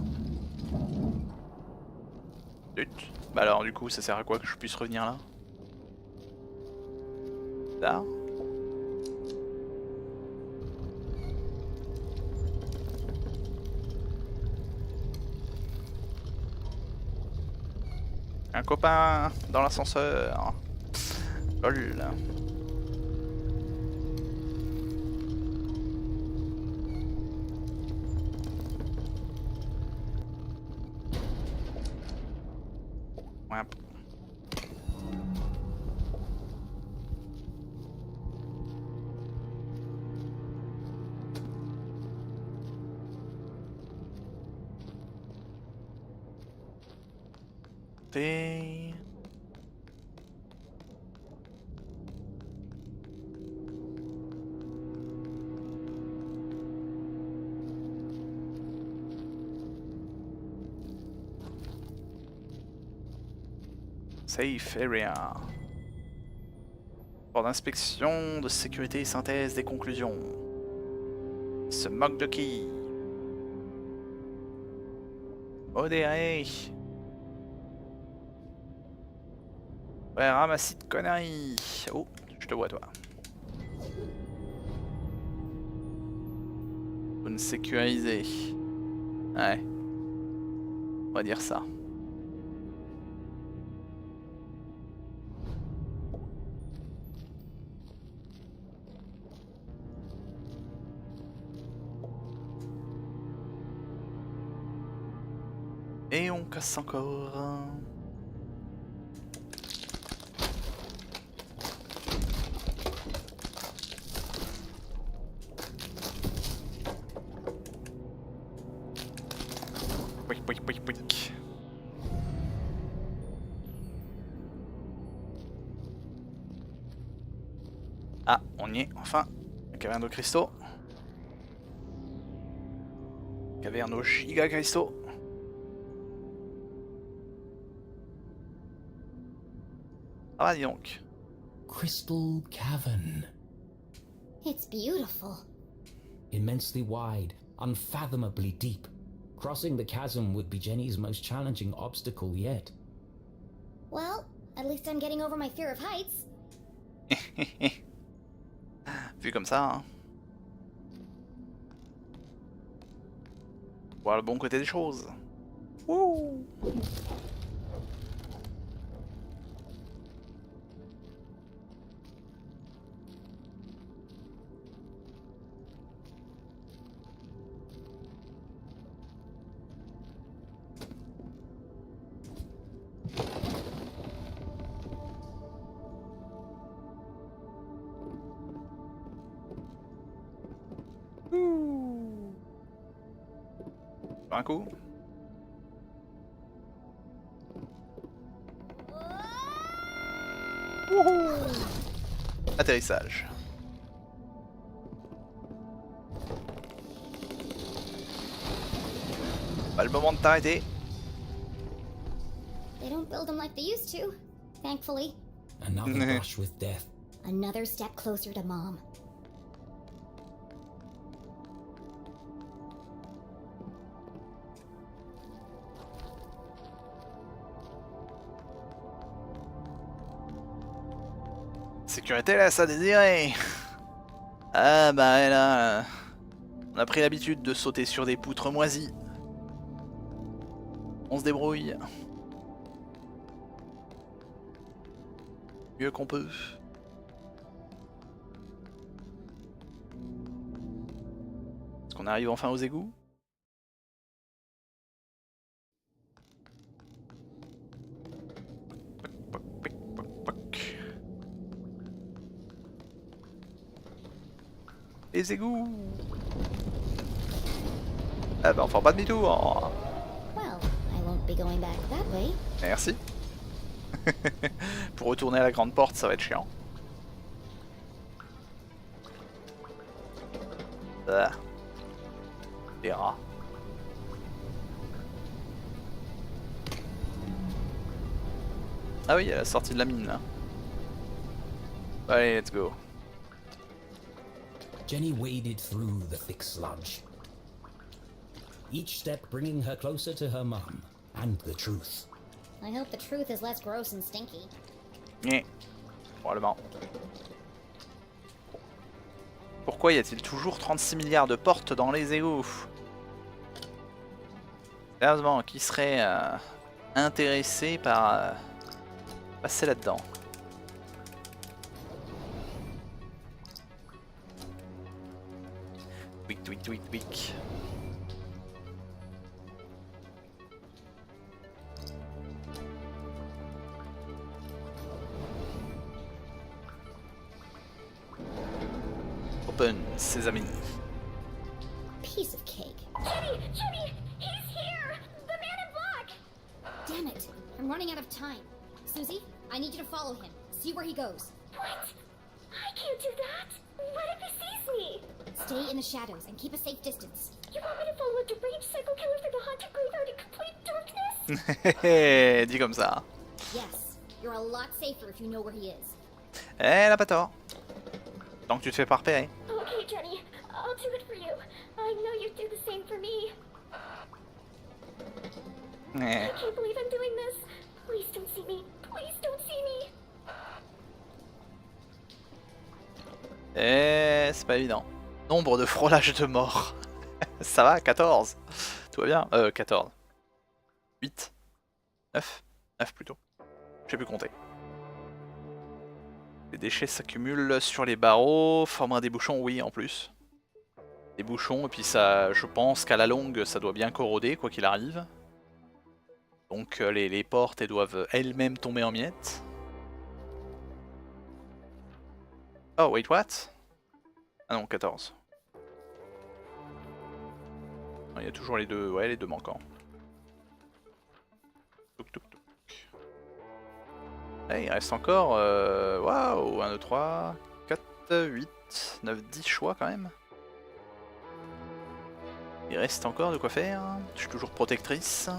Zut. Bah alors du coup ça sert à quoi que je puisse revenir là? Là. Un copain dans l'ascenseur. Lol. Ouais. T. Safe area. Rapport d'inspection, de sécurité et synthèse des conclusions. Il se moque de qui? Modéré. Ouais, ramassis de conneries. Oh, je te vois toi. Zone sécurisée. Ouais. On va dire ça. Et on casse encore. pouic, pouic, pouic. Ah, on y est, enfin. La caverne de cristaux. Caverne aux giga cristaux. Ah va, dis donc. Crystal Cavern. It's beautiful. Immensely wide, unfathomably deep. Crossing the chasm would be Jenny's most challenging obstacle yet. Well, at least I'm getting over my fear of heights. Vu comme ça, hein. Voir le bon côté des choses. Wouh! Un coup. Wouhou! Atterrissage. Pas le moment de t'arrêter. They don't build them like they used to, thankfully. Another brush with death. Another step closer to Mom. Sécurité laisse à désirer. Ah bah là, on a pris l'habitude de sauter sur des poutres moisies. On se débrouille. Mieux qu'on peut. Est-ce qu'on arrive enfin aux égouts? Les égouts. Ah bah on fait pas demi-tour. Well, I won't be going back that way. Merci. Pour retourner à la grande porte, ça va être chiant. Ah. Les rats. Ah oui, il y a la sortie de la mine là. Allez, let's go. Jenny waded through the thick sludge, each step bringing her closer to her mum and the truth. I hope the truth is less gross and stinky. Yeah. Probablement. Pourquoi y a-t-il toujours 36 milliards de portes dans les égouts? Sérieusement, qui serait intéressé par passer là-dedans? Tweak, tweak, tweak, tweak. Open, ses amis. Piece of cake. Jimmy! Jimmy! He's here! The man in black! Damn it! I'm running out of time. Susie, I need you to follow him. See where he goes. What? I can't do that! What if he sees me? Stay in the shadows and keep a safe distance. You want me to follow a deranged psycho killer through the haunted graveyard in complete darkness? Dit comme ça. Yes, you're a lot safer if you know where he is. Elle a pas tort. Tant que tu te fais pas repérer. Okay, Jenny, I'll do it for you. I know you'd do the same for me. I can't believe I'm doing this. Please don't see me. Please don't see me. C'est pas évident. Nombre de frôlages de mort. Ça va, 14. Tout va bien. 14. 8. 9. 9 plutôt. Je sais plus compter. Les déchets s'accumulent sur les barreaux, formera des bouchons, oui en plus. Des bouchons, et puis ça, je pense qu'à la longue, ça doit bien corroder, quoi qu'il arrive. Donc les portes, elles doivent elles-mêmes tomber en miettes. Oh, wait, what? Ah non, 14. Il y a toujours les deux, ouais, les deux manquants. Allez, il reste encore... Waouh, 1, 2, 3, 4, 8, 9, 10 choix quand même. Il reste encore de quoi faire. Je suis toujours protectrice.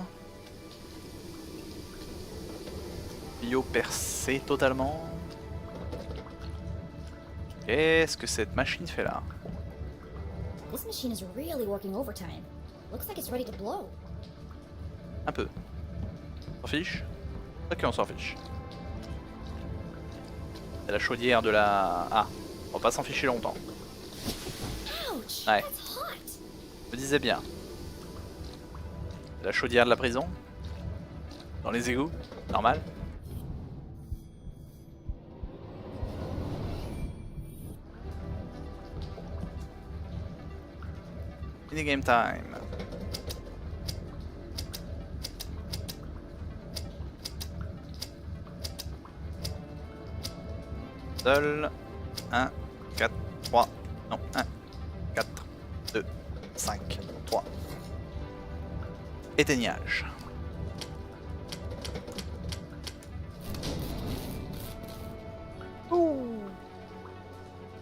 Bio percé totalement. Qu'est-ce que cette machine fait là? This machine is really working overtime. Looks like it's ready to blow. Un peu. On s'en fiche? Ok, on s'en fiche. C'est la chaudière de la... Ah, on va pas s'en ficher longtemps. Ouais. Je me disais bien. La chaudière de la prison. Dans les égouts. Normal. Minigame time. Seul. 1, 4, 3. Non, 1, 4, 2, 5, 3. Éteignage.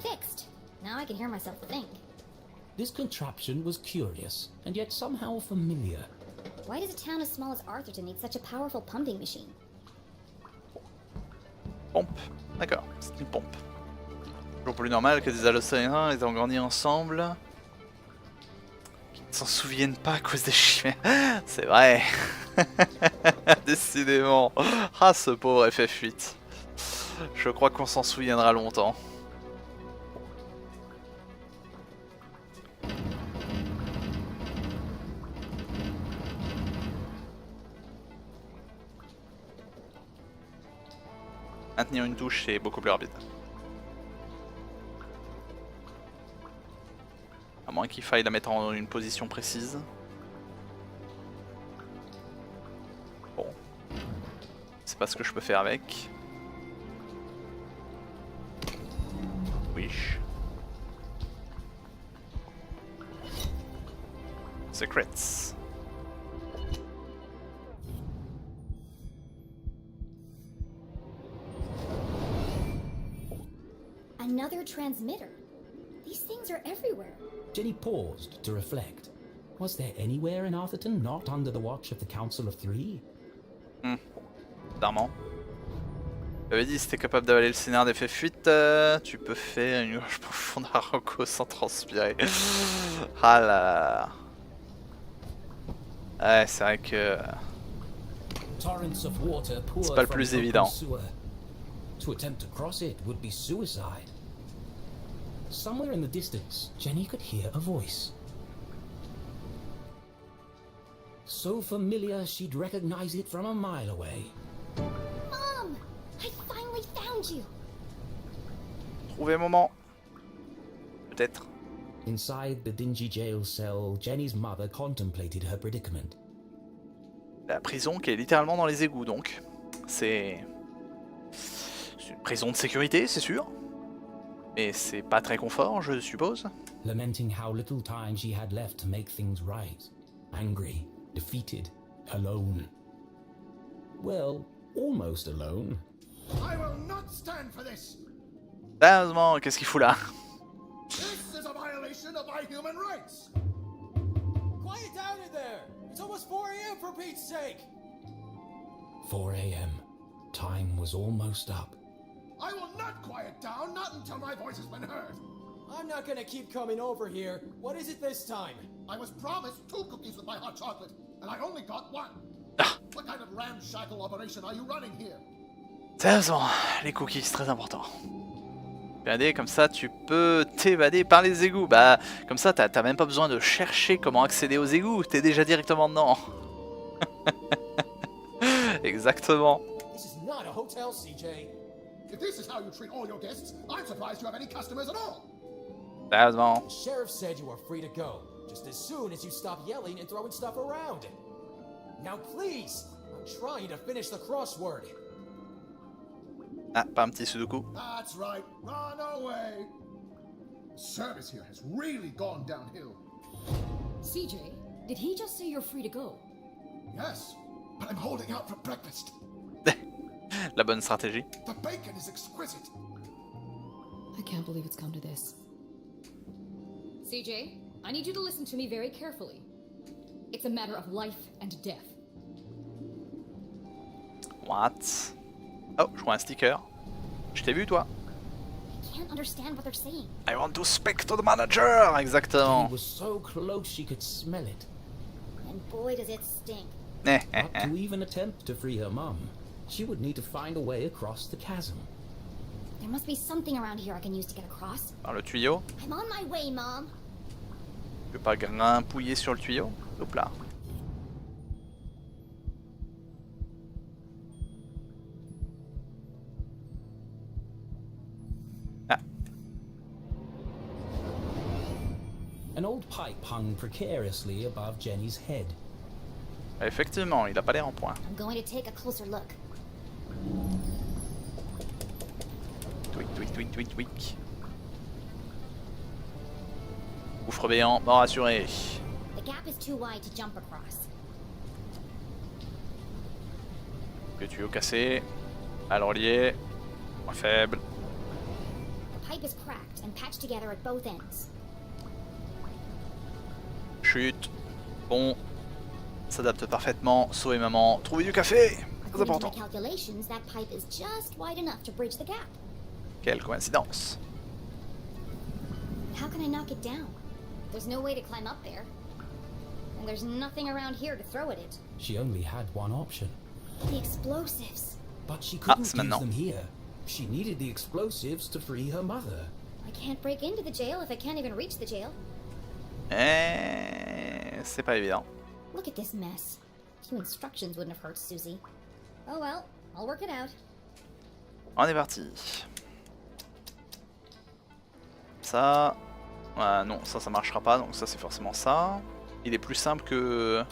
Fixed. Now I can hear myself think. This contraption was curious, and yet somehow familiar. Why does a town as small as Arthurton need such a powerful pumping machine? Pompe. D'accord, c'est une pompe. Toujours plus normal que des allons ayant grandi ensemble. Qui ne s'en souviennent pas à cause des chimères. C'est vrai. Décidément. Ah, ce pauvre FF8. Je crois qu'on s'en souviendra longtemps. Maintenir une touche, c'est beaucoup plus rapide. À moins qu'il faille la mettre en une position précise. Bon. C'est pas ce que je peux faire avec. Wish. Secrets. Another transmitter. These things are everywhere. Jenny paused to reflect. Was there anywhere in Arthurton not under the watch of the Council of Three? Bizarrement. J'avais dit si t'es capable d'avaler le scénario des faits fuite, tu peux faire une gorge profonde à Rocco sans transpirer. Ah là là. Ouais, c'est vrai que c'est pas le plus évident. To attempt to cross it would be suicide. Somewhere in the distance, Jenny could hear a voice. So familiar she'd recognize it from a mile away. Mom! I finally found you! Trouver un moment. Peut-être. Inside the dingy jail cell, Jenny's mother contemplated her predicament. La prison qui est littéralement dans les égouts donc. C'est une prison de sécurité, c'est sûr. Mais c'est pas très confort, je suppose. Lamenting how little time she had left to make things right. Angry, defeated, alone. Well, almost alone. I will not stand for this. Sérieusement, qu'est-ce qu'il fout là? This is a violation of my human rights. Quiet down in there. It's almost 4 a.m. for Pete's sake. 4 a.m. Time was almost up. I will not quiet down, not until my voice has been heard. I'm not gonna keep coming over here. What is it this time? I was promised 2 cookies with my hot chocolate, and I only got 1. What kind of ramshackle operation are you running here? Sérieusement, les cookies, c'est très important. Regardez, comme ça tu peux t'évader par les égouts. Bah, comme ça t'as même pas besoin de chercher comment accéder aux égouts, t'es déjà directement dedans. Exactement. This is not a hotel, CJ. If this is how you treat all your guests, I'm surprised you have any customers at all. Sérieusement. The sheriff said you are free to go, just as soon as you stop yelling and throwing stuff around. Now please, I'm trying to finish the crossword. Ah, pas un petit sudoku. That's right, run away. Service here has really gone downhill. CJ, did he just say you're free to go? Yes, but I'm holding out for breakfast. la bonne stratégie. The bacon is exquisite. I can't believe it's come to this. CJ, I need you to listen to me very carefully. It's a matter of life and death. What? Oh, je vois un sticker. Je t'ai vu, toi. I can't understand what they're saying. I want to speak to the manager. Exactement. He was so close she could smell it. And boy, does it stink. But to even attempt to free her mum, she would need to find a way across the chasm. There must be something around here I can use to get across. Par le tuyau. I'm on my way, Mom. Je peux pas grimpouiller sur le tuyau. Hop là. Ah. An old pipe hung precariously above Jenny's head. Effectivement, il a pas l'air en point. I'm going to take a closer look. Tweak, tweak, tweak, tweak, tweak. Gouffre béant, mort assuré. The gap is too wide to jump across. Le tuyau cassé. À l'orlier. Point faible. The pipe is cracked and patched together at both ends. Chute. Bon. S'adapte parfaitement. Sauver maman. Trouver du café. Très According to important. my calculations, that pipe is just wide enough to bridge the gap. Quelle coïncidence. How can I knock it down? There's no way to climb up there. And there's nothing around here to throw at it. She only had one option. The explosives. But she couldn't use maintenant. them here. She needed the explosives to free her mother. I can't break into the jail if I can't even reach the jail. C'est pas évident. Look at this mess. A few instructions wouldn't have hurt Susie. Oh well, I'll work it out. On est parti. Ça... non, ça marchera pas, donc ça c'est forcément ça. Il est plus simple que...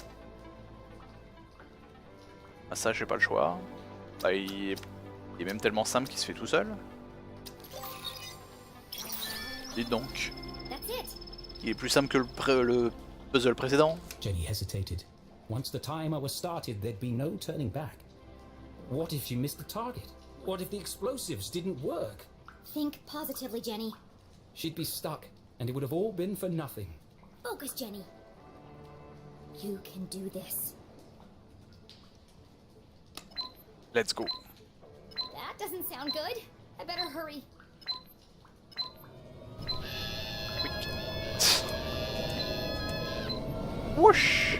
Ah, ça j'ai pas le choix. Bah, il est même tellement simple qu'il se fait tout seul. Dites donc. Il est plus simple que le puzzle précédent. Jenny hesitated. Once the timer was started, there'd be no turning back. What if she missed the target? What if the explosives didn't work? Think positively, Jenny. She'd be stuck, and it would have all been for nothing. Focus, Jenny. You can do this. Let's go. That doesn't sound good. I better hurry. Whoosh.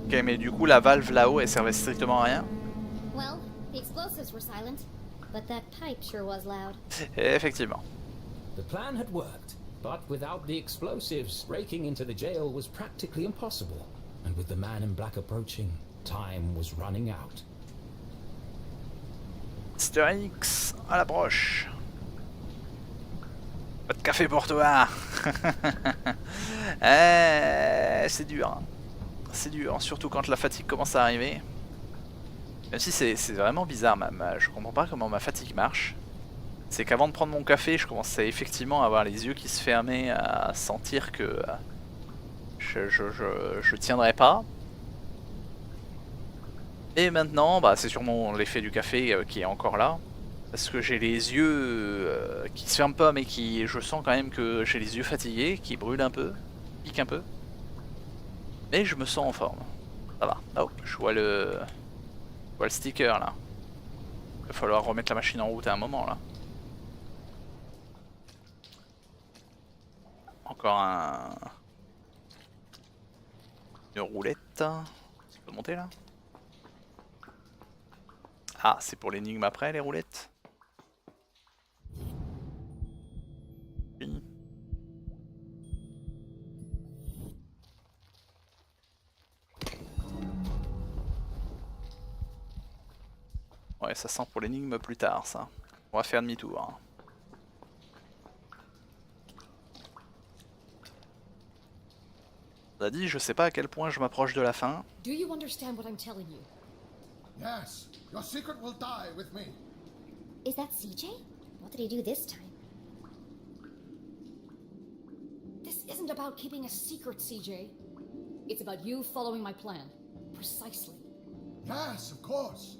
Ok, mais du coup la valve là-haut elle servait strictement à rien. Well, the explosives were silent, but that pipe sure was loud. Effectivement. The plan had worked, but without the explosives, breaking into the jail was practically impossible. And with the man in black approaching, time was running out. Mr. X à la broche. Pas de café pour toi. C'est dur. Hein. C'est dur, surtout quand la fatigue commence à arriver. Même si c'est vraiment bizarre, je comprends pas comment ma fatigue marche. C'est qu'avant de prendre mon café, je commençais effectivement à avoir les yeux qui se fermaient, à sentir que je tiendrais pas. Et maintenant, bah, c'est sûrement l'effet du café qui est encore là. Parce que j'ai les yeux qui se ferment pas, mais je sens quand même que j'ai les yeux fatigués, qui brûlent un peu, piquent un peu. Mais je me sens en forme. Ça va. Oh, je vois le sticker là. Il va falloir remettre la machine en route à un moment là. Encore une roulette. Ça peut monter là? Ah, c'est pour l'énigme après les roulettes. Oui. Ouais, ça sent pour l'énigme plus tard ça. On va faire demi-tour. On a dit, je sais pas à quel point je m'approche de la fin. Do you understand what I'm telling you? Yes, your secret will die with me. Is that CJ? What did he do this time? This isn't about keeping a secret, CJ. It's about you following my plan. Precisely. Yes, of course.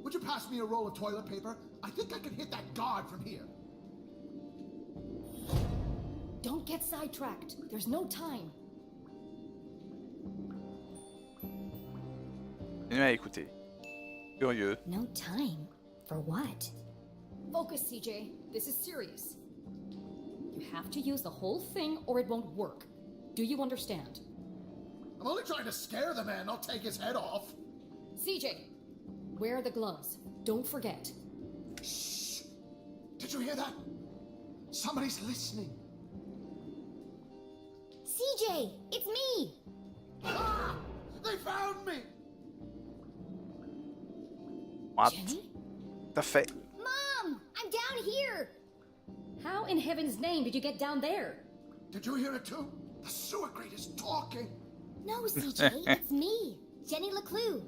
Would you pass me a roll of toilet paper? I think I can hit that guard from here. Don't get sidetracked. There's no time. Écoutez. Curieux. No time? For what? Focus, CJ. This is serious. You have to use the whole thing or it won't work. Do you understand? I'm only trying to scare the man, not take his head off. CJ, wear the gloves. Don't forget. Shh! Did you hear that? Somebody's listening. CJ, it's me! Ah! They found me! What? Jenny? T'as fait. Mom, I'm down here! How in heaven's name did you get down there? Did you hear it too? The sewer grate is talking. No, CJ, it's me, Jenny LeClue.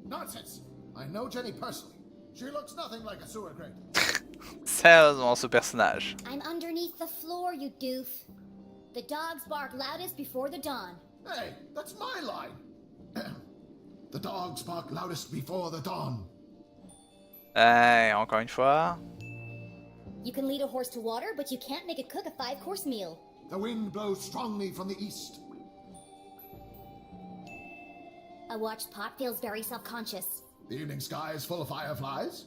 Nonsense. I know Jenny personally. She looks nothing like a sewer grate. Sérieusement, ce personnage. I'm underneath the floor, you doof. The dogs bark loudest before the dawn. Hey, that's my line. The dogs bark loudest before the dawn. Encore une fois. You can lead a horse to water, but you can't make it cook a 5-course meal. The wind blows strongly from the east. A watched pot feels very self-conscious. The evening sky is full of fireflies.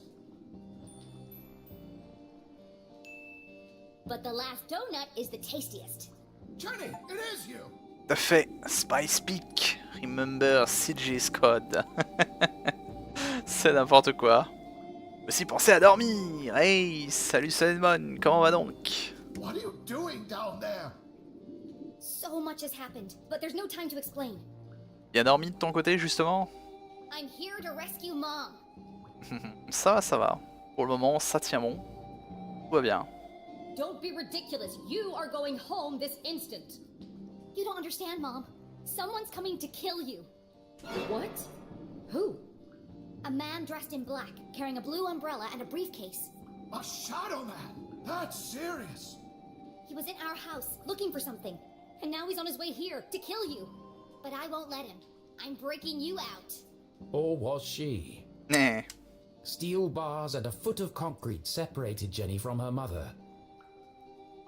But the last donut is the tastiest. Jenny, it is you! T'as fait. Spice Peak. Remember CJ's code. C'est n'importe quoi. Aussi pensez à dormir. Hey, salut Salmon, comment va donc? What are you doing down there? So much has happened, but there's no time to explain. Bien dormi de ton côté justement? I'm here to rescue Mom. Ça va. Pour le moment, ça tient bon. Tout va bien. Don't be ridiculous. You are going home this instant. You don't understand, Mom. Someone's coming to kill you. What? Who? A man dressed in black, carrying a blue umbrella and a briefcase. A shadow man? That's serious. He was in our house, looking for something. And now he's on his way here, to kill you. But I won't let him. I'm breaking you out. Or was she? Nah. Steel bars and a foot of concrete separated Jenny from her mother.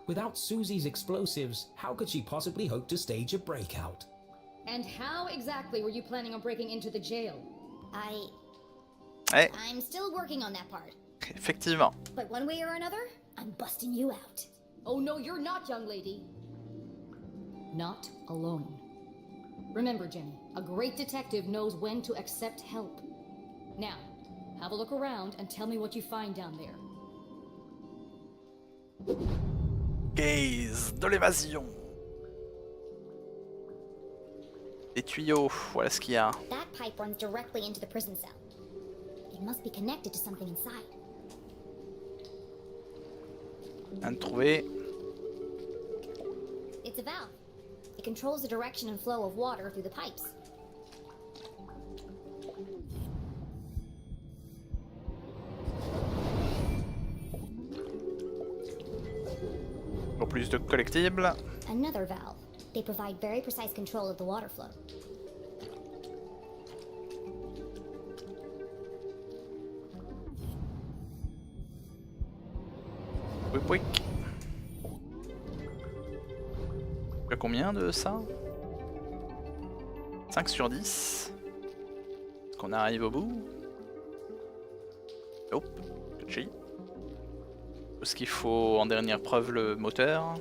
Without Susie's explosives, how could she possibly hope to stage a breakout? And how exactly were you planning on breaking into the jail? I'm still working on that part. Effectivement. But one way or another, I'm busting you out. Oh no, you're not, young lady. Not alone. Remember, Jenny, a great detective knows when to accept help. Now, have a look around and tell me what you find down there. Gaze de l'évasion. Les tuyaux, voilà ce qu'il y a. That pipe runs directly into the prison cell. It must be connected to something inside. Un de trouvé. It's a valve. It controls the direction and flow of water through the pipes. Pour plus de collectibles. Another valve. They provide very precise control of the water flow. Pouic pouic. Il y a combien de ça? 5 sur 10. Est-ce qu'on arrive au bout? Hop, petit. Est-ce qu'il faut en dernière preuve le moteur?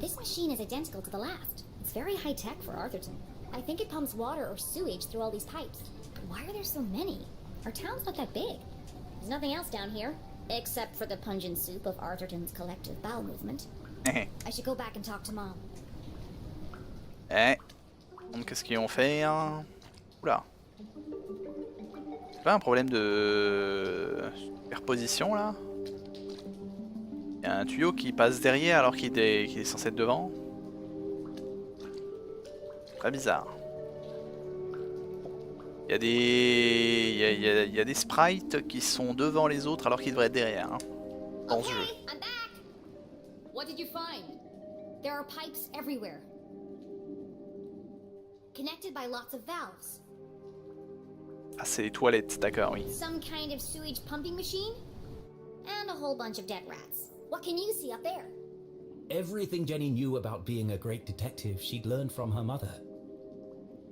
This machine is identical to the last. It's very high-tech for Arthurton. I think it pumps water or sewage through all these pipes. But why are there so many? Our town's not that big. There's nothing else down here, except for the pungent soup of Arthurton's collective bowel movement. I should go back and talk to Mom. Donc qu'est-ce qu'ils ont fait? Oula. C'est pas un problème de superposition là? Il y a un tuyau qui passe derrière alors qu'il est censé être devant. Très bizarre. Il y a des... il y a des sprites qui sont devant les autres alors qu'ils devraient être derrière, hein, dans ce jeu. I'm back. What did you find? There are pipes everywhere, connected by lots of valves. Ah, c'est les toilettes, d'accord, oui. Some kind of sewage pumping machine, and a whole bunch of dead rats. What can you see up there? Everything Jenny knew about being a great detective she'd learned from her mother.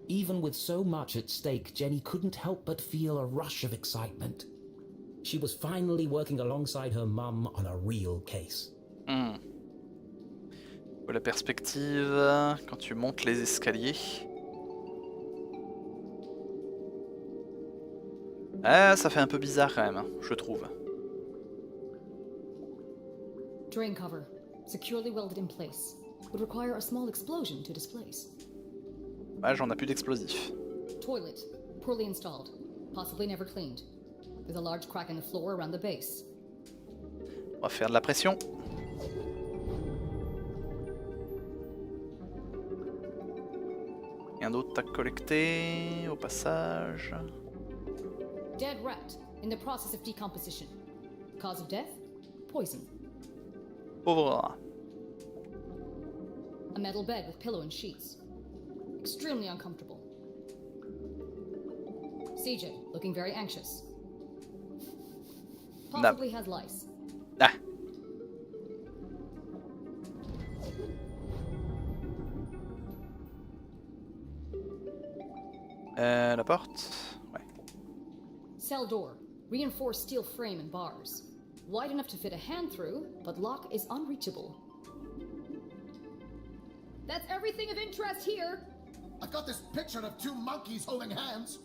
Even with so much at stake, Jenny couldn't help but feel a rush of excitement. She was finally working alongside her mum on a real case. La perspective, quand tu montes les escaliers. Ah, ça fait un peu bizarre quand même, hein, je trouve. Drain cover, securely welded in place. Would require a small explosion to displace. Ouais, j'en ai plus d'explosifs. Toilet, poorly installed, possibly never cleaned. There's a large crack in the floor around the base. On va faire de la pression. Rien d'autre à collecter au passage. Dead rat, in the process of decomposition. Cause of death? Poison. Pauvre rat. A metal bed with pillow and sheets. Extremely uncomfortable. CJ, looking very anxious. Possibly has lice. Ah. La porte? Ouais. Cell door, reinforced steel frame and bars. Wide enough to fit a hand through, but lock is unreachable. That's everything of interest here. I got this picture of two monkeys holding hands.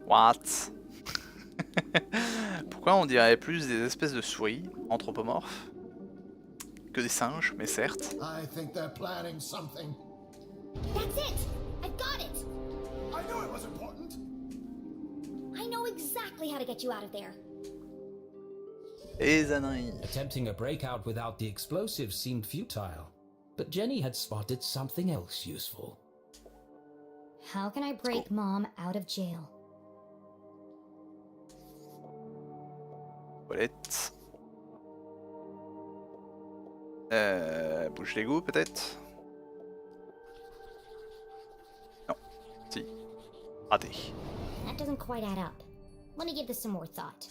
What? Pourquoi on dirait plus des espèces de souris anthropomorphes que des singes, mais certes. I think they're planning something. That's it! I've got it! I knew it was important. I know exactly how to get you out of there. Les âneries. Attempting a breakout without the explosives seemed futile, but Jenny had spotted something else useful. How can I break Mom out of jail? Toilette. Bouche l'égout peut-être? Non. Si. Raté. That doesn't quite add up. Let me give this some more thought.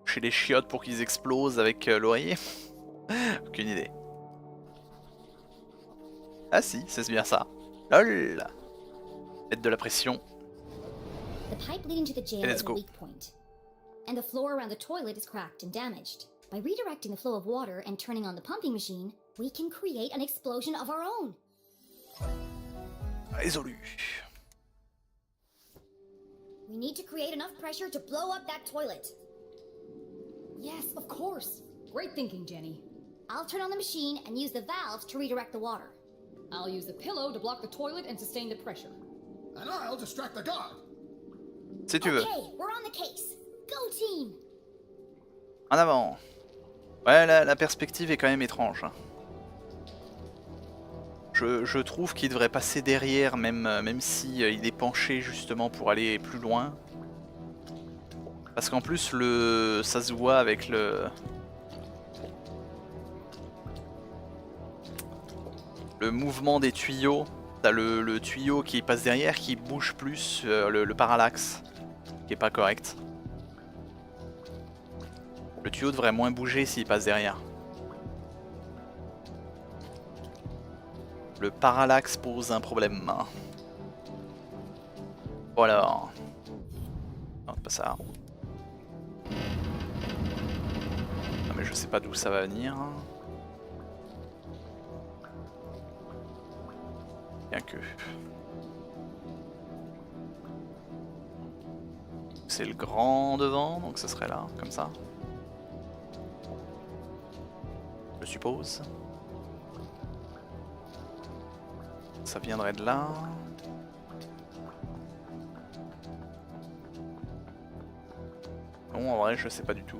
Chez les chiottes pour qu'ils explosent avec l'oreiller? Aucune idée. Ah si, c'est bien ça. LOL. Mettre de la pression. The pipe leading to the jail Let's is a go. weak point, and the floor around the toilet is cracked and damaged. By redirecting the flow of water and turning on the pumping machine, we can create an explosion of our own. Résolu. We need to create enough pressure to blow up that toilet. Yes, of course. Great thinking, Jenny. I'll turn on the machine and use the valves to redirect the water. I'll use the pillow to block the toilet and sustain the pressure. And I'll distract the guard. Si tu veux. Okay, we're on the case. Go team! En avant. Ouais, la perspective est quand même étrange. Je trouve qu'il devrait passer derrière, même si il est penché justement pour aller plus loin. Parce qu'en plus, ça se voit avec le mouvement des tuyaux. T'as le tuyau qui passe derrière qui bouge plus, le parallaxe, qui est pas correct. Le tuyau devrait moins bouger s'il passe derrière. Le parallaxe pose un problème. Voilà. Non, c'est pas ça. Non mais je sais pas d'où ça va venir. Bien que... C'est le grand devant, donc ce serait là, comme ça. Je suppose. Ça viendrait de là. non, en vrai, je sais pas du tout.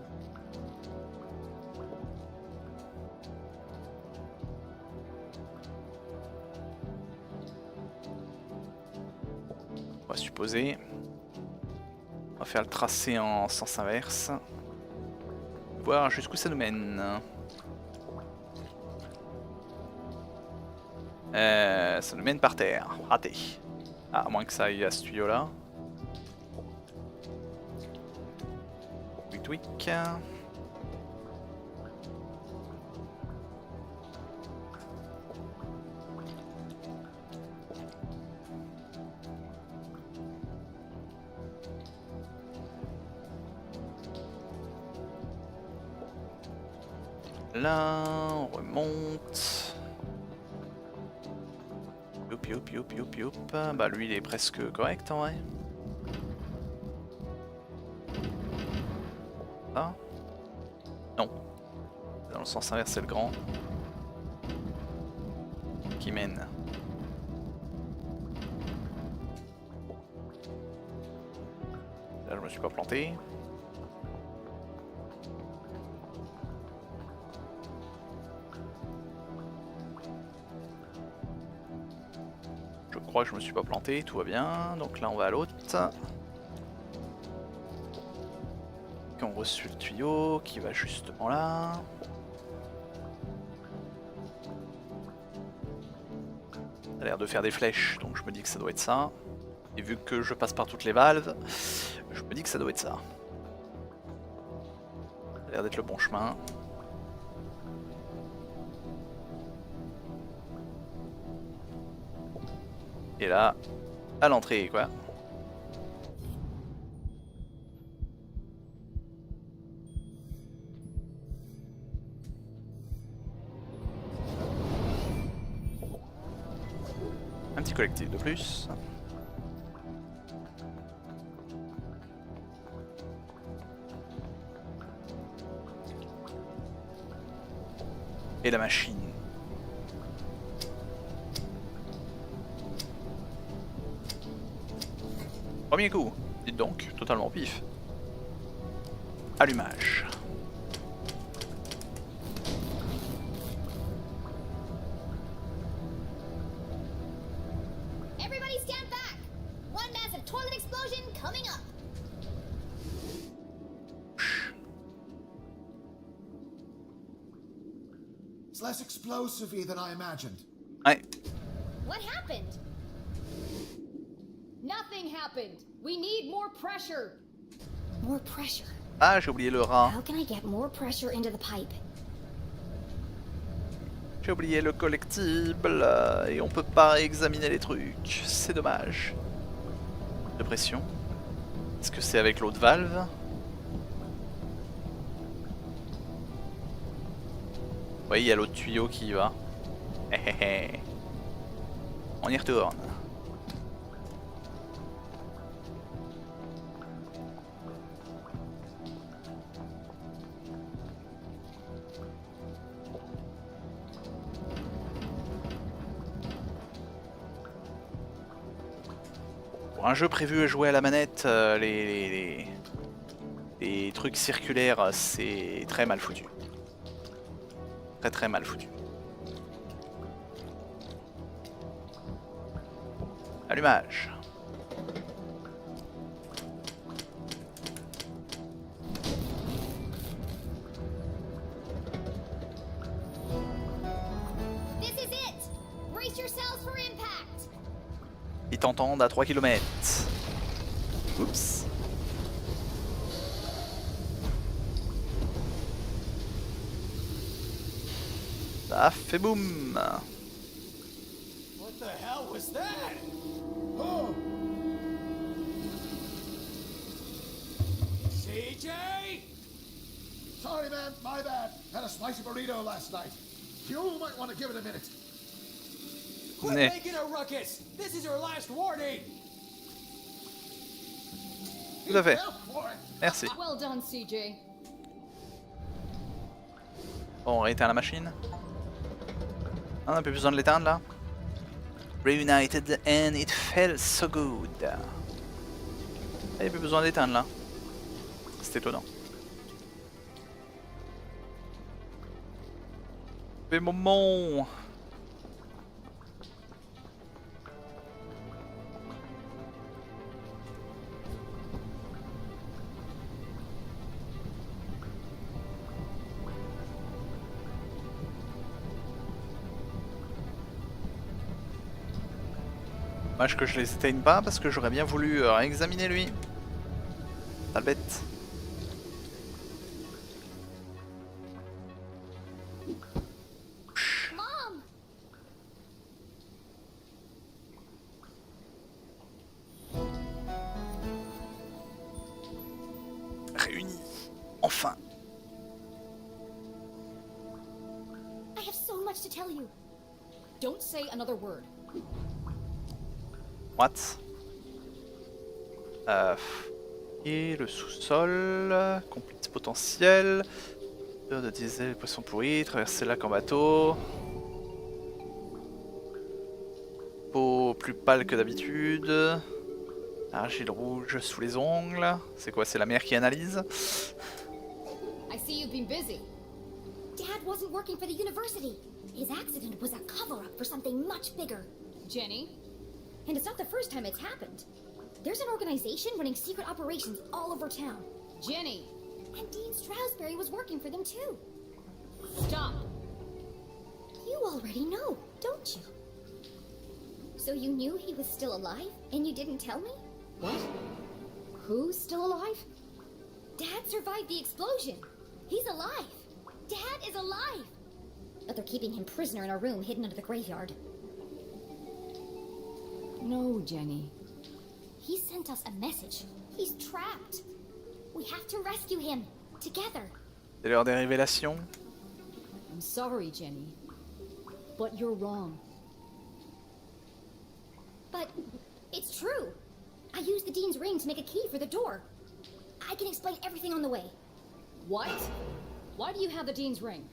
On va supposer. On va faire le tracé en sens inverse. Voir jusqu'où ça nous mène. Ça nous mène par terre. Raté. Ah, à moins que ça aille à ce tuyau là. Tweak tweak. Là, on remonte. Youp, youp, youp, youp, youp. Bah lui il est presque correct en vrai. Ah. Non. Dans le sens inverse c'est le grand. Qui mène. Là je me suis pas planté. Je crois que je me suis pas planté, tout va bien. Donc là on va à l'autre. Qui ont reçu le tuyau qui va justement là. Ça a l'air de faire des flèches, donc je me dis que ça doit être ça. Et vu que je passe par toutes les valves, je me dis que ça doit être ça. Ça a l'air d'être le bon chemin. Et là, à l'entrée quoi. Un petit collectif de plus. Et la machine. Premier coup, dites donc, totalement pif. Allumage. Everybody stand back! One massive toilet explosion coming up! It's less explosive than I imagined. Ouais. What happened? Nothing happened. We need more pressure. More pressure. Ah, j'ai oublié le rat. How can I get more pressure into the pipe? J'ai oublié le collectible et on peut pas examiner les trucs. C'est dommage. De pression. Est-ce que c'est avec l'autre valve? Oui, il y a l'autre tuyau qui y va. On y retourne. Pour un jeu prévu à jouer à la manette, les trucs circulaires, c'est très mal foutu. Très mal foutu. Allumage. This is it! Brace yourselves for impact! Ils t'entendent à 3 km. Oups. Ça fait boum. What the hell was that? Oh! CJ? Sorry, man. My bad. Had a spicy burrito last night. You might want to give it a minute. Quit Nee. making a ruckus! This is your last warning! Tout à fait. Merci. Well done, CJ. Bon, on rééteint la machine. On a plus besoin de l'éteindre là. Reunited and it felt so good. Il n'y a plus besoin d'éteindre là. c'est étonnant. Mais moment. Dommage que je les éteigne pas parce que j'aurais bien voulu examiner lui. Sale bête. Mom! Réunis. Enfin. I have so much to tell you. Don't say another word. What? Et le sous-sol. Complice potentiel. Odeur de diesel, poisson pourri. Traverser le lac en bateau. Peau plus pâle que d'habitude. Argile rouge sous les ongles. C'est quoi? C'est la mère qui analyse? I see you've been busy. Dad wasn't working for the university. His accident was a cover-up for something much bigger. Jenny? And it's not the first time it's happened. There's an organization running secret operations all over town. Jenny! And Dean Stroudsbury was working for them too. Stop! You already know, don't you? So you knew he was still alive, and you didn't tell me? What? Who's still alive? Dad survived the explosion. He's alive. Dad is alive. But they're keeping him prisoner in a room hidden under the graveyard. No, Jenny. He sent us a message. He's trapped. We have to rescue him. Together. C'est l'heure des révélations. I'm sorry, Jenny. But you're wrong. But it's true. I used the Dean's ring to make a key for the door. I can explain everything on the way. What? Why do you have the Dean's ring?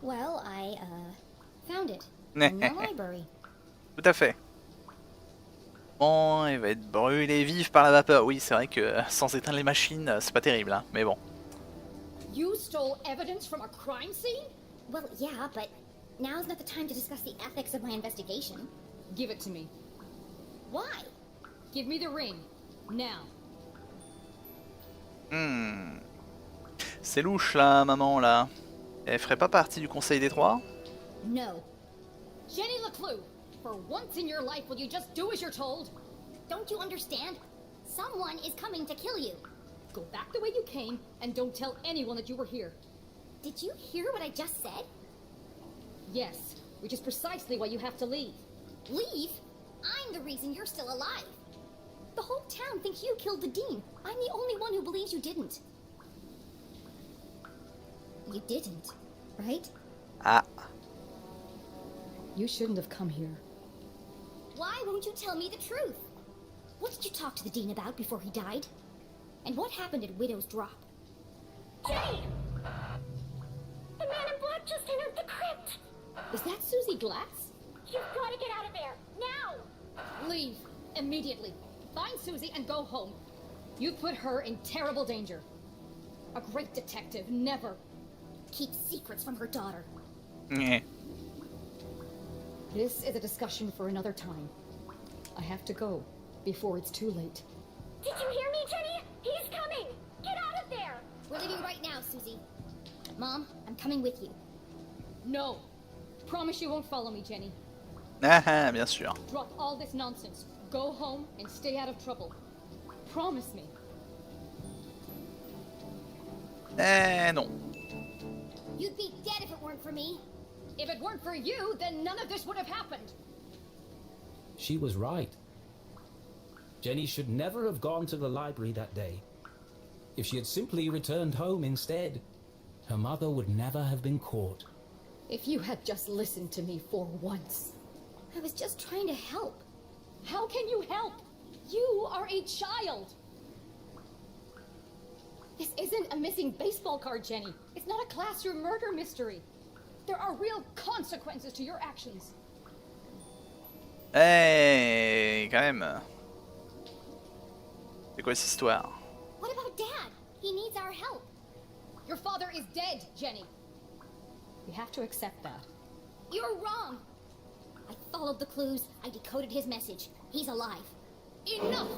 Well, I, found it in the library. Tout à fait. Bon, il va être brûlé vif par la vapeur. Oui, c'est vrai que sans éteindre les machines, c'est pas terrible, hein, mais bon. You stole evidence from a crime scene? Well, yeah, but now's not the time to discuss the ethics of my investigation. Give it to me. Why? Give me the ring. Now. C'est louche là, maman là. Elle ferait pas partie du Conseil des Trois? No. Jenny LeClue, for once in your life, will you just do as you're told? Don't you understand? Someone is coming to kill you. Go back the way you came, and don't tell anyone that you were here. Did you hear what I just said? Yes, which is precisely why you have to leave. Leave? I'm the reason you're still alive. The whole town thinks you killed the Dean. I'm the only one who believes you didn't. You didn't, right? Ah. You shouldn't have come here. Why won't you tell me the truth? What did you talk to the Dean about before he died? And what happened at Widow's Drop? Jenny! The man in black just entered the crypt! Is that Susie Glass? You've got to get out of there, now! Leave, immediately. Find Susie and go home. You put her in terrible danger. A great detective never keeps secrets from her daughter. This is a discussion for another time. I have to go before it's too late. Did you hear me, Jenny? He's coming! Get out of there! We're leaving right now, Susie. Mom, I'm coming with you. No. Promise you won't follow me, Jenny. Ah, bien sûr. Drop all this nonsense. Go home and stay out of trouble. Promise me. Non. You'd be dead if it weren't for me. If it weren't for you, then none of this would have happened. She was right. Jenny should never have gone to the library that day. If she had simply returned home instead, her mother would never have been caught. If you had just listened to me for once. I was just trying to help. How can you help? You are a child. This isn't a missing baseball card, Jenny. It's not a classroom murder mystery. There are real consequences to your actions. Hey, quand même. C'est quoi cette histoire? What about Dad? He needs our help. Your father is dead, Jenny. You have to accept that. You're wrong. I followed the clues. I decoded his message. He's alive. Enough!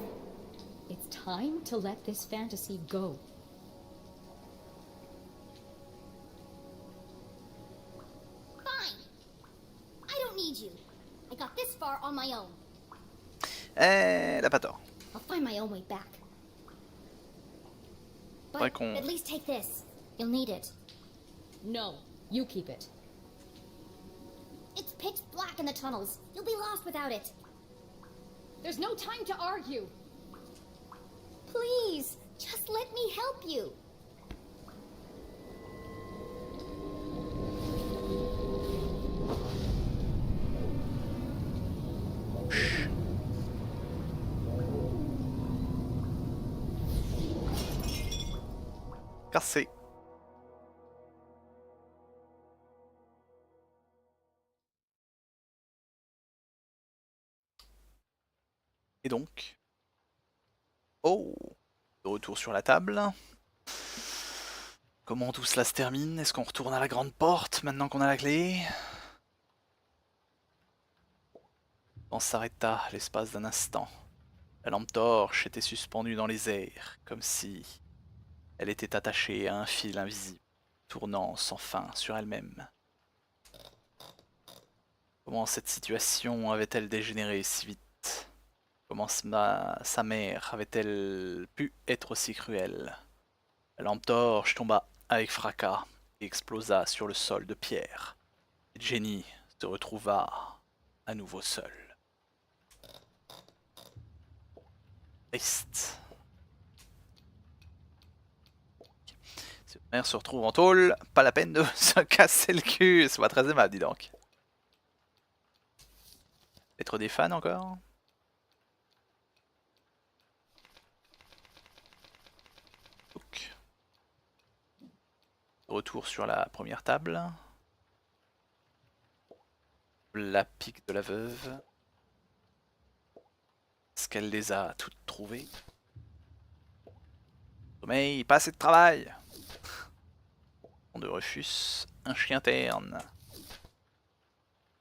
It's time to let this fantasy go. Fine. I don't need you. I got this far on my own. Elle a pas tort. I'll find my own way back. But at least take this. You'll need it. No, you keep it. It's pitch black in the tunnels. You'll be lost without it. There's no time to argue. Please, just let me help you. Cassé. Et donc... Oh! De retour sur la table. Comment tout cela se termine? Est-ce qu'on retourne à la grande porte maintenant qu'on a la clé? On s'arrêta l'espace d'un instant. La lampe torche était suspendue dans les airs, comme si elle était attachée à un fil invisible, tournant sans fin sur elle-même. Comment cette situation avait-elle dégénéré si vite? Comment sa mère avait-elle pu être aussi cruelle? La lampe torche tomba avec fracas et explosa sur le sol de pierre. Et Jenny se retrouva à nouveau seule. Triste. Si votre mère se retrouve en tôle, pas la peine de se casser le cul. C'est pas très aimable, dis donc. Être des fans encore? Donc. Retour sur la première table. La pique de la veuve. Est-ce qu'elle les a toutes trouvées? Sommeil, pas assez de travail. On de Rufus, un chien terne.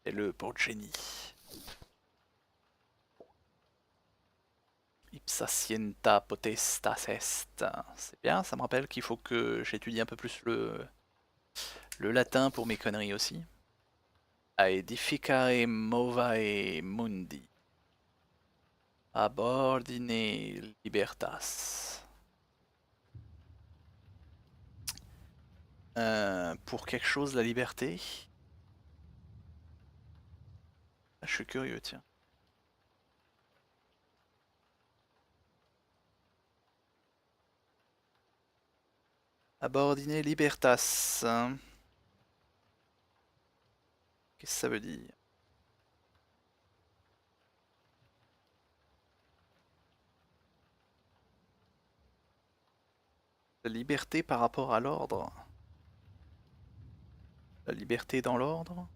Et le pour Jenny. Ipsacienta potestas est. C'est bien, ça me rappelle qu'il faut que j'étudie un peu plus le latin pour mes conneries aussi. Aedificare movae mundi. Abordine libertas. Pour quelque chose, la liberté. Je suis curieux, tiens. Abordine libertas. Qu'est-ce que ça veut dire? La liberté par rapport à l'ordre. La liberté dans l'ordre.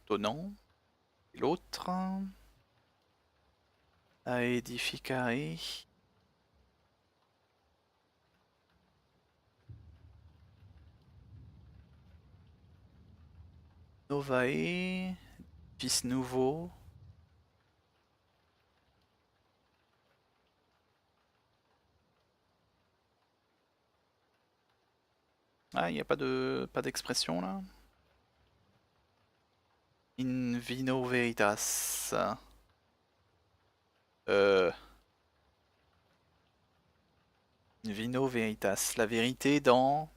Étonnant. Et l'autre. Aedificare. Novae. Fils nouveau. Ah, il n'y a pas d'expression là. In vino veritas. In vino veritas. La vérité dans...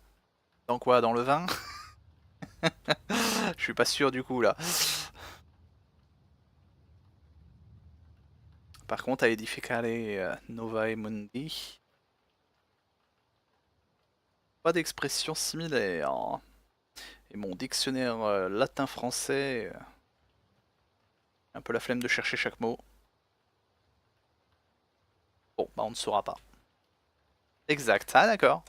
Dans quoi? Dans le vin? Je suis pas sûr du coup là. Par contre, à edificare novae mundi. Pas d'expression similaire. Et mon dictionnaire latin-français... un peu la flemme de chercher chaque mot. Bon, bah on ne saura pas. Exact, ah d'accord.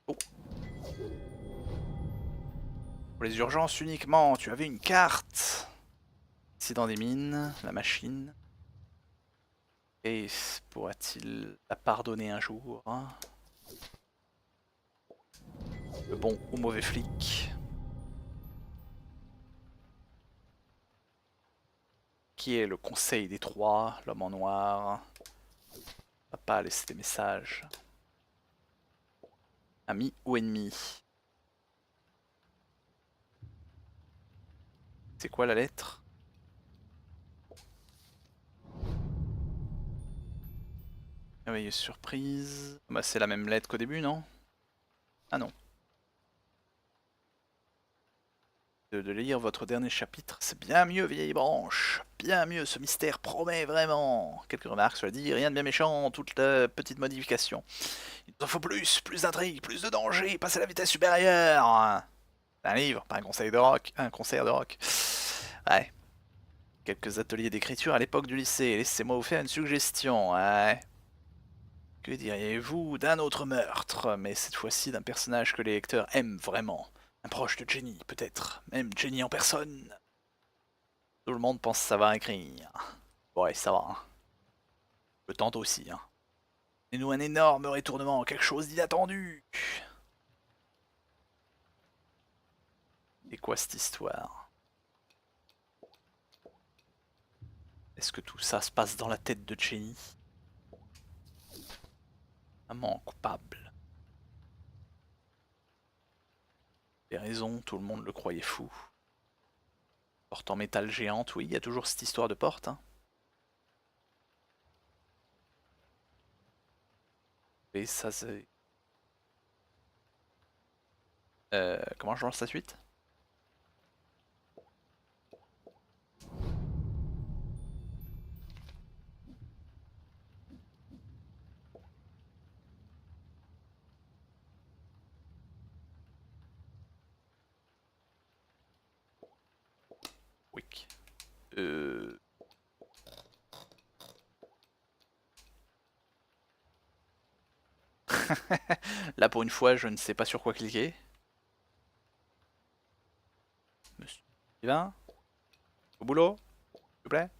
Oh. Pour les urgences uniquement, tu avais une carte. Ici dans des mines, la machine. Et pourra-t-il la pardonner un jour, hein? Le bon ou mauvais flic. Qui est le conseil des trois, l'homme en noir. Papa a laissé des messages. Ami ou ennemi? C'est quoi la lettre? Merveilleuse surprise. Bah c'est la même lettre qu'au début, non? Ah non. De lire votre dernier chapitre, c'est bien mieux, vieille branche. Bien mieux, ce mystère promet vraiment. Quelques remarques, cela dit, rien de bien méchant, toute petite modification. Il nous en faut plus d'intrigue, plus de danger, passer à la vitesse supérieure. C'est un livre, pas un conseil de rock, un concert de rock. Ouais. Quelques ateliers d'écriture à l'époque du lycée, laissez-moi vous faire une suggestion, ouais. Que diriez-vous d'un autre meurtre, mais cette fois-ci d'un personnage que les lecteurs aiment vraiment? Un proche de Jenny, peut-être. Même Jenny en personne. Tout le monde pense savoir écrire. Ouais, ça va. Hein. Je tente aussi. Hein. Et nous un énorme retournement, quelque chose d'inattendu. C'est quoi cette histoire? Est-ce que tout ça se passe dans la tête de Jenny? Maman coupable. Des raisons, tout le monde le croyait fou. Porte en métal géante, oui, il y a toujours cette histoire de porte. Hein. Et ça c'est... comment je lance la suite? Wick. Là pour une fois je ne sais pas sur quoi cliquer. Monsieur Sylvain, au boulot, s'il vous plaît.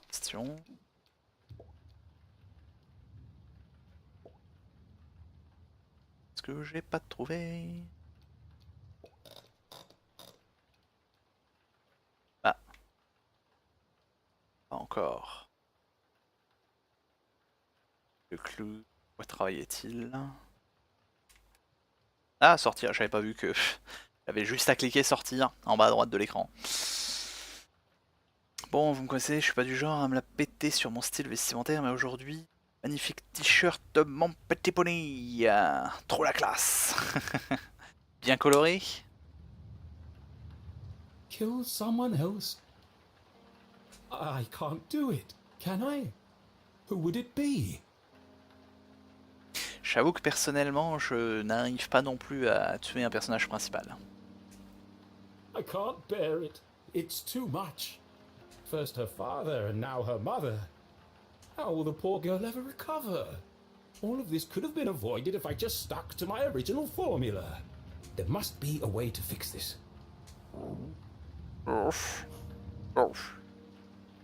Question. Est-ce que j'ai pas trouvé? Ah. Pas encore. LeClue, où travaillait-il? Ah, sortir, j'avais pas vu que... J'avais juste à cliquer sortir en bas à droite de l'écran. Bon, vous me connaissez, je suis pas du genre à me la péter sur mon style vestimentaire, mais aujourd'hui, magnifique t-shirt de mon petit poney. Trop la classe. Bien coloré. Kill someone else? I can't do it, can I? Who would it be? J'avoue que personnellement, je n'arrive pas non plus à tuer un personnage principal. I can't bear it. It's too much. First her father and now her mother. How will the poor girl ever recover? All of this could have been avoided if I just stuck to my original formula. There must be a way to fix this.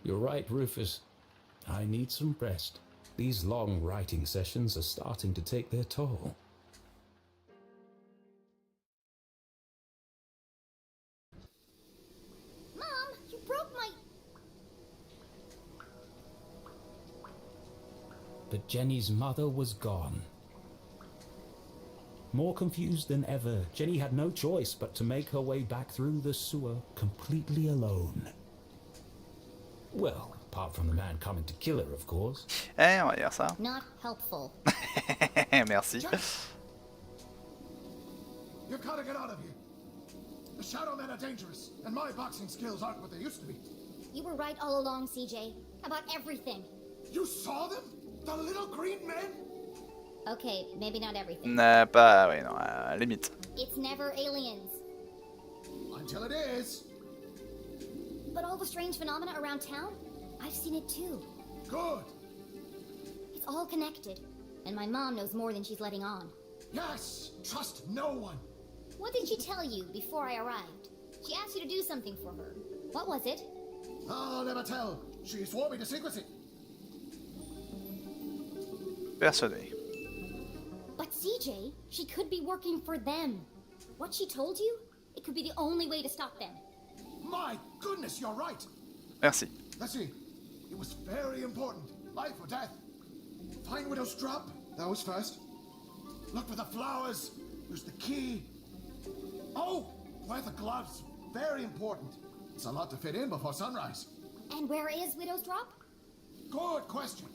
You're right, Rufus. I need some rest. These long writing sessions are starting to take their toll. Mom, you broke my... But Jenny's mother was gone. More confused than ever, Jenny had no choice but to make her way back through the sewer completely alone. Well, apart from the man coming to kill her, of course. Eh, on va dire ça. Not helpful. Merci. You've got to get out of here. The Shadow Men are dangerous, and my boxing skills aren't what they used to be. You were right all along, CJ. About everything. You saw them? The little green men? Okay, maybe not everything. Pas, oui, non, limite. It's never aliens. Until it is. But all the strange phenomena around town, I've seen it too. Good. It's all connected, and my mom knows more than she's letting on. Yes, trust no one. What did she tell you before I arrived? She asked you to do something for her. What was it? I'll never tell. She swore me to secrecy. Persuadé. But CJ, she could be working for them. What she told you, it could be the only way to stop them. My goodness, you're right. Merci. Let's see. It was very important. Life or death. Find Widow's drop. That was first. Look for the flowers. Use the key. Oh, wear the gloves. Very important. It's a lot to fit in before sunrise. And where is Widow's drop? Good question.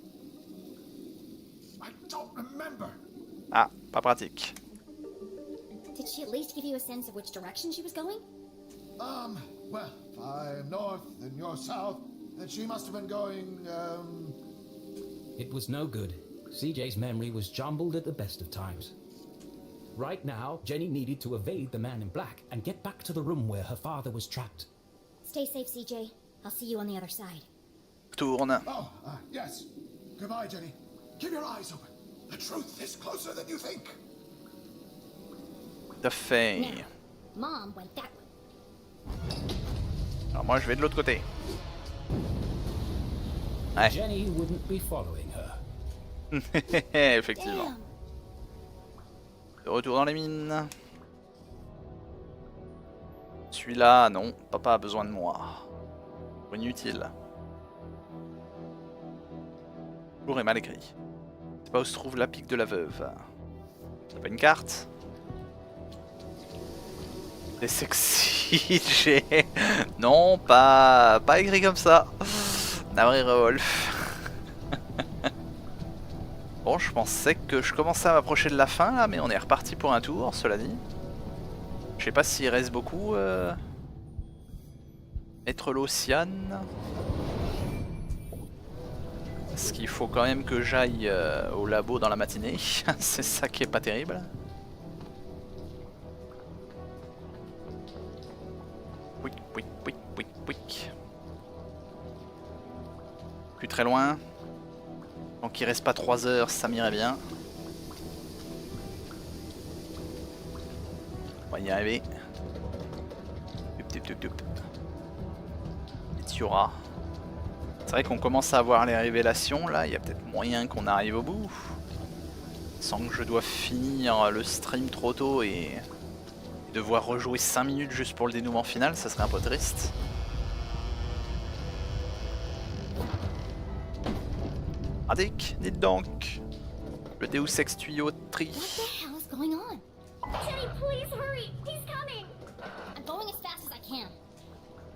I don't remember. Ah, pas pratique. Did she at least give you a sense of which direction she was going? Well, if I'm north and you're south, then she must have been going, It was no good. CJ's memory was jumbled at the best of times. Right now, Jenny needed to evade the man in black and get back to the room where her father was trapped. Stay safe, CJ. I'll see you on the other side. Tourne. Oh, yes. Goodbye, Jenny. Keep your eyes open. The truth is closer than you think. Tout à fait. Now, Mom went that way. Alors moi je vais de l'autre côté. Ouais. Jenny wouldn't be following her. Effectivement. De retour dans les mines. Celui-là, non. Papa a besoin de moi. Inutile. Lourd et mal écrit. C'est pas où se trouve la pique de la veuve. C'est pas une carte. C'est sexy, j'ai... Non, pas écrit comme ça. Navré Revolf. Bon, je pensais que je commençais à m'approcher de la fin là, mais on est reparti pour un tour, cela dit. Je sais pas s'il reste beaucoup. Être l'Océane. Parce qu'il faut quand même que j'aille au labo dans la matinée. C'est ça qui est pas terrible. Oui. Plus très loin. Donc il reste pas 3 heures, ça m'irait bien. On va y arriver. Itiora. C'est vrai qu'on commence à avoir les révélations là, il y a peut-être moyen qu'on arrive au bout. Sans que je dois finir le stream trop tôt et devoir rejouer 5 minutes juste pour le dénouement final, ça serait un peu triste. Pratique, dites donc. Le Deus Ex tuyau tri. What the hell is going on? Jenny, please hurry! He's coming! I'm going as fast as I can.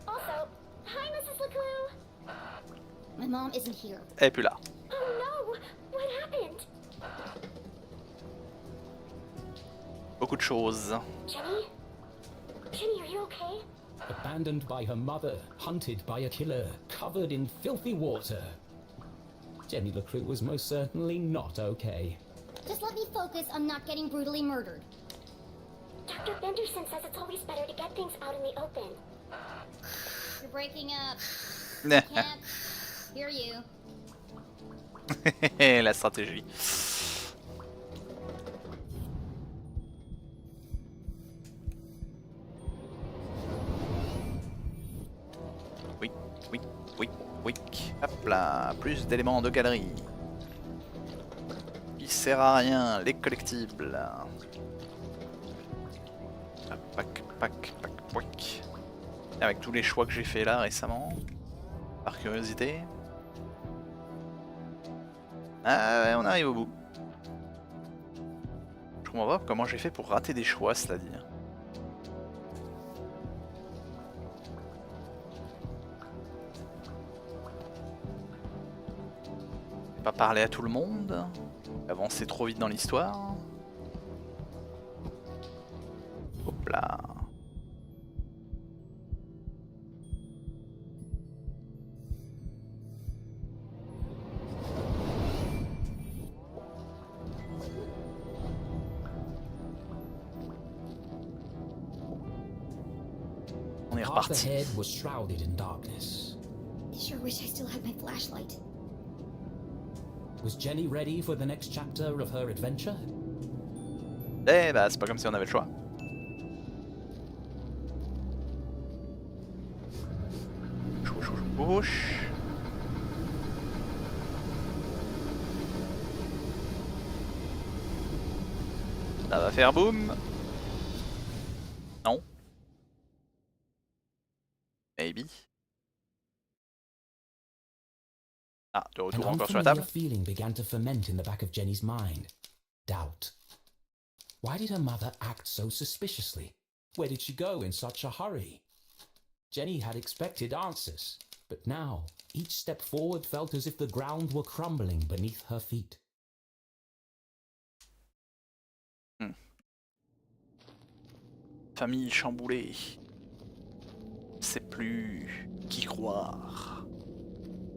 Also, hi, Mrs. LeClue! My mom isn't here. Elle est plus là. Oh no! What happened? Beaucoup de choses. Jenny? Jenny, are you okay? Abandoned by her mother, hunted by a killer, covered in filthy water. Jenny LeClue was most certainly not okay. Just let me focus on not getting brutally murdered. Dr. Benderson says it's always better to get things out in the open. You're breaking up. I can't hear you. La stratégie. Oui. Hop là, plus d'éléments de galerie. Qui sert à rien, les collectibles. Pac. Avec tous les choix que j'ai fait là récemment. Par curiosité. Ah ouais, on arrive au bout. Je comprends pas comment j'ai fait pour rater des choix, cela dit. Pas parler à tout le monde, avancer trop vite dans l'histoire. Hop là. On est Half ahead was shrouded in darkness. I sure wish I still had my flashlight. Was Jenny ready for the next chapter of her adventure? Eh bah c'est pas comme si on avait le choix. Bouche. Ça va faire boum. Non. Maybe. Ah, de retour encore sur la table. An unfamiliar feeling began to ferment in the back of Jenny's mind. Doubt. Why did her mother act so suspiciously? Where did she go in such a hurry? Jenny had expected answers, but now each step forward felt as if the ground were crumbling beneath her feet. Famille chamboulée. C'est plus qui croire.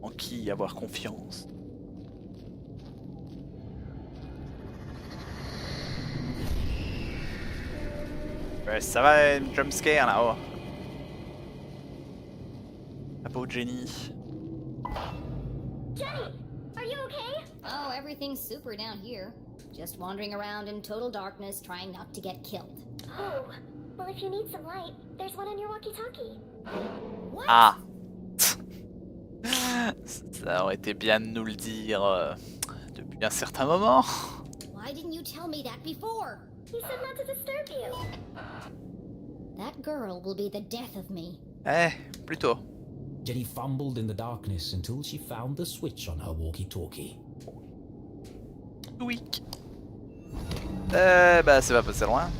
En qui avoir confiance. Ouais, ça va, une jumpscare là-haut. La pauvre Jenny. Jenny, are you okay? Oh, everything's super down here. Just wandering around in total darkness, trying not to get killed. Oh, well, if you need some light, there's one on your walkie-talkie. What? Ah. Ça aurait été bien de nous le dire depuis un certain moment. Why didn't you tell me that before? He said not to disturb you. That girl will be the death of me. Eh, plutôt. Jenny fumbled in the darkness until she found the switch on her walkie-talkie. Weak. Bah c'est pas passé loin.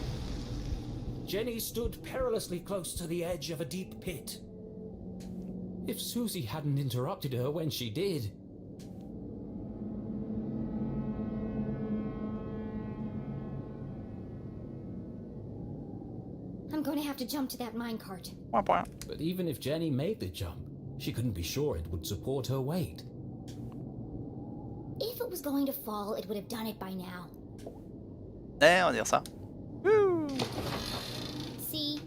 Jenny stood perilously close to the edge of a deep pit. If Susie hadn't interrupted her when she did... I'm going to have to jump to that minecart. But even if Jenny made the jump, she couldn't be sure it would support her weight. If it was going to fall, it would have done it by now. Eh, on va dire ça. Woo. See?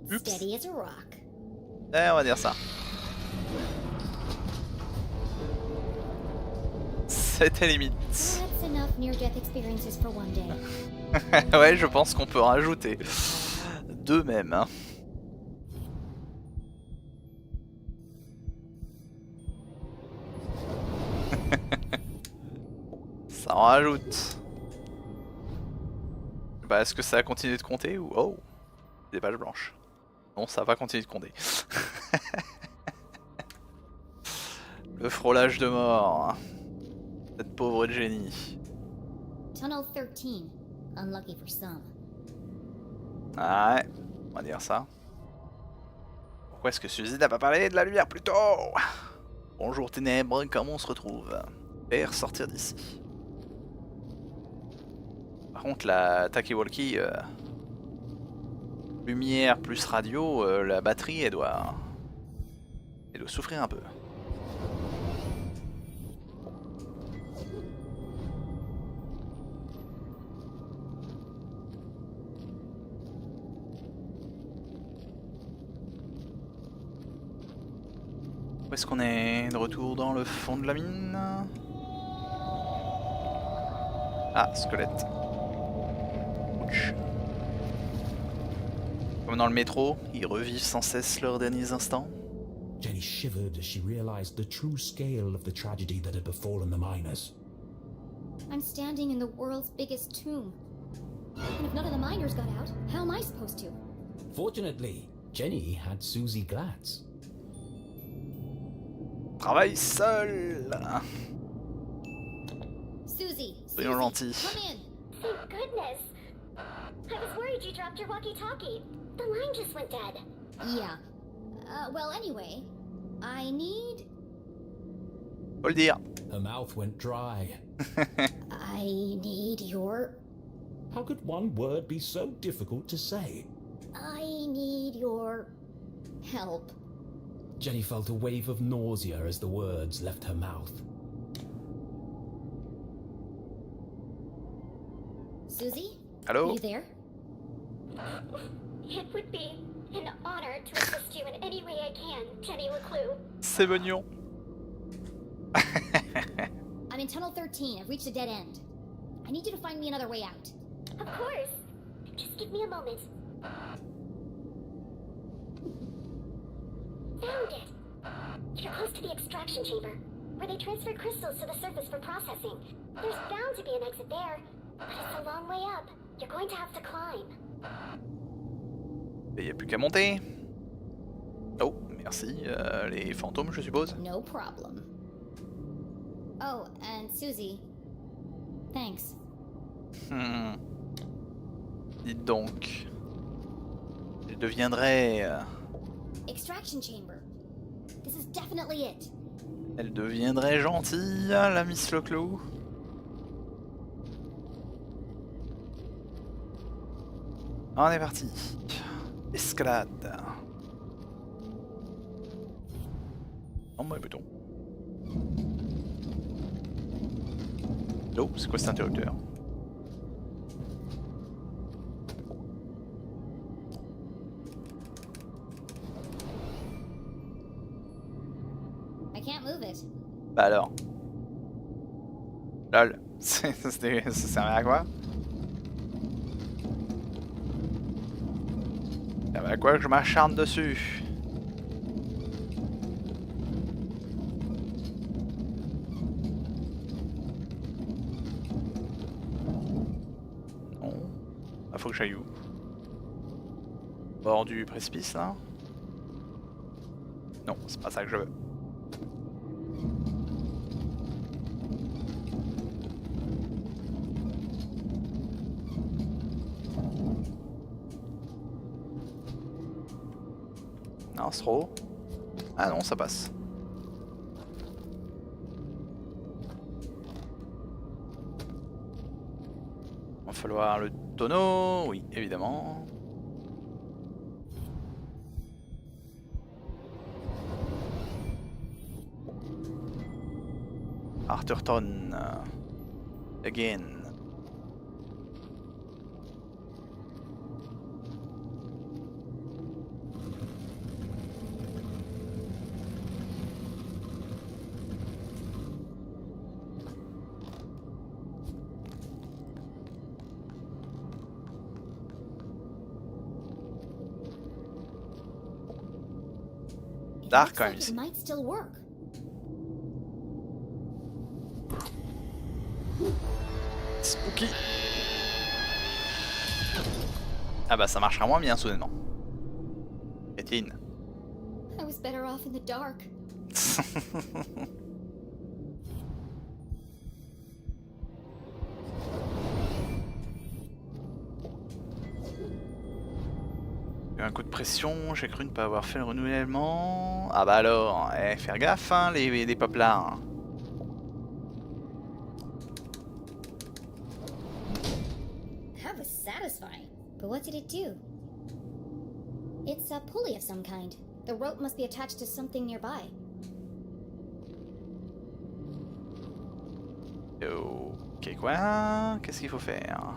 Steady as a rock. Eh, on va dire ça. C'était limite. That's enough near-death experiences for one day. Ouais, je pense qu'on peut en rajouter. Deux même. Hein. Ça en rajoute. Bah, est-ce que ça va continuer de compter ou... Oh, des pages blanches. Non, ça va continuer de compter. Le frôlage de mort. Cette pauvre Jenny. Tunnel 13. Unlucky for some. Ouais, on va dire ça. Pourquoi est-ce que Suzy n'a pas parlé de la lumière plus tôt? Bonjour ténèbres, comment on se retrouve? Faire sortir d'ici. Par contre la talkie-walkie, lumière plus radio, la batterie elle doit souffrir un peu. Où est-ce qu'on est de retour dans le fond de la mine? Ah, squelette. Ouch. Comme dans le métro, ils revivent sans cesse leurs derniers instants. Jenny shivered as she realized the true scale of the tragedy that had befallen the miners. I'm standing in the world's biggest tomb. And if none of the miners got out, how am I supposed to? Fortunately, Jenny had Susie Glatz. Travaille seul. Susie, Soyons gentils. come in. Thank goodness. I was worried you dropped your walkie-talkie. The line just went dead. Yeah. Well, anyway, I need... Faut le dire. Her mouth went dry. I need your... How could one word be so difficult to say? I need your... help. Jenny felt a wave of nausea as the words left her mouth. Susie? Hello? Are you there? It would be An honor to assist you in any way I can, Jenny LeClue. C'est mignon. I'm in Tunnel 13. I've reached a dead end. I need you to find me another way out. Of course. Just give me a moment. Found it! You're close to the extraction chamber, where they transfer crystals to the surface for processing. There's bound to be an exit there, but it's a long way up. You're going to have to climb. Il n'y a plus qu'à monter. Oh, merci. Les fantômes, je suppose. No problem. Oh, and Susie. Thanks. Dites donc. Elle deviendrait... Extraction chamber. This is definitely it. Elle deviendrait gentille, la Miss LeClue. On est parti. Escalade. Oh, mon bouton. Oh, c'est quoi cet interrupteur? I can't move it. Bah alors. Lol. Ça servait à quoi? Ça servait à quoi que je m'acharne dessus? Non. Ah, faut que j'aille où? Bord du précipice là? Non, c'est pas ça que je veux. Non, c'est trop. Ah non, ça passe. Va falloir le tonneau, oui, évidemment. Arthurton. Again. Dark quand même ici. It might still work. Spooky. Ah bah ça marchera moins bien soudainement. Étienne. I was better off in the dark. Un coup de pression, j'ai cru ne pas avoir fait le renouvellement. Ah bah alors, faire gaffe hein, les poplards. That was satisfying. But what did it do? It's a pulley of some kind. The rope must be attached to something nearby. Ok quoi? Qu'est-ce qu'il faut faire?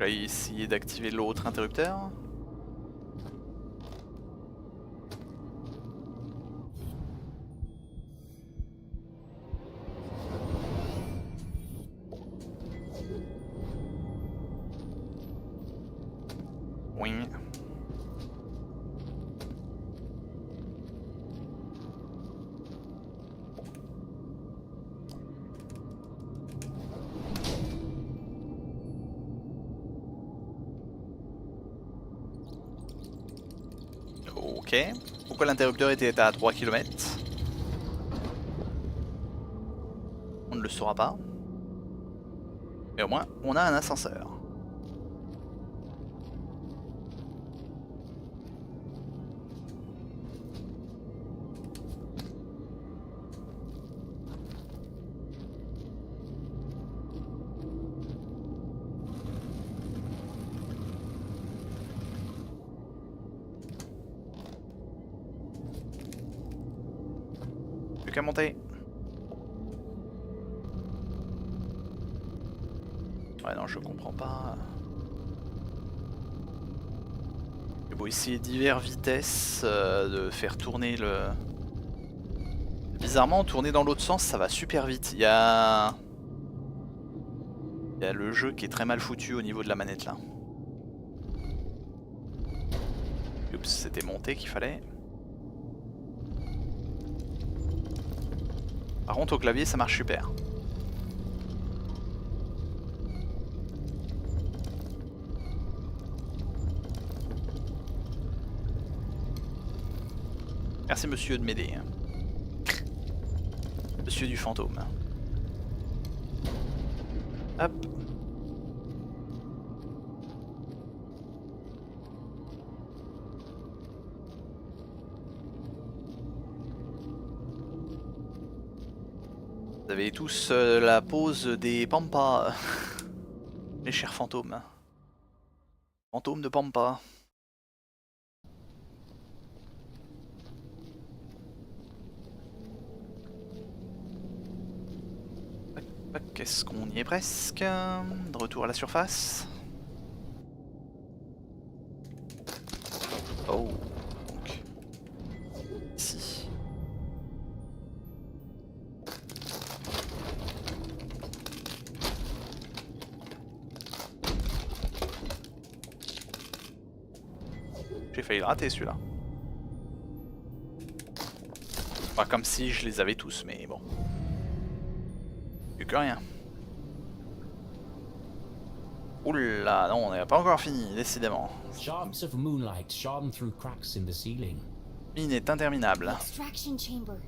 Je vais essayer d'activer l'autre interrupteur. Oui. Ok. Pourquoi l'interrupteur était à 3 km? On ne le saura pas. Mais au moins, on a un ascenseur. Plus qu'à monter. Ouais non je comprends pas. J'ai beau essayer divers vitesses de faire tourner le... Bizarrement tourner dans l'autre sens ça va super vite. Il y a le jeu qui est très mal foutu au niveau de la manette là. Oups, c'était monté qu'il fallait. Par contre au clavier ça marche super. Merci monsieur de m'aider. Monsieur du fantôme. Hop. Vous avez tous la pose des pampas. Mes chers fantômes. Fantômes de pampas. Qu'est-ce qu'on y est presque? De retour à la surface. Oh. Donc. Ici. J'ai failli le rater celui-là. Pas comme si je les avais tous, mais bon. Plus que rien. Oula, non, on n'a pas encore fini, décidément. Shards of moonlight shone through cracks in the ceiling. Mine est interminable. Extraction chamber.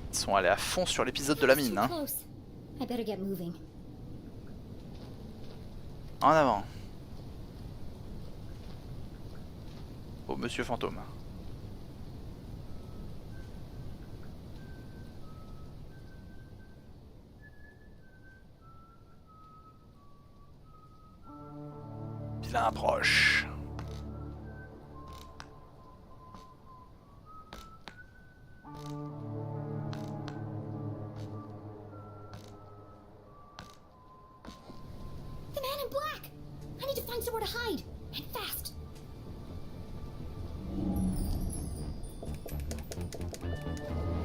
Ils sont allés à fond sur l'épisode de la mine, hein. I better get moving. En avant. Oh, monsieur fantôme. Vilain approche. The man in black! I need to find somewhere to hide, and fast.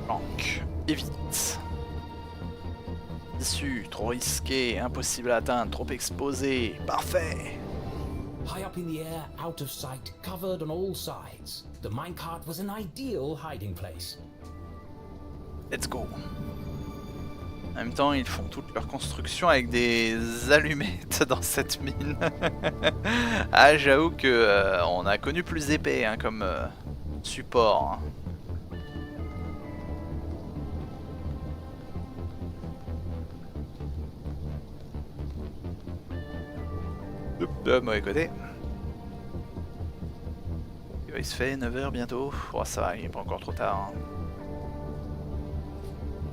Planque. Évite. Issue, trop risqué, impossible à atteindre, trop exposé. Parfait. High up in the air, out of sight, covered on all sides, the minecart was an ideal hiding place. Let's go. En même temps, ils font toute leur construction avec des allumettes dans cette mine. Ah, j'avoue que on a connu plus épais hein, comme support. De mauvais côté. Il se fait 9h bientôt. Oh, ça va, il n'est pas encore trop tard. Hein.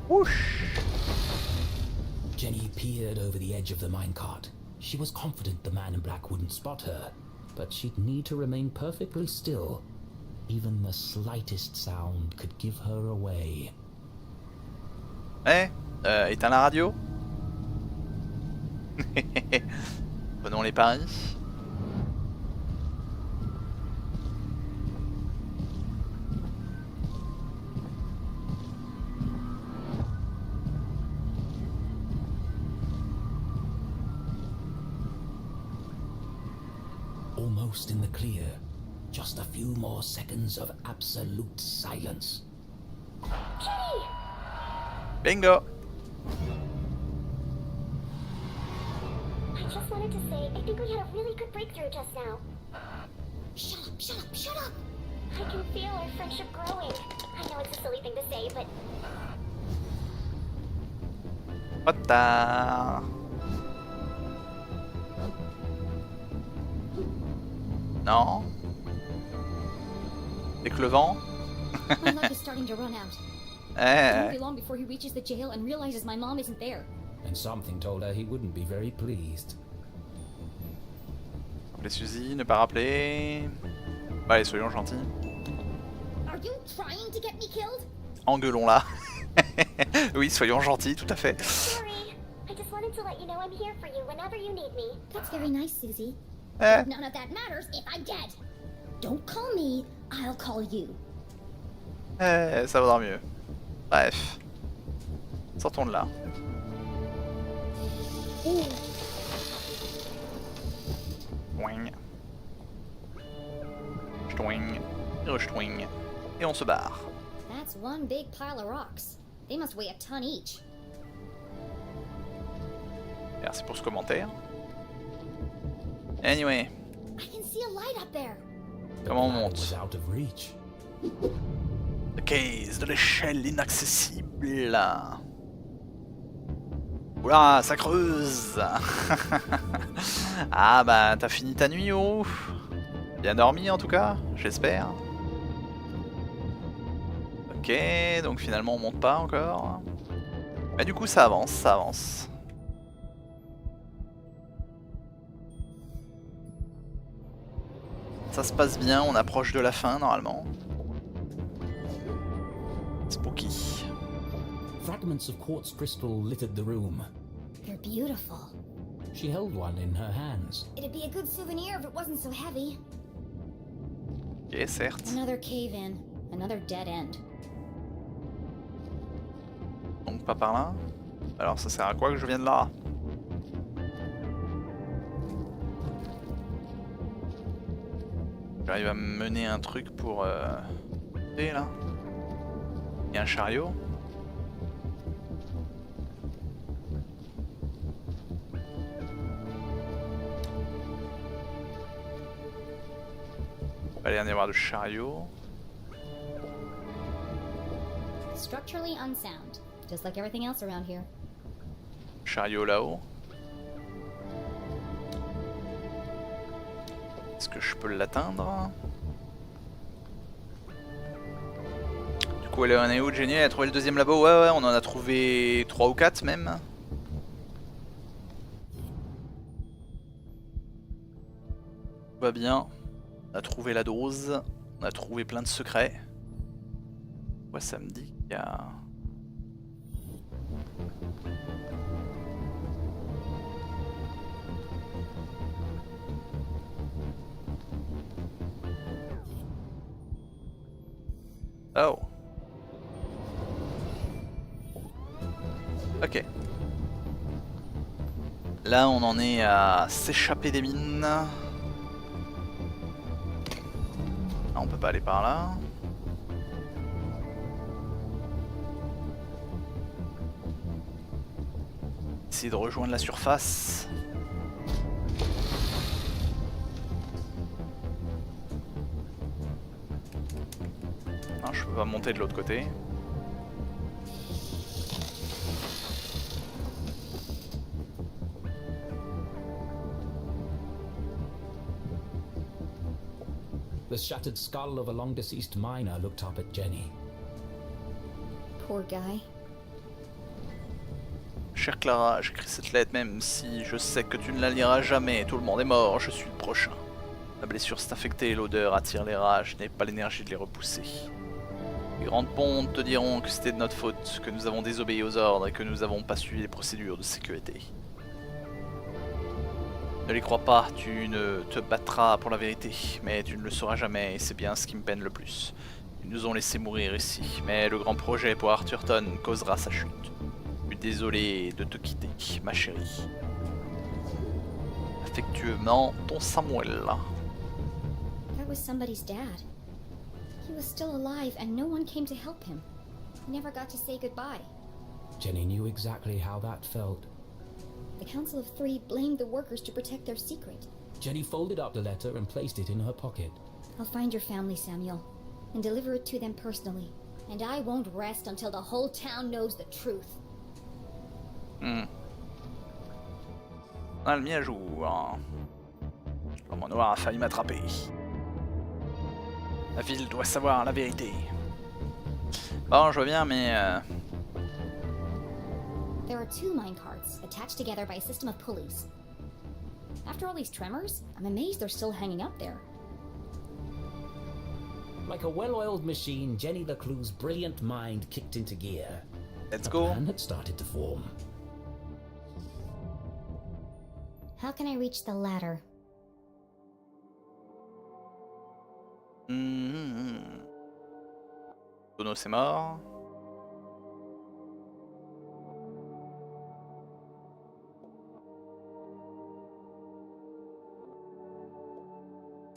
Whoosh! Jenny peered over the edge of the minecart. She was confident the man in black wouldn't spot her, but she'd need to remain perfectly still. Even the slightest sound could give her away. Eh, éteins la radio. Prenons les paris. Almost in the clear. Just a few more seconds of absolute silence. Jenny! Bingo! I just wanted to say, I think we had a really good breakthrough just now. Shut up, shut up, shut up! I can feel our friendship growing. I know it's a silly thing to say, but... What the... Non. C'est que le vent. My luck is starting to run out. It won't be long before he reaches the jail and realizes my mom isn't there. And something told her he wouldn't be very pleased. Rappeler Suzy, ne pas rappeler. Allez, soyons gentils. Are you trying to get me killed? Engueulons-la. Oui, soyons gentils, tout à fait. Sorry. I just wanted to let you know I'm here for you whenever you need me. That's very nice, Susie. Eh. But none of that matters if I'm dead. Don't call me, I'll call you. Eh, ça vaudra mieux. Bref. Sortons de là. Twing. Twing. Twing. Et on se barre. That's one big pile of rocks. They must weigh a ton each. Merci pour ce commentaire. Anyway. I can see a light up there. Comment on monte? Out of reach. The case de l'échelle inaccessible. Oula, ça creuse. Ah bah t'as fini ta nuit, oh. Bien dormi en tout cas, j'espère. Ok, donc finalement on monte pas encore. Mais du coup ça avance, ça avance. Ça se passe bien, on approche de la fin normalement. Spooky. Fragments of quartz crystal littered the room. They're beautiful. She held one in her hands. It'd be a good souvenir if it wasn't so heavy. Ok, certes. Another cave-in, another dead end. Donc pas par là. Alors ça sert à quoi que je vienne là? J'arrive à mener un truc pour... Et là. Il y a un chariot. Il va y en avoir de chariot. Structurally unsound, just like everything else around here. Chariot là-haut. Est-ce que je peux l'atteindre? Du coup, elle en est où, Jenny? Elle a trouvé le deuxième labo? Ouais, on en a trouvé 3 ou 4 même. Tout va bien. On a trouvé la dose. On a trouvé plein de secrets. Ouais, ça me dit qu'il y a... Oh. Ok. Là, on en est à s'échapper des mines. Ah, on peut pas aller par là. Essayer de rejoindre la surface. Non, je peux pas monter de l'autre côté. The shattered skull of a long-deceased miner looked up at Jenny. Poor guy. Chère Clara, j'écris cette lettre même si je sais que tu ne la liras jamais. Tout le monde est mort, je suis le prochain. La blessure s'est infectée, l'odeur attire les rats, je n'ai pas l'énergie de les repousser. Les grandes pontes te diront que c'était de notre faute, que nous avons désobéi aux ordres et que nous n'avons pas suivi les procédures de sécurité. Ne les crois pas, tu ne te battras pour la vérité, mais tu ne le sauras jamais et c'est bien ce qui me peine le plus. Ils nous ont laissé mourir ici, mais le grand projet pour Arthurton causera sa chute. Je suis désolé de te quitter, ma chérie. Affectueusement, ton Samuel. That was somebody's dad. He was still alive and no one came to help him. He never got to say goodbye. Jenny knew exactly how that felt. The Council of Three blamed the workers to protect their secret. Jenny folded up the letter and placed it in her pocket. I'll find your family, Samuel, and deliver it to them personally. And I won't rest until the whole town knows the truth. On a le mis à jour. L'homme noir a failli m'attraper. La ville doit savoir la vérité. Bon, je vois bien, mais... There are two minecarts attached together by a system of pulleys. After all these tremors, I'm amazed they're still hanging up there. Like a well-oiled machine, Jenny LeClue's brilliant mind kicked into gear. Let's A go. plan had started to form. How can I reach the ladder? Dono c'est mort.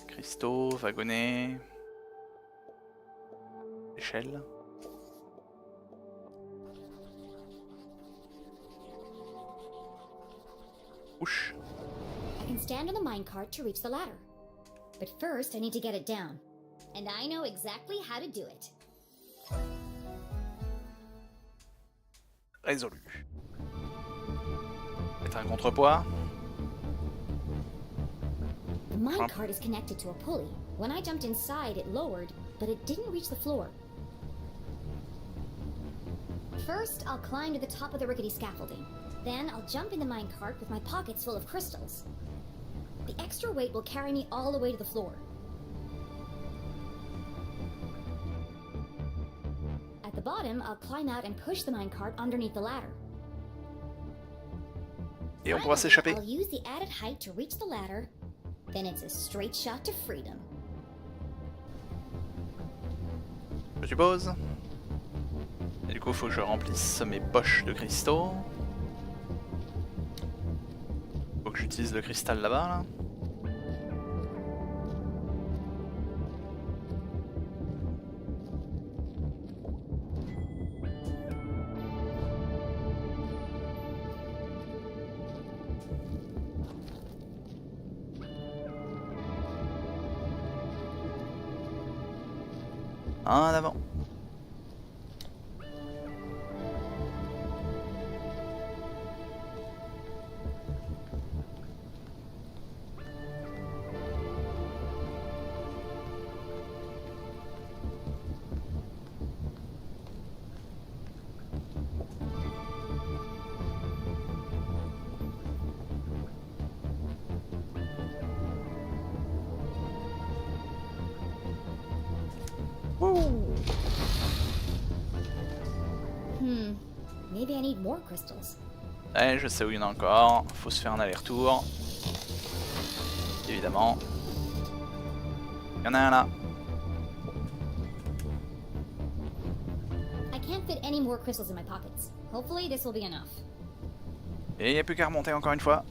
Cristaux, wagonnets. Échelle. Ouch. I can stand on the minecart to reach the ladder. But first, I need to get it down. And I know exactly how to do it. Résolu. Mettre un contrepoids. The minecart is connected to a pulley. When I jumped inside, it lowered, but it didn't reach the floor. First, I'll climb to the top of the rickety scaffolding. Then I'll jump in the minecart with my pockets full of crystals. The extra weight will carry me all the way to the floor. At the bottom, I'll climb out and push the minecart underneath the ladder. Et on pourra s'échapper. I'll use the added height to reach the ladder. Then it's a straight shot to freedom. Je suppose. Et du coup, il faut que je remplisse mes poches de cristaux. Faut que j'utilise le cristal là-bas, là. En avant. Maybe I need more crystals. Ouais, je sais où il y en a encore. Faut se faire un aller-retour. Évidemment. Il y en a un là. I can't fit any more crystals in my pockets. Hopefully this will be enough. Et il n'y a plus qu'à remonter encore une fois.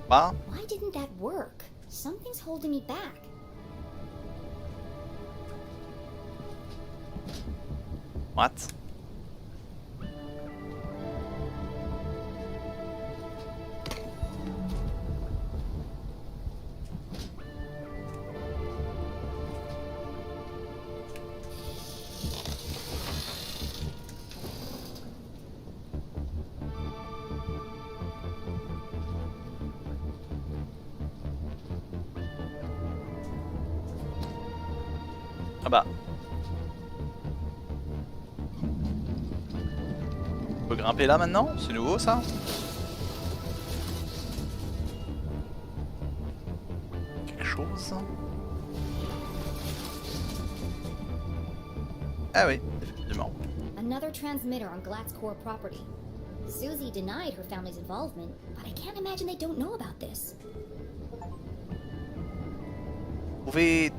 Bah. Why didn't that work? Something's holding me back. What? Ah bah. On peut grimper là maintenant? C'est nouveau ça? Quelque chose? Ah oui, effectivement. Another transmitter on Glatt's core property. Susie denied her family's involvement, but I can't imagine they don't know about this. Trouver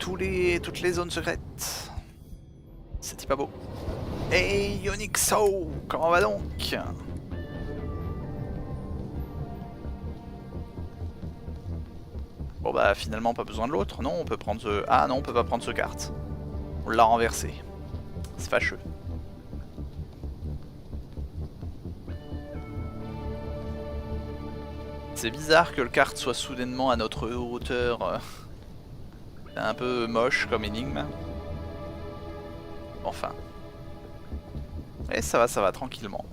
toutes les zones secrètes. C'est pas beau. Hey Yonixo, comment va donc? Bon bah finalement pas besoin de l'autre. Non, on peut prendre ce... Ah non, on peut pas prendre ce carte. On l'a renversé. C'est fâcheux. C'est bizarre que le kart soit soudainement à notre hauteur. C'est un peu moche comme énigme. Enfin. Et ça va tranquillement.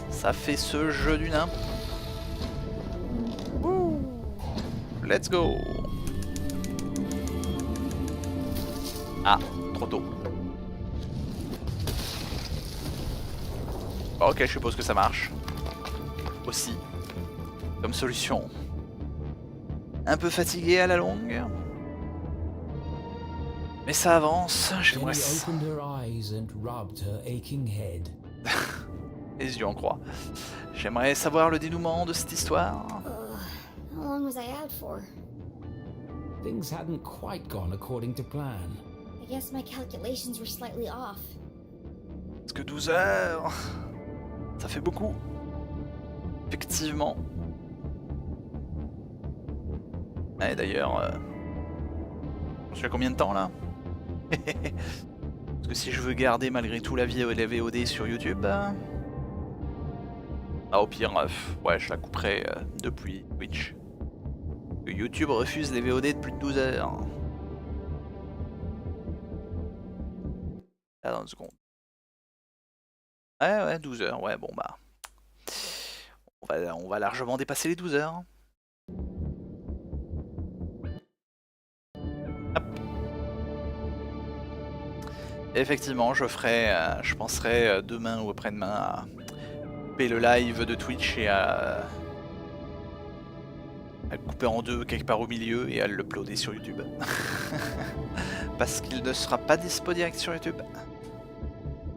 Ça fait ce jeu du nain. Wouh. Let's go. Ah, trop tôt. Bon, ok, je suppose que ça marche. Aussi. Comme solution. Un peu fatigué à la longue. Mais ça avance, j'aimerais... Les yeux en croix. J'aimerais savoir le dénouement de cette histoire. How long was I out for? Things hadn't quite gone according to plan. I guess my calculations were slightly off. Parce que 12 heures... Ça fait beaucoup. Effectivement. Et d'ailleurs... Je suis à combien de temps là? Parce que si je veux garder malgré tout la VOD sur YouTube... Ah au pire, ouais je la couperai depuis Twitch. YouTube refuse les VOD de plus de 12 heures. Attends une seconde. Ouais 12 heures, ouais bon bah... On va largement dépasser les 12 heures. Hop. Effectivement, je penserai demain ou après-demain à couper le live de Twitch et à le couper en deux quelque part au milieu et à l'uploader sur YouTube. Parce qu'il ne sera pas dispo direct sur YouTube.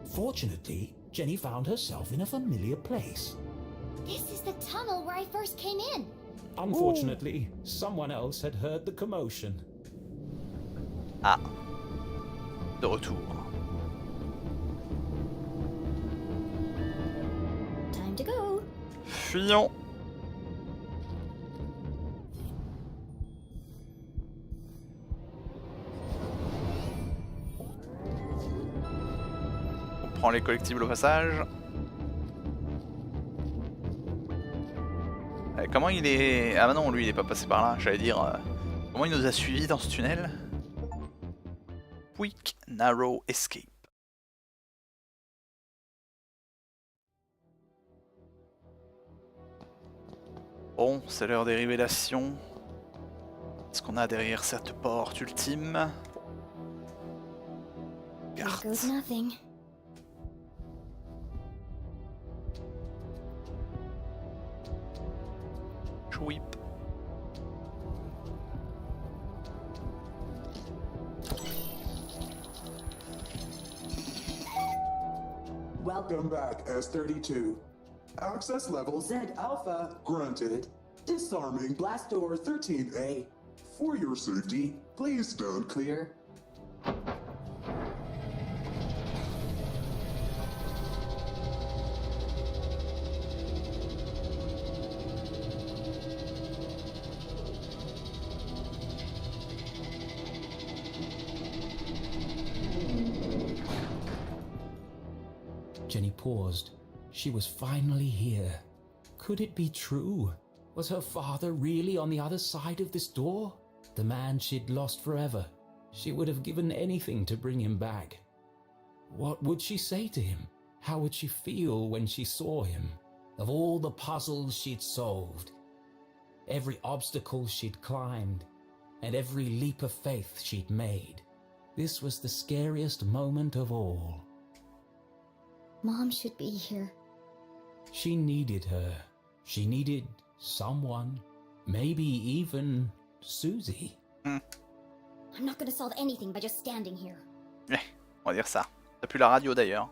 Fortunately, Jenny found herself in a familiar place. This is the tunnel where I first came in. Unfortunately, someone else had heard the commotion. Ah. De retour. Time to go. Fuyons. On prend les collectibles au passage. Comment il est... Ah bah non, lui il est pas passé par là, j'allais dire... Comment il nous a suivis dans ce tunnel? Quick Narrow Escape. Bon, c'est l'heure des révélations. Qu'est-ce qu'on a derrière cette porte ultime? Carte. There goes nothing. Chouip. Welcome back, S32. Access level Z Alpha granted. Disarming blast door 13A. For your safety, please stand clear. Jenny paused. She was finally here. Could it be true? Was her father really on the other side of this door? The man she'd lost forever. She would have given anything to bring him back. What would she say to him? How would she feel when she saw him? Of all the puzzles she'd solved, every obstacle she'd climbed, and every leap of faith she'd made, this was the scariest moment of all. Mom should be here. She needed her. She needed someone. Maybe even Susie. I'm not gonna solve anything by just standing here. On va dire ça. T'as plus la radio d'ailleurs.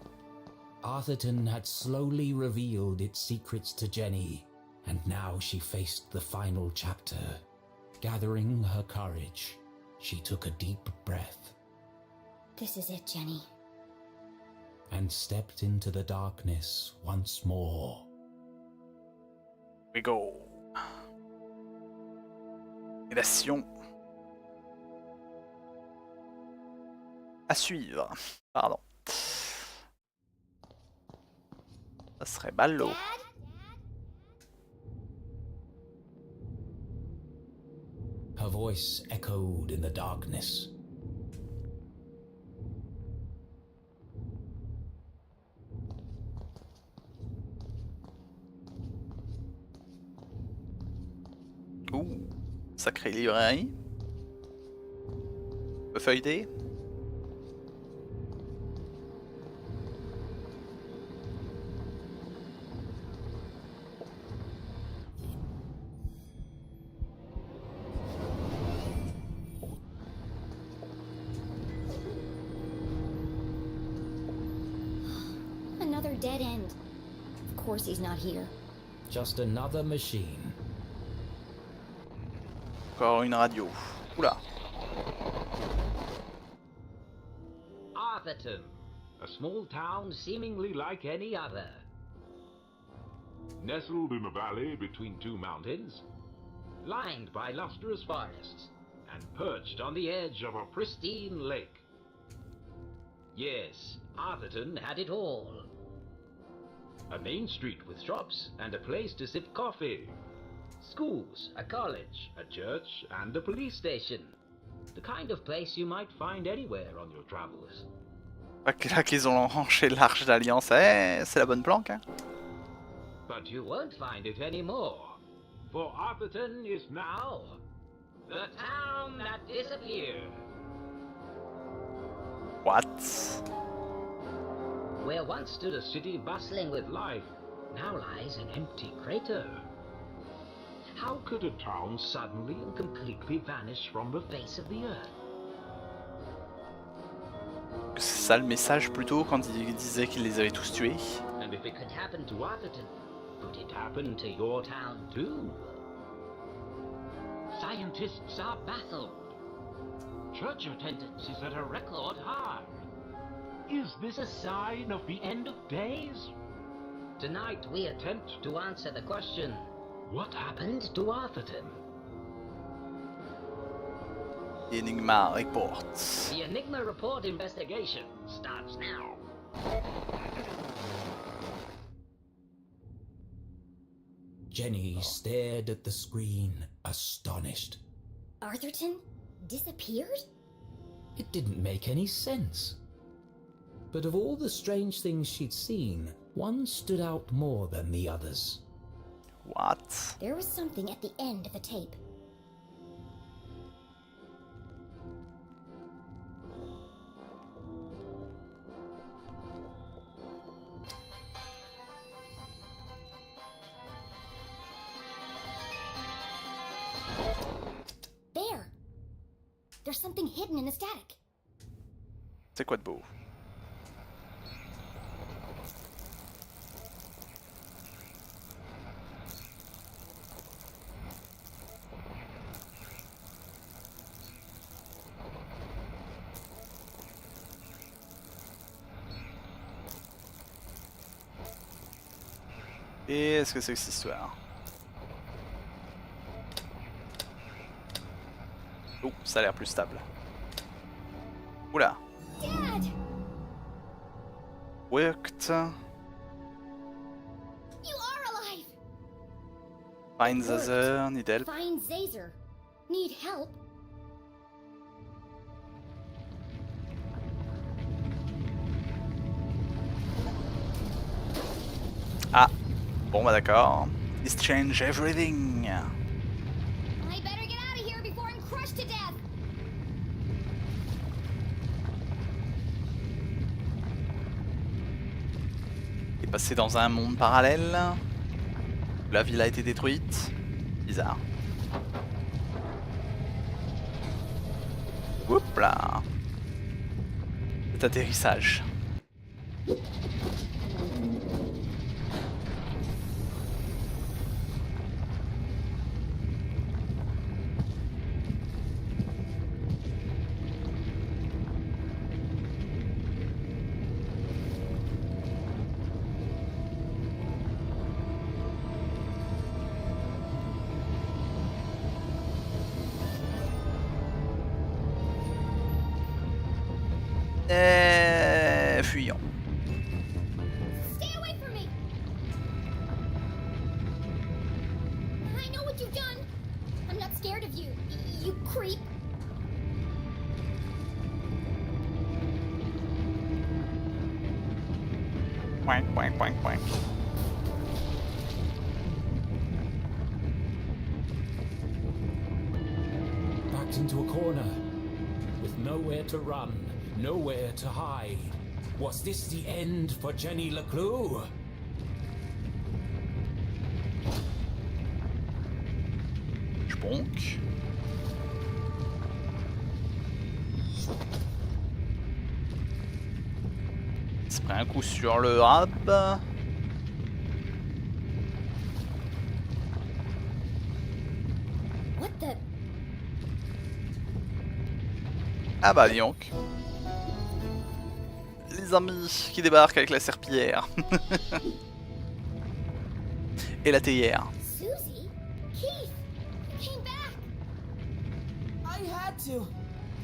Arthurton had slowly revealed its secrets to Jenny, and now she faced the final chapter. Gathering her courage, she took a deep breath. This is it, Jenny. And stepped into the darkness once more. We go. Révélation. À suivre. Pardon. Ça serait ballot. Her voice echoed in the darkness. Ouh, sacrée librairie. On peut feuilleter. Another dead end. Of course he's not here. Just another machine. Encore une radio. Oula. Arthurton, a small town seemingly like any other. Nestled in a valley between two mountains, lined by lustrous forests, and perched on the edge of a pristine lake. Yes, Arthurton had it all. A main street with shops and a place to sip coffee. Schools, a college, a church, and a police station. The kind of place you might find anywhere on your travels. Là qu'ils ont ranché l'Arche d'Alliance, c'est la bonne planque, hein. But you won't find it anymore. For Arthurton is now the town that disappeared. What? Where once stood a city bustling with life, now lies an empty crater. How could a town suddenly and completely vanish from the face of the earth? C'est ça le message plutôt quand il disait qu'il les avait tous tués. And if it could happen to Arthurton, could it happen to your town too? Scientists are baffled. Church attendance is at a record high. Is this a sign of the end of days? Tonight we attempt to answer the question, what happened to Arthurton? Enigma reports. The Enigma Report investigation starts now. Jenny stared at the screen, astonished. Arthurton disappeared? It didn't make any sense. But of all the strange things she'd seen, one stood out more than the others. What? There was something at the end of the tape. There! There's something hidden in the static. C'est quoi de beau? Et est-ce que c'est que cette histoire? Oh, ça a l'air plus stable. Oula. Dad! Worked. You are alive! Find Zazer, need help. Find Zazer. Need help? Ah. Bon bah d'accord. This change everything. I better get out of here before I'm crushed to death. Il est passé dans un monde parallèle. La ville a été détruite. Bizarre. Oups là. Cet atterrissage. Fuyons. Stay away from me! I know what you've done. I'm not scared of you. you creep! Quack, quack, quack, quack. Backed into a corner, with nowhere to run, nowhere to hide. Was this the end for Jenny LeClue? Bonk. Il se prend un coup sur le hub. What the? Ah bah dis donc. Les amis qui débarquent avec la serpillière. Et la théière. Susie? Keith! You came back! I had to.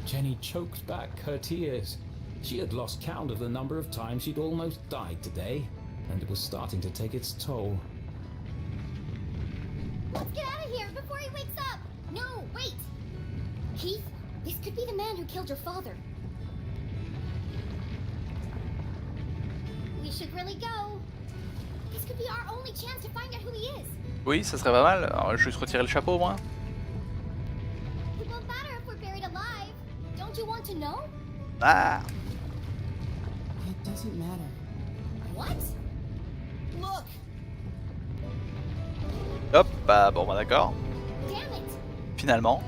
Jenny choked back her tears. She had lost count of the number of times she'd almost died today, and it was starting to take its toll. Let's get out of here before he wakes up! No, wait! Keith, this could be the man who killed your father. We should really go. This could be our only chance to find out who he is. Oui, ça serait pas mal. Alors, juste retirer le chapeau au moins. It won't matter if we're buried alive. Don't you want to know? Ah. It doesn't matter. What? Look! Hop, bah bon bah d'accord. Damn it! Finalement.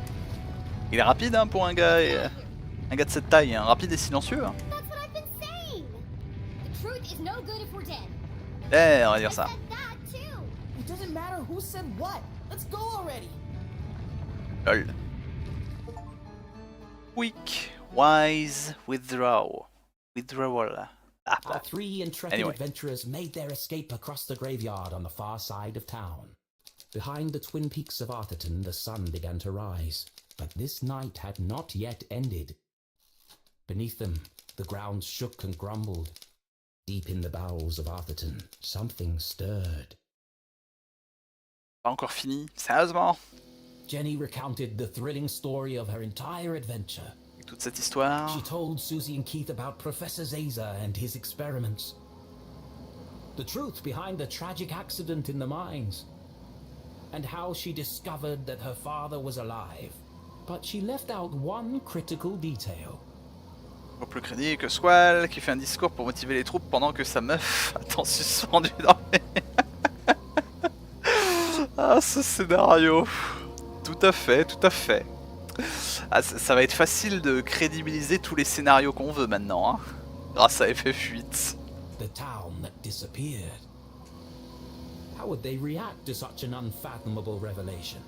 Il est rapide hein, pour un gars de cette taille, hein. Rapide et silencieux. Hein. That's what I've been saying. The truth is no good if we're dead. Eh, on va dire ça. That too. It doesn't matter who said what. Let's go already. Lol. Quick, wise, withdrawal. Ah, Our three intrepid anyway. adventurers made their escape across the graveyard on the far side of town. Behind the twin peaks of Arthurton, the sun began to rise, but this night had not yet ended. Beneath them, the ground shook and grumbled. Deep in the bowels of Arthurton, something stirred. Pas encore fini, sérieusement. Jenny recounted the thrilling story of her entire adventure. Et toute cette histoire. She told Susie and Keith about Professor Zaza and his experiments. The truth behind the tragic accident in the mines. And how she discovered that her father was alive. But she left out one critical detail. Au plus crédible que Squall qui fait un discours pour motiver les troupes pendant que sa meuf attend suspendue dans les... Ah, ce scénario. Tout à fait, tout à fait. Ah, ça va être facile de crédibiliser tous les scénarios qu'on veut maintenant, hein, grâce à FF8. The town that disappeared. How would they react to such an unfathomable revelation?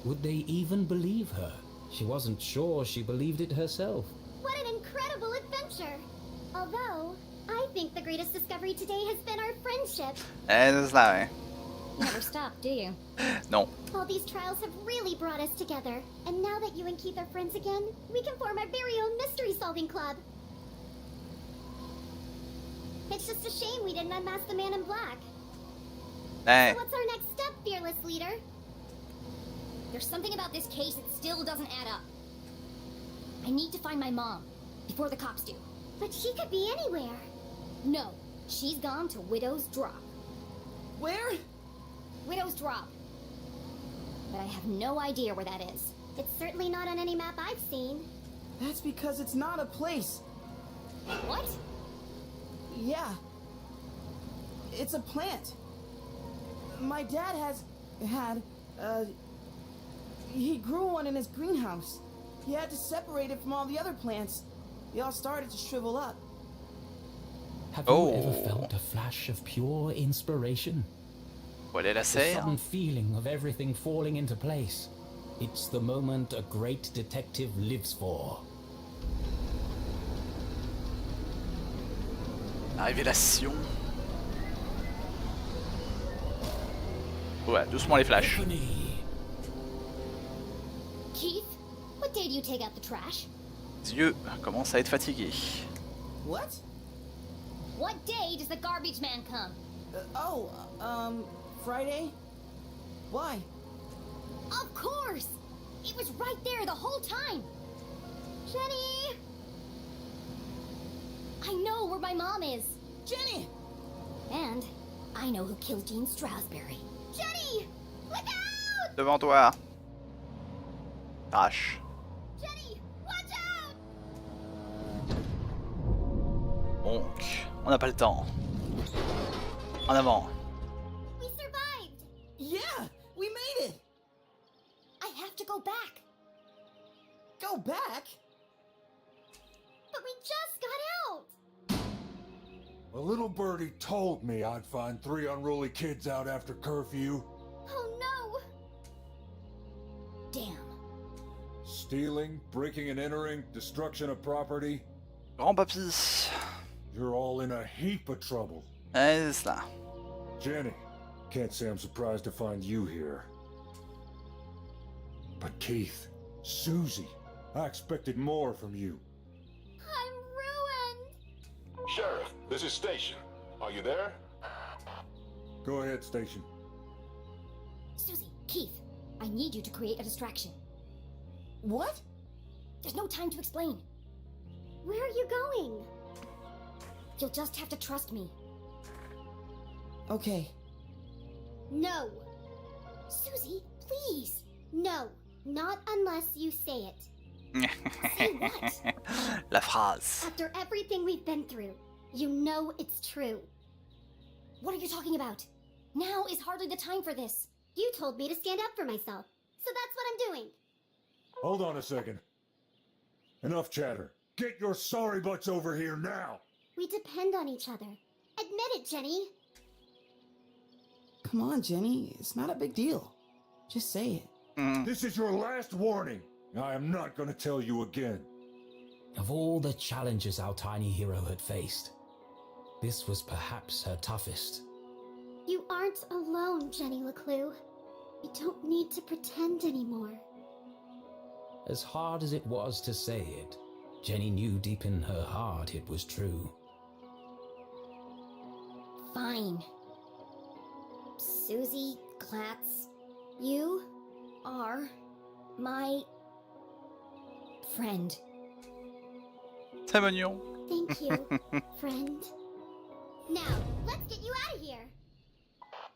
Would they even believe her? She wasn't sure she believed it herself. What an incredible adventure! Although, I think the greatest discovery today has been our friendship. C'est ça, ouais. You never stop, do you? Non. All these trials have really brought us together. And now that you and Keith are friends again, we can form our very own mystery-solving club. It's just a shame we didn't unmask the man in black. Hey. So what's our next step, fearless leader? There's something about this case that still doesn't add up. I need to find my mom, before the cops do. But she could be anywhere. No, she's gone to Widow's Drop. Where? Widow's Drop. But I have no idea where that is. It's certainly not on any map I've seen. That's because it's not a place. What? Yeah. It's a plant. My dad he grew one in his greenhouse. He had to separate it from all the other plants. They all started to shrivel up. Have you ever felt a flash of pure inspiration? What did I The say? sudden feeling of everything falling into place. It's the moment a great detective lives for. La révélation. Ouais, doucement les flashs. Keith, what day do you take out the trash? Les yeux commencent à être fatigués. What? What day does the garbage man come? Friday? Why? Of course! It was right there the whole time. Jenny! I know where my mom is. Jenny! And I know who killed Jean Strasberry. Jenny! Look out! Devant toi. Crash. Jenny, watch out! Donc, on n'a pas le temps. En avant. We survived! Yeah, we made it! I have to go back. Go back? But we just got out! A little birdie told me I'd find 3 unruly kids out after curfew. Oh no! Damn. Stealing, breaking and entering, destruction of property. Grand papy. You're all in a heap of trouble. C'est ça. Jenny, can't say I'm surprised to find you here. But Keith, Susie, I expected more from you. I'm ruined! Sheriff, this is Station. Are you there? Go ahead, Station. Susie, Keith, I need you to create a distraction. What? There's no time to explain. Where are you going? You'll just have to trust me. Okay. No. Susie, please. No. Not unless you say it. Say what? La phrase. After everything we've been through, you know it's true. What are you talking about? Now is hardly the time for this. You told me to stand up for myself, so that's what I'm doing. Hold on a second. Enough chatter. Get your sorry butts over here now! We depend on each other. Admit it, Jenny. Come on, Jenny. It's not a big deal. Just say it. This is your last warning. I am not going to tell you again. Of all the challenges our tiny hero had faced, this was perhaps her toughest. You aren't alone, Jenny LeClue. You don't need to pretend anymore. As hard as it was to say it, Jenny knew deep in her heart it was true. Fine. Susie Glatz, you are my friend. C'est mignon. Thank you, friend. Now, let's get you out of here.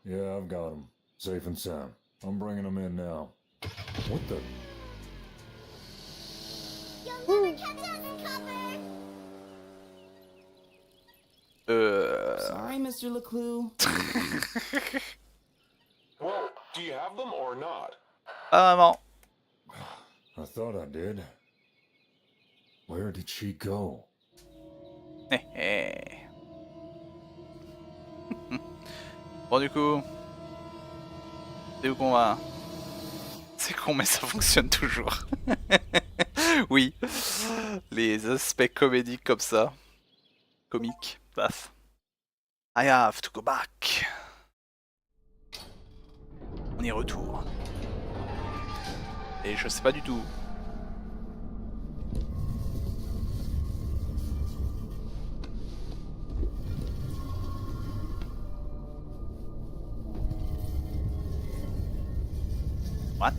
Yeah, I've got them. Safe and sound. I'm bringing them in now. What the? You'll never catch us, Copper! Sorry, Mr. LeClue. Well, do you have them or not? Pas vraiment. I thought I did. Where did she go? Bon, du coup, c'est où qu'on va? C'est con, mais ça fonctionne toujours. Oui, les aspects comédiques comme ça. Comiques, paf. I have to go back. On y retourne. Et je sais pas du tout. What?